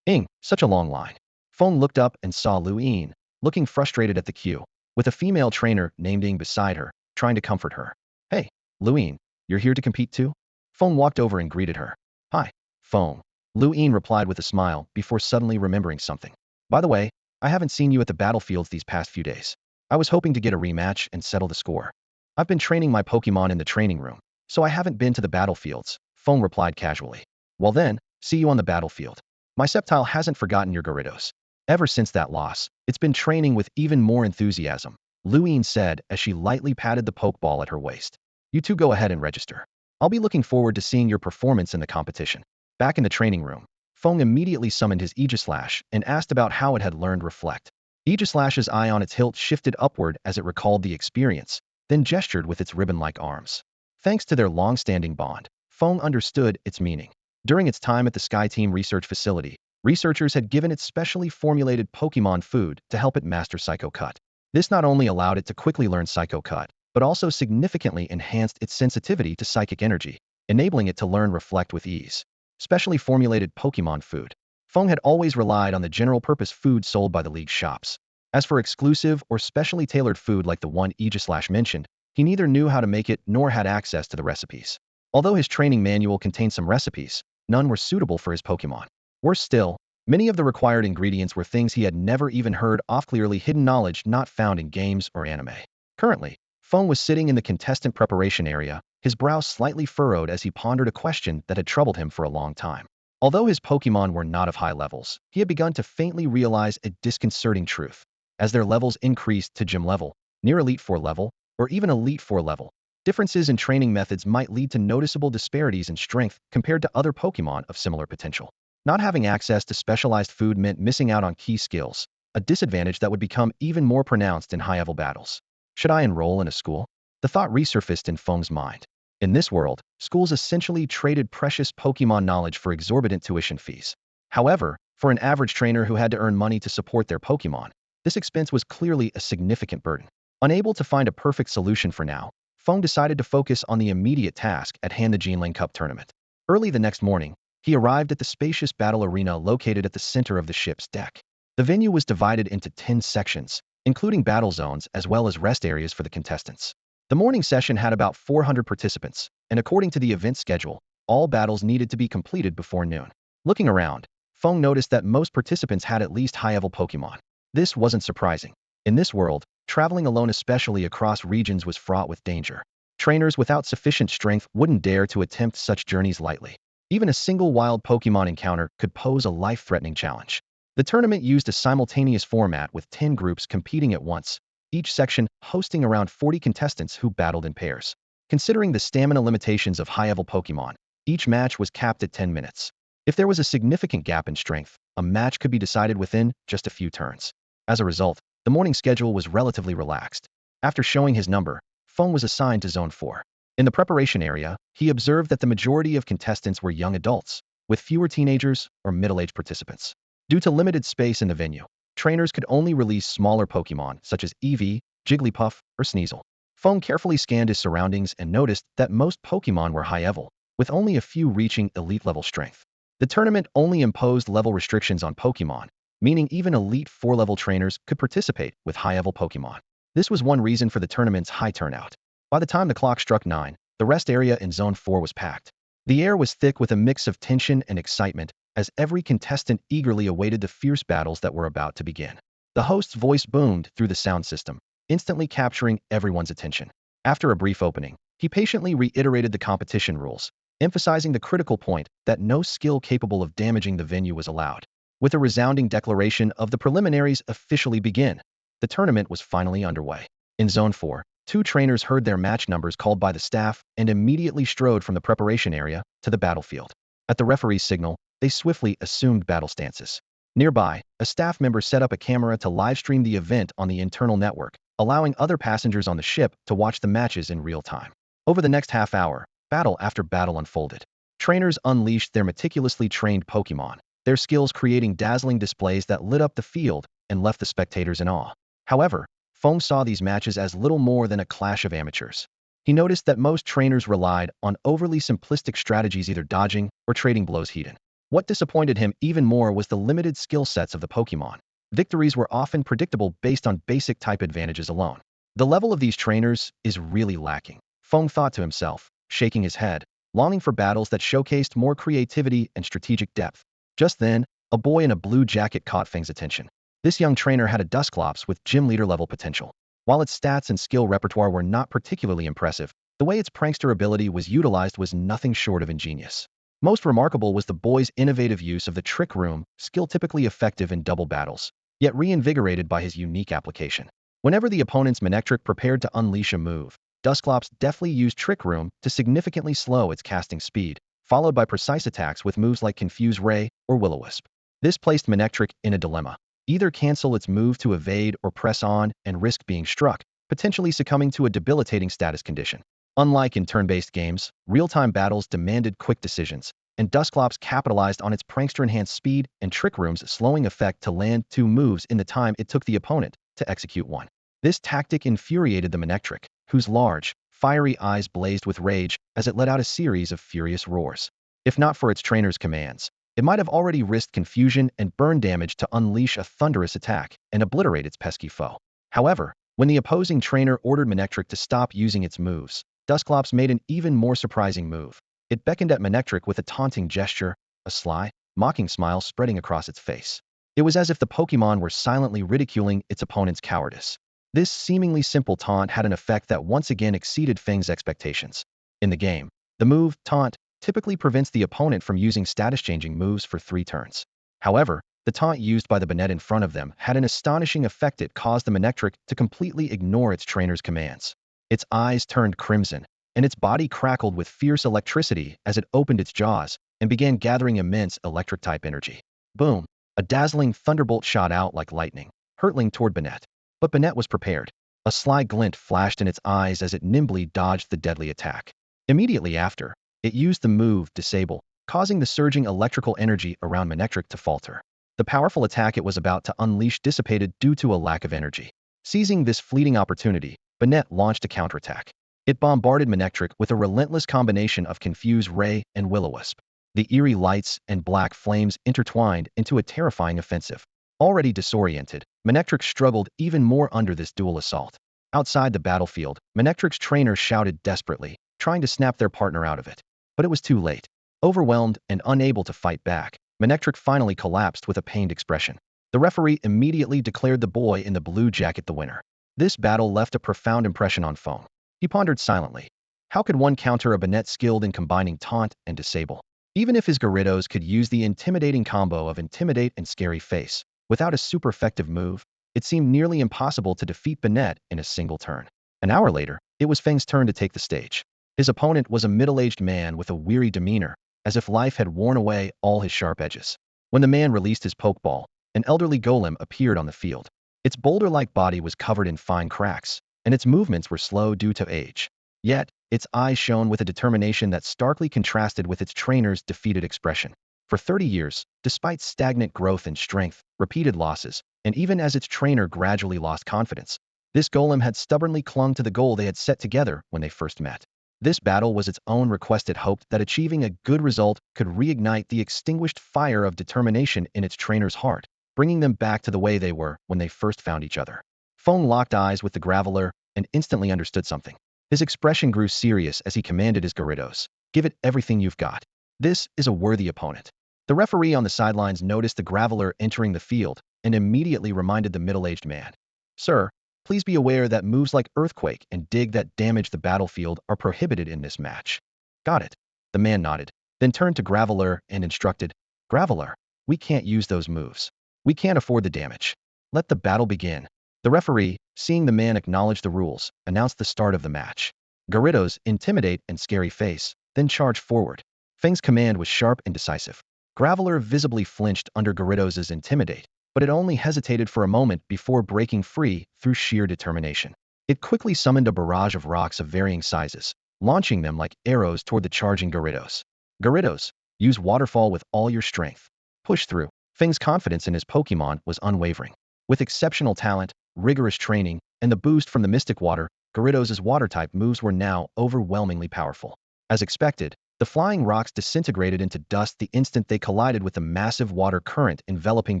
Such a long line. Feng looked up and saw Lu Yin, looking frustrated at the queue, with a female trainer named Ying beside her, trying to comfort her. Hey, Lu Yin, you're here to compete too? Feng walked over and greeted her. Hi, Feng. Lu Yin replied with a smile before suddenly remembering something. By the way, I haven't seen you at the battlefields these past few days. I was hoping to get a rematch and settle the score. I've been training my Pokémon in the training room, so I haven't been to the battlefields, Feng replied casually. Well then, see you on the battlefield. My Sceptile hasn't forgotten your Gyarados. Ever since that loss, it's been training with even more enthusiasm, Lu Yin said as she lightly patted the Pokeball at her waist. You two go ahead and register. I'll be looking forward to seeing your performance in the competition. Back in the training room, Feng immediately summoned his Aegislash and asked about how it had learned Reflect. Aegislash's eye on its hilt shifted upward as it recalled the experience, then gestured with its ribbon-like arms. Thanks to their long-standing bond, Feng understood its meaning. During its time at the Sky Team research facility, researchers had given it specially formulated Pokémon food to help it master Psycho Cut. This not only allowed it to quickly learn Psycho Cut, but also significantly enhanced its sensitivity to psychic energy, enabling it to learn Reflect with ease. Specially formulated Pokémon food. Feng had always relied on the general-purpose food sold by the League's shops. As for exclusive or specially tailored food like the one Aegislash mentioned, he neither knew how to make it nor had access to the recipes. Although his training manual contained some recipes, none were suitable for his Pokemon. Worse still, many of the required ingredients were things he had never even heard of, clearly hidden knowledge not found in games or anime. Currently, Feng was sitting in the contestant preparation area, his brow slightly furrowed as he pondered a question that had troubled him for a long time. Although his Pokemon were not of high levels, he had begun to faintly realize a disconcerting truth. As their levels increased to gym level, near Elite Four level, or even Elite Four level, differences in training methods might lead to noticeable disparities in strength compared to other Pokemon of similar potential. Not having access to specialized food meant missing out on key skills, a disadvantage that would become even more pronounced in high-level battles. Should I enroll in a school? The thought resurfaced in Feng's mind. In this world, schools essentially traded precious Pokemon knowledge for exorbitant tuition fees. However, for an average trainer who had to earn money to support their Pokemon, this expense was clearly a significant burden. Unable to find a perfect solution for now, Feng decided to focus on the immediate task at hand: the Jinling Cup tournament. Early the next morning, he arrived at the spacious battle arena located at the center of the ship's deck. The venue was divided into 10 sections, including battle zones as well as rest areas for the contestants. The morning session had about 400 participants, and according to the event schedule, all battles needed to be completed before noon. Looking around, Feng noticed that most participants had at least high-level Pokemon. This wasn't surprising. In this world, traveling alone, especially across regions, was fraught with danger. Trainers without sufficient strength wouldn't dare to attempt such journeys lightly. Even a single wild Pokemon encounter could pose a life-threatening challenge. The tournament used a simultaneous format with 10 groups competing at once, each section hosting around 40 contestants who battled in pairs. Considering the stamina limitations of high-level Pokemon, each match was capped at 10 minutes. If there was a significant gap in strength, a match could be decided within just a few turns. As a result, the morning schedule was relatively relaxed. After showing his number, Feng was assigned to Zone 4. In the preparation area, he observed that the majority of contestants were young adults, with fewer teenagers or middle-aged participants. Due to limited space in the venue, trainers could only release smaller Pokemon such as Eevee, Jigglypuff, or Sneasel. Feng carefully scanned his surroundings and noticed that most Pokemon were high-level, with only a few reaching elite-level strength. The tournament only imposed level restrictions on Pokemon, meaning even Elite Four-level trainers could participate with high-level Pokemon. This was one reason for the tournament's high turnout. By the time the clock struck 9, the rest area in Zone 4 was packed. The air was thick with a mix of tension and excitement, as every contestant eagerly awaited the fierce battles that were about to begin. The host's voice boomed through the sound system, instantly capturing everyone's attention. After a brief opening, he patiently reiterated the competition rules, emphasizing the critical point that no skill capable of damaging the venue was allowed. With a resounding declaration of the preliminaries officially begin, the tournament was finally underway. In Zone 4, 2 trainers heard their match numbers called by the staff and immediately strode from the preparation area to the battlefield. At the referee's signal, they swiftly assumed battle stances. Nearby, a staff member set up a camera to livestream the event on the internal network, allowing other passengers on the ship to watch the matches in real time. Over the next half hour, battle after battle unfolded. Trainers unleashed their meticulously trained Pokemon, their skills creating dazzling displays that lit up the field and left the spectators in awe. However, Feng saw these matches as little more than a clash of amateurs. He noticed that most trainers relied on overly simplistic strategies, either dodging or trading blows hidden. What disappointed him even more was the limited skill sets of the Pokemon. Victories were often predictable based on basic type advantages alone. The level of these trainers is really lacking, Feng thought to himself, shaking his head, longing for battles that showcased more creativity and strategic depth. Just then, a boy in a blue jacket caught Feng's attention. This young trainer had a Dusclops with gym leader level potential. While its stats and skill repertoire were not particularly impressive, the way its prankster ability was utilized was nothing short of ingenious. Most remarkable was the boy's innovative use of the Trick Room, skill typically effective in double battles, yet reinvigorated by his unique application. Whenever the opponent's Manectric prepared to unleash a move, Dusclops deftly used Trick Room to significantly slow its casting speed, followed by precise attacks with moves like Confuse Ray or Will-O-Wisp. This placed Manectric in a dilemma. Either cancel its move to evade or press on and risk being struck, potentially succumbing to a debilitating status condition. Unlike in turn-based games, real-time battles demanded quick decisions, and Dusclops capitalized on its prankster-enhanced speed and Trick Room's slowing effect to land 2 moves in the time it took the opponent to execute one. This tactic infuriated the Manectric, whose large, fiery eyes blazed with rage as it let out a series of furious roars. If not for its trainer's commands, it might have already risked confusion and burn damage to unleash a thunderous attack and obliterate its pesky foe. However, when the opposing trainer ordered Manectric to stop using its moves, Dusclops made an even more surprising move. It beckoned at Manectric with a taunting gesture, a sly, mocking smile spreading across its face. It was as if the Pokémon were silently ridiculing its opponent's cowardice. This seemingly simple taunt had an effect that once again exceeded Feng's expectations. In the game, the move, Taunt, typically prevents the opponent from using status-changing moves for 3 turns. However, the taunt used by the Banette in front of them had an astonishing effect. It caused the Manectric to completely ignore its trainer's commands. Its eyes turned crimson, and its body crackled with fierce electricity as it opened its jaws and began gathering immense electric-type energy. Boom! A dazzling thunderbolt shot out like lightning, hurtling toward Banette. But Banette was prepared. A sly glint flashed in its eyes as it nimbly dodged the deadly attack. Immediately after, it used the move Disable, causing the surging electrical energy around Manectric to falter. The powerful attack it was about to unleash dissipated due to a lack of energy. Seizing this fleeting opportunity, Banette launched a counterattack. It bombarded Manectric with a relentless combination of Confuse Ray and Will-O-Wisp. The eerie lights and black flames intertwined into a terrifying offensive. Already disoriented, Manectric struggled even more under this dual assault. Outside the battlefield, Manectric's trainer shouted desperately, trying to snap their partner out of it. But it was too late. Overwhelmed and unable to fight back, Manectric finally collapsed with a pained expression. The referee immediately declared the boy in the blue jacket the winner. This battle left a profound impression on Feng. He pondered silently. How could one counter a Banette skilled in combining Taunt and Disable? Even if his Gyarados could use the intimidating combo of Intimidate and Scary Face, without a super effective move, it seemed nearly impossible to defeat Banette in a single turn. An hour later, it was Feng's turn to take the stage. His opponent was a middle-aged man with a weary demeanor, as if life had worn away all his sharp edges. When the man released his Pokeball, an elderly golem appeared on the field. Its boulder-like body was covered in fine cracks, and its movements were slow due to age. Yet, its eyes shone with a determination that starkly contrasted with its trainer's defeated expression. For 30 years, despite stagnant growth in strength, repeated losses, and even as its trainer gradually lost confidence, this golem had stubbornly clung to the goal they had set together when they first met. This battle was its own request. It hoped that achieving a good result could reignite the extinguished fire of determination in its trainer's heart, bringing them back to the way they were when they first found each other. Feng locked eyes with the Graveler and instantly understood something. His expression grew serious as he commanded his Gyarados, "Give it everything you've got. This is a worthy opponent." The referee on the sidelines noticed the Graveler entering the field and immediately reminded the middle-aged man, "Sir, please be aware that moves like Earthquake and Dig that damage the battlefield are prohibited in this match." "Got it." The man nodded, then turned to Graveler and instructed, "Graveler, we can't use those moves. We can't afford the damage. Let the battle begin." The referee, seeing the man acknowledge the rules, announced the start of the match. Gyarados, Intimidate and Scary Face, then charged forward. Feng's command was sharp and decisive. Graveler visibly flinched under Gyarados' Intimidate, but it only hesitated for a moment before breaking free through sheer determination. It quickly summoned a barrage of rocks of varying sizes, launching them like arrows toward the charging Gyarados. "Gyarados, use Waterfall with all your strength. Push through." Feng's confidence in his Pokémon was unwavering. With exceptional talent, rigorous training, and the boost from the Mystic Water, Gyarados' Water-type moves were now overwhelmingly powerful. As expected, the flying rocks disintegrated into dust the instant they collided with the massive water current enveloping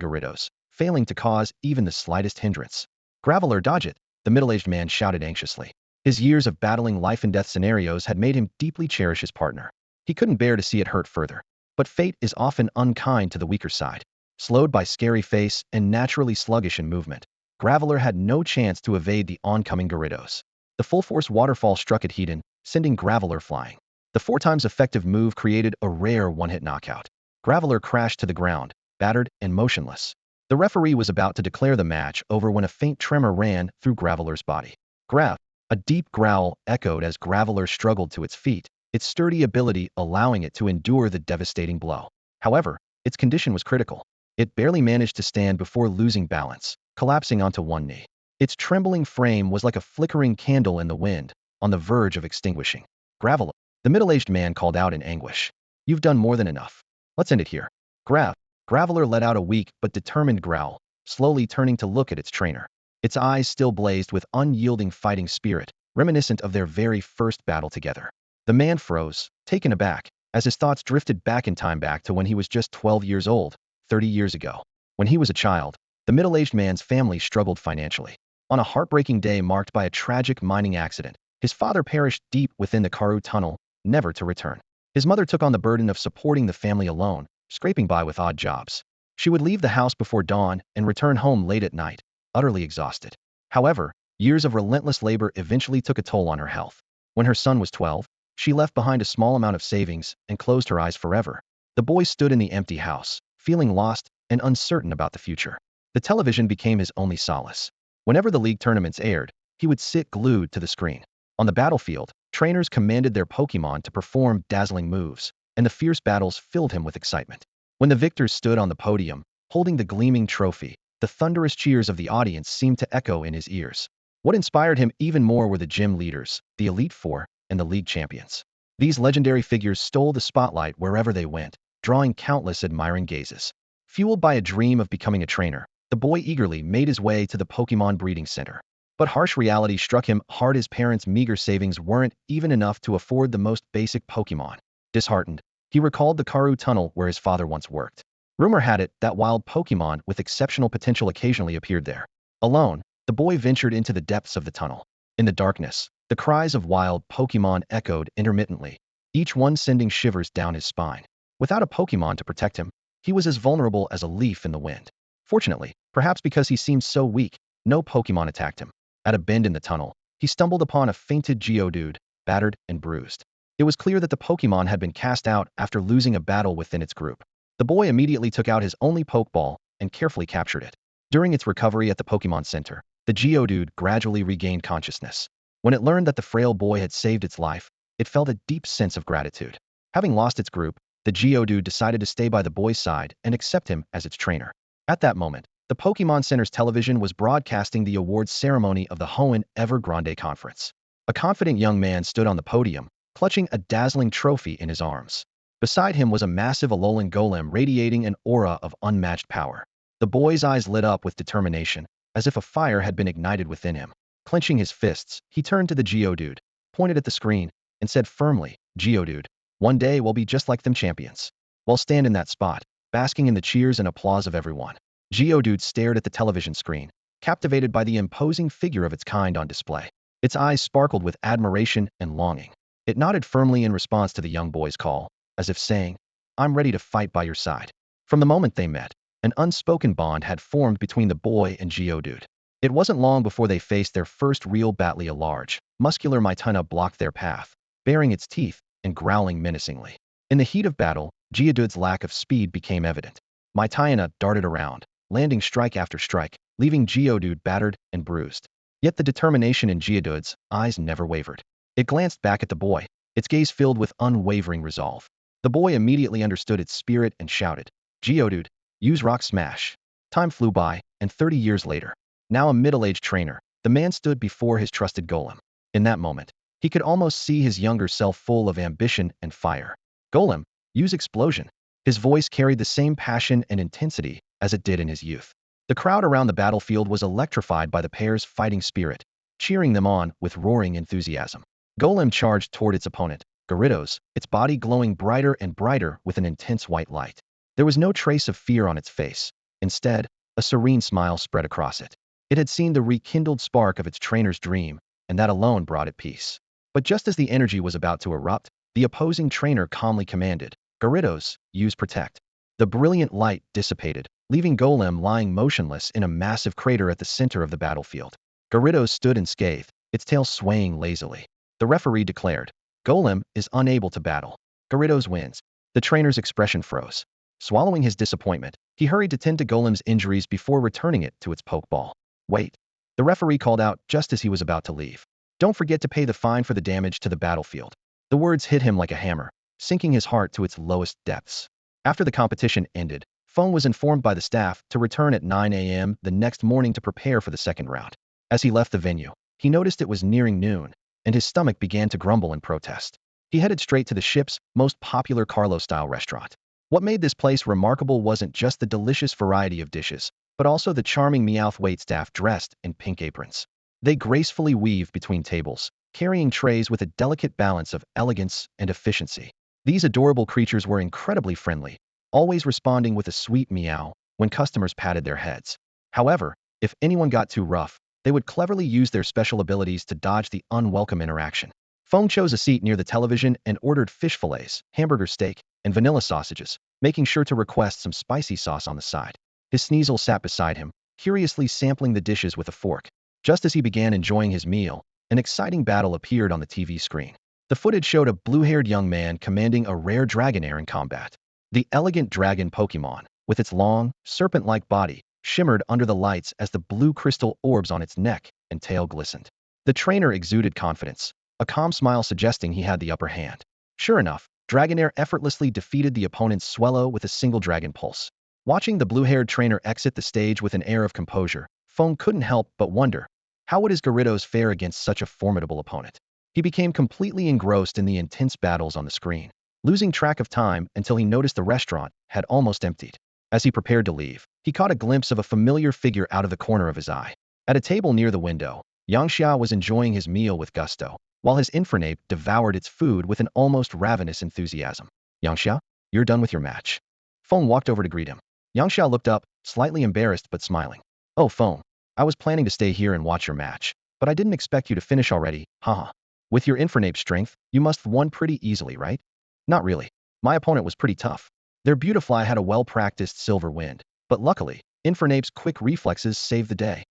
Gyarados, failing to cause even the slightest hindrance. "Graveler, dodge it!" the middle-aged man shouted anxiously. His years of battling life-and-death scenarios had made him deeply cherish his partner. He couldn't bear to see it hurt further. But fate is often unkind to the weaker side. Slowed by Scary Face and naturally sluggish in movement, Graveler had no chance to evade the oncoming Gyarados. The full-force Waterfall struck at Hedon, sending Graveler flying. The 4 times effective move created a rare one-hit knockout. Graveler crashed to the ground, battered and motionless. The referee was about to declare the match over when a faint tremor ran through Graveler's body. "Grav!" A deep growl echoed as Graveler struggled to its feet, its sturdy ability allowing it to endure the devastating blow. However, its condition was critical. It barely managed to stand before losing balance, collapsing onto one knee. Its trembling frame was like a flickering candle in the wind, on the verge of extinguishing. "Graveler," the middle-aged man called out in anguish. "You've done more than enough. Let's end it here." Graveler let out a weak but determined growl, slowly turning to look at its trainer. Its eyes still blazed with unyielding fighting spirit, reminiscent of their very first battle together. The man froze, taken aback, as his thoughts drifted back in time back to when he was just 12 years old, 30 years ago. When he was a child, the middle-aged man's family struggled financially. On a heartbreaking day marked by a tragic mining accident, his father perished deep within the Karoo tunnel, never to return. His mother took on the burden of supporting the family alone, scraping by with odd jobs. She would leave the house before dawn and return home late at night, utterly exhausted. However, years of relentless labor eventually took a toll on her health. When her son was 12, she left behind a small amount of savings and closed her eyes forever. The boy stood in the empty house, feeling lost and uncertain about the future. The television became his only solace. Whenever the league tournaments aired, he would sit glued to the screen. On the battlefield, trainers commanded their Pokemon to perform dazzling moves, and the fierce battles filled him with excitement. When the victors stood on the podium, holding the gleaming trophy, the thunderous cheers of the audience seemed to echo in his ears. What inspired him even more were the gym leaders, the Elite Four, and the league champions. These legendary figures stole the spotlight wherever they went, drawing countless admiring gazes. Fueled by a dream of becoming a trainer, the boy eagerly made his way to the Pokemon breeding center. But harsh reality struck him hard. His parents' meager savings weren't even enough to afford the most basic Pokemon. Disheartened, he recalled the Karu Tunnel where his father once worked. Rumor had it that wild Pokemon with exceptional potential occasionally appeared there. Alone, the boy ventured into the depths of the tunnel. In the darkness, the cries of wild Pokemon echoed intermittently, each one sending shivers down his spine. Without a Pokemon to protect him, he was as vulnerable as a leaf in the wind. Fortunately, perhaps because he seemed so weak, no Pokemon attacked him. At a bend in the tunnel, he stumbled upon a fainted Geodude, battered and bruised. It was clear that the Pokemon had been cast out after losing a battle within its group. The boy immediately took out his only Pokeball and carefully captured it. During its recovery at the Pokemon Center, the Geodude gradually regained consciousness. When it learned that the frail boy had saved its life, it felt a deep sense of gratitude. Having lost its group, the Geodude decided to stay by the boy's side and accept him as its trainer. At that moment, the Pokemon Center's television was broadcasting the awards ceremony of the Hoenn Evergrande Conference. A confident young man stood on the podium, clutching a dazzling trophy in his arms. Beside him was a massive Alolan golem radiating an aura of unmatched power. The boy's eyes lit up with determination, as if a fire had been ignited within him. Clenching his fists, he turned to the Geodude, pointed at the screen, and said firmly, "Geodude, one day we'll be just like them champions." While stand in that spot, basking in the cheers and applause of everyone, Geodude stared at the television screen, captivated by the imposing figure of its kind on display. Its eyes sparkled with admiration and longing. It nodded firmly in response to the young boy's call, as if saying, "I'm ready to fight by your side." From the moment they met, an unspoken bond had formed between the boy and Geodude. It wasn't long before they faced their first real battle. A large, muscular Mytina blocked their path, baring its teeth and growling menacingly. In the heat of battle, Geodude's lack of speed became evident. Mytina darted around, landing strike after strike, leaving Geodude battered and bruised. Yet the determination in Geodude's eyes never wavered. It glanced back at the boy, its gaze filled with unwavering resolve. The boy immediately understood its spirit and shouted, "Geodude, use Rock Smash." Time flew by, and 30 years later, now a middle-aged trainer, the man stood before his trusted golem. In that moment, he could almost see his younger self full of ambition and fire. "Golem, use Explosion." His voice carried the same passion and intensity as it did in his youth. The crowd around the battlefield was electrified by the pair's fighting spirit, cheering them on with roaring enthusiasm. Golem charged toward its opponent, Gyarados, its body glowing brighter and brighter with an intense white light. There was no trace of fear on its face. Instead, a serene smile spread across it. It had seen the rekindled spark of its trainer's dream, and that alone brought it peace. But just as the energy was about to erupt, the opposing trainer calmly commanded, "Gyarados, use Protect." The brilliant light dissipated, leaving Golem lying motionless in a massive crater at the center of the battlefield. Gyarados stood unscathed, its tail swaying lazily. The referee declared, "Golem is unable to battle. Gyarados wins." The trainer's expression froze. Swallowing his disappointment, he hurried to tend to Golem's injuries before returning it to its Pokeball. "Wait." The referee called out just as he was about to leave. "Don't forget to pay the fine for the damage to the battlefield." The words hit him like a hammer, sinking his heart to its lowest depths. After the competition ended, Feng was informed by the staff to return at 9 a.m. the next morning to prepare for the second round. As he left the venue, he noticed it was nearing noon, and his stomach began to grumble in protest. He headed straight to the ship's most popular Carlo-style restaurant. What made this place remarkable wasn't just the delicious variety of dishes, but also the charming Meowth waitstaff dressed in pink aprons. They gracefully weaved between tables, carrying trays with a delicate balance of elegance and efficiency. These adorable creatures were incredibly friendly, always responding with a sweet meow when customers patted their heads. However, if anyone got too rough, they would cleverly use their special abilities to dodge the unwelcome interaction. Feng chose a seat near the television and ordered fish fillets, hamburger steak, and vanilla sausages, making sure to request some spicy sauce on the side. His Sneasel sat beside him, curiously sampling the dishes with a fork. Just as he began enjoying his meal, an exciting battle appeared on the TV screen. The footage showed a blue-haired young man commanding a rare dragonair in combat. The elegant dragon Pokemon, with its long, serpent-like body, shimmered under the lights as the blue crystal orbs on its neck and tail glistened. The trainer exuded confidence, a calm smile suggesting he had the upper hand. Sure enough, Dragonair effortlessly defeated the opponent's Swellow with a single dragon pulse. Watching the blue-haired trainer exit the stage with an air of composure, Feng couldn't help but wonder, how would his Gyarados fare against such a formidable opponent? He became completely engrossed in the intense battles on the screen, losing track of time until he noticed the restaurant had almost emptied. As he prepared to leave, he caught a glimpse of a familiar figure out of the corner of his eye. At a table near the window, Yangxia was enjoying his meal with gusto, while his Infernape devoured its food with an almost ravenous enthusiasm. Yangxia, you're done with your match. Feng walked over to greet him. Yangxia looked up, slightly embarrassed but smiling. Oh, Feng, I was planning to stay here and watch your match, but I didn't expect you to finish already, haha. With your Infernape strength, you must have won pretty easily, right? Not really. My opponent was pretty tough. Their Beautifly had a well-practiced Silver Wind, but luckily, Infernape's quick reflexes saved the day.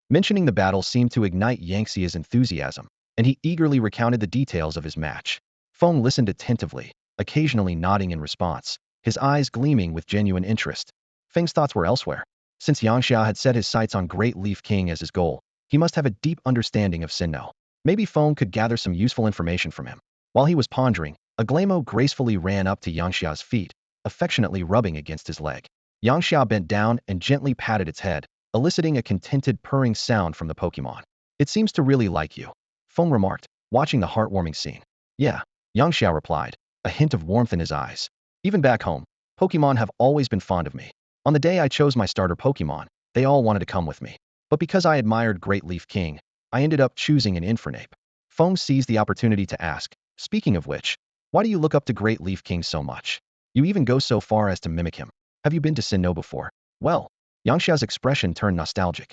Mentioning the battle seemed to ignite Yangxia's enthusiasm, and he eagerly recounted the details of his match. Feng listened attentively, occasionally nodding in response, his eyes gleaming with genuine interest. Feng's thoughts were elsewhere. Since Yangxia had set his sights on Great Leaf King as his goal, he must have a deep understanding of Sinnoh. Maybe Feng could gather some useful information from him. While he was pondering, a Glamour gracefully ran up to Yangxia's feet, affectionately rubbing against his leg. Yangxia bent down and gently patted its head, eliciting a contented purring sound from the Pokemon. It seems to really like you, Feng remarked, watching the heartwarming scene. Yeah, Yangxia replied, a hint of warmth in his eyes. Even back home, Pokemon have always been fond of me. On the day I chose my starter Pokemon, they all wanted to come with me. But because I admired Great Leaf King, I ended up choosing an Infernape. Feng seized the opportunity to ask, speaking of which, why do you look up to Great Leaf King so much? You even go so far as to mimic him. Have you been to Sinnoh before? Well, Yangxia's expression turned nostalgic.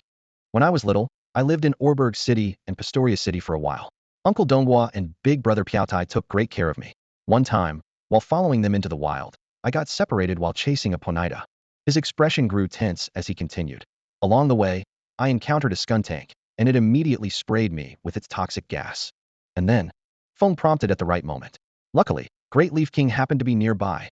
When I was little, I lived in Orberg City and Pastoria City for a while. Uncle Donghua and big brother Piaotai took great care of me. One time, while following them into the wild, I got separated while chasing a Ponyta. His expression grew tense as he continued. Along the way, I encountered a Skuntank, and it immediately sprayed me with its toxic gas. And then, Feng prompted at the right moment. Luckily, Great Leaf King happened to be nearby.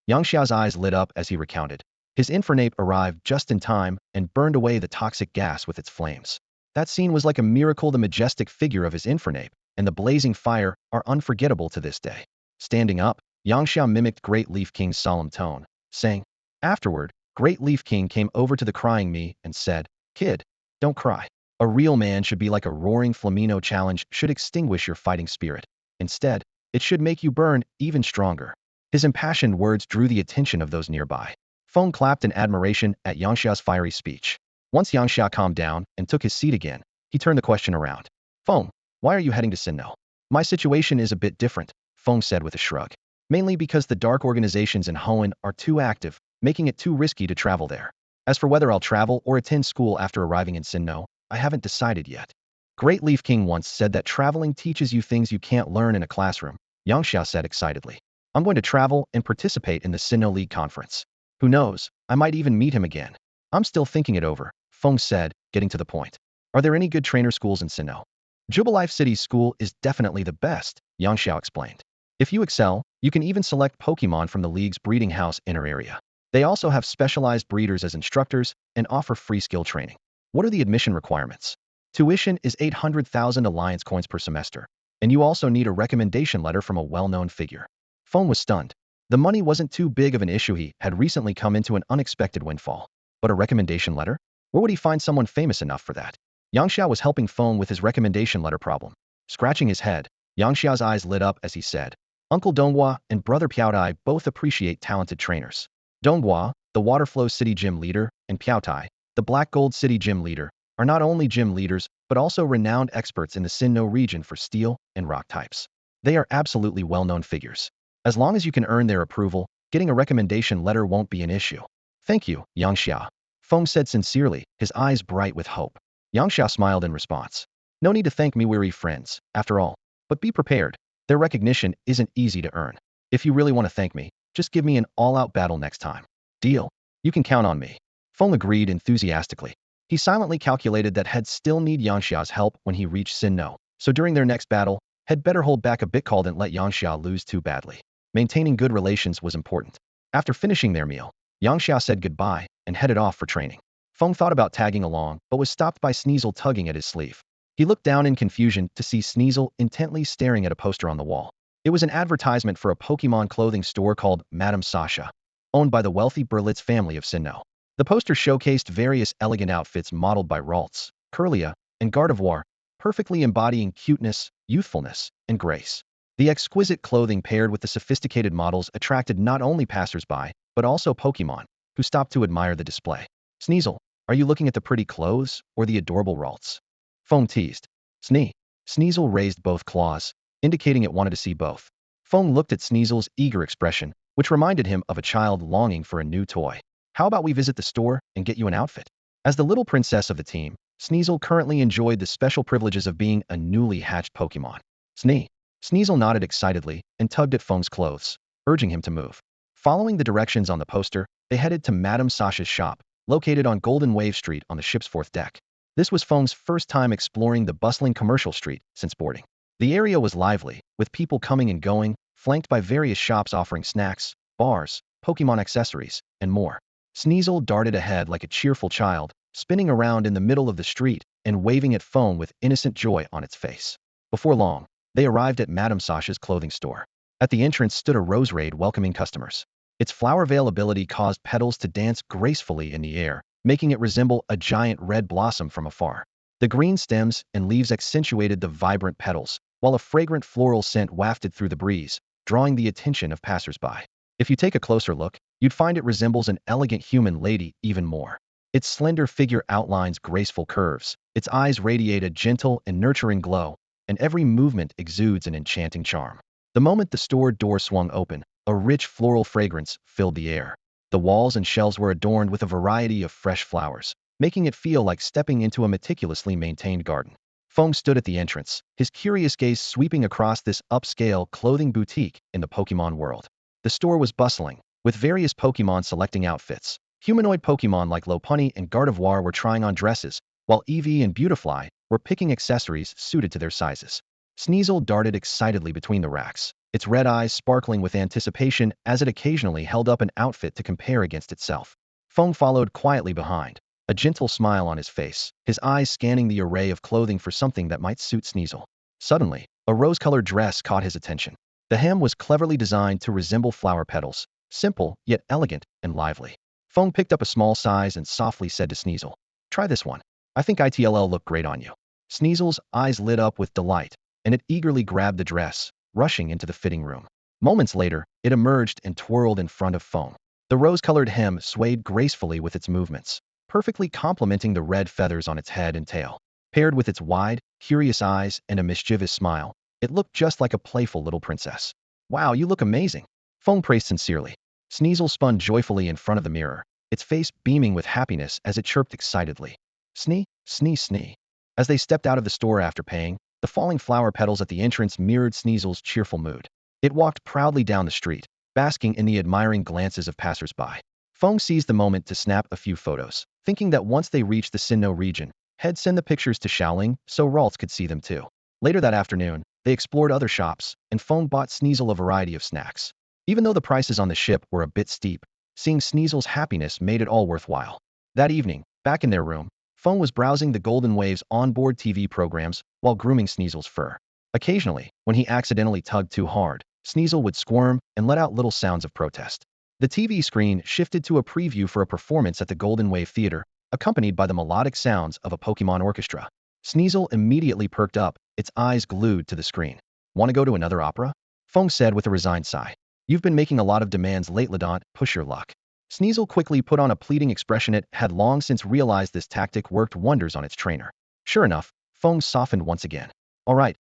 Yangxia's eyes lit up as he recounted. His Infernape arrived just in time and burned away the toxic gas with its flames. That scene was like a miracle. The majestic figure of his Infernape and the blazing fire are unforgettable to this day. Standing up, Yangxia mimicked Great Leaf King's solemn tone, saying, afterward, Great Leaf King came over to the crying me and said, kid, don't cry. A real man should be like a roaring flamino. Challenge should extinguish your fighting spirit. Instead, it should make you burn even stronger. His impassioned words drew the attention of those nearby. Feng clapped in admiration at Yangxia's fiery speech. Once Yangxia calmed down and took his seat again, he turned the question around. Feng, why are you heading to Sinnoh? My situation is a bit different, Feng said with a shrug. Mainly because the dark organizations in Hoenn are too active, making it too risky to travel there. As for whether I'll travel or attend school after arriving in Sinnoh, I haven't decided yet. Great Leaf King once said that traveling teaches you things you can't learn in a classroom, Yangxia said excitedly. I'm going to travel and participate in the Sinnoh League conference. Who knows, I might even meet him again. I'm still thinking it over, Feng said, getting to the point. Are there any good trainer schools in Sinnoh? Jubilife City's school is definitely the best, Yangxia explained. If you excel, you can even select Pokemon from the league's breeding house inner area. They also have specialized breeders as instructors and offer free skill training. What are the admission requirements? Tuition is 800,000 Alliance coins per semester, and you also need a recommendation letter from a well-known figure. Feng was stunned. The money wasn't too big of an issue. He had recently come into an unexpected windfall. But a recommendation letter? Where would he find someone famous enough for that? Yangxia was helping Feng with his recommendation letter problem. Scratching his head, Yangxia's eyes lit up as he said, Uncle Donghua and brother Piaotai both appreciate talented trainers. Donghua, the Waterflow City gym leader, and Piaotai, the Black Gold City gym leader, are not only gym leaders, but also renowned experts in the Sinnoh region for steel and rock types. They are absolutely well-known figures. As long as you can earn their approval, getting a recommendation letter won't be an issue. Thank you, Yangxia, Feng said sincerely, his eyes bright with hope. Yangxia smiled in response. No need to thank me, weary friends, after all. But be prepared. Their recognition isn't easy to earn. If you really want to thank me, just give me an all-out battle next time. Deal. You can count on me. Feng agreed enthusiastically. He silently calculated that he'd still need Yangxia's help when he reached Sinno, so during their next battle, he'd better hold back a bit called and let Yangxia lose too badly. Maintaining good relations was important. After finishing their meal, Yangxia said goodbye and headed off for training. Feng thought about tagging along, but was stopped by Sneasel tugging at his sleeve. He looked down in confusion to see Sneasel intently staring at a poster on the wall. It was an advertisement for a Pokemon clothing store called Madame Sasha, owned by the wealthy Berlitz family of Sinnoh. The poster showcased various elegant outfits modeled by Ralts, Curlia, and Gardevoir, perfectly embodying cuteness, youthfulness, and grace. The exquisite clothing paired with the sophisticated models attracted not only passersby, but also Pokemon, who stopped to admire the display. Sneasel, are you looking at the pretty clothes or the adorable Ralts? Feng teased. Sneasel raised both claws, indicating it wanted to see both. Feng looked at Sneasel's eager expression, which reminded him of a child longing for a new toy. How about we visit the store and get you an outfit? As the little princess of the team, Sneasel currently enjoyed the special privileges of being a newly hatched Pokemon. Sneasel nodded excitedly and tugged at Feng's clothes, urging him to move. Following the directions on the poster, they headed to Madame Sasha's shop, located on Golden Wave Street on the ship's fourth deck. This was Feng's first time exploring the bustling commercial street since boarding. The area was lively, with people coming and going, flanked by various shops offering snacks, bars, Pokemon accessories, and more. Sneasel darted ahead like a cheerful child, spinning around in the middle of the street and waving at Feng with innocent joy on its face. Before long, they arrived at Madame Sasha's clothing store. At the entrance stood a rose raid welcoming customers. Its flower veil ability caused petals to dance gracefully in the air, making it resemble a giant red blossom from afar. The green stems and leaves accentuated the vibrant petals, while a fragrant floral scent wafted through the breeze, drawing the attention of passersby. If you take a closer look, you'd find it resembles an elegant human lady even more. Its slender figure outlines graceful curves, its eyes radiate a gentle and nurturing glow, and every movement exudes an enchanting charm. The moment the store door swung open, a rich floral fragrance filled the air. The walls and shelves were adorned with a variety of fresh flowers, making it feel like stepping into a meticulously maintained garden. Feng stood at the entrance, his curious gaze sweeping across this upscale clothing boutique in the Pokemon world. The store was bustling, with various Pokemon selecting outfits. Humanoid Pokemon like Lopunny and Gardevoir were trying on dresses, while Eevee and Beautifly were picking accessories suited to their sizes. Sneasel darted excitedly between the racks, its red eyes sparkling with anticipation as it occasionally held up an outfit to compare against itself. Feng followed quietly behind, a gentle smile on his face, his eyes scanning the array of clothing for something that might suit Sneasel. Suddenly, a rose-colored dress caught his attention. The hem was cleverly designed to resemble flower petals, simple yet elegant and lively. Feng picked up a small size and softly said to Sneasel, "Try this one. I think it'll look great on you." Sneasel's eyes lit up with delight, and it eagerly grabbed the dress, rushing into the fitting room. Moments later, it emerged and twirled in front of Feng. The rose-colored hem swayed gracefully with its movements, perfectly complementing the red feathers on its head and tail. Paired with its wide, curious eyes and a mischievous smile, it looked just like a playful little princess. "Wow, you look amazing," Feng praised sincerely. Sneasel spun joyfully in front of the mirror, its face beaming with happiness as it chirped excitedly. "Snee, snee, snee." As they stepped out of the store after paying, the falling flower petals at the entrance mirrored Sneasel's cheerful mood. It walked proudly down the street, basking in the admiring glances of passersby. Feng seized the moment to snap a few photos, thinking that once they reached the Sinnoh region, he'd send the pictures to Xiaoling so Ralts could see them too. Later that afternoon, they explored other shops, and Feng bought Sneasel a variety of snacks. Even though the prices on the ship were a bit steep, seeing Sneasel's happiness made it all worthwhile. That evening, back in their room, Feng was browsing the Golden Wave's onboard TV programs while grooming Sneasel's fur. Occasionally, when he accidentally tugged too hard, Sneasel would squirm and let out little sounds of protest. The TV screen shifted to a preview for a performance at the Golden Wave Theater, accompanied by the melodic sounds of a Pokemon orchestra. Sneasel immediately perked up, its eyes glued to the screen. "Want to go to another opera?" Feng said with a resigned sigh. "You've been making a lot of demands lately, don't push your luck." Sneasel quickly put on a pleading expression. It had long since realized this tactic worked wonders on its trainer. Sure enough, Feng softened once again. All right,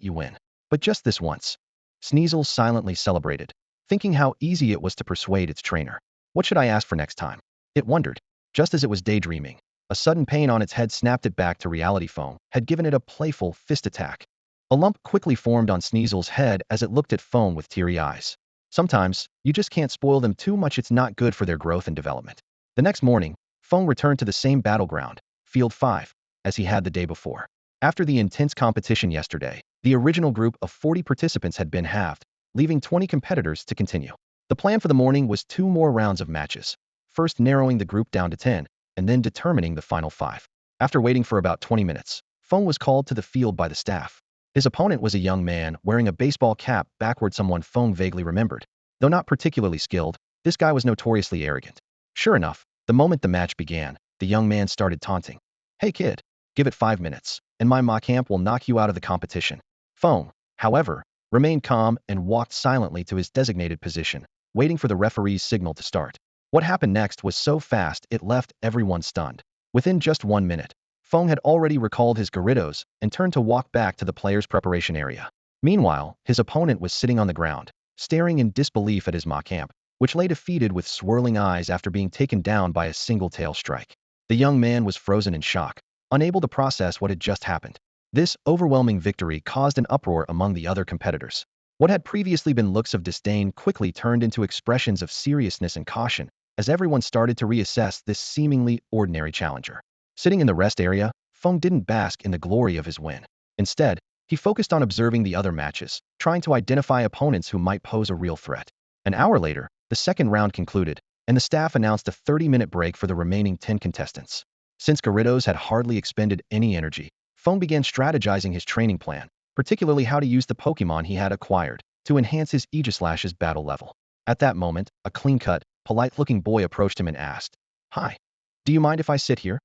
you win. But just this once." Sneasel silently celebrated, thinking how easy it was to persuade its trainer. What should I ask for next time? It wondered. Just as it was daydreaming, a sudden pain on its head snapped it back to reality. Feng had given it a playful fist attack. A lump quickly formed on Sneasel's head as it looked at Feng with teary eyes. Sometimes, you just can't spoil them too much, it's not good for their growth and development. The next morning, Feng returned to the same battleground, Field 5, as he had the day before. After the intense competition yesterday, the original group of 40 participants had been halved, leaving 20 competitors to continue. The plan for the morning was 2 more rounds of matches, first narrowing the group down to 10, and then determining the final 5. After waiting for about 20 minutes, Feng was called to the field by the staff. His opponent was a young man wearing a baseball cap backward, someone Feng vaguely remembered. Though not particularly skilled, this guy was notoriously arrogant. Sure enough, the moment the match began, the young man started taunting. "Hey kid, give it 5 minutes, and my ma camp will knock you out of the competition." Feng, however, remained calm and walked silently to his designated position, waiting for the referee's signal to start. What happened next was so fast it left everyone stunned. Within just 1 minute, Feng had already recalled his Garridos and turned to walk back to the players' preparation area. Meanwhile, his opponent was sitting on the ground, staring in disbelief at his ma camp, which lay defeated with swirling eyes after being taken down by a single tail strike. The young man was frozen in shock, unable to process what had just happened. This overwhelming victory caused an uproar among the other competitors. What had previously been looks of disdain quickly turned into expressions of seriousness and caution, as everyone started to reassess this seemingly ordinary challenger. Sitting in the rest area, Feng didn't bask in the glory of his win. Instead, he focused on observing the other matches, trying to identify opponents who might pose a real threat. An hour later, the second round concluded, and the staff announced a 30-minute break for the remaining 10 contestants. Since Garridos had hardly expended any energy, Feng began strategizing his training plan, particularly how to use the Pokemon he had acquired to enhance his Aegislash's battle level. At that moment, a clean-cut, polite-looking boy approached him and asked, "Hi, do you mind if I sit here?"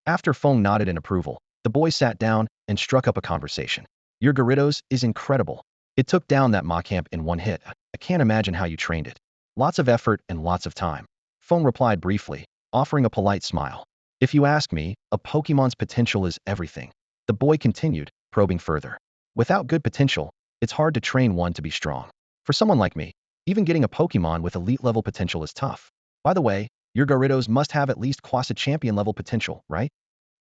After Feng nodded in approval, the boy sat down and struck up a conversation. "Your Garridos is incredible. It took down that Macamp in one hit. I can't imagine how you trained it." "Lots of effort and lots of time," Feng replied briefly, offering a polite smile. "If you ask me, a Pokemon's potential is everything," the boy continued, probing further. "Without good potential, it's hard to train one to be strong. For someone like me, even getting a Pokemon with elite-level potential is tough. By the way, your Garridos must have at least Quasa champion-level potential, right?"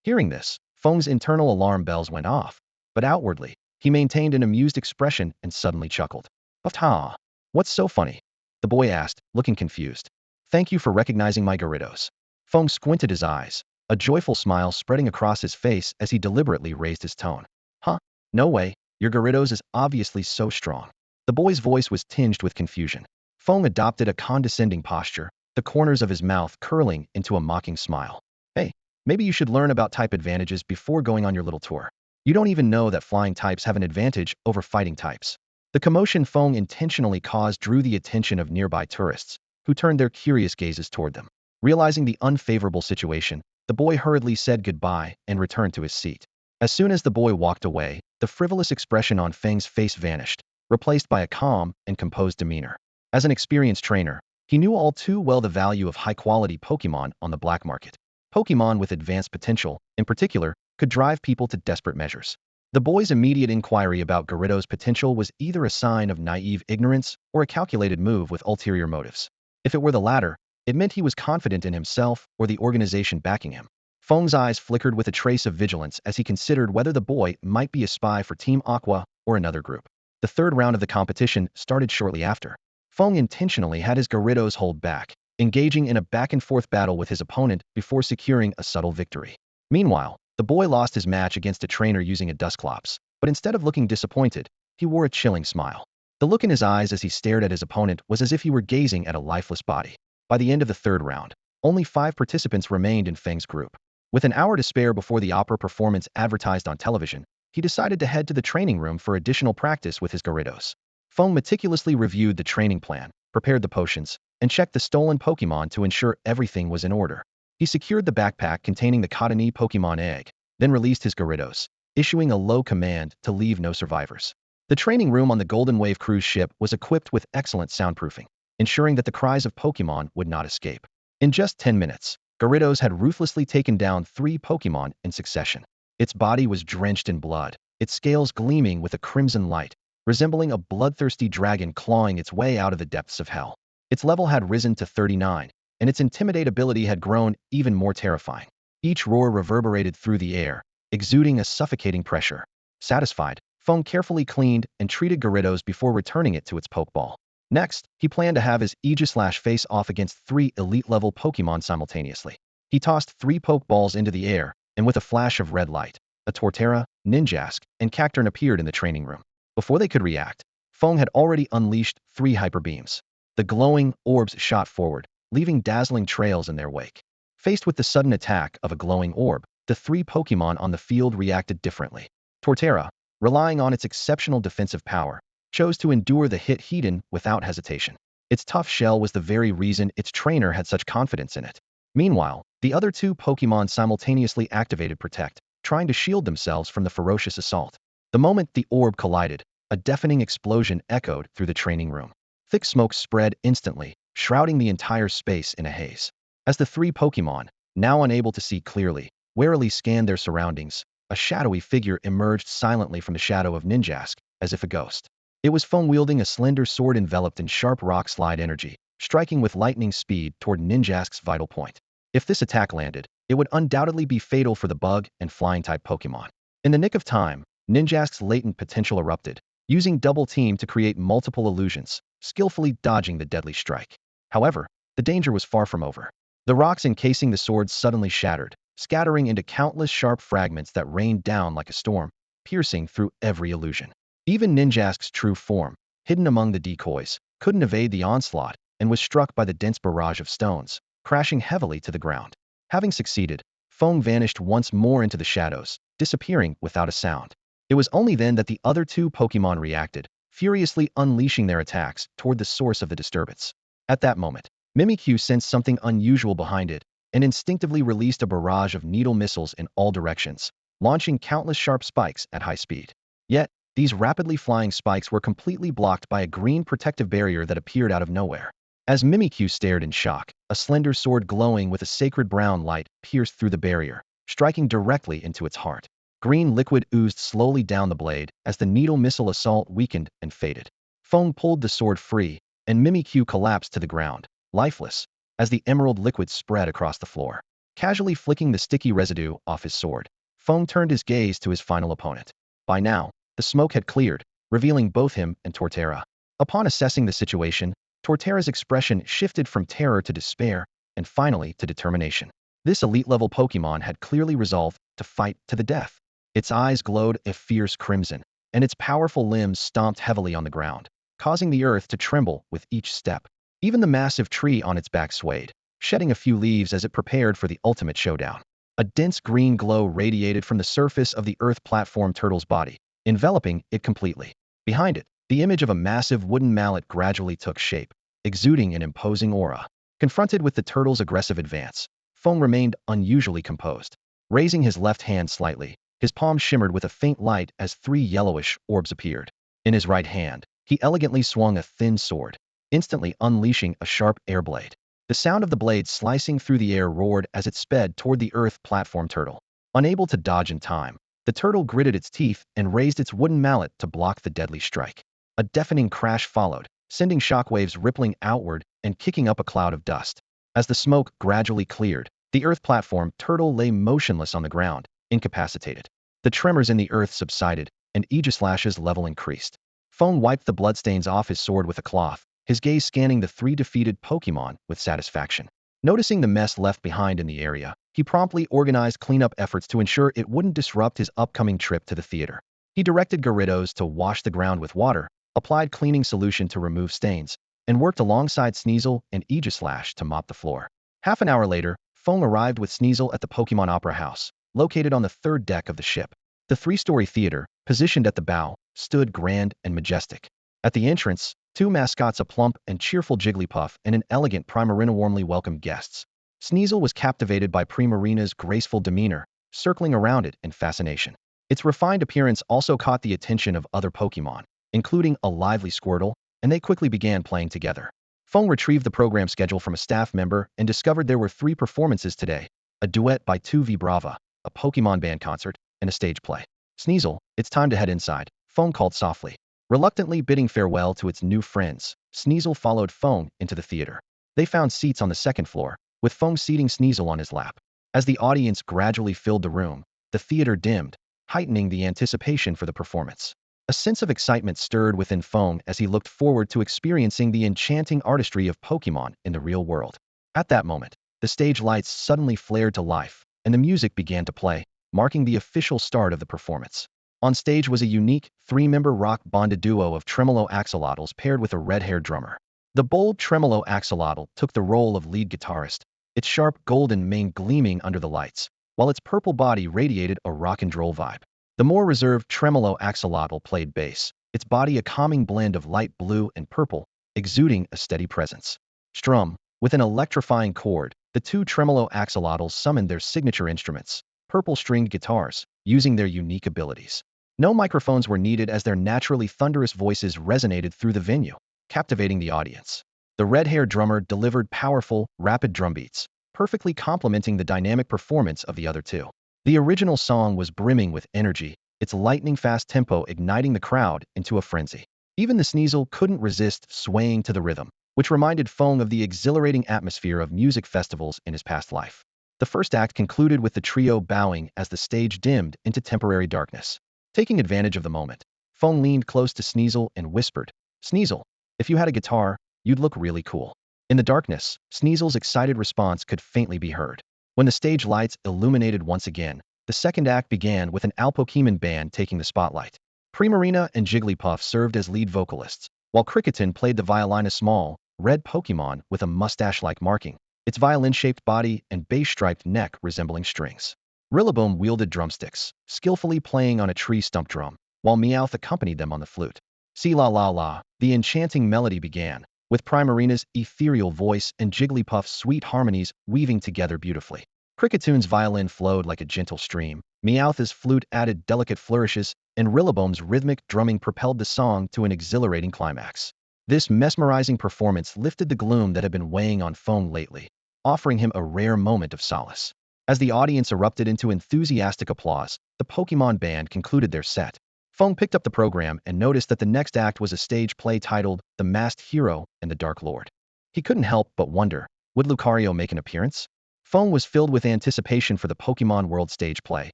Hearing this, Feng's internal alarm bells went off, but outwardly, he maintained an amused expression and suddenly chuckled. "Ha! What's so funny?" the boy asked, looking confused. "Thank you for recognizing my Garridos." Feng squinted his eyes, a joyful smile spreading across his face as he deliberately raised his tone. "Huh? No way, your Garridos is obviously so strong." The boy's voice was tinged with confusion. Feng adopted a condescending posture, the corners of his mouth curling into a mocking smile. "Hey, maybe you should learn about type advantages before going on your little tour. You don't even know that flying types have an advantage over fighting types." The commotion Feng intentionally caused drew the attention of nearby tourists, who turned their curious gazes toward them. Realizing the unfavorable situation, the boy hurriedly said goodbye and returned to his seat. As soon as the boy walked away, the frivolous expression on Feng's face vanished, replaced by a calm and composed demeanor. As an experienced trainer, he knew all too well the value of high-quality Pokemon on the black market. Pokemon with advanced potential, in particular, could drive people to desperate measures. The boy's immediate inquiry about Garrido's potential was either a sign of naive ignorance or a calculated move with ulterior motives. If it were the latter, it meant he was confident in himself or the organization backing him. Feng's eyes flickered with a trace of vigilance as he considered whether the boy might be a spy for Team Aqua or another group. The third round of the competition started shortly after. Feng intentionally had his Garridos hold back, engaging in a back-and-forth battle with his opponent before securing a subtle victory. Meanwhile, the boy lost his match against a trainer using a Dusclops, but instead of looking disappointed, he wore a chilling smile. The look in his eyes as he stared at his opponent was as if he were gazing at a lifeless body. By the end of the third round, only 5 participants remained in Feng's group. With an hour to spare before the opera performance advertised on television, he decided to head to the training room for additional practice with his Garridos. Feng meticulously reviewed the training plan, prepared the potions, and checked the stolen Pokemon to ensure everything was in order. He secured the backpack containing the Cottonee Pokemon egg, then released his Garridos, issuing a low command to leave no survivors. The training room on the Golden Wave cruise ship was equipped with excellent soundproofing, ensuring that the cries of Pokemon would not escape. In just 10 minutes, Garridos had ruthlessly taken down 3 Pokemon in succession. Its body was drenched in blood, its scales gleaming with a crimson light, resembling a bloodthirsty dragon clawing its way out of the depths of hell. Its level had risen to 39, and its intimidate had grown even more terrifying. Each roar reverberated through the air, exuding a suffocating pressure. Satisfied, Feng carefully cleaned and treated Gyarados before returning it to its Pokeball. Next, he planned to have his Aegislash face off against 3 elite-level Pokemon simultaneously. He tossed 3 Pokeballs into the air, and with a flash of red light, a Torterra, Ninjask, and Cacturne appeared in the training room. Before they could react, Feng had already unleashed 3 Hyper Beams. The glowing orbs shot forward, leaving dazzling trails in their wake. Faced with the sudden attack of a glowing orb, the 3 Pokemon on the field reacted differently. Torterra, relying on its exceptional defensive power, chose to endure the hit heat-in without hesitation. Its tough shell was the very reason its trainer had such confidence in it. Meanwhile, the other 2 Pokemon simultaneously activated Protect, trying to shield themselves from the ferocious assault. The moment the orb collided, a deafening explosion echoed through the training room. Thick smoke spread instantly, shrouding the entire space in a haze. As the 3 Pokemon, now unable to see clearly, warily scanned their surroundings, a shadowy figure emerged silently from the shadow of Ninjask, as if a ghost. It was Feng wielding a slender sword enveloped in sharp rock slide energy, striking with lightning speed toward Ninjask's vital point. If this attack landed, it would undoubtedly be fatal for the bug and flying-type Pokemon. In the nick of time, Ninjask's latent potential erupted, using Double Team to create multiple illusions, skillfully dodging the deadly strike. However, the danger was far from over. The rocks encasing the sword suddenly shattered, scattering into countless sharp fragments that rained down like a storm, piercing through every illusion. Even Ninjask's true form, hidden among the decoys, couldn't evade the onslaught and was struck by the dense barrage of stones, crashing heavily to the ground. Having succeeded, Feng vanished once more into the shadows, disappearing without a sound. It was only then that the other 2 Pokemon reacted, furiously unleashing their attacks toward the source of the disturbance. At that moment, Mimikyu sensed something unusual behind it and instinctively released a barrage of needle missiles in all directions, launching countless sharp spikes at high speed. Yet, these rapidly flying spikes were completely blocked by a green protective barrier that appeared out of nowhere. As Mimikyu stared in shock, a slender sword glowing with a sacred brown light pierced through the barrier, striking directly into its heart. Green liquid oozed slowly down the blade as the needle missile assault weakened and faded. Feng pulled the sword free, and Mimikyu collapsed to the ground, lifeless, as the emerald liquid spread across the floor. Casually flicking the sticky residue off his sword, Feng turned his gaze to his final opponent. By now, the smoke had cleared, revealing both him and Torterra. Upon assessing the situation, Torterra's expression shifted from terror to despair, and finally to determination. This elite-level Pokemon had clearly resolved to fight to the death. Its eyes glowed a fierce crimson, and its powerful limbs stomped heavily on the ground, causing the earth to tremble with each step. Even the massive tree on its back swayed, shedding a few leaves as it prepared for the ultimate showdown. A dense green glow radiated from the surface of the earth platform turtle's body, enveloping it completely. Behind it, the image of a massive wooden mallet gradually took shape, exuding an imposing aura. Confronted with the turtle's aggressive advance, Feng remained unusually composed. Raising his left hand slightly, his palm shimmered with a faint light as 3 yellowish orbs appeared. In his right hand, he elegantly swung a thin sword, instantly unleashing a sharp air blade. The sound of the blade slicing through the air roared as it sped toward the earth platform turtle. Unable to dodge in time, the turtle gritted its teeth and raised its wooden mallet to block the deadly strike. A deafening crash followed, sending shockwaves rippling outward and kicking up a cloud of dust. As the smoke gradually cleared, the earth platform turtle lay motionless on the ground, incapacitated. The tremors in the earth subsided, and Aegislash's level increased. Feng wiped the bloodstains off his sword with a cloth, his gaze scanning the 3 defeated Pokemon with satisfaction. Noticing the mess left behind in the area, he promptly organized cleanup efforts to ensure it wouldn't disrupt his upcoming trip to the theater. He directed Gyarados to wash the ground with water, applied cleaning solution to remove stains, and worked alongside Sneasel and Aegislash to mop the floor. Half an hour later, Feng arrived with Sneasel at the Pokemon Opera House, located on the 3rd deck of the ship. The 3-story theater, positioned at the bow, stood grand and majestic. At the entrance, 2 mascots, a plump and cheerful Jigglypuff and an elegant Primarina, warmly welcomed guests. Sneasel was captivated by Primarina's graceful demeanor, circling around it in fascination. Its refined appearance also caught the attention of other Pokemon, including a lively Squirtle, and they quickly began playing together. Feng retrieved the program schedule from a staff member and discovered there were 3 performances today: a duet by 2V Brava, a Pokemon band concert, and a stage play. Sneasel, it's time to head inside, Feng called softly. Reluctantly bidding farewell to its new friends, Sneasel followed Feng into the theater. They found seats on the 2nd floor, with Feng seating Sneasel on his lap. As the audience gradually filled the room, the theater dimmed, heightening the anticipation for the performance. A sense of excitement stirred within Feng as he looked forward to experiencing the enchanting artistry of Pokemon in the real world. At that moment, the stage lights suddenly flared to life, and the music began to play, marking the official start of the performance. On stage was a unique, three-member rock-bonded duo of tremolo axolotls paired with a red-haired drummer. The bold tremolo axolotl took the role of lead guitarist, its sharp golden mane gleaming under the lights, while its purple body radiated a rock-and-roll vibe. The more reserved tremolo axolotl played bass, its body a calming blend of light blue and purple, exuding a steady presence. Strum, with an electrifying chord, the two tremolo axolotls summoned their signature instruments, purple-stringed guitars, using their unique abilities. No microphones were needed as their naturally thunderous voices resonated through the venue, captivating the audience. The red-haired drummer delivered powerful, rapid drum beats, perfectly complementing the dynamic performance of the other two. The original song was brimming with energy, its lightning-fast tempo igniting the crowd into a frenzy. Even the Sneasel couldn't resist swaying to the rhythm, which reminded Feng of the exhilarating atmosphere of music festivals in his past life. The first act concluded with the trio bowing as the stage dimmed into temporary darkness. Taking advantage of the moment, Feng leaned close to Sneasel and whispered, "Sneasel, if you had a guitar, you'd look really cool." In the darkness, Sneasel's excited response could faintly be heard. When the stage lights illuminated once again, the second act began with an Alpokemon band taking the spotlight. Primarina and Jigglypuff served as lead vocalists, while Cricketon played the violin, a small, red Pokemon with a mustache-like marking, its violin-shaped body and beige-striped neck resembling strings. Rillaboom wielded drumsticks, skillfully playing on a tree stump drum, while Meowth accompanied them on the flute. "See la la la," the enchanting melody began, with Primarina's ethereal voice and Jigglypuff's sweet harmonies weaving together beautifully. Cricketoon's violin flowed like a gentle stream, Meowth's flute added delicate flourishes, and Rillaboom's rhythmic drumming propelled the song to an exhilarating climax. This mesmerizing performance lifted the gloom that had been weighing on Feng lately, offering him a rare moment of solace. As the audience erupted into enthusiastic applause, the Pokemon band concluded their set. Feng picked up the program and noticed that the next act was a stage play titled The Masked Hero and the Dark Lord. He couldn't help but wonder, would Lucario make an appearance? Feng was filled with anticipation for the Pokemon World stage play,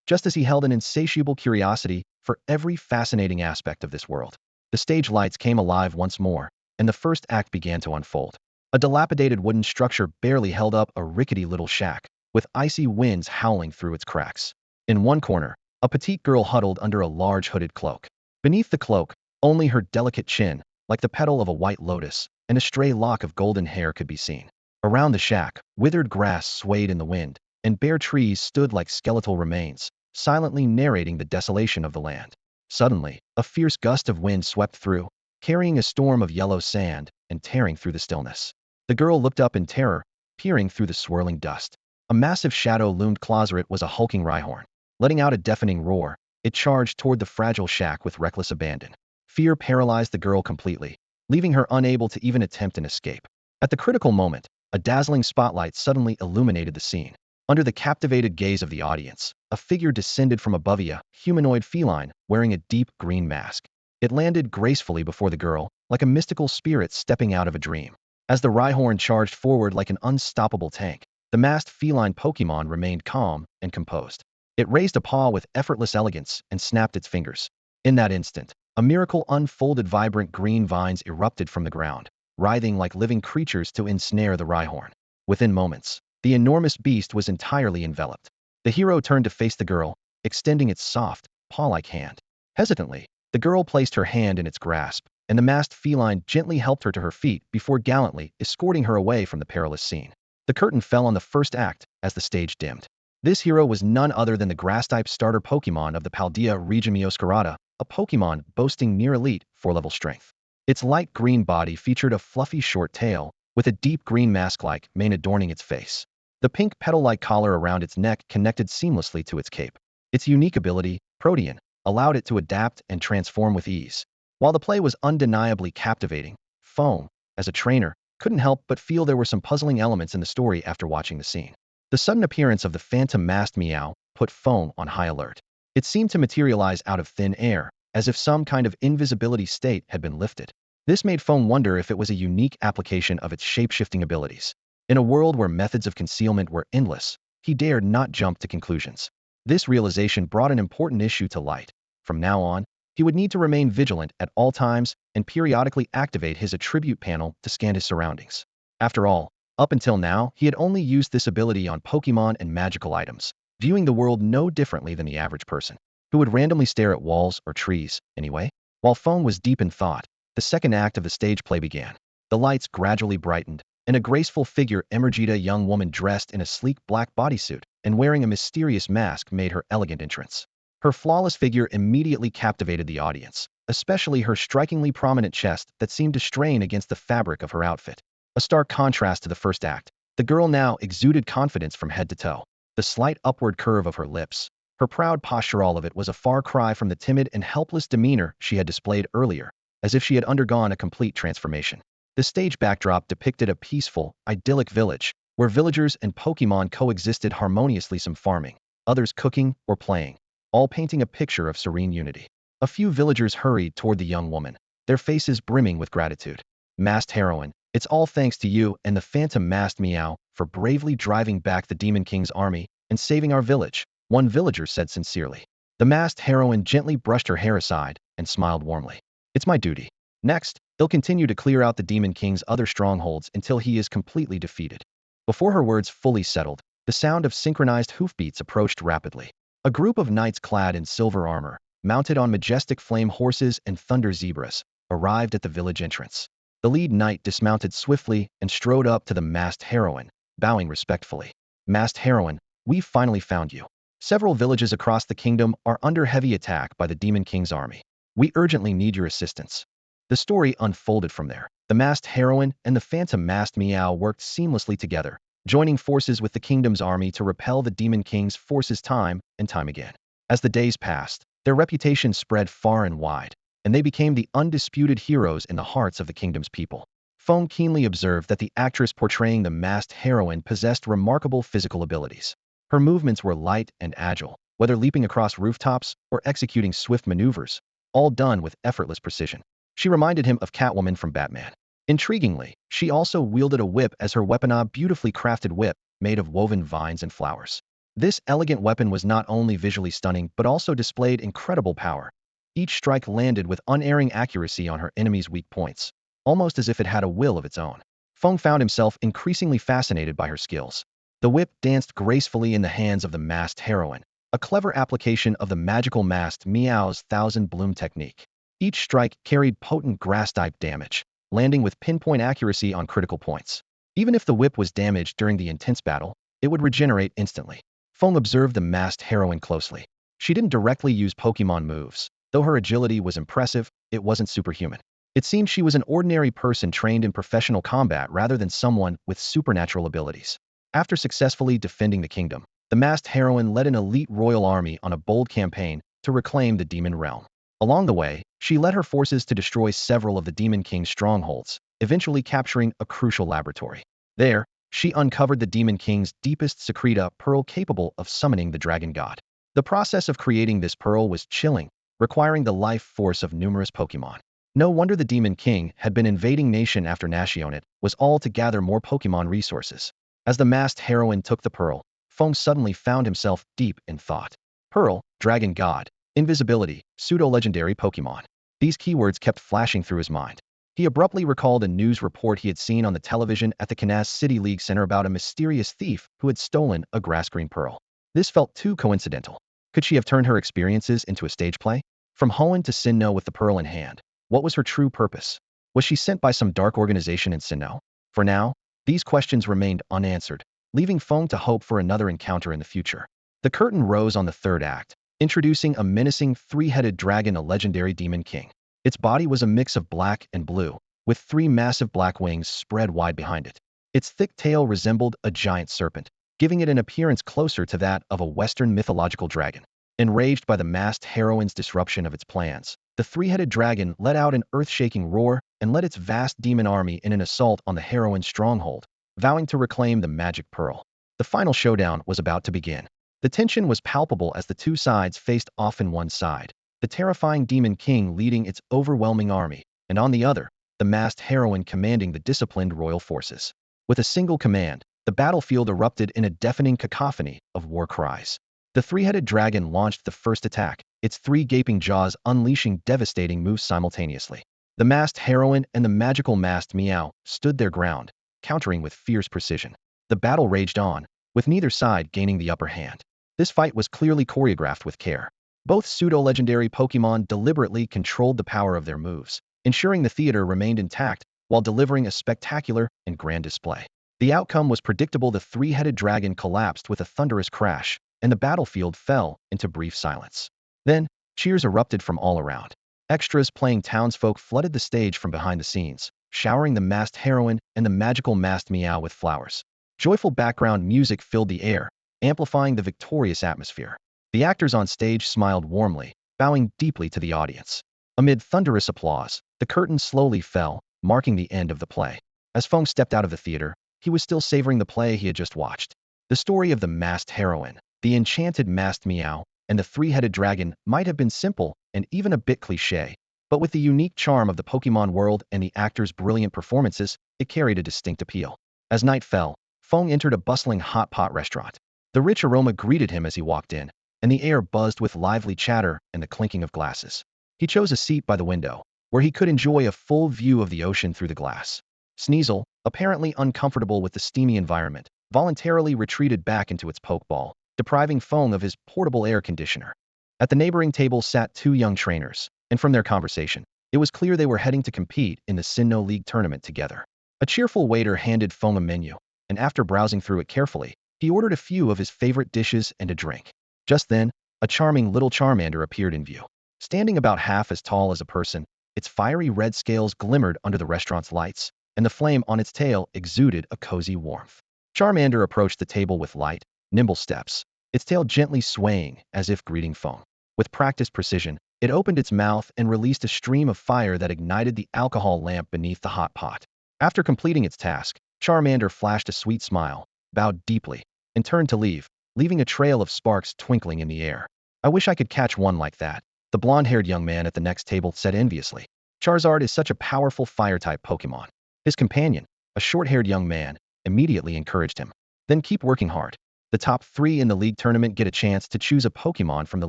just as he held an insatiable curiosity for every fascinating aspect of this world. The stage lights came alive once more, and the first act began to unfold. A dilapidated wooden structure barely held up a rickety little shack, with icy winds howling through its cracks. In one corner, a petite girl huddled under a large hooded cloak. Beneath the cloak, only her delicate chin, like the petal of a white lotus, and a stray lock of golden hair could be seen. Around the shack, withered grass swayed in the wind, and bare trees stood like skeletal remains, silently narrating the desolation of the land. Suddenly, a fierce gust of wind swept through, carrying a storm of yellow sand and tearing through the stillness. The girl looked up in terror, peering through the swirling dust. A massive shadow loomed closer. It was a hulking Rhyhorn. Letting out a deafening roar, it charged toward the fragile shack with reckless abandon. Fear paralyzed the girl completely, leaving her unable to even attempt an escape. At the critical moment, a dazzling spotlight suddenly illuminated the scene. Under the captivated gaze of the audience, a figure descended from above, a humanoid feline wearing a deep green mask. It landed gracefully before the girl, like a mystical spirit stepping out of a dream. As the Rhyhorn charged forward like an unstoppable tank, the masked feline Pokemon remained calm and composed. It raised a paw with effortless elegance and snapped its fingers. In that instant, a miracle unfolded. Vibrant green vines erupted from the ground, writhing like living creatures to ensnare the Rhyhorn. Within moments, the enormous beast was entirely enveloped. The hero turned to face the girl, extending its soft, paw-like hand. Hesitantly, the girl placed her hand in its grasp, and the masked feline gently helped her to her feet before gallantly escorting her away from the perilous scene. The curtain fell on the first act as the stage dimmed. This hero was none other than the grass-type starter Pokemon of the Paldea region, Meowscarada, a Pokemon boasting near elite 4-level strength. Its light green body featured a fluffy short tail, with a deep green mask-like mane adorning its face. The pink petal-like collar around its neck connected seamlessly to its cape. Its unique ability, Protean, allowed it to adapt and transform with ease. While the play was undeniably captivating, Feng, as a trainer, couldn't help but feel there were some puzzling elements in the story after watching the scene. The sudden appearance of the phantom masked Meow put Feng on high alert. It seemed to materialize out of thin air, as if some kind of invisibility state had been lifted. This made Feng wonder if it was a unique application of its shape-shifting abilities. In a world where methods of concealment were endless, he dared not jump to conclusions. This realization brought an important issue to light. From now on, He would need to remain vigilant at all times and periodically activate his attribute panel to scan his surroundings. After all, up until now, he had only used this ability on Pokemon and magical items, viewing the world no differently than the average person, who would randomly stare at walls or trees, anyway. While Feng was deep in thought, the second act of the stage play began. The lights gradually brightened, and a graceful figure emerged, a young woman dressed in a sleek black bodysuit and wearing a mysterious mask made her elegant entrance. Her flawless figure immediately captivated the audience, especially her strikingly prominent chest that seemed to strain against the fabric of her outfit. A stark contrast to the first act, the girl now exuded confidence from head to toe. The slight upward curve of her lips, her proud posture, all of it was a far cry from the timid and helpless demeanor she had displayed earlier, as if she had undergone a complete transformation. The stage backdrop depicted a peaceful, idyllic village, where villagers and Pokemon coexisted harmoniously, some farming, others cooking or playing, all painting a picture of serene unity. A few villagers hurried toward the young woman, their faces brimming with gratitude. Masked heroine, it's all thanks to you and the phantom masked Meow for bravely driving back the Demon King's army and saving our village, one villager said sincerely. The masked heroine gently brushed her hair aside and smiled warmly. It's my duty. Next, they'll continue to clear out the Demon King's other strongholds until he is completely defeated. Before her words fully settled, the sound of synchronized hoofbeats approached rapidly. A group of knights clad in silver armor, mounted on majestic flame horses and thunder zebras, arrived at the village entrance. The lead knight dismounted swiftly and strode up to the masked heroine, bowing respectfully. Masked heroine, we've finally found you. Several villages across the kingdom are under heavy attack by the Demon King's army. We urgently need your assistance. The story unfolded from there. The masked heroine and the phantom masked Meow worked seamlessly together, joining forces with the kingdom's army to repel the Demon King's forces time and time again. As the days passed, their reputation spread far and wide, and they became the undisputed heroes in the hearts of the kingdom's people. Feng keenly observed that the actress portraying the masked heroine possessed remarkable physical abilities. Her movements were light and agile, whether leaping across rooftops or executing swift maneuvers, all done with effortless precision. She reminded him of Catwoman from Batman. Intriguingly, she also wielded a whip as her weapon, a beautifully crafted whip made of woven vines and flowers. This elegant weapon was not only visually stunning but also displayed incredible power. Each strike landed with unerring accuracy on her enemy's weak points, almost as if it had a will of its own. Feng found himself increasingly fascinated by her skills. The whip danced gracefully in the hands of the masked heroine, a clever application of the magical masked Meow's thousand bloom technique. Each strike carried potent grass-type damage, landing with pinpoint accuracy on critical points. Even if the whip was damaged during the intense battle, it would regenerate instantly. Feng observed the masked heroine closely. She didn't directly use Pokemon moves. Though her agility was impressive, it wasn't superhuman. It seemed she was an ordinary person trained in professional combat rather than someone with supernatural abilities. After successfully defending the kingdom, the masked heroine led an elite royal army on a bold campaign to reclaim the demon realm. Along the way, she led her forces to destroy several of the Demon King's strongholds, eventually capturing a crucial laboratory. There, she uncovered the Demon King's deepest secreta pearl capable of summoning the dragon god. The process of creating this pearl was chilling, requiring the life force of numerous Pokemon. No wonder the Demon King had been invading nation after nation it was all to gather more Pokemon resources. As the masked heroine took the pearl, Feng suddenly found himself deep in thought. Pearl, dragon god, invisibility, pseudo-legendary Pokemon. These keywords kept flashing through his mind. He abruptly recalled a news report he had seen on the television at the Kansas City League Center about a mysterious thief who had stolen a grass-green pearl. This felt too coincidental. Could she have turned her experiences into a stage play? From Honedge to Sinnoh with the pearl in hand, what was her true purpose? Was she sent by some dark organization in Sinnoh? For now, these questions remained unanswered, leaving Feng to hope for another encounter in the future. The curtain rose on the third act, introducing a menacing three-headed dragon, a legendary demon king. Its body was a mix of black and blue, with three massive black wings spread wide behind it. Its thick tail resembled a giant serpent, giving it an appearance closer to that of a Western mythological dragon. Enraged by the masked heroine's disruption of its plans, the three-headed dragon let out an earth-shaking roar and led its vast demon army in an assault on the heroine's stronghold, vowing to reclaim the magic pearl. The final showdown was about to begin. The tension was palpable as the two sides faced off. On one side, the terrifying Demon King leading its overwhelming army, and on the other, the masked heroine commanding the disciplined royal forces. With a single command, the battlefield erupted in a deafening cacophony of war cries. The three-headed dragon launched the first attack, its three gaping jaws unleashing devastating moves simultaneously. The masked heroine and the magical masked Meow stood their ground, countering with fierce precision. The battle raged on, with neither side gaining the upper hand. This fight was clearly choreographed with care. Both pseudo-legendary Pokémon deliberately controlled the power of their moves, ensuring the theater remained intact while delivering a spectacular and grand display. The outcome was predictable. The three-headed dragon collapsed with a thunderous crash, and the battlefield fell into brief silence. Then, cheers erupted from all around. Extras playing townsfolk flooded the stage from behind the scenes, showering the masked heroine and the magical masked Meow with flowers. Joyful background music filled the air, amplifying the victorious atmosphere. The actors on stage smiled warmly, bowing deeply to the audience. Amid thunderous applause, the curtain slowly fell, marking the end of the play. As Feng stepped out of the theater, he was still savoring the play he had just watched. The story of the masked heroine, the enchanted masked Meow, and the three-headed dragon might have been simple and even a bit cliché, but with the unique charm of the Pokémon world and the actors' brilliant performances, it carried a distinct appeal. As night fell, Feng entered a bustling hot pot restaurant. The rich aroma greeted him as he walked in, and the air buzzed with lively chatter and the clinking of glasses. He chose a seat by the window, where he could enjoy a full view of the ocean through the glass. Sneasel, apparently uncomfortable with the steamy environment, voluntarily retreated back into its pokeball, depriving Feng of his portable air conditioner. At the neighboring table sat two young trainers, and from their conversation, it was clear they were heading to compete in the Sinnoh League tournament together. A cheerful waiter handed Feng a menu, and after browsing through it carefully, he ordered a few of his favorite dishes and a drink. Just then, a charming little Charmander appeared in view. Standing about half as tall as a person, its fiery red scales glimmered under the restaurant's lights, and the flame on its tail exuded a cozy warmth. Charmander approached the table with light, nimble steps, its tail gently swaying as if greeting Feng. With practiced precision, it opened its mouth and released a stream of fire that ignited the alcohol lamp beneath the hot pot. After completing its task, Charmander flashed a sweet smile, bowed deeply, and turned to leave, leaving a trail of sparks twinkling in the air. I wish I could catch one like that, the blonde-haired young man at the next table said enviously. Charizard is such a powerful fire-type Pokémon. His companion, a short-haired young man, immediately encouraged him. Then keep working hard. The top three in the league tournament get a chance to choose a Pokémon from the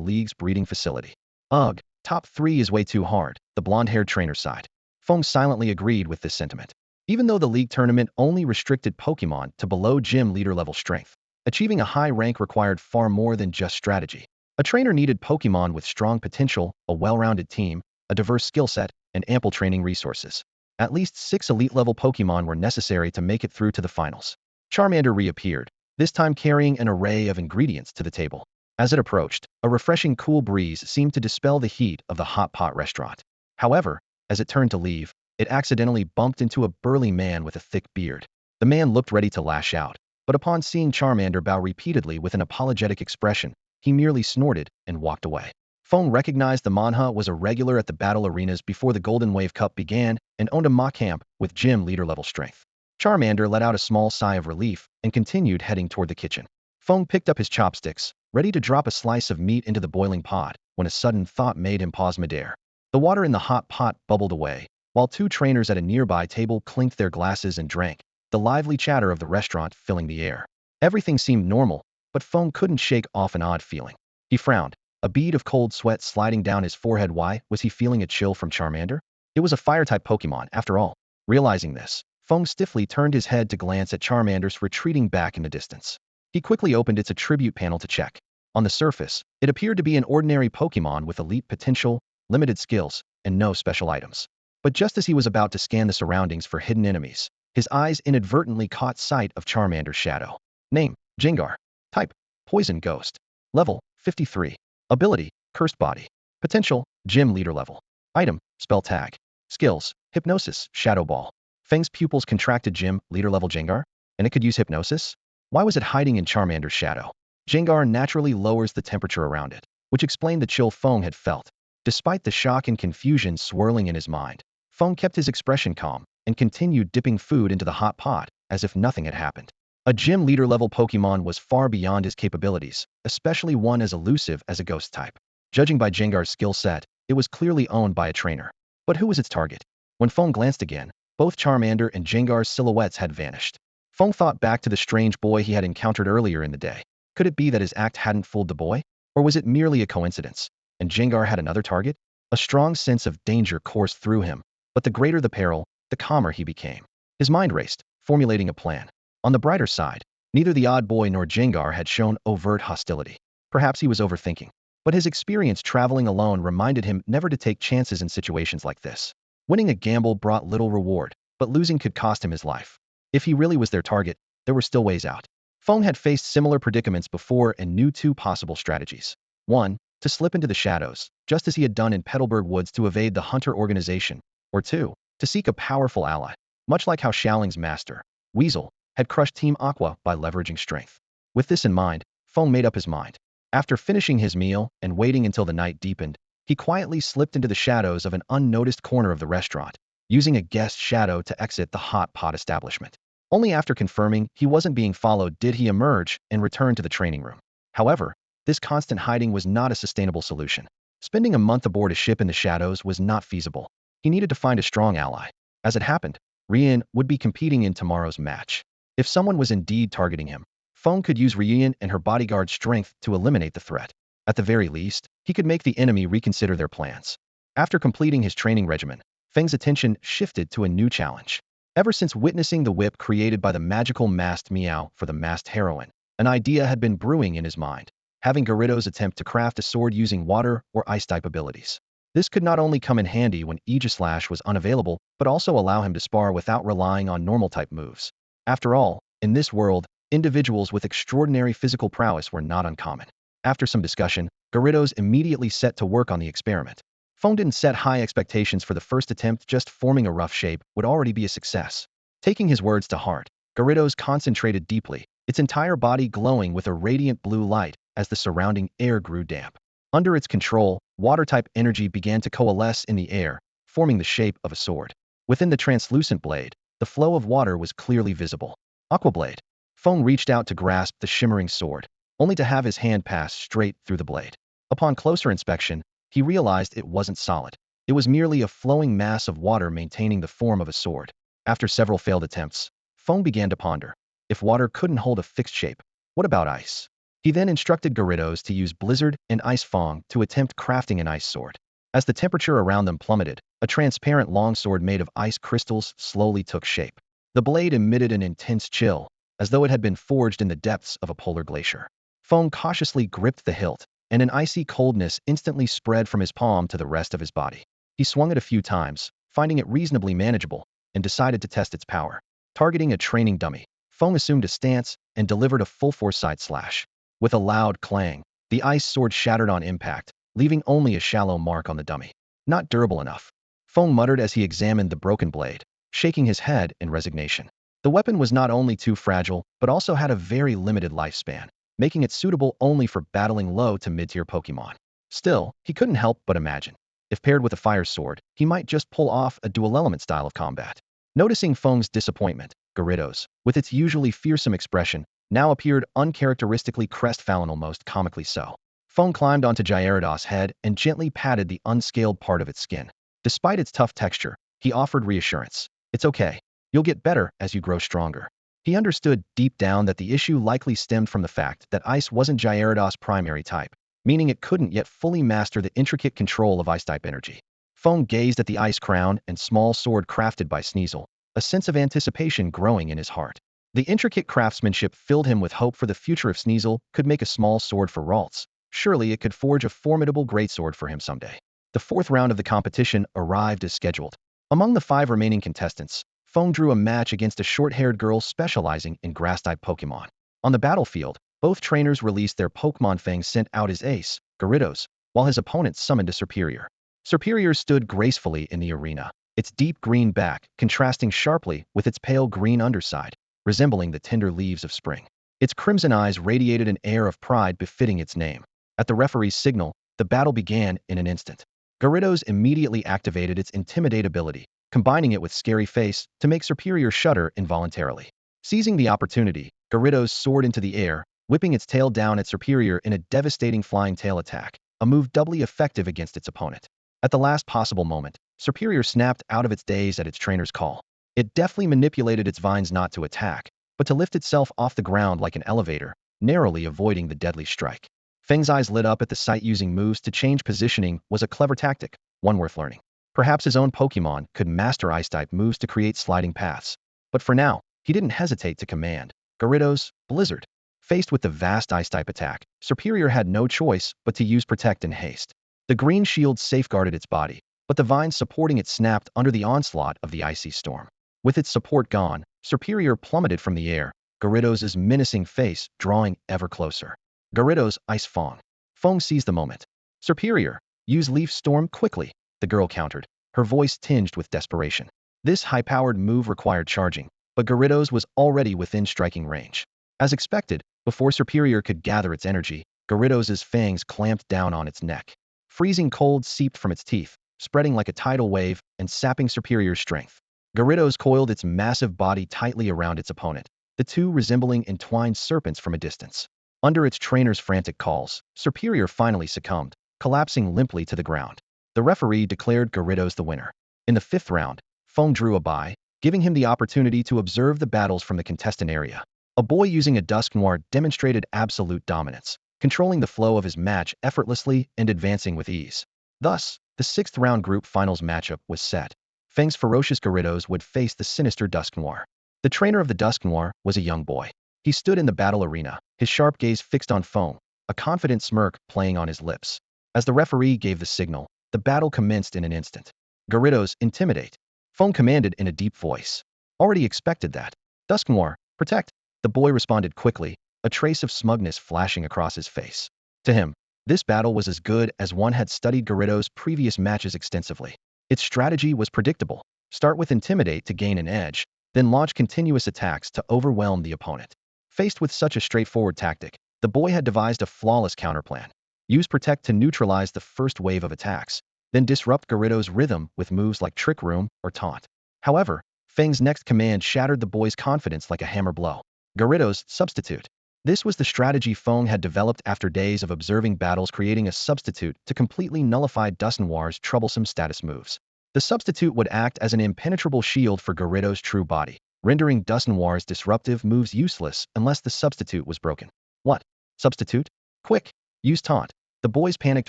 league's breeding facility. Ugh, top three is way too hard, the blonde-haired trainer sighed. Feng silently agreed with this sentiment. Even though the league tournament only restricted Pokémon to below gym leader level strength, achieving a high rank required far more than just strategy. A trainer needed Pokémon with strong potential, a well-rounded team, a diverse skill set, and ample training resources. At least 6 elite-level Pokémon were necessary to make it through to the finals. Charmander reappeared, this time carrying an array of ingredients to the table. As it approached, a refreshing cool breeze seemed to dispel the heat of the hot pot restaurant. However, as it turned to leave, it accidentally bumped into a burly man with a thick beard. The man looked ready to lash out, but upon seeing Charmander bow repeatedly with an apologetic expression, he merely snorted and walked away. Feng recognized the Manha was a regular at the battle arenas before the Golden Wave Cup began and owned a Machamp with gym leader level strength. Charmander let out a small sigh of relief and continued heading toward the kitchen. Feng picked up his chopsticks, ready to drop a slice of meat into the boiling pot, when a sudden thought made him pause midair. The water in the hot pot bubbled away, while two trainers at a nearby table clinked their glasses and drank, the lively chatter of the restaurant filling the air. Everything seemed normal, but Feng couldn't shake off an odd feeling. He frowned, a bead of cold sweat sliding down his forehead. Why was he feeling a chill from Charmander? It was a fire-type Pokémon, after all. Realizing this, Feng stiffly turned his head to glance at Charmander's retreating back in the distance. He quickly opened its attribute panel to check. On the surface, it appeared to be an ordinary Pokémon with elite potential, limited skills, and no special items. But just as he was about to scan the surroundings for hidden enemies, his eyes inadvertently caught sight of Charmander's shadow. Name: Jengar. Type: Poison Ghost. Level: 53. Ability: Cursed Body. Potential: Gym Leader Level. Item: Spell Tag. Skills: Hypnosis, Shadow Ball. Feng's pupils contracted. Gym Leader Level Jengar? And it could use Hypnosis? Why was it hiding in Charmander's shadow? Jengar naturally lowers the temperature around it, which explained the chill Feng had felt. Despite the shock and confusion swirling in his mind, Feng kept his expression calm and continued dipping food into the hot pot as if nothing had happened. A gym leader level Pokémon was far beyond his capabilities, especially one as elusive as a ghost type. Judging by Jengar's skill set, it was clearly owned by a trainer. But who was its target? When Feng glanced again, both Charmander and Jengar's silhouettes had vanished. Feng thought back to the strange boy he had encountered earlier in the day. Could it be that his act hadn't fooled the boy? Or was it merely a coincidence? and Jengar had another target? A strong sense of danger coursed through him, but the greater the peril, the calmer he became. His mind raced, formulating a plan. On the brighter side, neither the odd boy nor Jengar had shown overt hostility. Perhaps he was overthinking, but his experience traveling alone reminded him never to take chances in situations like this. Winning a gamble brought little reward, but losing could cost him his life. If he really was their target, there were still ways out. Feng had faced similar predicaments before and knew two possible strategies. 1. To slip into the shadows, just as he had done in Petalburg Woods to evade the Hunter organization. Or 2. To seek a powerful ally, much like how Xiaoling's master, Weasel, had crushed Team Aqua by leveraging strength. With this in mind, Feng made up his mind. After finishing his meal and waiting until the night deepened, he quietly slipped into the shadows of an unnoticed corner of the restaurant, using a guest shadow to exit the hot pot establishment. Only after confirming he wasn't being followed did he emerge and return to the training room. However, this constant hiding was not a sustainable solution. Spending a month aboard a ship in the shadows was not feasible. He needed to find a strong ally. As it happened, Rian would be competing in tomorrow's match. If someone was indeed targeting him, Feng could use Rian and her bodyguard's strength to eliminate the threat. At the very least, he could make the enemy reconsider their plans. After completing his training regimen, Feng's attention shifted to a new challenge. Ever since witnessing the whip created by the magical masked Meow for the masked heroine, an idea had been brewing in his mind, having Garrido's attempt to craft a sword using water or ice-type abilities. This could not only come in handy when Aegislash was unavailable, but also allow him to spar without relying on normal-type moves. After all, in this world, individuals with extraordinary physical prowess were not uncommon. After some discussion, Garrido's immediately set to work on the experiment. Feng didn't set high expectations for the first attempt, just forming a rough shape would already be a success. Taking his words to heart, Garrido's concentrated deeply, its entire body glowing with a radiant blue light as the surrounding air grew damp. Under its control, water-type energy began to coalesce in the air, forming the shape of a sword. Within the translucent blade, the flow of water was clearly visible. Aquablade. Feng reached out to grasp the shimmering sword, only to have his hand pass straight through the blade. Upon closer inspection, he realized it wasn't solid. It was merely a flowing mass of water maintaining the form of a sword. After several failed attempts, Feng began to ponder. If water couldn't hold a fixed shape, what about ice? He then instructed Garridos to use Blizzard and Ice Feng to attempt crafting an ice sword. As the temperature around them plummeted, a transparent longsword made of ice crystals slowly took shape. The blade emitted an intense chill, as though it had been forged in the depths of a polar glacier. Feng cautiously gripped the hilt, and an icy coldness instantly spread from his palm to the rest of his body. He swung it a few times, finding it reasonably manageable, and decided to test its power. Targeting a training dummy, Feng assumed a stance and delivered a full-force side slash. With a loud clang, the ice sword shattered on impact, leaving only a shallow mark on the dummy. Not durable enough. Feng muttered as he examined the broken blade, shaking his head in resignation. The weapon was not only too fragile, but also had a very limited lifespan, making it suitable only for battling low to mid-tier Pokemon. Still, he couldn't help but imagine. If paired with a fire sword, he might just pull off a dual-element style of combat. Noticing Feng's disappointment, Garridos, with its usually fearsome expression, now appeared uncharacteristically crestfallen, almost comically so. Feng climbed onto Gyarados' head and gently patted the unscaled part of its skin. Despite its tough texture, he offered reassurance. It's okay. You'll get better as you grow stronger. He understood deep down that the issue likely stemmed from the fact that ice wasn't Gyarados' primary type, meaning it couldn't yet fully master the intricate control of ice-type energy. Feng gazed at the ice crown and small sword crafted by Sneasel, a sense of anticipation growing in his heart. The intricate craftsmanship filled him with hope for the future. If Sneasel could make a small sword for Ralts, surely it could forge a formidable greatsword for him someday. The fourth round of the competition arrived as scheduled. Among the 5 remaining contestants, Feng drew a match against a short-haired girl specializing in grass-type Pokemon. On the battlefield, both trainers released their Pokemon. Feng sent out his ace, Garridos, while his opponent summoned a Superior. Superior stood gracefully in the arena, its deep green back contrasting sharply with its pale green underside, resembling the tender leaves of spring. Its crimson eyes radiated an air of pride befitting its name. At the referee's signal, the battle began in an instant. Garridos immediately activated its Intimidate ability, combining it with Scary Face to make Superior shudder involuntarily. Seizing the opportunity, Garridos soared into the air, whipping its tail down at Superior in a devastating flying tail attack, a move doubly effective against its opponent. At the last possible moment, Superior snapped out of its daze at its trainer's call. It deftly manipulated its vines not to attack, but to lift itself off the ground like an elevator, narrowly avoiding the deadly strike. Feng's eyes lit up at the sight. Using moves to change positioning was a clever tactic, one worth learning. Perhaps his own Pokemon could master Ice-type moves to create sliding paths. But for now, he didn't hesitate to command. Gyarados, Blizzard. Faced with the vast Ice-type attack, Superior had no choice but to use Protect and Haste. The green shield safeguarded its body, but the vines supporting it snapped under the onslaught of the icy storm. With its support gone, Superior plummeted from the air, Gyarados' menacing face drawing ever closer. Gyarados, Ice Feng. Feng seized the moment. Superior, use Leaf Storm quickly, the girl countered, her voice tinged with desperation. This high-powered move required charging, but Gyarados was already within striking range. As expected, before Superior could gather its energy, Gyarados' fangs clamped down on its neck. Freezing cold seeped from its teeth, spreading like a tidal wave and sapping Superior's strength. Gyarados coiled its massive body tightly around its opponent, the two resembling entwined serpents from a distance. Under its trainer's frantic calls, Superior finally succumbed, collapsing limply to the ground. The referee declared Gyarados the winner. In the 5th round, Feng drew a bye, giving him the opportunity to observe the battles from the contestant area. A boy using a Dusknoir demonstrated absolute dominance, controlling the flow of his match effortlessly and advancing with ease. Thus, the 6th round group finals matchup was set. Feng's ferocious Gyarados would face the sinister Dusknoir. The trainer of the Dusknoir was a young boy. He stood in the battle arena, his sharp gaze fixed on Feng, a confident smirk playing on his lips. As the referee gave the signal, the battle commenced in an instant. Gyarados, intimidate. Feng commanded in a deep voice. Already expected that. Dusknoir, protect. The boy responded quickly, a trace of smugness flashing across his face. To him, this battle was as good as one had studied Gyarados' previous matches extensively. Its strategy was predictable. Start with intimidate to gain an edge, then launch continuous attacks to overwhelm the opponent. Faced with such a straightforward tactic, the boy had devised a flawless counterplan. Use Protect to neutralize the first wave of attacks, then disrupt Gyarados' rhythm with moves like Trick Room or Taunt. However, Feng's next command shattered the boy's confidence like a hammer blow. Gyarados, substitute. This was the strategy Feng had developed after days of observing battles, creating a substitute to completely nullify Dusknoir's troublesome status moves. The substitute would act as an impenetrable shield for Gyarados' true body, rendering Dusknoir's disruptive moves useless unless the substitute was broken. What? Substitute? Quick! Use Taunt. The boy's panicked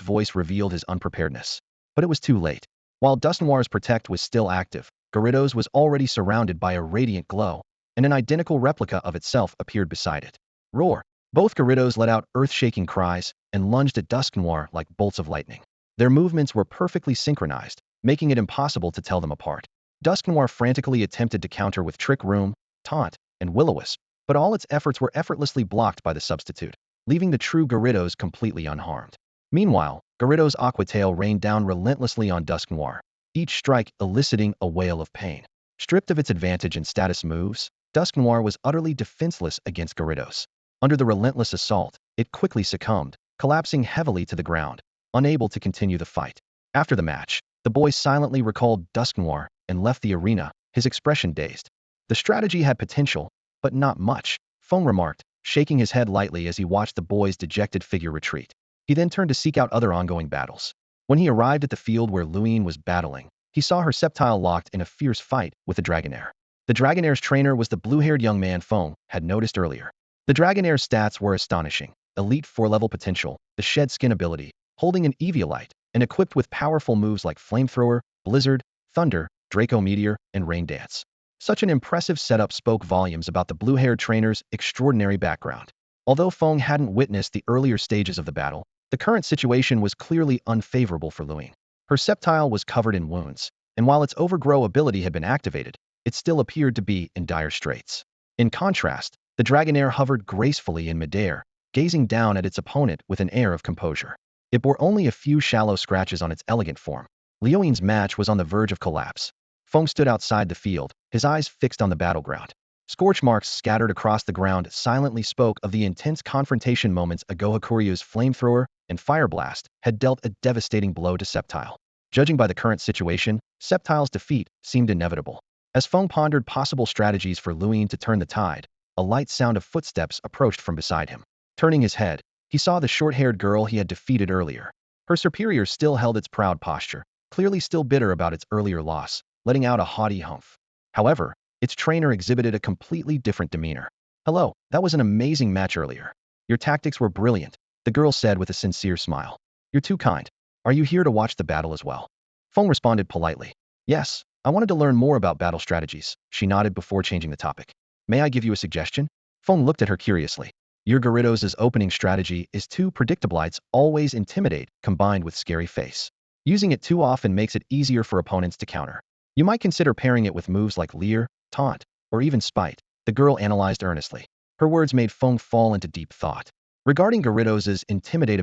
voice revealed his unpreparedness. But it was too late. While Dusknoir's Protect was still active, Gyarados was already surrounded by a radiant glow, and an identical replica of itself appeared beside it. Roar! Both Gyarados let out earth-shaking cries and lunged at Dusknoir like bolts of lightning. Their movements were perfectly synchronized, making it impossible to tell them apart. Dusknoir frantically attempted to counter with Trick Room, Taunt, and Will-O-Wisp, but all its efforts were effortlessly blocked by the substitute, leaving the true Gyarados completely unharmed. Meanwhile, Gyarados' Aqua Tail rained down relentlessly on Dusknoir, each strike eliciting a wail of pain. Stripped of its advantage in status moves, Dusknoir was utterly defenseless against Gyarados. Under the relentless assault, it quickly succumbed, collapsing heavily to the ground, unable to continue the fight. After the match, the boy silently recalled Dusknoir and left the arena, his expression dazed. The strategy had potential, but not much, Feng remarked, shaking his head lightly as he watched the boy's dejected figure retreat. He then turned to seek out other ongoing battles. When he arrived at the field where Luine was battling, he saw her Sceptile locked in a fierce fight with the Dragonair. The Dragonair's trainer was the blue-haired young man Feng had noticed earlier. The Dragonair's stats were astonishing. Elite 4-level potential, the Shed Skin ability, holding an Eviolite, and equipped with powerful moves like Flamethrower, Blizzard, Thunder, Draco Meteor, and Rain Dance. Such an impressive setup spoke volumes about the blue-haired trainer's extraordinary background. Although Feng hadn't witnessed the earlier stages of the battle, the current situation was clearly unfavorable for Luine. Her Sceptile was covered in wounds, and while its Overgrow ability had been activated, it still appeared to be in dire straits. In contrast, the Dragonair hovered gracefully in midair, gazing down at its opponent with an air of composure. It bore only a few shallow scratches on its elegant form. Luine's match was on the verge of collapse. Feng stood outside the field, his eyes fixed on the battleground. Scorch marks scattered across the ground silently spoke of the intense confrontation moments ago. Hakuryu's Flamethrower and Fire Blast had dealt a devastating blow to Sceptile. Judging by the current situation, Sceptile's defeat seemed inevitable. As Feng pondered possible strategies for Luine to turn the tide, a light sound of footsteps approached from beside him. Turning his head, he saw the short-haired girl he had defeated earlier. Her superior still held its proud posture, clearly still bitter about its earlier loss, letting out a haughty humph. However, its trainer exhibited a completely different demeanor. "Hello, that was an amazing match earlier. Your tactics were brilliant. the girl said with a sincere smile. You're too kind. Are you here to watch the battle as well? Feng responded politely. Yes, I wanted to learn more about battle strategies. She nodded before changing the topic. May I give you a suggestion? Feng looked at her curiously. Your Gyarados' opening strategy is too predictable. It's always intimidate, combined with scary face. Using it too often makes it easier for opponents to counter. You might consider pairing it with moves like leer, taunt, or even spite, the girl analyzed earnestly. Her words made Feng fall into deep thought. Regarding Gyarados' intimidate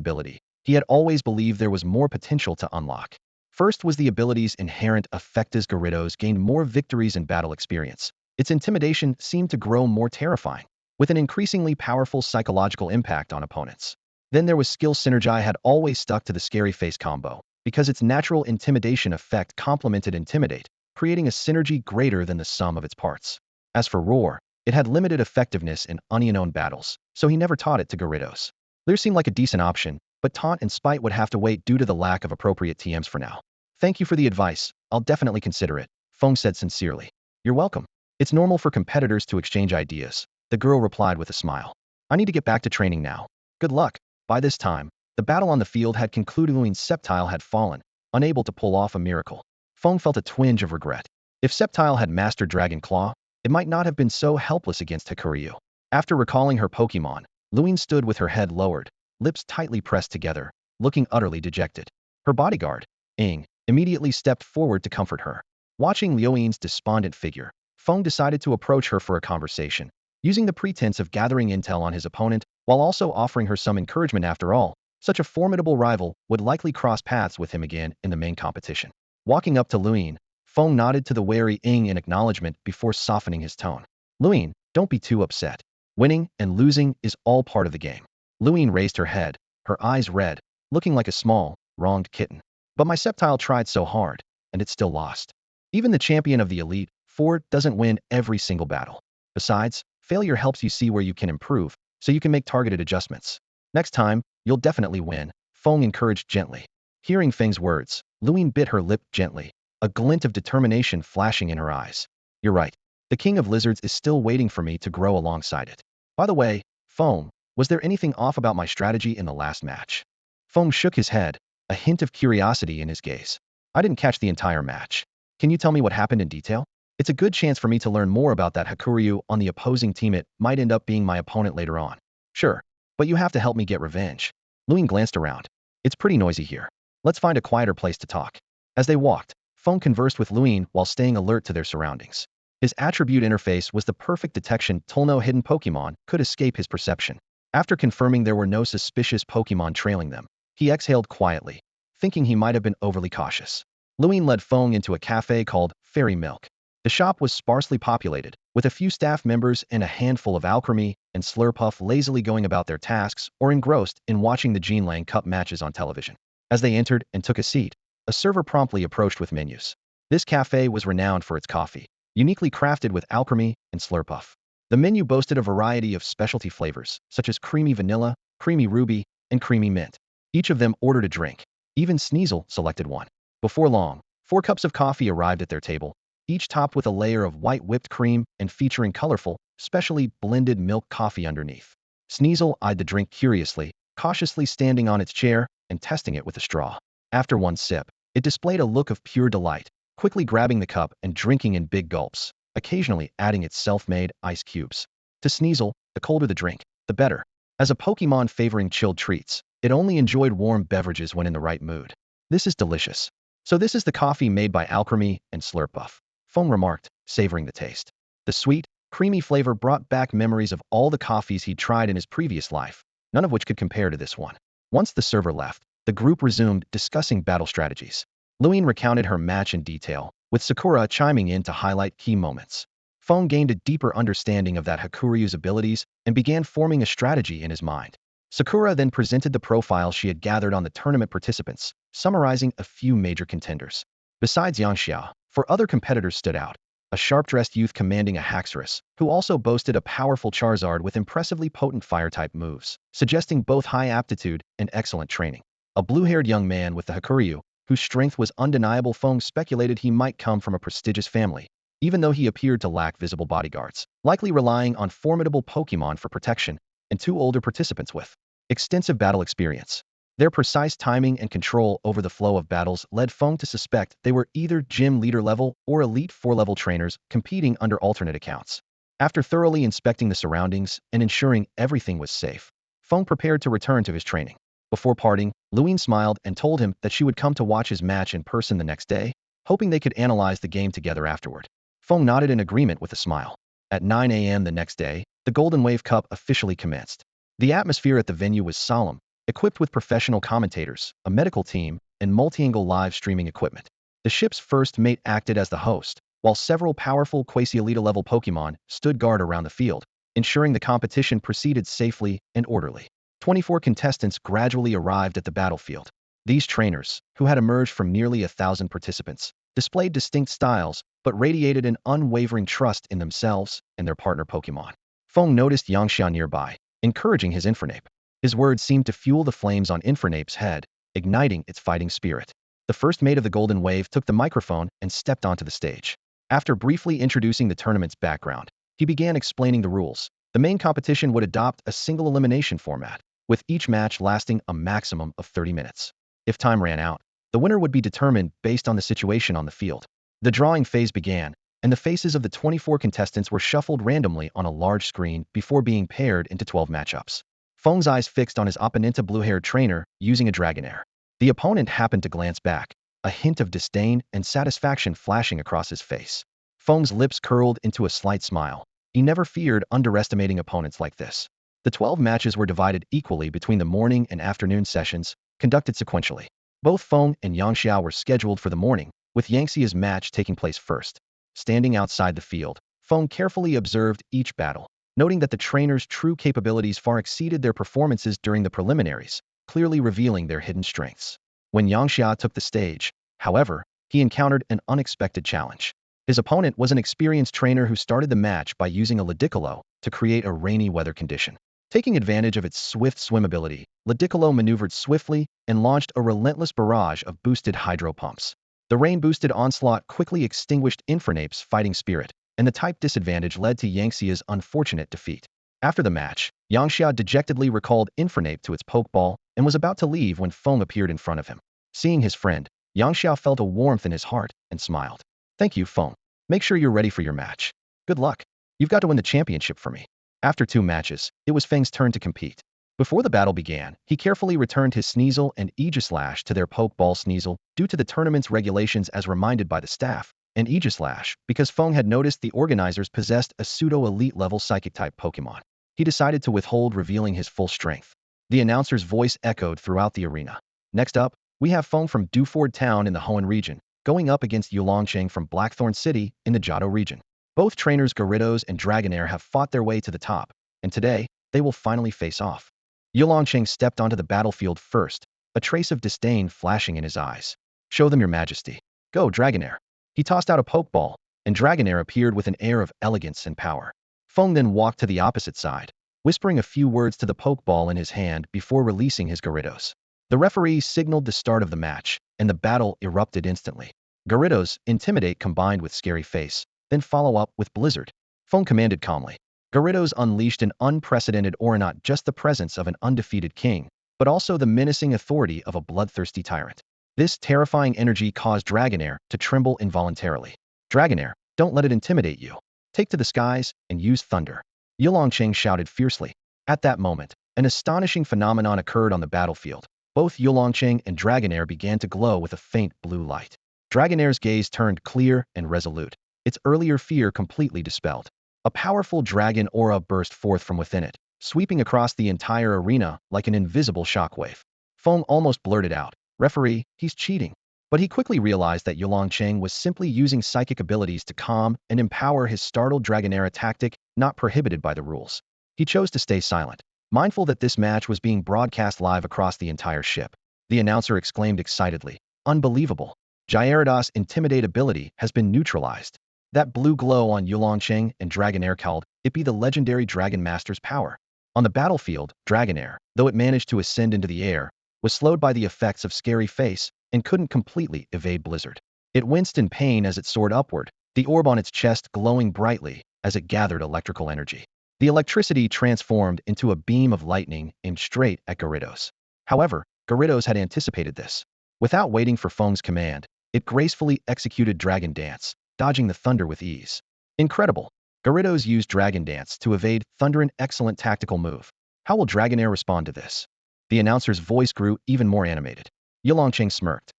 he had always believed there was more potential to unlock. First was the ability's inherent effect as Gyarados gained more victories and battle experience. Its intimidation seemed to grow more terrifying, with an increasingly powerful psychological impact on opponents. Then there was skill synergy. Had always stuck to the scary face combo, because its natural intimidation effect complemented intimidate, creating a synergy greater than the sum of its parts. As for roar, it had limited effectiveness in unknown battles, so he never taught it to Gyarados. Leer seemed like a decent option, but taunt and spite would have to wait due to the lack of appropriate TMs for now. Thank you for the advice. I'll definitely consider it, Feng said sincerely. You're welcome. It's normal for competitors to exchange ideas, the girl replied with a smile. I need to get back to training now. Good luck. By this time, the battle on the field had concluded. Luin's Sceptile had fallen, unable to pull off a miracle. Feng felt a twinge of regret. If Sceptile had mastered Dragon Claw, it might not have been so helpless against Hakuryu. After recalling her Pokemon, Luin stood with her head lowered, lips tightly pressed together, looking utterly dejected. Her bodyguard, Ing, immediately stepped forward to comfort her. Watching Luin's despondent figure, Feng decided to approach her for a conversation, using the pretense of gathering intel on his opponent while also offering her some encouragement. After all, such a formidable rival would likely cross paths with him again in the main competition. Walking up to Luin, Feng nodded to the wary Ing in acknowledgement before softening his tone. Luin, don't be too upset. Winning and losing is all part of the game. Luin raised her head, her eyes red, looking like a small, wronged kitten. But my Sceptile tried so hard, and it still lost. Even the champion of the Elite Four doesn't win every single battle. Besides, failure helps you see where you can improve, so you can make targeted adjustments. Next time, you'll definitely win, Feng encouraged gently. Hearing Feng's words, Luin bit her lip gently, a glint of determination flashing in her eyes. You're right. The King of Lizards is still waiting for me to grow alongside it. By the way, Feng, was there anything off about my strategy in the last match? Feng shook his head, a hint of curiosity in his gaze. I didn't catch the entire match. Can you tell me what happened in detail? It's a good chance for me to learn more about that Hakuryu on the opposing team. It might end up being my opponent later on. Sure, but you have to help me get revenge. Luin glanced around. It's pretty noisy here. Let's find a quieter place to talk. As they walked, Feng conversed with Luin while staying alert to their surroundings. His attribute interface was the perfect detection tool. No hidden Pokemon could escape his perception. After confirming there were no suspicious Pokemon trailing them, he exhaled quietly, thinking he might have been overly cautious. Luin led Feng into a cafe called Fairy Milk. The shop was sparsely populated, with a few staff members and a handful of Alchemy and Slurpuff lazily going about their tasks or engrossed in watching the Jinlang Cup matches on television. As they entered and took a seat, a server promptly approached with menus. This cafe was renowned for its coffee, uniquely crafted with Alchemy and Slurpuff. The menu boasted a variety of specialty flavors, such as creamy vanilla, creamy ruby, and creamy mint. Each of them ordered a drink. Even Sneasel selected one. Before long, 4 cups of coffee arrived at their table, each topped with a layer of white whipped cream and featuring colorful, specially blended milk coffee underneath. Sneasel eyed the drink curiously, cautiously standing on its chair and testing it with a straw. After one sip, it displayed a look of pure delight, quickly grabbing the cup and drinking in big gulps, occasionally adding its self-made ice cubes. To Sneasel, the colder the drink, the better. As a Pokemon favoring chilled treats, it only enjoyed warm beverages when in the right mood. This is delicious. So this is the coffee made by Alchemy and Slurpuff, Feng remarked, savoring the taste. The sweet, creamy flavor brought back memories of all the coffees he'd tried in his previous life, none of which could compare to this one. Once the server left, the group resumed discussing battle strategies. Luin recounted her match in detail, with Sakura chiming in to highlight key moments. Feng gained a deeper understanding of that Hakuryu's abilities and began forming a strategy in his mind. Sakura then presented the profile she had gathered on the tournament participants, summarizing a few major contenders. Besides Yangxia, 4 other competitors stood out. A sharp-dressed youth commanding a Haxorus, who also boasted a powerful Charizard with impressively potent fire-type moves, suggesting both high aptitude and excellent training. A blue-haired young man with the Hakuryu, whose strength was undeniable. Feng speculated he might come from a prestigious family, even though he appeared to lack visible bodyguards, likely relying on formidable Pokemon for protection, and 2 older participants with extensive battle experience. Their precise timing and control over the flow of battles led Feng to suspect they were either gym leader level or elite 4-level trainers competing under alternate accounts. After thoroughly inspecting the surroundings and ensuring everything was safe, Feng prepared to return to his training. Before parting, Luine smiled and told him that she would come to watch his match in person the next day, hoping they could analyze the game together afterward. Feng nodded in agreement with a smile. At 9 a.m. the next day, the Golden Wave Cup officially commenced. The atmosphere at the venue was solemn, equipped with professional commentators, a medical team, and multi-angle live streaming equipment. The ship's first mate acted as the host, while several powerful Quasi-Elite-level Pokemon stood guard around the field, ensuring the competition proceeded safely and orderly. 24 contestants gradually arrived at the battlefield. These trainers, who had emerged from nearly 1,000 participants, displayed distinct styles, but radiated an unwavering trust in themselves and their partner Pokemon. Feng noticed Yangxia nearby, encouraging his Infernape. His words seemed to fuel the flames on Infernape's head, igniting its fighting spirit. The first mate of the Golden Wave took the microphone and stepped onto the stage. After briefly introducing the tournament's background, he began explaining the rules. The main competition would adopt a single elimination format, with each match lasting a maximum of 30 minutes. If time ran out, the winner would be determined based on the situation on the field. The drawing phase began, and the faces of the 24 contestants were shuffled randomly on a large screen before being paired into 12 matchups. Feng's eyes fixed on his opponent, blue-haired trainer, using a Dragonair. The opponent happened to glance back, a hint of disdain and satisfaction flashing across his face. Feng's lips curled into a slight smile. He never feared underestimating opponents like this. The 12 matches were divided equally between the morning and afternoon sessions, conducted sequentially. Both Feng and Yangxia were scheduled for the morning, with Yangxia's match taking place first. Standing outside the field, Feng carefully observed each battle, noting that the trainers' true capabilities far exceeded their performances during the preliminaries, clearly revealing their hidden strengths. When Yangxia took the stage, however, he encountered an unexpected challenge. His opponent was an experienced trainer who started the match by using a Ludicolo to create a rainy weather condition. Taking advantage of its swift swim ability, Ludicolo maneuvered swiftly and launched a relentless barrage of boosted hydro pumps. The rain-boosted onslaught quickly extinguished Infernape's fighting spirit, and the type disadvantage led to Yangxia's unfortunate defeat. After the match, Yangxia dejectedly recalled Infernape to its Pokeball and was about to leave when Feng appeared in front of him. Seeing his friend, Yangxia felt a warmth in his heart and smiled. "Thank you, Feng. Make sure you're ready for your match. Good luck. You've got to win the championship for me." After 2 matches, it was Feng's turn to compete. Before the battle began, he carefully returned his Sneasel and Aegislash to their Pokeball. Sneasel, due to the tournament's regulations as reminded by the staff, and Aegislash, because Feng had noticed the organizers possessed a pseudo-elite level Psychic-type Pokemon. He decided to withhold revealing his full strength. The announcer's voice echoed throughout the arena. Next up, we have Feng from Duford Town in the Hoenn region, going up against Yulongcheng from Blackthorn City in the Johto region. Both trainers Gyarados and Dragonair have fought their way to the top, and today, they will finally face off. Yulongcheng stepped onto the battlefield first, a trace of disdain flashing in his eyes. "Show them your majesty. Go, Dragonair." He tossed out a Pokeball, and Dragonair appeared with an air of elegance and power. Feng then walked to the opposite side, whispering a few words to the Pokeball in his hand before releasing his Gyarados. The referee signaled the start of the match, and the battle erupted instantly. Gyarados, Intimidate combined with Scary Face, then follow up with Blizzard. Feng commanded calmly. Gyarados unleashed an unprecedented aura, not just the presence of an undefeated king, but also the menacing authority of a bloodthirsty tyrant. This terrifying energy caused Dragonair to tremble involuntarily. "Dragonair, don't let it intimidate you. Take to the skies and use thunder." Yulongcheng shouted fiercely. At that moment, an astonishing phenomenon occurred on the battlefield. Both Yulongcheng and Dragonair began to glow with a faint blue light. Dragonair's gaze turned clear and resolute, its earlier fear completely dispelled. A powerful dragon aura burst forth from within it, sweeping across the entire arena like an invisible shockwave. Feng almost blurted out, "Referee, he's cheating." But he quickly realized that Yulongcheng was simply using psychic abilities to calm and empower his startled Dragonair, a tactic not prohibited by the rules. He chose to stay silent, mindful that this match was being broadcast live across the entire ship. The announcer exclaimed excitedly, "Unbelievable! Gyarados' Intimidate ability has been neutralized." That blue glow on Yulongcheng and Dragonair called it be the legendary Dragon Master's power. On the battlefield, Dragonair, though it managed to ascend into the air, was slowed by the effects of Scary Face and couldn't completely evade Blizzard. It winced in pain as it soared upward, the orb on its chest glowing brightly as it gathered electrical energy. The electricity transformed into a beam of lightning aimed straight at Gyarados. However, Gyarados had anticipated this. Without waiting for Feng's command, it gracefully executed Dragon Dance, dodging the thunder with ease. Incredible! Gyarados used Dragon Dance to evade Thunder, an excellent tactical move. How will Dragonair respond to this? The announcer's voice grew even more animated. Yulongcheng smirked.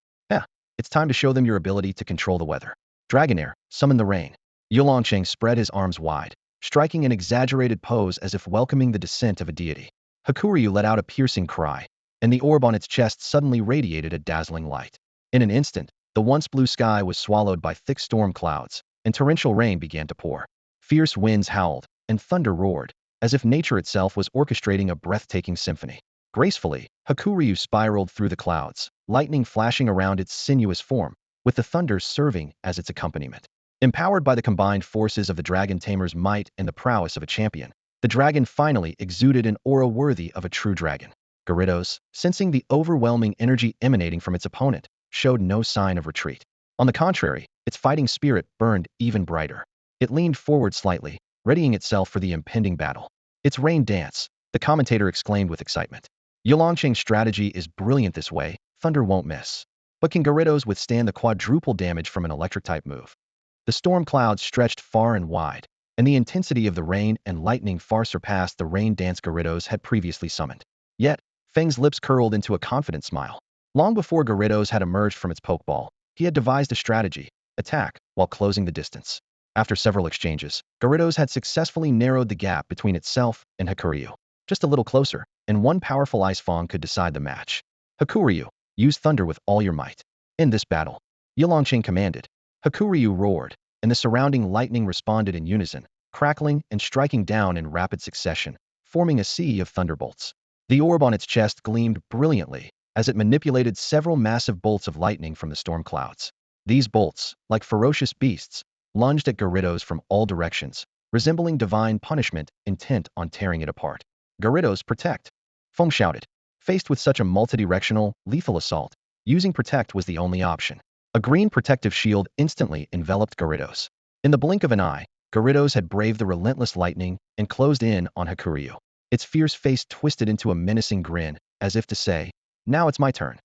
It's time to show them your ability to control the weather. Dragonair, summon the rain. Yulongcheng spread his arms wide, striking an exaggerated pose as if welcoming the descent of a deity. Hakuryu let out a piercing cry, and the orb on its chest suddenly radiated a dazzling light. In an instant, the once blue sky was swallowed by thick storm clouds, and torrential rain began to pour. Fierce winds howled, and thunder roared, as if nature itself was orchestrating a breathtaking symphony. Gracefully, Hakuryu spiraled through the clouds, lightning flashing around its sinuous form, with the thunder serving as its accompaniment. Empowered by the combined forces of the dragon tamer's might and the prowess of a champion, the dragon finally exuded an aura worthy of a true dragon. Gyarados, sensing the overwhelming energy emanating from its opponent, showed no sign of retreat. On the contrary, its fighting spirit burned even brighter. It leaned forward slightly, readying itself for the impending battle. "It's rain dance," the commentator exclaimed with excitement. Yulongcheng's strategy is brilliant this way, thunder won't miss. But can Gyarados withstand the quadruple damage from an electric-type move? The storm clouds stretched far and wide, and the intensity of the rain and lightning far surpassed the rain dance Gyarados had previously summoned. Yet, Feng's lips curled into a confident smile. Long before Gyarados had emerged from its pokeball, he had devised a strategy: attack, while closing the distance. After several exchanges, Gyarados had successfully narrowed the gap between itself and Hakuryu. Just a little closer, and one powerful Ice Fong could decide the match. Hakuryu, use thunder with all your might. In this battle, Yulongcheng commanded. Hakuryu roared, and the surrounding lightning responded in unison, crackling and striking down in rapid succession, forming a sea of thunderbolts. The orb on its chest gleamed brilliantly as it manipulated several massive bolts of lightning from the storm clouds. These bolts, like ferocious beasts, lunged at Gyarados from all directions, resembling divine punishment intent on tearing it apart. "Gyarados, protect!" Feng shouted. Faced with such a multidirectional, lethal assault, using protect was the only option. A green protective shield instantly enveloped Gyarados. In the blink of an eye, Gyarados had braved the relentless lightning and closed in on Hakuryu. Its fierce face twisted into a menacing grin, as if to say, "Now it's my turn."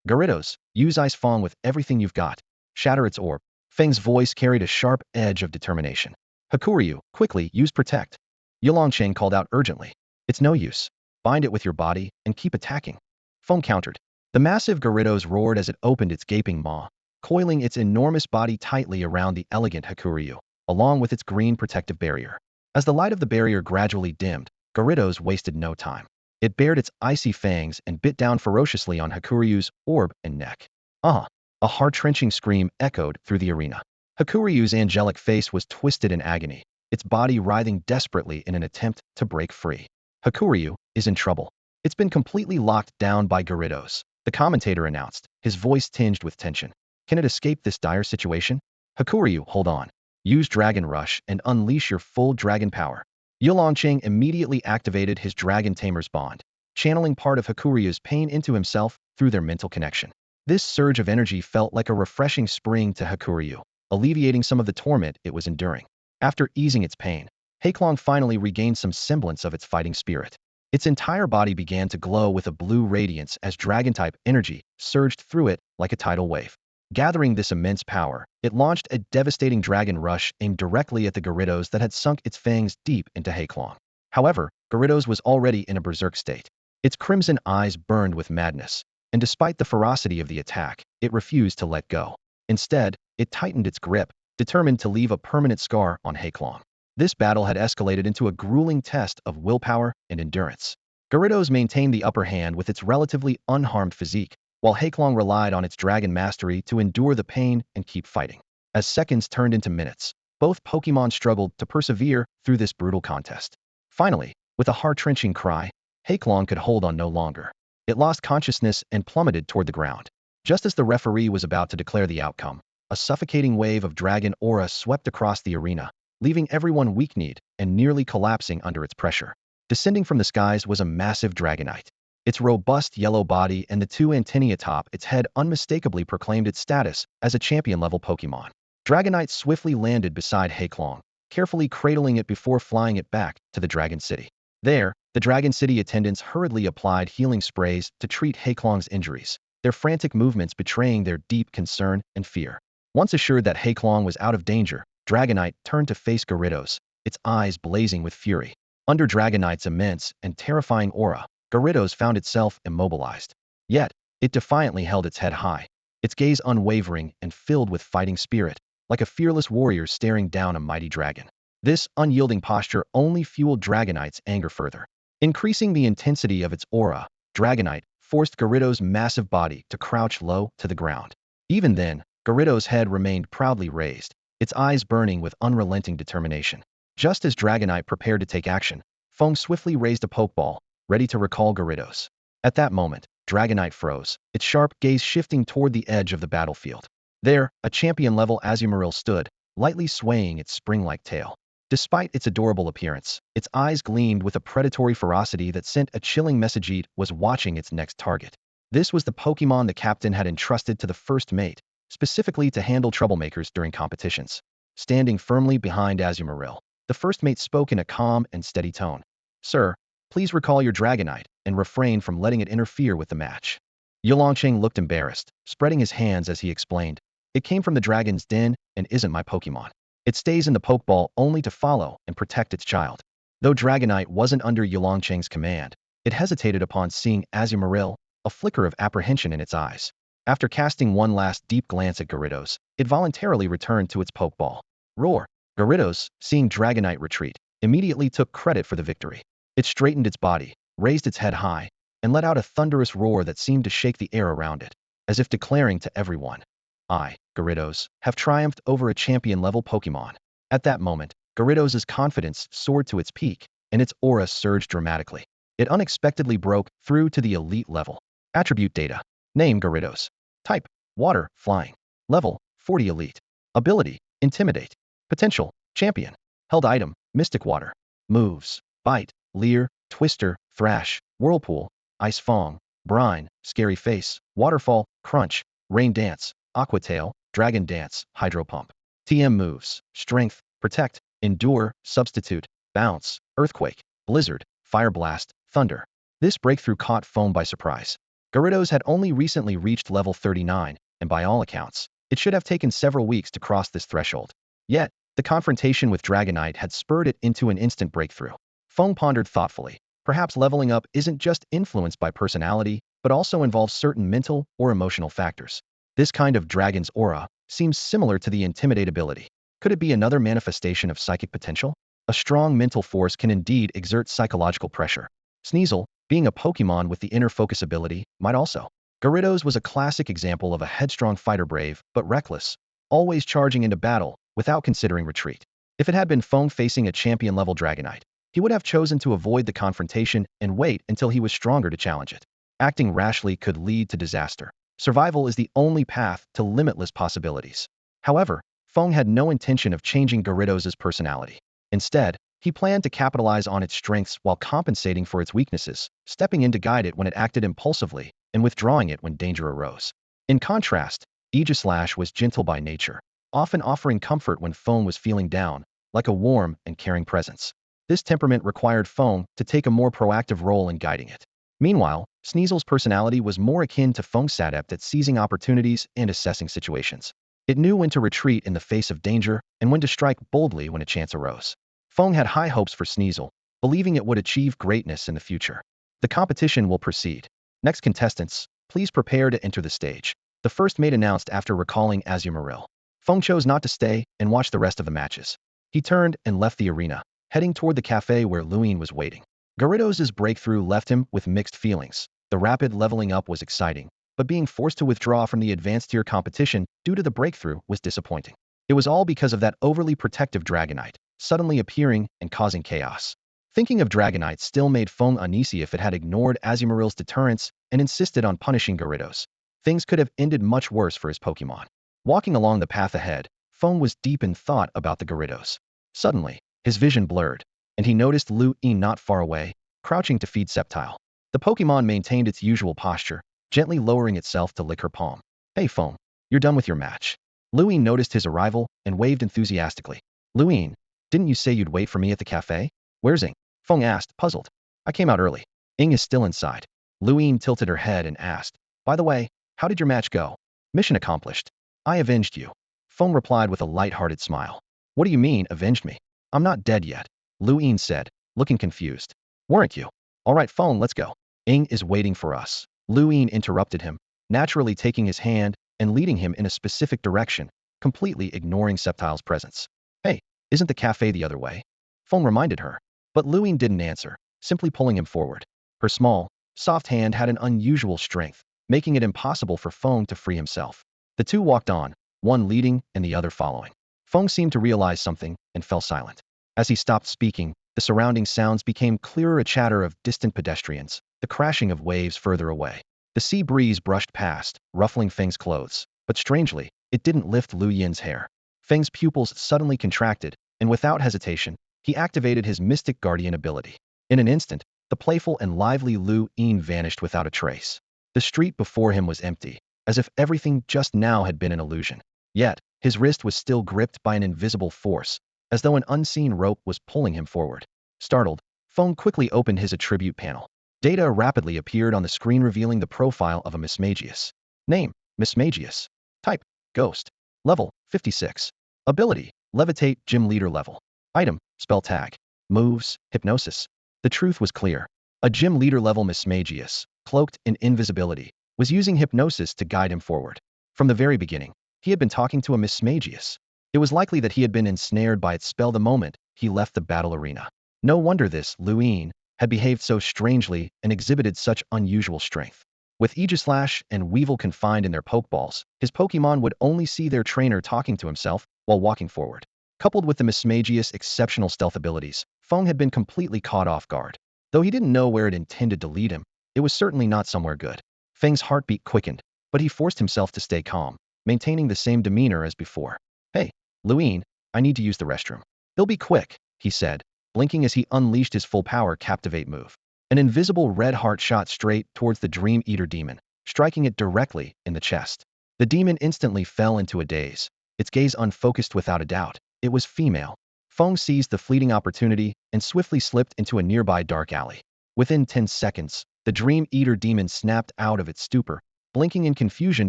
"Gyarados, use Ice Fong with everything you've got. Shatter its orb." Feng's voice carried a sharp edge of determination. "Hakuryu, quickly, use protect." Yulongcheng called out urgently. "It's no use. Bind it with your body and keep attacking." Feng countered. The massive Gyarados roared as it opened its gaping maw, coiling its enormous body tightly around the elegant Hakuryu, along with its green protective barrier. As the light of the barrier gradually dimmed, Gyarados wasted no time. It bared its icy fangs and bit down ferociously on Hakuryu's orb and neck. "Ah!" A heart-wrenching scream echoed through the arena. Hakuryu's angelic face was twisted in agony, its body writhing desperately in an attempt to break free. Hakuryu is in trouble. It's been completely locked down by Gyarados, the commentator announced, his voice tinged with tension. Can it escape this dire situation? Hakuryu, hold on. Use Dragon Rush and unleash your full dragon power. Yulongcheng immediately activated his Dragon Tamer's bond, channeling part of Hakuryu's pain into himself through their mental connection. This surge of energy felt like a refreshing spring to Hakuryu, alleviating some of the torment it was enduring. After easing its pain, Heiklong finally regained some semblance of its fighting spirit. Its entire body began to glow with a blue radiance as dragon-type energy surged through it like a tidal wave. Gathering this immense power, it launched a devastating dragon rush aimed directly at the Gyarados that had sunk its fangs deep into Heiklong. However, Gyarados was already in a berserk state. Its crimson eyes burned with madness, and despite the ferocity of the attack, it refused to let go. Instead, it tightened its grip, determined to leave a permanent scar on Heiklong. This battle had escalated into a grueling test of willpower and endurance. Gyarados maintained the upper hand with its relatively unharmed physique, while Heiklong relied on its dragon mastery to endure the pain and keep fighting. As seconds turned into minutes, both Pokémon struggled to persevere through this brutal contest. Finally, with a heart-wrenching cry, Heiklong could hold on no longer. It lost consciousness and plummeted toward the ground. Just as the referee was about to declare the outcome, a suffocating wave of dragon aura swept across the arena, leaving everyone weak-kneed and nearly collapsing under its pressure. Descending from the skies was a massive Dragonite. Its robust yellow body and the two antennae atop its head unmistakably proclaimed its status as a champion-level Pokémon. Dragonite swiftly landed beside Heiklong, carefully cradling it before flying it back to the Dragon City. There, the Dragon City attendants hurriedly applied healing sprays to treat Heiklong's injuries, their frantic movements betraying their deep concern and fear. Once assured that Heiklong was out of danger, Dragonite turned to face Gyarados, its eyes blazing with fury. Under Dragonite's immense and terrifying aura, Gyarados found itself immobilized. Yet, it defiantly held its head high, its gaze unwavering and filled with fighting spirit, like a fearless warrior staring down a mighty dragon. This unyielding posture only fueled Dragonite's anger further. Increasing the intensity of its aura, Dragonite forced Gyarados' massive body to crouch low to the ground. Even then, Gyarados' head remained proudly raised, its eyes burning with unrelenting determination. Just as Dragonite prepared to take action, Feng swiftly raised a Pokeball, ready to recall Gyarados. At that moment, Dragonite froze, its sharp gaze shifting toward the edge of the battlefield. There, a champion-level Azumarill stood, lightly swaying its spring-like tail. Despite its adorable appearance, its eyes gleamed with a predatory ferocity that sent a chilling message: it was watching its next target. This was the Pokémon the captain had entrusted to the first mate, specifically to handle troublemakers during competitions. Standing firmly behind Azumarill, the first mate spoke in a calm and steady tone. "Sir, please recall your Dragonite and refrain from letting it interfere with the match." Yulongcheng looked embarrassed, spreading his hands as he explained, "It came from the Dragon's Den and isn't my Pokémon. It stays in the Pokeball only to follow and protect its child." Though Dragonite wasn't under Yulongcheng's command, it hesitated upon seeing Azumarill, a flicker of apprehension in its eyes. After casting one last deep glance at Gyarados, it voluntarily returned to its Pokeball. Roar! Gyarados, seeing Dragonite retreat, immediately took credit for the victory. It straightened its body, raised its head high, and let out a thunderous roar that seemed to shake the air around it, as if declaring to everyone, "I, Gyarados, have triumphed over a champion-level Pokémon." At that moment, Gyarados' confidence soared to its peak, and its aura surged dramatically. It unexpectedly broke through to the elite level. Attribute data. Name: Gyarados. Type: Water, Flying. Level: 40 Elite. Ability: Intimidate. Potential: Champion. Held item: Mystic Water. Moves: Bite, Leer, Twister, Thrash, Whirlpool, Ice Fong, Brine, Scary Face, Waterfall, Crunch, Rain Dance, Aqua Tail, Dragon Dance, Hydro Pump. TM moves: Strength, Protect, Endure, Substitute, Bounce, Earthquake, Blizzard, Fire Blast, Thunder. This breakthrough caught Feng by surprise. Gyarados had only recently reached level 39, and by all accounts, it should have taken several weeks to cross this threshold. Yet, the confrontation with Dragonite had spurred it into an instant breakthrough. Feng pondered thoughtfully. Perhaps leveling up isn't just influenced by personality, but also involves certain mental or emotional factors. This kind of dragon's aura seems similar to the Intimidate ability. Could it be another manifestation of psychic potential? A strong mental force can indeed exert psychological pressure. Sneasel, being a Pokémon with the inner focus ability, might also. Gyarados was a classic example of a headstrong fighter, brave but reckless, always charging into battle without considering retreat. If it had been Feng facing a champion-level Dragonite, he would have chosen to avoid the confrontation and wait until he was stronger to challenge it. Acting rashly could lead to disaster. Survival is the only path to limitless possibilities. However, Feng had no intention of changing Gyarados' personality. Instead, he planned to capitalize on its strengths while compensating for its weaknesses, stepping in to guide it when it acted impulsively and withdrawing it when danger arose. In contrast, Aegislash was gentle by nature, often offering comfort when Feng was feeling down, like a warm and caring presence. This temperament required Feng to take a more proactive role in guiding it. Meanwhile, Sneasel's personality was more akin to Feng's, adept at seizing opportunities and assessing situations. It knew when to retreat in the face of danger and when to strike boldly when a chance arose. Feng had high hopes for Sneasel, believing it would achieve greatness in the future. The competition will proceed. Next contestants, please prepare to enter the stage. The first mate announced after recalling Azumarill. Feng chose not to stay and watch the rest of the matches. He turned and left the arena, heading toward the cafe where Luin was waiting. Gyarados' breakthrough left him with mixed feelings. The rapid leveling up was exciting, but being forced to withdraw from the advanced tier competition due to the breakthrough was disappointing. It was all because of that overly protective Dragonite, suddenly appearing and causing chaos. Thinking of Dragonite still made Feng uneasy. If it had ignored Azumarill's deterrence and insisted on punishing Gyarados, things could have ended much worse for his Pokémon. Walking along the path ahead, Feng was deep in thought about the Gyarados. Suddenly, his vision blurred, and he noticed Luin not far away, crouching to feed Sceptile. The Pokémon maintained its usual posture, gently lowering itself to lick her palm. "Hey Feng, you're done with your match." Luin noticed his arrival and waved enthusiastically. "Luin, Didn't you say you'd wait for me at the cafe? Where's Ing? Feng asked, puzzled. I came out early. Ing is still inside. Luine tilted her head and asked, by the way, how did your match go? Mission accomplished. I avenged you. Feng replied with a light-hearted smile. What do you mean, avenged me? I'm not dead yet, Luine said, looking confused. Weren't you? All right, Feng, let's go. Ing is waiting for us. Luine interrupted him, naturally taking his hand and leading him in a specific direction, completely ignoring Septile's presence. Hey, isn't the cafe the other way? Feng reminded her. But Luine didn't answer, simply pulling him forward. Her small, soft hand had an unusual strength, making it impossible for Feng to free himself. The two walked on, one leading and the other following. Feng seemed to realize something and fell silent. As he stopped speaking, the surrounding sounds became clearer, a chatter of distant pedestrians, the crashing of waves further away. The sea breeze brushed past, ruffling Feng's clothes, but strangely, it didn't lift Lu Yin's hair. Feng's pupils suddenly contracted, and without hesitation, he activated his mystic guardian ability. In an instant, the playful and lively Lu Yin vanished without a trace. The street before him was empty, as if everything just now had been an illusion. Yet, his wrist was still gripped by an invisible force, as though an unseen rope was pulling him forward. Startled, Feng quickly opened his attribute panel. Data rapidly appeared on the screen revealing the profile of a Miss Magius. Name, Miss Magius. Type, Ghost. Level, 56. Ability, Levitate, Gym Leader level. Item, Spell Tag. Moves, Hypnosis. The truth was clear. A Gym Leader level Miss Magius, cloaked in invisibility, was using hypnosis to guide him forward. From the very beginning, he had been talking to a Miss Magius. It was likely that he had been ensnared by its spell the moment he left the battle arena. No wonder this Luine had behaved so strangely and exhibited such unusual strength. With Aegislash and Weevil confined in their Pokeballs, his Pokemon would only see their trainer talking to himself while walking forward. Coupled with the Miss Magius' exceptional stealth abilities, Feng had been completely caught off guard. Though he didn't know where it intended to lead him, it was certainly not somewhere good. Feng's heartbeat quickened, but he forced himself to stay calm, maintaining the same demeanor as before. Hey, Luine, I need to use the restroom. They'll be quick, he said, blinking as he unleashed his full power Captivate move. An invisible red heart shot straight towards the Dream Eater demon, striking it directly in the chest. The demon instantly fell into a daze, its gaze unfocused without a doubt. It was female. Feng seized the fleeting opportunity and swiftly slipped into a nearby dark alley. Within 10 seconds, the Dream Eater demon snapped out of its stupor, blinking in confusion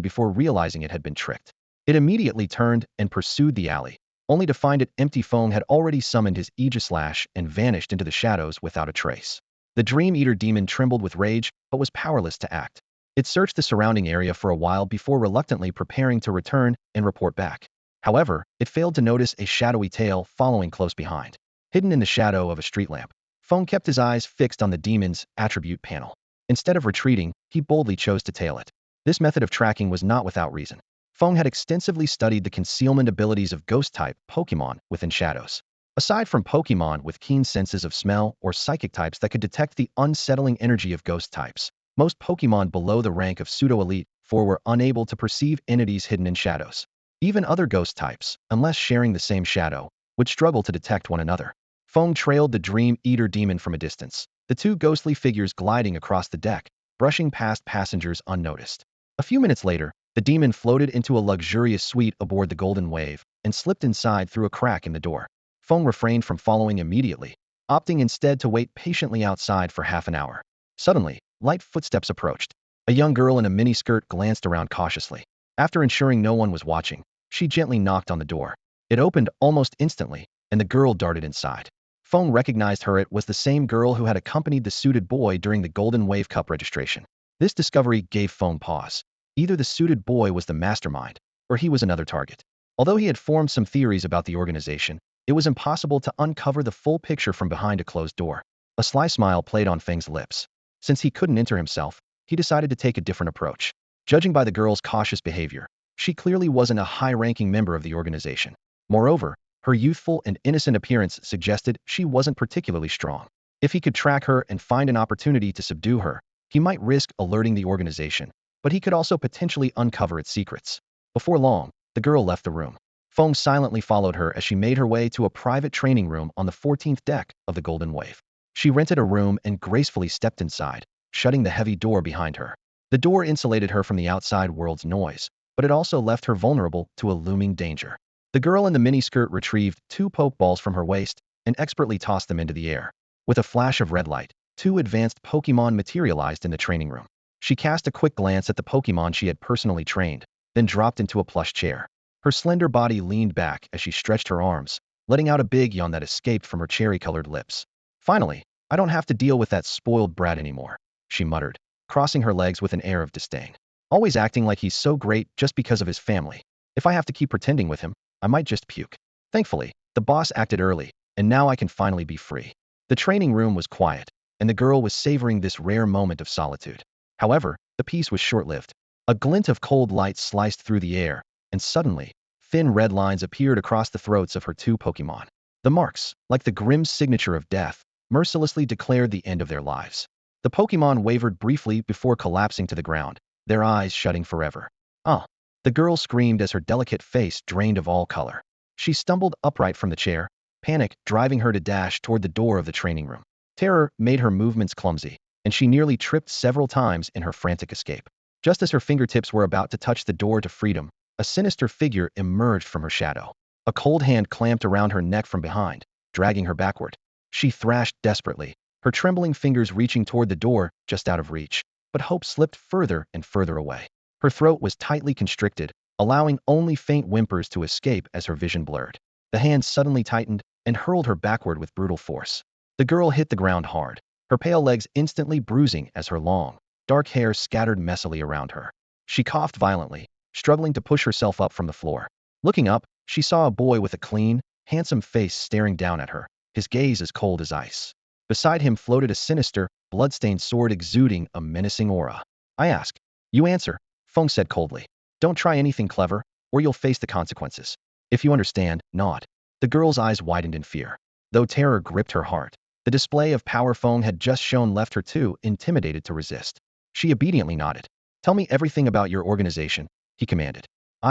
before realizing it had been tricked. It immediately turned and pursued the alley, only to find it empty. Feng had already summoned his Aegislash and vanished into the shadows without a trace. The Dream Eater demon trembled with rage, but was powerless to act. It searched the surrounding area for a while before reluctantly preparing to return and report back. However, it failed to notice a shadowy tail following close behind. Hidden in the shadow of a street lamp, Feng kept his eyes fixed on the demon's attribute panel. Instead of retreating, he boldly chose to tail it. This method of tracking was not without reason. Feng had extensively studied the concealment abilities of Ghost-type Pokemon within shadows. Aside from Pokemon with keen senses of smell or psychic types that could detect the unsettling energy of Ghost types, most Pokemon below the rank of Pseudo-Elite 4 were unable to perceive entities hidden in shadows. Even other Ghost types, unless sharing the same shadow, would struggle to detect one another. Feng trailed the Dream Eater demon from a distance, the two ghostly figures gliding across the deck, brushing past passengers unnoticed. A few minutes later, the demon floated into a luxurious suite aboard the Golden Wave and slipped inside through a crack in the door. Feng refrained from following immediately, opting instead to wait patiently outside for half an hour. Suddenly, light footsteps approached. A young girl in a miniskirt glanced around cautiously. After ensuring no one was watching, she gently knocked on the door. It opened almost instantly, and the girl darted inside. Feng recognized her. It was the same girl who had accompanied the suited boy during the Golden Wave Cup registration. This discovery gave Feng pause. Either the suited boy was the mastermind, or he was another target. Although he had formed some theories about the organization, it was impossible to uncover the full picture from behind a closed door. A sly smile played on Feng's lips. Since he couldn't enter himself, he decided to take a different approach. Judging by the girl's cautious behavior, she clearly wasn't a high-ranking member of the organization. Moreover, her youthful and innocent appearance suggested she wasn't particularly strong. If he could track her and find an opportunity to subdue her, he might risk alerting the organization, but he could also potentially uncover its secrets. Before long, the girl left the room. Feng silently followed her as she made her way to a private training room on the 14th deck of the Golden Wave. She rented a room and gracefully stepped inside, shutting the heavy door behind her. The door insulated her from the outside world's noise, but it also left her vulnerable to a looming danger. The girl in the miniskirt retrieved 2 Pokeballs from her waist and expertly tossed them into the air. With a flash of red light, 2 advanced Pokemon materialized in the training room. She cast a quick glance at the Pokemon she had personally trained, then dropped into a plush chair. Her slender body leaned back as she stretched her arms, letting out a big yawn that escaped from her cherry-colored lips. Finally, I don't have to deal with that spoiled brat anymore, she muttered, crossing her legs with an air of disdain. Always acting like he's so great just because of his family. If I have to keep pretending with him, I might just puke. Thankfully, the boss acted early, and now I can finally be free. The training room was quiet, and the girl was savoring this rare moment of solitude. However, the peace was short-lived. A glint of cold light sliced through the air, and suddenly, thin red lines appeared across the throats of her 2 Pokemon. The marks, like the grim signature of death, mercilessly declared the end of their lives. The Pokemon wavered briefly before collapsing to the ground, their eyes shutting forever. Ah! The girl screamed as her delicate face drained of all color. She stumbled upright from the chair, panic driving her to dash toward the door of the training room. Terror made her movements clumsy, and she nearly tripped several times in her frantic escape. Just as her fingertips were about to touch the door to freedom, a sinister figure emerged from her shadow. A cold hand clamped around her neck from behind, dragging her backward. She thrashed desperately, her trembling fingers reaching toward the door just out of reach, but hope slipped further and further away. Her throat was tightly constricted, allowing only faint whimpers to escape as her vision blurred. The hand suddenly tightened and hurled her backward with brutal force. The girl hit the ground hard, her pale legs instantly bruising as her long, dark hair scattered messily around her. She coughed violently, struggling to push herself up from the floor. Looking up, she saw a boy with a clean, handsome face staring down at her, his gaze as cold as ice. Beside him floated a sinister, blood-stained sword exuding a menacing aura. I ask. You answer, Feng said coldly. Don't try anything clever, or you'll face the consequences. If you understand, nod. The girl's eyes widened in fear. Though terror gripped her heart, the display of power Feng had just shown left her too intimidated to resist. She obediently nodded. Tell me everything about your organization, he commanded.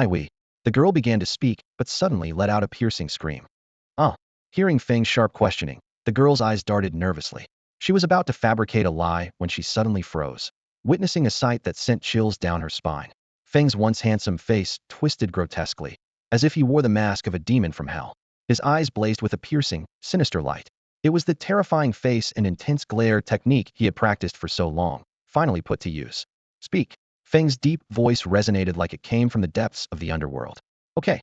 We. The girl began to speak, but suddenly let out a piercing scream. Hearing Feng's sharp questioning, the girl's eyes darted nervously. She was about to fabricate a lie when she suddenly froze, witnessing a sight that sent chills down her spine. Feng's once handsome face twisted grotesquely, as if he wore the mask of a demon from hell. His eyes blazed with a piercing, sinister light. It was the terrifying face and intense glare technique he had practiced for so long, finally put to use. Speak. Feng's deep voice resonated like it came from the depths of the underworld. Okay,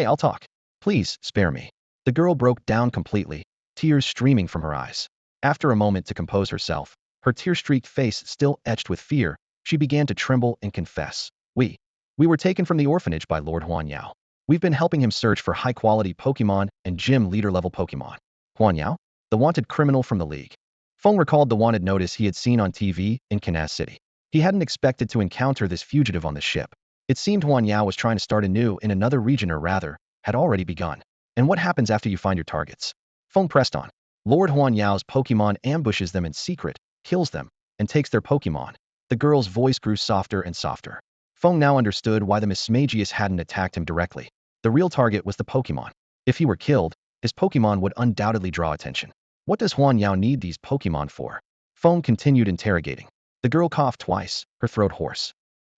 I'll talk. Please, spare me. The girl broke down completely, tears streaming from her eyes. After a moment to compose herself, her tear-streaked face still etched with fear, she began to tremble and confess. We were taken from the orphanage by Lord Huan Yao. We've been helping him search for high-quality Pokemon and gym leader-level Pokemon. Huan Yao? The wanted criminal from the League. Feng recalled the wanted notice he had seen on TV in Kansas City. He hadn't expected to encounter this fugitive on the ship. It seemed Huan Yao was trying to start anew in another region, or rather, had already begun. And what happens after you find your targets? Feng pressed on. Lord Huan Yao's Pokemon ambushes them in secret, kills them, and takes their Pokemon. The girl's voice grew softer and softer. Feng now understood why the Mismagius hadn't attacked him directly. The real target was the Pokemon. If he were killed, his Pokemon would undoubtedly draw attention. What does Huan Yao need these Pokemon for? Feng continued interrogating. The girl coughed twice, her throat hoarse.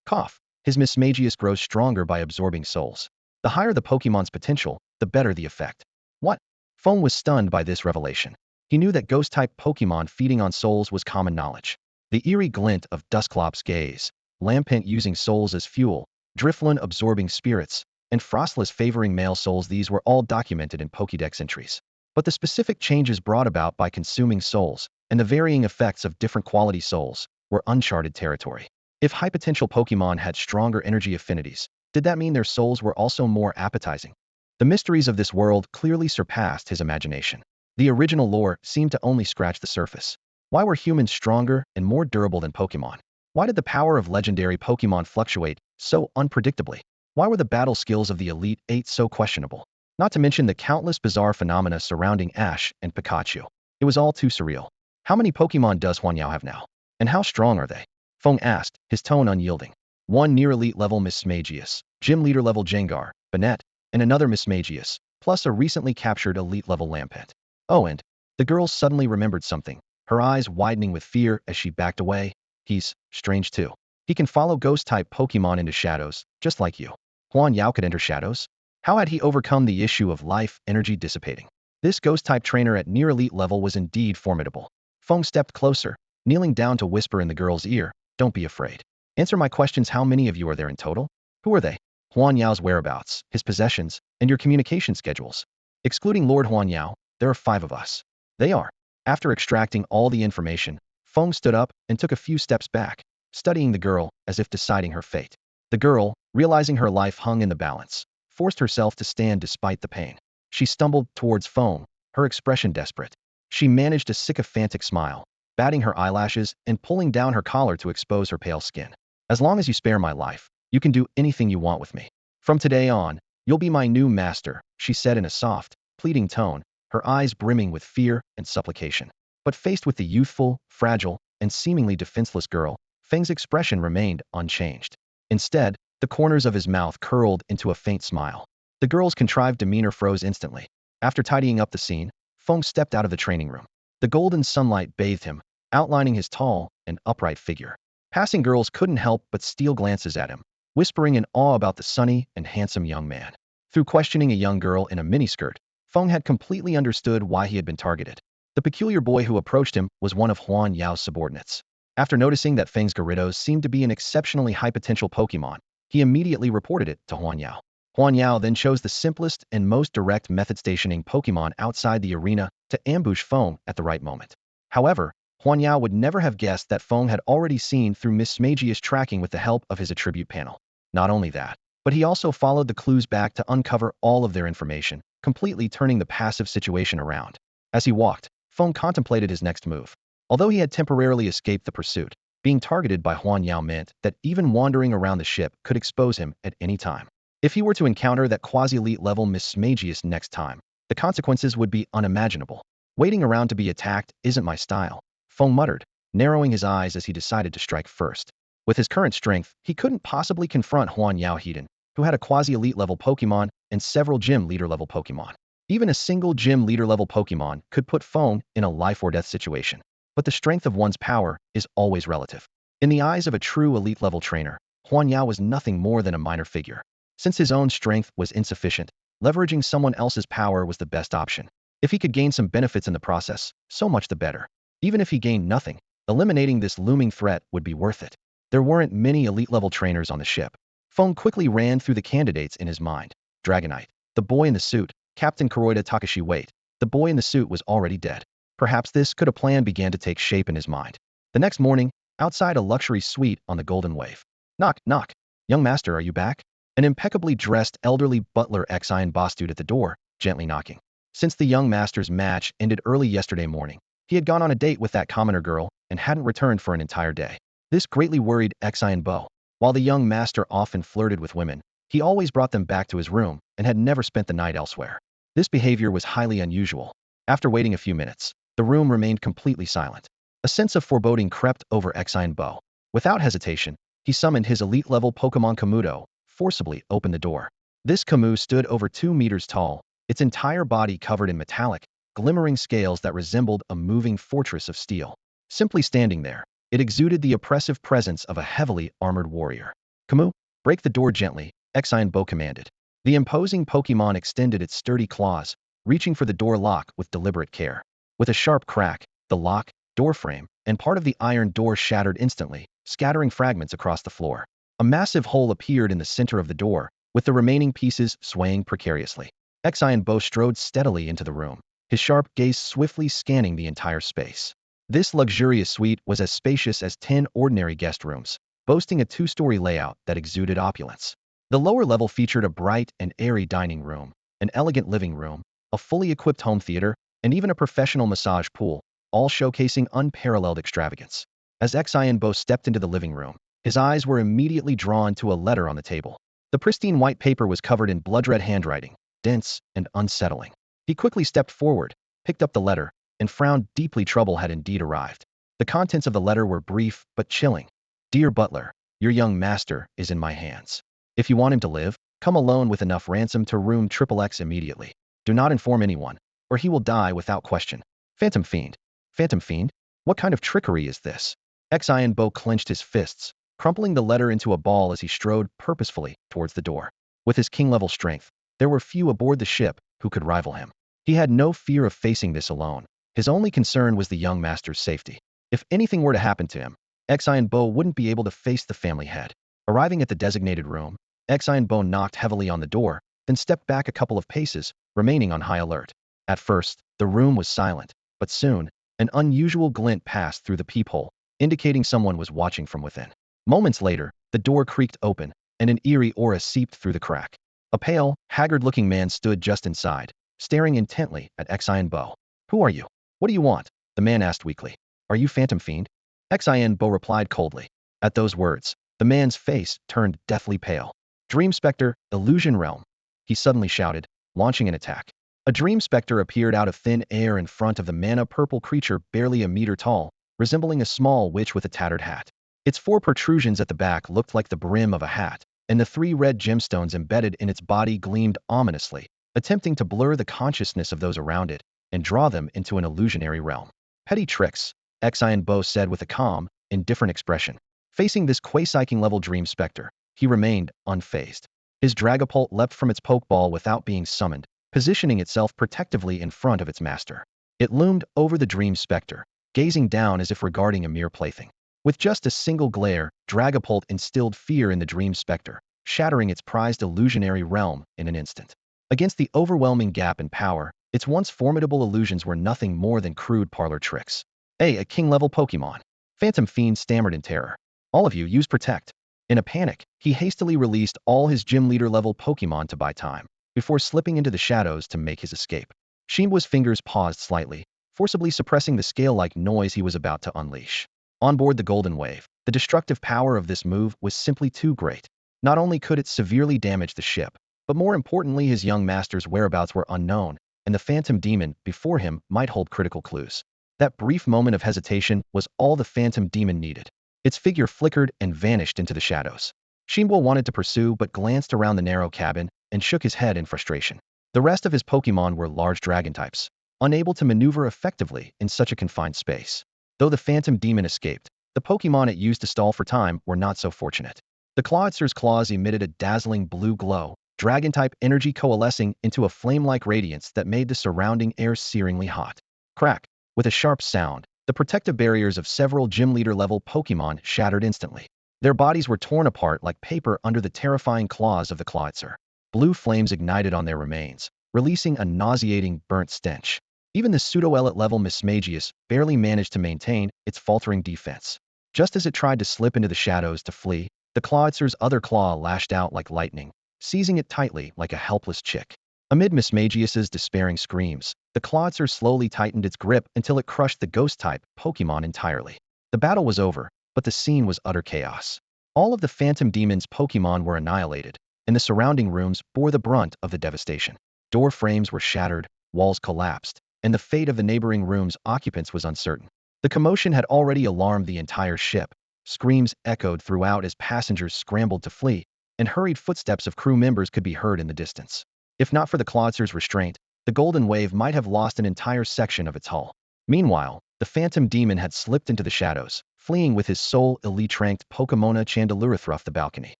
Cough. His Mismagius grows stronger by absorbing souls. The higher the Pokemon's potential, the better the effect. What? Feng was stunned by this revelation. He knew that ghost-type Pokemon feeding on souls was common knowledge. The eerie glint of Dusclop's gaze, Lampent using souls as fuel, Drifloon absorbing spirits, and Frostless favoring male souls, these were all documented in Pokédex entries. But the specific changes brought about by consuming souls, and the varying effects of different quality souls, were uncharted territory. If high-potential Pokemon had stronger energy affinities, did that mean their souls were also more appetizing? The mysteries of this world clearly surpassed his imagination. The original lore seemed to only scratch the surface. Why were humans stronger and more durable than Pokemon? Why did the power of legendary Pokemon fluctuate so unpredictably? Why were the battle skills of the Elite Eight so questionable? Not to mention the countless bizarre phenomena surrounding Ash and Pikachu. It was all too surreal. How many Pokemon does Huan Yao have now? And how strong are they? Feng asked, his tone unyielding. One near-elite level Mismagius, gym leader level Jengar, Banette, and another Mismagius, plus a recently captured elite level Lampent. Oh, and the girl suddenly remembered something, her eyes widening with fear as she backed away. He's strange too. He can follow ghost-type Pokemon into shadows, just like you. Huan Yao could enter shadows? How had he overcome the issue of life energy dissipating? This ghost-type trainer at near-elite level was indeed formidable. Feng stepped closer, kneeling down to whisper in the girl's ear, "Don't be afraid. Answer my questions. How many of you are there in total? Who are they? Huan Yao's whereabouts, his possessions, and your communication schedules. Excluding Lord Huan Yao, there are 5 of us." They are. After extracting all the information, Feng stood up and took a few steps back, studying the girl as if deciding her fate. The girl, realizing her life hung in the balance, forced herself to stand despite the pain. She stumbled towards Feng, her expression desperate. She managed a sycophantic smile, batting her eyelashes and pulling down her collar to expose her pale skin. "As long as you spare my life, you can do anything you want with me. From today on, you'll be my new master," she said in a soft, pleading tone, her eyes brimming with fear and supplication. But faced with the youthful, fragile, and seemingly defenseless girl, Feng's expression remained unchanged. Instead, the corners of his mouth curled into a faint smile. The girl's contrived demeanor froze instantly. After tidying up the scene, Feng stepped out of the training room. The golden sunlight bathed him, outlining his tall and upright figure. Passing girls couldn't help but steal glances at him, whispering in awe about the sunny and handsome young man. Through questioning a young girl in a miniskirt, Feng had completely understood why he had been targeted. The peculiar boy who approached him was one of Huan Yao's subordinates. After noticing that Feng's Gyarados seemed to be an exceptionally high-potential Pokemon, he immediately reported it to Huan Yao. Huan Yao then chose the simplest and most direct method, stationing Pokemon outside the arena to ambush Feng at the right moment. However, Huan Yao would never have guessed that Feng had already seen through Miss Magia's tracking with the help of his attribute panel. Not only that, but he also followed the clues back to uncover all of their information, completely turning the passive situation around. As he walked, Feng contemplated his next move. Although he had temporarily escaped the pursuit, being targeted by Huan Yao meant that even wandering around the ship could expose him at any time. If he were to encounter that quasi-elite level Miss Magius next time, the consequences would be unimaginable. "Waiting around to be attacked isn't my style," Feng muttered, narrowing his eyes as he decided to strike first. With his current strength, he couldn't possibly confront Huan Yao Hedon, who had a quasi-elite level Pokemon and several gym leader level Pokemon. Even a single gym leader level Pokemon could put Feng in a life or death situation. But the strength of one's power is always relative. In the eyes of a true elite level trainer, Huan Yao was nothing more than a minor figure. Since his own strength was insufficient, leveraging someone else's power was the best option. If he could gain some benefits in the process, so much the better. Even if he gained nothing, eliminating this looming threat would be worth it. There weren't many elite-level trainers on the ship. Feng quickly ran through the candidates in his mind. Dragonite, the boy in the suit, Captain Kuroida Takashi. Wait, the boy in the suit was already dead. Perhaps this could a plan began to take shape in his mind. The next morning, outside a luxury suite on the Golden Wave. Knock, knock. "Young master, are you back?" An impeccably dressed elderly butler Xian Ba stood at the door, gently knocking. Since the young master's match ended early yesterday morning, he had gone on a date with that commoner girl and hadn't returned for an entire day. This greatly worried Xian Bo. While the young master often flirted with women, he always brought them back to his room and had never spent the night elsewhere. This behavior was highly unusual. After waiting a few minutes, the room remained completely silent. A sense of foreboding crept over Xian Bo. Without hesitation, he summoned his elite-level Pokemon Komodo, forcibly opened the door. This Kamu stood over 2 meters tall, its entire body covered in metallic, glimmering scales that resembled a moving fortress of steel. Simply standing there, it exuded the oppressive presence of a heavily armored warrior. "Kamu, break the door gently," Xian Bo commanded. The imposing Pokemon extended its sturdy claws, reaching for the door lock with deliberate care. With a sharp crack, the lock, door frame, and part of the iron door shattered instantly, scattering fragments across the floor. A massive hole appeared in the center of the door, with the remaining pieces swaying precariously. Xian Bo strode steadily into the room, his sharp gaze swiftly scanning the entire space. This luxurious suite was as spacious as 10 ordinary guest rooms, boasting a 2-story layout that exuded opulence. The lower level featured a bright and airy dining room, an elegant living room, a fully equipped home theater, and even a professional massage pool, all showcasing unparalleled extravagance. As Xian Bo stepped into the living room, his eyes were immediately drawn to a letter on the table. The pristine white paper was covered in blood-red handwriting, dense and unsettling. He quickly stepped forward, picked up the letter, and frowned deeply. Trouble had indeed arrived. The contents of the letter were brief but chilling. "Dear Butler, your young master is in my hands. If you want him to live, come alone with enough ransom to room XXX immediately. Do not inform anyone, or he will die without question. Phantom Fiend." Phantom Fiend? What kind of trickery is this? Xian Bo clenched his fists, crumpling the letter into a ball as he strode purposefully towards the door. With his king-level strength, There were few aboard the ship who could rival him. He had no fear of facing this alone. His only concern was the young master's safety. If anything were to happen to him, Xian Bo wouldn't be able to face the family head. Arriving at the designated room, Xian Bo knocked heavily on the door, then stepped back a couple of paces, remaining on high alert. At first, the room was silent, but soon, an unusual glint passed through the peephole, indicating someone was watching from within. Moments later, the door creaked open, and an eerie aura seeped through the crack. A pale, haggard-looking man stood just inside, staring intently at Xian Bo. "Who are you? What do you want?" the man asked weakly. "Are you Phantom Fiend?" Xian Bo replied coldly. At those words, the man's face turned deathly pale. "Dream Spectre, Illusion Realm," he suddenly shouted, launching an attack. A dream spectre appeared out of thin air in front of the mana-purple creature barely a meter tall, resembling a small witch with a tattered hat. Its four protrusions at the back looked like the brim of a hat, and the three red gemstones embedded in its body gleamed ominously, attempting to blur the consciousness of those around it and draw them into an illusionary realm. "Petty tricks," Xian Bo said with a calm, indifferent expression. Facing this quasi-king-level dream spectre, he remained unfazed. His Dragapult leapt from its pokeball without being summoned, positioning itself protectively in front of its master. It loomed over the dream spectre, gazing down as if regarding a mere plaything. With just a single glare, Dragapult instilled fear in the dream spectre, shattering its prized illusionary realm in an instant. Against the overwhelming gap in power, its once formidable illusions were nothing more than crude parlor tricks. A king-level Pokemon. Phantom Fiend stammered in terror. "All of you use Protect." In a panic, he hastily released all his gym leader-level Pokemon to buy time, before slipping into the shadows to make his escape. Shinbo's fingers paused slightly, forcibly suppressing the scale-like noise he was about to unleash. On board the Golden Wave, the destructive power of this move was simply too great. Not only could it severely damage the ship, but more importantly his young master's whereabouts were unknown, and the Phantom Demon before him might hold critical clues. That brief moment of hesitation was all the Phantom Demon needed. Its figure flickered and vanished into the shadows. Shinbo wanted to pursue but glanced around the narrow cabin and shook his head in frustration. The rest of his Pokemon were large dragon types, unable to maneuver effectively in such a confined space. Though the Phantom Demon escaped, the Pokemon it used to stall for time were not so fortunate. The Clawitser's claws emitted a dazzling blue glow, dragon-type energy coalescing into a flame-like radiance that made the surrounding air searingly hot. Crack! With a sharp sound, the protective barriers of several gym leader-level Pokemon shattered instantly. Their bodies were torn apart like paper under the terrifying claws of the Clawitser. Blue flames ignited on their remains, releasing a nauseating, burnt stench. Even the pseudo-elite-level Mismagius barely managed to maintain its faltering defense. Just as it tried to slip into the shadows to flee, the Clawitzer's other claw lashed out like lightning, seizing it tightly like a helpless chick. Amid Mismagius's despairing screams, the Clawitzer slowly tightened its grip until it crushed the Ghost-type Pokemon entirely. The battle was over, but the scene was utter chaos. All of the Phantom Demon's Pokemon were annihilated, and the surrounding rooms bore the brunt of the devastation. Door frames were shattered, walls collapsed, and the fate of the neighboring room's occupants was uncertain. The commotion had already alarmed the entire ship. Screams echoed throughout as passengers scrambled to flee, and hurried footsteps of crew members could be heard in the distance. If not for the Clawitzer's restraint, the Golden Wave might have lost an entire section of its hull. Meanwhile, the Phantom Demon had slipped into the shadows, fleeing with his sole elite-ranked Pokemona Chandelurithruff the balcony.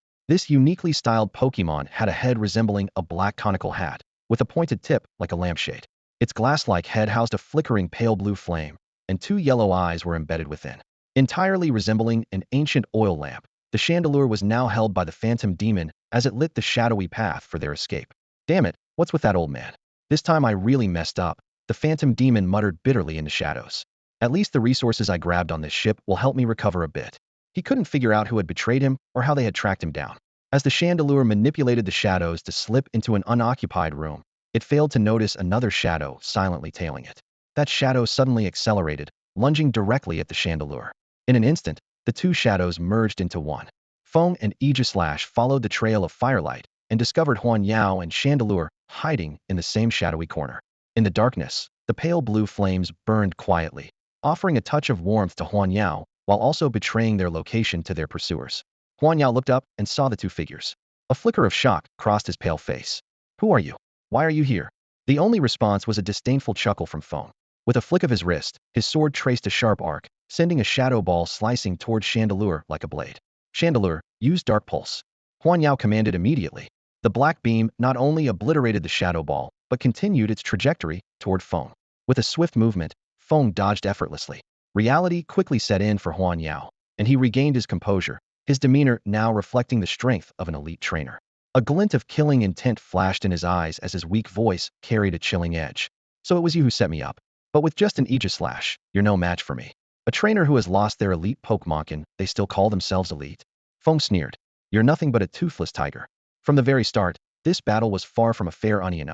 This uniquely styled Pokemon had a head resembling a black conical hat, with a pointed tip like a lampshade. Its glass-like head housed a flickering pale blue flame, and two yellow eyes were embedded within. Entirely resembling an ancient oil lamp, the chandelure was now held by the Phantom Demon as it lit the shadowy path for their escape. "Damn it, what's with that old man? This time I really messed up," the Phantom Demon muttered bitterly in the shadows. "At least the resources I grabbed on this ship will help me recover a bit." He couldn't figure out who had betrayed him or how they had tracked him down. As the chandelure manipulated the shadows to slip into an unoccupied room, it failed to notice another shadow silently tailing it. That shadow suddenly accelerated, lunging directly at the chandelure. In an instant, the two shadows merged into one. Feng and Aegislash followed the trail of firelight and discovered Huan Yao and Chandelure hiding in the same shadowy corner. In the darkness, the pale blue flames burned quietly, offering a touch of warmth to Huan Yao while also betraying their location to their pursuers. Huan Yao looked up and saw the two figures. A flicker of shock crossed his pale face. "Who are you? Why are you here?" The only response was a disdainful chuckle from Feng. With a flick of his wrist, his sword traced a sharp arc, sending a shadow ball slicing toward Chandelure like a blade. "Chandelure, use Dark Pulse." Huan Yao commanded immediately. The black beam not only obliterated the shadow ball, but continued its trajectory toward Feng. With a swift movement, Feng dodged effortlessly. Reality quickly set in for Huan Yao, and he regained his composure, his demeanor now reflecting the strength of an elite trainer. A glint of killing intent flashed in his eyes as his weak voice carried a chilling edge. So it was you who set me up. But with just an Aegis slash, you're no match for me. A trainer who has lost their elite Pokemon, can they still call themselves elite? Feng sneered. You're nothing but a toothless tiger. From the very start, this battle was far from a fair onion.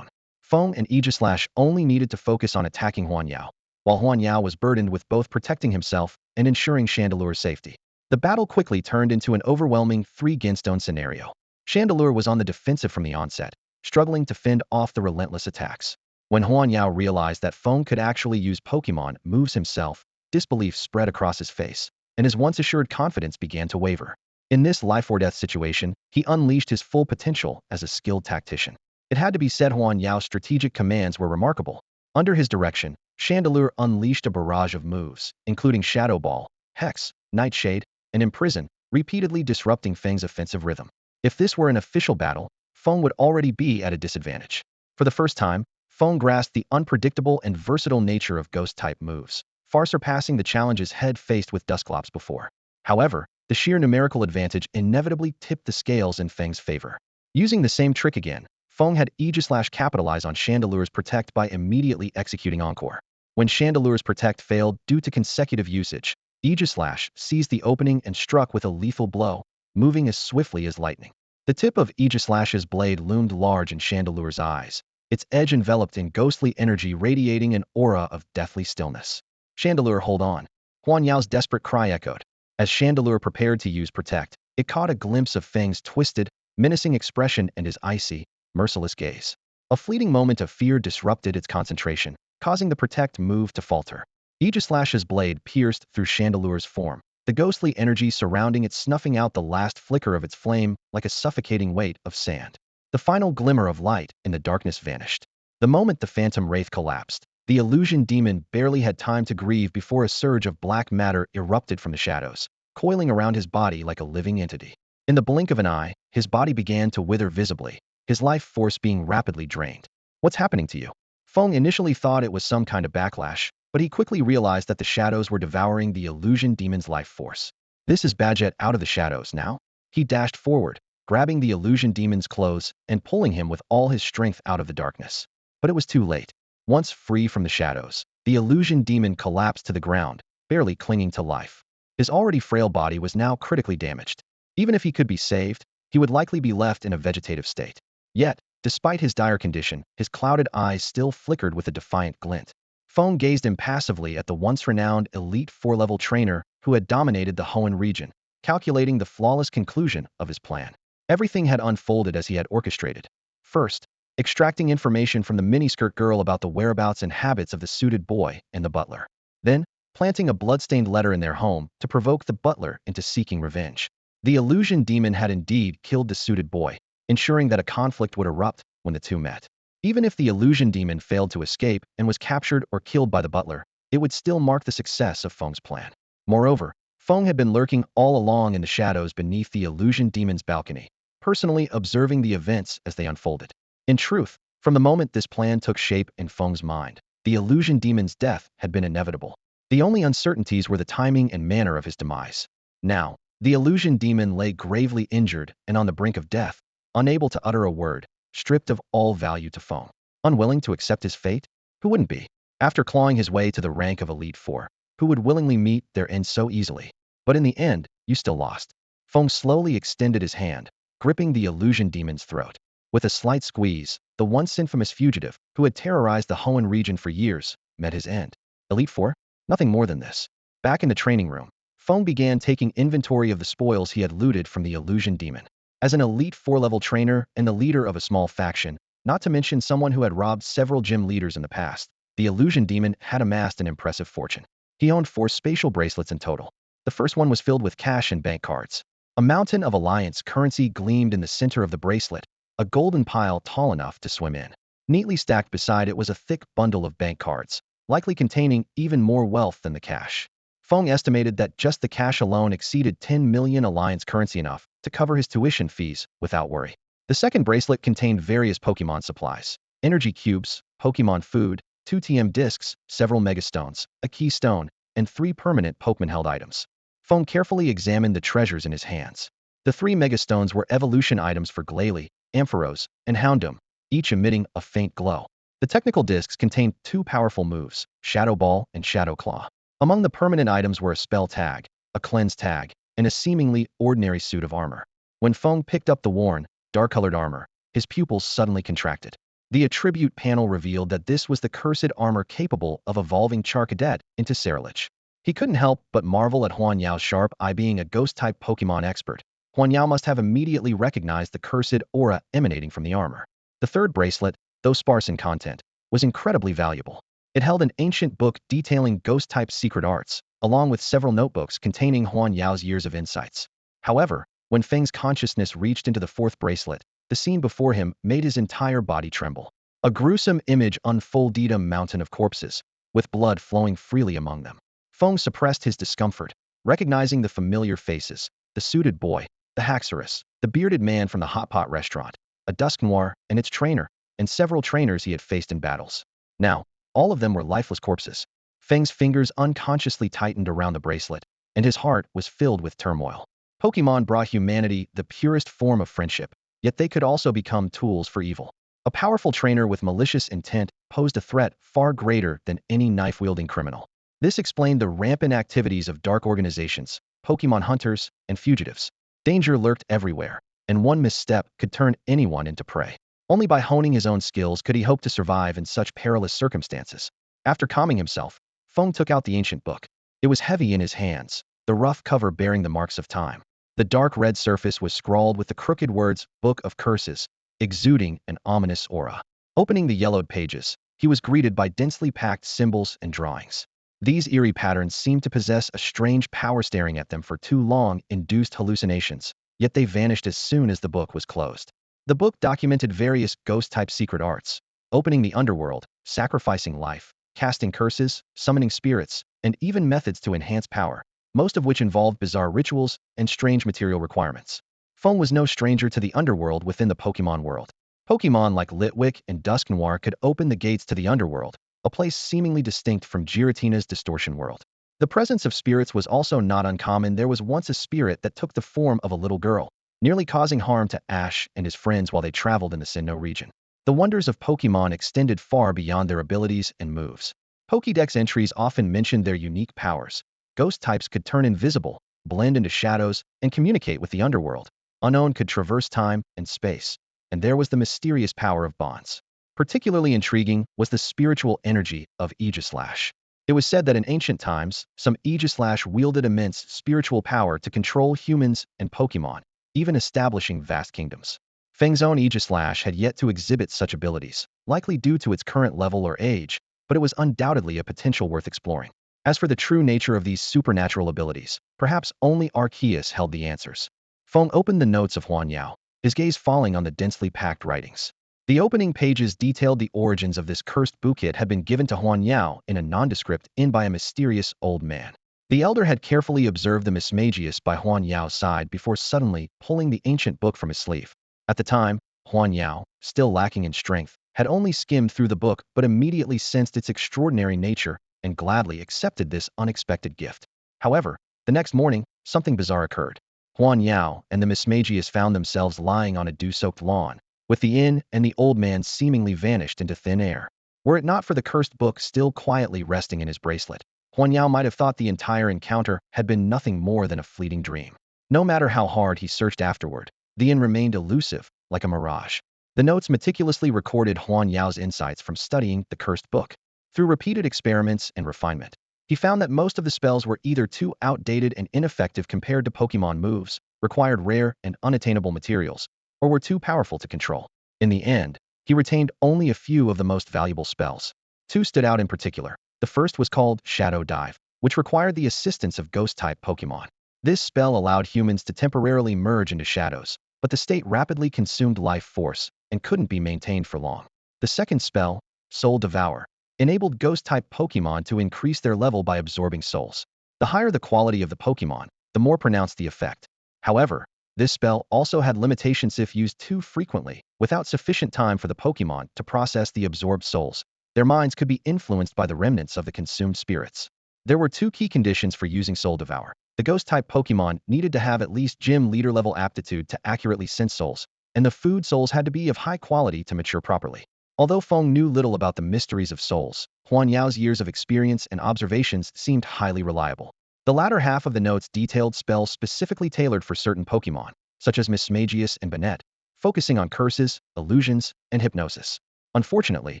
Feng and Aegislash only needed to focus on attacking Huan Yao, while Huan Yao was burdened with both protecting himself and ensuring Chandelure's safety. The battle quickly turned into an overwhelming three-ginstone scenario. Chandelure was on the defensive from the onset, struggling to fend off the relentless attacks. When Huan Yao realized that Feng could actually use Pokemon moves himself, disbelief spread across his face, and his once assured confidence began to waver. In this life-or-death situation, he unleashed his full potential as a skilled tactician. It had to be said Huan Yao's strategic commands were remarkable. Under his direction, Chandelure unleashed a barrage of moves, including Shadow Ball, Hex, Nightshade, and Imprison, repeatedly disrupting Feng's offensive rhythm. If this were an official battle, Feng would already be at a disadvantage. For the first time, Feng grasped the unpredictable and versatile nature of ghost-type moves, far surpassing the challenges head faced with Dusclops before. However, the sheer numerical advantage inevitably tipped the scales in Feng's favor. Using the same trick again, Feng had Aegislash capitalize on Chandelure's Protect by immediately executing Encore. When Chandelure's Protect failed due to consecutive usage, Aegislash seized the opening and struck with a lethal blow, moving as swiftly as lightning. The tip of Aegislash's blade loomed large in Chandelure's eyes, its edge enveloped in ghostly energy radiating an aura of deathly stillness. Chandelure, hold on. Huan Yao's desperate cry echoed. As Chandelure prepared to use Protect, it caught a glimpse of Feng's twisted, menacing expression and his icy, merciless gaze. A fleeting moment of fear disrupted its concentration, causing the Protect move to falter. Aegislash's blade pierced through Chandelure's form, the ghostly energy surrounding it snuffing out the last flicker of its flame like a suffocating weight of sand. The final glimmer of light in the darkness vanished. The moment the phantom wraith collapsed, the illusion demon barely had time to grieve before a surge of black matter erupted from the shadows, coiling around his body like a living entity. In the blink of an eye, his body began to wither visibly, his life force being rapidly drained. What's happening to you? Feng initially thought it was some kind of backlash, but he quickly realized that the shadows were devouring the illusion demon's life force. This is Badget out of the shadows now? He dashed forward, grabbing the illusion demon's clothes and pulling him with all his strength out of the darkness. But it was too late. Once free from the shadows, the illusion demon collapsed to the ground, barely clinging to life. His already frail body was now critically damaged. Even if he could be saved, he would likely be left in a vegetative state. Yet, despite his dire condition, his clouded eyes still flickered with a defiant glint. Feng gazed impassively at the once-renowned elite 4-level trainer who had dominated the Hoenn region, calculating the flawless conclusion of his plan. Everything had unfolded as he had orchestrated. First, extracting information from the miniskirt girl about the whereabouts and habits of the suited boy and the butler. Then, planting a blood-stained letter in their home to provoke the butler into seeking revenge. The illusion demon had indeed killed the suited boy, ensuring that a conflict would erupt when the two met. Even if the illusion demon failed to escape and was captured or killed by the butler, it would still mark the success of Feng's plan. Moreover, Feng had been lurking all along in the shadows beneath the illusion demon's balcony, personally observing the events as they unfolded. In truth, from the moment this plan took shape in Feng's mind, the illusion demon's death had been inevitable. The only uncertainties were the timing and manner of his demise. Now, the illusion demon lay gravely injured and on the brink of death, unable to utter a word, stripped of all value to Feng. Unwilling to accept his fate? Who wouldn't be? After clawing his way to the rank of Elite Four, who would willingly meet their end so easily? But in the end, you still lost. Feng slowly extended his hand, gripping the illusion demon's throat. With a slight squeeze, the once infamous fugitive, who had terrorized the Hoenn region for years, met his end. Elite Four? Nothing more than this. Back in the training room, Feng began taking inventory of the spoils he had looted from the illusion demon. As an Elite 4-level trainer and the leader of a small faction, not to mention someone who had robbed several gym leaders in the past, the illusion demon had amassed an impressive fortune. He owned 4 spatial bracelets in total. The first one was filled with cash and bank cards. A mountain of alliance currency gleamed in the center of the bracelet, a golden pile tall enough to swim in. Neatly stacked beside it was a thick bundle of bank cards, likely containing even more wealth than the cash. Feng estimated that just the cash alone exceeded 10 million alliance currency, enough to cover his tuition fees without worry. The second bracelet contained various Pokemon supplies, energy cubes, Pokemon food, 2 TM discs, several megastones, a keystone, and 3 permanent Pokemon-held items. Feng carefully examined the treasures in his hands. The 3 megastones were evolution items for Glalie, Ampharos, and Houndoom, each emitting a faint glow. The technical discs contained 2 powerful moves, Shadow Ball and Shadow Claw. Among the permanent items were a spell tag, a cleanse tag, and a seemingly ordinary suit of armor. When Feng picked up the worn, dark-colored armor, his pupils suddenly contracted. The attribute panel revealed that this was the cursed armor capable of evolving Charcadet into Ceruledge. He couldn't help but marvel at Huan Yao's sharp eye. Being a ghost-type Pokemon expert, Huan Yao must have immediately recognized the cursed aura emanating from the armor. The third bracelet, though sparse in content, was incredibly valuable. It held an ancient book detailing ghost-type secret arts, along with several notebooks containing Huan Yao's years of insights. However, when Feng's consciousness reached into the fourth bracelet, the scene before him made his entire body tremble. A gruesome image unfolded: a mountain of corpses, with blood flowing freely among them. Feng suppressed his discomfort, recognizing the familiar faces, the suited boy, the Haxorus, the bearded man from the hot pot restaurant, a Dusknoir, and its trainer, and several trainers he had faced in battles. Now, all of them were lifeless corpses. Feng's fingers unconsciously tightened around the bracelet, and his heart was filled with turmoil. Pokemon brought humanity the purest form of friendship, yet they could also become tools for evil. A powerful trainer with malicious intent posed a threat far greater than any knife-wielding criminal. This explained the rampant activities of dark organizations, Pokemon hunters, and fugitives. Danger lurked everywhere, and one misstep could turn anyone into prey. Only by honing his own skills could he hope to survive in such perilous circumstances. After calming himself, Feng took out the ancient book. It was heavy in his hands, the rough cover bearing the marks of time. The dark red surface was scrawled with the crooked words, Book of Curses, exuding an ominous aura. Opening the yellowed pages, he was greeted by densely packed symbols and drawings. These eerie patterns seemed to possess a strange power. Staring at them for too long induced hallucinations, yet they vanished as soon as the book was closed. The book documented various ghost-type secret arts, opening the underworld, sacrificing life, casting curses, summoning spirits, and even methods to enhance power, most of which involved bizarre rituals and strange material requirements. Feng was no stranger to the underworld within the Pokemon world. Pokemon like Litwick and Dusknoir could open the gates to the underworld, a place seemingly distinct from Giratina's distortion world. The presence of spirits was also not uncommon. There was once a spirit that took the form of a little girl, nearly causing harm to Ash and his friends while they traveled in the Sinnoh region. The wonders of Pokemon extended far beyond their abilities and moves. Pokédex entries often mentioned their unique powers. Ghost types could turn invisible, blend into shadows, and communicate with the underworld. Unknown could traverse time and space. And there was the mysterious power of bonds. Particularly intriguing was the spiritual energy of Aegislash. It was said that in ancient times, some Aegislash wielded immense spiritual power to control humans and Pokemon, even establishing vast kingdoms. Feng's own Aegislash had yet to exhibit such abilities, likely due to its current level or age, but it was undoubtedly a potential worth exploring. As for the true nature of these supernatural abilities, perhaps only Arceus held the answers. Feng opened the notes of Huan Yao, his gaze falling on the densely packed writings. The opening pages detailed the origins of this cursed bouquet had been given to Huan Yao in a nondescript inn by a mysterious old man. The elder had carefully observed the mismagius by Huan Yao's side before suddenly pulling the ancient book from his sleeve. At the time, Huan Yao, still lacking in strength, had only skimmed through the book but immediately sensed its extraordinary nature and gladly accepted this unexpected gift. However, the next morning, something bizarre occurred. Huan Yao and the mismagius found themselves lying on a dew-soaked lawn, with the inn and the old man seemingly vanished into thin air. Were it not for the cursed book still quietly resting in his bracelet, Huan Yao might have thought the entire encounter had been nothing more than a fleeting dream. No matter how hard he searched afterward, the inn remained elusive, like a mirage. The notes meticulously recorded Huan Yao's insights from studying the cursed book. Through repeated experiments and refinement, he found that most of the spells were either too outdated and ineffective compared to Pokemon moves, required rare and unattainable materials, or were too powerful to control. In the end, he retained only a few of the most valuable spells. 2 stood out in particular. The first was called Shadow Dive, which required the assistance of ghost-type Pokemon. This spell allowed humans to temporarily merge into shadows, but the state rapidly consumed life force and couldn't be maintained for long. The second spell, Soul Devour, enabled ghost-type Pokemon to increase their level by absorbing souls. The higher the quality of the Pokemon, the more pronounced the effect. However, This spell also had limitations if used too frequently, without sufficient time for the Pokemon to process the absorbed souls. Their minds could be influenced by the remnants of the consumed spirits. There were two key conditions for using Soul Devour. The Ghost-type Pokemon needed to have at least Gym Leader-level aptitude to accurately sense souls, and the food souls had to be of high quality to mature properly. Although Feng knew little about the mysteries of souls, Huan Yao's years of experience and observations seemed highly reliable. The latter half of the notes detailed spells specifically tailored for certain Pokemon, such as Mismagius and Banette, focusing on curses, illusions, and hypnosis. Unfortunately,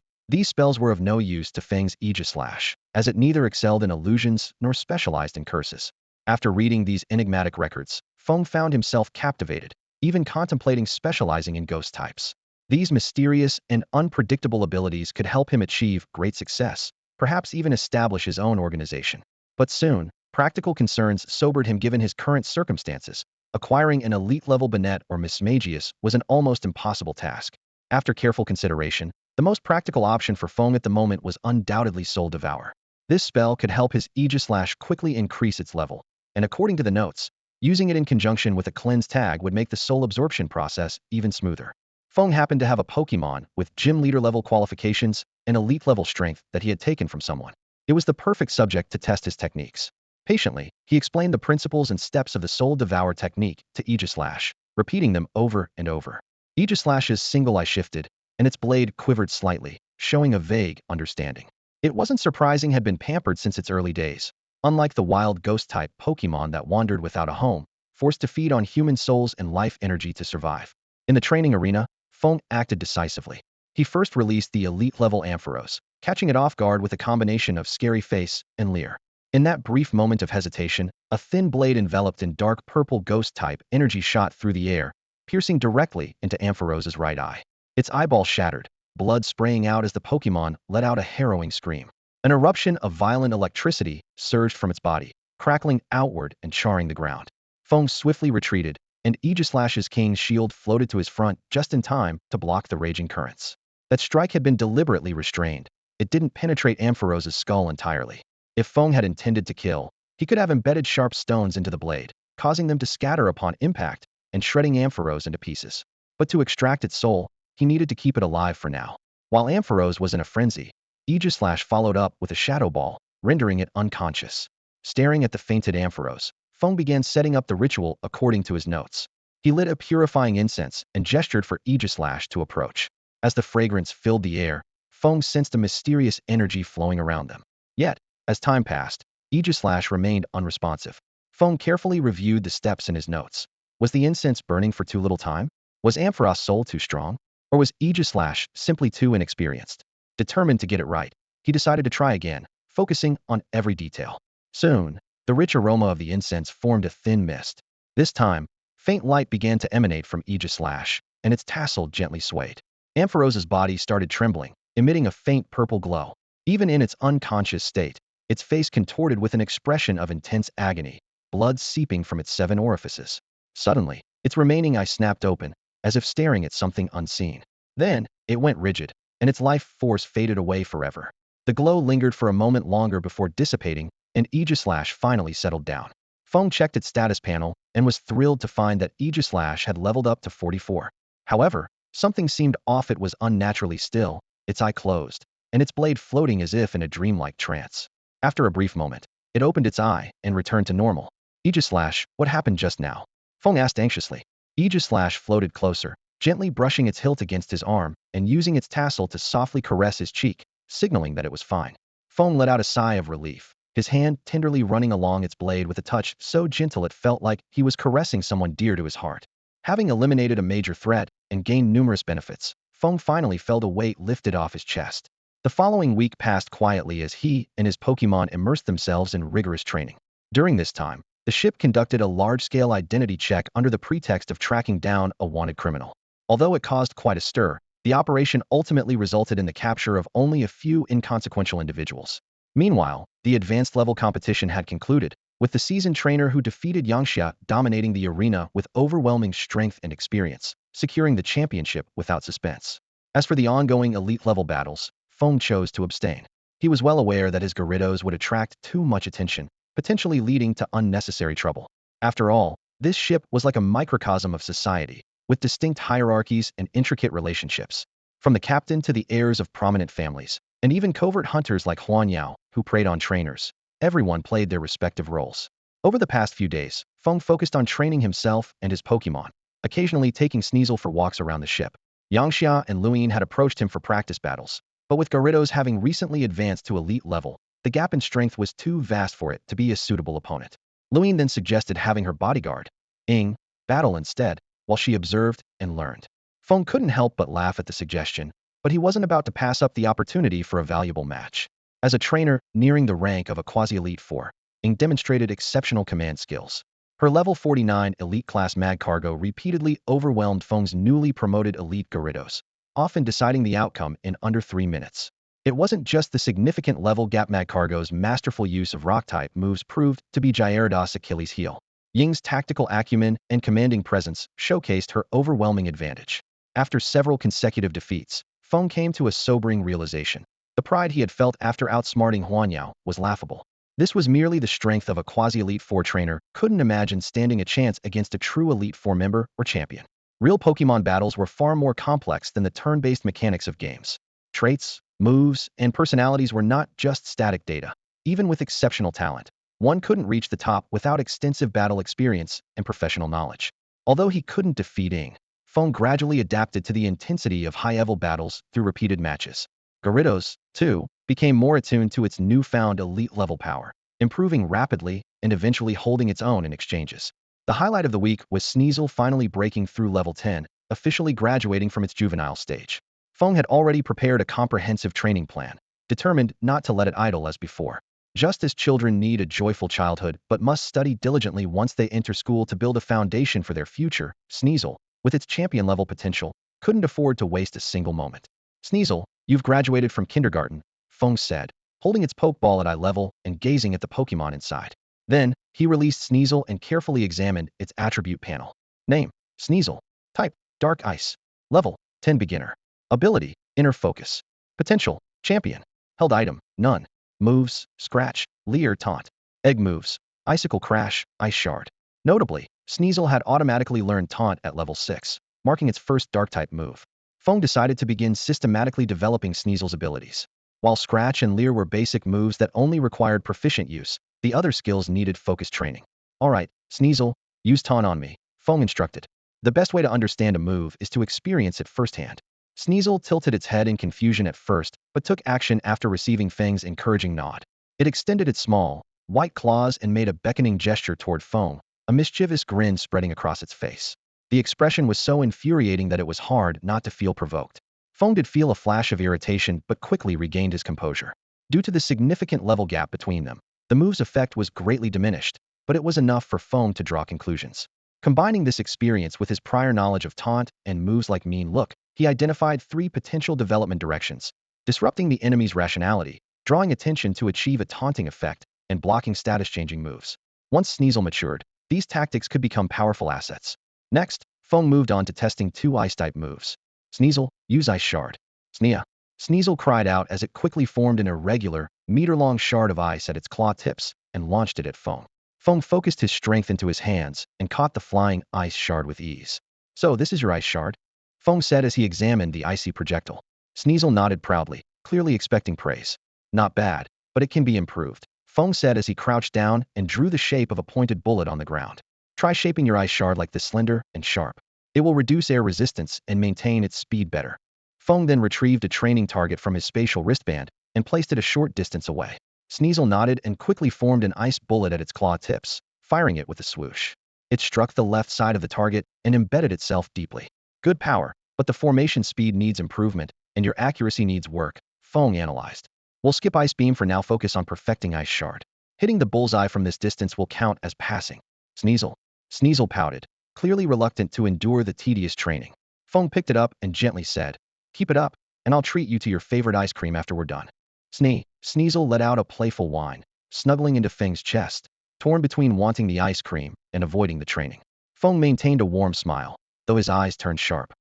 these spells were of no use to Feng's Aegislash, as it neither excelled in illusions nor specialized in curses. After reading these enigmatic records, Feng found himself captivated, even contemplating specializing in ghost types. These mysterious and unpredictable abilities could help him achieve great success, perhaps even establish his own organization. But soon, practical concerns sobered him given his current circumstances. Acquiring an elite-level Banette or Mismagius was an almost impossible task. After careful consideration, the most practical option for Feng at the moment was undoubtedly Soul Devour. This spell could help his Aegislash quickly increase its level, and according to the notes, using it in conjunction with a cleanse tag would make the soul absorption process even smoother. Feng happened to have a Pokemon with Gym Leader level qualifications and elite level strength that he had taken from someone. It was the perfect subject to test his techniques. Patiently, he explained the principles and steps of the Soul Devour technique to Aegislash, repeating them over and over. Aegislash's single eye shifted, and its blade quivered slightly, showing a vague understanding. It wasn't surprising had been pampered since its early days. Unlike the wild ghost-type Pokemon that wandered without a home, forced to feed on human souls and life energy to survive. In the training arena, Feng acted decisively. He first released the elite-level Ampharos, catching it off guard with a combination of Scary Face and Leer. In that brief moment of hesitation, a thin blade enveloped in dark purple ghost-type energy shot through the air, piercing directly into Ampharos's right eye. Its eyeball shattered, blood spraying out as the Pokemon let out a harrowing scream. An eruption of violent electricity surged from its body, crackling outward and charring the ground. Feng swiftly retreated, and Aegislash's King's shield floated to his front just in time to block the raging currents. That strike had been deliberately restrained. It didn't penetrate Ampharos's skull entirely. If Feng had intended to kill, he could have embedded sharp stones into the blade, causing them to scatter upon impact and shredding Ampharos into pieces. But to extract its soul, he needed to keep it alive for now. While Ampharos was in a frenzy, Aegislash followed up with a Shadow Ball, rendering it unconscious. Staring at the fainted Ampharos, Feng began setting up the ritual according to his notes. He lit a purifying incense and gestured for Aegislash to approach. As the fragrance filled the air, Feng sensed a mysterious energy flowing around them. Yet, as time passed, Aegislash remained unresponsive. Feng carefully reviewed the steps in his notes. Was the incense burning for too little time? Was Ampharos' soul too strong? Or was Aegislash simply too inexperienced? Determined to get it right, he decided to try again, focusing on every detail. Soon, the rich aroma of the incense formed a thin mist. This time, faint light began to emanate from Aegislash, and its tassel gently swayed. Ampharos's body started trembling, emitting a faint purple glow. Even in its unconscious state, its face contorted with an expression of intense agony, blood seeping from its 7 orifices. Suddenly, its remaining eye snapped open, as if staring at something unseen. Then, it went rigid, and its life force faded away forever. The glow lingered for a moment longer before dissipating, and Aegislash finally settled down. Feng checked its status panel and was thrilled to find that Aegislash had leveled up to 44. However, something seemed off. It was unnaturally still, its eye closed, and its blade floating as if in a dreamlike trance. After a brief moment, it opened its eye and returned to normal. Aegislash, what happened just now? Feng asked anxiously. Aegislash floated closer, gently brushing its hilt against his arm and using its tassel to softly caress his cheek, signaling that it was fine. Feng let out a sigh of relief, his hand tenderly running along its blade with a touch so gentle it felt like he was caressing someone dear to his heart. Having eliminated a major threat and gained numerous benefits, Feng finally felt a weight lifted off his chest. The following week passed quietly as he and his Pokemon immersed themselves in rigorous training. During this time, the ship conducted a large-scale identity check under the pretext of tracking down a wanted criminal. Although it caused quite a stir, the operation ultimately resulted in the capture of only a few inconsequential individuals. Meanwhile, the advanced level competition had concluded, with the seasoned trainer who defeated Yangxia dominating the arena with overwhelming strength and experience, securing the championship without suspense. As for the ongoing elite-level battles, Feng chose to abstain. He was well aware that his Gyarados would attract too much attention, potentially leading to unnecessary trouble. After all, This ship was like a microcosm of society, with distinct hierarchies and intricate relationships. From the captain to the heirs of prominent families, and even covert hunters like Huan Yao, who preyed on trainers. Everyone played their respective roles. Over the past few days, Feng focused on training himself and his Pokemon, occasionally taking Sneasel for walks around the ship. Yangxia and Luyin had approached him for practice battles, but with Gyarados having recently advanced to elite level, the gap in strength was too vast for it to be a suitable opponent. Luyin then suggested having her bodyguard, Ying, battle instead, while she observed and learned. Feng couldn't help but laugh at the suggestion, but he wasn't about to pass up the opportunity for a valuable match. As a trainer nearing the rank of a quasi-elite 4, Ying demonstrated exceptional command skills. Her level 49 elite class mag cargo repeatedly overwhelmed Feng's newly promoted elite Gyarados, often deciding the outcome in under 3 minutes. It wasn't just the significant level gap mag cargo's masterful use of rock-type moves proved to be Gyarados' Achilles' heel. Ying's tactical acumen and commanding presence showcased her overwhelming advantage. After several consecutive defeats, Feng came to a sobering realization. The pride he had felt after outsmarting Huan Yao was laughable. This was merely the strength of a quasi-elite 4 trainer couldn't imagine standing a chance against a true elite 4 member or champion. Real Pokemon battles were far more complex than the turn-based mechanics of games. Traits, moves, and personalities were not just static data. Even with exceptional talent, one couldn't reach the top without extensive battle experience and professional knowledge. Although he couldn't defeat Ying, Feng gradually adapted to the intensity of high-level battles through repeated matches. Gyarados, too, became more attuned to its newfound elite-level power, improving rapidly and eventually holding its own in exchanges. The highlight of the week was Sneasel finally breaking through level 10, officially graduating from its juvenile stage. Feng had already prepared a comprehensive training plan, determined not to let it idle as before. Just as children need a joyful childhood but must study diligently once they enter school to build a foundation for their future, Sneasel, with its champion-level potential, couldn't afford to waste a single moment. Sneasel, you've graduated from kindergarten, Feng said, holding its Pokeball at eye level and gazing at the Pokemon inside. Then, he released Sneasel and carefully examined its attribute panel. Name, Sneasel. Type, Dark Ice. Level, 10 beginner. Ability, Inner Focus. Potential, Champion. Held item, none. Moves, Scratch, Leer Taunt. Egg moves, Icicle Crash, Ice Shard. Notably, Sneasel had automatically learned Taunt at level 6, marking its first Dark-type move. Feng decided to begin systematically developing Sneasel's abilities. While Scratch and Leer were basic moves that only required proficient use, the other skills needed focused training. Alright, Sneasel, use Taunt on me, Feng instructed. The best way to understand a move is to experience it firsthand. Sneasel tilted its head in confusion at first, but took action after receiving Feng's encouraging nod. It extended its small, white claws and made a beckoning gesture toward Feng, a mischievous grin spreading across its face. The expression was so infuriating that it was hard not to feel provoked. Feng did feel a flash of irritation but quickly regained his composure. Due to the significant level gap between them, the move's effect was greatly diminished, but it was enough for Feng to draw conclusions. Combining this experience with his prior knowledge of Taunt and moves like Mean Look, he identified 3 potential development directions: disrupting the enemy's rationality, drawing attention to achieve a taunting effect, and blocking status-changing moves. Once Sneasel matured, these tactics could become powerful assets. Next, Feng moved on to testing 2 Ice-type moves. Sneasel, use Ice Shard. Snea. Sneasel cried out as it quickly formed an irregular, meter-long shard of ice at its claw tips and launched it at Feng. Feng focused his strength into his hands and caught the flying ice shard with ease. So this is your Ice Shard? Feng said as he examined the icy projectile. Sneasel nodded proudly, clearly expecting praise. Not bad, but it can be improved, Feng said as he crouched down and drew the shape of a pointed bullet on the ground. Try shaping your Ice Shard like this, slender and sharp. It will reduce air resistance and maintain its speed better. Feng then retrieved a training target from his spatial wristband and placed it a short distance away. Sneasel nodded and quickly formed an ice bullet at its claw tips, firing it with a swoosh. It struck the left side of the target and embedded itself deeply. Good power, but the formation speed needs improvement, and your accuracy needs work, Feng analyzed. We'll skip Ice Beam for now, focus on perfecting Ice Shard. Hitting the bullseye from this distance will count as passing. Sneasel. Sneasel pouted, clearly reluctant to endure the tedious training. Feng picked it up and gently said, keep it up, and I'll treat you to your favorite ice cream after we're done. Sneasel let out a playful whine, snuggling into Feng's chest, torn between wanting the ice cream and avoiding the training. Feng maintained a warm smile, though his eyes turned sharp.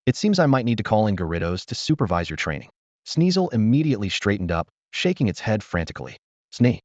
It seems I might need to call in Gyarados to supervise your training. Sneasel immediately straightened up, shaking its head frantically. Snee.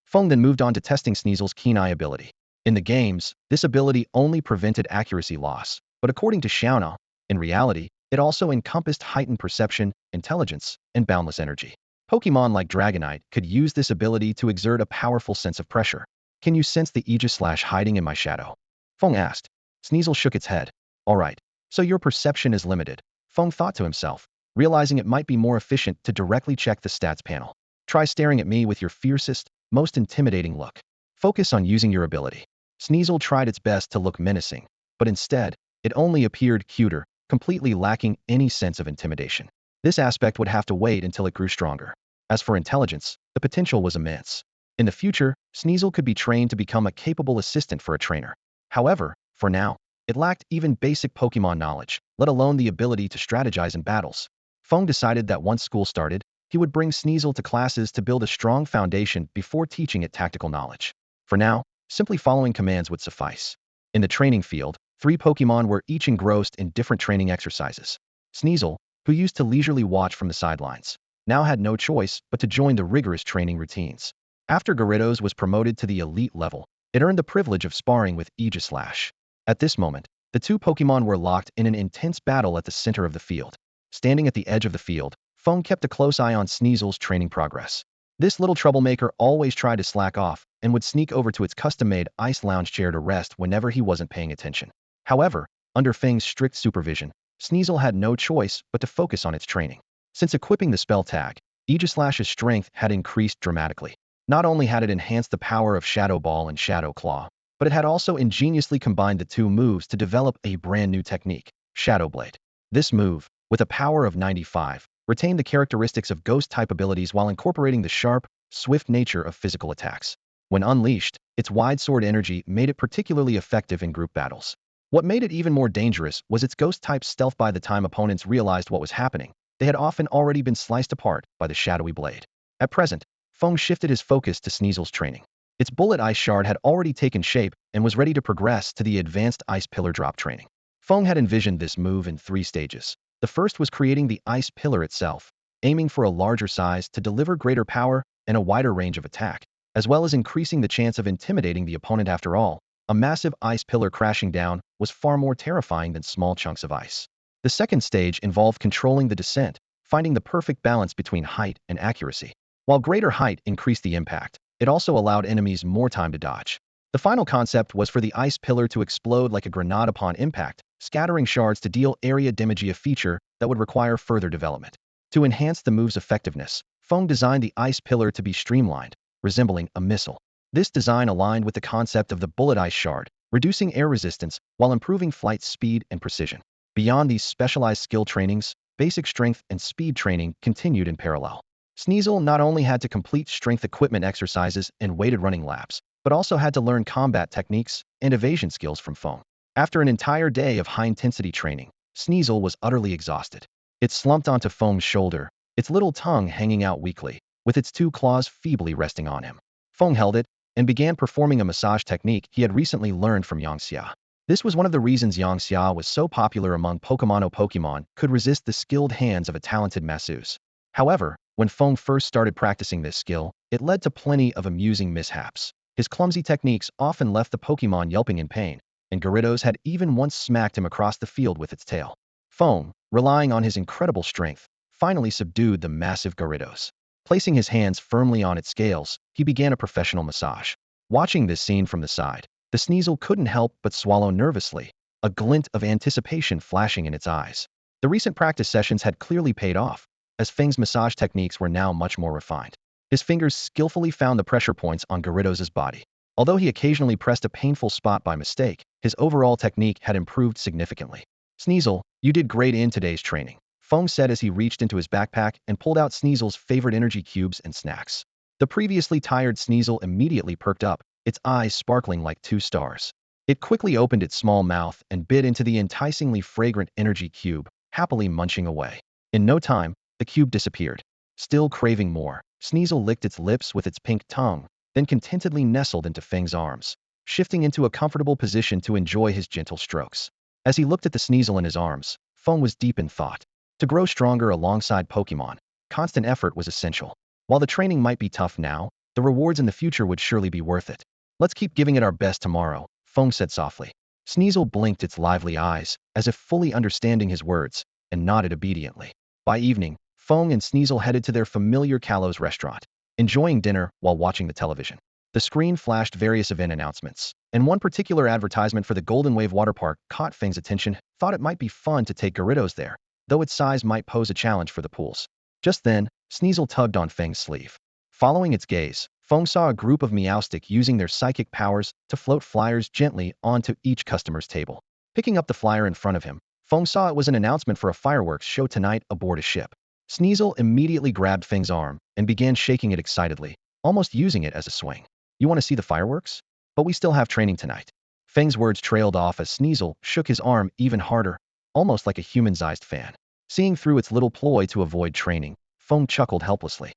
Feng then moved on to testing Sneasel's keen eye ability. In the games, this ability only prevented accuracy loss, but according to Xiaona, in reality, it also encompassed heightened perception, intelligence, and boundless energy. Pokemon like Dragonite could use this ability to exert a powerful sense of pressure. Can you sense the Aegis/hiding in my shadow? Feng asked. Sneasel shook its head. All right, so your perception is limited. Feng thought to himself, realizing it might be more efficient to directly check the stats panel. Try staring at me with your fiercest, most intimidating look. Focus on using your ability. Sneasel tried its best to look menacing, but instead, it only appeared cuter, completely lacking any sense of intimidation. This aspect would have to wait until it grew stronger. As for intelligence, the potential was immense. In the future, Sneasel could be trained to become a capable assistant for a trainer. However, for now, it lacked even basic Pokemon knowledge, let alone the ability to strategize in battles. Feng decided that once school started, he would bring Sneasel to classes to build a strong foundation before teaching it tactical knowledge. For now, simply following commands would suffice. In the training field, 3 Pokemon were each engrossed in different training exercises. Sneasel, who used to leisurely watch from the sidelines, now had no choice but to join the rigorous training routines. After Gyarados was promoted to the elite level, it earned the privilege of sparring with Aegis/. At this moment, the 2 Pokemon were locked in an intense battle at the center of the field. Standing at the edge of the field, Feng kept a close eye on Sneasel's training progress. This little troublemaker always tried to slack off and would sneak over to its custom-made ice lounge chair to rest whenever he wasn't paying attention. However, under Feng's strict supervision, Sneasel had no choice but to focus on its training. Since equipping the spell tag, Aegis/'s strength had increased dramatically. Not only had it enhanced the power of Shadow Ball and Shadow Claw, but it had also ingeniously combined the 2 moves to develop a brand new technique, Shadow Blade. This move, with a power of 95, retained the characteristics of ghost-type abilities while incorporating the sharp, swift nature of physical attacks. When unleashed, its wide sword energy made it particularly effective in group battles. What made it even more dangerous was its ghost-type stealth. By the time opponents realized what was happening, they had often already been sliced apart by the shadowy blade. At present, Feng shifted his focus to Sneasel's training. Its bullet ice shard had already taken shape and was ready to progress to the advanced ice pillar drop training. Feng had envisioned this move in 3 stages. The first was creating the ice pillar itself, aiming for a larger size to deliver greater power and a wider range of attack, as well as increasing the chance of intimidating the opponent. After all, a massive ice pillar crashing down was far more terrifying than small chunks of ice. The second stage involved controlling the descent, finding the perfect balance between height and accuracy. While greater height increased the impact, it also allowed enemies more time to dodge. The final concept was for the ice pillar to explode like a grenade upon impact, scattering shards to deal area damage, a feature that would require further development. To enhance the move's effectiveness, Feng designed the ice pillar to be streamlined, resembling a missile. This design aligned with the concept of the bullet ice shard, reducing air resistance while improving flight speed and precision. Beyond these specialized skill trainings, basic strength and speed training continued in parallel. Sneasel not only had to complete strength equipment exercises and weighted running laps, but also had to learn combat techniques and evasion skills from Feng. After an entire day of high-intensity training, Sneasel was utterly exhausted. It slumped onto Feng's shoulder, its little tongue hanging out weakly, with its 2 claws feebly resting on him. Feng held it and began performing a massage technique he had recently learned from Yangxia. This was one of the reasons Yangxia was so popular among Pokemon could resist the skilled hands of a talented masseuse. However, when Feng first started practicing this skill, it led to plenty of amusing mishaps. His clumsy techniques often left the Pokemon yelping in pain, and Gyarados had even once smacked him across the field with its tail. Feng, relying on his incredible strength, finally subdued the massive Gyarados. Placing his hands firmly on its scales, he began a professional massage. Watching this scene from the side, the Sneasel couldn't help but swallow nervously, a glint of anticipation flashing in its eyes. The recent practice sessions had clearly paid off, as Feng's massage techniques were now much more refined. His fingers skillfully found the pressure points on Gyarados' body. Although he occasionally pressed a painful spot by mistake, his overall technique had improved significantly. Sneasel, you did great in today's training, Feng said as he reached into his backpack and pulled out Sneasel's favorite energy cubes and snacks. The previously tired Sneasel immediately perked up, its eyes sparkling like 2 stars. It quickly opened its small mouth and bit into the enticingly fragrant energy cube, happily munching away. In no time, the cube disappeared. Still craving more, Sneasel licked its lips with its pink tongue, then contentedly nestled into Feng's arms, shifting into a comfortable position to enjoy his gentle strokes. As he looked at the Sneasel in his arms, Feng was deep in thought. To grow stronger alongside Pokemon, constant effort was essential. While the training might be tough now, the rewards in the future would surely be worth it. Let's keep giving it our best tomorrow, Feng said softly. Sneasel blinked its lively eyes, as if fully understanding his words, and nodded obediently. By evening, Feng and Sneasel headed to their familiar Callow's restaurant, enjoying dinner while watching the television. The screen flashed various event announcements, and one particular advertisement for the Golden Wave Water Park caught Feng's attention. Thought it might be fun to take Garridos there, though its size might pose a challenge for the pools. Just then, Sneasel tugged on Feng's sleeve. Following its gaze, Feng saw a group of Meowstic using their psychic powers to float flyers gently onto each customer's table. Picking up the flyer in front of him, Feng saw it was an announcement for a fireworks show tonight aboard a ship. Sneasel immediately grabbed Feng's arm and began shaking it excitedly, almost using it as a swing. You want to see the fireworks? But we still have training tonight. Feng's words trailed off as Sneasel shook his arm even harder, almost like a human-sized fan. Seeing through its little ploy to avoid training, Feng chuckled helplessly.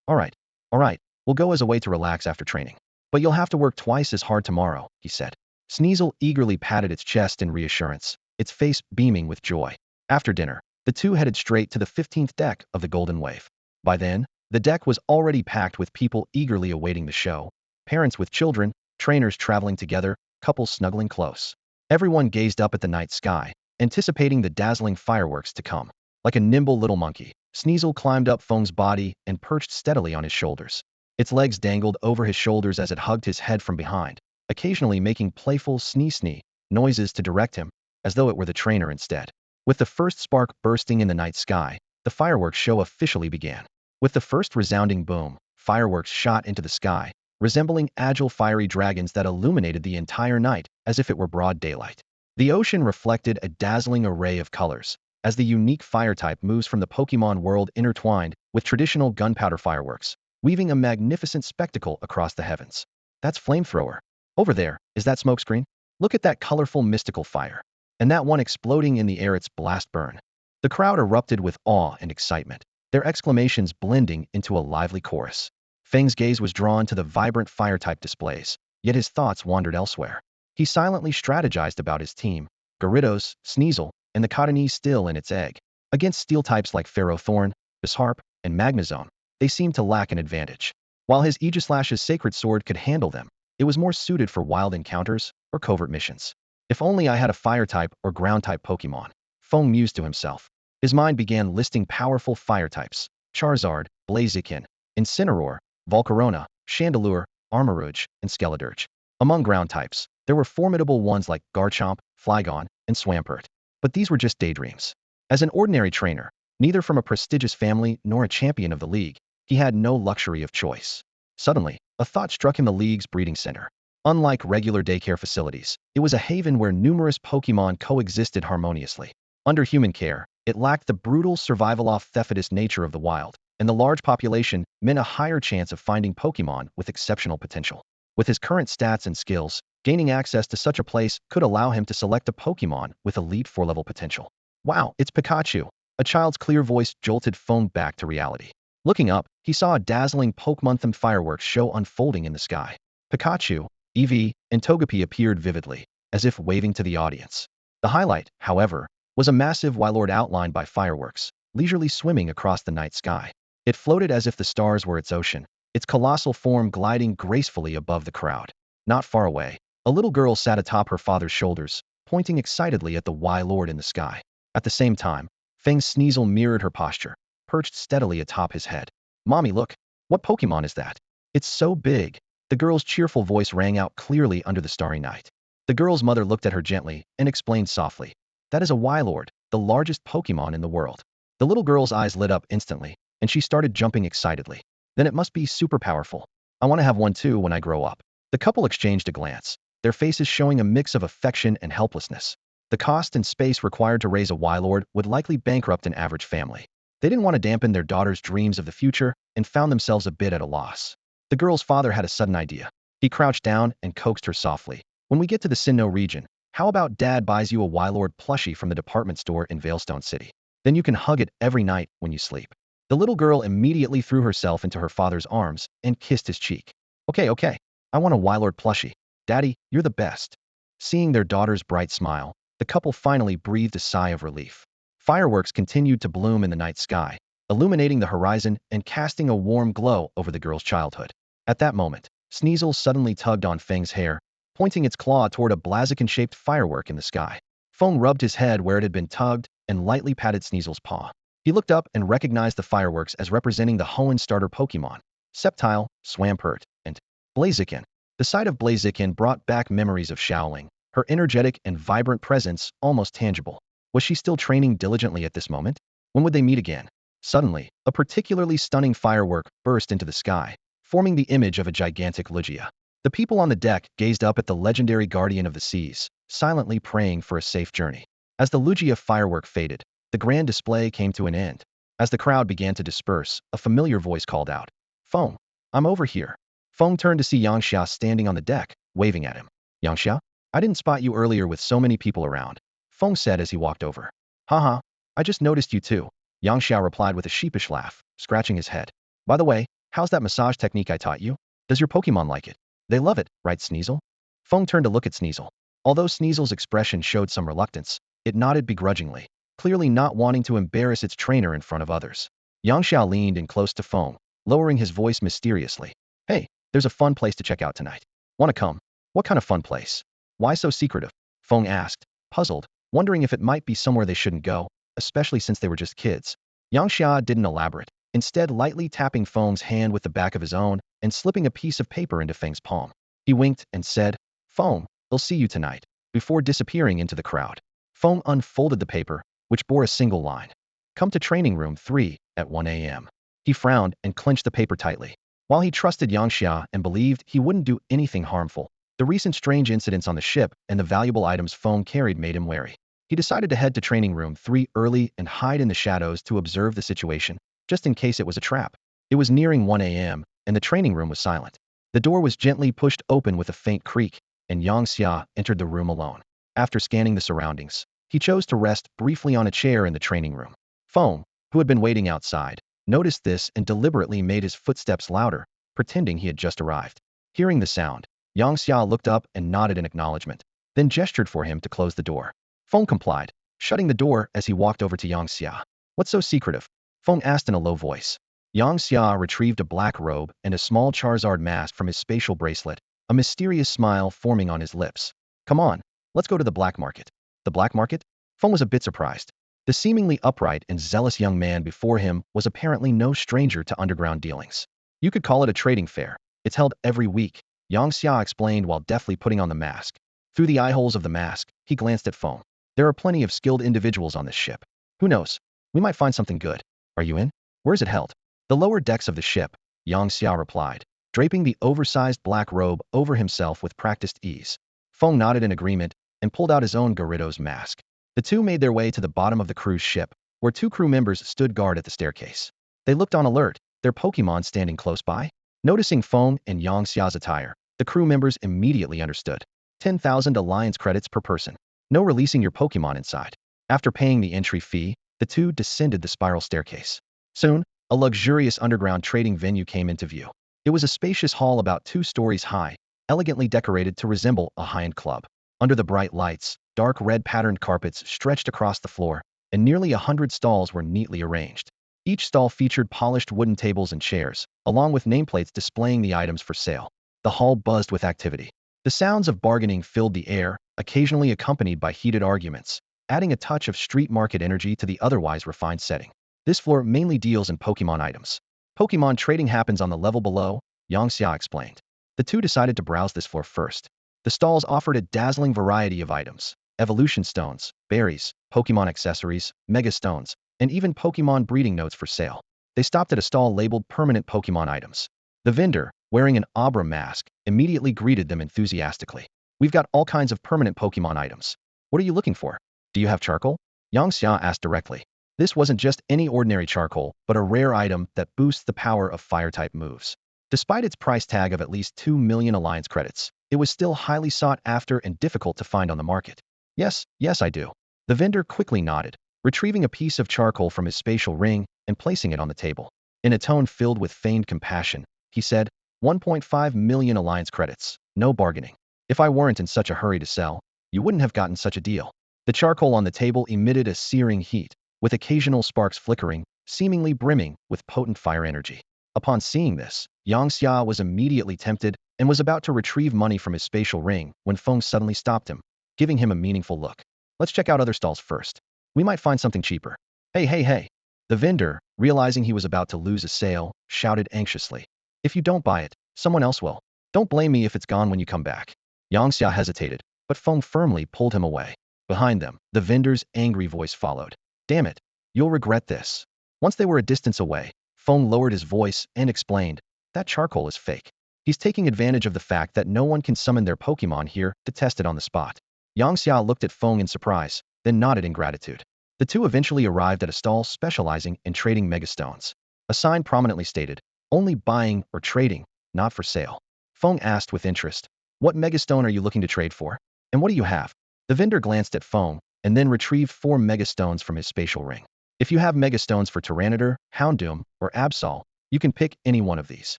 All right, we'll go as a way to relax after training. But you'll have to work twice as hard tomorrow, he said. Sneasel eagerly patted its chest in reassurance, its face beaming with joy. After dinner, the two headed straight to the 15th deck of the Golden Wave. By then, the deck was already packed with people eagerly awaiting the show. Parents with children, trainers traveling together, couples snuggling close. Everyone gazed up at the night sky, anticipating the dazzling fireworks to come. Like a nimble little monkey, Sneasel climbed up Feng's body and perched steadily on his shoulders. Its legs dangled over his shoulders as it hugged his head from behind, occasionally making playful snee-snee noises to direct him, as though it were the trainer instead. With the first spark bursting in the night sky, the fireworks show officially began. With the first resounding boom, fireworks shot into the sky, resembling agile fiery dragons that illuminated the entire night as if it were broad daylight. The ocean reflected a dazzling array of colors, as the unique fire type moves from the Pokemon world intertwined with traditional gunpowder fireworks, weaving a magnificent spectacle across the heavens. That's flamethrower. Over there, is that smokescreen? Look at that colorful mystical fire. And that one exploding in the air, its blast burn. The crowd erupted with awe and excitement, their exclamations blending into a lively chorus. Feng's gaze was drawn to the vibrant fire-type displays, yet his thoughts wandered elsewhere. He silently strategized about his team, Garridos, Sneasel, and the Cottonee still in its egg. Against steel types like Ferrothorn, Bisharp, and Magnezone, they seemed to lack an advantage. While his Aegislash's sacred sword could handle them, it was more suited for wild encounters or covert missions. If only I had a fire-type or ground-type Pokemon, Feng mused to himself. His mind began listing powerful fire types: Charizard, Blaziken, Incineroar, Volcarona, Chandelure, Armarouge, and Skeledirge. Among ground types, there were formidable ones like Garchomp, Flygon, and Swampert. But these were just daydreams. As an ordinary trainer, neither from a prestigious family nor a champion of the league, he had no luxury of choice. Suddenly, a thought struck him: the league's breeding center. Unlike regular daycare facilities, it was a haven where numerous Pokemon coexisted harmoniously. Under human care, it lacked the brutal survival-off-thefitist nature of the wild, and the large population meant a higher chance of finding Pokemon with exceptional potential. With his current stats and skills, gaining access to such a place could allow him to select a Pokemon with elite 4-level potential. Wow, it's Pikachu! A child's clear voice jolted Feng back to reality. Looking up, he saw a dazzling Pokemon-themed fireworks show unfolding in the sky. Pikachu, Eevee, and Togepi appeared vividly, as if waving to the audience. The highlight, however, was a massive Wailord outlined by fireworks, leisurely swimming across the night sky. It floated as if the stars were its ocean, its colossal form gliding gracefully above the crowd. Not far away, a little girl sat atop her father's shoulders, pointing excitedly at the Wailord in the sky. At the same time, Feng's Sneasel mirrored her posture, perched steadily atop his head. Mommy, look! What Pokemon is that? It's so big! The girl's cheerful voice rang out clearly under the starry night. The girl's mother looked at her gently and explained softly. That is a Wailord, the largest Pokemon in the world. The little girl's eyes lit up instantly, and she started jumping excitedly. Then it must be super powerful. I want to have one too when I grow up. The couple exchanged a glance, their faces showing a mix of affection and helplessness. The cost and space required to raise a Wailord would likely bankrupt an average family. They didn't want to dampen their daughter's dreams of the future and found themselves a bit at a loss. The girl's father had a sudden idea. He crouched down and coaxed her softly. When we get to the Sinnoh region, how about Dad buys you a Wailord plushie from the department store in Veilstone City? Then you can hug it every night when you sleep. The little girl immediately threw herself into her father's arms and kissed his cheek. Okay, I want a Wailord plushie. Daddy, you're the best. Seeing their daughter's bright smile, the couple finally breathed a sigh of relief. Fireworks continued to bloom in the night sky, illuminating the horizon and casting a warm glow over the girl's childhood. At that moment, Sneasel suddenly tugged on Feng's hair, pointing its claw toward a blaziken-shaped firework in the sky. Feng rubbed his head where it had been tugged and lightly patted Sneasel's paw. He looked up and recognized the fireworks as representing the Hoenn starter Pokemon, Sceptile, Swampert, and Blaziken. The sight of Blaziken brought back memories of Xiaoling, her energetic and vibrant presence almost tangible. Was she still training diligently at this moment? When would they meet again? Suddenly, a particularly stunning firework burst into the sky, forming the image of a gigantic Lugia. The people on the deck gazed up at the legendary guardian of the seas, silently praying for a safe journey. As the Lugia firework faded, the grand display came to an end. As the crowd began to disperse, a familiar voice called out, "Feng, I'm over here." Feng turned to see Yangxia standing on the deck, waving at him. "Yangxia? I didn't spot you earlier with so many people around," Feng said as he walked over. "Haha, I just noticed you too," Yangxia replied with a sheepish laugh, scratching his head. "By the way, how's that massage technique I taught you? Does your Pokemon like it? They love it, right, Sneasel?" Feng turned to look at Sneasel. Although Sneasel's expression showed some reluctance, it nodded begrudgingly, clearly not wanting to embarrass its trainer in front of others. Yangxia leaned in close to Feng, lowering his voice mysteriously. "Hey, there's a fun place to check out tonight. Want to come?" "What kind of fun place? Why so secretive?" Feng asked, puzzled, wondering if it might be somewhere they shouldn't go, especially since they were just kids. Yangxia didn't elaborate, instead lightly tapping Feng's hand with the back of his own and slipping a piece of paper into Feng's palm. He winked and said, "Feng, they'll see you tonight," before disappearing into the crowd. Feng unfolded the paper, which bore a single line. "Come to training room 3 at 1 a.m. He frowned and clenched the paper tightly. While he trusted Yangxia and believed he wouldn't do anything harmful, the recent strange incidents on the ship and the valuable items Feng carried made him wary. He decided to head to training room 3 early and hide in the shadows to observe the situation, just in case it was a trap. It was nearing 1 a.m., and the training room was silent. The door was gently pushed open with a faint creak, and Yangxia entered the room alone. After scanning the surroundings, he chose to rest briefly on a chair in the training room. Feng, who had been waiting outside, noticed this and deliberately made his footsteps louder, pretending he had just arrived. Hearing the sound, Yangxia looked up and nodded in acknowledgement, then gestured for him to close the door. Feng complied, shutting the door as he walked over to Yangxia. "What's so secretive?" Feng asked in a low voice. Yangxia retrieved a black robe and a small Charizard mask from his spatial bracelet, a mysterious smile forming on his lips. "Come on, let's go to the black market." "The black market?" Feng was a bit surprised. The seemingly upright and zealous young man before him was apparently no stranger to underground dealings. "You could call it a trading fair. It's held every week," Yangxia explained while deftly putting on the mask. Through the eye holes of the mask, he glanced at Feng. "There are plenty of skilled individuals on this ship. Who knows? We might find something good. Are you in? Where is it held?" "The lower decks of the ship," Yangxia replied, draping the oversized black robe over himself with practiced ease. Feng nodded in agreement and pulled out his own Gyarados mask. The two made their way to the bottom of the cruise ship, where 2 crew members stood guard at the staircase. They looked on alert, their Pokemon standing close by. Noticing Feng and Yangxia's attire, the crew members immediately understood. 10,000 alliance credits per person. No releasing your Pokemon inside. After paying the entry fee, the two descended the spiral staircase. Soon, a luxurious underground trading venue came into view. It was a spacious hall about 2 stories high, elegantly decorated to resemble a high-end club. Under the bright lights, dark red patterned carpets stretched across the floor, and nearly 100 stalls were neatly arranged. Each stall featured polished wooden tables and chairs, along with nameplates displaying the items for sale. The hall buzzed with activity. The sounds of bargaining filled the air, occasionally accompanied by heated arguments, adding a touch of street market energy to the otherwise refined setting. This floor mainly deals in Pokemon items. Pokemon trading happens on the level below, Yangxia explained. The two decided to browse this floor first. The stalls offered a dazzling variety of items: evolution stones, berries, Pokemon accessories, mega stones, and even Pokemon breeding notes for sale. They stopped at a stall labeled permanent Pokemon items. The vendor, wearing an Abra mask, immediately greeted them enthusiastically. "We've got all kinds of permanent Pokemon items. What are you looking for? Do you have charcoal?" Yangxia asked directly. This wasn't just any ordinary charcoal, but a rare item that boosts the power of fire-type moves. Despite its price tag of at least 2 million alliance credits, it was still highly sought after and difficult to find on the market. Yes, I do." The vendor quickly nodded, retrieving a piece of charcoal from his spatial ring and placing it on the table. In a tone filled with feigned compassion, he said, 1.5 million alliance credits, no bargaining. If I weren't in such a hurry to sell, you wouldn't have gotten such a deal." The charcoal on the table emitted a searing heat, with occasional sparks flickering, seemingly brimming with potent fire energy. Upon seeing this, Yangxia was immediately tempted and was about to retrieve money from his spatial ring when Feng suddenly stopped him, giving him a meaningful look. Let's check out other stalls first. We might find something cheaper. Hey, hey, hey. The vendor, realizing he was about to lose a sale, shouted anxiously. If you don't buy it, someone else will. Don't blame me if it's gone when you come back. Yang Xia hesitated, but Feng firmly pulled him away. Behind them, the vendor's angry voice followed. Damn it. You'll regret this. Once they were a distance away, Feng lowered his voice and explained, that charcoal is fake. He's taking advantage of the fact that no one can summon their Pokemon here to test it on the spot. Yang Xia looked at Feng in surprise, then nodded in gratitude. The two eventually arrived at a stall specializing in trading megastones. A sign prominently stated, only buying or trading, not for sale. Feng asked with interest, what megastone are you looking to trade for? And what do you have? The vendor glanced at Feng, and then retrieved 4 megastones from his spatial ring. If you have megastones for Tyranitar, Houndoom, or Absol, you can pick any one of these.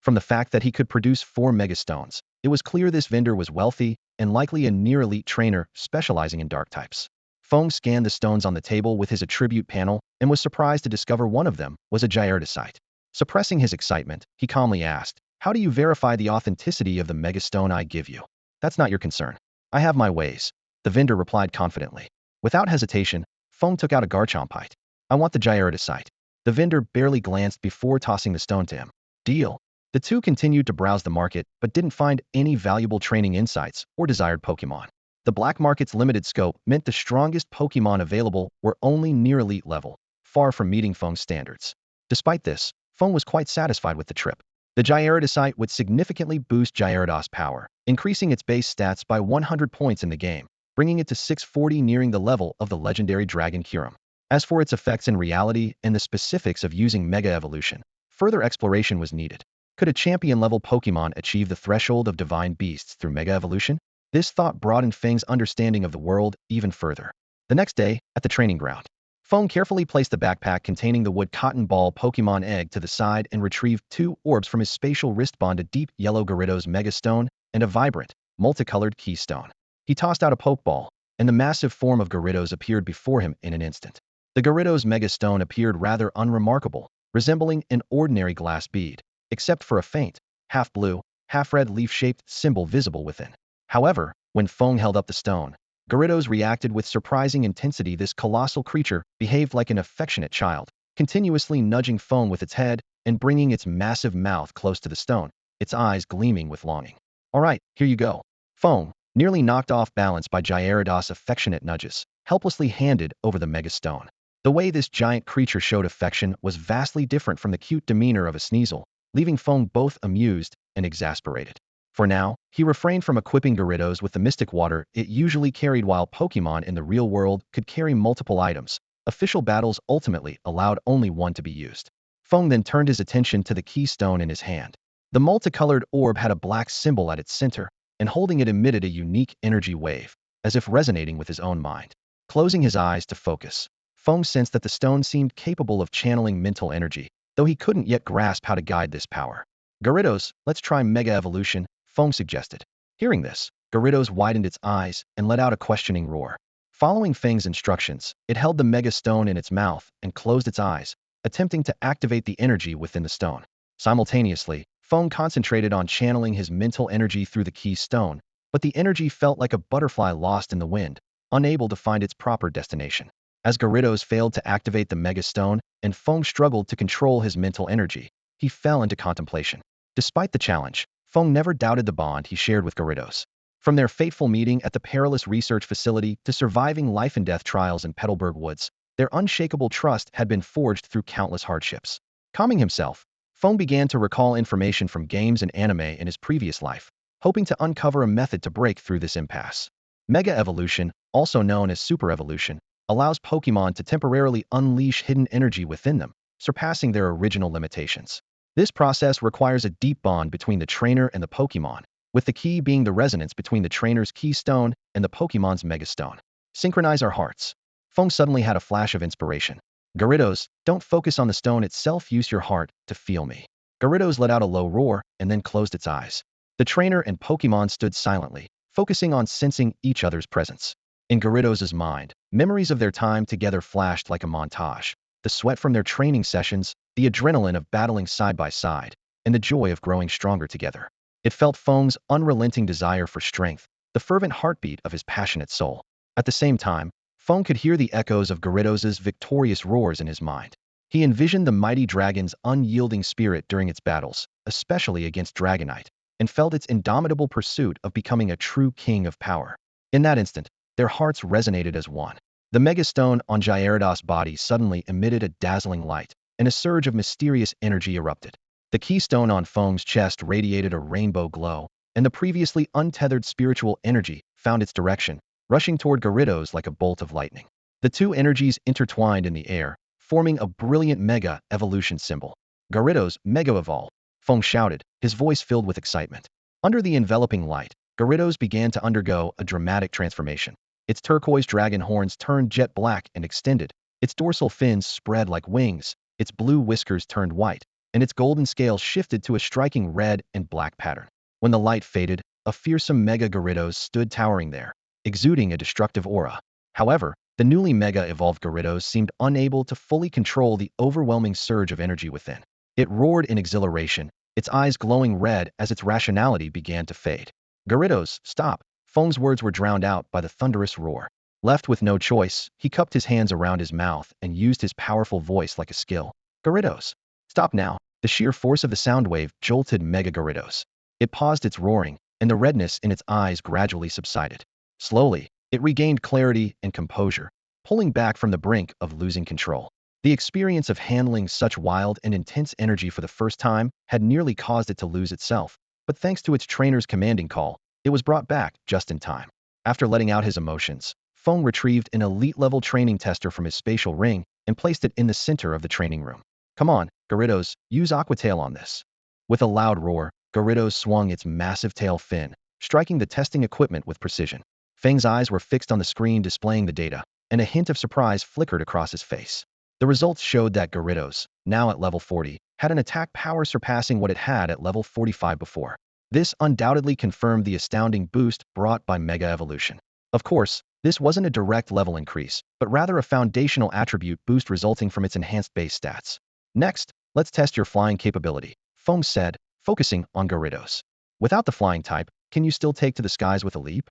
From the fact that he could produce 4 megastones, it was clear this vendor was wealthy and likely a near-elite trainer specializing in dark types. Feng scanned the stones on the table with his attribute panel and was surprised to discover one of them was a gyaradocyte. Suppressing his excitement, he calmly asked, how do you verify the authenticity of the megastone I give you? That's not your concern. I have my ways. The vendor replied confidently. Without hesitation, Feng took out a Garchompite. I want the gyaradocyte. The vendor barely glanced before tossing the stone to him. Deal. The two continued to browse the market but didn't find any valuable training insights or desired Pokemon. The black market's limited scope meant the strongest Pokemon available were only near elite level, far from meeting Feng's standards. Despite this, Feng was quite satisfied with the trip. The Gyaradocyte would significantly boost Gyarados' power, increasing its base stats by 100 points in the game, bringing it to 640, nearing the level of the legendary Dragon Kyurem. As for its effects in reality and the specifics of using Mega Evolution, further exploration was needed. Could a champion-level Pokemon achieve the threshold of Divine Beasts through Mega Evolution? This thought broadened Feng's understanding of the world even further. The next day, at the training ground, Feng carefully placed the backpack containing the wood cotton ball Pokemon egg to the side and retrieved 2 orbs from his spatial wristband, a deep yellow Gyarados Megastone and a vibrant, multicolored Keystone. He tossed out a Pokeball, and the massive form of Gyarados appeared before him in an instant. The Gyarados Megastone appeared rather unremarkable, resembling an ordinary glass bead, except for a faint, half-blue, half-red leaf-shaped symbol visible within. However, when Feng held up the stone, Gyarados reacted with surprising intensity. This colossal creature behaved like an affectionate child, continuously nudging Feng with its head and bringing its massive mouth close to the stone, its eyes gleaming with longing. All right, here you go. Feng, nearly knocked off balance by Gyarados' affectionate nudges, helplessly handed over the Megastone. The way this giant creature showed affection was vastly different from the cute demeanor of a Sneasel, leaving Feng both amused and exasperated. For now, he refrained from equipping Gyarados with the mystic water it usually carried. While Pokemon in the real world could carry multiple items, official battles ultimately allowed only one to be used. Feng then turned his attention to the keystone in his hand. The multicolored orb had a black symbol at its center, and holding it emitted a unique energy wave, as if resonating with his own mind. Closing his eyes to focus, Feng sensed that the stone seemed capable of channeling mental energy, though he couldn't yet grasp how to guide this power. Gyarados, let's try Mega Evolution, Feng suggested. Hearing this, Gyarados widened its eyes and let out a questioning roar. Following Feng's instructions, it held the Mega Stone in its mouth and closed its eyes, attempting to activate the energy within the stone. Simultaneously, Feng concentrated on channeling his mental energy through the key stone, but the energy felt like a butterfly lost in the wind, unable to find its proper destination. As Gyarados failed to activate the Mega Stone and Feng struggled to control his mental energy, he fell into contemplation. Despite the challenge, Feng never doubted the bond he shared with Gyarados. From their fateful meeting at the perilous research facility to surviving life-and-death trials in Petalburg Woods, their unshakable trust had been forged through countless hardships. Calming himself, Feng began to recall information from games and anime in his previous life, hoping to uncover a method to break through this impasse. Mega Evolution, also known as Super Evolution, allows Pokemon to temporarily unleash hidden energy within them, surpassing their original limitations. This process requires a deep bond between the trainer and the Pokemon, with the key being the resonance between the trainer's keystone and the Pokemon's Megastone. Synchronize our hearts. Feng suddenly had a flash of inspiration. Gyarados, don't focus on the stone itself, use your heart to feel me. Gyarados let out a low roar and then closed its eyes. The trainer and Pokemon stood silently, focusing on sensing each other's presence. In Gyarados' mind, memories of their time together flashed like a montage. The sweat from their training sessions, the adrenaline of battling side by side, and the joy of growing stronger together. It felt Feng's unrelenting desire for strength, the fervent heartbeat of his passionate soul. At the same time, Feng could hear the echoes of Gyarados' victorious roars in his mind. He envisioned the mighty dragon's unyielding spirit during its battles, especially against Dragonite, and felt its indomitable pursuit of becoming a true king of power. In that instant, their hearts resonated as one. The megastone on Gyarados' body suddenly emitted a dazzling light, and a surge of mysterious energy erupted. The keystone on Feng's chest radiated a rainbow glow, and the previously untethered spiritual energy found its direction, rushing toward Gyarados like a bolt of lightning. The two energies intertwined in the air, forming a brilliant mega evolution symbol. Gyarados, mega evolve, Feng shouted, his voice filled with excitement. Under the enveloping light, Gyarados began to undergo a dramatic transformation. Its turquoise dragon horns turned jet black and extended, its dorsal fins spread like wings, its blue whiskers turned white, and its golden scales shifted to a striking red and black pattern. When the light faded, a fearsome Mega Gyarados stood towering there, exuding a destructive aura. However, the newly mega-evolved Gyarados seemed unable to fully control the overwhelming surge of energy within. It roared in exhilaration, its eyes glowing red as its rationality began to fade. Gyarados, stop! Feng's words were drowned out by the thunderous roar. Left with no choice, he cupped his hands around his mouth and used his powerful voice like a skill. Gyarados, stop now! The sheer force of the sound wave jolted Mega Gyarados. It paused its roaring, and the redness in its eyes gradually subsided. Slowly, it regained clarity and composure, pulling back from the brink of losing control. The experience of handling such wild and intense energy for the first time had nearly caused it to lose itself, but thanks to its trainer's commanding call, it was brought back just in time. After letting out his emotions, Feng retrieved an elite-level training tester from his spatial ring and placed it in the center of the training room. Come on, Gyarados, use Aqua Tail on this. With a loud roar, Gyarados swung its massive tail fin, striking the testing equipment with precision. Feng's eyes were fixed on the screen displaying the data, and a hint of surprise flickered across his face. The results showed that Gyarados, now at level 40, had an attack power surpassing what it had at level 45 before. This undoubtedly confirmed the astounding boost brought by Mega Evolution. Of course, this wasn't a direct level increase, but rather a foundational attribute boost resulting from its enhanced base stats. Next, let's test your flying capability, Feng said, focusing on Gyarados. Without the flying type, can you still take to the skies with a leap?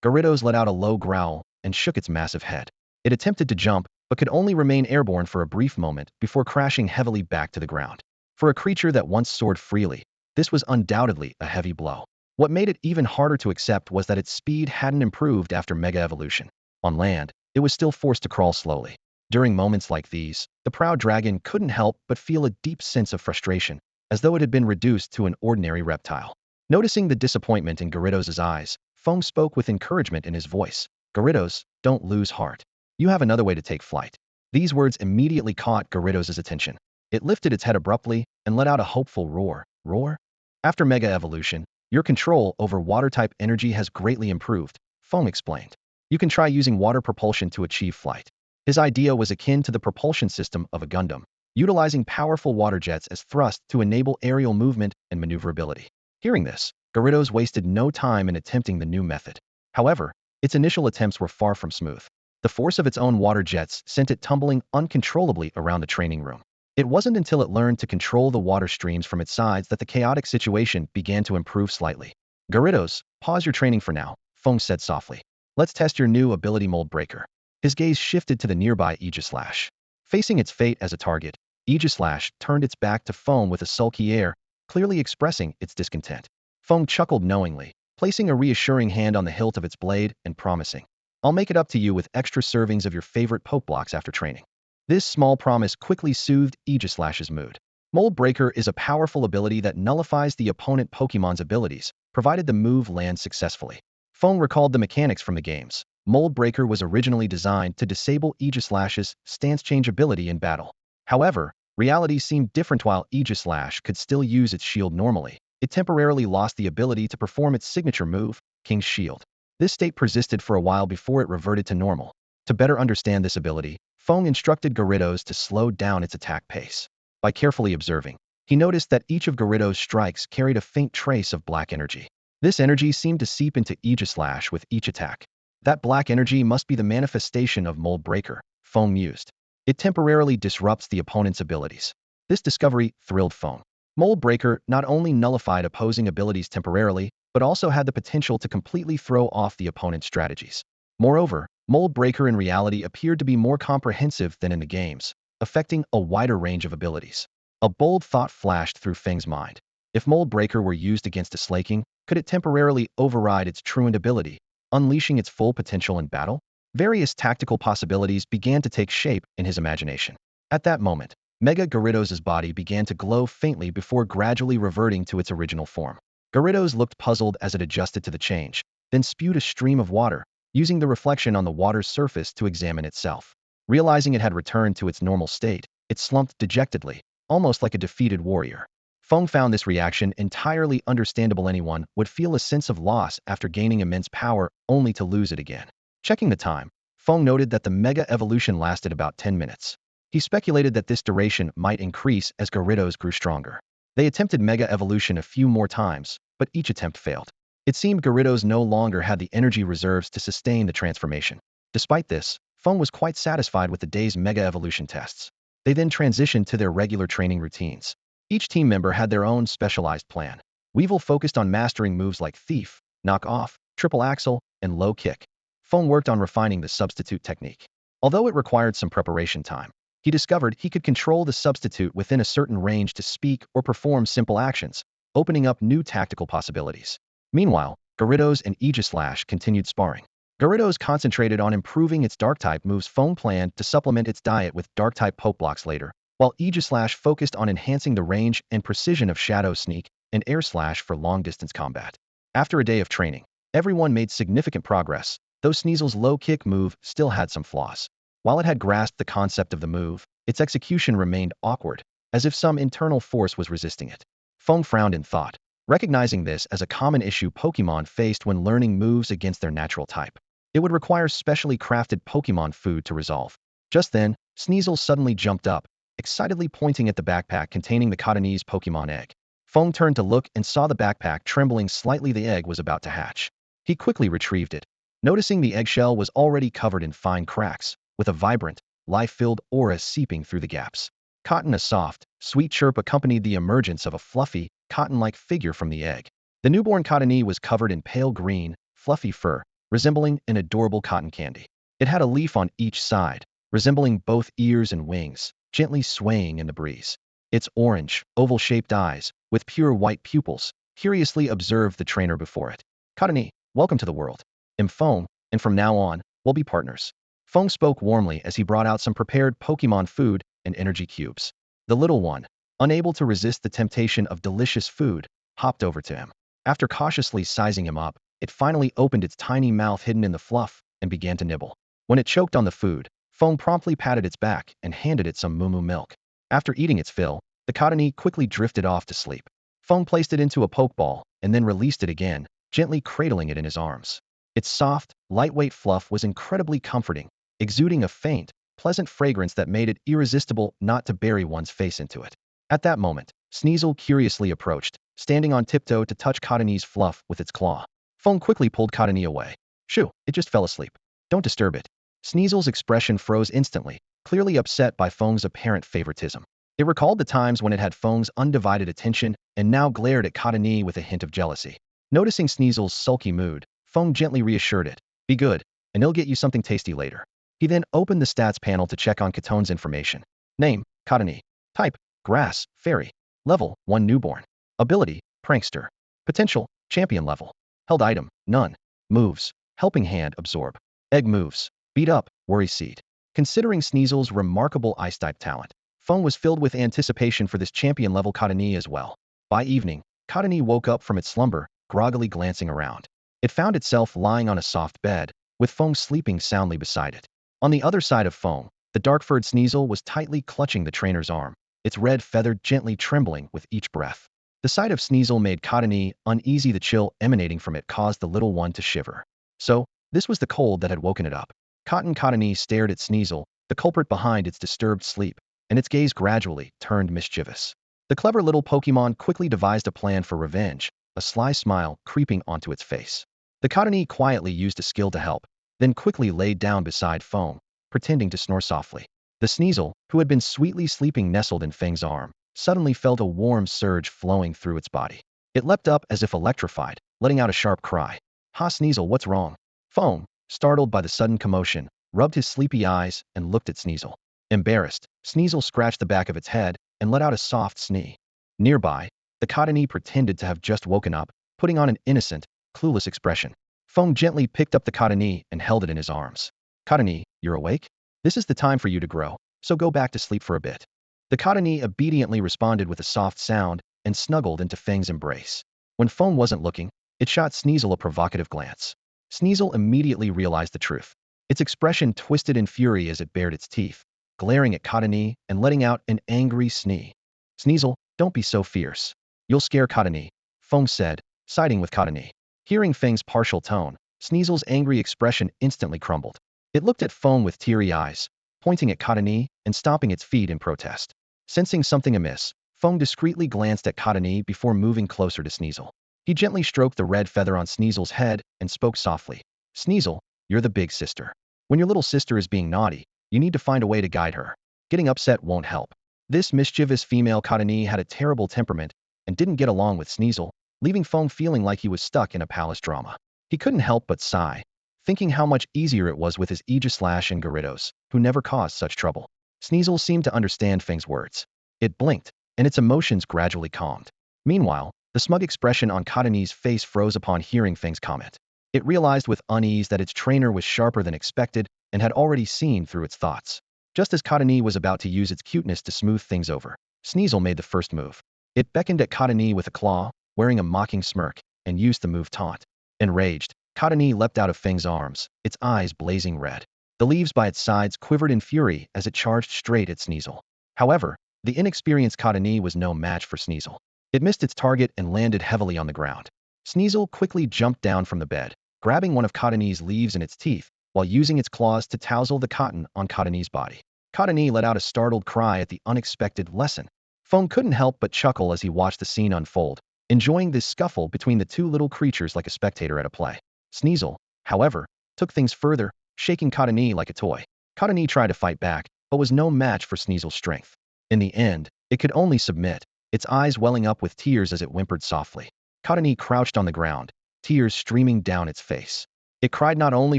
Gyarados let out a low growl and shook its massive head. It attempted to jump, but could only remain airborne for a brief moment before crashing heavily back to the ground. For a creature that once soared freely, this was undoubtedly a heavy blow. What made it even harder to accept was that its speed hadn't improved after Mega Evolution. On land, it was still forced to crawl slowly. During moments like these, the proud dragon couldn't help but feel a deep sense of frustration, as though it had been reduced to an ordinary reptile. Noticing the disappointment in Gyarados' eyes, Feng spoke with encouragement in his voice. Gyarados, don't lose heart. You have another way to take flight. These words immediately caught Gyarados' attention. It lifted its head abruptly and let out a hopeful roar. Roar? After Mega Evolution, your control over water-type energy has greatly improved, Feng explained. You can try using water propulsion to achieve flight. His idea was akin to the propulsion system of a Gundam, utilizing powerful water jets as thrust to enable aerial movement and maneuverability. Hearing this, Gyarados wasted no time in attempting the new method. However, its initial attempts were far from smooth. The force of its own water jets sent it tumbling uncontrollably around the training room. It wasn't until it learned to control the water streams from its sides that the chaotic situation began to improve slightly. Gyarados, pause your training for now, Feng said softly. Let's test your new ability Mold Breaker. His gaze shifted to the nearby Aegislash. Facing its fate as a target, Aegislash turned its back to Feng with a sulky air, clearly expressing its discontent. Feng chuckled knowingly, placing a reassuring hand on the hilt of its blade and promising, I'll make it up to you with extra servings of your favorite poke blocks after training. This small promise quickly soothed Aegislash's mood. Mold Breaker is a powerful ability that nullifies the opponent Pokemon's abilities, provided the move lands successfully. Feng recalled the mechanics from the games. Mold Breaker was originally designed to disable Aegislash's stance change ability in battle. However, reality seemed different. While Aegislash could still use its shield normally, it temporarily lost the ability to perform its signature move, King's Shield. This state persisted for a while before it reverted to normal. To better understand this ability, Feng instructed Gyarados to slow down its attack pace. By carefully observing, he noticed that each of Gyarados' strikes carried a faint trace of black energy. This energy seemed to seep into Aegislash with each attack. That black energy must be the manifestation of Mold Breaker, Feng mused. It temporarily disrupts the opponent's abilities. This discovery thrilled Feng. Mold Breaker not only nullified opposing abilities temporarily, but also had the potential to completely throw off the opponent's strategies. Moreover, Mold Breaker in reality appeared to be more comprehensive than in the games, affecting a wider range of abilities. A bold thought flashed through Feng's mind. If Mold Breaker were used against a Slaking, could it temporarily override its truant ability, unleashing its full potential in battle? Various tactical possibilities began to take shape in his imagination. At that moment, Mega Gyarados' body began to glow faintly before gradually reverting to its original form. Gyarados looked puzzled as it adjusted to the change, then spewed a stream of water, using the reflection on the water's surface to examine itself. Realizing it had returned to its normal state, it slumped dejectedly, almost like a defeated warrior. Feng found this reaction entirely understandable. Anyone would feel a sense of loss after gaining immense power only to lose it again. Checking the time, Feng noted that the Mega Evolution lasted about 10 minutes. He speculated that this duration might increase as Gyarados grew stronger. They attempted Mega Evolution a few more times, but each attempt failed. It seemed Gyarados no longer had the energy reserves to sustain the transformation. Despite this, Feng was quite satisfied with the day's Mega Evolution tests. They then transitioned to their regular training routines. Each team member had their own specialized plan. Weevil focused on mastering moves like Thief, Knock Off, Triple Axle, and Low Kick. Feng worked on refining the substitute technique. Although it required some preparation time, he discovered he could control the substitute within a certain range to speak or perform simple actions, opening up new tactical possibilities. Meanwhile, Gyarados and Aegislash continued sparring. Gyarados concentrated on improving its Dark-type moves. Feng planned to supplement its diet with Dark-type poke blocks later, while Aegislash focused on enhancing the range and precision of Shadow Sneak and Air Slash for long-distance combat. After a day of training, everyone made significant progress, though Sneasel's low kick move still had some flaws. While it had grasped the concept of the move, its execution remained awkward, as if some internal force was resisting it. Feng frowned in thought, recognizing this as a common issue Pokémon faced when learning moves against their natural type. It would require specially crafted Pokémon food to resolve. Just then, Sneasel suddenly jumped up, excitedly pointing at the backpack containing the Cottonese Pokémon egg. Feng turned to look and saw the backpack trembling slightly. The egg was about to hatch. He quickly retrieved it, noticing the eggshell was already covered in fine cracks, with a vibrant, life-filled aura seeping through the gaps. Cotton, a soft, sweet chirp accompanied the emergence of a fluffy, cotton-like figure from the egg. The newborn Cottonee was covered in pale green, fluffy fur, resembling an adorable cotton candy. It had a leaf on each side, resembling both ears and wings, gently swaying in the breeze. Its orange, oval-shaped eyes, with pure white pupils, curiously observed the trainer before it. Cottonee, welcome to the world. I'm Feng, and from now on, we'll be partners. Feng spoke warmly as he brought out some prepared Pokémon food and energy cubes. The little one, unable to resist the temptation of delicious food, hopped over to him. After cautiously sizing him up, it finally opened its tiny mouth hidden in the fluff and began to nibble. When it choked on the food, Feng promptly patted its back and handed it some moo milk. After eating its fill, the Cottonee quickly drifted off to sleep. Feng placed it into a Pokeball and then released it again, gently cradling it in his arms. Its soft, lightweight fluff was incredibly comforting, exuding a faint, pleasant fragrance that made it irresistible not to bury one's face into it. At that moment, Sneasel curiously approached, standing on tiptoe to touch Cottonee's fluff with its claw. Feng quickly pulled Cottonee away. Shoo, it just fell asleep. Don't disturb it. Sneasel's expression froze instantly, clearly upset by Feng's apparent favoritism. It recalled the times when it had Feng's undivided attention and now glared at Cottonee with a hint of jealousy. Noticing Sneasel's sulky mood, Feng gently reassured it. Be good, and he'll get you something tasty later. He then opened the stats panel to check on Catone's information. Name, Cottonee. Type, Grass, Fairy. Level, 1 newborn. Ability, Prankster. Potential, Champion level. Held item, none. Moves, Helping Hand, Absorb. Egg moves, Beat Up, Worry Seed. Considering Sneasel's remarkable ice-type talent, Feng was filled with anticipation for this champion-level Cottonee as well. By evening, Cottonee woke up from its slumber, groggily glancing around. It found itself lying on a soft bed, with Feng sleeping soundly beside it. On the other side of Feng, the dark-furred Sneasel was tightly clutching the trainer's arm, its red feather gently trembling with each breath. The sight of Sneasel made Cottonee uneasy. The chill emanating from it caused the little one to shiver. So, this was the cold that had woken it up. Cottonee stared at Sneasel, the culprit behind its disturbed sleep, and its gaze gradually turned mischievous. The clever little Pokémon quickly devised a plan for revenge, a sly smile creeping onto its face. The Cottonee quietly used a skill to help, then quickly laid down beside Feng, pretending to snore softly. The Sneasel, who had been sweetly sleeping nestled in Feng's arm, suddenly felt a warm surge flowing through its body. It leapt up as if electrified, letting out a sharp cry. Ha Sneasel, what's wrong? Feng, startled by the sudden commotion, rubbed his sleepy eyes and looked at Sneasel. Embarrassed, Sneasel scratched the back of its head and let out a soft snee. Nearby, the cottony pretended to have just woken up, putting on an innocent, clueless expression. Feng gently picked up the cottony and held it in his arms. Cottony, you're awake? This is the time for you to grow, so go back to sleep for a bit. The cottony obediently responded with a soft sound and snuggled into Feng's embrace. When Feng wasn't looking, it shot Sneasel a provocative glance. Sneasel immediately realized the truth. Its expression twisted in fury as it bared its teeth, glaring at Cottony and letting out an angry snee. Sneasel, don't be so fierce. You'll scare Cottony, Feng said, siding with Cottony. Hearing Feng's partial tone, Sneasel's angry expression instantly crumbled. It looked at Feng with teary eyes, pointing at Cottony and stomping its feet in protest. Sensing something amiss, Feng discreetly glanced at Cottony before moving closer to Sneasel. He gently stroked the red feather on Sneasel's head and spoke softly. Sneasel, you're the big sister. When your little sister is being naughty, you need to find a way to guide her. Getting upset won't help. This mischievous female cottony had a terrible temperament and didn't get along with Sneasel, leaving Feng feeling like he was stuck in a palace drama. He couldn't help but sigh, thinking how much easier it was with his Aegislash and Gyarados, who never caused such trouble. Sneasel seemed to understand Feng's words. It blinked, and its emotions gradually calmed. Meanwhile, the smug expression on Cottony's face froze upon hearing Feng's comment. It realized with unease that its trainer was sharper than expected and had already seen through its thoughts. Just as Cottony was about to use its cuteness to smooth things over, Sneasel made the first move. It beckoned at Cottony with a claw, wearing a mocking smirk, and used the move taunt. Enraged, Cottony leapt out of Feng's arms, its eyes blazing red. The leaves by its sides quivered in fury as it charged straight at Sneasel. However, the inexperienced Cottony was no match for Sneasel. It missed its target and landed heavily on the ground. Sneasel quickly jumped down from the bed, grabbing one of Cottony's leaves in its teeth, while using its claws to tousle the cotton on Cottony's body. Cottony let out a startled cry at the unexpected lesson. Feng couldn't help but chuckle as he watched the scene unfold, enjoying this scuffle between the two little creatures like a spectator at a play. Sneasel, however, took things further, shaking Cottony like a toy. Cottony tried to fight back, but was no match for Sneasel's strength. In the end, it could only submit, its eyes welling up with tears as it whimpered softly. Cottony crouched on the ground, tears streaming down its face. It cried not only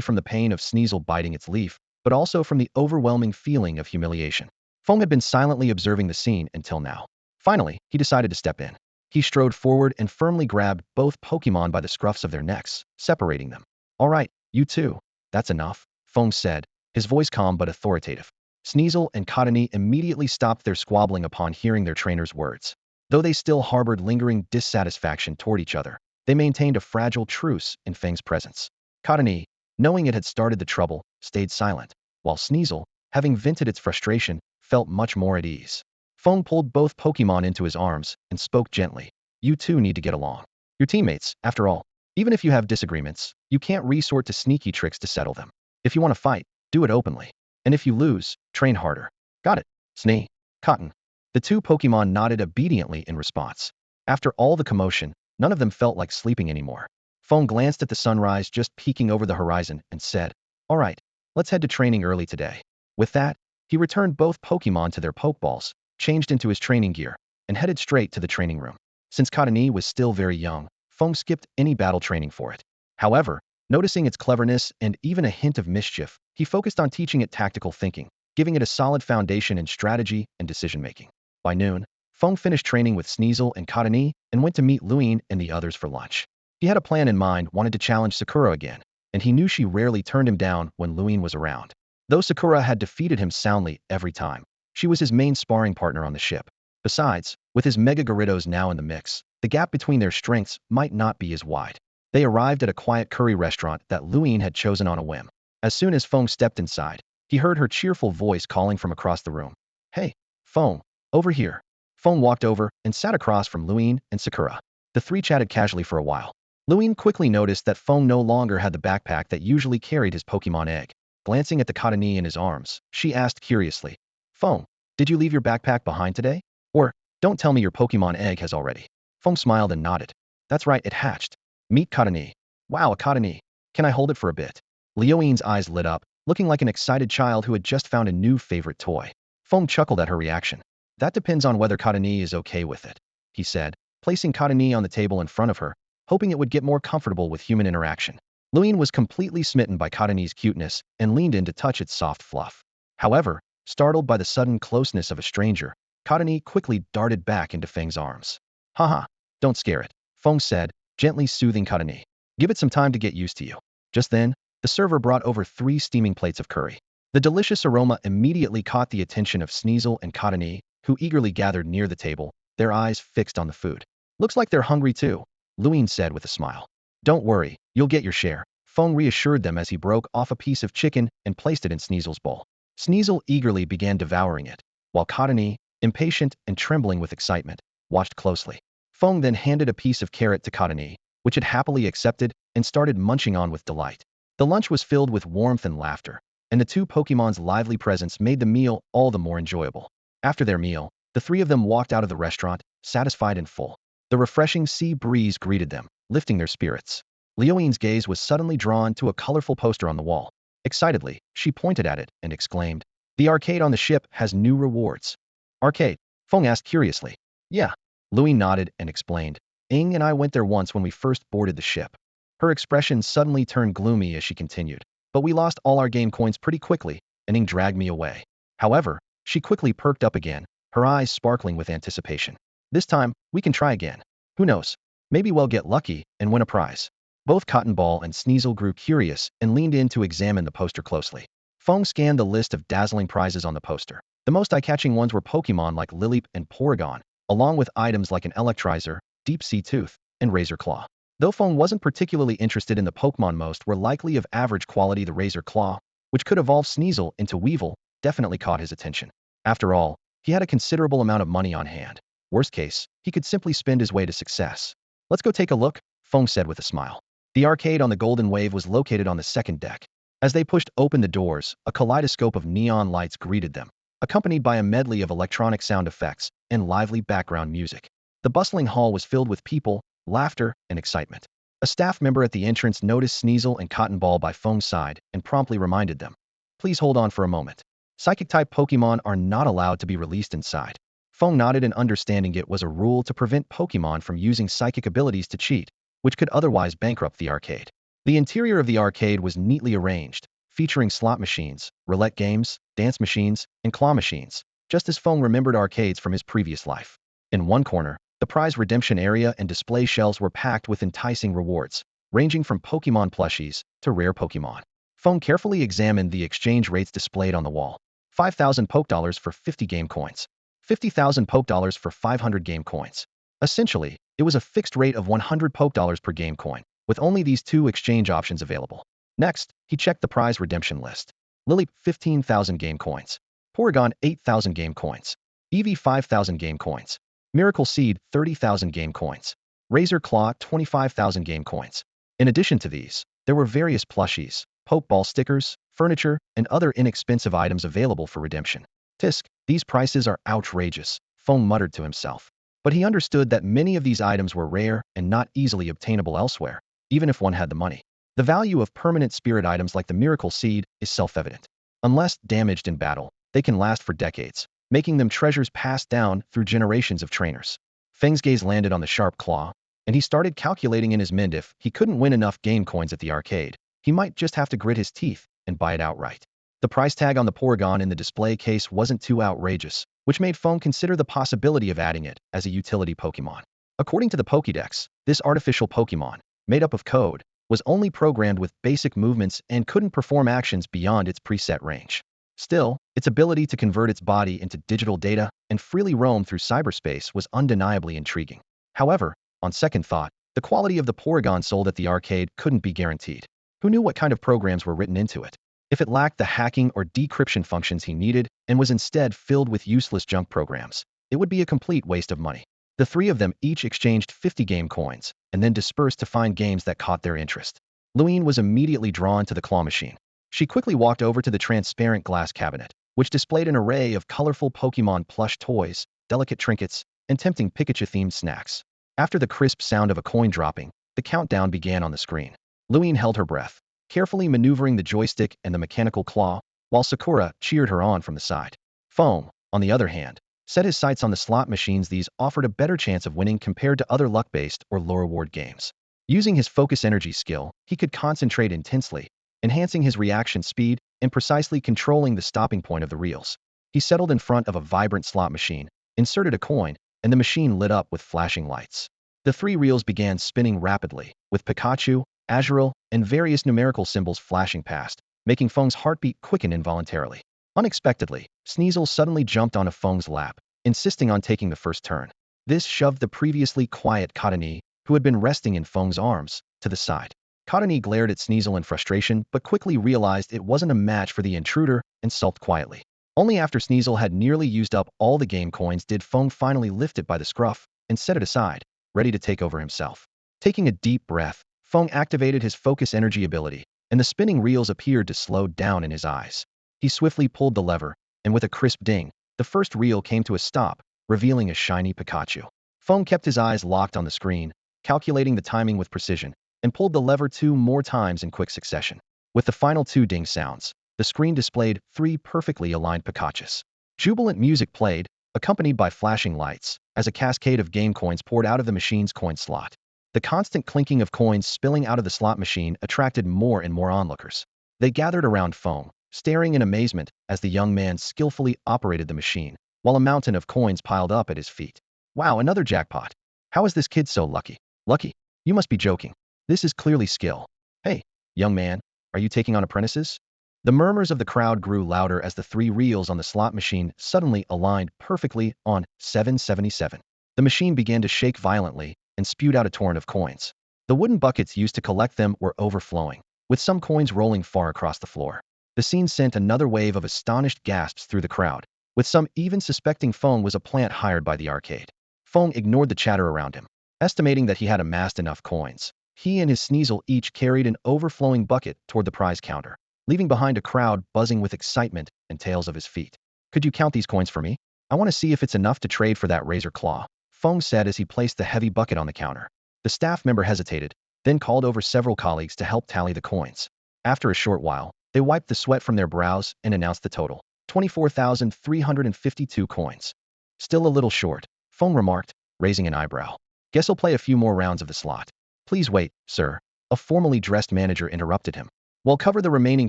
from the pain of Sneasel biting its leaf, but also from the overwhelming feeling of humiliation. Feng had been silently observing the scene until now. Finally, he decided to step in. He strode forward and firmly grabbed both Pokémon by the scruffs of their necks, separating them. All right, you two. That's enough, Feng said, his voice calm but authoritative. Sneasel and Cottony immediately stopped their squabbling upon hearing their trainer's words. Though they still harbored lingering dissatisfaction toward each other, they maintained a fragile truce in Feng's presence. Cottony, knowing it had started the trouble, stayed silent, while Sneasel, having vented its frustration, felt much more at ease. Feng pulled both Pokémon into his arms and spoke gently. You two need to get along. You're teammates, after all. Even if you have disagreements, you can't resort to sneaky tricks to settle them. If you want to fight, do it openly. And if you lose, train harder. Got it, Snee? Cotton. The two Pokémon nodded obediently in response. After all the commotion, none of them felt like sleeping anymore. Feng glanced at the sunrise just peeking over the horizon and said, all right, let's head to training early today. With that, he returned both Pokémon to their Pokeballs, changed into his training gear, and headed straight to the training room. Since Cottony was still very young, Feng skipped any battle training for it. However, noticing its cleverness and even a hint of mischief, he focused on teaching it tactical thinking, giving it a solid foundation in strategy and decision-making. By noon, Feng finished training with Sneasel and Cottony and went to meet Luin and the others for lunch. He had a plan in mind, wanted to challenge Sakura again, and he knew she rarely turned him down when Luin was around. Though Sakura had defeated him soundly every time, she was his main sparring partner on the ship. Besides, with his Mega Gyarados now in the mix, the gap between their strengths might not be as wide. They arrived at a quiet curry restaurant that Luin had chosen on a whim. As soon as Feng stepped inside, he heard her cheerful voice calling from across the room. Hey, Feng, over here. Feng walked over and sat across from Luin and Sakura. The three chatted casually for a while. Luin quickly noticed that Feng no longer had the backpack that usually carried his Pokemon egg. Glancing at the Cottony in his arms, she asked curiously, Feng, did you leave your backpack behind today? Or, don't tell me your Pokemon egg has already. Feng smiled and nodded. That's right, it hatched. Meet Cottony. Wow, a Cottony. Can I hold it for a bit? Leoine's eyes lit up, looking like an excited child who had just found a new favorite toy. Feng chuckled at her reaction. That depends on whether Katani is okay with it, he said, placing Katani on the table in front of her, hoping it would get more comfortable with human interaction. Luin was completely smitten by Katani's cuteness and leaned in to touch its soft fluff. However, startled by the sudden closeness of a stranger, Katani quickly darted back into Feng's arms. Haha, don't scare it, Feng said, gently soothing Katani. Give it some time to get used to you. Just then, the server brought over 3 steaming plates of curry. The delicious aroma immediately caught the attention of Sneasel and Katani, who eagerly gathered near the table, their eyes fixed on the food. Looks like they're hungry too, Luin said with a smile. Don't worry, you'll get your share, Feng reassured them as he broke off a piece of chicken and placed it in Sneasel's bowl. Sneasel eagerly began devouring it, while Katani, impatient and trembling with excitement, watched closely. Feng then handed a piece of carrot to Katani, which it happily accepted and started munching on with delight. The lunch was filled with warmth and laughter, and the 2 Pokemon's lively presence made the meal all the more enjoyable. After their meal, the 3 of them walked out of the restaurant, satisfied and full. The refreshing sea breeze greeted them, lifting their spirits. Leoine's gaze was suddenly drawn to a colorful poster on the wall. Excitedly, she pointed at it and exclaimed, "The arcade on the ship has new rewards." Arcade? Feng asked curiously. Yeah. Louis nodded and explained, Ing and I went there once when we first boarded the ship. Her expression suddenly turned gloomy as she continued. But we lost all our game coins pretty quickly, and Ing dragged me away. However, she quickly perked up again, her eyes sparkling with anticipation. This time, we can try again. Who knows? Maybe we'll get lucky and win a prize. Both Cotton Ball and Sneasel grew curious and leaned in to examine the poster closely. Feng scanned the list of dazzling prizes on the poster. The most eye-catching ones were Pokemon like Lilip and Porygon, along with items like an Electrizer, Deep Sea Tooth, and Razor Claw. Though Feng wasn't particularly interested in the Pokemon, most were likely of average quality. The Razor Claw, which could evolve Sneasel into Weevil, definitely caught his attention. After all, he had a considerable amount of money on hand. Worst case, he could simply spend his way to success. Let's go take a look, Feng said with a smile. The arcade on the Golden Wave was located on the second deck. As they pushed open the doors, a kaleidoscope of neon lights greeted them, accompanied by a medley of electronic sound effects and lively background music. The bustling hall was filled with people, laughter, and excitement. A staff member at the entrance noticed Sneasel and Cotton Ball by Feng's side and promptly reminded them, "Please hold on for a moment. Psychic-type Pokemon are not allowed to be released inside." Feng nodded in understanding it was a rule to prevent Pokemon from using psychic abilities to cheat, which could otherwise bankrupt the arcade. The interior of the arcade was neatly arranged, featuring slot machines, roulette games, dance machines, and claw machines, just as Feng remembered arcades from his previous life. In one corner, the prize redemption area and display shelves were packed with enticing rewards, ranging from Pokemon plushies to rare Pokemon. Feng carefully examined the exchange rates displayed on the wall. 5,000 Pokedollars for 50 game coins. 50,000 Pokedollars for 500 game coins. Essentially, it was a fixed rate of 100 Pokedollars per game coin, with only these 2 exchange options available. Next, he checked the prize redemption list. Lily, 15,000 game coins. Porygon, 8,000 game coins. Eevee, 5,000 game coins. Miracle Seed, 30,000 game coins. Razor Claw, 25,000 game coins. In addition to these, there were various plushies, Pokeball stickers, furniture, and other inexpensive items available for redemption. Tisk, these prices are outrageous, Feng muttered to himself. But he understood that many of these items were rare and not easily obtainable elsewhere, even if one had the money. The value of permanent spirit items like the Miracle Seed is self-evident. Unless damaged in battle, they can last for decades, making them treasures passed down through generations of trainers. Feng's gaze landed on the sharp claw, and he started calculating in his mind if he couldn't win enough game coins at the arcade, he might just have to grit his teeth and buy it outright. The price tag on the Porygon in the display case wasn't too outrageous, which made Feng consider the possibility of adding it as a utility Pokemon. According to the Pokédex, this artificial Pokemon, made up of code, was only programmed with basic movements and couldn't perform actions beyond its preset range. Still, its ability to convert its body into digital data and freely roam through cyberspace was undeniably intriguing. However, on second thought, the quality of the Porygon sold at the arcade couldn't be guaranteed. Who knew what kind of programs were written into it? If it lacked the hacking or decryption functions he needed and was instead filled with useless junk programs, it would be a complete waste of money. The 3 of them each exchanged 50 game coins and then dispersed to find games that caught their interest. Luine was immediately drawn to the claw machine. She quickly walked over to the transparent glass cabinet, which displayed an array of colorful Pokemon plush toys, delicate trinkets, and tempting Pikachu-themed snacks. After the crisp sound of a coin dropping, the countdown began on the screen. Luine held her breath, carefully maneuvering the joystick and the mechanical claw, while Sakura cheered her on from the side. Feng, on the other hand, set his sights on the slot machines. These offered a better chance of winning compared to other luck-based or low-reward games. Using his focus energy skill, he could concentrate intensely, enhancing his reaction speed and precisely controlling the stopping point of the reels. He settled in front of a vibrant slot machine, inserted a coin, and the machine lit up with flashing lights. The three reels began spinning rapidly, with Pikachu, Azurill, and various numerical symbols flashing past, making Feng's heartbeat quicken involuntarily. Unexpectedly, Sneasel suddenly jumped onto Feng's lap, insisting on taking the first turn. This shoved the previously quiet Cottony, who had been resting in Feng's arms, to the side. Cottony glared at Sneasel in frustration but quickly realized it wasn't a match for the intruder and sulked quietly. Only after Sneasel had nearly used up all the game coins did Feng finally lift it by the scruff and set it aside, ready to take over himself. Taking a deep breath, Feng activated his focus energy ability, and the spinning reels appeared to slow down in his eyes. He swiftly pulled the lever, and with a crisp ding, the first reel came to a stop, revealing a shiny Pikachu. Feng kept his eyes locked on the screen, calculating the timing with precision, and pulled the lever 2 more times in quick succession. With the final 2 ding sounds, the screen displayed 3 perfectly aligned Pikachus. Jubilant music played, accompanied by flashing lights, as a cascade of game coins poured out of the machine's coin slot. The constant clinking of coins spilling out of the slot machine attracted more and more onlookers. They gathered around Feng, staring in amazement as the young man skillfully operated the machine, while a mountain of coins piled up at his feet. Wow, another jackpot. How is this kid so lucky? Lucky? You must be joking. This is clearly skill. Hey, young man, are you taking on apprentices? The murmurs of the crowd grew louder as the 3 reels on the slot machine suddenly aligned perfectly on 777. The machine began to shake violently and spewed out a torrent of coins. The wooden buckets used to collect them were overflowing, with some coins rolling far across the floor. The scene sent another wave of astonished gasps through the crowd, with some even suspecting Feng was a plant hired by the arcade. Feng ignored the chatter around him, estimating that he had amassed enough coins. He and his Sneasel each carried an overflowing bucket toward the prize counter, leaving behind a crowd buzzing with excitement and tales of his feat. Could you count these coins for me? I want to see if it's enough to trade for that razor claw, Feng said as he placed the heavy bucket on the counter. The staff member hesitated, then called over several colleagues to help tally the coins. After a short while, they wiped the sweat from their brows and announced the total: 24,352 coins. Still a little short, Feng remarked, raising an eyebrow. Guess I'll play a few more rounds of the slot. Please wait, sir. A formally dressed manager interrupted him. We'll cover the remaining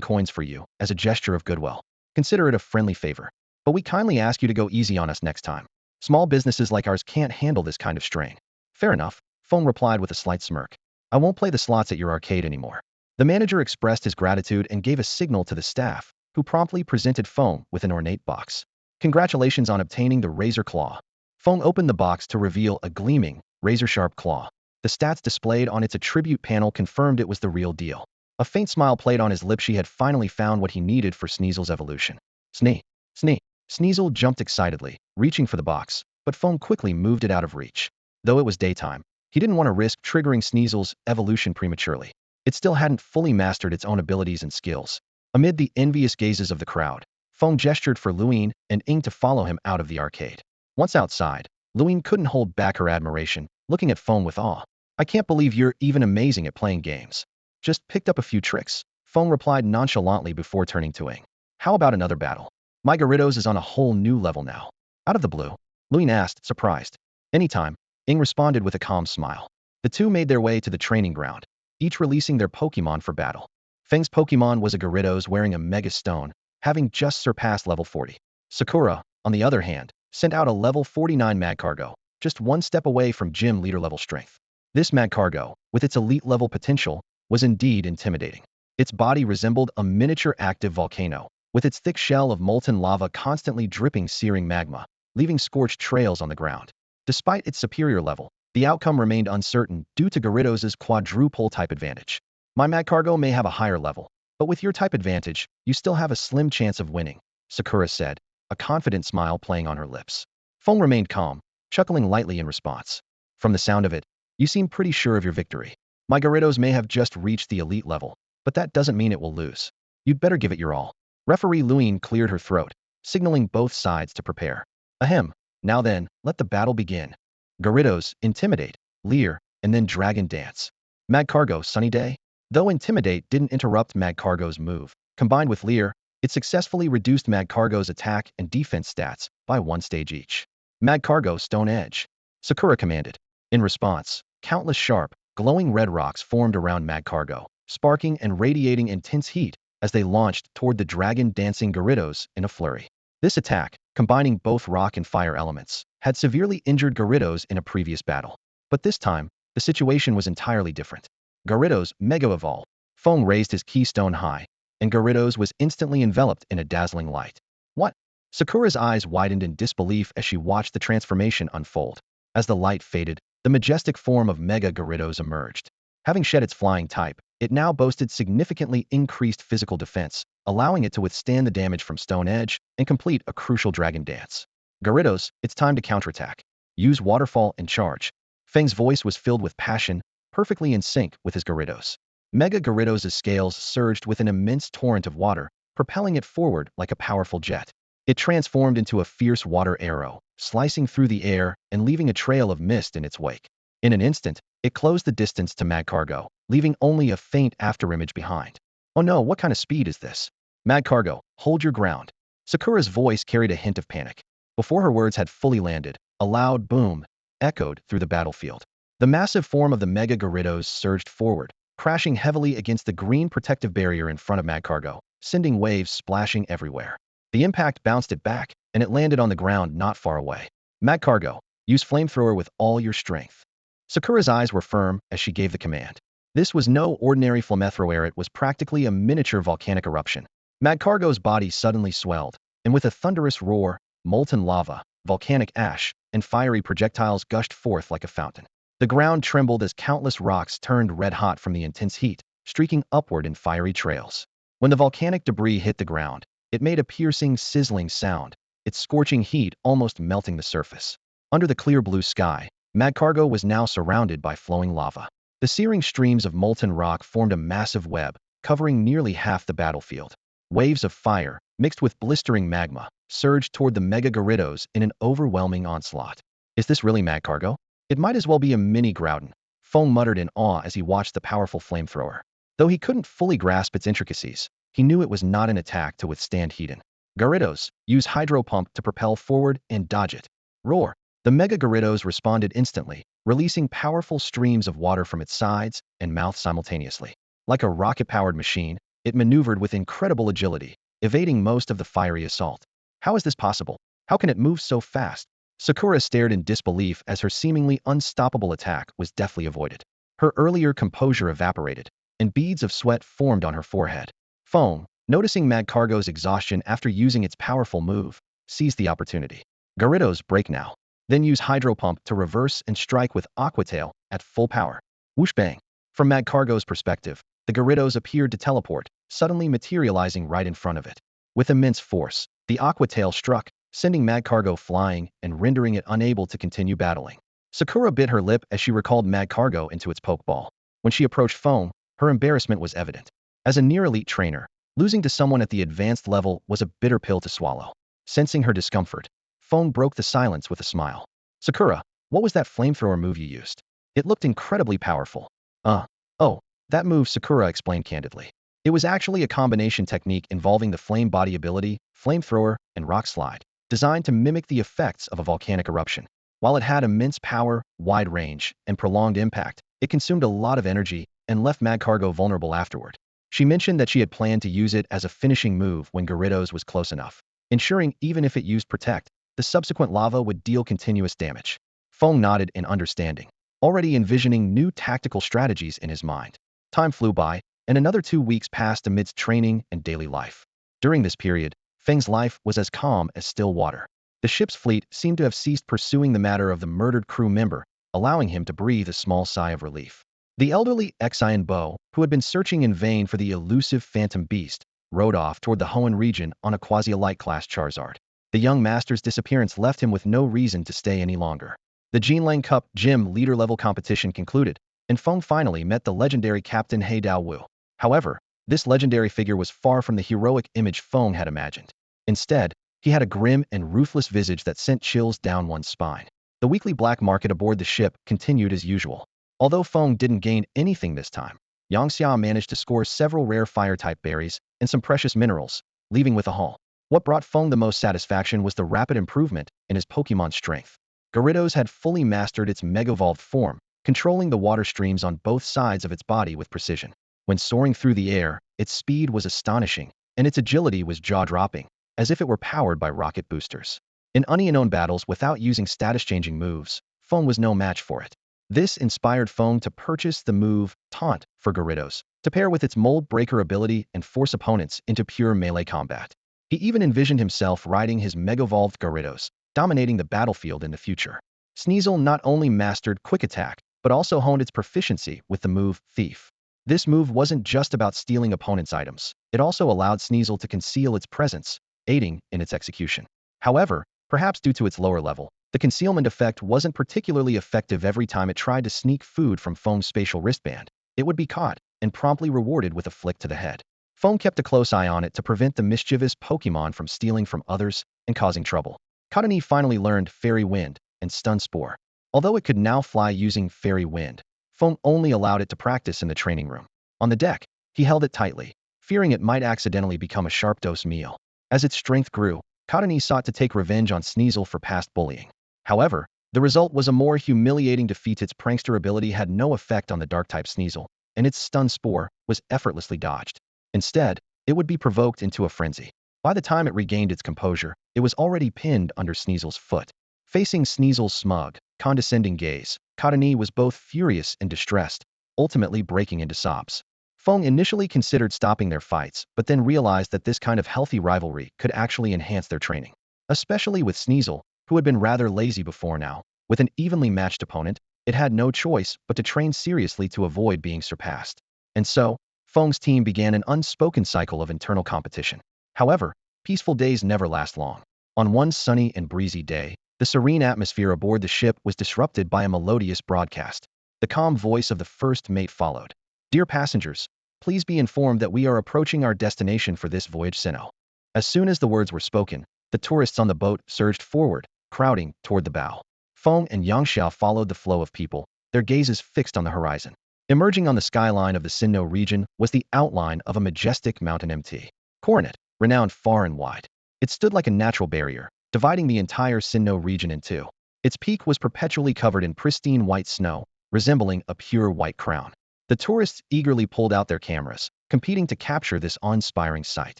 coins for you, as a gesture of goodwill. Consider it a friendly favor. But we kindly ask you to go easy on us next time. Small businesses like ours can't handle this kind of strain. Fair enough, Feng replied with a slight smirk. I won't play the slots at your arcade anymore. The manager expressed his gratitude and gave a signal to the staff, who promptly presented Feng with an ornate box. Congratulations on obtaining the razor claw. Feng opened the box to reveal a gleaming, razor-sharp claw. The stats displayed on its attribute panel confirmed it was the real deal. A faint smile played on his lips. She had finally found what he needed for Sneasel's evolution. Snee! Snee! Sneasel jumped excitedly, reaching for the box, but Feng quickly moved it out of reach. Though it was daytime, he didn't want to risk triggering Sneasel's evolution prematurely. It still hadn't fully mastered its own abilities and skills. Amid the envious gazes of the crowd, Feng gestured for Luine and Ying to follow him out of the arcade. Once outside, Luine couldn't hold back her admiration, looking at Feng with awe. I can't believe you're even amazing at playing games. Just picked up a few tricks, Feng replied nonchalantly before turning to Ying. How about another battle? My Gyarados is on a whole new level now. Out of the blue, Luine asked, surprised. Anytime, Ying responded with a calm smile. The two made their way to the training ground, each releasing their Pokemon for battle. Feng's Pokemon was a Gyarados wearing a Mega Stone, having just surpassed level 40. Sakura, on the other hand, sent out a level 49 Magcargo, just one step away from gym leader level strength. This Magcargo, with its elite level potential, was indeed intimidating. Its body resembled a miniature active volcano, with its thick shell of molten lava constantly dripping searing magma, leaving scorched trails on the ground. Despite its superior level, the outcome remained uncertain due to Gyarados' quadruple type advantage. My Magcargo may have a higher level, but with your type advantage, you still have a slim chance of winning, Sakura said, a confident smile playing on her lips. Feng remained calm, chuckling lightly in response. From the sound of it, you seem pretty sure of your victory. My Gyarados may have just reached the elite level, but that doesn't mean it will lose. You'd better give it your all. Referee Luine cleared her throat, signaling both sides to prepare. Ahem. Now then, let the battle begin. Gyarados, Intimidate, Leer, and then Dragon Dance. Magcargo, Sunny Day? Though Intimidate didn't interrupt Magcargo's move, combined with Leer, it successfully reduced Magcargo's attack and defense stats by 1 stage each. Mag cargo, stone edge. Sakura commanded. In response, countless sharp, glowing red rocks formed around Mag cargo, sparking and radiating intense heat as they launched toward the dragon-dancing Gyarados in a flurry. This attack, combining both rock and fire elements, had severely injured Gyarados in a previous battle. But this time, the situation was entirely different. Gyarados Mega Evolved. Feng raised his keystone high, and Gyarados was instantly enveloped in a dazzling light. What? Sakura's eyes widened in disbelief as she watched the transformation unfold. As the light faded, the majestic form of Mega Gyarados emerged. Having shed its flying type, it now boasted significantly increased physical defense, allowing it to withstand the damage from Stone Edge and complete a crucial dragon dance. Gyarados, it's time to counterattack. Use Waterfall and charge. Feng's voice was filled with passion, perfectly in sync with his Gyarados. Mega Gyarados' scales surged with an immense torrent of water, propelling it forward like a powerful jet. It transformed into a fierce water arrow, slicing through the air and leaving a trail of mist in its wake. In an instant, it closed the distance to Mag Cargo, leaving only a faint afterimage behind. Oh no, what kind of speed is this? Mag Cargo, hold your ground. Sakura's voice carried a hint of panic. Before her words had fully landed, a loud boom echoed through the battlefield. The massive form of the Mega Gyarados surged forward, crashing heavily against the green protective barrier in front of Mag Cargo, sending waves splashing everywhere. The impact bounced it back, and it landed on the ground not far away. Mag Cargo, use flamethrower with all your strength. Sakura's eyes were firm as she gave the command. This was no ordinary flamethrower, it was practically a miniature volcanic eruption. Mag Cargo's body suddenly swelled, and with a thunderous roar, molten lava, volcanic ash, and fiery projectiles gushed forth like a fountain. The ground trembled as countless rocks turned red-hot from the intense heat, streaking upward in fiery trails. When the volcanic debris hit the ground, it made a piercing, sizzling sound, its scorching heat almost melting the surface. Under the clear blue sky, Mag Cargo was now surrounded by flowing lava. The searing streams of molten rock formed a massive web, covering nearly half the battlefield. Waves of fire, mixed with blistering magma, surged toward the Mega Gyarados in an overwhelming onslaught. Is this really Mag Cargo? It might as well be a mini Groudon, Feng muttered in awe as he watched the powerful flamethrower. Though he couldn't fully grasp its intricacies, he knew it was not an attack to withstand heat in. Gyarados, use Hydro Pump to propel forward and dodge it. Roar! The Mega Gyarados responded instantly, releasing powerful streams of water from its sides and mouth simultaneously. Like a rocket-powered machine, it maneuvered with incredible agility, evading most of the fiery assault. How is this possible? How can it move so fast? Sakura stared in disbelief as her seemingly unstoppable attack was deftly avoided. Her earlier composure evaporated, and beads of sweat formed on her forehead. Feng, noticing Mag Cargo's exhaustion after using its powerful move, seized the opportunity. Gyarados, break now. Then use Hydro Pump to reverse and strike with Aqua Tail at full power. Whoosh bang! From Mag Cargo's perspective, the Gyarados appeared to teleport, suddenly materializing right in front of it. With immense force, the Aqua Tail struck, sending Mag Cargo flying and rendering it unable to continue battling. Sakura bit her lip as she recalled Mag Cargo into its Pokeball. When she approached Feng, her embarrassment was evident. As a near-elite trainer, losing to someone at the advanced level was a bitter pill to swallow. Sensing her discomfort, Feng broke the silence with a smile. Sakura, what was that flamethrower move you used? It looked incredibly powerful. Oh, that move, Sakura explained candidly. It was actually a combination technique involving the flame body ability, flamethrower, and rock slide, designed to mimic the effects of a volcanic eruption. While it had immense power, wide range, and prolonged impact, it consumed a lot of energy and left Mag Cargo vulnerable afterward. She mentioned that she had planned to use it as a finishing move when Gyarados was close enough, ensuring even if it used Protect, the subsequent lava would deal continuous damage. Feng nodded in understanding, already envisioning new tactical strategies in his mind. Time flew by, and another 2 weeks passed amidst training and daily life. During this period, Feng's life was as calm as still water. The ship's fleet seemed to have ceased pursuing the matter of the murdered crew member, allowing him to breathe a small sigh of relief. The elderly Xian Bo, who had been searching in vain for the elusive phantom beast, rode off toward the Hoenn region on a quasi-elite-class Charizard. The young master's disappearance left him with no reason to stay any longer. The Jinlang Cup Gym leader-level competition concluded, and Feng finally met the legendary Captain He Dao Wu. However, this legendary figure was far from the heroic image Feng had imagined. Instead, he had a grim and ruthless visage that sent chills down one's spine. The weekly black market aboard the ship continued as usual. Although Feng didn't gain anything this time, Yangxia managed to score several rare fire-type berries and some precious minerals, leaving with a haul. What brought Feng the most satisfaction was the rapid improvement in his Pokemon strength. Gyarados had fully mastered its mega-evolved form, controlling the water streams on both sides of its body with precision. When soaring through the air, its speed was astonishing, and its agility was jaw-dropping, as if it were powered by rocket boosters. In unknown battles without using status-changing moves, Feng was no match for it. This inspired Feng to purchase the move Taunt for Gyarados, to pair with its mold breaker ability and force opponents into pure melee combat. He even envisioned himself riding his mega-evolved Gyarados, dominating the battlefield in the future. Sneasel not only mastered Quick Attack, but also honed its proficiency with the move Thief. This move wasn't just about stealing opponents' items. It also allowed Sneasel to conceal its presence, aiding in its execution. However, perhaps due to its lower level, the concealment effect wasn't particularly effective. Every time it tried to sneak food from Feng's spatial wristband, it would be caught and promptly rewarded with a flick to the head. Feng kept a close eye on it to prevent the mischievous Pokemon from stealing from others and causing trouble. Cottonee finally learned Fairy Wind and Stun Spore. Although it could now fly using Fairy Wind, Feng only allowed it to practice in the training room. On the deck, he held it tightly, fearing it might accidentally become a sharp dose meal. As its strength grew, Cottonee sought to take revenge on Sneasel for past bullying. However, the result was a more humiliating defeat. Its prankster ability had no effect on the Dark-type Sneasel, and its Stun Spore was effortlessly dodged. Instead, it would be provoked into a frenzy. By the time it regained its composure, it was already pinned under Sneasel's foot. Facing Sneasel's smug, condescending gaze, Cottonee was both furious and distressed, ultimately breaking into sobs. Feng initially considered stopping their fights, but then realized that this kind of healthy rivalry could actually enhance their training. Especially with Sneasel, who had been rather lazy before now. With an evenly matched opponent, it had no choice but to train seriously to avoid being surpassed. And so, Feng's team began an unspoken cycle of internal competition. However, peaceful days never last long. On one sunny and breezy day, the serene atmosphere aboard the ship was disrupted by a melodious broadcast. The calm voice of the first mate followed. "Dear passengers, please be informed that we are approaching our destination for this voyage, Sinnoh." As soon as the words were spoken, the tourists on the boat surged forward, crowding toward the bow. Feng and Yangxiao followed the flow of people, their gazes fixed on the horizon. Emerging on the skyline of the Sinnoh region was the outline of a majestic mountain Mt. Coronet, renowned far and wide. It stood like a natural barrier, dividing the entire Sinnoh region in two. Its peak was perpetually covered in pristine white snow, resembling a pure white crown. The tourists eagerly pulled out their cameras, competing to capture this awe-inspiring sight.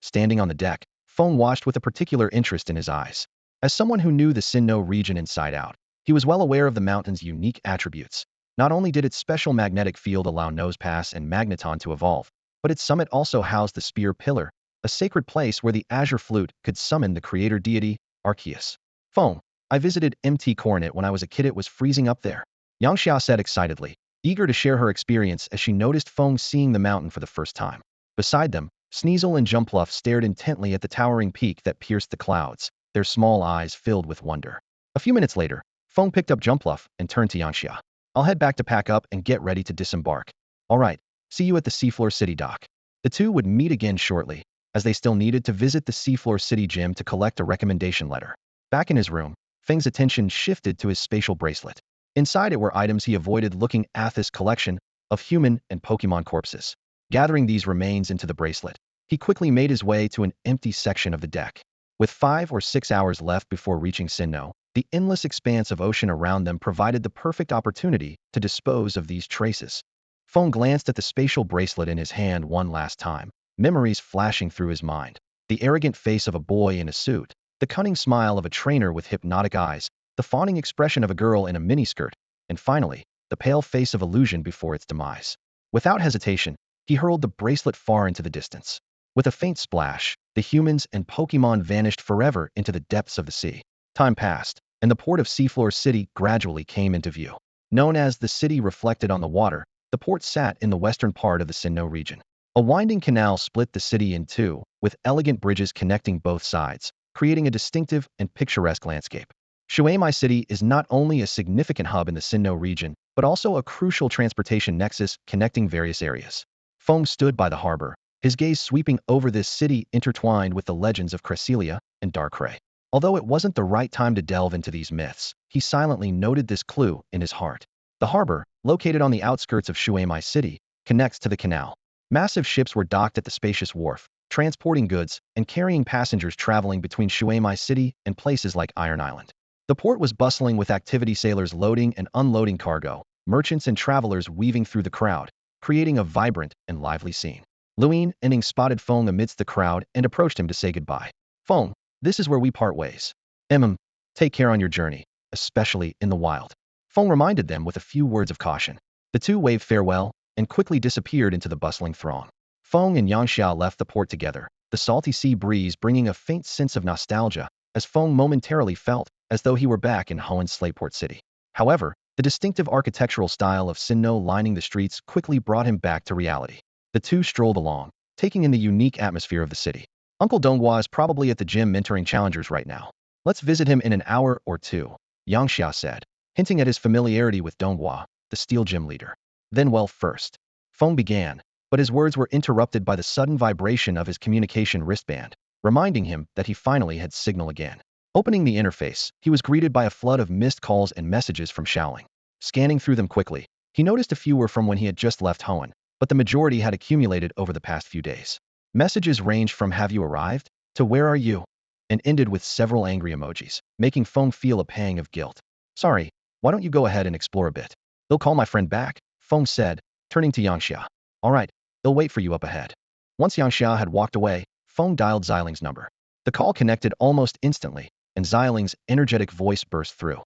Standing on the deck, Feng watched with a particular interest in his eyes. As someone who knew the Sinnoh region inside out, he was well aware of the mountain's unique attributes. Not only did its special magnetic field allow Nosepass and Magneton to evolve, but its summit also housed the Spear Pillar, a sacred place where the Azure Flute could summon the creator deity, Arceus. "Feng, I visited Mt. Coronet when I was a kid. It was freezing up there," Yangxia said excitedly, eager to share her experience as she noticed Feng seeing the mountain for the first time. Beside them, Sneasel and Jumpluff stared intently at the towering peak that pierced the clouds, their small eyes filled with wonder. A few minutes later, Feng picked up Jumpluff and turned to Yangxia. "I'll head back to pack up and get ready to disembark. All right, see you at the Seafloor City dock." The two would meet again shortly, as they still needed to visit the Seafloor City gym to collect a recommendation letter. Back in his room, Feng's attention shifted to his spatial bracelet. Inside it were items he avoided looking at: this collection of human and Pokemon corpses. Gathering these remains into the bracelet, he quickly made his way to an empty section of the deck. With 5 or 6 hours left before reaching Sinnoh, the endless expanse of ocean around them provided the perfect opportunity to dispose of these traces. Feng glanced at the spatial bracelet in his hand one last time, memories flashing through his mind. The arrogant face of a boy in a suit, the cunning smile of a trainer with hypnotic eyes, the fawning expression of a girl in a miniskirt, and finally, the pale face of illusion before its demise. Without hesitation, he hurled the bracelet far into the distance. With a faint splash, the humans and Pokemon vanished forever into the depths of the sea. Time passed, and the port of Seafloor City gradually came into view. Known as the City Reflected on the Water, the port sat in the western part of the Sinnoh region. A winding canal split the city in two, with elegant bridges connecting both sides, creating a distinctive and picturesque landscape. Shuaimai City is not only a significant hub in the Sinnoh region, but also a crucial transportation nexus connecting various areas. Feng stood by the harbor, his gaze sweeping over this city intertwined with the legends of Cresselia and Darkrai. Although it wasn't the right time to delve into these myths, he silently noted this clue in his heart. The harbor, located on the outskirts of Shuaimai City, connects to the canal. Massive ships were docked at the spacious wharf, transporting goods and carrying passengers traveling between Shuemai City and places like Iron Island. The port was bustling with activity, sailors loading and unloading cargo, merchants and travelers weaving through the crowd, creating a vibrant and lively scene. Luin Enning spotted Feng amidst the crowd and approached him to say goodbye. Feng, this is where we part ways. Take care on your journey, especially in the wild. Feng reminded them with a few words of caution. The two waved farewell and quickly disappeared into the bustling throng. Feng and Yangxia left the port together, the salty sea breeze bringing a faint sense of nostalgia, as Feng momentarily felt as though he were back in Hoen's Slayport City. However, the distinctive architectural style of Sinnoh lining the streets quickly brought him back to reality. The two strolled along, taking in the unique atmosphere of the city. Uncle Donghua is probably at the gym mentoring challengers right now. Let's visit him in an hour or two, Yangxia said, hinting at his familiarity with Donghua, the steel gym leader. Then first. Feng began, but his words were interrupted by the sudden vibration of his communication wristband, reminding him that he finally had signal again. Opening the interface, he was greeted by a flood of missed calls and messages from Shaoling. Scanning through them quickly, he noticed a few were from when he had just left Hoenn, but the majority had accumulated over the past few days. Messages ranged from "Have you arrived?" to "Where are you?" and ended with several angry emojis, making Feng feel a pang of guilt. Sorry, why don't you go ahead and explore a bit? They'll call my friend back, Feng said, turning to Yangxia. All right, they'll wait for you up ahead. Once Yangxia had walked away, Feng dialed Xiling's number. The call connected almost instantly, and Xiling's energetic voice burst through.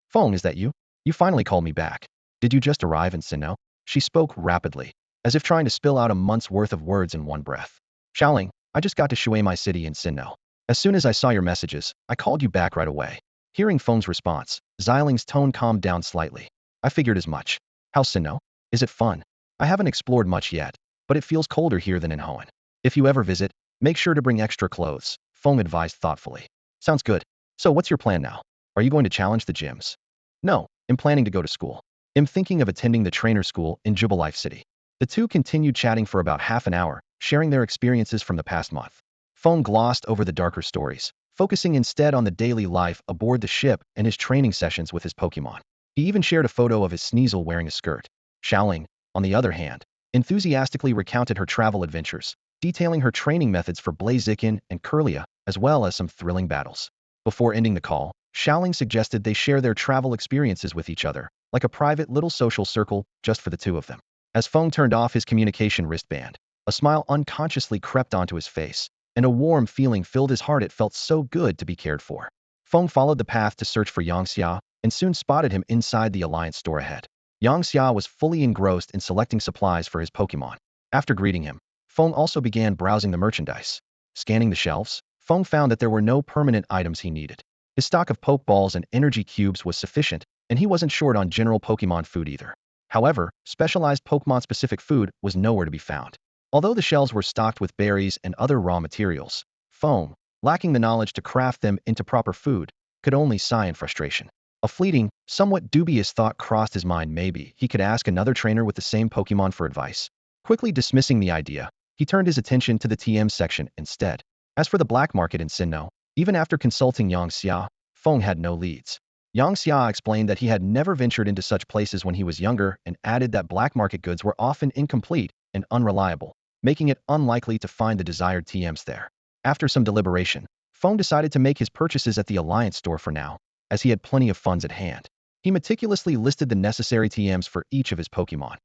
Feng, is that you? You finally called me back. Did you just arrive in Sinnoh? She spoke rapidly, as if trying to spill out a month's worth of words in one breath. Shaoling, I just got to Shuemai City in Sinnoh. As soon as I saw your messages, I called you back right away. Hearing Feng's response, Xiling's tone calmed down slightly. I figured as much. How's Sinnoh? Is it fun? I haven't explored much yet, but it feels colder here than in Hoenn. If you ever visit, make sure to bring extra clothes, Feng advised thoughtfully. Sounds good. So what's your plan now? Are you going to challenge the gyms? No, I'm planning to go to school. I'm thinking of attending the trainer school in Jubilife City. The two continued chatting for about half an hour, sharing their experiences from the past month. Feng glossed over the darker stories, focusing instead on the daily life aboard the ship and his training sessions with his Pokemon. He even shared a photo of his Sneasel wearing a skirt. Shaoling, on the other hand, enthusiastically recounted her travel adventures, detailing her training methods for Blaziken and Kirlia, as well as some thrilling battles. Before ending the call, Shaoling suggested they share their travel experiences with each other, like a private little social circle just for the two of them. As Feng turned off his communication wristband, a smile unconsciously crept onto his face, and a warm feeling filled his heart. It felt so good to be cared for. Feng followed the path to search for Yangxia, and soon spotted him inside the Alliance store ahead. Yangxia was fully engrossed in selecting supplies for his Pokemon. After greeting him, Feng also began browsing the merchandise. Scanning the shelves, Feng found that there were no permanent items he needed. His stock of Pokeballs and energy cubes was sufficient, and he wasn't short on general Pokemon food either. However, specialized Pokemon-specific food was nowhere to be found. Although the shelves were stocked with berries and other raw materials, Feng, lacking the knowledge to craft them into proper food, could only sigh in frustration. A fleeting, somewhat dubious thought crossed his mind. Maybe he could ask another trainer with the same Pokemon for advice. Quickly dismissing the idea, he turned his attention to the TM section instead. As for the black market in Sinnoh, even after consulting Yangxia, Feng had no leads. Yangxia explained that he had never ventured into such places when he was younger and added that black market goods were often incomplete and unreliable, making it unlikely to find the desired TMs there. After some deliberation, Feng decided to make his purchases at the Alliance store for now, as he had plenty of funds at hand. He meticulously listed the necessary TMs for each of his Pokemon.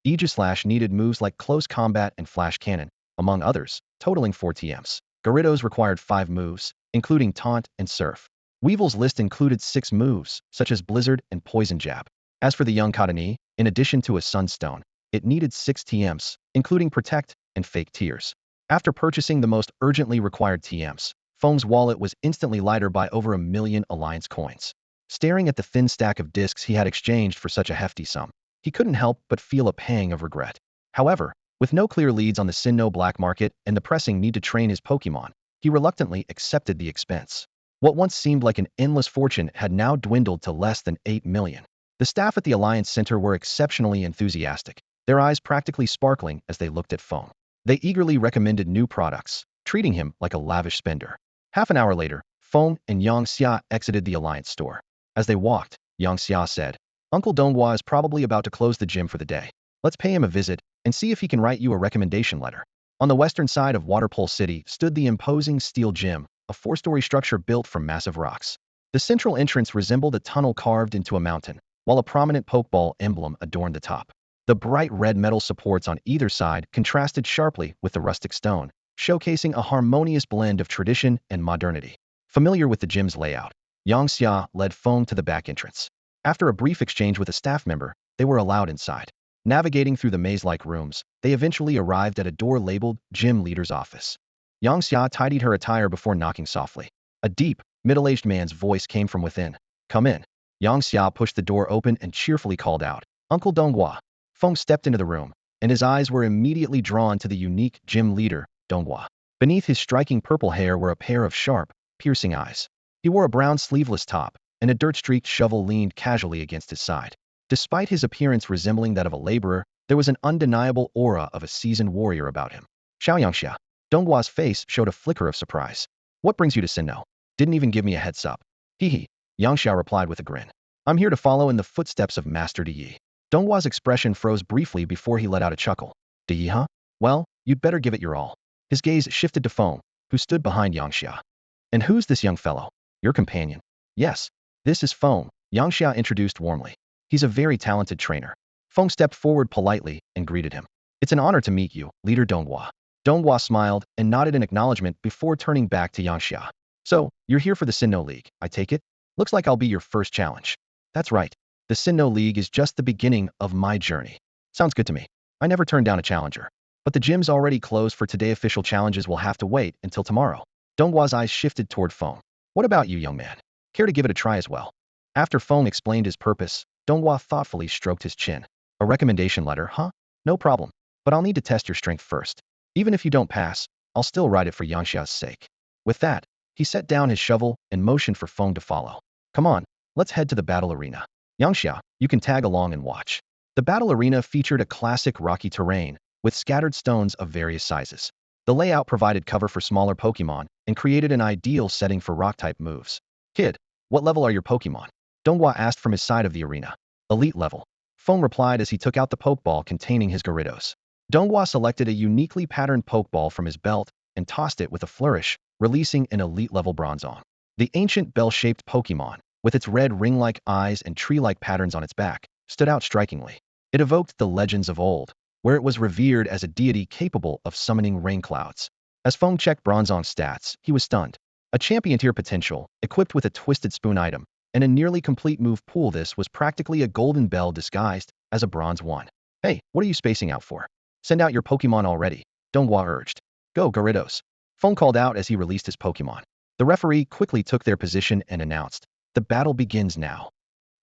Aegislash needed moves like Close Combat and Flash Cannon, among others, totaling 4 TMs. Gyarados required 5 moves, including Taunt and Surf. Weevil's list included 6 moves, such as Blizzard and Poison Jab. As for the young Cottonee, in addition to a Sunstone, it needed 6 TMs, including Protect and Fake Tears. After purchasing the most urgently required TMs, Feng's wallet was instantly lighter by over 1,000,000 Alliance coins. Staring at the thin stack of discs he had exchanged for such a hefty sum, he couldn't help but feel a pang of regret. However, with no clear leads on the Sinnoh black market and the pressing need to train his Pokemon, he reluctantly accepted the expense. What once seemed like an endless fortune had now dwindled to less than 8 million. The staff at the Alliance Center were exceptionally enthusiastic, their eyes practically sparkling as they looked at Feng. They eagerly recommended new products, treating him like a lavish spender. Half an hour later, Feng and Yangxia exited the Alliance store. As they walked, Yangxia said, Uncle Donghua is probably about to close the gym for the day. Let's pay him a visit and see if he can write you a recommendation letter. On the western side of Waterpole City stood the imposing steel gym, a four-story structure built from massive rocks. The central entrance resembled a tunnel carved into a mountain, while a prominent pokeball emblem adorned the top. The bright red metal supports on either side contrasted sharply with the rustic stone, showcasing a harmonious blend of tradition and modernity. Familiar with the gym's layout, Yang Xia led Feng to the back entrance. After a brief exchange with a staff member, they were allowed inside. Navigating through the maze-like rooms, they eventually arrived at a door labeled Gym Leader's Office. Yang Xia tidied her attire before knocking softly. A deep, middle-aged man's voice came from within. "Come in." Yang Xia pushed the door open and cheerfully called out, "Uncle Donghua." Feng stepped into the room, and his eyes were immediately drawn to the unique gym leader, Donghua. Beneath his striking purple hair were a pair of sharp, piercing eyes. He wore a brown sleeveless top, and a dirt-streaked shovel leaned casually against his side. Despite his appearance resembling that of a laborer, there was an undeniable aura of a seasoned warrior about him. "Xiao Yangxia." Donghua's face showed a flicker of surprise. "What brings you to Sinnoh? Didn't even give me a heads up." "Hee hee," Yangxia replied with a grin. "I'm here to follow in the footsteps of Master Yi." Donghua's expression froze briefly before he let out a chuckle. "Yi, huh? Well, you'd better give it your all." His gaze shifted to Feng, who stood behind Yangxia. "And who's this young fellow? Your companion?" "Yes, this is Feng," Yangxia introduced warmly. "He's a very talented trainer." Feng stepped forward politely and greeted him. "It's an honor to meet you, Leader Donghua." Donghua smiled and nodded in acknowledgement before turning back to Yangxia. "So, you're here for the Sinnoh League, I take it? Looks like I'll be your first challenge." "That's right. The Sinnoh League is just the beginning of my journey." "Sounds good to me. I never turn down a challenger. But the gym's already closed for today. Official challenges will have to wait until tomorrow." Donghua's eyes shifted toward Feng. "What about you, young man? Care to give it a try as well?" After Feng explained his purpose, Donghua thoughtfully stroked his chin. "A recommendation letter, huh? No problem. But I'll need to test your strength first. Even if you don't pass, I'll still write it for Yangxia's sake." With that, he set down his shovel and motioned for Feng to follow. "Come on, let's head to the battle arena. Yangxia, you can tag along and watch." The battle arena featured a classic rocky terrain, with scattered stones of various sizes. The layout provided cover for smaller Pokemon and created an ideal setting for rock-type moves. "Kid, what level are your Pokemon?" Donghua asked from his side of the arena. "Elite level." Feng replied as he took out the Pokeball containing his Gyarados. Donghua selected a uniquely patterned Pokeball from his belt and tossed it with a flourish, releasing an elite-level Bronzong. The ancient bell-shaped Pokemon, with its red ring-like eyes and tree-like patterns on its back, stood out strikingly. It evoked the legends of old, where it was revered as a deity capable of summoning rain clouds. As Feng checked Bronzong's stats, he was stunned. A champion tier potential, equipped with a twisted spoon item, and a nearly complete move pool. This was practically a golden bell disguised as a bronze one. "Hey, what are you spacing out for? Send out your Pokemon already," Donghua urged. "Go, Gyarados." Feng called out as he released his Pokemon. The referee quickly took their position and announced, "The battle begins now."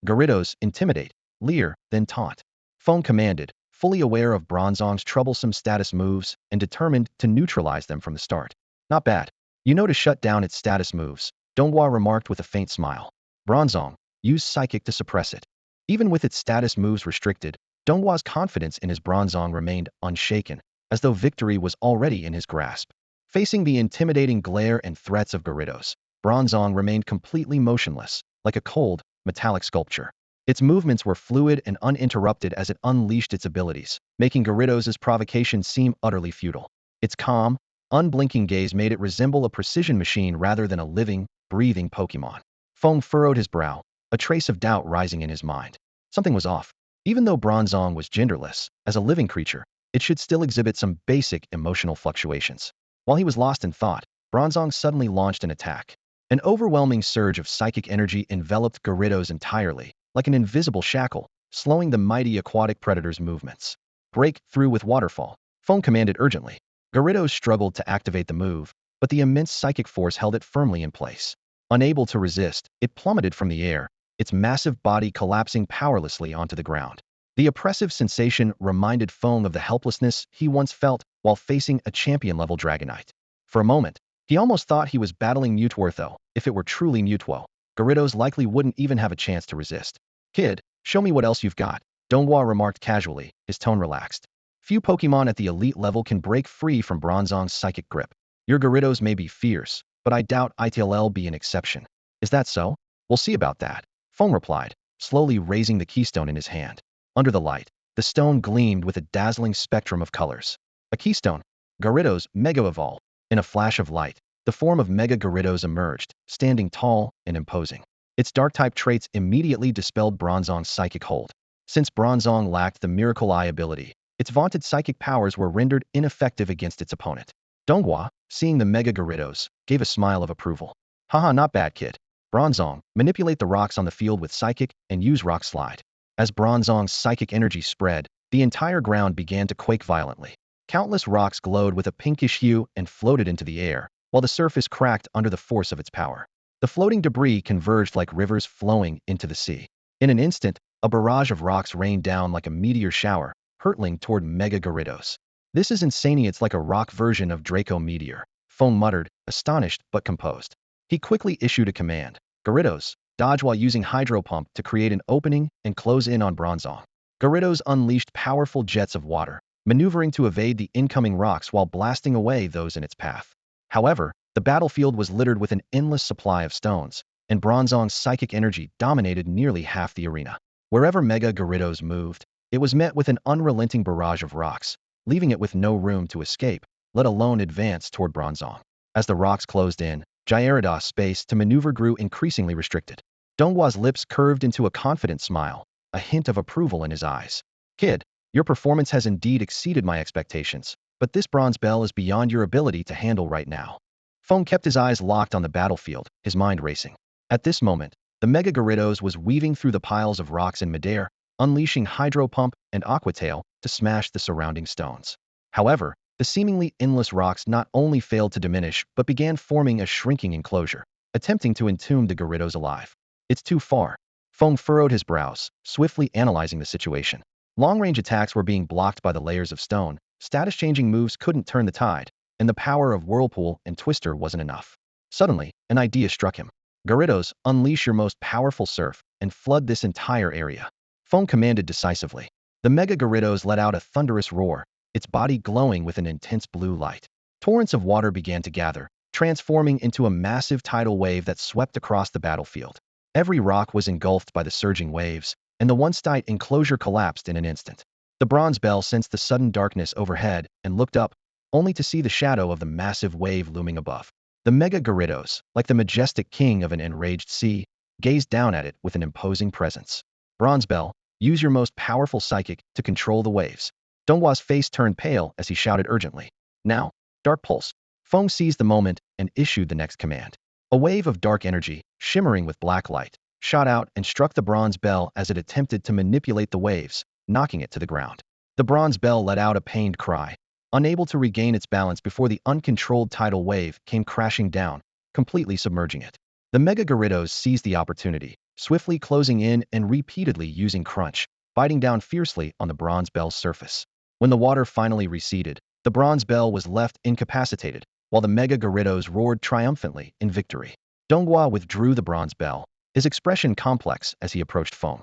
Gyarados intimidate, leer, then taunt. Feng commanded, fully aware of Bronzong's troublesome status moves and determined to neutralize them from the start. "Not bad. You know to shut down its status moves," Donghua remarked with a faint smile. Bronzong, use Psychic to suppress it. Even with its status moves restricted, Donghua's confidence in his Bronzong remained unshaken, as though victory was already in his grasp. Facing the intimidating glare and threats of Gyarados, Bronzong remained completely motionless, like a cold, metallic sculpture. Its movements were fluid and uninterrupted as it unleashed its abilities, making Gyarados' provocation seem utterly futile. Its calm, unblinking gaze made it resemble a precision machine rather than a living, breathing Pokemon. Feng furrowed his brow, a trace of doubt rising in his mind. Something was off. Even though Bronzong was genderless, as a living creature, it should still exhibit some basic emotional fluctuations. While he was lost in thought, Bronzong suddenly launched an attack. An overwhelming surge of psychic energy enveloped Gyarados entirely, like an invisible shackle, slowing the mighty aquatic predator's movements. "Break through with Waterfall," Feng commanded urgently. Gyarados struggled to activate the move, but the immense psychic force held it firmly in place. Unable to resist, it plummeted from the air, its massive body collapsing powerlessly onto the ground. The oppressive sensation reminded Feng of the helplessness he once felt while facing a champion-level Dragonite. For a moment, he almost thought he was battling Mewtwo, though if it were truly Mewtwo, Gyarados likely wouldn't even have a chance to resist. "Kid, show me what else you've got," Donghua remarked casually, his tone relaxed. Few Pokemon at the elite level can break free from Bronzong's psychic grip. Your Gyarados may be fierce, but I doubt it'll be an exception. "Is that so? We'll see about that," Feng replied, slowly raising the keystone in his hand. Under the light, the stone gleamed with a dazzling spectrum of colors. "A keystone? Gyarados Mega Evolve. In a flash of light, the form of Mega Gyarados emerged, standing tall and imposing. Its dark-type traits immediately dispelled Bronzong's psychic hold. Since Bronzong lacked the Miracle Eye ability, its vaunted psychic powers were rendered ineffective against its opponent. Donghua, seeing the Mega Gyarados, gave a smile of approval. Haha, not bad, kid. Bronzong, manipulate the rocks on the field with Psychic and use Rock Slide. As Bronzong's psychic energy spread, the entire ground began to quake violently. Countless rocks glowed with a pinkish hue and floated into the air, while the surface cracked under the force of its power. The floating debris converged like rivers flowing into the sea. In an instant, a barrage of rocks rained down like a meteor shower, hurtling toward Mega Gyarados. This is insane, it's like a rock version of Draco Meteor, Feng muttered, astonished but composed. He quickly issued a command. Gyarados, dodge while using Hydro Pump to create an opening and close in on Bronzong. Gyarados unleashed powerful jets of water, maneuvering to evade the incoming rocks while blasting away those in its path. However, the battlefield was littered with an endless supply of stones, and Bronzong's psychic energy dominated nearly half the arena. Wherever Mega Gyarados moved, it was met with an unrelenting barrage of rocks, leaving it with no room to escape, let alone advance toward Bronzong. As the rocks closed in, Gyarados' space to maneuver grew increasingly restricted. Donghua's lips curved into a confident smile, a hint of approval in his eyes. Kid, your performance has indeed exceeded my expectations, but this bronze bell is beyond your ability to handle right now. Feng kept his eyes locked on the battlefield, his mind racing. At this moment, the Mega Gyarados was weaving through the piles of rocks in midair, unleashing Hydro Pump and Aqua Tail to smash the surrounding stones. However, the seemingly endless rocks not only failed to diminish but began forming a shrinking enclosure, attempting to entomb the Gyarados alive. It's too far. Feng furrowed his brows, swiftly analyzing the situation. Long-range attacks were being blocked by the layers of stone, status-changing moves couldn't turn the tide, and the power of Whirlpool and Twister wasn't enough. Suddenly, an idea struck him. Gyarados, unleash your most powerful surf and flood this entire area. Feng commanded decisively. The Mega Gyarados let out a thunderous roar, its body glowing with an intense blue light. Torrents of water began to gather, transforming into a massive tidal wave that swept across the battlefield. Every rock was engulfed by the surging waves, and the once-tight enclosure collapsed in an instant. The bronze bell sensed the sudden darkness overhead and looked up, only to see the shadow of the massive wave looming above. The Mega Gyarados, like the majestic king of an enraged sea, gazed down at it with an imposing presence. Bronze bell, use your most powerful psychic to control the waves. Donghua's face turned pale as he shouted urgently. Now, Dark Pulse. Feng seized the moment and issued the next command. A wave of dark energy, shimmering with black light, shot out and struck the bronze bell as it attempted to manipulate the waves, knocking it to the ground. The bronze bell let out a pained cry, unable to regain its balance before the uncontrolled tidal wave came crashing down, completely submerging it. The Mega Gyarados seized the opportunity, swiftly closing in and repeatedly using Crunch, biting down fiercely on the bronze bell's surface. When the water finally receded, the bronze bell was left incapacitated, while the Mega Gyarados roared triumphantly in victory. Donghua withdrew the bronze bell, his expression complex as he approached Feng.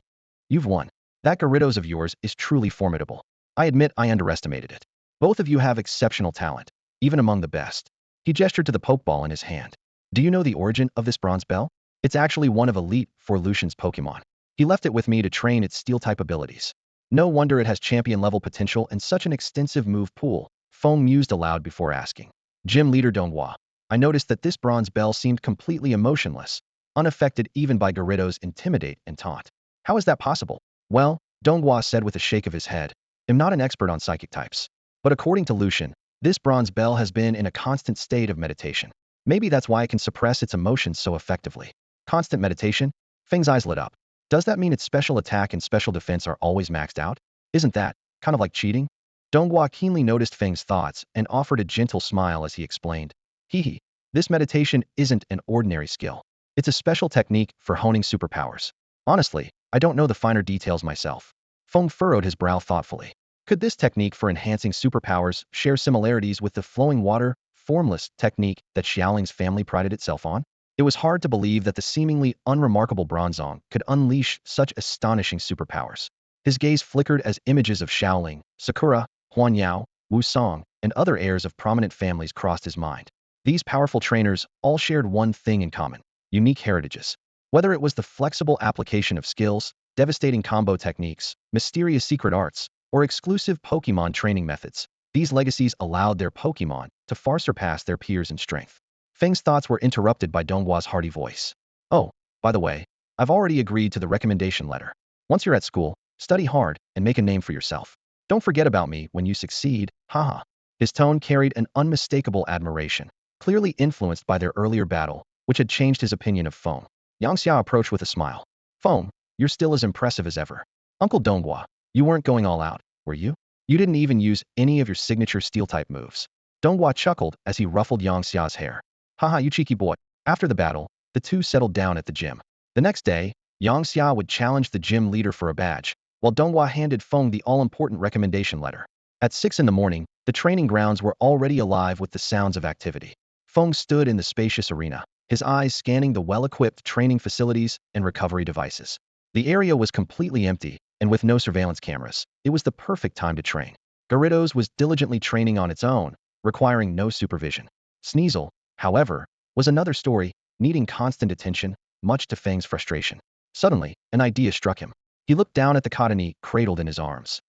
You've won. That Gyarados of yours is truly formidable. I admit I underestimated it. Both of you have exceptional talent, even among the best. He gestured to the Pokeball in his hand. Do you know the origin of this bronze bell? It's actually one of Elite Four Lucian's Pokemon. He left it with me to train its Steel-type abilities. No wonder it has champion-level potential and such an extensive move pool, Feng mused aloud before asking. Gym Leader Donghua, I noticed that this bronze bell seemed completely emotionless, unaffected even by Gyarados' intimidate and taunt. How is that possible? Well, Donghua said with a shake of his head, I'm not an expert on psychic types. But according to Lucian, this bronze bell has been in a constant state of meditation. Maybe that's why it can suppress its emotions so effectively. Constant meditation? Feng's eyes lit up. Does that mean its special attack and special defense are always maxed out? Isn't that kind of like cheating? Donghua keenly noticed Feng's thoughts and offered a gentle smile as he explained. Hee, this meditation isn't an ordinary skill. It's a special technique for honing superpowers. Honestly, I don't know the finer details myself. Feng furrowed his brow thoughtfully. Could this technique for enhancing superpowers share similarities with the flowing water, formless technique that Xiaoling's family prided itself on? It was hard to believe that the seemingly unremarkable Bronzong could unleash such astonishing superpowers. His gaze flickered as images of Xiaoling, Sakura, Huanyao, Wu Song, and other heirs of prominent families crossed his mind. These powerful trainers all shared one thing in common: unique heritages. Whether it was the flexible application of skills, devastating combo techniques, mysterious secret arts, or exclusive Pokemon training methods, These legacies allowed their Pokemon to far surpass their peers in strength. Feng's thoughts were interrupted by Donghua's hearty voice. Oh, by the way, I've already agreed to the recommendation letter. Once you're at school, study hard and make a name for yourself. Don't forget about me when you succeed, haha. His tone carried an unmistakable admiration, clearly influenced by their earlier battle, which had changed his opinion of Feng. Yangxia approached with a smile. Feng, you're still as impressive as ever. Uncle Donghua, you weren't going all out, were you? You didn't even use any of your signature steel-type moves. Donghua chuckled as he ruffled Yangxia's hair. Haha, you cheeky boy. After the battle, the two settled down at the gym. The next day, Yangxia would challenge the gym leader for a badge, while Donghua handed Feng the all-important recommendation letter. At 6 in the morning, the training grounds were already alive with the sounds of activity. Feng stood in the spacious arena, his eyes scanning the well-equipped training facilities and recovery devices. The area was completely empty, and with no surveillance cameras, it was the perfect time to train. Gyarados was diligently training on its own, requiring no supervision. Sneasel, however, was another story, needing constant attention, much to Feng's frustration. Suddenly, an idea struck him. He looked down at the Cottonee cradled in his arms.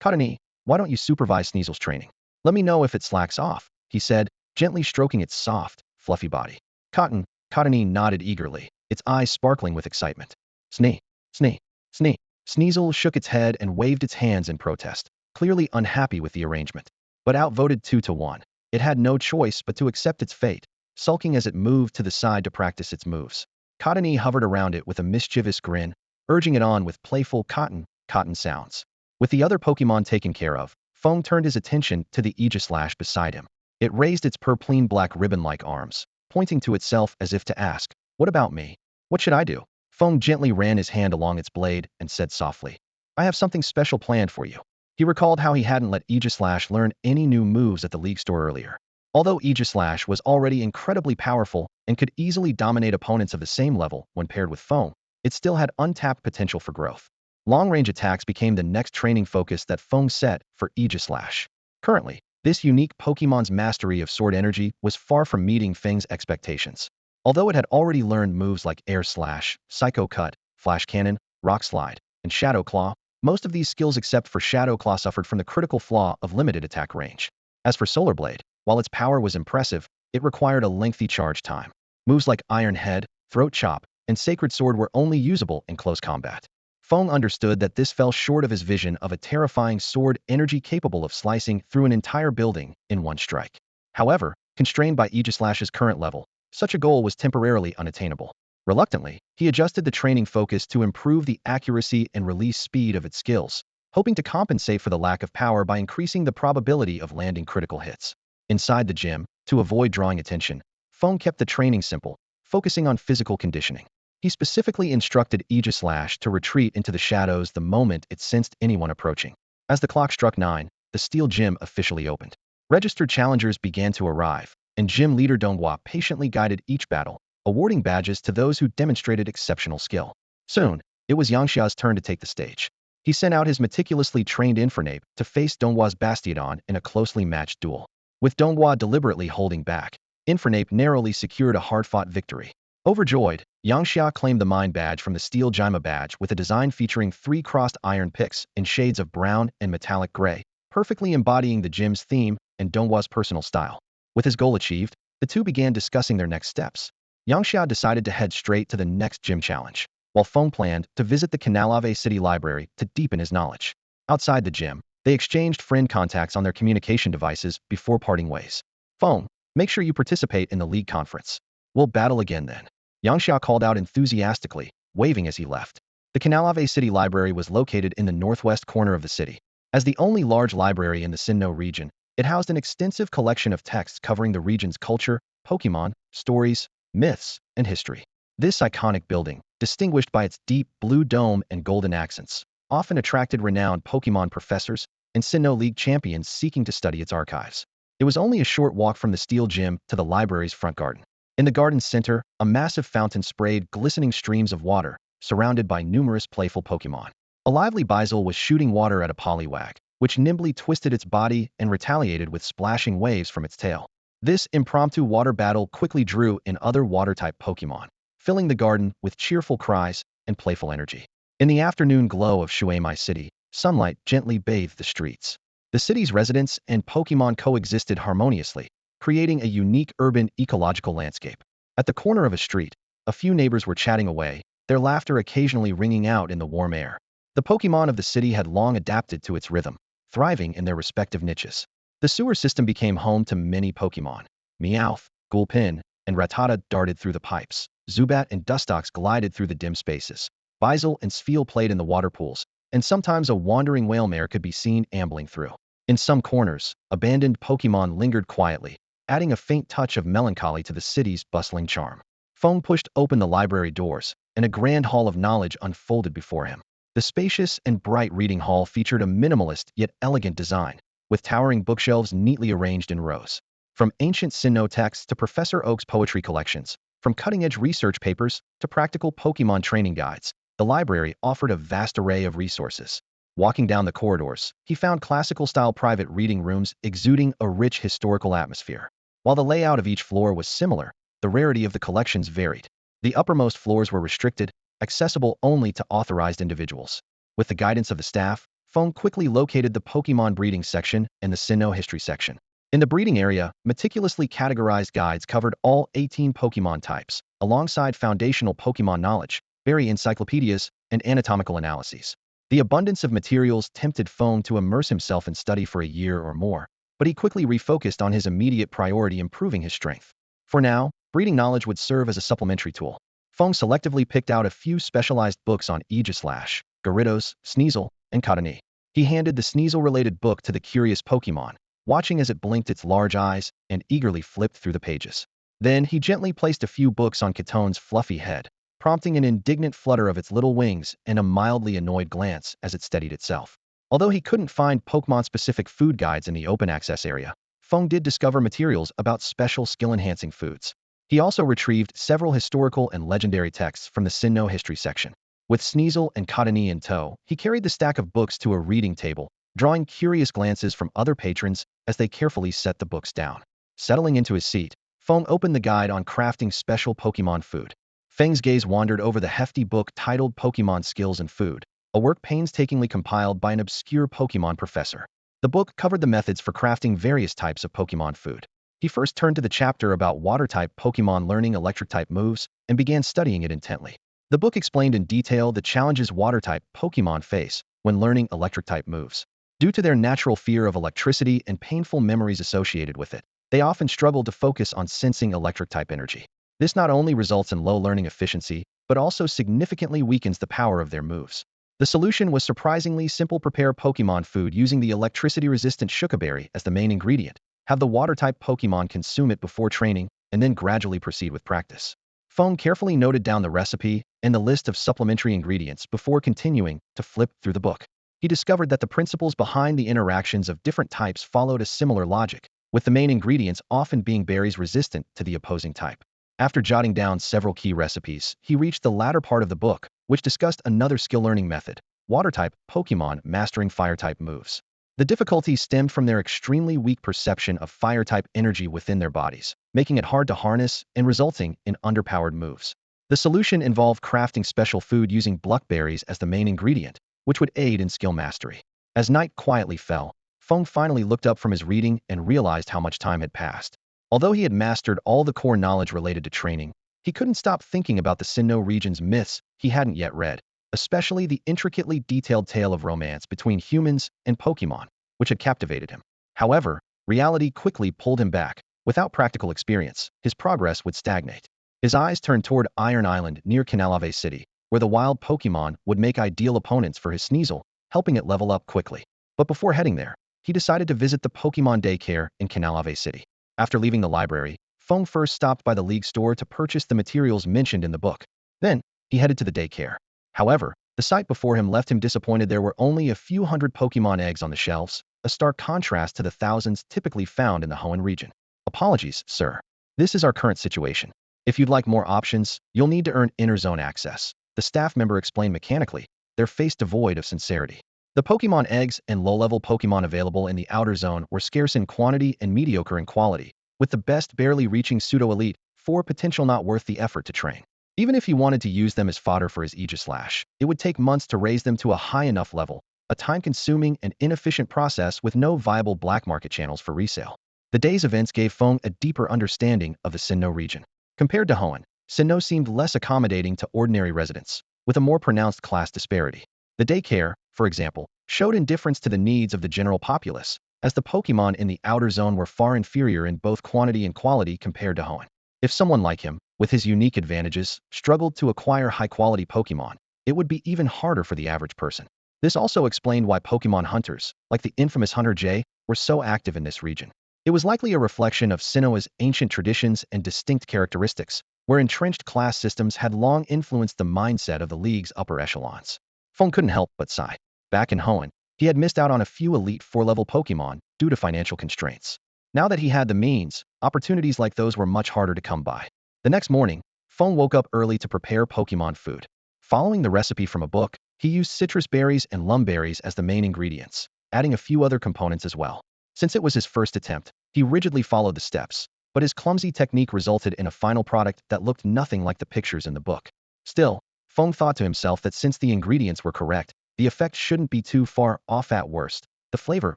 Cottonee, why don't you supervise Sneasel's training? Let me know if it slacks off, he said, gently stroking its soft, fluffy body. Cottonee nodded eagerly, its eyes sparkling with excitement. Snee, snee, snee. Sneasel shook its head and waved its hands in protest, clearly unhappy with the arrangement. But outvoted 2-1, it had no choice but to accept its fate, sulking as it moved to the side to practice its moves. Cottonee hovered around it with a mischievous grin, urging it on with playful cotton sounds. With the other Pokemon taken care of, Feng turned his attention to the Aegislash beside him. It raised its purpline black ribbon-like arms, pointing to itself as if to ask, what about me? What should I do? Feng gently ran his hand along its blade and said softly, I have something special planned for you. He recalled how he hadn't let Aegislash learn any new moves at the league store earlier. Although Aegislash was already incredibly powerful and could easily dominate opponents of the same level when paired with Feng, it still had untapped potential for growth. Long-range attacks became the next training focus that Feng set for Aegislash. Currently, this unique Pokemon's mastery of sword energy was far from meeting Feng's expectations. Although it had already learned moves like Air Slash, Psycho Cut, Flash Cannon, Rock Slide, and Shadow Claw, most of these skills except for Shadow Claw suffered from the critical flaw of limited attack range. As for Solar Blade, while its power was impressive, it required a lengthy charge time. Moves like Iron Head, Throat Chop, and Sacred Sword were only usable in close combat. Feng understood that this fell short of his vision of a terrifying sword energy capable of slicing through an entire building in one strike. However, constrained by Aegislash's current level, such a goal was temporarily unattainable. Reluctantly, he adjusted the training focus to improve the accuracy and release speed of its skills, hoping to compensate for the lack of power by increasing the probability of landing critical hits. Inside the gym, to avoid drawing attention, Feng kept the training simple, focusing on physical conditioning. He specifically instructed Aegislash to retreat into the shadows the moment it sensed anyone approaching. As the clock struck 9, the steel gym officially opened. Registered challengers began to arrive, and gym leader Donghua patiently guided each battle, awarding badges to those who demonstrated exceptional skill. Soon, it was Yangxia's turn to take the stage. He sent out his meticulously trained Infernape to face Donghua's Bastiodon in a closely matched duel. With Donghua deliberately holding back, Infernape narrowly secured a hard-fought victory. Overjoyed, Yangxia claimed the Mine badge from the Steel Jaima badge with a design featuring 3 crossed iron picks in shades of brown and metallic gray, perfectly embodying the gym's theme and Donghua's personal style. With his goal achieved, the two began discussing their next steps. Yangxia decided to head straight to the next gym challenge, while Feng planned to visit the Canalave City Library to deepen his knowledge. Outside the gym, they exchanged friend contacts on their communication devices before parting ways. Feng, make sure you participate in the league conference. We'll battle again then. Yangxia called out enthusiastically, waving as he left. The Canalave City Library was located in the northwest corner of the city. As the only large library in the Sinnoh region, it housed an extensive collection of texts covering the region's culture, Pokemon, stories, myths, and history. This iconic building, distinguished by its deep blue dome and golden accents, often attracted renowned Pokemon professors and Sinnoh League champions seeking to study its archives. It was only a short walk from the Steel Gym to the library's front garden. In the garden's center, a massive fountain sprayed glistening streams of water, surrounded by numerous playful Pokemon. A lively Bizel was shooting water at a Poliwag, which nimbly twisted its body and retaliated with splashing waves from its tail. This impromptu water battle quickly drew in other water-type Pokemon, filling the garden with cheerful cries and playful energy. In the afternoon glow of Shuemai City, sunlight gently bathed the streets. The city's residents and Pokemon coexisted harmoniously, creating a unique urban ecological landscape. At the corner of a street, a few neighbors were chatting away, their laughter occasionally ringing out in the warm air. The Pokemon of the city had long adapted to its rhythm, thriving in their respective niches. The sewer system became home to many Pokemon. Meowth, Gulpin, and Rattata darted through the pipes. Zubat and Dustox glided through the dim spaces. Bizel and Spheal played in the water pools, and sometimes a wandering whalemare could be seen ambling through. In some corners, abandoned Pokemon lingered quietly, adding a faint touch of melancholy to the city's bustling charm. Feng pushed open the library doors, and a grand hall of knowledge unfolded before him. The spacious and bright reading hall featured a minimalist yet elegant design, with towering bookshelves neatly arranged in rows. From ancient Sinnoh texts to Professor Oak's poetry collections, from cutting-edge research papers to practical Pokemon training guides, the library offered a vast array of resources. Walking down the corridors, he found classical-style private reading rooms exuding a rich historical atmosphere. While the layout of each floor was similar, the rarity of the collections varied. The uppermost floors were restricted, accessible only to authorized individuals. With the guidance of the staff, Feng quickly located the Pokemon breeding section and the Sinnoh history section. In the breeding area, meticulously categorized guides covered all 18 Pokemon types, alongside foundational Pokemon knowledge, berry encyclopedias, and anatomical analyses. The abundance of materials tempted Feng to immerse himself in study for a year or more, but he quickly refocused on his immediate priority, improving his strength. For now, breeding knowledge would serve as a supplementary tool. Feng selectively picked out a few specialized books on Aegislash, Gyarados, Sneasel, and Cottonee. He handed the Sneasel-related book to the curious Pokemon, watching as it blinked its large eyes and eagerly flipped through the pages. Then he gently placed a few books on Katone's fluffy head, prompting an indignant flutter of its little wings and a mildly annoyed glance as it steadied itself. Although he couldn't find Pokemon-specific food guides in the open access area, Feng did discover materials about special skill-enhancing foods. He also retrieved several historical and legendary texts from the Sinnoh history section. With Sneasel and Cottonee in tow, he carried the stack of books to a reading table, drawing curious glances from other patrons as they carefully set the books down. Settling into his seat, Feng opened the guide on crafting special Pokemon food. Feng's gaze wandered over the hefty book titled Pokemon Skills and Food, a work painstakingly compiled by an obscure Pokemon professor. The book covered the methods for crafting various types of Pokemon food. He first turned to the chapter about Water-type Pokemon learning Electric-type moves and began studying it intently. The book explained in detail the challenges Water-type Pokemon face when learning Electric-type moves. Due to their natural fear of electricity and painful memories associated with it, they often struggle to focus on sensing Electric-type energy. This not only results in low learning efficiency, but also significantly weakens the power of their moves. The solution was surprisingly simple: prepare Pokemon food using the electricity-resistant Shukaberry as the main ingredient. Have the Water-type Pokemon consume it before training, and then gradually proceed with practice. Feng carefully noted down the recipe and the list of supplementary ingredients before continuing to flip through the book. He discovered that the principles behind the interactions of different types followed a similar logic, with the main ingredients often being berries resistant to the opposing type. After jotting down several key recipes, he reached the latter part of the book, which discussed another skill-learning method: Water-type Pokemon mastering Fire-type moves. The difficulty stemmed from their extremely weak perception of Fire-type energy within their bodies, making it hard to harness and resulting in underpowered moves. The solution involved crafting special food using Bluckberries as the main ingredient, which would aid in skill mastery. As night quietly fell, Feng finally looked up from his reading and realized how much time had passed. Although he had mastered all the core knowledge related to training, he couldn't stop thinking about the Sinnoh region's myths he hadn't yet read, especially the intricately detailed tale of romance between humans and Pokemon, which had captivated him. However, reality quickly pulled him back. Without practical experience, his progress would stagnate. His eyes turned toward Iron Island near Canalave City, where the wild Pokemon would make ideal opponents for his Sneasel, helping it level up quickly. But before heading there, he decided to visit the Pokemon daycare in Canalave City. After leaving the library, Feng first stopped by the League store to purchase the materials mentioned in the book. Then, he headed to the daycare. However, the sight before him left him disappointed. There were only a few hundred Pokemon eggs on the shelves, a stark contrast to the thousands typically found in the Hoenn region. Apologies, sir. This is our current situation. If you'd like more options, you'll need to earn inner zone access, the staff member explained mechanically, their face devoid of sincerity. The Pokemon eggs and low-level Pokemon available in the outer zone were scarce in quantity and mediocre in quality, with the best barely reaching pseudo-elite, for potential not worth the effort to train. Even if he wanted to use them as fodder for his Aegislash, it would take months to raise them to a high enough level, a time-consuming and inefficient process with no viable black market channels for resale. The day's events gave Feng a deeper understanding of the Sinnoh region. Compared to Hoenn, Sinnoh seemed less accommodating to ordinary residents, with a more pronounced class disparity. The daycare, for example, showed indifference to the needs of the general populace, as the Pokemon in the outer zone were far inferior in both quantity and quality compared to Hoenn. If someone like him, with his unique advantages, struggled to acquire high-quality Pokemon, it would be even harder for the average person. This also explained why Pokemon hunters, like the infamous Honedge, were so active in this region. It was likely a reflection of Sinnoh's ancient traditions and distinct characteristics, where entrenched class systems had long influenced the mindset of the League's upper echelons. Feng couldn't help but sigh. Back in Hoenn, he had missed out on a few elite 4-level Pokemon due to financial constraints. Now that he had the means, opportunities like those were much harder to come by. The next morning, Feng woke up early to prepare Pokemon food. Following the recipe from a book, he used citrus berries and lumberries as the main ingredients, adding a few other components as well. Since it was his first attempt, he rigidly followed the steps, but his clumsy technique resulted in a final product that looked nothing like the pictures in the book. Still, Feng thought to himself that since the ingredients were correct, the effect shouldn't be too far off. At worst, the flavor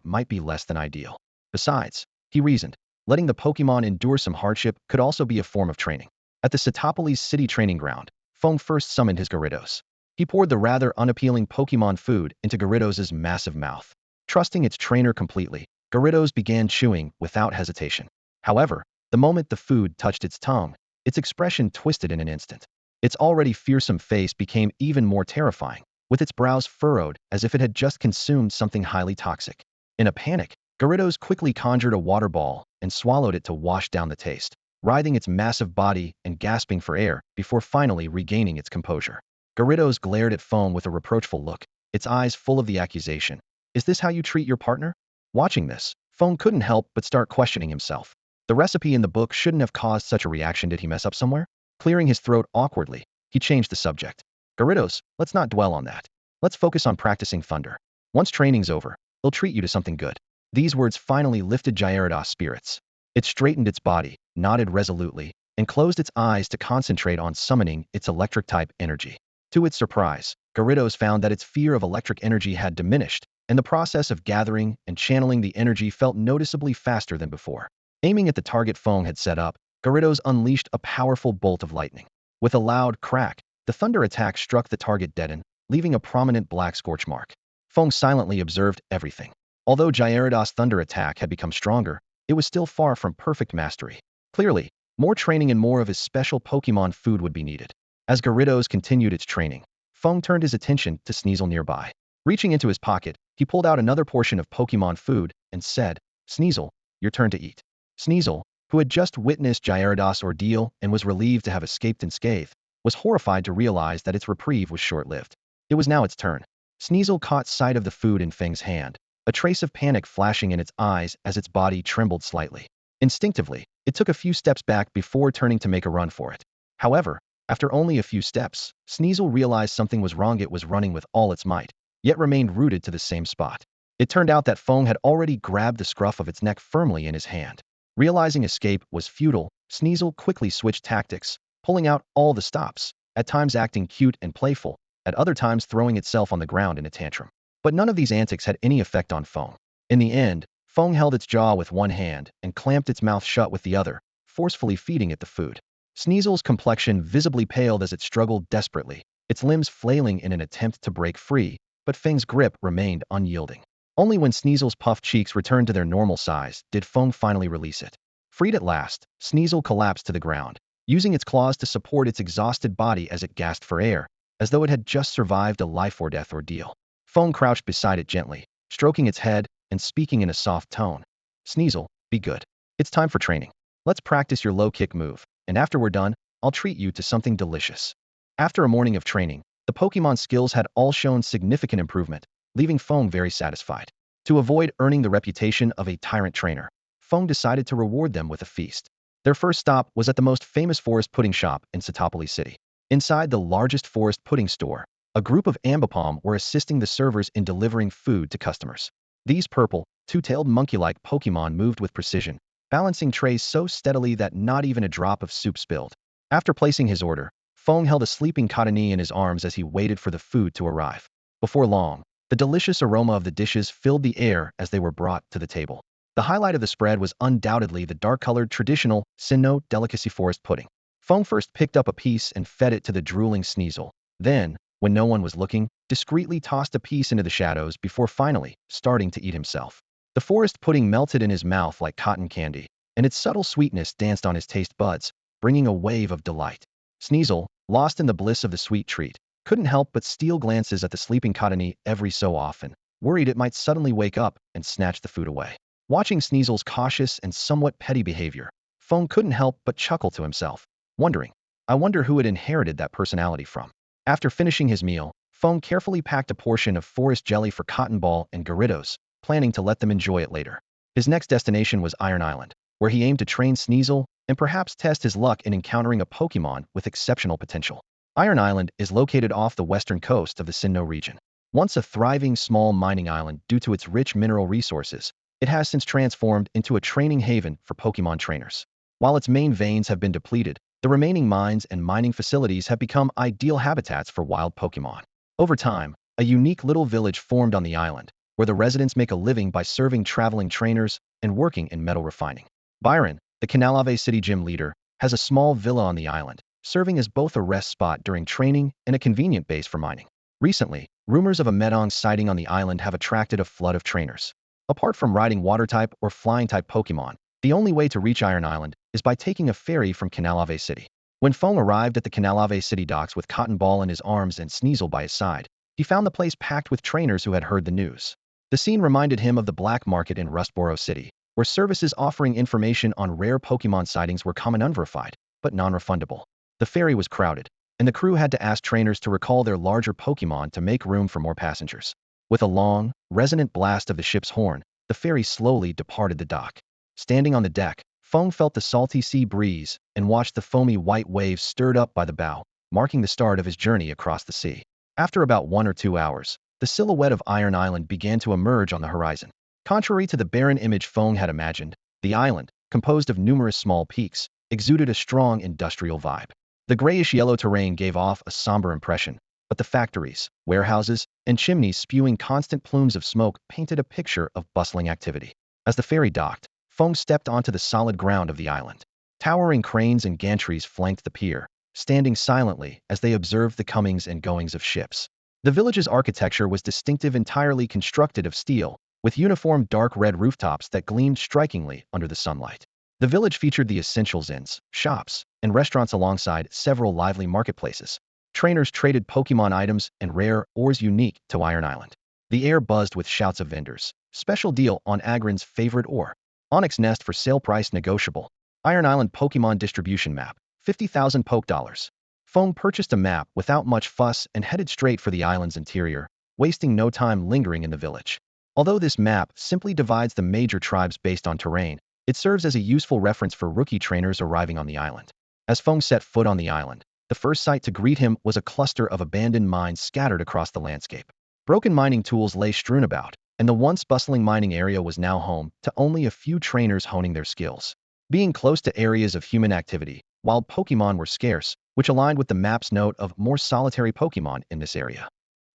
might be less than ideal. Besides, he reasoned, letting the Pokemon endure some hardship could also be a form of training. At the Cetopolis city training ground, Feng first summoned his Gyarados. He poured the rather unappealing Pokemon food into Gyarados' massive mouth. Trusting its trainer completely, Gyarados began chewing without hesitation. However, the moment the food touched its tongue, its expression twisted in an instant. Its already fearsome face became even more terrifying, with its brows furrowed as if it had just consumed something highly toxic. In a panic, Gyarados quickly conjured a water ball and swallowed it to wash down the taste, writhing its massive body and gasping for air before finally regaining its composure. Gyarados glared at Feng with a reproachful look, its eyes full of the accusation. Is this how you treat your partner? Watching this, Feng couldn't help but start questioning himself. The recipe in the book shouldn't have caused such a reaction. Did he mess up somewhere? Clearing his throat awkwardly, he changed the subject. Gyarados, let's not dwell on that. Let's focus on practicing thunder. Once training's over, he'll treat you to something good. These words finally lifted Gyarados' spirits. It straightened its body, nodded resolutely, and closed its eyes to concentrate on summoning its electric-type energy. To its surprise, Gyarados found that its fear of electric energy had diminished, and the process of gathering and channeling the energy felt noticeably faster than before. Aiming at the target Feng had set up, Gyarados unleashed a powerful bolt of lightning. With a loud crack, the thunder attack struck the target dead, leaving a prominent black scorch mark. Feng silently observed everything. Although Gyarados' thunder attack had become stronger, it was still far from perfect mastery. Clearly, more training and more of his special Pokemon food would be needed. As Gyarados continued its training, Feng turned his attention to Sneasel nearby. Reaching into his pocket, he pulled out another portion of Pokemon food and said, Sneasel, your turn to eat. Sneasel, who had just witnessed Gyarados' ordeal and was relieved to have escaped unscathed, was horrified to realize that its reprieve was short-lived. It was now its turn. Sneasel caught sight of the food in Feng's hand, a trace of panic flashing in its eyes as its body trembled slightly. Instinctively, it took a few steps back before turning to make a run for it. However, after only a few steps, Sneasel realized something was wrong. It was running with all its might, yet remained rooted to the same spot. It turned out that Feng had already grabbed the scruff of its neck firmly in his hand. Realizing escape was futile, Sneasel quickly switched tactics, pulling out all the stops, at times acting cute and playful, at other times throwing itself on the ground in a tantrum. But none of these antics had any effect on Feng. In the end, Feng held its jaw with one hand and clamped its mouth shut with the other, forcefully feeding it the food. Sneasel's complexion visibly paled as it struggled desperately, its limbs flailing in an attempt to break free, but Feng's grip remained unyielding. Only when Sneasel's puffed cheeks returned to their normal size did Feng finally release it. Freed at last, Sneasel collapsed to the ground, using its claws to support its exhausted body as it gasped for air, as though it had just survived a life-or-death ordeal. Feng crouched beside it gently, stroking its head and speaking in a soft tone. Sneasel, be good. It's time for training. Let's practice your low-kick move, and after we're done, I'll treat you to something delicious. After a morning of training, the Pokemon skills had all shown significant improvement, leaving Feng very satisfied. To avoid earning the reputation of a tyrant trainer, Feng decided to reward them with a feast. Their first stop was at the most famous forest pudding shop in Cetopolis City. Inside the largest forest pudding store, a group of Ambipom were assisting the servers in delivering food to customers. These purple, two-tailed monkey-like Pokemon moved with precision, balancing trays so steadily that not even a drop of soup spilled. After placing his order, Feng held a sleeping Cottonee in his arms as he waited for the food to arrive. Before long, The delicious aroma of the dishes filled the air as they were brought to the table. The highlight of the spread was undoubtedly the dark-colored traditional Sinnoh delicacy forest pudding. Feng first picked up a piece and fed it to the drooling Sneasel. Then, when no one was looking, discreetly tossed a piece into the shadows before finally starting to eat himself. The forest pudding melted in his mouth like cotton candy, and its subtle sweetness danced on his taste buds, bringing a wave of delight. Sneasel, lost in the bliss of the sweet treat, couldn't help but steal glances at the sleeping Cottony every so often, worried it might suddenly wake up and snatch the food away. Watching Sneasel's cautious and somewhat petty behavior, Feng couldn't help but chuckle to himself, wondering, I wonder who had inherited that personality from. After finishing his meal, Feng carefully packed a portion of forest jelly for Cotton Ball and Gyarados, planning to let them enjoy it later. His next destination was Iron Island, where he aimed to train Sneasel and perhaps test his luck in encountering a Pokemon with exceptional potential. Iron Island is located off the western coast of the Sinnoh region. Once a thriving small mining island due to its rich mineral resources, it has since transformed into a training haven for Pokemon trainers. While its main veins have been depleted, the remaining mines and mining facilities have become ideal habitats for wild Pokemon. Over time, a unique little village formed on the island, where the residents make a living by serving traveling trainers and working in metal refining. Byron, the Canalave City gym leader, has a small villa on the island, serving as both a rest spot during training and a convenient base for mining. Recently, rumors of a Medong sighting on the island have attracted a flood of trainers. Apart from riding water-type or flying-type Pokemon, the only way to reach Iron Island is by taking a ferry from Canalave City. When Feng arrived at the Canalave City docks with Cotton Ball in his arms and Sneasel by his side, he found the place packed with trainers who had heard the news. The scene reminded him of the black market in Rustboro City, where services offering information on rare Pokemon sightings were common unverified, but non-refundable. The ferry was crowded, and the crew had to ask trainers to recall their larger Pokemon to make room for more passengers. With a long, resonant blast of the ship's horn, the ferry slowly departed the dock. Standing on the deck, Feng felt the salty sea breeze and watched the foamy white waves stirred up by the bow, marking the start of his journey across the sea. After about 1 or 2 hours, the silhouette of Iron Island began to emerge on the horizon. Contrary to the barren image Feng had imagined, the island, composed of numerous small peaks, exuded a strong industrial vibe. The grayish-yellow terrain gave off a somber impression, but the factories, warehouses, and chimneys spewing constant plumes of smoke painted a picture of bustling activity. As the ferry docked, Feng stepped onto the solid ground of the island. Towering cranes and gantries flanked the pier, standing silently as they observed the comings and goings of ships. The village's architecture was distinctive, entirely constructed of steel, with uniform dark red rooftops that gleamed strikingly under the sunlight. The village featured the essentials inns, shops, and restaurants alongside several lively marketplaces. Trainers traded Pokemon items and rare ores unique to Iron Island. The air buzzed with shouts of vendors. Special deal on Agron's favorite ore. Onyx Nest for sale, price negotiable. Iron Island Pokemon distribution map, 50,000 Poke Dollars. Feng purchased a map without much fuss and headed straight for the island's interior, wasting no time lingering in the village. Although this map simply divides the major tribes based on terrain, it serves as a useful reference for rookie trainers arriving on the island. As Feng set foot on the island, the first sight to greet him was a cluster of abandoned mines scattered across the landscape. Broken mining tools lay strewn about, and the once bustling mining area was now home to only a few trainers honing their skills. Being close to areas of human activity, wild Pokemon were scarce, which aligned with the map's note of more solitary Pokemon in this area.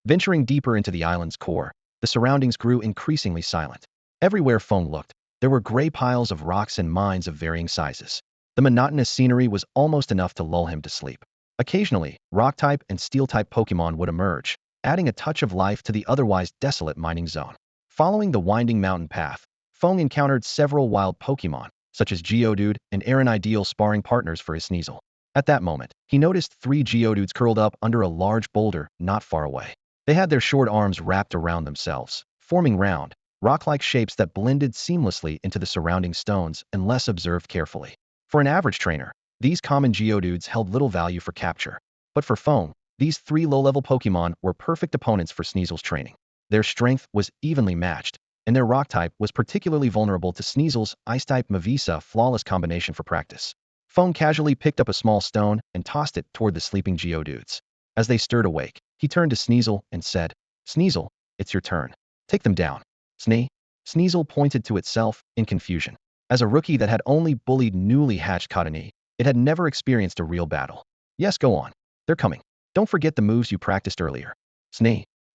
Venturing deeper into the island's core, the surroundings grew increasingly silent. Everywhere Feng looked, there were gray piles of rocks and mines of varying sizes. The monotonous scenery was almost enough to lull him to sleep. Occasionally, rock-type and steel-type Pokemon would emerge, adding a touch of life to the otherwise desolate mining zone. Following the winding mountain path, Feng encountered several wild Pokemon, such as Geodude and Aaron, ideal sparring partners for his Sneasel. At that moment, he noticed 3 Geodudes curled up under a large boulder not far away. They had their short arms wrapped around themselves, forming round, rock-like shapes that blended seamlessly into the surrounding stones unless observed carefully. For an average trainer, these common Geodudes held little value for capture. But for Feng, these 3 low-level Pokemon were perfect opponents for Sneasel's training. Their strength was evenly matched, and their rock-type was particularly vulnerable to Sneasel's ice-type Mavisa, flawless combination for practice. Feng casually picked up a small stone and tossed it toward the sleeping Geodudes. As they stirred awake, he turned to Sneasel and said, "Sneasel, it's your turn. Take them down." Sneasel pointed to itself in confusion. As a rookie that had only bullied newly hatched Cottony, it had never experienced a real battle. "Yes, go on. They're coming. Don't forget the moves you practiced earlier."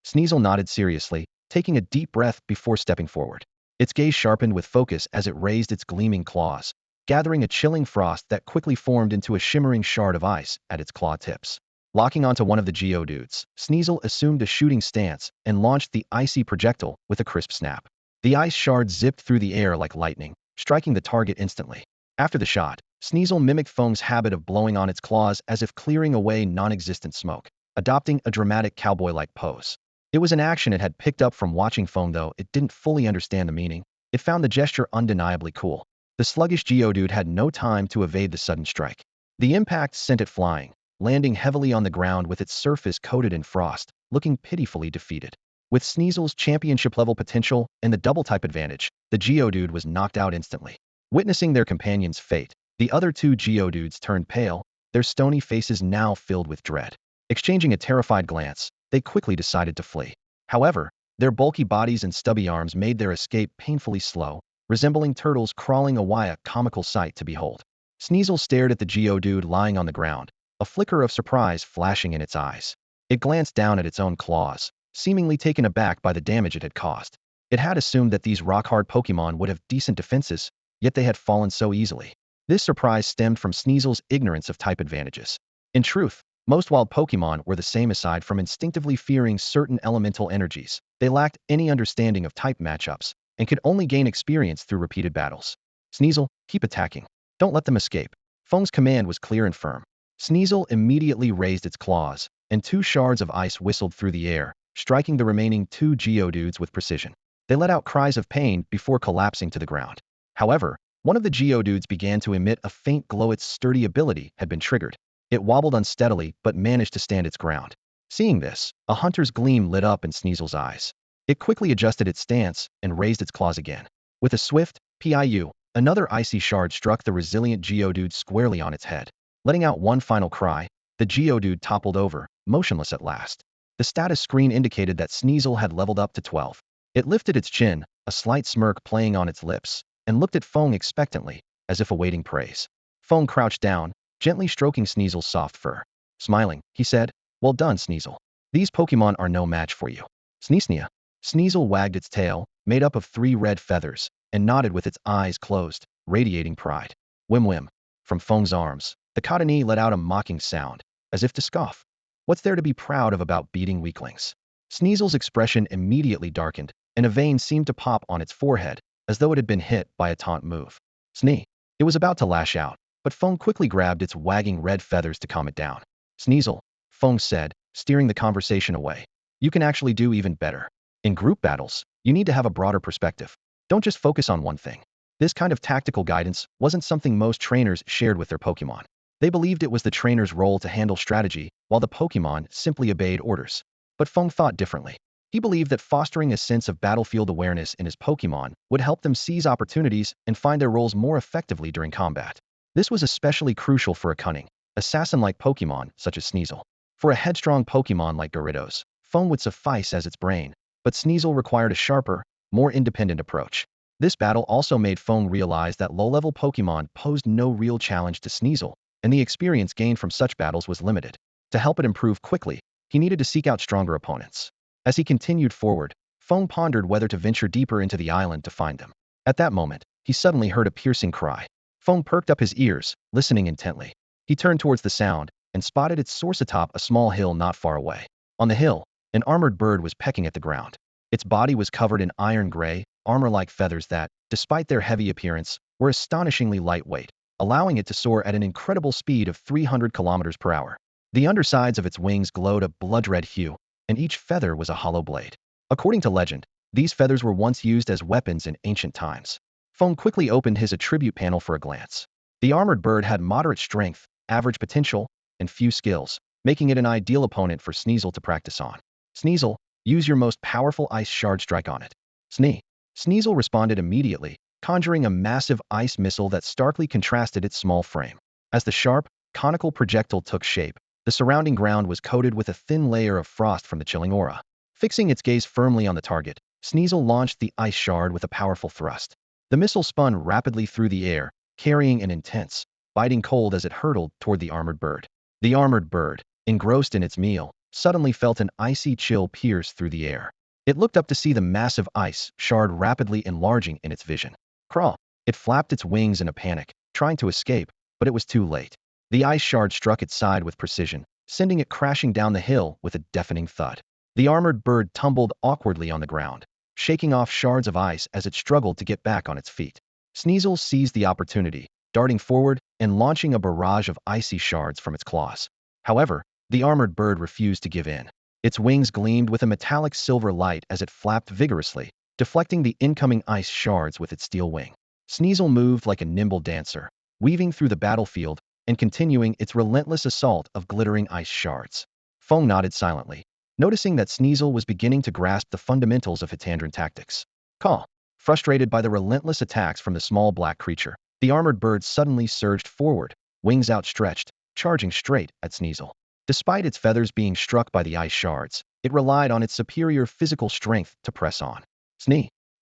Sneasel nodded seriously, taking a deep breath before stepping forward. Its gaze sharpened with focus as it raised its gleaming claws, gathering a chilling frost that quickly formed into a shimmering shard of ice at its claw tips. Locking onto one of the geodudes, Sneasel assumed a shooting stance and launched the icy projectile with a crisp snap. The ice shard zipped through the air like lightning, striking the target instantly. After the shot, Sneasel mimicked Feng's habit of blowing on its claws as if clearing away non-existent smoke, adopting a dramatic cowboy-like pose. It was an action it had picked up from watching Feng, though it didn't fully understand the meaning. It found the gesture undeniably cool. The sluggish geodude had no time to evade the sudden strike. The impact sent it flying, landing heavily on the ground with its surface coated in frost, looking pitifully defeated. With Sneasel's championship-level potential and the double-type advantage, the geodude was knocked out instantly. Witnessing their companion's fate, the other two geodudes turned pale, their stony faces now filled with dread. Exchanging a terrified glance, they quickly decided to flee. However, their bulky bodies and stubby arms made their escape painfully slow, resembling turtles crawling away, a comical sight to behold. Sneasel stared at the geodude lying on the ground, a flicker of surprise flashing in its eyes. It glanced down at its own claws, seemingly taken aback by the damage it had caused. It had assumed that these rock-hard Pokemon would have decent defenses, yet they had fallen so easily. This surprise stemmed from Sneasel's ignorance of type advantages. In truth, most wild Pokemon were the same aside from instinctively fearing certain elemental energies. They lacked any understanding of type matchups and could only gain experience through repeated battles. Sneasel, keep attacking. Don't let them escape. Feng's command was clear and firm. Sneasel immediately raised its claws, and two shards of ice whistled through the air, striking the remaining two geodudes with precision. They let out cries of pain before collapsing to the ground. However, one of the geodudes began to emit a faint glow. Its sturdy ability had been triggered. It wobbled unsteadily but managed to stand its ground. Seeing this, a hunter's gleam lit up in Sneasel's eyes. It quickly adjusted its stance and raised its claws again. With a swift PIU, another icy shard struck the resilient geodude squarely on its head. Letting out one final cry, the geodude toppled over, motionless at last. The status screen indicated that Sneasel had leveled up to 12. It lifted its chin, a slight smirk playing on its lips, and looked at Feng expectantly, as if awaiting praise. Feng crouched down, gently stroking Sneasel's soft fur. Smiling, he said, "Well done, Sneasel. These Pokemon are no match for you." Sneasnia. Sneasel wagged its tail, made up of 3 red feathers, and nodded with its eyes closed, radiating pride. Whim whim. From Feng's arms, the Cottonee let out a mocking sound, as if to scoff. What's there to be proud of about beating weaklings? Sneasel's expression immediately darkened, and a vein seemed to pop on its forehead, as though it had been hit by a taunt move. Snee. It was about to lash out, but Feng quickly grabbed its wagging red feathers to calm it down. Sneasel, Feng said, steering the conversation away. You can actually do even better. In group battles, you need to have a broader perspective. Don't just focus on one thing. This kind of tactical guidance wasn't something most trainers shared with their Pokemon. They believed it was the trainer's role to handle strategy, while the Pokemon simply obeyed orders. But Feng thought differently. He believed that fostering a sense of battlefield awareness in his Pokemon would help them seize opportunities and find their roles more effectively during combat. This was especially crucial for a cunning, assassin-like Pokemon such as Sneasel. For a headstrong Pokemon like Gyarados, Feng would suffice as its brain, but Sneasel required a sharper, more independent approach. This battle also made Feng realize that low-level Pokemon posed no real challenge to Sneasel, and the experience gained from such battles was limited. To help it improve quickly, he needed to seek out stronger opponents. As he continued forward, Feng pondered whether to venture deeper into the island to find them. At that moment, he suddenly heard a piercing cry. Feng perked up his ears, listening intently. He turned towards the sound and spotted its source atop a small hill not far away. On the hill, an armored bird was pecking at the ground. Its body was covered in iron-gray, armor-like feathers that, despite their heavy appearance, were astonishingly lightweight, allowing it to soar at an incredible speed of 300 kilometers per hour. The undersides of its wings glowed a blood-red hue, and each feather was a hollow blade. According to legend, these feathers were once used as weapons in ancient times. Feng quickly opened his attribute panel for a glance. The armored bird had moderate strength, average potential, and few skills, making it an ideal opponent for Sneasel to practice on. Sneasel, use your most powerful ice shard strike on it. Snee. Sneasel responded immediately, conjuring a massive ice missile that starkly contrasted its small frame. As the sharp, conical projectile took shape, the surrounding ground was coated with a thin layer of frost from the chilling aura. Fixing its gaze firmly on the target, Sneasel launched the ice shard with a powerful thrust. The missile spun rapidly through the air, carrying an intense, biting cold as it hurtled toward the armored bird. The armored bird, engrossed in its meal, suddenly felt an icy chill pierce through the air. It looked up to see the massive ice shard rapidly enlarging in its vision. Crawl! It flapped its wings in a panic, trying to escape, but it was too late. The ice shard struck its side with precision, sending it crashing down the hill with a deafening thud. The armored bird tumbled awkwardly on the ground, shaking off shards of ice as it struggled to get back on its feet. Sneasel seized the opportunity, darting forward and launching a barrage of icy shards from its claws. However, the armored bird refused to give in. Its wings gleamed with a metallic silver light as it flapped vigorously, deflecting the incoming ice shards with its steel wing. Sneasel moved like a nimble dancer, weaving through the battlefield and continuing its relentless assault of glittering ice shards. Feng nodded silently, noticing that Sneasel was beginning to grasp the fundamentals of Hitandran tactics. Caw! Frustrated by the relentless attacks from the small black creature, the armored bird suddenly surged forward, wings outstretched, charging straight at Sneasel. Despite its feathers being struck by the ice shards, it relied on its superior physical strength to press on.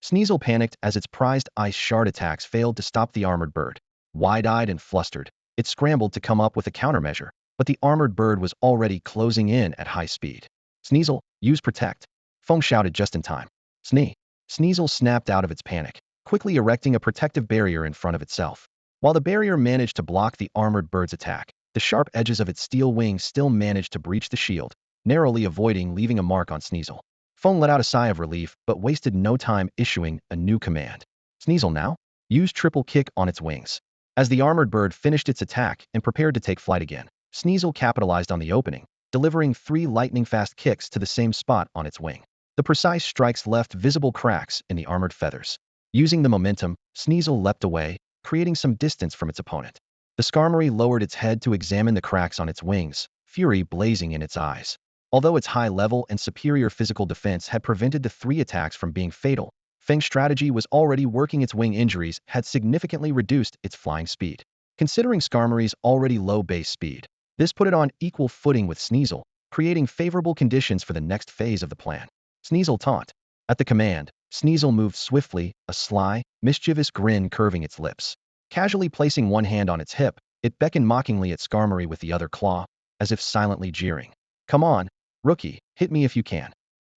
Sneasel panicked as its prized ice shard attacks failed to stop the armored bird. Wide-eyed and flustered, it scrambled to come up with a countermeasure, but the armored bird was already closing in at high speed. Sneasel, use protect! Feng shouted just in time. Sneasel snapped out of its panic, quickly erecting a protective barrier in front of itself. While the barrier managed to block the armored bird's attack, the sharp edges of its steel wings still managed to breach the shield, narrowly avoiding leaving a mark on Sneasel. Feng let out a sigh of relief but wasted no time issuing a new command. Sneasel now? Use triple kick on its wings. As the armored bird finished its attack and prepared to take flight again, Sneasel capitalized on the opening, delivering 3 lightning-fast kicks to the same spot on its wing. The precise strikes left visible cracks in the armored feathers. Using the momentum, Sneasel leapt away, creating some distance from its opponent. The Skarmory lowered its head to examine the cracks on its wings, fury blazing in its eyes. Although its high level and superior physical defense had prevented the 3 attacks from being fatal, Feng's strategy was already working. Its wing injuries had significantly reduced its flying speed. Considering Skarmory's already low base speed, this put it on equal footing with Sneasel, creating favorable conditions for the next phase of the plan. Sneasel taunt. At the command, Sneasel moved swiftly, a sly, mischievous grin curving its lips. Casually placing one hand on its hip, it beckoned mockingly at Skarmory with the other claw, as if silently jeering. Come on, rookie, hit me if you can.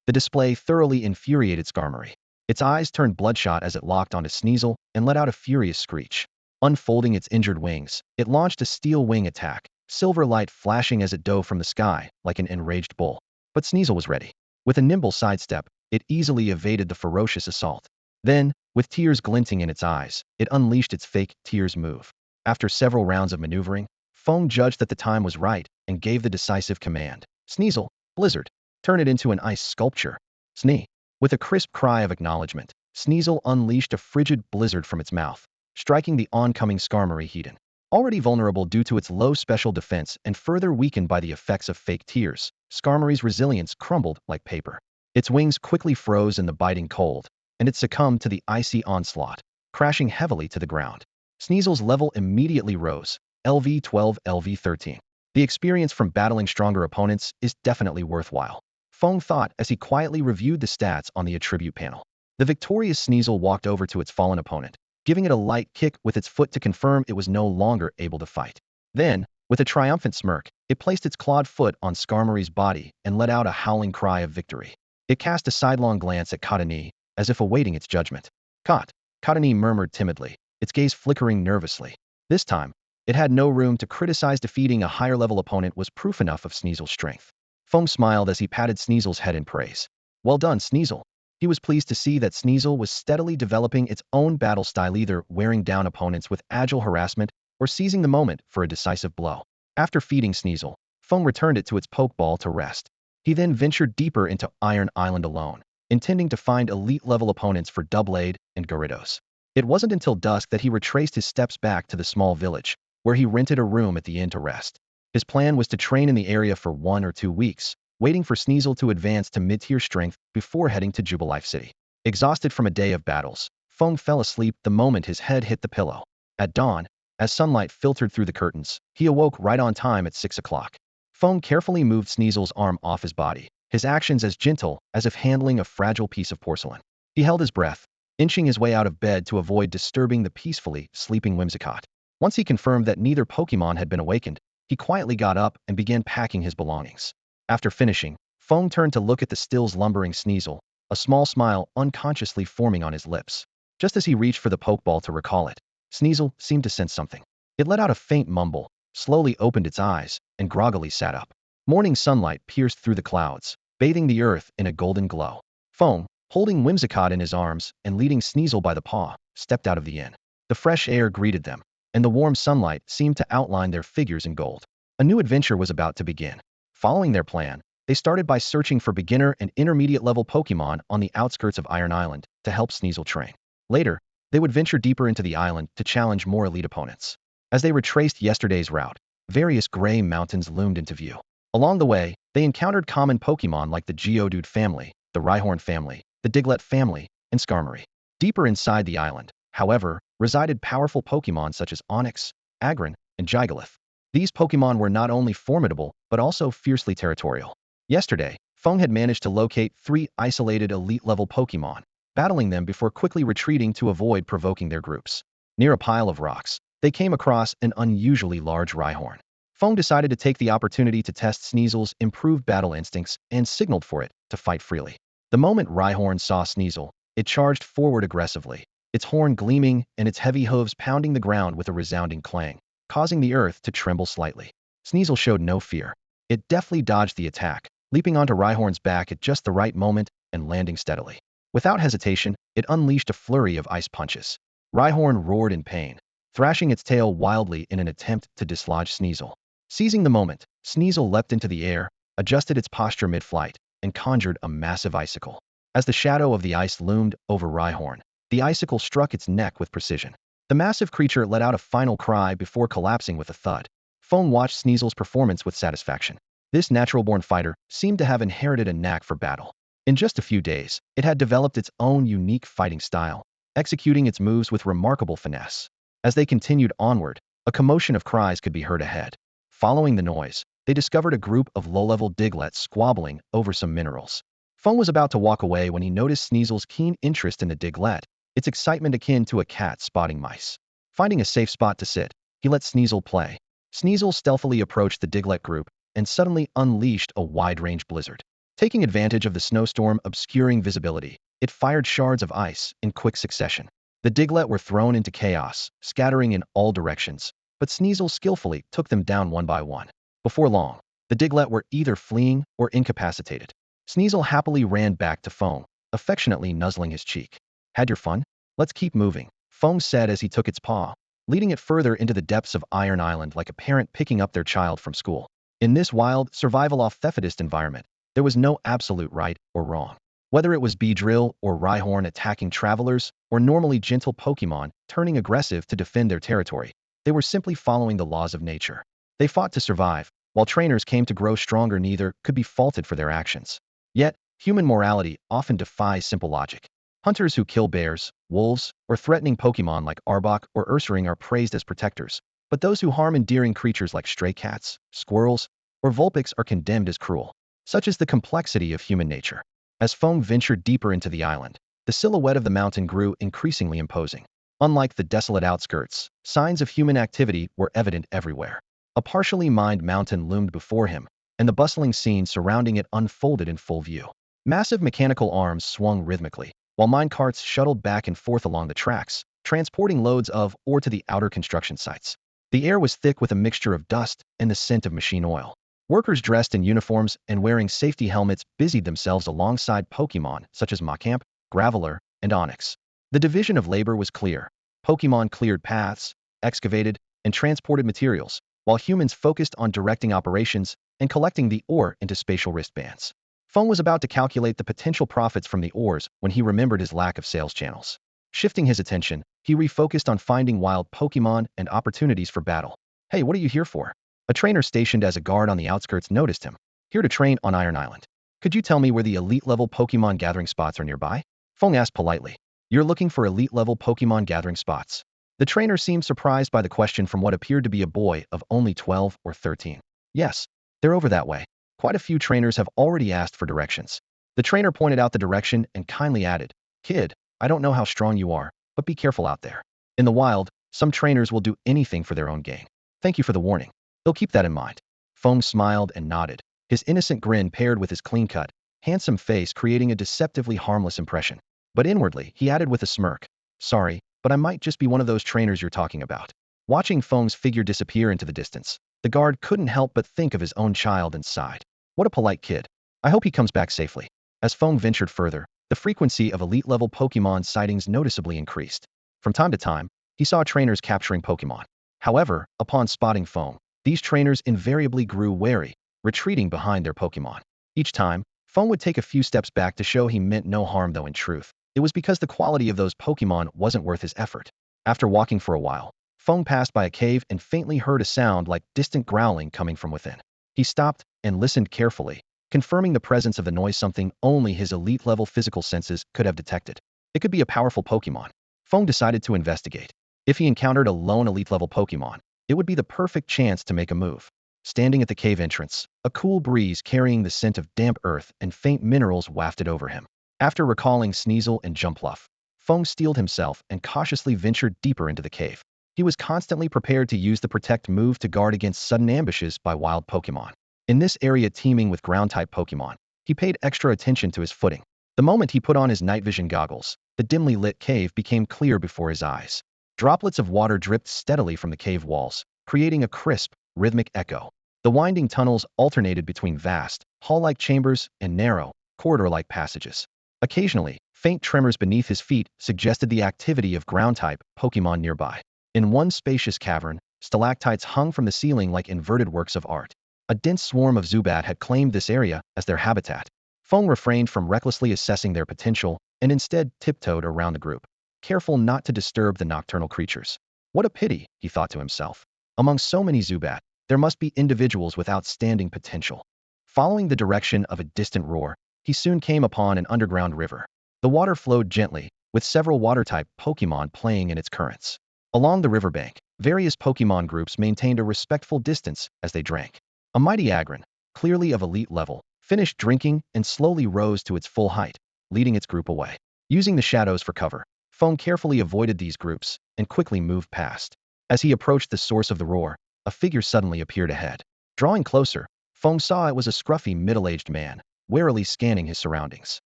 The display thoroughly infuriated Skarmory. Its eyes turned bloodshot as it locked onto Sneasel and let out a furious screech. Unfolding its injured wings, it launched a steel wing attack, silver light flashing as it dove from the sky like an enraged bull. But Sneasel was ready. With a nimble sidestep, it easily evaded the ferocious assault. Then, with tears glinting in its eyes, it unleashed its fake tears move. After several rounds of maneuvering, Feng judged that the time was right and gave the decisive command. Sneasel, blizzard, turn it into an ice sculpture. Snee. With a crisp cry of acknowledgement, Sneasel unleashed a frigid blizzard from its mouth, striking the oncoming Skarmory Heaton. Already vulnerable due to its low special defense and further weakened by the effects of fake tears, Skarmory's resilience crumbled like paper. Its wings quickly froze in the biting cold, and it succumbed to the icy onslaught, crashing heavily to the ground. Sneasel's level immediately rose, LV12, LV13. The experience from battling stronger opponents is definitely worthwhile, Feng thought as he quietly reviewed the stats on the attribute panel. The victorious Sneasel walked over to its fallen opponent, giving it a light kick with its foot to confirm it was no longer able to fight. Then, with a triumphant smirk, it placed its clawed foot on Skarmory's body and let out a howling cry of victory. It cast a sidelong glance at Katani, as if awaiting its judgment. Katani murmured timidly, its gaze flickering nervously. This time, it had no room to criticize. Defeating a higher-level opponent was proof enough of Sneasel's strength. Feng smiled as he patted Sneasel's head in praise. Well done, Sneasel. He was pleased to see that Sneasel was steadily developing its own battle style, either wearing down opponents with agile harassment or seizing the moment for a decisive blow. After feeding Sneasel, Feng returned it to its pokeball to rest. He then ventured deeper into Iron Island alone, intending to find elite-level opponents for Doublade and Gyarados. It wasn't until dusk that he retraced his steps back to the small village, where he rented a room at the inn to rest. His plan was to train in the area for 1 or 2 weeks, waiting for Sneasel to advance to mid-tier strength before heading to Jubilife City. Exhausted from a day of battles, Feng fell asleep the moment his head hit the pillow. At dawn, as sunlight filtered through the curtains, he awoke right on time at 6 o'clock. Feng carefully moved Sneasel's arm off his body, his actions as gentle as if handling a fragile piece of porcelain. He held his breath, inching his way out of bed to avoid disturbing the peacefully sleeping Whimsicott. Once he confirmed that neither Pokemon had been awakened, he quietly got up and began packing his belongings. After finishing, Feng turned to look at the still lumbering Sneasel, a small smile unconsciously forming on his lips. Just as he reached for the pokeball to recall it, Sneasel seemed to sense something. It let out a faint mumble, slowly opened its eyes, and groggily sat up. Morning sunlight pierced through the clouds, bathing the earth in a golden glow. Feng, holding Whimsicott in his arms and leading Sneasel by the paw, stepped out of the inn. The fresh air greeted them, and the warm sunlight seemed to outline their figures in gold. A new adventure was about to begin. Following their plan, they started by searching for beginner and intermediate level Pokemon on the outskirts of Iron Island to help Sneasel train. Later, they would venture deeper into the island to challenge more elite opponents. As they retraced yesterday's route, various gray mountains loomed into view. Along the way, they encountered common Pokemon like the Geodude family, the Rhyhorn family, the Diglett family, and Skarmory. Deeper inside the island, however, resided powerful Pokemon such as Onix, Aggron, and Gigalith. These Pokemon were not only formidable, but also fiercely territorial. Yesterday, Feng had managed to locate 3 isolated elite-level Pokemon, battling them before quickly retreating to avoid provoking their groups. Near a pile of rocks, they came across an unusually large Rhyhorn. Feng decided to take the opportunity to test Sneasel's improved battle instincts and signaled for it to fight freely. The moment Rhyhorn saw Sneasel, it charged forward aggressively, its horn gleaming and its heavy hooves pounding the ground with a resounding clang, causing the earth to tremble slightly. Sneasel showed no fear. It deftly dodged the attack, leaping onto Rhyhorn's back at just the right moment and landing steadily. Without hesitation, it unleashed a flurry of ice punches. Rhyhorn roared in pain, thrashing its tail wildly in an attempt to dislodge Sneasel. Seizing the moment, Sneasel leapt into the air, adjusted its posture mid-flight, and conjured a massive icicle. As the shadow of the ice loomed over Rhyhorn, the icicle struck its neck with precision. The massive creature let out a final cry before collapsing with a thud. Feng watched Sneasel's performance with satisfaction. This natural-born fighter seemed to have inherited a knack for battle. In just a few days, it had developed its own unique fighting style, executing its moves with remarkable finesse. As they continued onward, a commotion of cries could be heard ahead. Following the noise, they discovered a group of low-level Diglets squabbling over some minerals. Feng was about to walk away when he noticed Sneasel's keen interest in the Diglett, its excitement akin to a cat spotting mice. Finding a safe spot to sit, he let Sneasel play. Sneasel stealthily approached the Diglett group and suddenly unleashed a wide-range blizzard. Taking advantage of the snowstorm obscuring visibility, it fired shards of ice in quick succession. The Diglett were thrown into chaos, scattering in all directions, but Sneasel skillfully took them down one by one. Before long, the Diglett were either fleeing or incapacitated. Sneasel happily ran back to Feng, affectionately nuzzling his cheek. Had your fun? Let's keep moving, Feng said as he took its paw, leading it further into the depths of Iron Island like a parent picking up their child from school. In this wild, survival-of-fittest environment, there was no absolute right or wrong. Whether it was Beedrill or Rhyhorn attacking travelers, or normally gentle Pokemon turning aggressive to defend their territory, they were simply following the laws of nature. They fought to survive, while trainers came to grow stronger. Neither could be faulted for their actions. Yet, human morality often defies simple logic. Hunters who kill bears, wolves, or threatening Pokemon like Arbok or Ursaring are praised as protectors, but those who harm endearing creatures like stray cats, squirrels, or Vulpix are condemned as cruel. Such is the complexity of human nature. As Feng ventured deeper into the island, the silhouette of the mountain grew increasingly imposing. Unlike the desolate outskirts, signs of human activity were evident everywhere. A partially mined mountain loomed before him, and the bustling scene surrounding it unfolded in full view. Massive mechanical arms swung rhythmically, while minecarts shuttled back and forth along the tracks, transporting loads of ore to the outer construction sites. The air was thick with a mixture of dust and the scent of machine oil. Workers dressed in uniforms and wearing safety helmets busied themselves alongside Pokemon such as Machamp, Graveler, and Onix. The division of labor was clear. Pokemon cleared paths, excavated, and transported materials, while humans focused on directing operations and collecting the ore into spatial wristbands. Feng was about to calculate the potential profits from the ores when he remembered his lack of sales channels. Shifting his attention, he refocused on finding wild Pokemon and opportunities for battle. Hey, what are you here for? A trainer stationed as a guard on the outskirts noticed him. Here to train on Iron Island. Could you tell me where the elite-level Pokemon gathering spots are nearby? Feng asked politely. You're looking for elite-level Pokemon gathering spots. The trainer seemed surprised by the question from what appeared to be a boy of only 12 or 13. Yes, they're over that way. Quite a few trainers have already asked for directions. The trainer pointed out the direction and kindly added, Kid, I don't know how strong you are, but be careful out there. In the wild, some trainers will do anything for their own gain. Thank you for the warning. They'll keep that in mind. Feng smiled and nodded, His innocent grin paired with his clean-cut, handsome face creating a deceptively harmless impression. But inwardly, he added with a smirk, "Sorry, but I might just be one of those trainers you're talking about." Watching Feng's figure disappear into the distance, the guard couldn't help but think of his own child and sighed. What a polite kid. I hope he comes back safely. As Feng ventured further, the frequency of elite-level Pokemon sightings noticeably increased. From time to time, he saw trainers capturing Pokemon. However, upon spotting Feng, these trainers invariably grew wary, retreating behind their Pokemon. Each time, Feng would take a few steps back to show he meant no harm, though in truth, it was because the quality of those Pokemon wasn't worth his effort. After walking for a while, Feng passed by a cave and faintly heard a sound like distant growling coming from within. He stopped and listened carefully, confirming the presence of the noise, something only his elite-level physical senses could have detected. It could be a powerful Pokemon. Feng decided to investigate. If he encountered a lone elite-level Pokemon, it would be the perfect chance to make a move. Standing at the cave entrance, a cool breeze carrying the scent of damp earth and faint minerals wafted over him. After recalling Sneasel and Jumpluff, Feng steeled himself and cautiously ventured deeper into the cave. He was constantly prepared to use the Protect move to guard against sudden ambushes by wild Pokemon. In this area teeming with ground-type Pokemon, he paid extra attention to his footing. The moment he put on his night vision goggles, the dimly lit cave became clear before his eyes. Droplets of water dripped steadily from the cave walls, creating a crisp, rhythmic echo. The winding tunnels alternated between vast, hall-like chambers and narrow, corridor-like passages. Occasionally, faint tremors beneath his feet suggested the activity of ground-type Pokemon nearby. In one spacious cavern, stalactites hung from the ceiling like inverted works of art. A dense swarm of Zubat had claimed this area as their habitat. Feng refrained from recklessly assessing their potential and instead tiptoed around the group, careful not to disturb the nocturnal creatures. What a pity, he thought to himself. Among so many Zubat, there must be individuals with outstanding potential. Following the direction of a distant roar, he soon came upon an underground river. The water flowed gently, with several water-type Pokemon playing in its currents. Along the riverbank, various Pokemon groups maintained a respectful distance as they drank. A mighty Agron, clearly of elite level, finished drinking and slowly rose to its full height, leading its group away. Using the shadows for cover, Feng carefully avoided these groups and quickly moved past. As he approached the source of the roar, a figure suddenly appeared ahead. Drawing closer, Feng saw it was a scruffy middle-aged man, warily scanning his surroundings.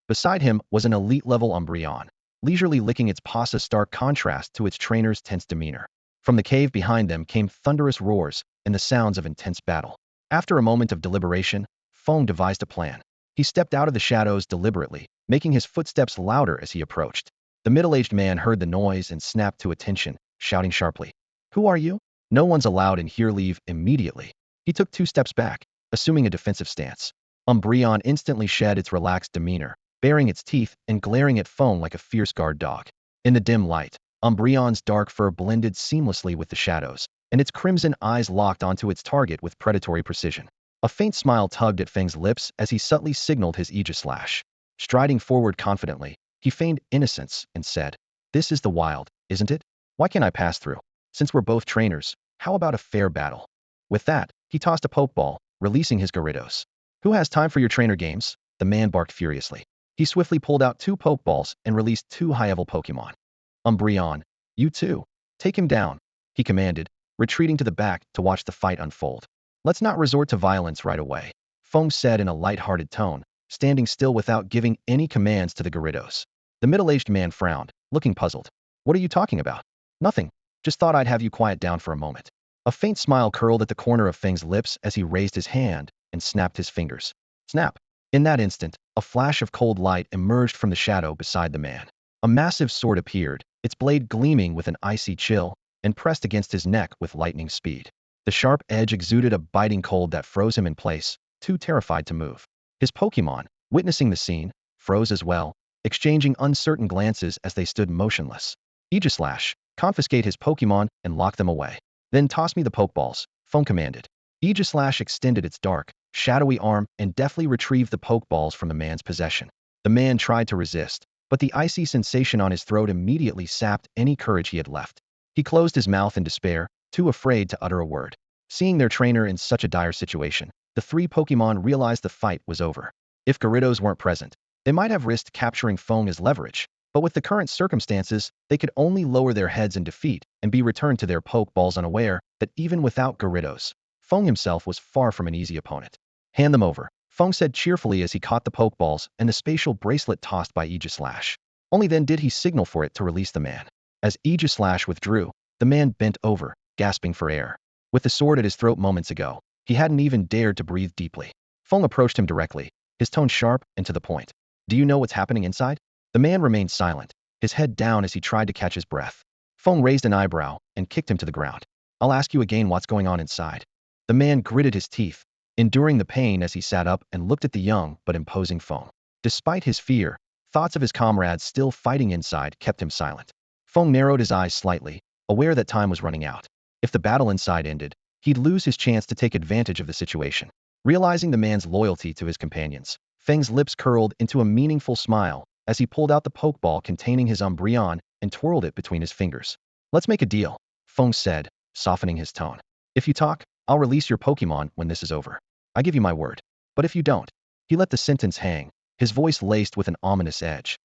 Beside him was an elite-level Umbreon, leisurely licking its paws, a stark contrast to its trainer's tense demeanor. From the cave behind them came thunderous roars and the sounds of intense battle. After a moment of deliberation, Feng devised a plan. He stepped out of the shadows deliberately, making his footsteps louder as he approached. The middle-aged man heard the noise and snapped to attention, shouting sharply, "Who are you? No one's allowed in here, leave immediately." He took 2 steps back, assuming a defensive stance. Umbreon instantly shed its relaxed demeanor, baring its teeth and glaring at Feng like a fierce guard dog. In the dim light, Umbreon's dark fur blended seamlessly with the shadows, and its crimson eyes locked onto its target with predatory precision. A faint smile tugged at Feng's lips as he subtly signaled his Aegislash. Striding forward confidently, he feigned innocence and said, "This is the wild, isn't it? Why can't I pass through? Since we're both trainers, how about a fair battle?" With that, he tossed a Pokeball, releasing his Gyarados. "Who has time for your trainer games?" the man barked furiously. He swiftly pulled out 2 Pokeballs and released 2 high-level Pokemon. "Umbreon, you too. Take him down," he commanded, retreating to the back to watch the fight unfold. "Let's not resort to violence right away," Feng said in a light-hearted tone, standing still without giving any commands to the Gyarados. The middle-aged man frowned, looking puzzled. "What are you talking about?" "Nothing. Just thought I'd have you quiet down for a moment." A faint smile curled at the corner of Feng's lips as he raised his hand and snapped his fingers. Snap! In that instant, a flash of cold light emerged from the shadow beside the man. A massive sword appeared, its blade gleaming with an icy chill, and pressed against his neck with lightning speed. The sharp edge exuded a biting cold that froze him in place, too terrified to move. His Pokemon, witnessing the scene, froze as well, exchanging uncertain glances as they stood motionless. "Aegislash, confiscate his Pokemon and lock them away. Then toss me the Pokeballs," Feng commanded. Aegislash extended its dark, shadowy arm and deftly retrieved the Pokeballs from the man's possession. The man tried to resist, but the icy sensation on his throat immediately sapped any courage he had left. He closed his mouth in despair, too afraid to utter a word. Seeing their trainer in such a dire situation, the 3 Pokemon realized the fight was over. If Gyarados weren't present, they might have risked capturing Feng as leverage, but with the current circumstances, they could only lower their heads in defeat and be returned to their Pokeballs unaware that even without Gyarados, Feng himself was far from an easy opponent. Hand them over, Feng said cheerfully as he caught the pokeballs and the spatial bracelet tossed by Aegislash. Only then did he signal for it to release the man. As Aegislash withdrew, the man bent over, gasping for air. With the sword at his throat moments ago, he hadn't even dared to breathe deeply. Feng approached him directly, his tone sharp and to the point. Do you know what's happening inside? The man remained silent, his head down as he tried to catch his breath. Feng raised an eyebrow and kicked him to the ground. I'll ask you again what's going on inside. The man gritted his teeth, enduring the pain as he sat up and looked at the young but imposing Feng. Despite his fear, thoughts of his comrades still fighting inside kept him silent. Feng narrowed his eyes slightly, aware that time was running out. If the battle inside ended, he'd lose his chance to take advantage of the situation. Realizing the man's loyalty to his companions, Feng's lips curled into a meaningful smile as he pulled out the pokeball containing his Umbreon and twirled it between his fingers. Let's make a deal, Feng said, softening his tone. If you talk, I'll release your Pokemon when this is over. I give you my word. But if you don't, he let the sentence hang, his voice laced with an ominous edge.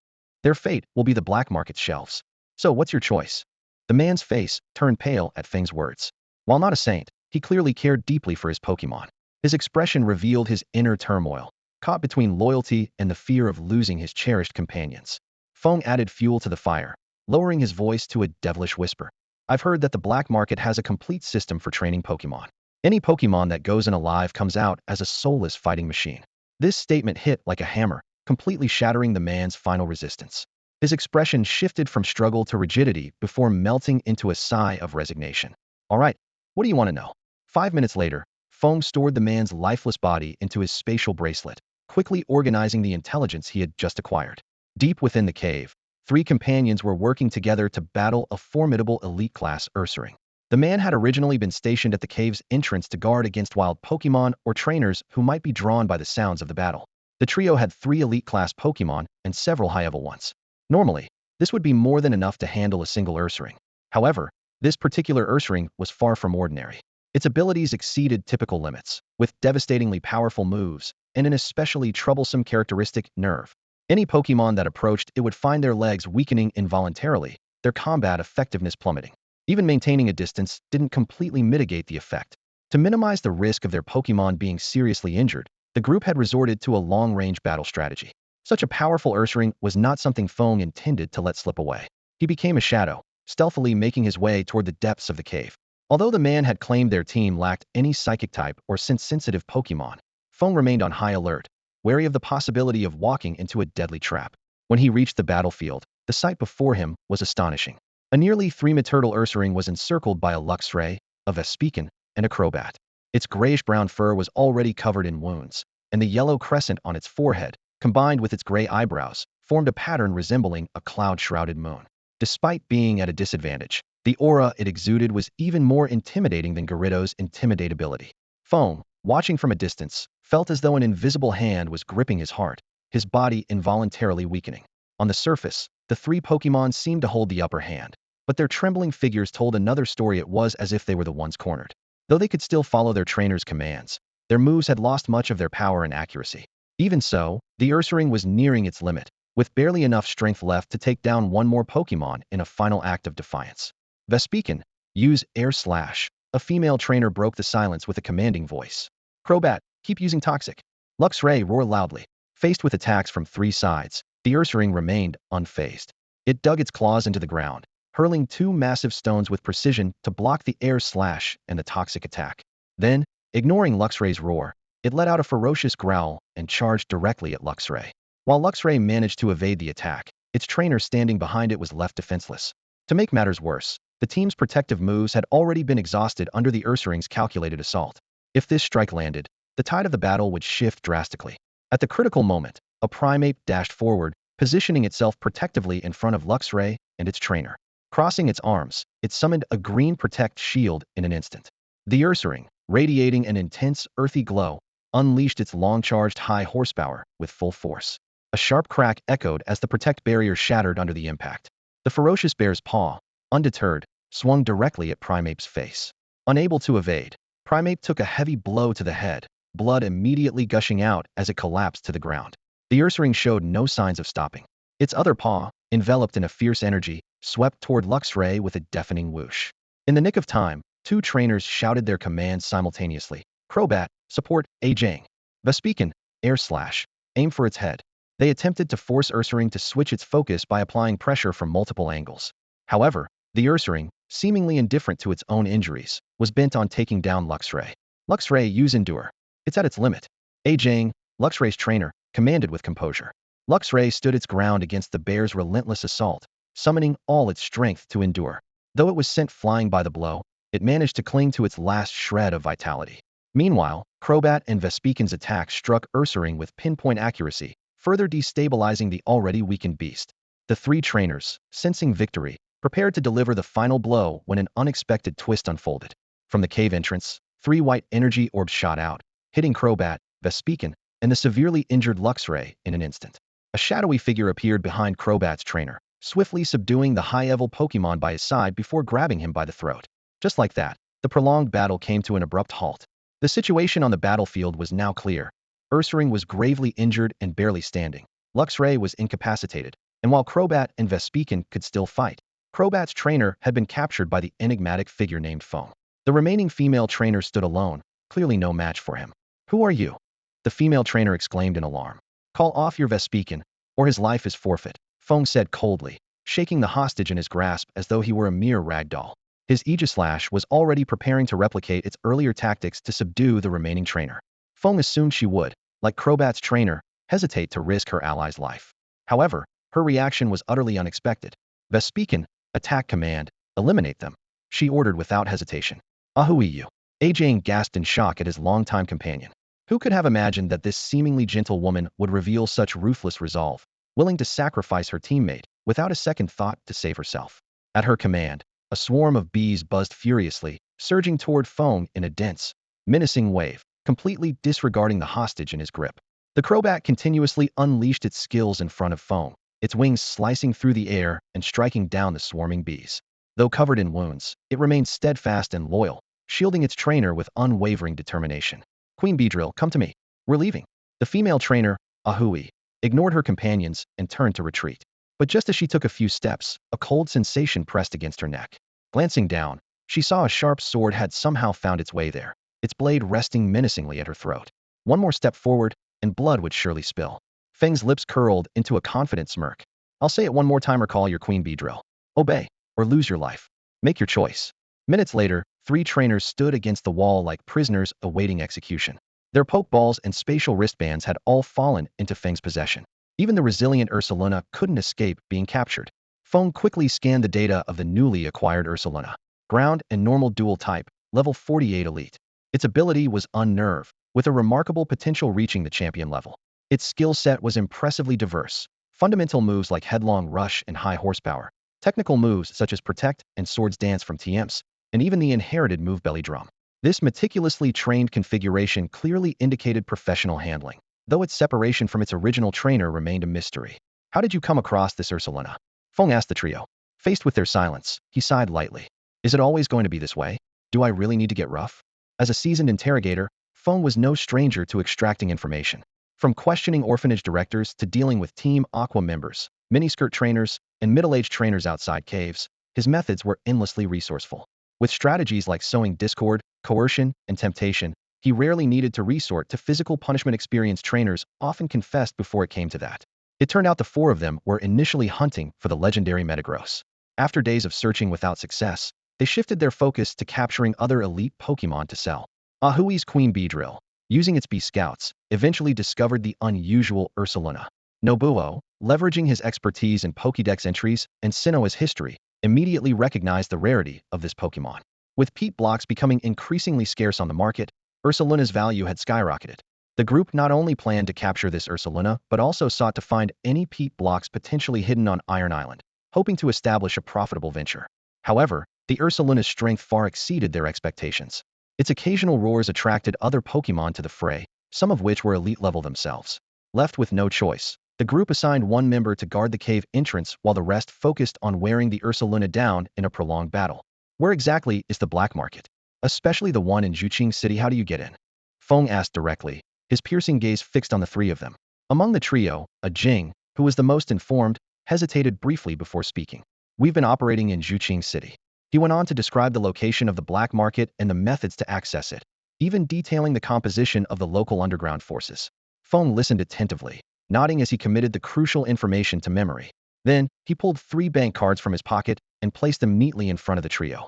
Their fate will be the black market shelves. So what's your choice? The man's face turned pale at Feng's words. While not a saint, he clearly cared deeply for his Pokemon. His expression revealed his inner turmoil, caught between loyalty and the fear of losing his cherished companions. Feng added fuel to the fire, lowering his voice to a devilish whisper. I've heard that the black market has a complete system for training Pokemon. Any Pokemon that goes in alive comes out as a soulless fighting machine. This statement hit like a hammer, completely shattering the man's final resistance. His expression shifted from struggle to rigidity before melting into a sigh of resignation. All right, what do you want to know? 5 minutes later, Feng stored the man's lifeless body into his spatial bracelet, quickly organizing the intelligence he had just acquired. Deep within the cave, 3 companions were working together to battle a formidable elite-class Ursaring. The man had originally been stationed at the cave's entrance to guard against wild Pokemon or trainers who might be drawn by the sounds of the battle. The trio had 3 elite-class Pokemon and several high-level ones. Normally, this would be more than enough to handle a single Ursaring. However, this particular Ursaring was far from ordinary. Its abilities exceeded typical limits, with devastatingly powerful moves and an especially troublesome characteristic, nerve. Any Pokemon that approached it would find their legs weakening involuntarily, their combat effectiveness plummeting. Even maintaining a distance didn't completely mitigate the effect. To minimize the risk of their Pokemon being seriously injured, the group had resorted to a long-range battle strategy. Such a powerful Ursaring was not something Feng intended to let slip away. He became a shadow, stealthily making his way toward the depths of the cave. Although the man had claimed their team lacked any psychic type or sense-sensitive Pokemon, Feng remained on high alert, wary of the possibility of walking into a deadly trap. When he reached the battlefield, the sight before him was astonishing. A nearly 3-meter-tall Ursaring was encircled by a Luxray, a Vespiquen, and a Crobat. Its grayish-brown fur was already covered in wounds, and the yellow crescent on its forehead, combined with its gray eyebrows, formed a pattern resembling a cloud-shrouded moon. Despite being at a disadvantage, the aura it exuded was even more intimidating than Gyarados' intimidatability. Feng, watching from a distance, felt as though an invisible hand was gripping his heart, his body involuntarily weakening. On the surface, the 3 Pokemon seemed to hold the upper hand, but their trembling figures told another story. It was as if they were the ones cornered. Though they could still follow their trainer's commands, their moves had lost much of their power and accuracy. Even so, the Ursaring was nearing its limit, with barely enough strength left to take down one more Pokemon in a final act of defiance. Vespiquen, use Air Slash. A female trainer broke the silence with a commanding voice. Crobat, keep using Toxic. Luxray roared loudly. Faced with attacks from 3 sides, the Ursaring remained unfazed. It dug its claws into the ground, hurling 2 massive stones with precision to block the Air Slash and the Toxic attack. Then, ignoring Luxray's roar, it let out a ferocious growl and charged directly at Luxray. While Luxray managed to evade the attack, its trainer standing behind it was left defenseless. To make matters worse, the team's protective moves had already been exhausted under the Ursaring's calculated assault. If this strike landed, the tide of the battle would shift drastically. At the critical moment, a Primeape dashed forward, positioning itself protectively in front of Luxray and its trainer. Crossing its arms, it summoned a green protect shield in an instant. The Ursaring, radiating an intense, earthy glow, unleashed its long-charged high horsepower with full force. A sharp crack echoed as the protect barrier shattered under the impact. The ferocious bear's paw, undeterred, swung directly at Primeape's face. Unable to evade, Primeape took a heavy blow to the head, blood immediately gushing out as it collapsed to the ground. The Ursaring showed no signs of stopping. Its other paw, enveloped in a fierce energy, swept toward Luxray with a deafening whoosh. In the nick of time, 2 trainers shouted their commands simultaneously. Crobat, support, Ajang. Vespiquen, air slash. Aim for its head. They attempted to force Ursaring to switch its focus by applying pressure from multiple angles. However, the Ursaring, seemingly indifferent to its own injuries, was bent on taking down Luxray. Luxray, use endure. It's at its limit. Ajang, Luxray's trainer, commanded with composure. Luxray stood its ground against the bear's relentless assault, summoning all its strength to endure. Though it was sent flying by the blow, it managed to cling to its last shred of vitality. Meanwhile, Crobat and Vespiquen's attack struck Ursaring with pinpoint accuracy, further destabilizing the already weakened beast. The three trainers, sensing victory, prepared to deliver the final blow when an unexpected twist unfolded. From the cave entrance, three white energy orbs shot out, hitting Crobat, Vespiquen, and the severely injured Luxray in an instant. A shadowy figure appeared behind Crobat's trainer, swiftly subduing the high-level Pokemon by his side before grabbing him by the throat. Just like that, the prolonged battle came to an abrupt halt. The situation on the battlefield was now clear. Ursaring was gravely injured and barely standing. Luxray was incapacitated, and while Crobat and Vespiquen could still fight, Crobat's trainer had been captured by the enigmatic figure named Feng. The remaining female trainer stood alone, clearly no match for him. "Who are you?" the female trainer exclaimed in alarm. "Call off your Vespiquen, or his life is forfeit," Feng said coldly, shaking the hostage in his grasp as though he were a mere rag doll. His Aegislash was already preparing to replicate its earlier tactics to subdue the remaining trainer. Feng assumed she would, like Crobat's trainer, hesitate to risk her ally's life. However, her reaction was utterly unexpected. "Vespiquen, attack command, eliminate them," she ordered without hesitation. "Ahuiyu." Ajang gasped in shock at his longtime companion. Who could have imagined that this seemingly gentle woman would reveal such ruthless resolve, willing to sacrifice her teammate, without a second thought to save herself? At her command, a swarm of bees buzzed furiously, surging toward Feng in a dense, menacing wave, completely disregarding the hostage in his grip. The Crobat continuously unleashed its skills in front of Feng, its wings slicing through the air and striking down the swarming bees. Though covered in wounds, it remained steadfast and loyal, shielding its trainer with unwavering determination. "Queen Beedrill, come to me. We're leaving." The female trainer, Ahui, ignored her companions and turned to retreat. But just as she took a few steps, a cold sensation pressed against her neck. Glancing down, she saw a sharp sword had somehow found its way there, its blade resting menacingly at her throat. One more step forward, and blood would surely spill. Feng's lips curled into a confident smirk. "I'll say it one more time or call your Queen Beedrill. Obey, or lose your life. Make your choice." Minutes later, three trainers stood against the wall like prisoners awaiting execution. Their pokeballs and spatial wristbands had all fallen into Feng's possession. Even the resilient Ursaluna couldn't escape being captured. Feng quickly scanned the data of the newly acquired Ursaluna. Ground and normal dual type, level 48 elite. Its ability was Unnerve, with a remarkable potential reaching the champion level. Its skill set was impressively diverse. Fundamental moves like Headlong Rush and High Horsepower. Technical moves such as Protect and Swords Dance from TMs, and even the inherited move Belly Drum. This meticulously trained configuration clearly indicated professional handling, though its separation from its original trainer remained a mystery. "How did you come across this Ursaluna?" Feng asked the trio. Faced with their silence, he sighed lightly. "Is it always going to be this way? Do I really need to get rough?" As a seasoned interrogator, Feng was no stranger to extracting information. From questioning orphanage directors to dealing with Team Aqua members, miniskirt trainers, and middle-aged trainers outside caves, his methods were endlessly resourceful. With strategies like sowing discord, coercion, and temptation, he rarely needed to resort to physical punishment. Experienced trainers often confessed before it came to that. It turned out the four of them were initially hunting for the legendary Metagross. After days of searching without success, they shifted their focus to capturing other elite Pokemon to sell. Ahui's Queen Beedrill, using its Bee Scouts, eventually discovered the unusual Ursaluna. Nobuo, leveraging his expertise in Pokédex entries and Sinnoh's history, immediately recognized the rarity of this Pokemon. With peat blocks becoming increasingly scarce on the market, Ursaluna's value had skyrocketed. The group not only planned to capture this Ursaluna, but also sought to find any peat blocks potentially hidden on Iron Island, hoping to establish a profitable venture. However, the Ursaluna's strength far exceeded their expectations. Its occasional roars attracted other Pokemon to the fray, some of which were elite level themselves. Left with no choice, the group assigned one member to guard the cave entrance while the rest focused on wearing the Ursaluna down in a prolonged battle. "Where exactly is the black market? Especially the one in Juqing City. How do you get in?" Feng asked directly, his piercing gaze fixed on the three of them. Among the trio, a Jing, who was the most informed, hesitated briefly before speaking. "We've been operating in Juqing City." He went on to describe the location of the black market and the methods to access it. even detailing the composition of the local underground forces. Feng listened attentively, nodding as he committed the crucial information to memory. Then, he pulled 3 bank cards from his pocket and placed them neatly in front of the trio.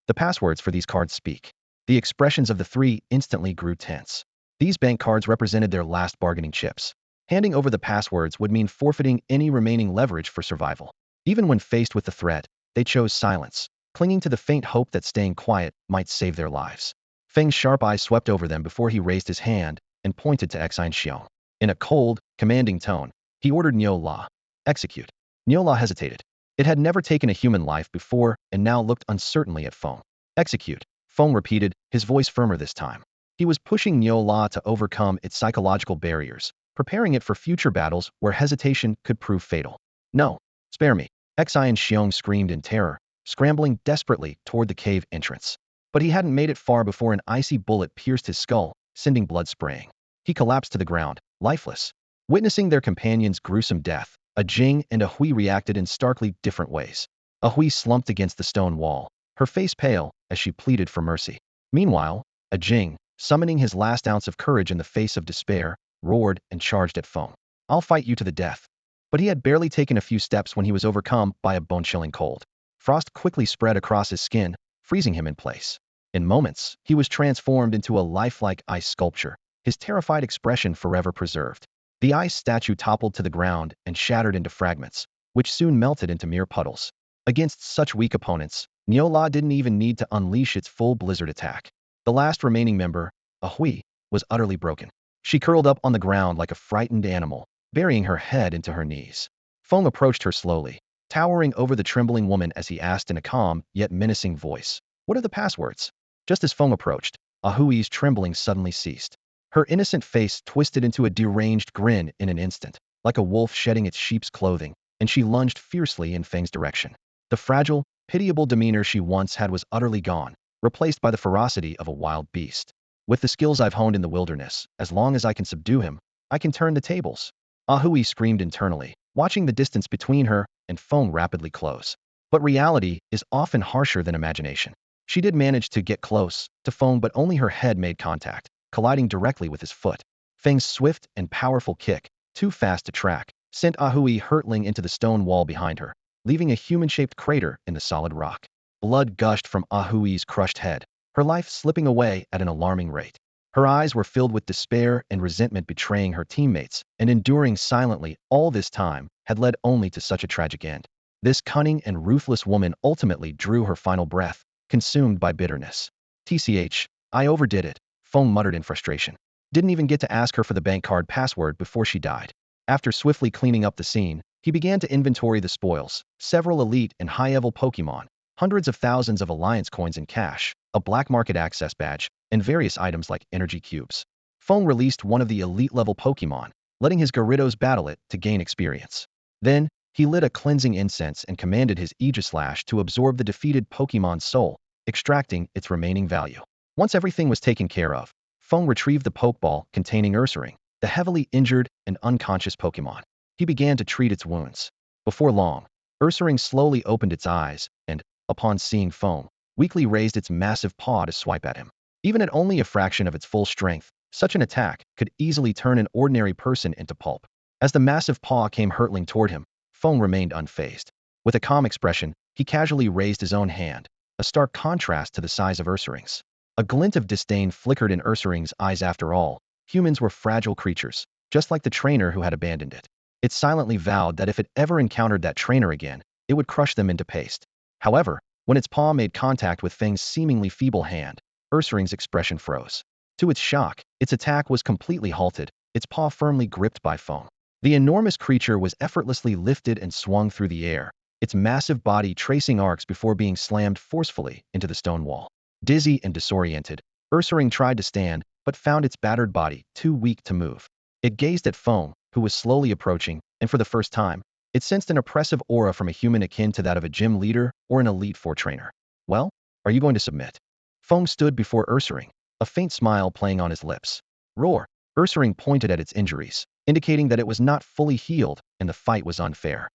The passwords for these cards speak. The expressions of the 3 instantly grew tense. These bank cards represented their last bargaining chips. Handing over the passwords would mean forfeiting any remaining leverage for survival. Even when faced with the threat, they chose silence, clinging to the faint hope that staying quiet might save their lives. Feng's sharp eyes swept over them before he raised his hand and pointed to Xine Xiong. In a cold, commanding tone, he ordered Niu La, execute. Niu La hesitated. It had never taken a human life before and now looked uncertainly at Feng. Execute, Feng repeated, his voice firmer this time. He was pushing Niu La to overcome its psychological barriers, preparing it for future battles where hesitation could prove fatal. No, spare me, Xine Xiong screamed in terror, scrambling desperately toward the cave entrance. But he hadn't made it far before an icy bullet pierced his skull, sending blood spraying. He collapsed to the ground, lifeless. Witnessing their companion's gruesome death, a Jing and a Hui reacted in starkly different ways. A Hui slumped against the stone wall, her face pale as she pleaded for mercy. Meanwhile, a Jing, summoning his last ounce of courage in the face of despair, roared and charged at Feng. I'll fight you to the death. But he had barely taken a few steps when he was overcome by a bone-chilling cold. Frost quickly spread across his skin, freezing him in place. In moments, he was transformed into a lifelike ice sculpture, his terrified expression forever preserved. The ice statue toppled to the ground and shattered into fragments, which soon melted into mere puddles. Against such weak opponents, Niu La didn't even need to unleash its full blizzard attack. The last remaining member, a Hui, was utterly broken. She curled up on the ground like a frightened animal, burying her head into her knees. Feng approached her slowly, towering over the trembling woman as he asked in a calm yet menacing voice, "What are the passwords?" Just as Feng approached, a Hui's trembling suddenly ceased. Her innocent face twisted into a deranged grin in an instant, like a wolf shedding its sheep's clothing, and she lunged fiercely in Feng's direction. The fragile, pitiable demeanor she once had was utterly gone, replaced by the ferocity of a wild beast. With the skills I've honed in the wilderness, as long as I can subdue him, I can turn the tables. Ahui screamed internally, watching the distance between her and Feng rapidly close. But reality is often harsher than imagination. She did manage to get close to Feng, but only her head made contact, colliding directly with his foot. Feng's swift and powerful kick, too fast to track, sent Ahui hurtling into the stone wall behind her, leaving a human-shaped crater in the solid rock. Blood gushed from Ahui's crushed head, her life slipping away at an alarming rate. Her eyes were filled with despair and resentment, betraying her teammates, and enduring silently all this time had led only to such a tragic end. This cunning and ruthless woman ultimately drew her final breath, consumed by bitterness. "TCH, I overdid it," Feng muttered in frustration. Didn't even get to ask her for the bank card password before she died. After swiftly cleaning up the scene, he began to inventory the spoils, several elite and high-level Pokemon, hundreds of thousands of Alliance coins in cash, a black market access badge, and various items like energy cubes. Feng released one of the elite-level Pokemon, letting his Gyarados battle it to gain experience. Then, he lit a cleansing incense and commanded his Aegislash to absorb the defeated Pokemon's soul, extracting its remaining value. Once everything was taken care of, Feng retrieved the Pokeball containing Ursaring, the heavily injured and unconscious Pokemon. He began to treat its wounds. Before long, Ursaring slowly opened its eyes and, upon seeing Feng, weakly raised its massive paw to swipe at him. Even at only a fraction of its full strength, such an attack could easily turn an ordinary person into pulp. As the massive paw came hurtling toward him, Feng remained unfazed. With a calm expression, he casually raised his own hand, a stark contrast to the size of Ursaring's. A glint of disdain flickered in Ursaring's eyes. After all, humans were fragile creatures, just like the trainer who had abandoned it. It silently vowed that if it ever encountered that trainer again, it would crush them into paste. However, when its paw made contact with Feng's seemingly feeble hand, Ursaring's expression froze. To its shock, its attack was completely halted, its paw firmly gripped by Feng. The enormous creature was effortlessly lifted and swung through the air, its massive body tracing arcs before being slammed forcefully into the stone wall. Dizzy and disoriented, Ursaring tried to stand, but found its battered body too weak to move. It gazed at Feng, who was slowly approaching, and for the first time, it sensed an oppressive aura from a human akin to that of a gym leader or an Elite Four trainer. "Well, are you going to submit?" Feng stood before Ursaring, a faint smile playing on his lips. "Roar!" Ursaring pointed at its injuries, indicating that it was not fully healed and the fight was unfair.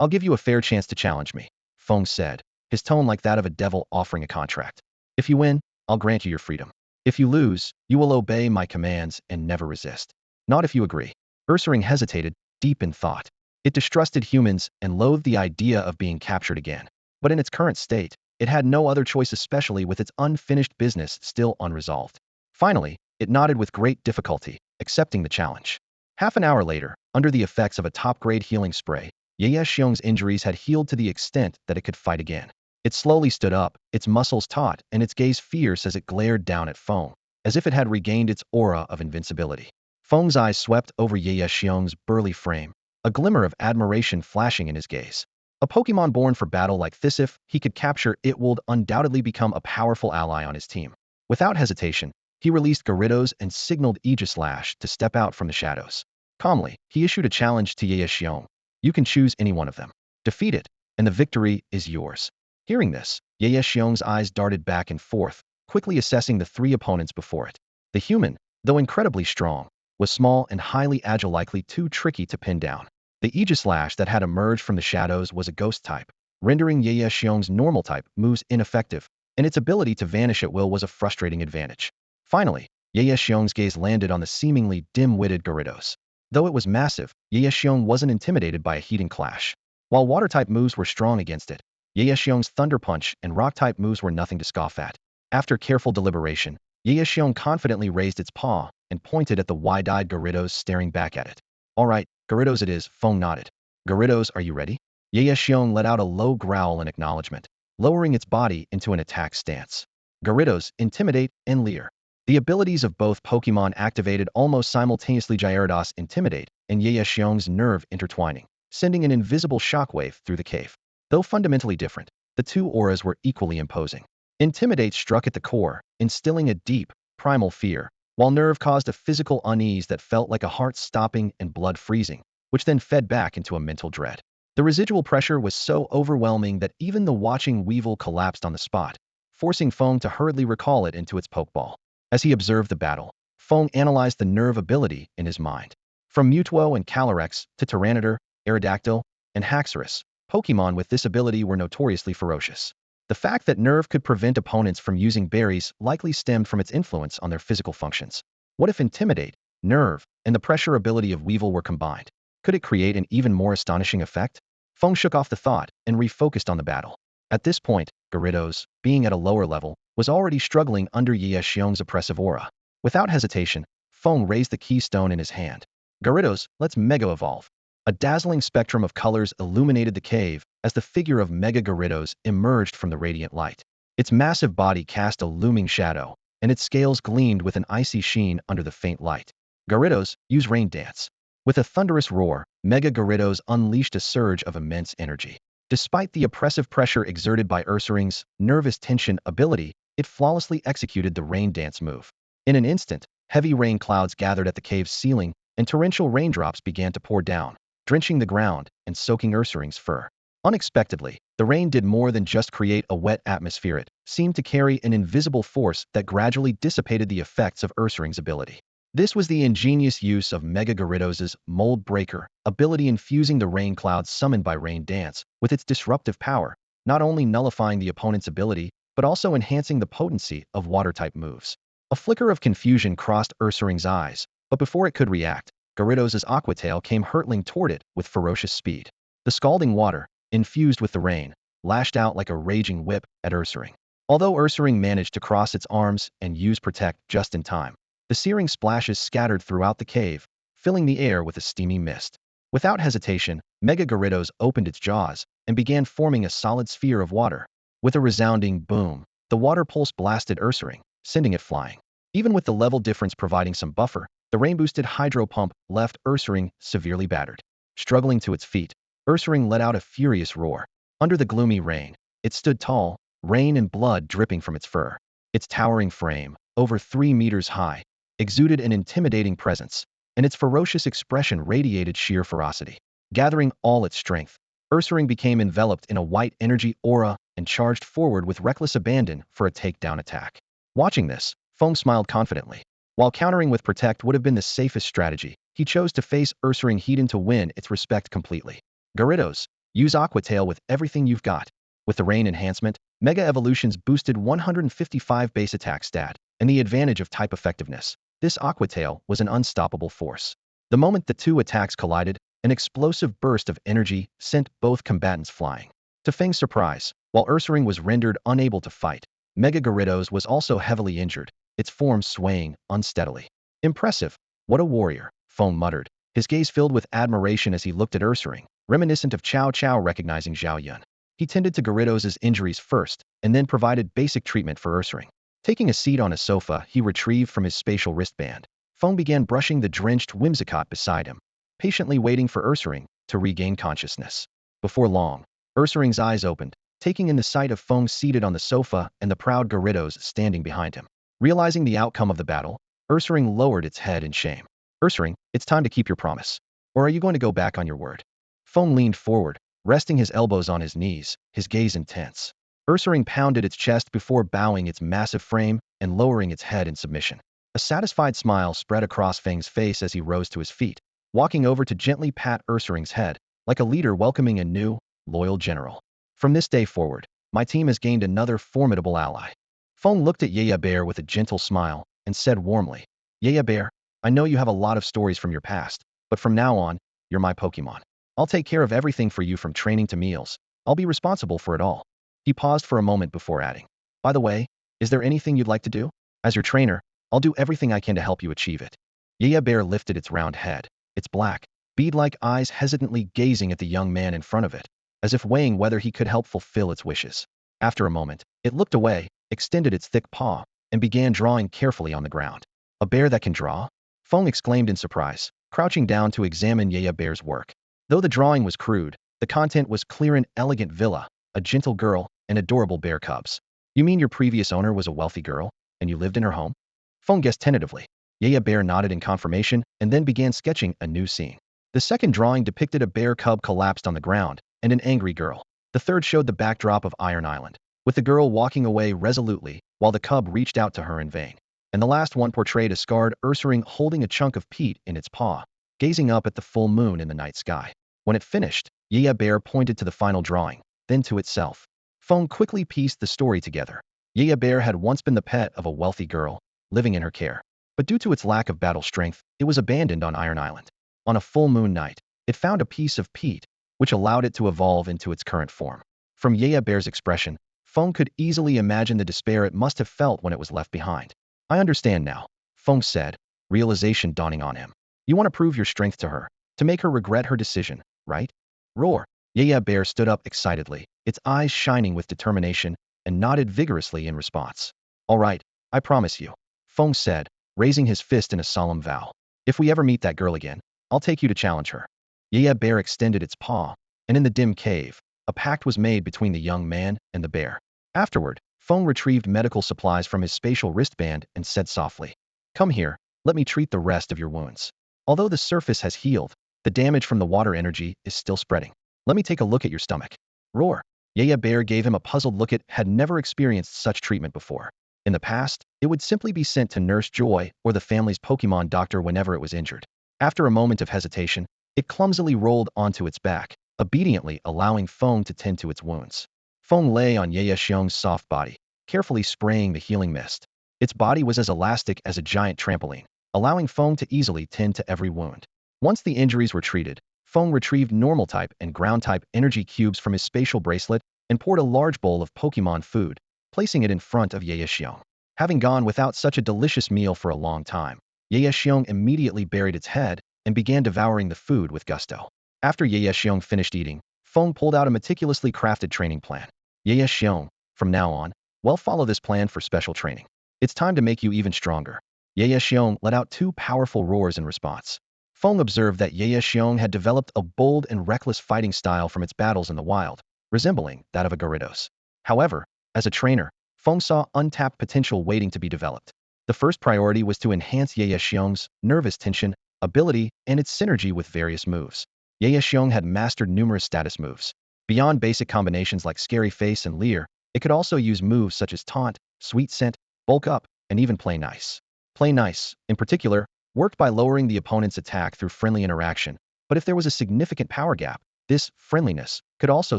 I'll give you a fair chance to challenge me," Feng said, his tone like that of a devil offering a contract. "If you win, I'll grant you your freedom. If you lose, you will obey my commands and never resist. Not if you agree. Ursaring hesitated, deep in thought. It distrusted humans and loathed the idea of being captured again. But in its current state, it had no other choice, especially with its unfinished business still unresolved. Finally, it nodded with great difficulty, accepting the challenge. Half an hour later, under the effects of a top-grade healing spray, Ye Xiong's injuries had healed to the extent that it could fight again. It slowly stood up, its muscles taut and its gaze fierce as it glared down at Feng, as if it had regained its aura of invincibility. Feng's eyes swept over Ye Xiong's burly frame, a glimmer of admiration flashing in his gaze. A Pokemon born for battle like this, if he could capture it, would undoubtedly become a powerful ally on his team. Without hesitation, he released Gyarados and signaled Aegislash to step out from the shadows. Calmly, he issued a challenge to Ye Xiong. You can choose any one of them. Defeat it, and the victory is yours. Hearing this, Ye Xiong's eyes darted back and forth, quickly assessing the three opponents before it. The human, though incredibly strong, was small and highly agile, likely too tricky to pin down. The Aegislash that had emerged from the shadows was a ghost type, rendering Ye Xiong's normal type moves ineffective, and its ability to vanish at will was a frustrating advantage. Finally, Ye Xiong's gaze landed on the seemingly dim-witted Gyarados. Though it was massive, Ye Xiong wasn't intimidated by a heating clash. While water-type moves were strong against it, Ye Xiong's Thunder Punch and Rock-type moves were nothing to scoff at. After careful deliberation, Ye Xiong confidently raised its paw and pointed at the wide-eyed Gyarados staring back at it. All right, Gyarados it is, Feng nodded. Gyarados, are you ready? Ye Xiong let out a low growl in acknowledgement, lowering its body into an attack stance. Gyarados, Intimidate, and Leer. The abilities of both Pokemon activated almost simultaneously. Gyarados, Intimidate, and Ye Xiong's nerve intertwining, sending an invisible shockwave through the cave. Though fundamentally different, the two auras were equally imposing. Intimidate struck at the core, instilling a deep, primal fear, while Nerve caused a physical unease that felt like a heart stopping and blood freezing, which then fed back into a mental dread. The residual pressure was so overwhelming that even the watching Weevil collapsed on the spot, forcing Feng to hurriedly recall it into its Pokeball. As he observed the battle, Feng analyzed the Nerve ability in his mind. From Mewtwo and Calyrex to Tyranitar, Aerodactyl, and Haxorus, Pokemon with this ability were notoriously ferocious. The fact that Nerve could prevent opponents from using berries likely stemmed from its influence on their physical functions. What if Intimidate, Nerve, and the pressure ability of Weevil were combined? Could it create an even more astonishing effect? Feng shook off the thought and refocused on the battle. At this point, Gyarados, being at a lower level, was already struggling under Ye Xiong's oppressive aura. Without hesitation, Feng raised the keystone in his hand. Gyarados, let's Mega Evolve. A dazzling spectrum of colors illuminated the cave as the figure of Mega Gyarados emerged from the radiant light. Its massive body cast a looming shadow, and its scales gleamed with an icy sheen under the faint light. Gyarados, use Rain Dance. With a thunderous roar, Mega Gyarados unleashed a surge of immense energy. Despite the oppressive pressure exerted by Ursaring's nervous tension ability, it flawlessly executed the Rain Dance move. In an instant, heavy rain clouds gathered at the cave's ceiling, and torrential raindrops began to pour down, drenching the ground and soaking Ursaring's fur. Unexpectedly, the rain did more than just create a wet atmosphere. It seemed to carry an invisible force that gradually dissipated the effects of Ursaring's ability. This was the ingenious use of Mega Gyarados' Mold Breaker ability, infusing the rain clouds summoned by Rain Dance with its disruptive power, not only nullifying the opponent's ability, but also enhancing the potency of water-type moves. A flicker of confusion crossed Ursaring's eyes, but before it could react, Gyarados' Aqua Tail came hurtling toward it with ferocious speed. The scalding water, infused with the rain, lashed out like a raging whip at Ursaring. Although Ursaring managed to cross its arms and use Protect just in time, the searing splashes scattered throughout the cave, filling the air with a steamy mist. Without hesitation, Mega Gyarados opened its jaws and began forming a solid sphere of water. With a resounding boom, the water pulse blasted Ursaring, sending it flying. Even with the level difference providing some buffer, the rain-boosted hydro pump left Ursaring severely battered. Struggling to its feet, Ursaring let out a furious roar. Under the gloomy rain, it stood tall, rain and blood dripping from its fur. Its towering frame, over 3 meters high, exuded an intimidating presence, and its ferocious expression radiated sheer ferocity. Gathering all its strength, Ursaring became enveloped in a white energy aura and charged forward with reckless abandon for a takedown attack. Watching this, Feng smiled confidently. While countering with Protect would have been the safest strategy, he chose to face Ursaring head-on to win its respect completely. Gyarados, use Aqua Tail with everything you've got. With the rain enhancement, Mega Evolutions boosted 155 base attack stat, and the advantage of type effectiveness. This Aquatail was an unstoppable force. The moment the two attacks collided, an explosive burst of energy sent both combatants flying. To Feng's surprise, while Ursaring was rendered unable to fight, Mega Gyarados was also heavily injured, its form swaying unsteadily. Impressive. What a warrior, Feng muttered, his gaze filled with admiration as he looked at Ursaring, reminiscent of Chow Chow recognizing Zhao Yun. He tended to Gyarados' injuries first, and then provided basic treatment for Ursaring. Taking a seat on a sofa he retrieved from his spatial wristband, Feng began brushing the drenched Whimsicott beside him, patiently waiting for Ursaring to regain consciousness. Before long, Ursaring's eyes opened, taking in the sight of Feng seated on the sofa and the proud Gyarados standing behind him. Realizing the outcome of the battle, Ursaring lowered its head in shame. Ursaring, it's time to keep your promise. Or are you going to go back on your word? Feng leaned forward, resting his elbows on his knees, his gaze intense. Ursaring pounded its chest before bowing its massive frame and lowering its head in submission. A satisfied smile spread across Feng's face as he rose to his feet, walking over to gently pat Ursaring's head, like a leader welcoming a new, loyal general. From this day forward, my team has gained another formidable ally. Feng looked at Yaya Bear with a gentle smile and said warmly, Yaya Bear, I know you have a lot of stories from your past, but from now on, you're my Pokemon. I'll take care of everything for you from training to meals. I'll be responsible for it all. He paused for a moment before adding, by the way, is there anything you'd like to do? As your trainer, I'll do everything I can to help you achieve it. Yaya Bear lifted its round head, its black, bead-like eyes hesitantly gazing at the young man in front of it, as if weighing whether he could help fulfill its wishes. After a moment, it looked away, extended its thick paw, and began drawing carefully on the ground. A bear that can draw? Feng exclaimed in surprise, crouching down to examine Yaya Bear's work. Though the drawing was crude, the content was clear: an elegant villa, a gentle girl, and adorable bear cubs. You mean your previous owner was a wealthy girl, and you lived in her home? Feng guessed tentatively. Yaya Bear nodded in confirmation and then began sketching a new scene. The second drawing depicted a bear cub collapsed on the ground, and an angry girl. The third showed the backdrop of Iron Island, with the girl walking away resolutely while the cub reached out to her in vain. And the last one portrayed a scarred Ursaring holding a chunk of peat in its paw, gazing up at the full moon in the night sky. When it finished, Yaya Bear pointed to the final drawing, then to itself. Feng quickly pieced the story together. Yaya Bear had once been the pet of a wealthy girl, living in her care. But due to its lack of battle strength, it was abandoned on Iron Island. On a full moon night, it found a piece of peat, which allowed it to evolve into its current form. From Yaya Bear's expression, Feng could easily imagine the despair it must have felt when it was left behind. I understand now, Feng said, realization dawning on him. You want to prove your strength to her, to make her regret her decision, right? Roar. Yaya Bear stood up excitedly, its eyes shining with determination, and nodded vigorously in response. All right, I promise you, Feng said, raising his fist in a solemn vow. If we ever meet that girl again, I'll take you to challenge her. Yaya Bear extended its paw, and in the dim cave, a pact was made between the young man and the bear. Afterward, Feng retrieved medical supplies from his spatial wristband and said softly, Come here, let me treat the rest of your wounds. Although the surface has healed, the damage from the water energy is still spreading. Let me take a look at your stomach. Roar. Yaya Bear gave him a puzzled look. It had never experienced such treatment before. In the past, it would simply be sent to Nurse Joy or the family's Pokemon doctor whenever it was injured. After a moment of hesitation, it clumsily rolled onto its back, obediently allowing Feng to tend to its wounds. Feng lay on Yaya Xiong's soft body, carefully spraying the healing mist. Its body was as elastic as a giant trampoline, allowing Feng to easily tend to every wound. Once the injuries were treated, Feng retrieved normal-type and ground-type energy cubes from his spatial bracelet and poured a large bowl of Pokemon food, placing it in front of Yaya Xiong. Having gone without such a delicious meal for a long time, Yaya Xiong immediately buried its head and began devouring the food with gusto. After Yaya Xiong finished eating, Feng pulled out a meticulously crafted training plan. Yaya Xiong, from now on, we'll follow this plan for special training. It's time to make you even stronger. Yaya Xiong let out two powerful roars in response. Feng observed that Yaya Xiong had developed a bold and reckless fighting style from its battles in the wild, resembling that of a Gyarados. However, as a trainer, Feng saw untapped potential waiting to be developed. The first priority was to enhance Yaya Xiong's nervous tension, ability, and its synergy with various moves. Yaya Xiong had mastered numerous status moves. Beyond basic combinations like Scary Face and Leer, it could also use moves such as Taunt, Sweet Scent, Bulk Up, and even Play Nice. Play Nice, in particular, worked by lowering the opponent's attack through friendly interaction, but if there was a significant power gap, this friendliness could also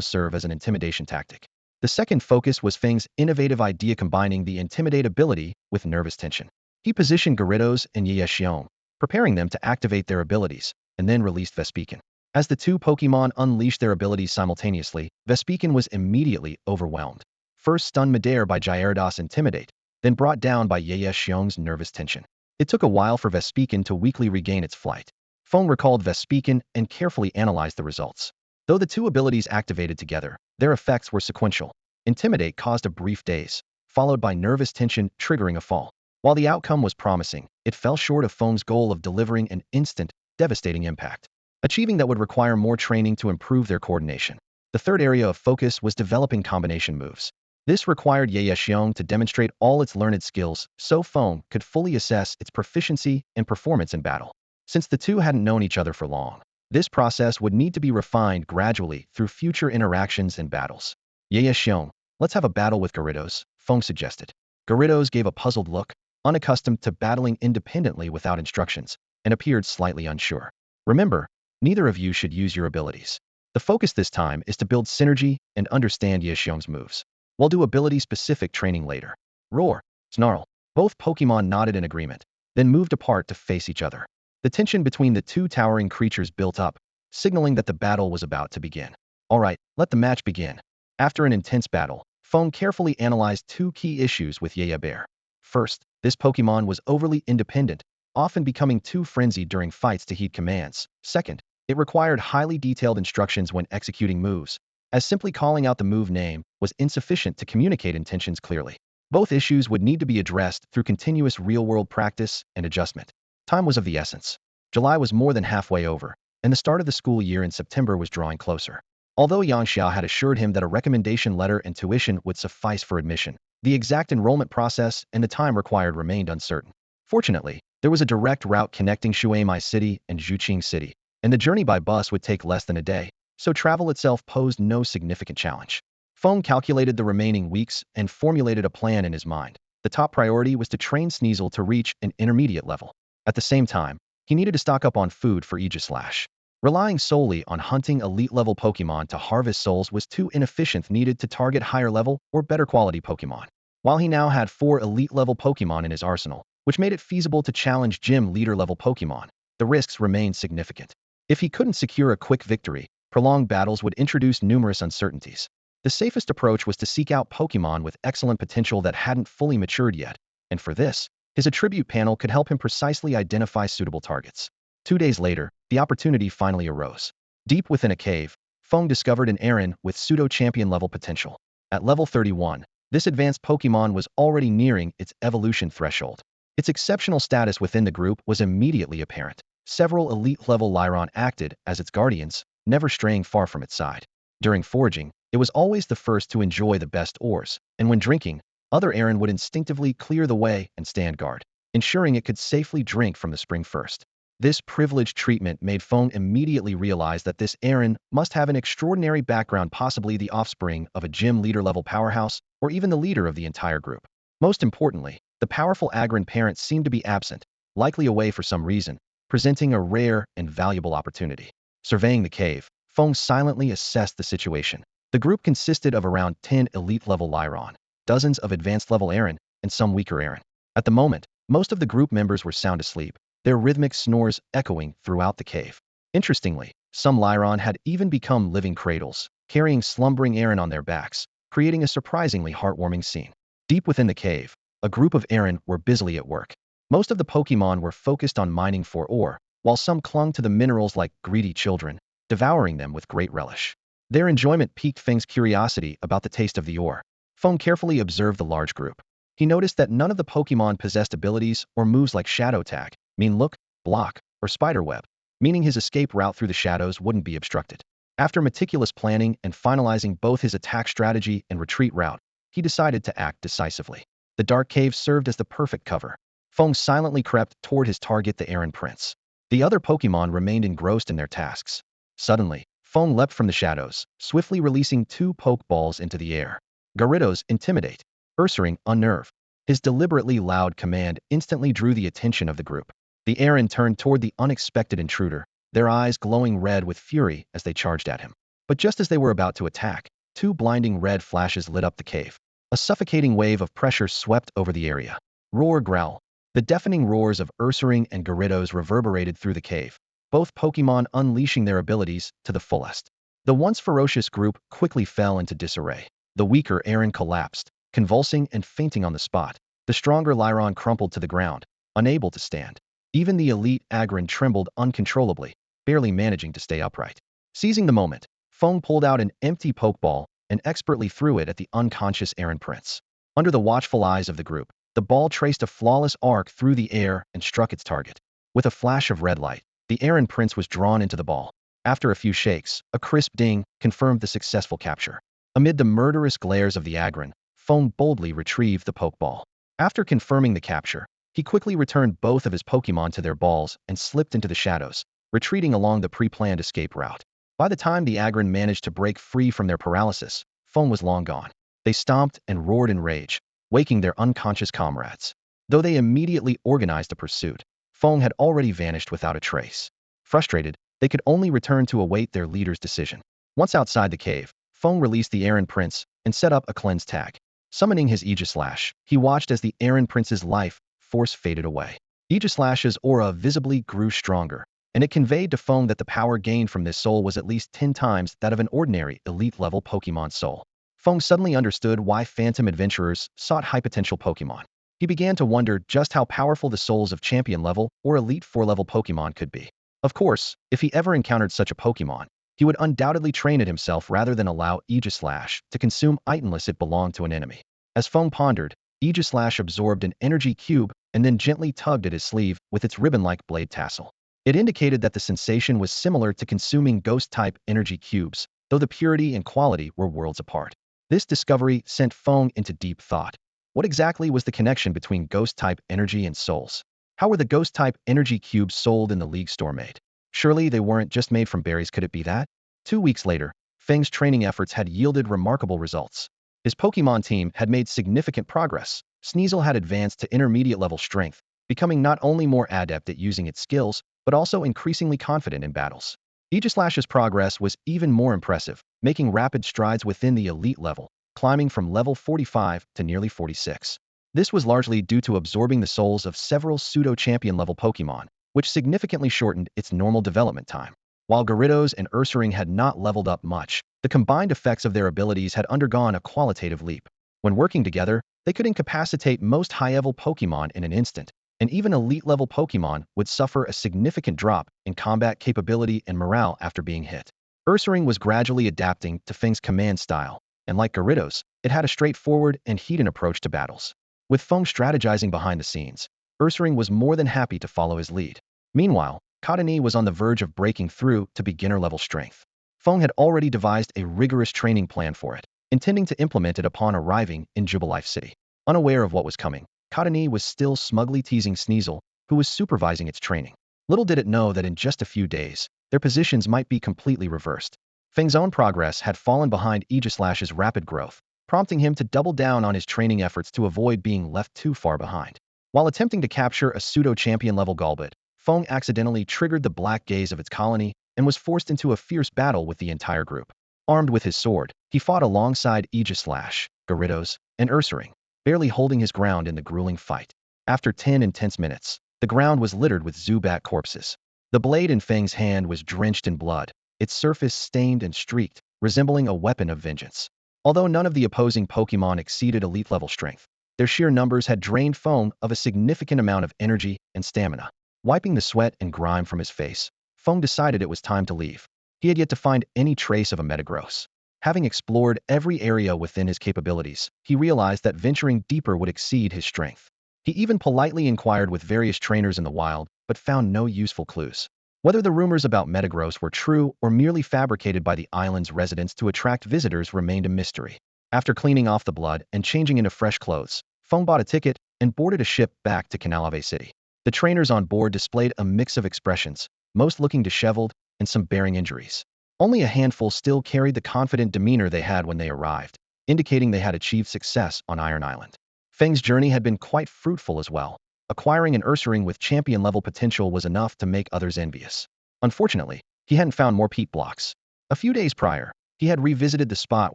serve as an intimidation tactic. The second focus was Feng's innovative idea combining the intimidate ability with nervous tension. He positioned Gyarados and Xiong, preparing them to activate their abilities, and then released Vespiquen. As the two Pokémon unleashed their abilities simultaneously, Vespiquen was immediately overwhelmed. First stunned midair by Gyarados' intimidate, then brought down by Xiong's nervous tension. It took a while for Vespiquen to weakly regain its flight. Feng recalled Vespiquen and carefully analyzed the results. Though the two abilities activated together, their effects were sequential. Intimidate caused a brief daze, followed by nervous tension triggering a fall. While the outcome was promising, it fell short of Feng's goal of delivering an instant, devastating impact. Achieving that would require more training to improve their coordination. The third area of focus was developing combination moves. This required Xiong to demonstrate all its learned skills so Feng could fully assess its proficiency and performance in battle. Since the two hadn't known each other for long, this process would need to be refined gradually through future interactions and battles. Xiong, let's have a battle with Gyarados, Feng suggested. Gyarados gave a puzzled look, unaccustomed to battling independently without instructions, and appeared slightly unsure. Remember, neither of you should use your abilities. The focus this time is to build synergy and understand Xiong's moves. We'll do ability-specific training later. Roar, snarl. Both Pokémon nodded in agreement, then moved apart to face each other. The tension between the two towering creatures built up, signaling that the battle was about to begin. Alright, let the match begin. After an intense battle, Feng carefully analyzed two key issues with Bear. First, this Pokémon was overly independent, often becoming too frenzied during fights to heed commands. Second, it required highly detailed instructions when executing moves, as simply calling out the move name was insufficient to communicate intentions clearly. Both issues would need to be addressed through continuous real-world practice and adjustment. Time was of the essence. July was more than halfway over, and the start of the school year in September was drawing closer. Although Yangxiao had assured him that a recommendation letter and tuition would suffice for admission, the exact enrollment process and the time required remained uncertain. Fortunately, there was a direct route connecting Shuemai City and Zhuqing City, and the journey by bus would take less than a day, so travel itself posed no significant challenge. Feng calculated the remaining weeks and formulated a plan in his mind. The top priority was to train Sneasel to reach an intermediate level. At the same time, he needed to stock up on food for Aegislash. Relying solely on hunting elite-level Pokémon to harvest souls was too inefficient, needed to target higher-level or better-quality Pokémon. While he now had 4 elite-level Pokémon in his arsenal, which made it feasible to challenge gym leader-level Pokémon, the risks remained significant. If he couldn't secure a quick victory, prolonged battles would introduce numerous uncertainties. The safest approach was to seek out Pokémon with excellent potential that hadn't fully matured yet, and for this, his attribute panel could help him precisely identify suitable targets. 2 days later, the opportunity finally arose. Deep within a cave, Feng discovered an Aron with pseudo-champion level potential. At level 31, this advanced Pokémon was already nearing its evolution threshold. Its exceptional status within the group was immediately apparent. Several elite-level Lyron acted as its guardians, never straying far from its side. During foraging, it was always the first to enjoy the best ores, and when drinking, other Aron would instinctively clear the way and stand guard, ensuring it could safely drink from the spring first. This privileged treatment made Feng immediately realize that this Aron must have an extraordinary background, possibly the offspring of a gym leader-level powerhouse, or even the leader of the entire group. Most importantly, the powerful Agron parent seemed to be absent, likely away for some reason, presenting a rare and valuable opportunity. Surveying the cave, Feng silently assessed the situation. The group consisted of around 10 elite-level Lyron, dozens of advanced-level Aron, and some weaker Aron. At the moment, most of the group members were sound asleep, their rhythmic snores echoing throughout the cave. Interestingly, some Lyron had even become living cradles, carrying slumbering Aron on their backs, creating a surprisingly heartwarming scene. Deep within the cave, a group of Aron were busily at work. Most of the Pokémon were focused on mining for ore, while some clung to the minerals like greedy children, devouring them with great relish. Their enjoyment piqued Feng's curiosity about the taste of the ore. Feng carefully observed the large group. He noticed that none of the Pokémon possessed abilities or moves like Shadow Tag, Mean Look, Block, or Spiderweb, meaning his escape route through the shadows wouldn't be obstructed. After meticulous planning and finalizing both his attack strategy and retreat route, he decided to act decisively. The dark cave served as the perfect cover. Feng silently crept toward his target, the Aron Prince. The other Pokémon remained engrossed in their tasks. Suddenly, Feng leapt from the shadows, swiftly releasing 2 Pokeballs into the air. Gyarados, Intimidate. Ursaring, Unnerve. His deliberately loud command instantly drew the attention of the group. The Aron turned toward the unexpected intruder, their eyes glowing red with fury as they charged at him. But just as they were about to attack, Two blinding red flashes lit up the cave. A suffocating wave of pressure swept over the area. Roar, growl. The deafening roars of Ursaring and Gyarados reverberated through the cave, both Pokémon unleashing their abilities to the fullest. The once ferocious group quickly fell into disarray. The weaker Aaron collapsed, convulsing and fainting on the spot. The stronger Lyron crumpled to the ground, unable to stand. Even the elite Agron trembled uncontrollably, barely managing to stay upright. Seizing the moment, Feng pulled out an empty Pokeball and expertly threw it at the unconscious Aaron Prince. Under the watchful eyes of the group, the ball traced a flawless arc through the air and struck its target. With a flash of red light, the Aaron Prince was drawn into the ball. After a few shakes, a crisp ding confirmed the successful capture. Amid the murderous glares of the Agron, Feng boldly retrieved the Pokeball. After confirming the capture, he quickly returned both of his Pokémon to their balls and slipped into the shadows, retreating along the pre-planned escape route. By the time the Agron managed to break free from their paralysis, Feng was long gone. They stomped and roared in rage, waking their unconscious comrades. Though they immediately organized a pursuit, Feng had already vanished without a trace. Frustrated, they could only return to await their leader's decision. Once outside the cave, Feng released the Aaron Prince and set up a cleanse tag. Summoning his Aegislash, he watched as the Aaron Prince's life force faded away. Aegislash's aura visibly grew stronger, and it conveyed to Feng that the power gained from this soul was at least 10 times that of an ordinary elite-level Pokémon soul. Feng suddenly understood why phantom adventurers sought high-potential Pokémon. He began to wonder just how powerful the souls of champion-level or elite 4-level Pokémon could be. Of course, if he ever encountered such a Pokémon, he would undoubtedly train it himself rather than allow Aegislash to consume it unless it belonged to an enemy. As Feng pondered, Aegislash absorbed an energy cube and then gently tugged at his sleeve with its ribbon-like blade tassel. It indicated that the sensation was similar to consuming ghost-type energy cubes, though the purity and quality were worlds apart. This discovery sent Feng into deep thought. What exactly was the connection between ghost-type energy and souls? How were the ghost-type energy cubes sold in the League store made? Surely they weren't just made from berries, could it be that? 2 weeks later, Feng's training efforts had yielded remarkable results. His Pokémon team had made significant progress. Sneasel had advanced to intermediate-level strength, becoming not only more adept at using its skills, but also increasingly confident in battles. Aegislash's progress was even more impressive, making rapid strides within the elite level, climbing from level 45 to nearly 46. This was largely due to absorbing the souls of several pseudo-champion-level Pokémon, which significantly shortened its normal development time. While Gyarados and Ursaring had not leveled up much, the combined effects of their abilities had undergone a qualitative leap. When working together, they could incapacitate most high-level Pokémon in an instant, and even elite-level Pokémon would suffer a significant drop in combat capability and morale after being hit. Ursaring was gradually adapting to Feng's command style, and like Gyarados, it had a straightforward and heated approach to battles. With Feng strategizing behind the scenes, Ursaring was more than happy to follow his lead. Meanwhile, Cottonee was on the verge of breaking through to beginner-level strength. Feng had already devised a rigorous training plan for it, intending to implement it upon arriving in Jubilife City. Unaware of what was coming, Cottonee was still smugly teasing Sneasel, who was supervising its training. Little did it know that in just a few days, their positions might be completely reversed. Feng's own progress had fallen behind Aegislash's rapid growth, prompting him to double down on his training efforts to avoid being left too far behind. While attempting to capture a pseudo-champion-level Golbat, Feng accidentally triggered the black gaze of its colony and was forced into a fierce battle with the entire group. Armed with his sword, he fought alongside Aegislash, Gyarados, and Ursaring, barely holding his ground in the grueling fight. After 10 intense minutes, the ground was littered with Zubat corpses. The blade in Feng's hand was drenched in blood, its surface stained and streaked, resembling a weapon of vengeance. Although none of the opposing Pokémon exceeded elite-level strength, their sheer numbers had drained Feng of a significant amount of energy and stamina. Wiping the sweat and grime from his face, Feng decided it was time to leave. He had yet to find any trace of a Metagross. Having explored every area within his capabilities, he realized that venturing deeper would exceed his strength. He even politely inquired with various trainers in the wild, but found no useful clues. Whether the rumors about Metagross were true or merely fabricated by the island's residents to attract visitors remained a mystery. After cleaning off the blood and changing into fresh clothes, Feng bought a ticket and boarded a ship back to Canalave City. The trainers on board displayed a mix of expressions, most looking disheveled and some bearing injuries. Only a handful still carried the confident demeanor they had when they arrived, indicating they had achieved success on Iron Island. Feng's journey had been quite fruitful as well. Acquiring an Ursaring with champion-level potential was enough to make others envious. Unfortunately, he hadn't found more peat blocks. A few days prior, He had revisited the spot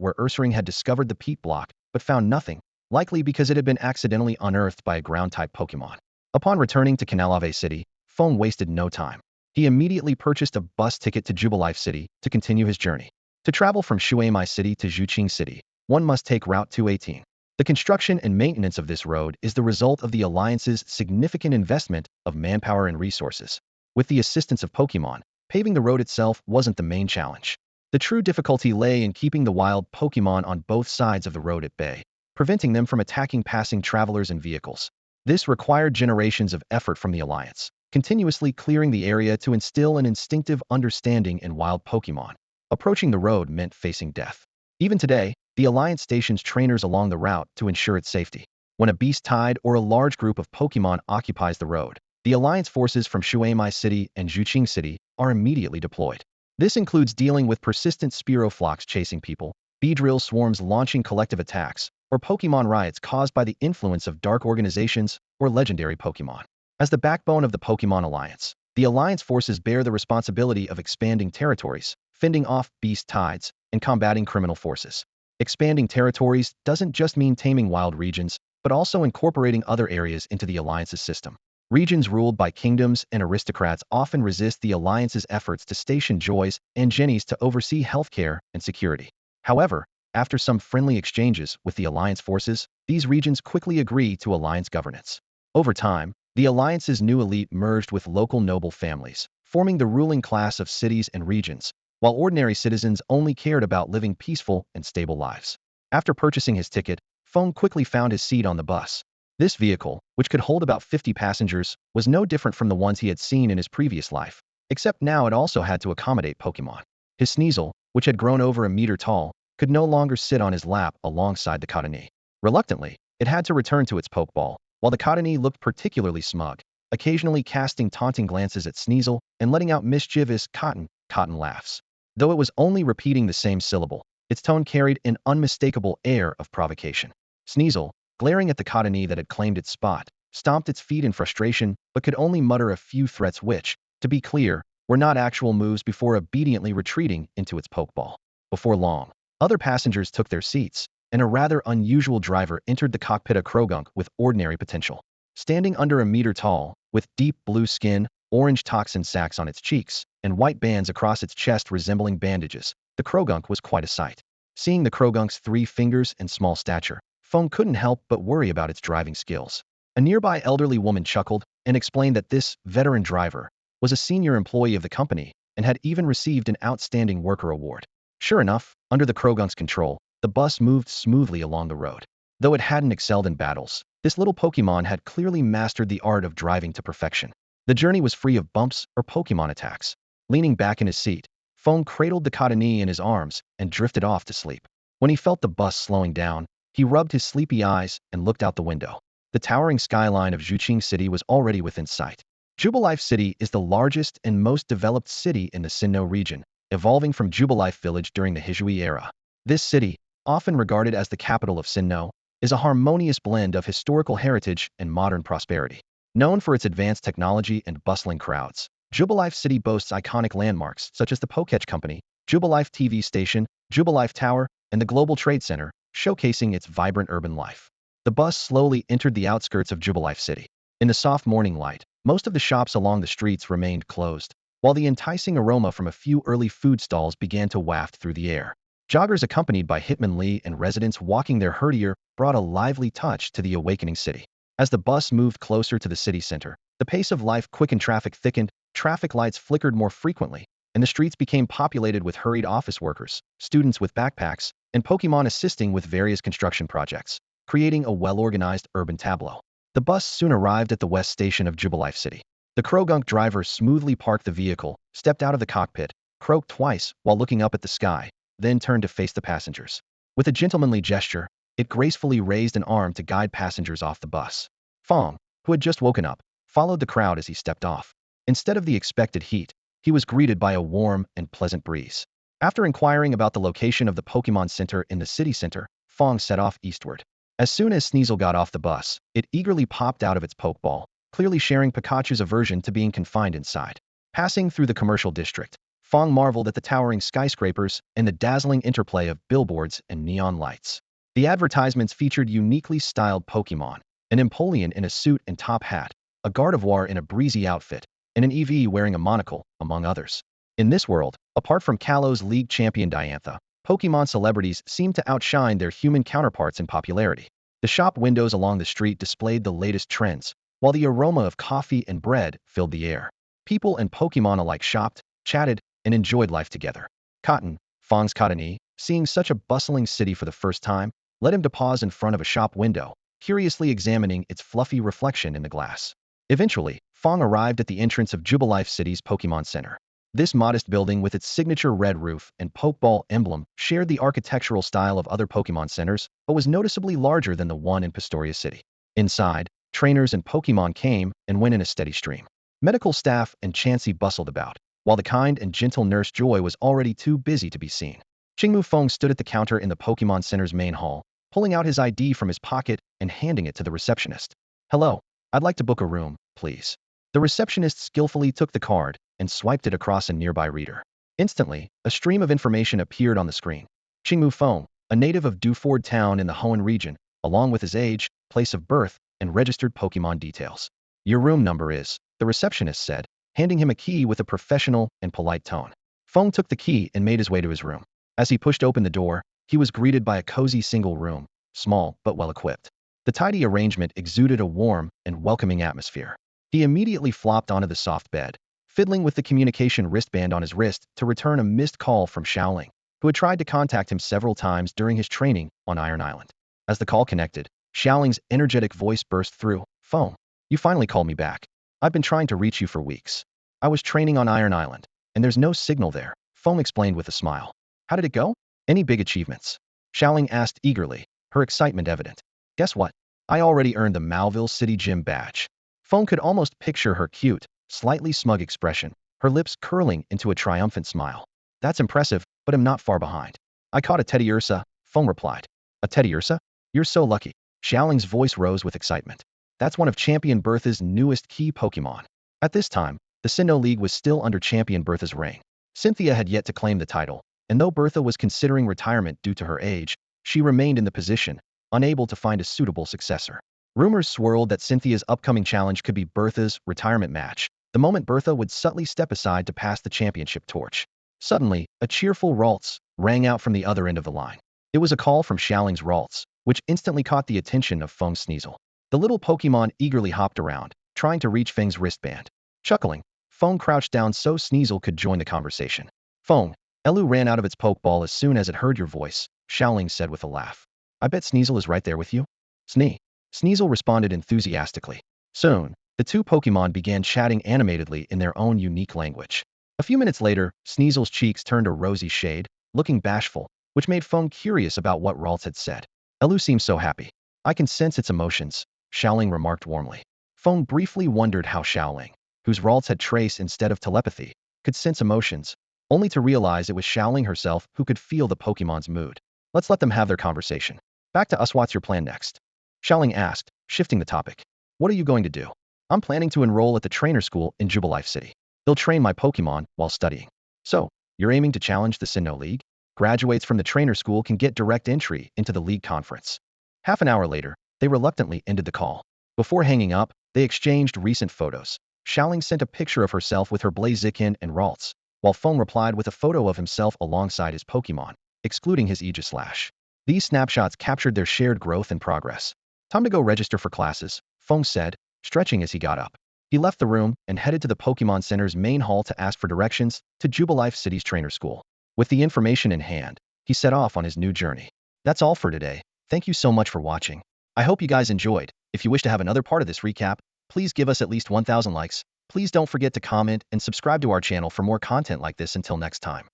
where Ursaring had discovered the peat block, but found nothing, likely because it had been accidentally unearthed by a ground-type Pokemon. Upon returning to Canalave City, Feng wasted no time. He immediately purchased a bus ticket to Jubilife City to continue his journey. To travel from Shuaimai City to Zhuqing City, one must take Route 218. The construction and maintenance of this road is the result of the Alliance's significant investment of manpower and resources. With the assistance of Pokemon, paving the road itself wasn't the main challenge. The true difficulty lay in keeping the wild Pokemon on both sides of the road at bay, preventing them from attacking passing travelers and vehicles. This required generations of effort from the Alliance, continuously clearing the area to instill an instinctive understanding in wild Pokemon. Approaching the road meant facing death. Even today, the Alliance stations trainers along the route to ensure its safety. When a beast tide or a large group of Pokemon occupies the road, the Alliance forces from Shuaimai City and Zhuqing City are immediately deployed. This includes dealing with persistent Spearow flocks chasing people, Beedrill swarms launching collective attacks, or Pokemon riots caused by the influence of dark organizations or legendary Pokemon. As the backbone of the Pokemon Alliance, the Alliance forces bear the responsibility of expanding territories, fending off beast tides, and combating criminal forces. Expanding territories doesn't just mean taming wild regions, but also incorporating other areas into the Alliance's system. Regions ruled by kingdoms and aristocrats often resist the Alliance's efforts to station Joys and Jennies to oversee healthcare and security. However, after some friendly exchanges with the Alliance forces, these regions quickly agree to Alliance governance. Over time, the Alliance's new elite merged with local noble families, forming the ruling class of cities and regions, while ordinary citizens only cared about living peaceful and stable lives. After purchasing his ticket, Feng quickly found his seat on the bus. This vehicle, which could hold about 50 passengers, was no different from the ones he had seen in his previous life, except now it also had to accommodate Pokemon. His Sneasel, which had grown over a meter tall, could no longer sit on his lap alongside the Cottonee. Reluctantly, it had to return to its Pokeball, while the Cottonee looked particularly smug, occasionally casting taunting glances at Sneasel and letting out mischievous cotton laughs. Though it was only repeating the same syllable, its tone carried an unmistakable air of provocation. Sneasel, glaring at the Cottonee that had claimed its spot, stomped its feet in frustration but could only mutter a few threats which, to be clear, were not actual moves before obediently retreating into its Pokeball. Before long, other passengers took their seats, and a rather unusual driver entered the cockpit, a Krogunk with ordinary potential. Standing under a meter tall, with deep blue skin, orange toxin sacs on its cheeks, and white bands across its chest resembling bandages, the Krogunk was quite a sight. Seeing the Krogunk's 3 fingers and small stature, Feng couldn't help but worry about its driving skills. A nearby elderly woman chuckled and explained that this veteran driver was a senior employee of the company and had even received an outstanding worker award. Sure enough, under the Krogunk's control, the bus moved smoothly along the road. Though it hadn't excelled in battles, this little Pokemon had clearly mastered the art of driving to perfection. The journey was free of bumps or Pokemon attacks. Leaning back in his seat, Feng cradled the Cottonee in his arms and drifted off to sleep. When he felt the bus slowing down, he rubbed his sleepy eyes and looked out the window. The towering skyline of Zhuqing City was already within sight. Jubilife City is the largest and most developed city in the Sinnoh region, evolving from Jubilife Village during the Heishui era. This city, often regarded as the capital of Sinnoh, is a harmonious blend of historical heritage and modern prosperity. Known for its advanced technology and bustling crowds, Jubilife City boasts iconic landmarks such as the Poketch Company, Jubilife TV Station, Jubilife Tower, and the Global Trade Center, showcasing its vibrant urban life. The bus slowly entered the outskirts of Jubilife City. In the soft morning light, most of the shops along the streets remained closed, while the enticing aroma from a few early food stalls began to waft through the air. Joggers accompanied by Hitman Lee and residents walking their herdier brought a lively touch to the awakening city. As the bus moved closer to the city center, the pace of life quickened, traffic thickened, traffic lights flickered more frequently, and the streets became populated with hurried office workers, students with backpacks, and Pokemon assisting with various construction projects, creating a well-organized urban tableau. The bus soon arrived at the west station of Jubilife City. The Krogunk driver smoothly parked the vehicle, stepped out of the cockpit, croaked twice while looking up at the sky, then turned to face the passengers. With a gentlemanly gesture, it gracefully raised an arm to guide passengers off the bus. Feng, who had just woken up, followed the crowd as he stepped off. Instead of the expected heat, he was greeted by a warm and pleasant breeze. After inquiring about the location of the Pokemon Center in the city center, Feng set off eastward. As soon as Sneasel got off the bus, it eagerly popped out of its Pokeball, clearly sharing Pikachu's aversion to being confined inside. Passing through the commercial district, Feng marveled at the towering skyscrapers and the dazzling interplay of billboards and neon lights. The advertisements featured uniquely styled Pokemon, an Empoleon in a suit and top hat, a Gardevoir in a breezy outfit, and an EV wearing a monocle, among others. In this world, apart from Kalo's league champion Diantha, Pokemon celebrities seemed to outshine their human counterparts in popularity. The shop windows along the street displayed the latest trends, while the aroma of coffee and bread filled the air. People and Pokemon alike shopped, chatted, and enjoyed life together. Cotton, Feng's Cottony, seeing such a bustling city for the first time, led him to pause in front of a shop window, curiously examining its fluffy reflection in the glass. Eventually, Feng arrived at the entrance of Jubilife City's Pokemon Center. This modest building with its signature red roof and Pokeball emblem shared the architectural style of other Pokemon centers, but was noticeably larger than the one in Pastoria City. Inside, trainers and Pokemon came and went in a steady stream. Medical staff and Chansey bustled about, while the kind and gentle Nurse Joy was already too busy to be seen. Qingmu Feng stood at the counter in the Pokemon Center's main hall, pulling out his ID from his pocket and handing it to the receptionist. "Hello, I'd like to book a room, please." The receptionist skillfully took the card and swiped it across a nearby reader. Instantly, a stream of information appeared on the screen. Qingmu Feng, a native of Duford Town in the Hoenn region, along with his age, place of birth, and registered Pokemon details. "Your room number is," the receptionist said, handing him a key with a professional and polite tone. Feng took the key and made his way to his room. As he pushed open the door, he was greeted by a cozy single room, small but well-equipped. The tidy arrangement exuded a warm and welcoming atmosphere. He immediately flopped onto the soft bed, fiddling with the communication wristband on his wrist to return a missed call from Xiaoling, who had tried to contact him several times during his training on Iron Island. As the call connected, Xiaoling's energetic voice burst through. "Feng, you finally called me back. I've been trying to reach you for weeks. I was training on Iron Island, and there's no signal there," Feng explained with a smile. "How did it go? Any big achievements?" Xiaoling asked eagerly, her excitement evident. "Guess what? I already earned the Malville City Gym badge." Feng could almost picture her cute, slightly smug expression, her lips curling into a triumphant smile. "That's impressive, but I'm not far behind. I caught a Teddy Ursa," Feng replied. "A Teddy Ursa? You're so lucky." Xiaoling's voice rose with excitement. "That's one of Champion Bertha's newest key Pokemon." At this time, the Sinnoh League was still under Champion Bertha's reign. Cynthia had yet to claim the title, and though Bertha was considering retirement due to her age, she remained in the position, unable to find a suitable successor. Rumors swirled that Cynthia's upcoming challenge could be Bertha's retirement match, the moment Bertha would subtly step aside to pass the championship torch. Suddenly, a cheerful Ralts rang out from the other end of the line. It was a call from Xiaoling's Ralts, which instantly caught the attention of Feng Sneasel. The little Pokemon eagerly hopped around, trying to reach Feng's wristband. Chuckling, Feng crouched down so Sneasel could join the conversation. "Feng, Elu ran out of its Pokeball as soon as it heard your voice," Xiaoling said with a laugh. "I bet Sneasel is right there with you." Sneasel responded enthusiastically. Soon, the two Pokemon began chatting animatedly in their own unique language. A few minutes later, Sneasel's cheeks turned a rosy shade, looking bashful, which made Feng curious about what Ralts had said. "Elu seems so happy. I can sense its emotions," Xiaoling remarked warmly. Feng briefly wondered how Xiaoling, whose Ralts had trace instead of telepathy, could sense emotions, only to realize it was Xiaoling herself who could feel the Pokemon's mood. "Let's let them have their conversation. Back to us, what's your plan next?" Xiaoling asked, shifting the topic. "What are you going to do?" "I'm planning to enroll at the trainer school in Jubilife City. They'll train my Pokemon while studying." "So, you're aiming to challenge the Sinnoh League?" "Graduates from the trainer school can get direct entry into the league conference." Half an hour later, they reluctantly ended the call. Before hanging up, they exchanged recent photos. Xiaoling sent a picture of herself with her Blaziken and Ralts, while Feng replied with a photo of himself alongside his Pokemon, excluding his Aegislash. These snapshots captured their shared growth and progress. "Time to go register for classes," Feng said, stretching as he got up. He left the room and headed to the Pokemon Center's main hall to ask for directions to Jubilife City's trainer school. With the information in hand, he set off on his new journey. That's all for today. Thank you so much for watching. I hope you guys enjoyed. If you wish to have another part of this recap, please give us at least 1,000 likes. Please don't forget to comment and subscribe to our channel for more content like this. Until next time.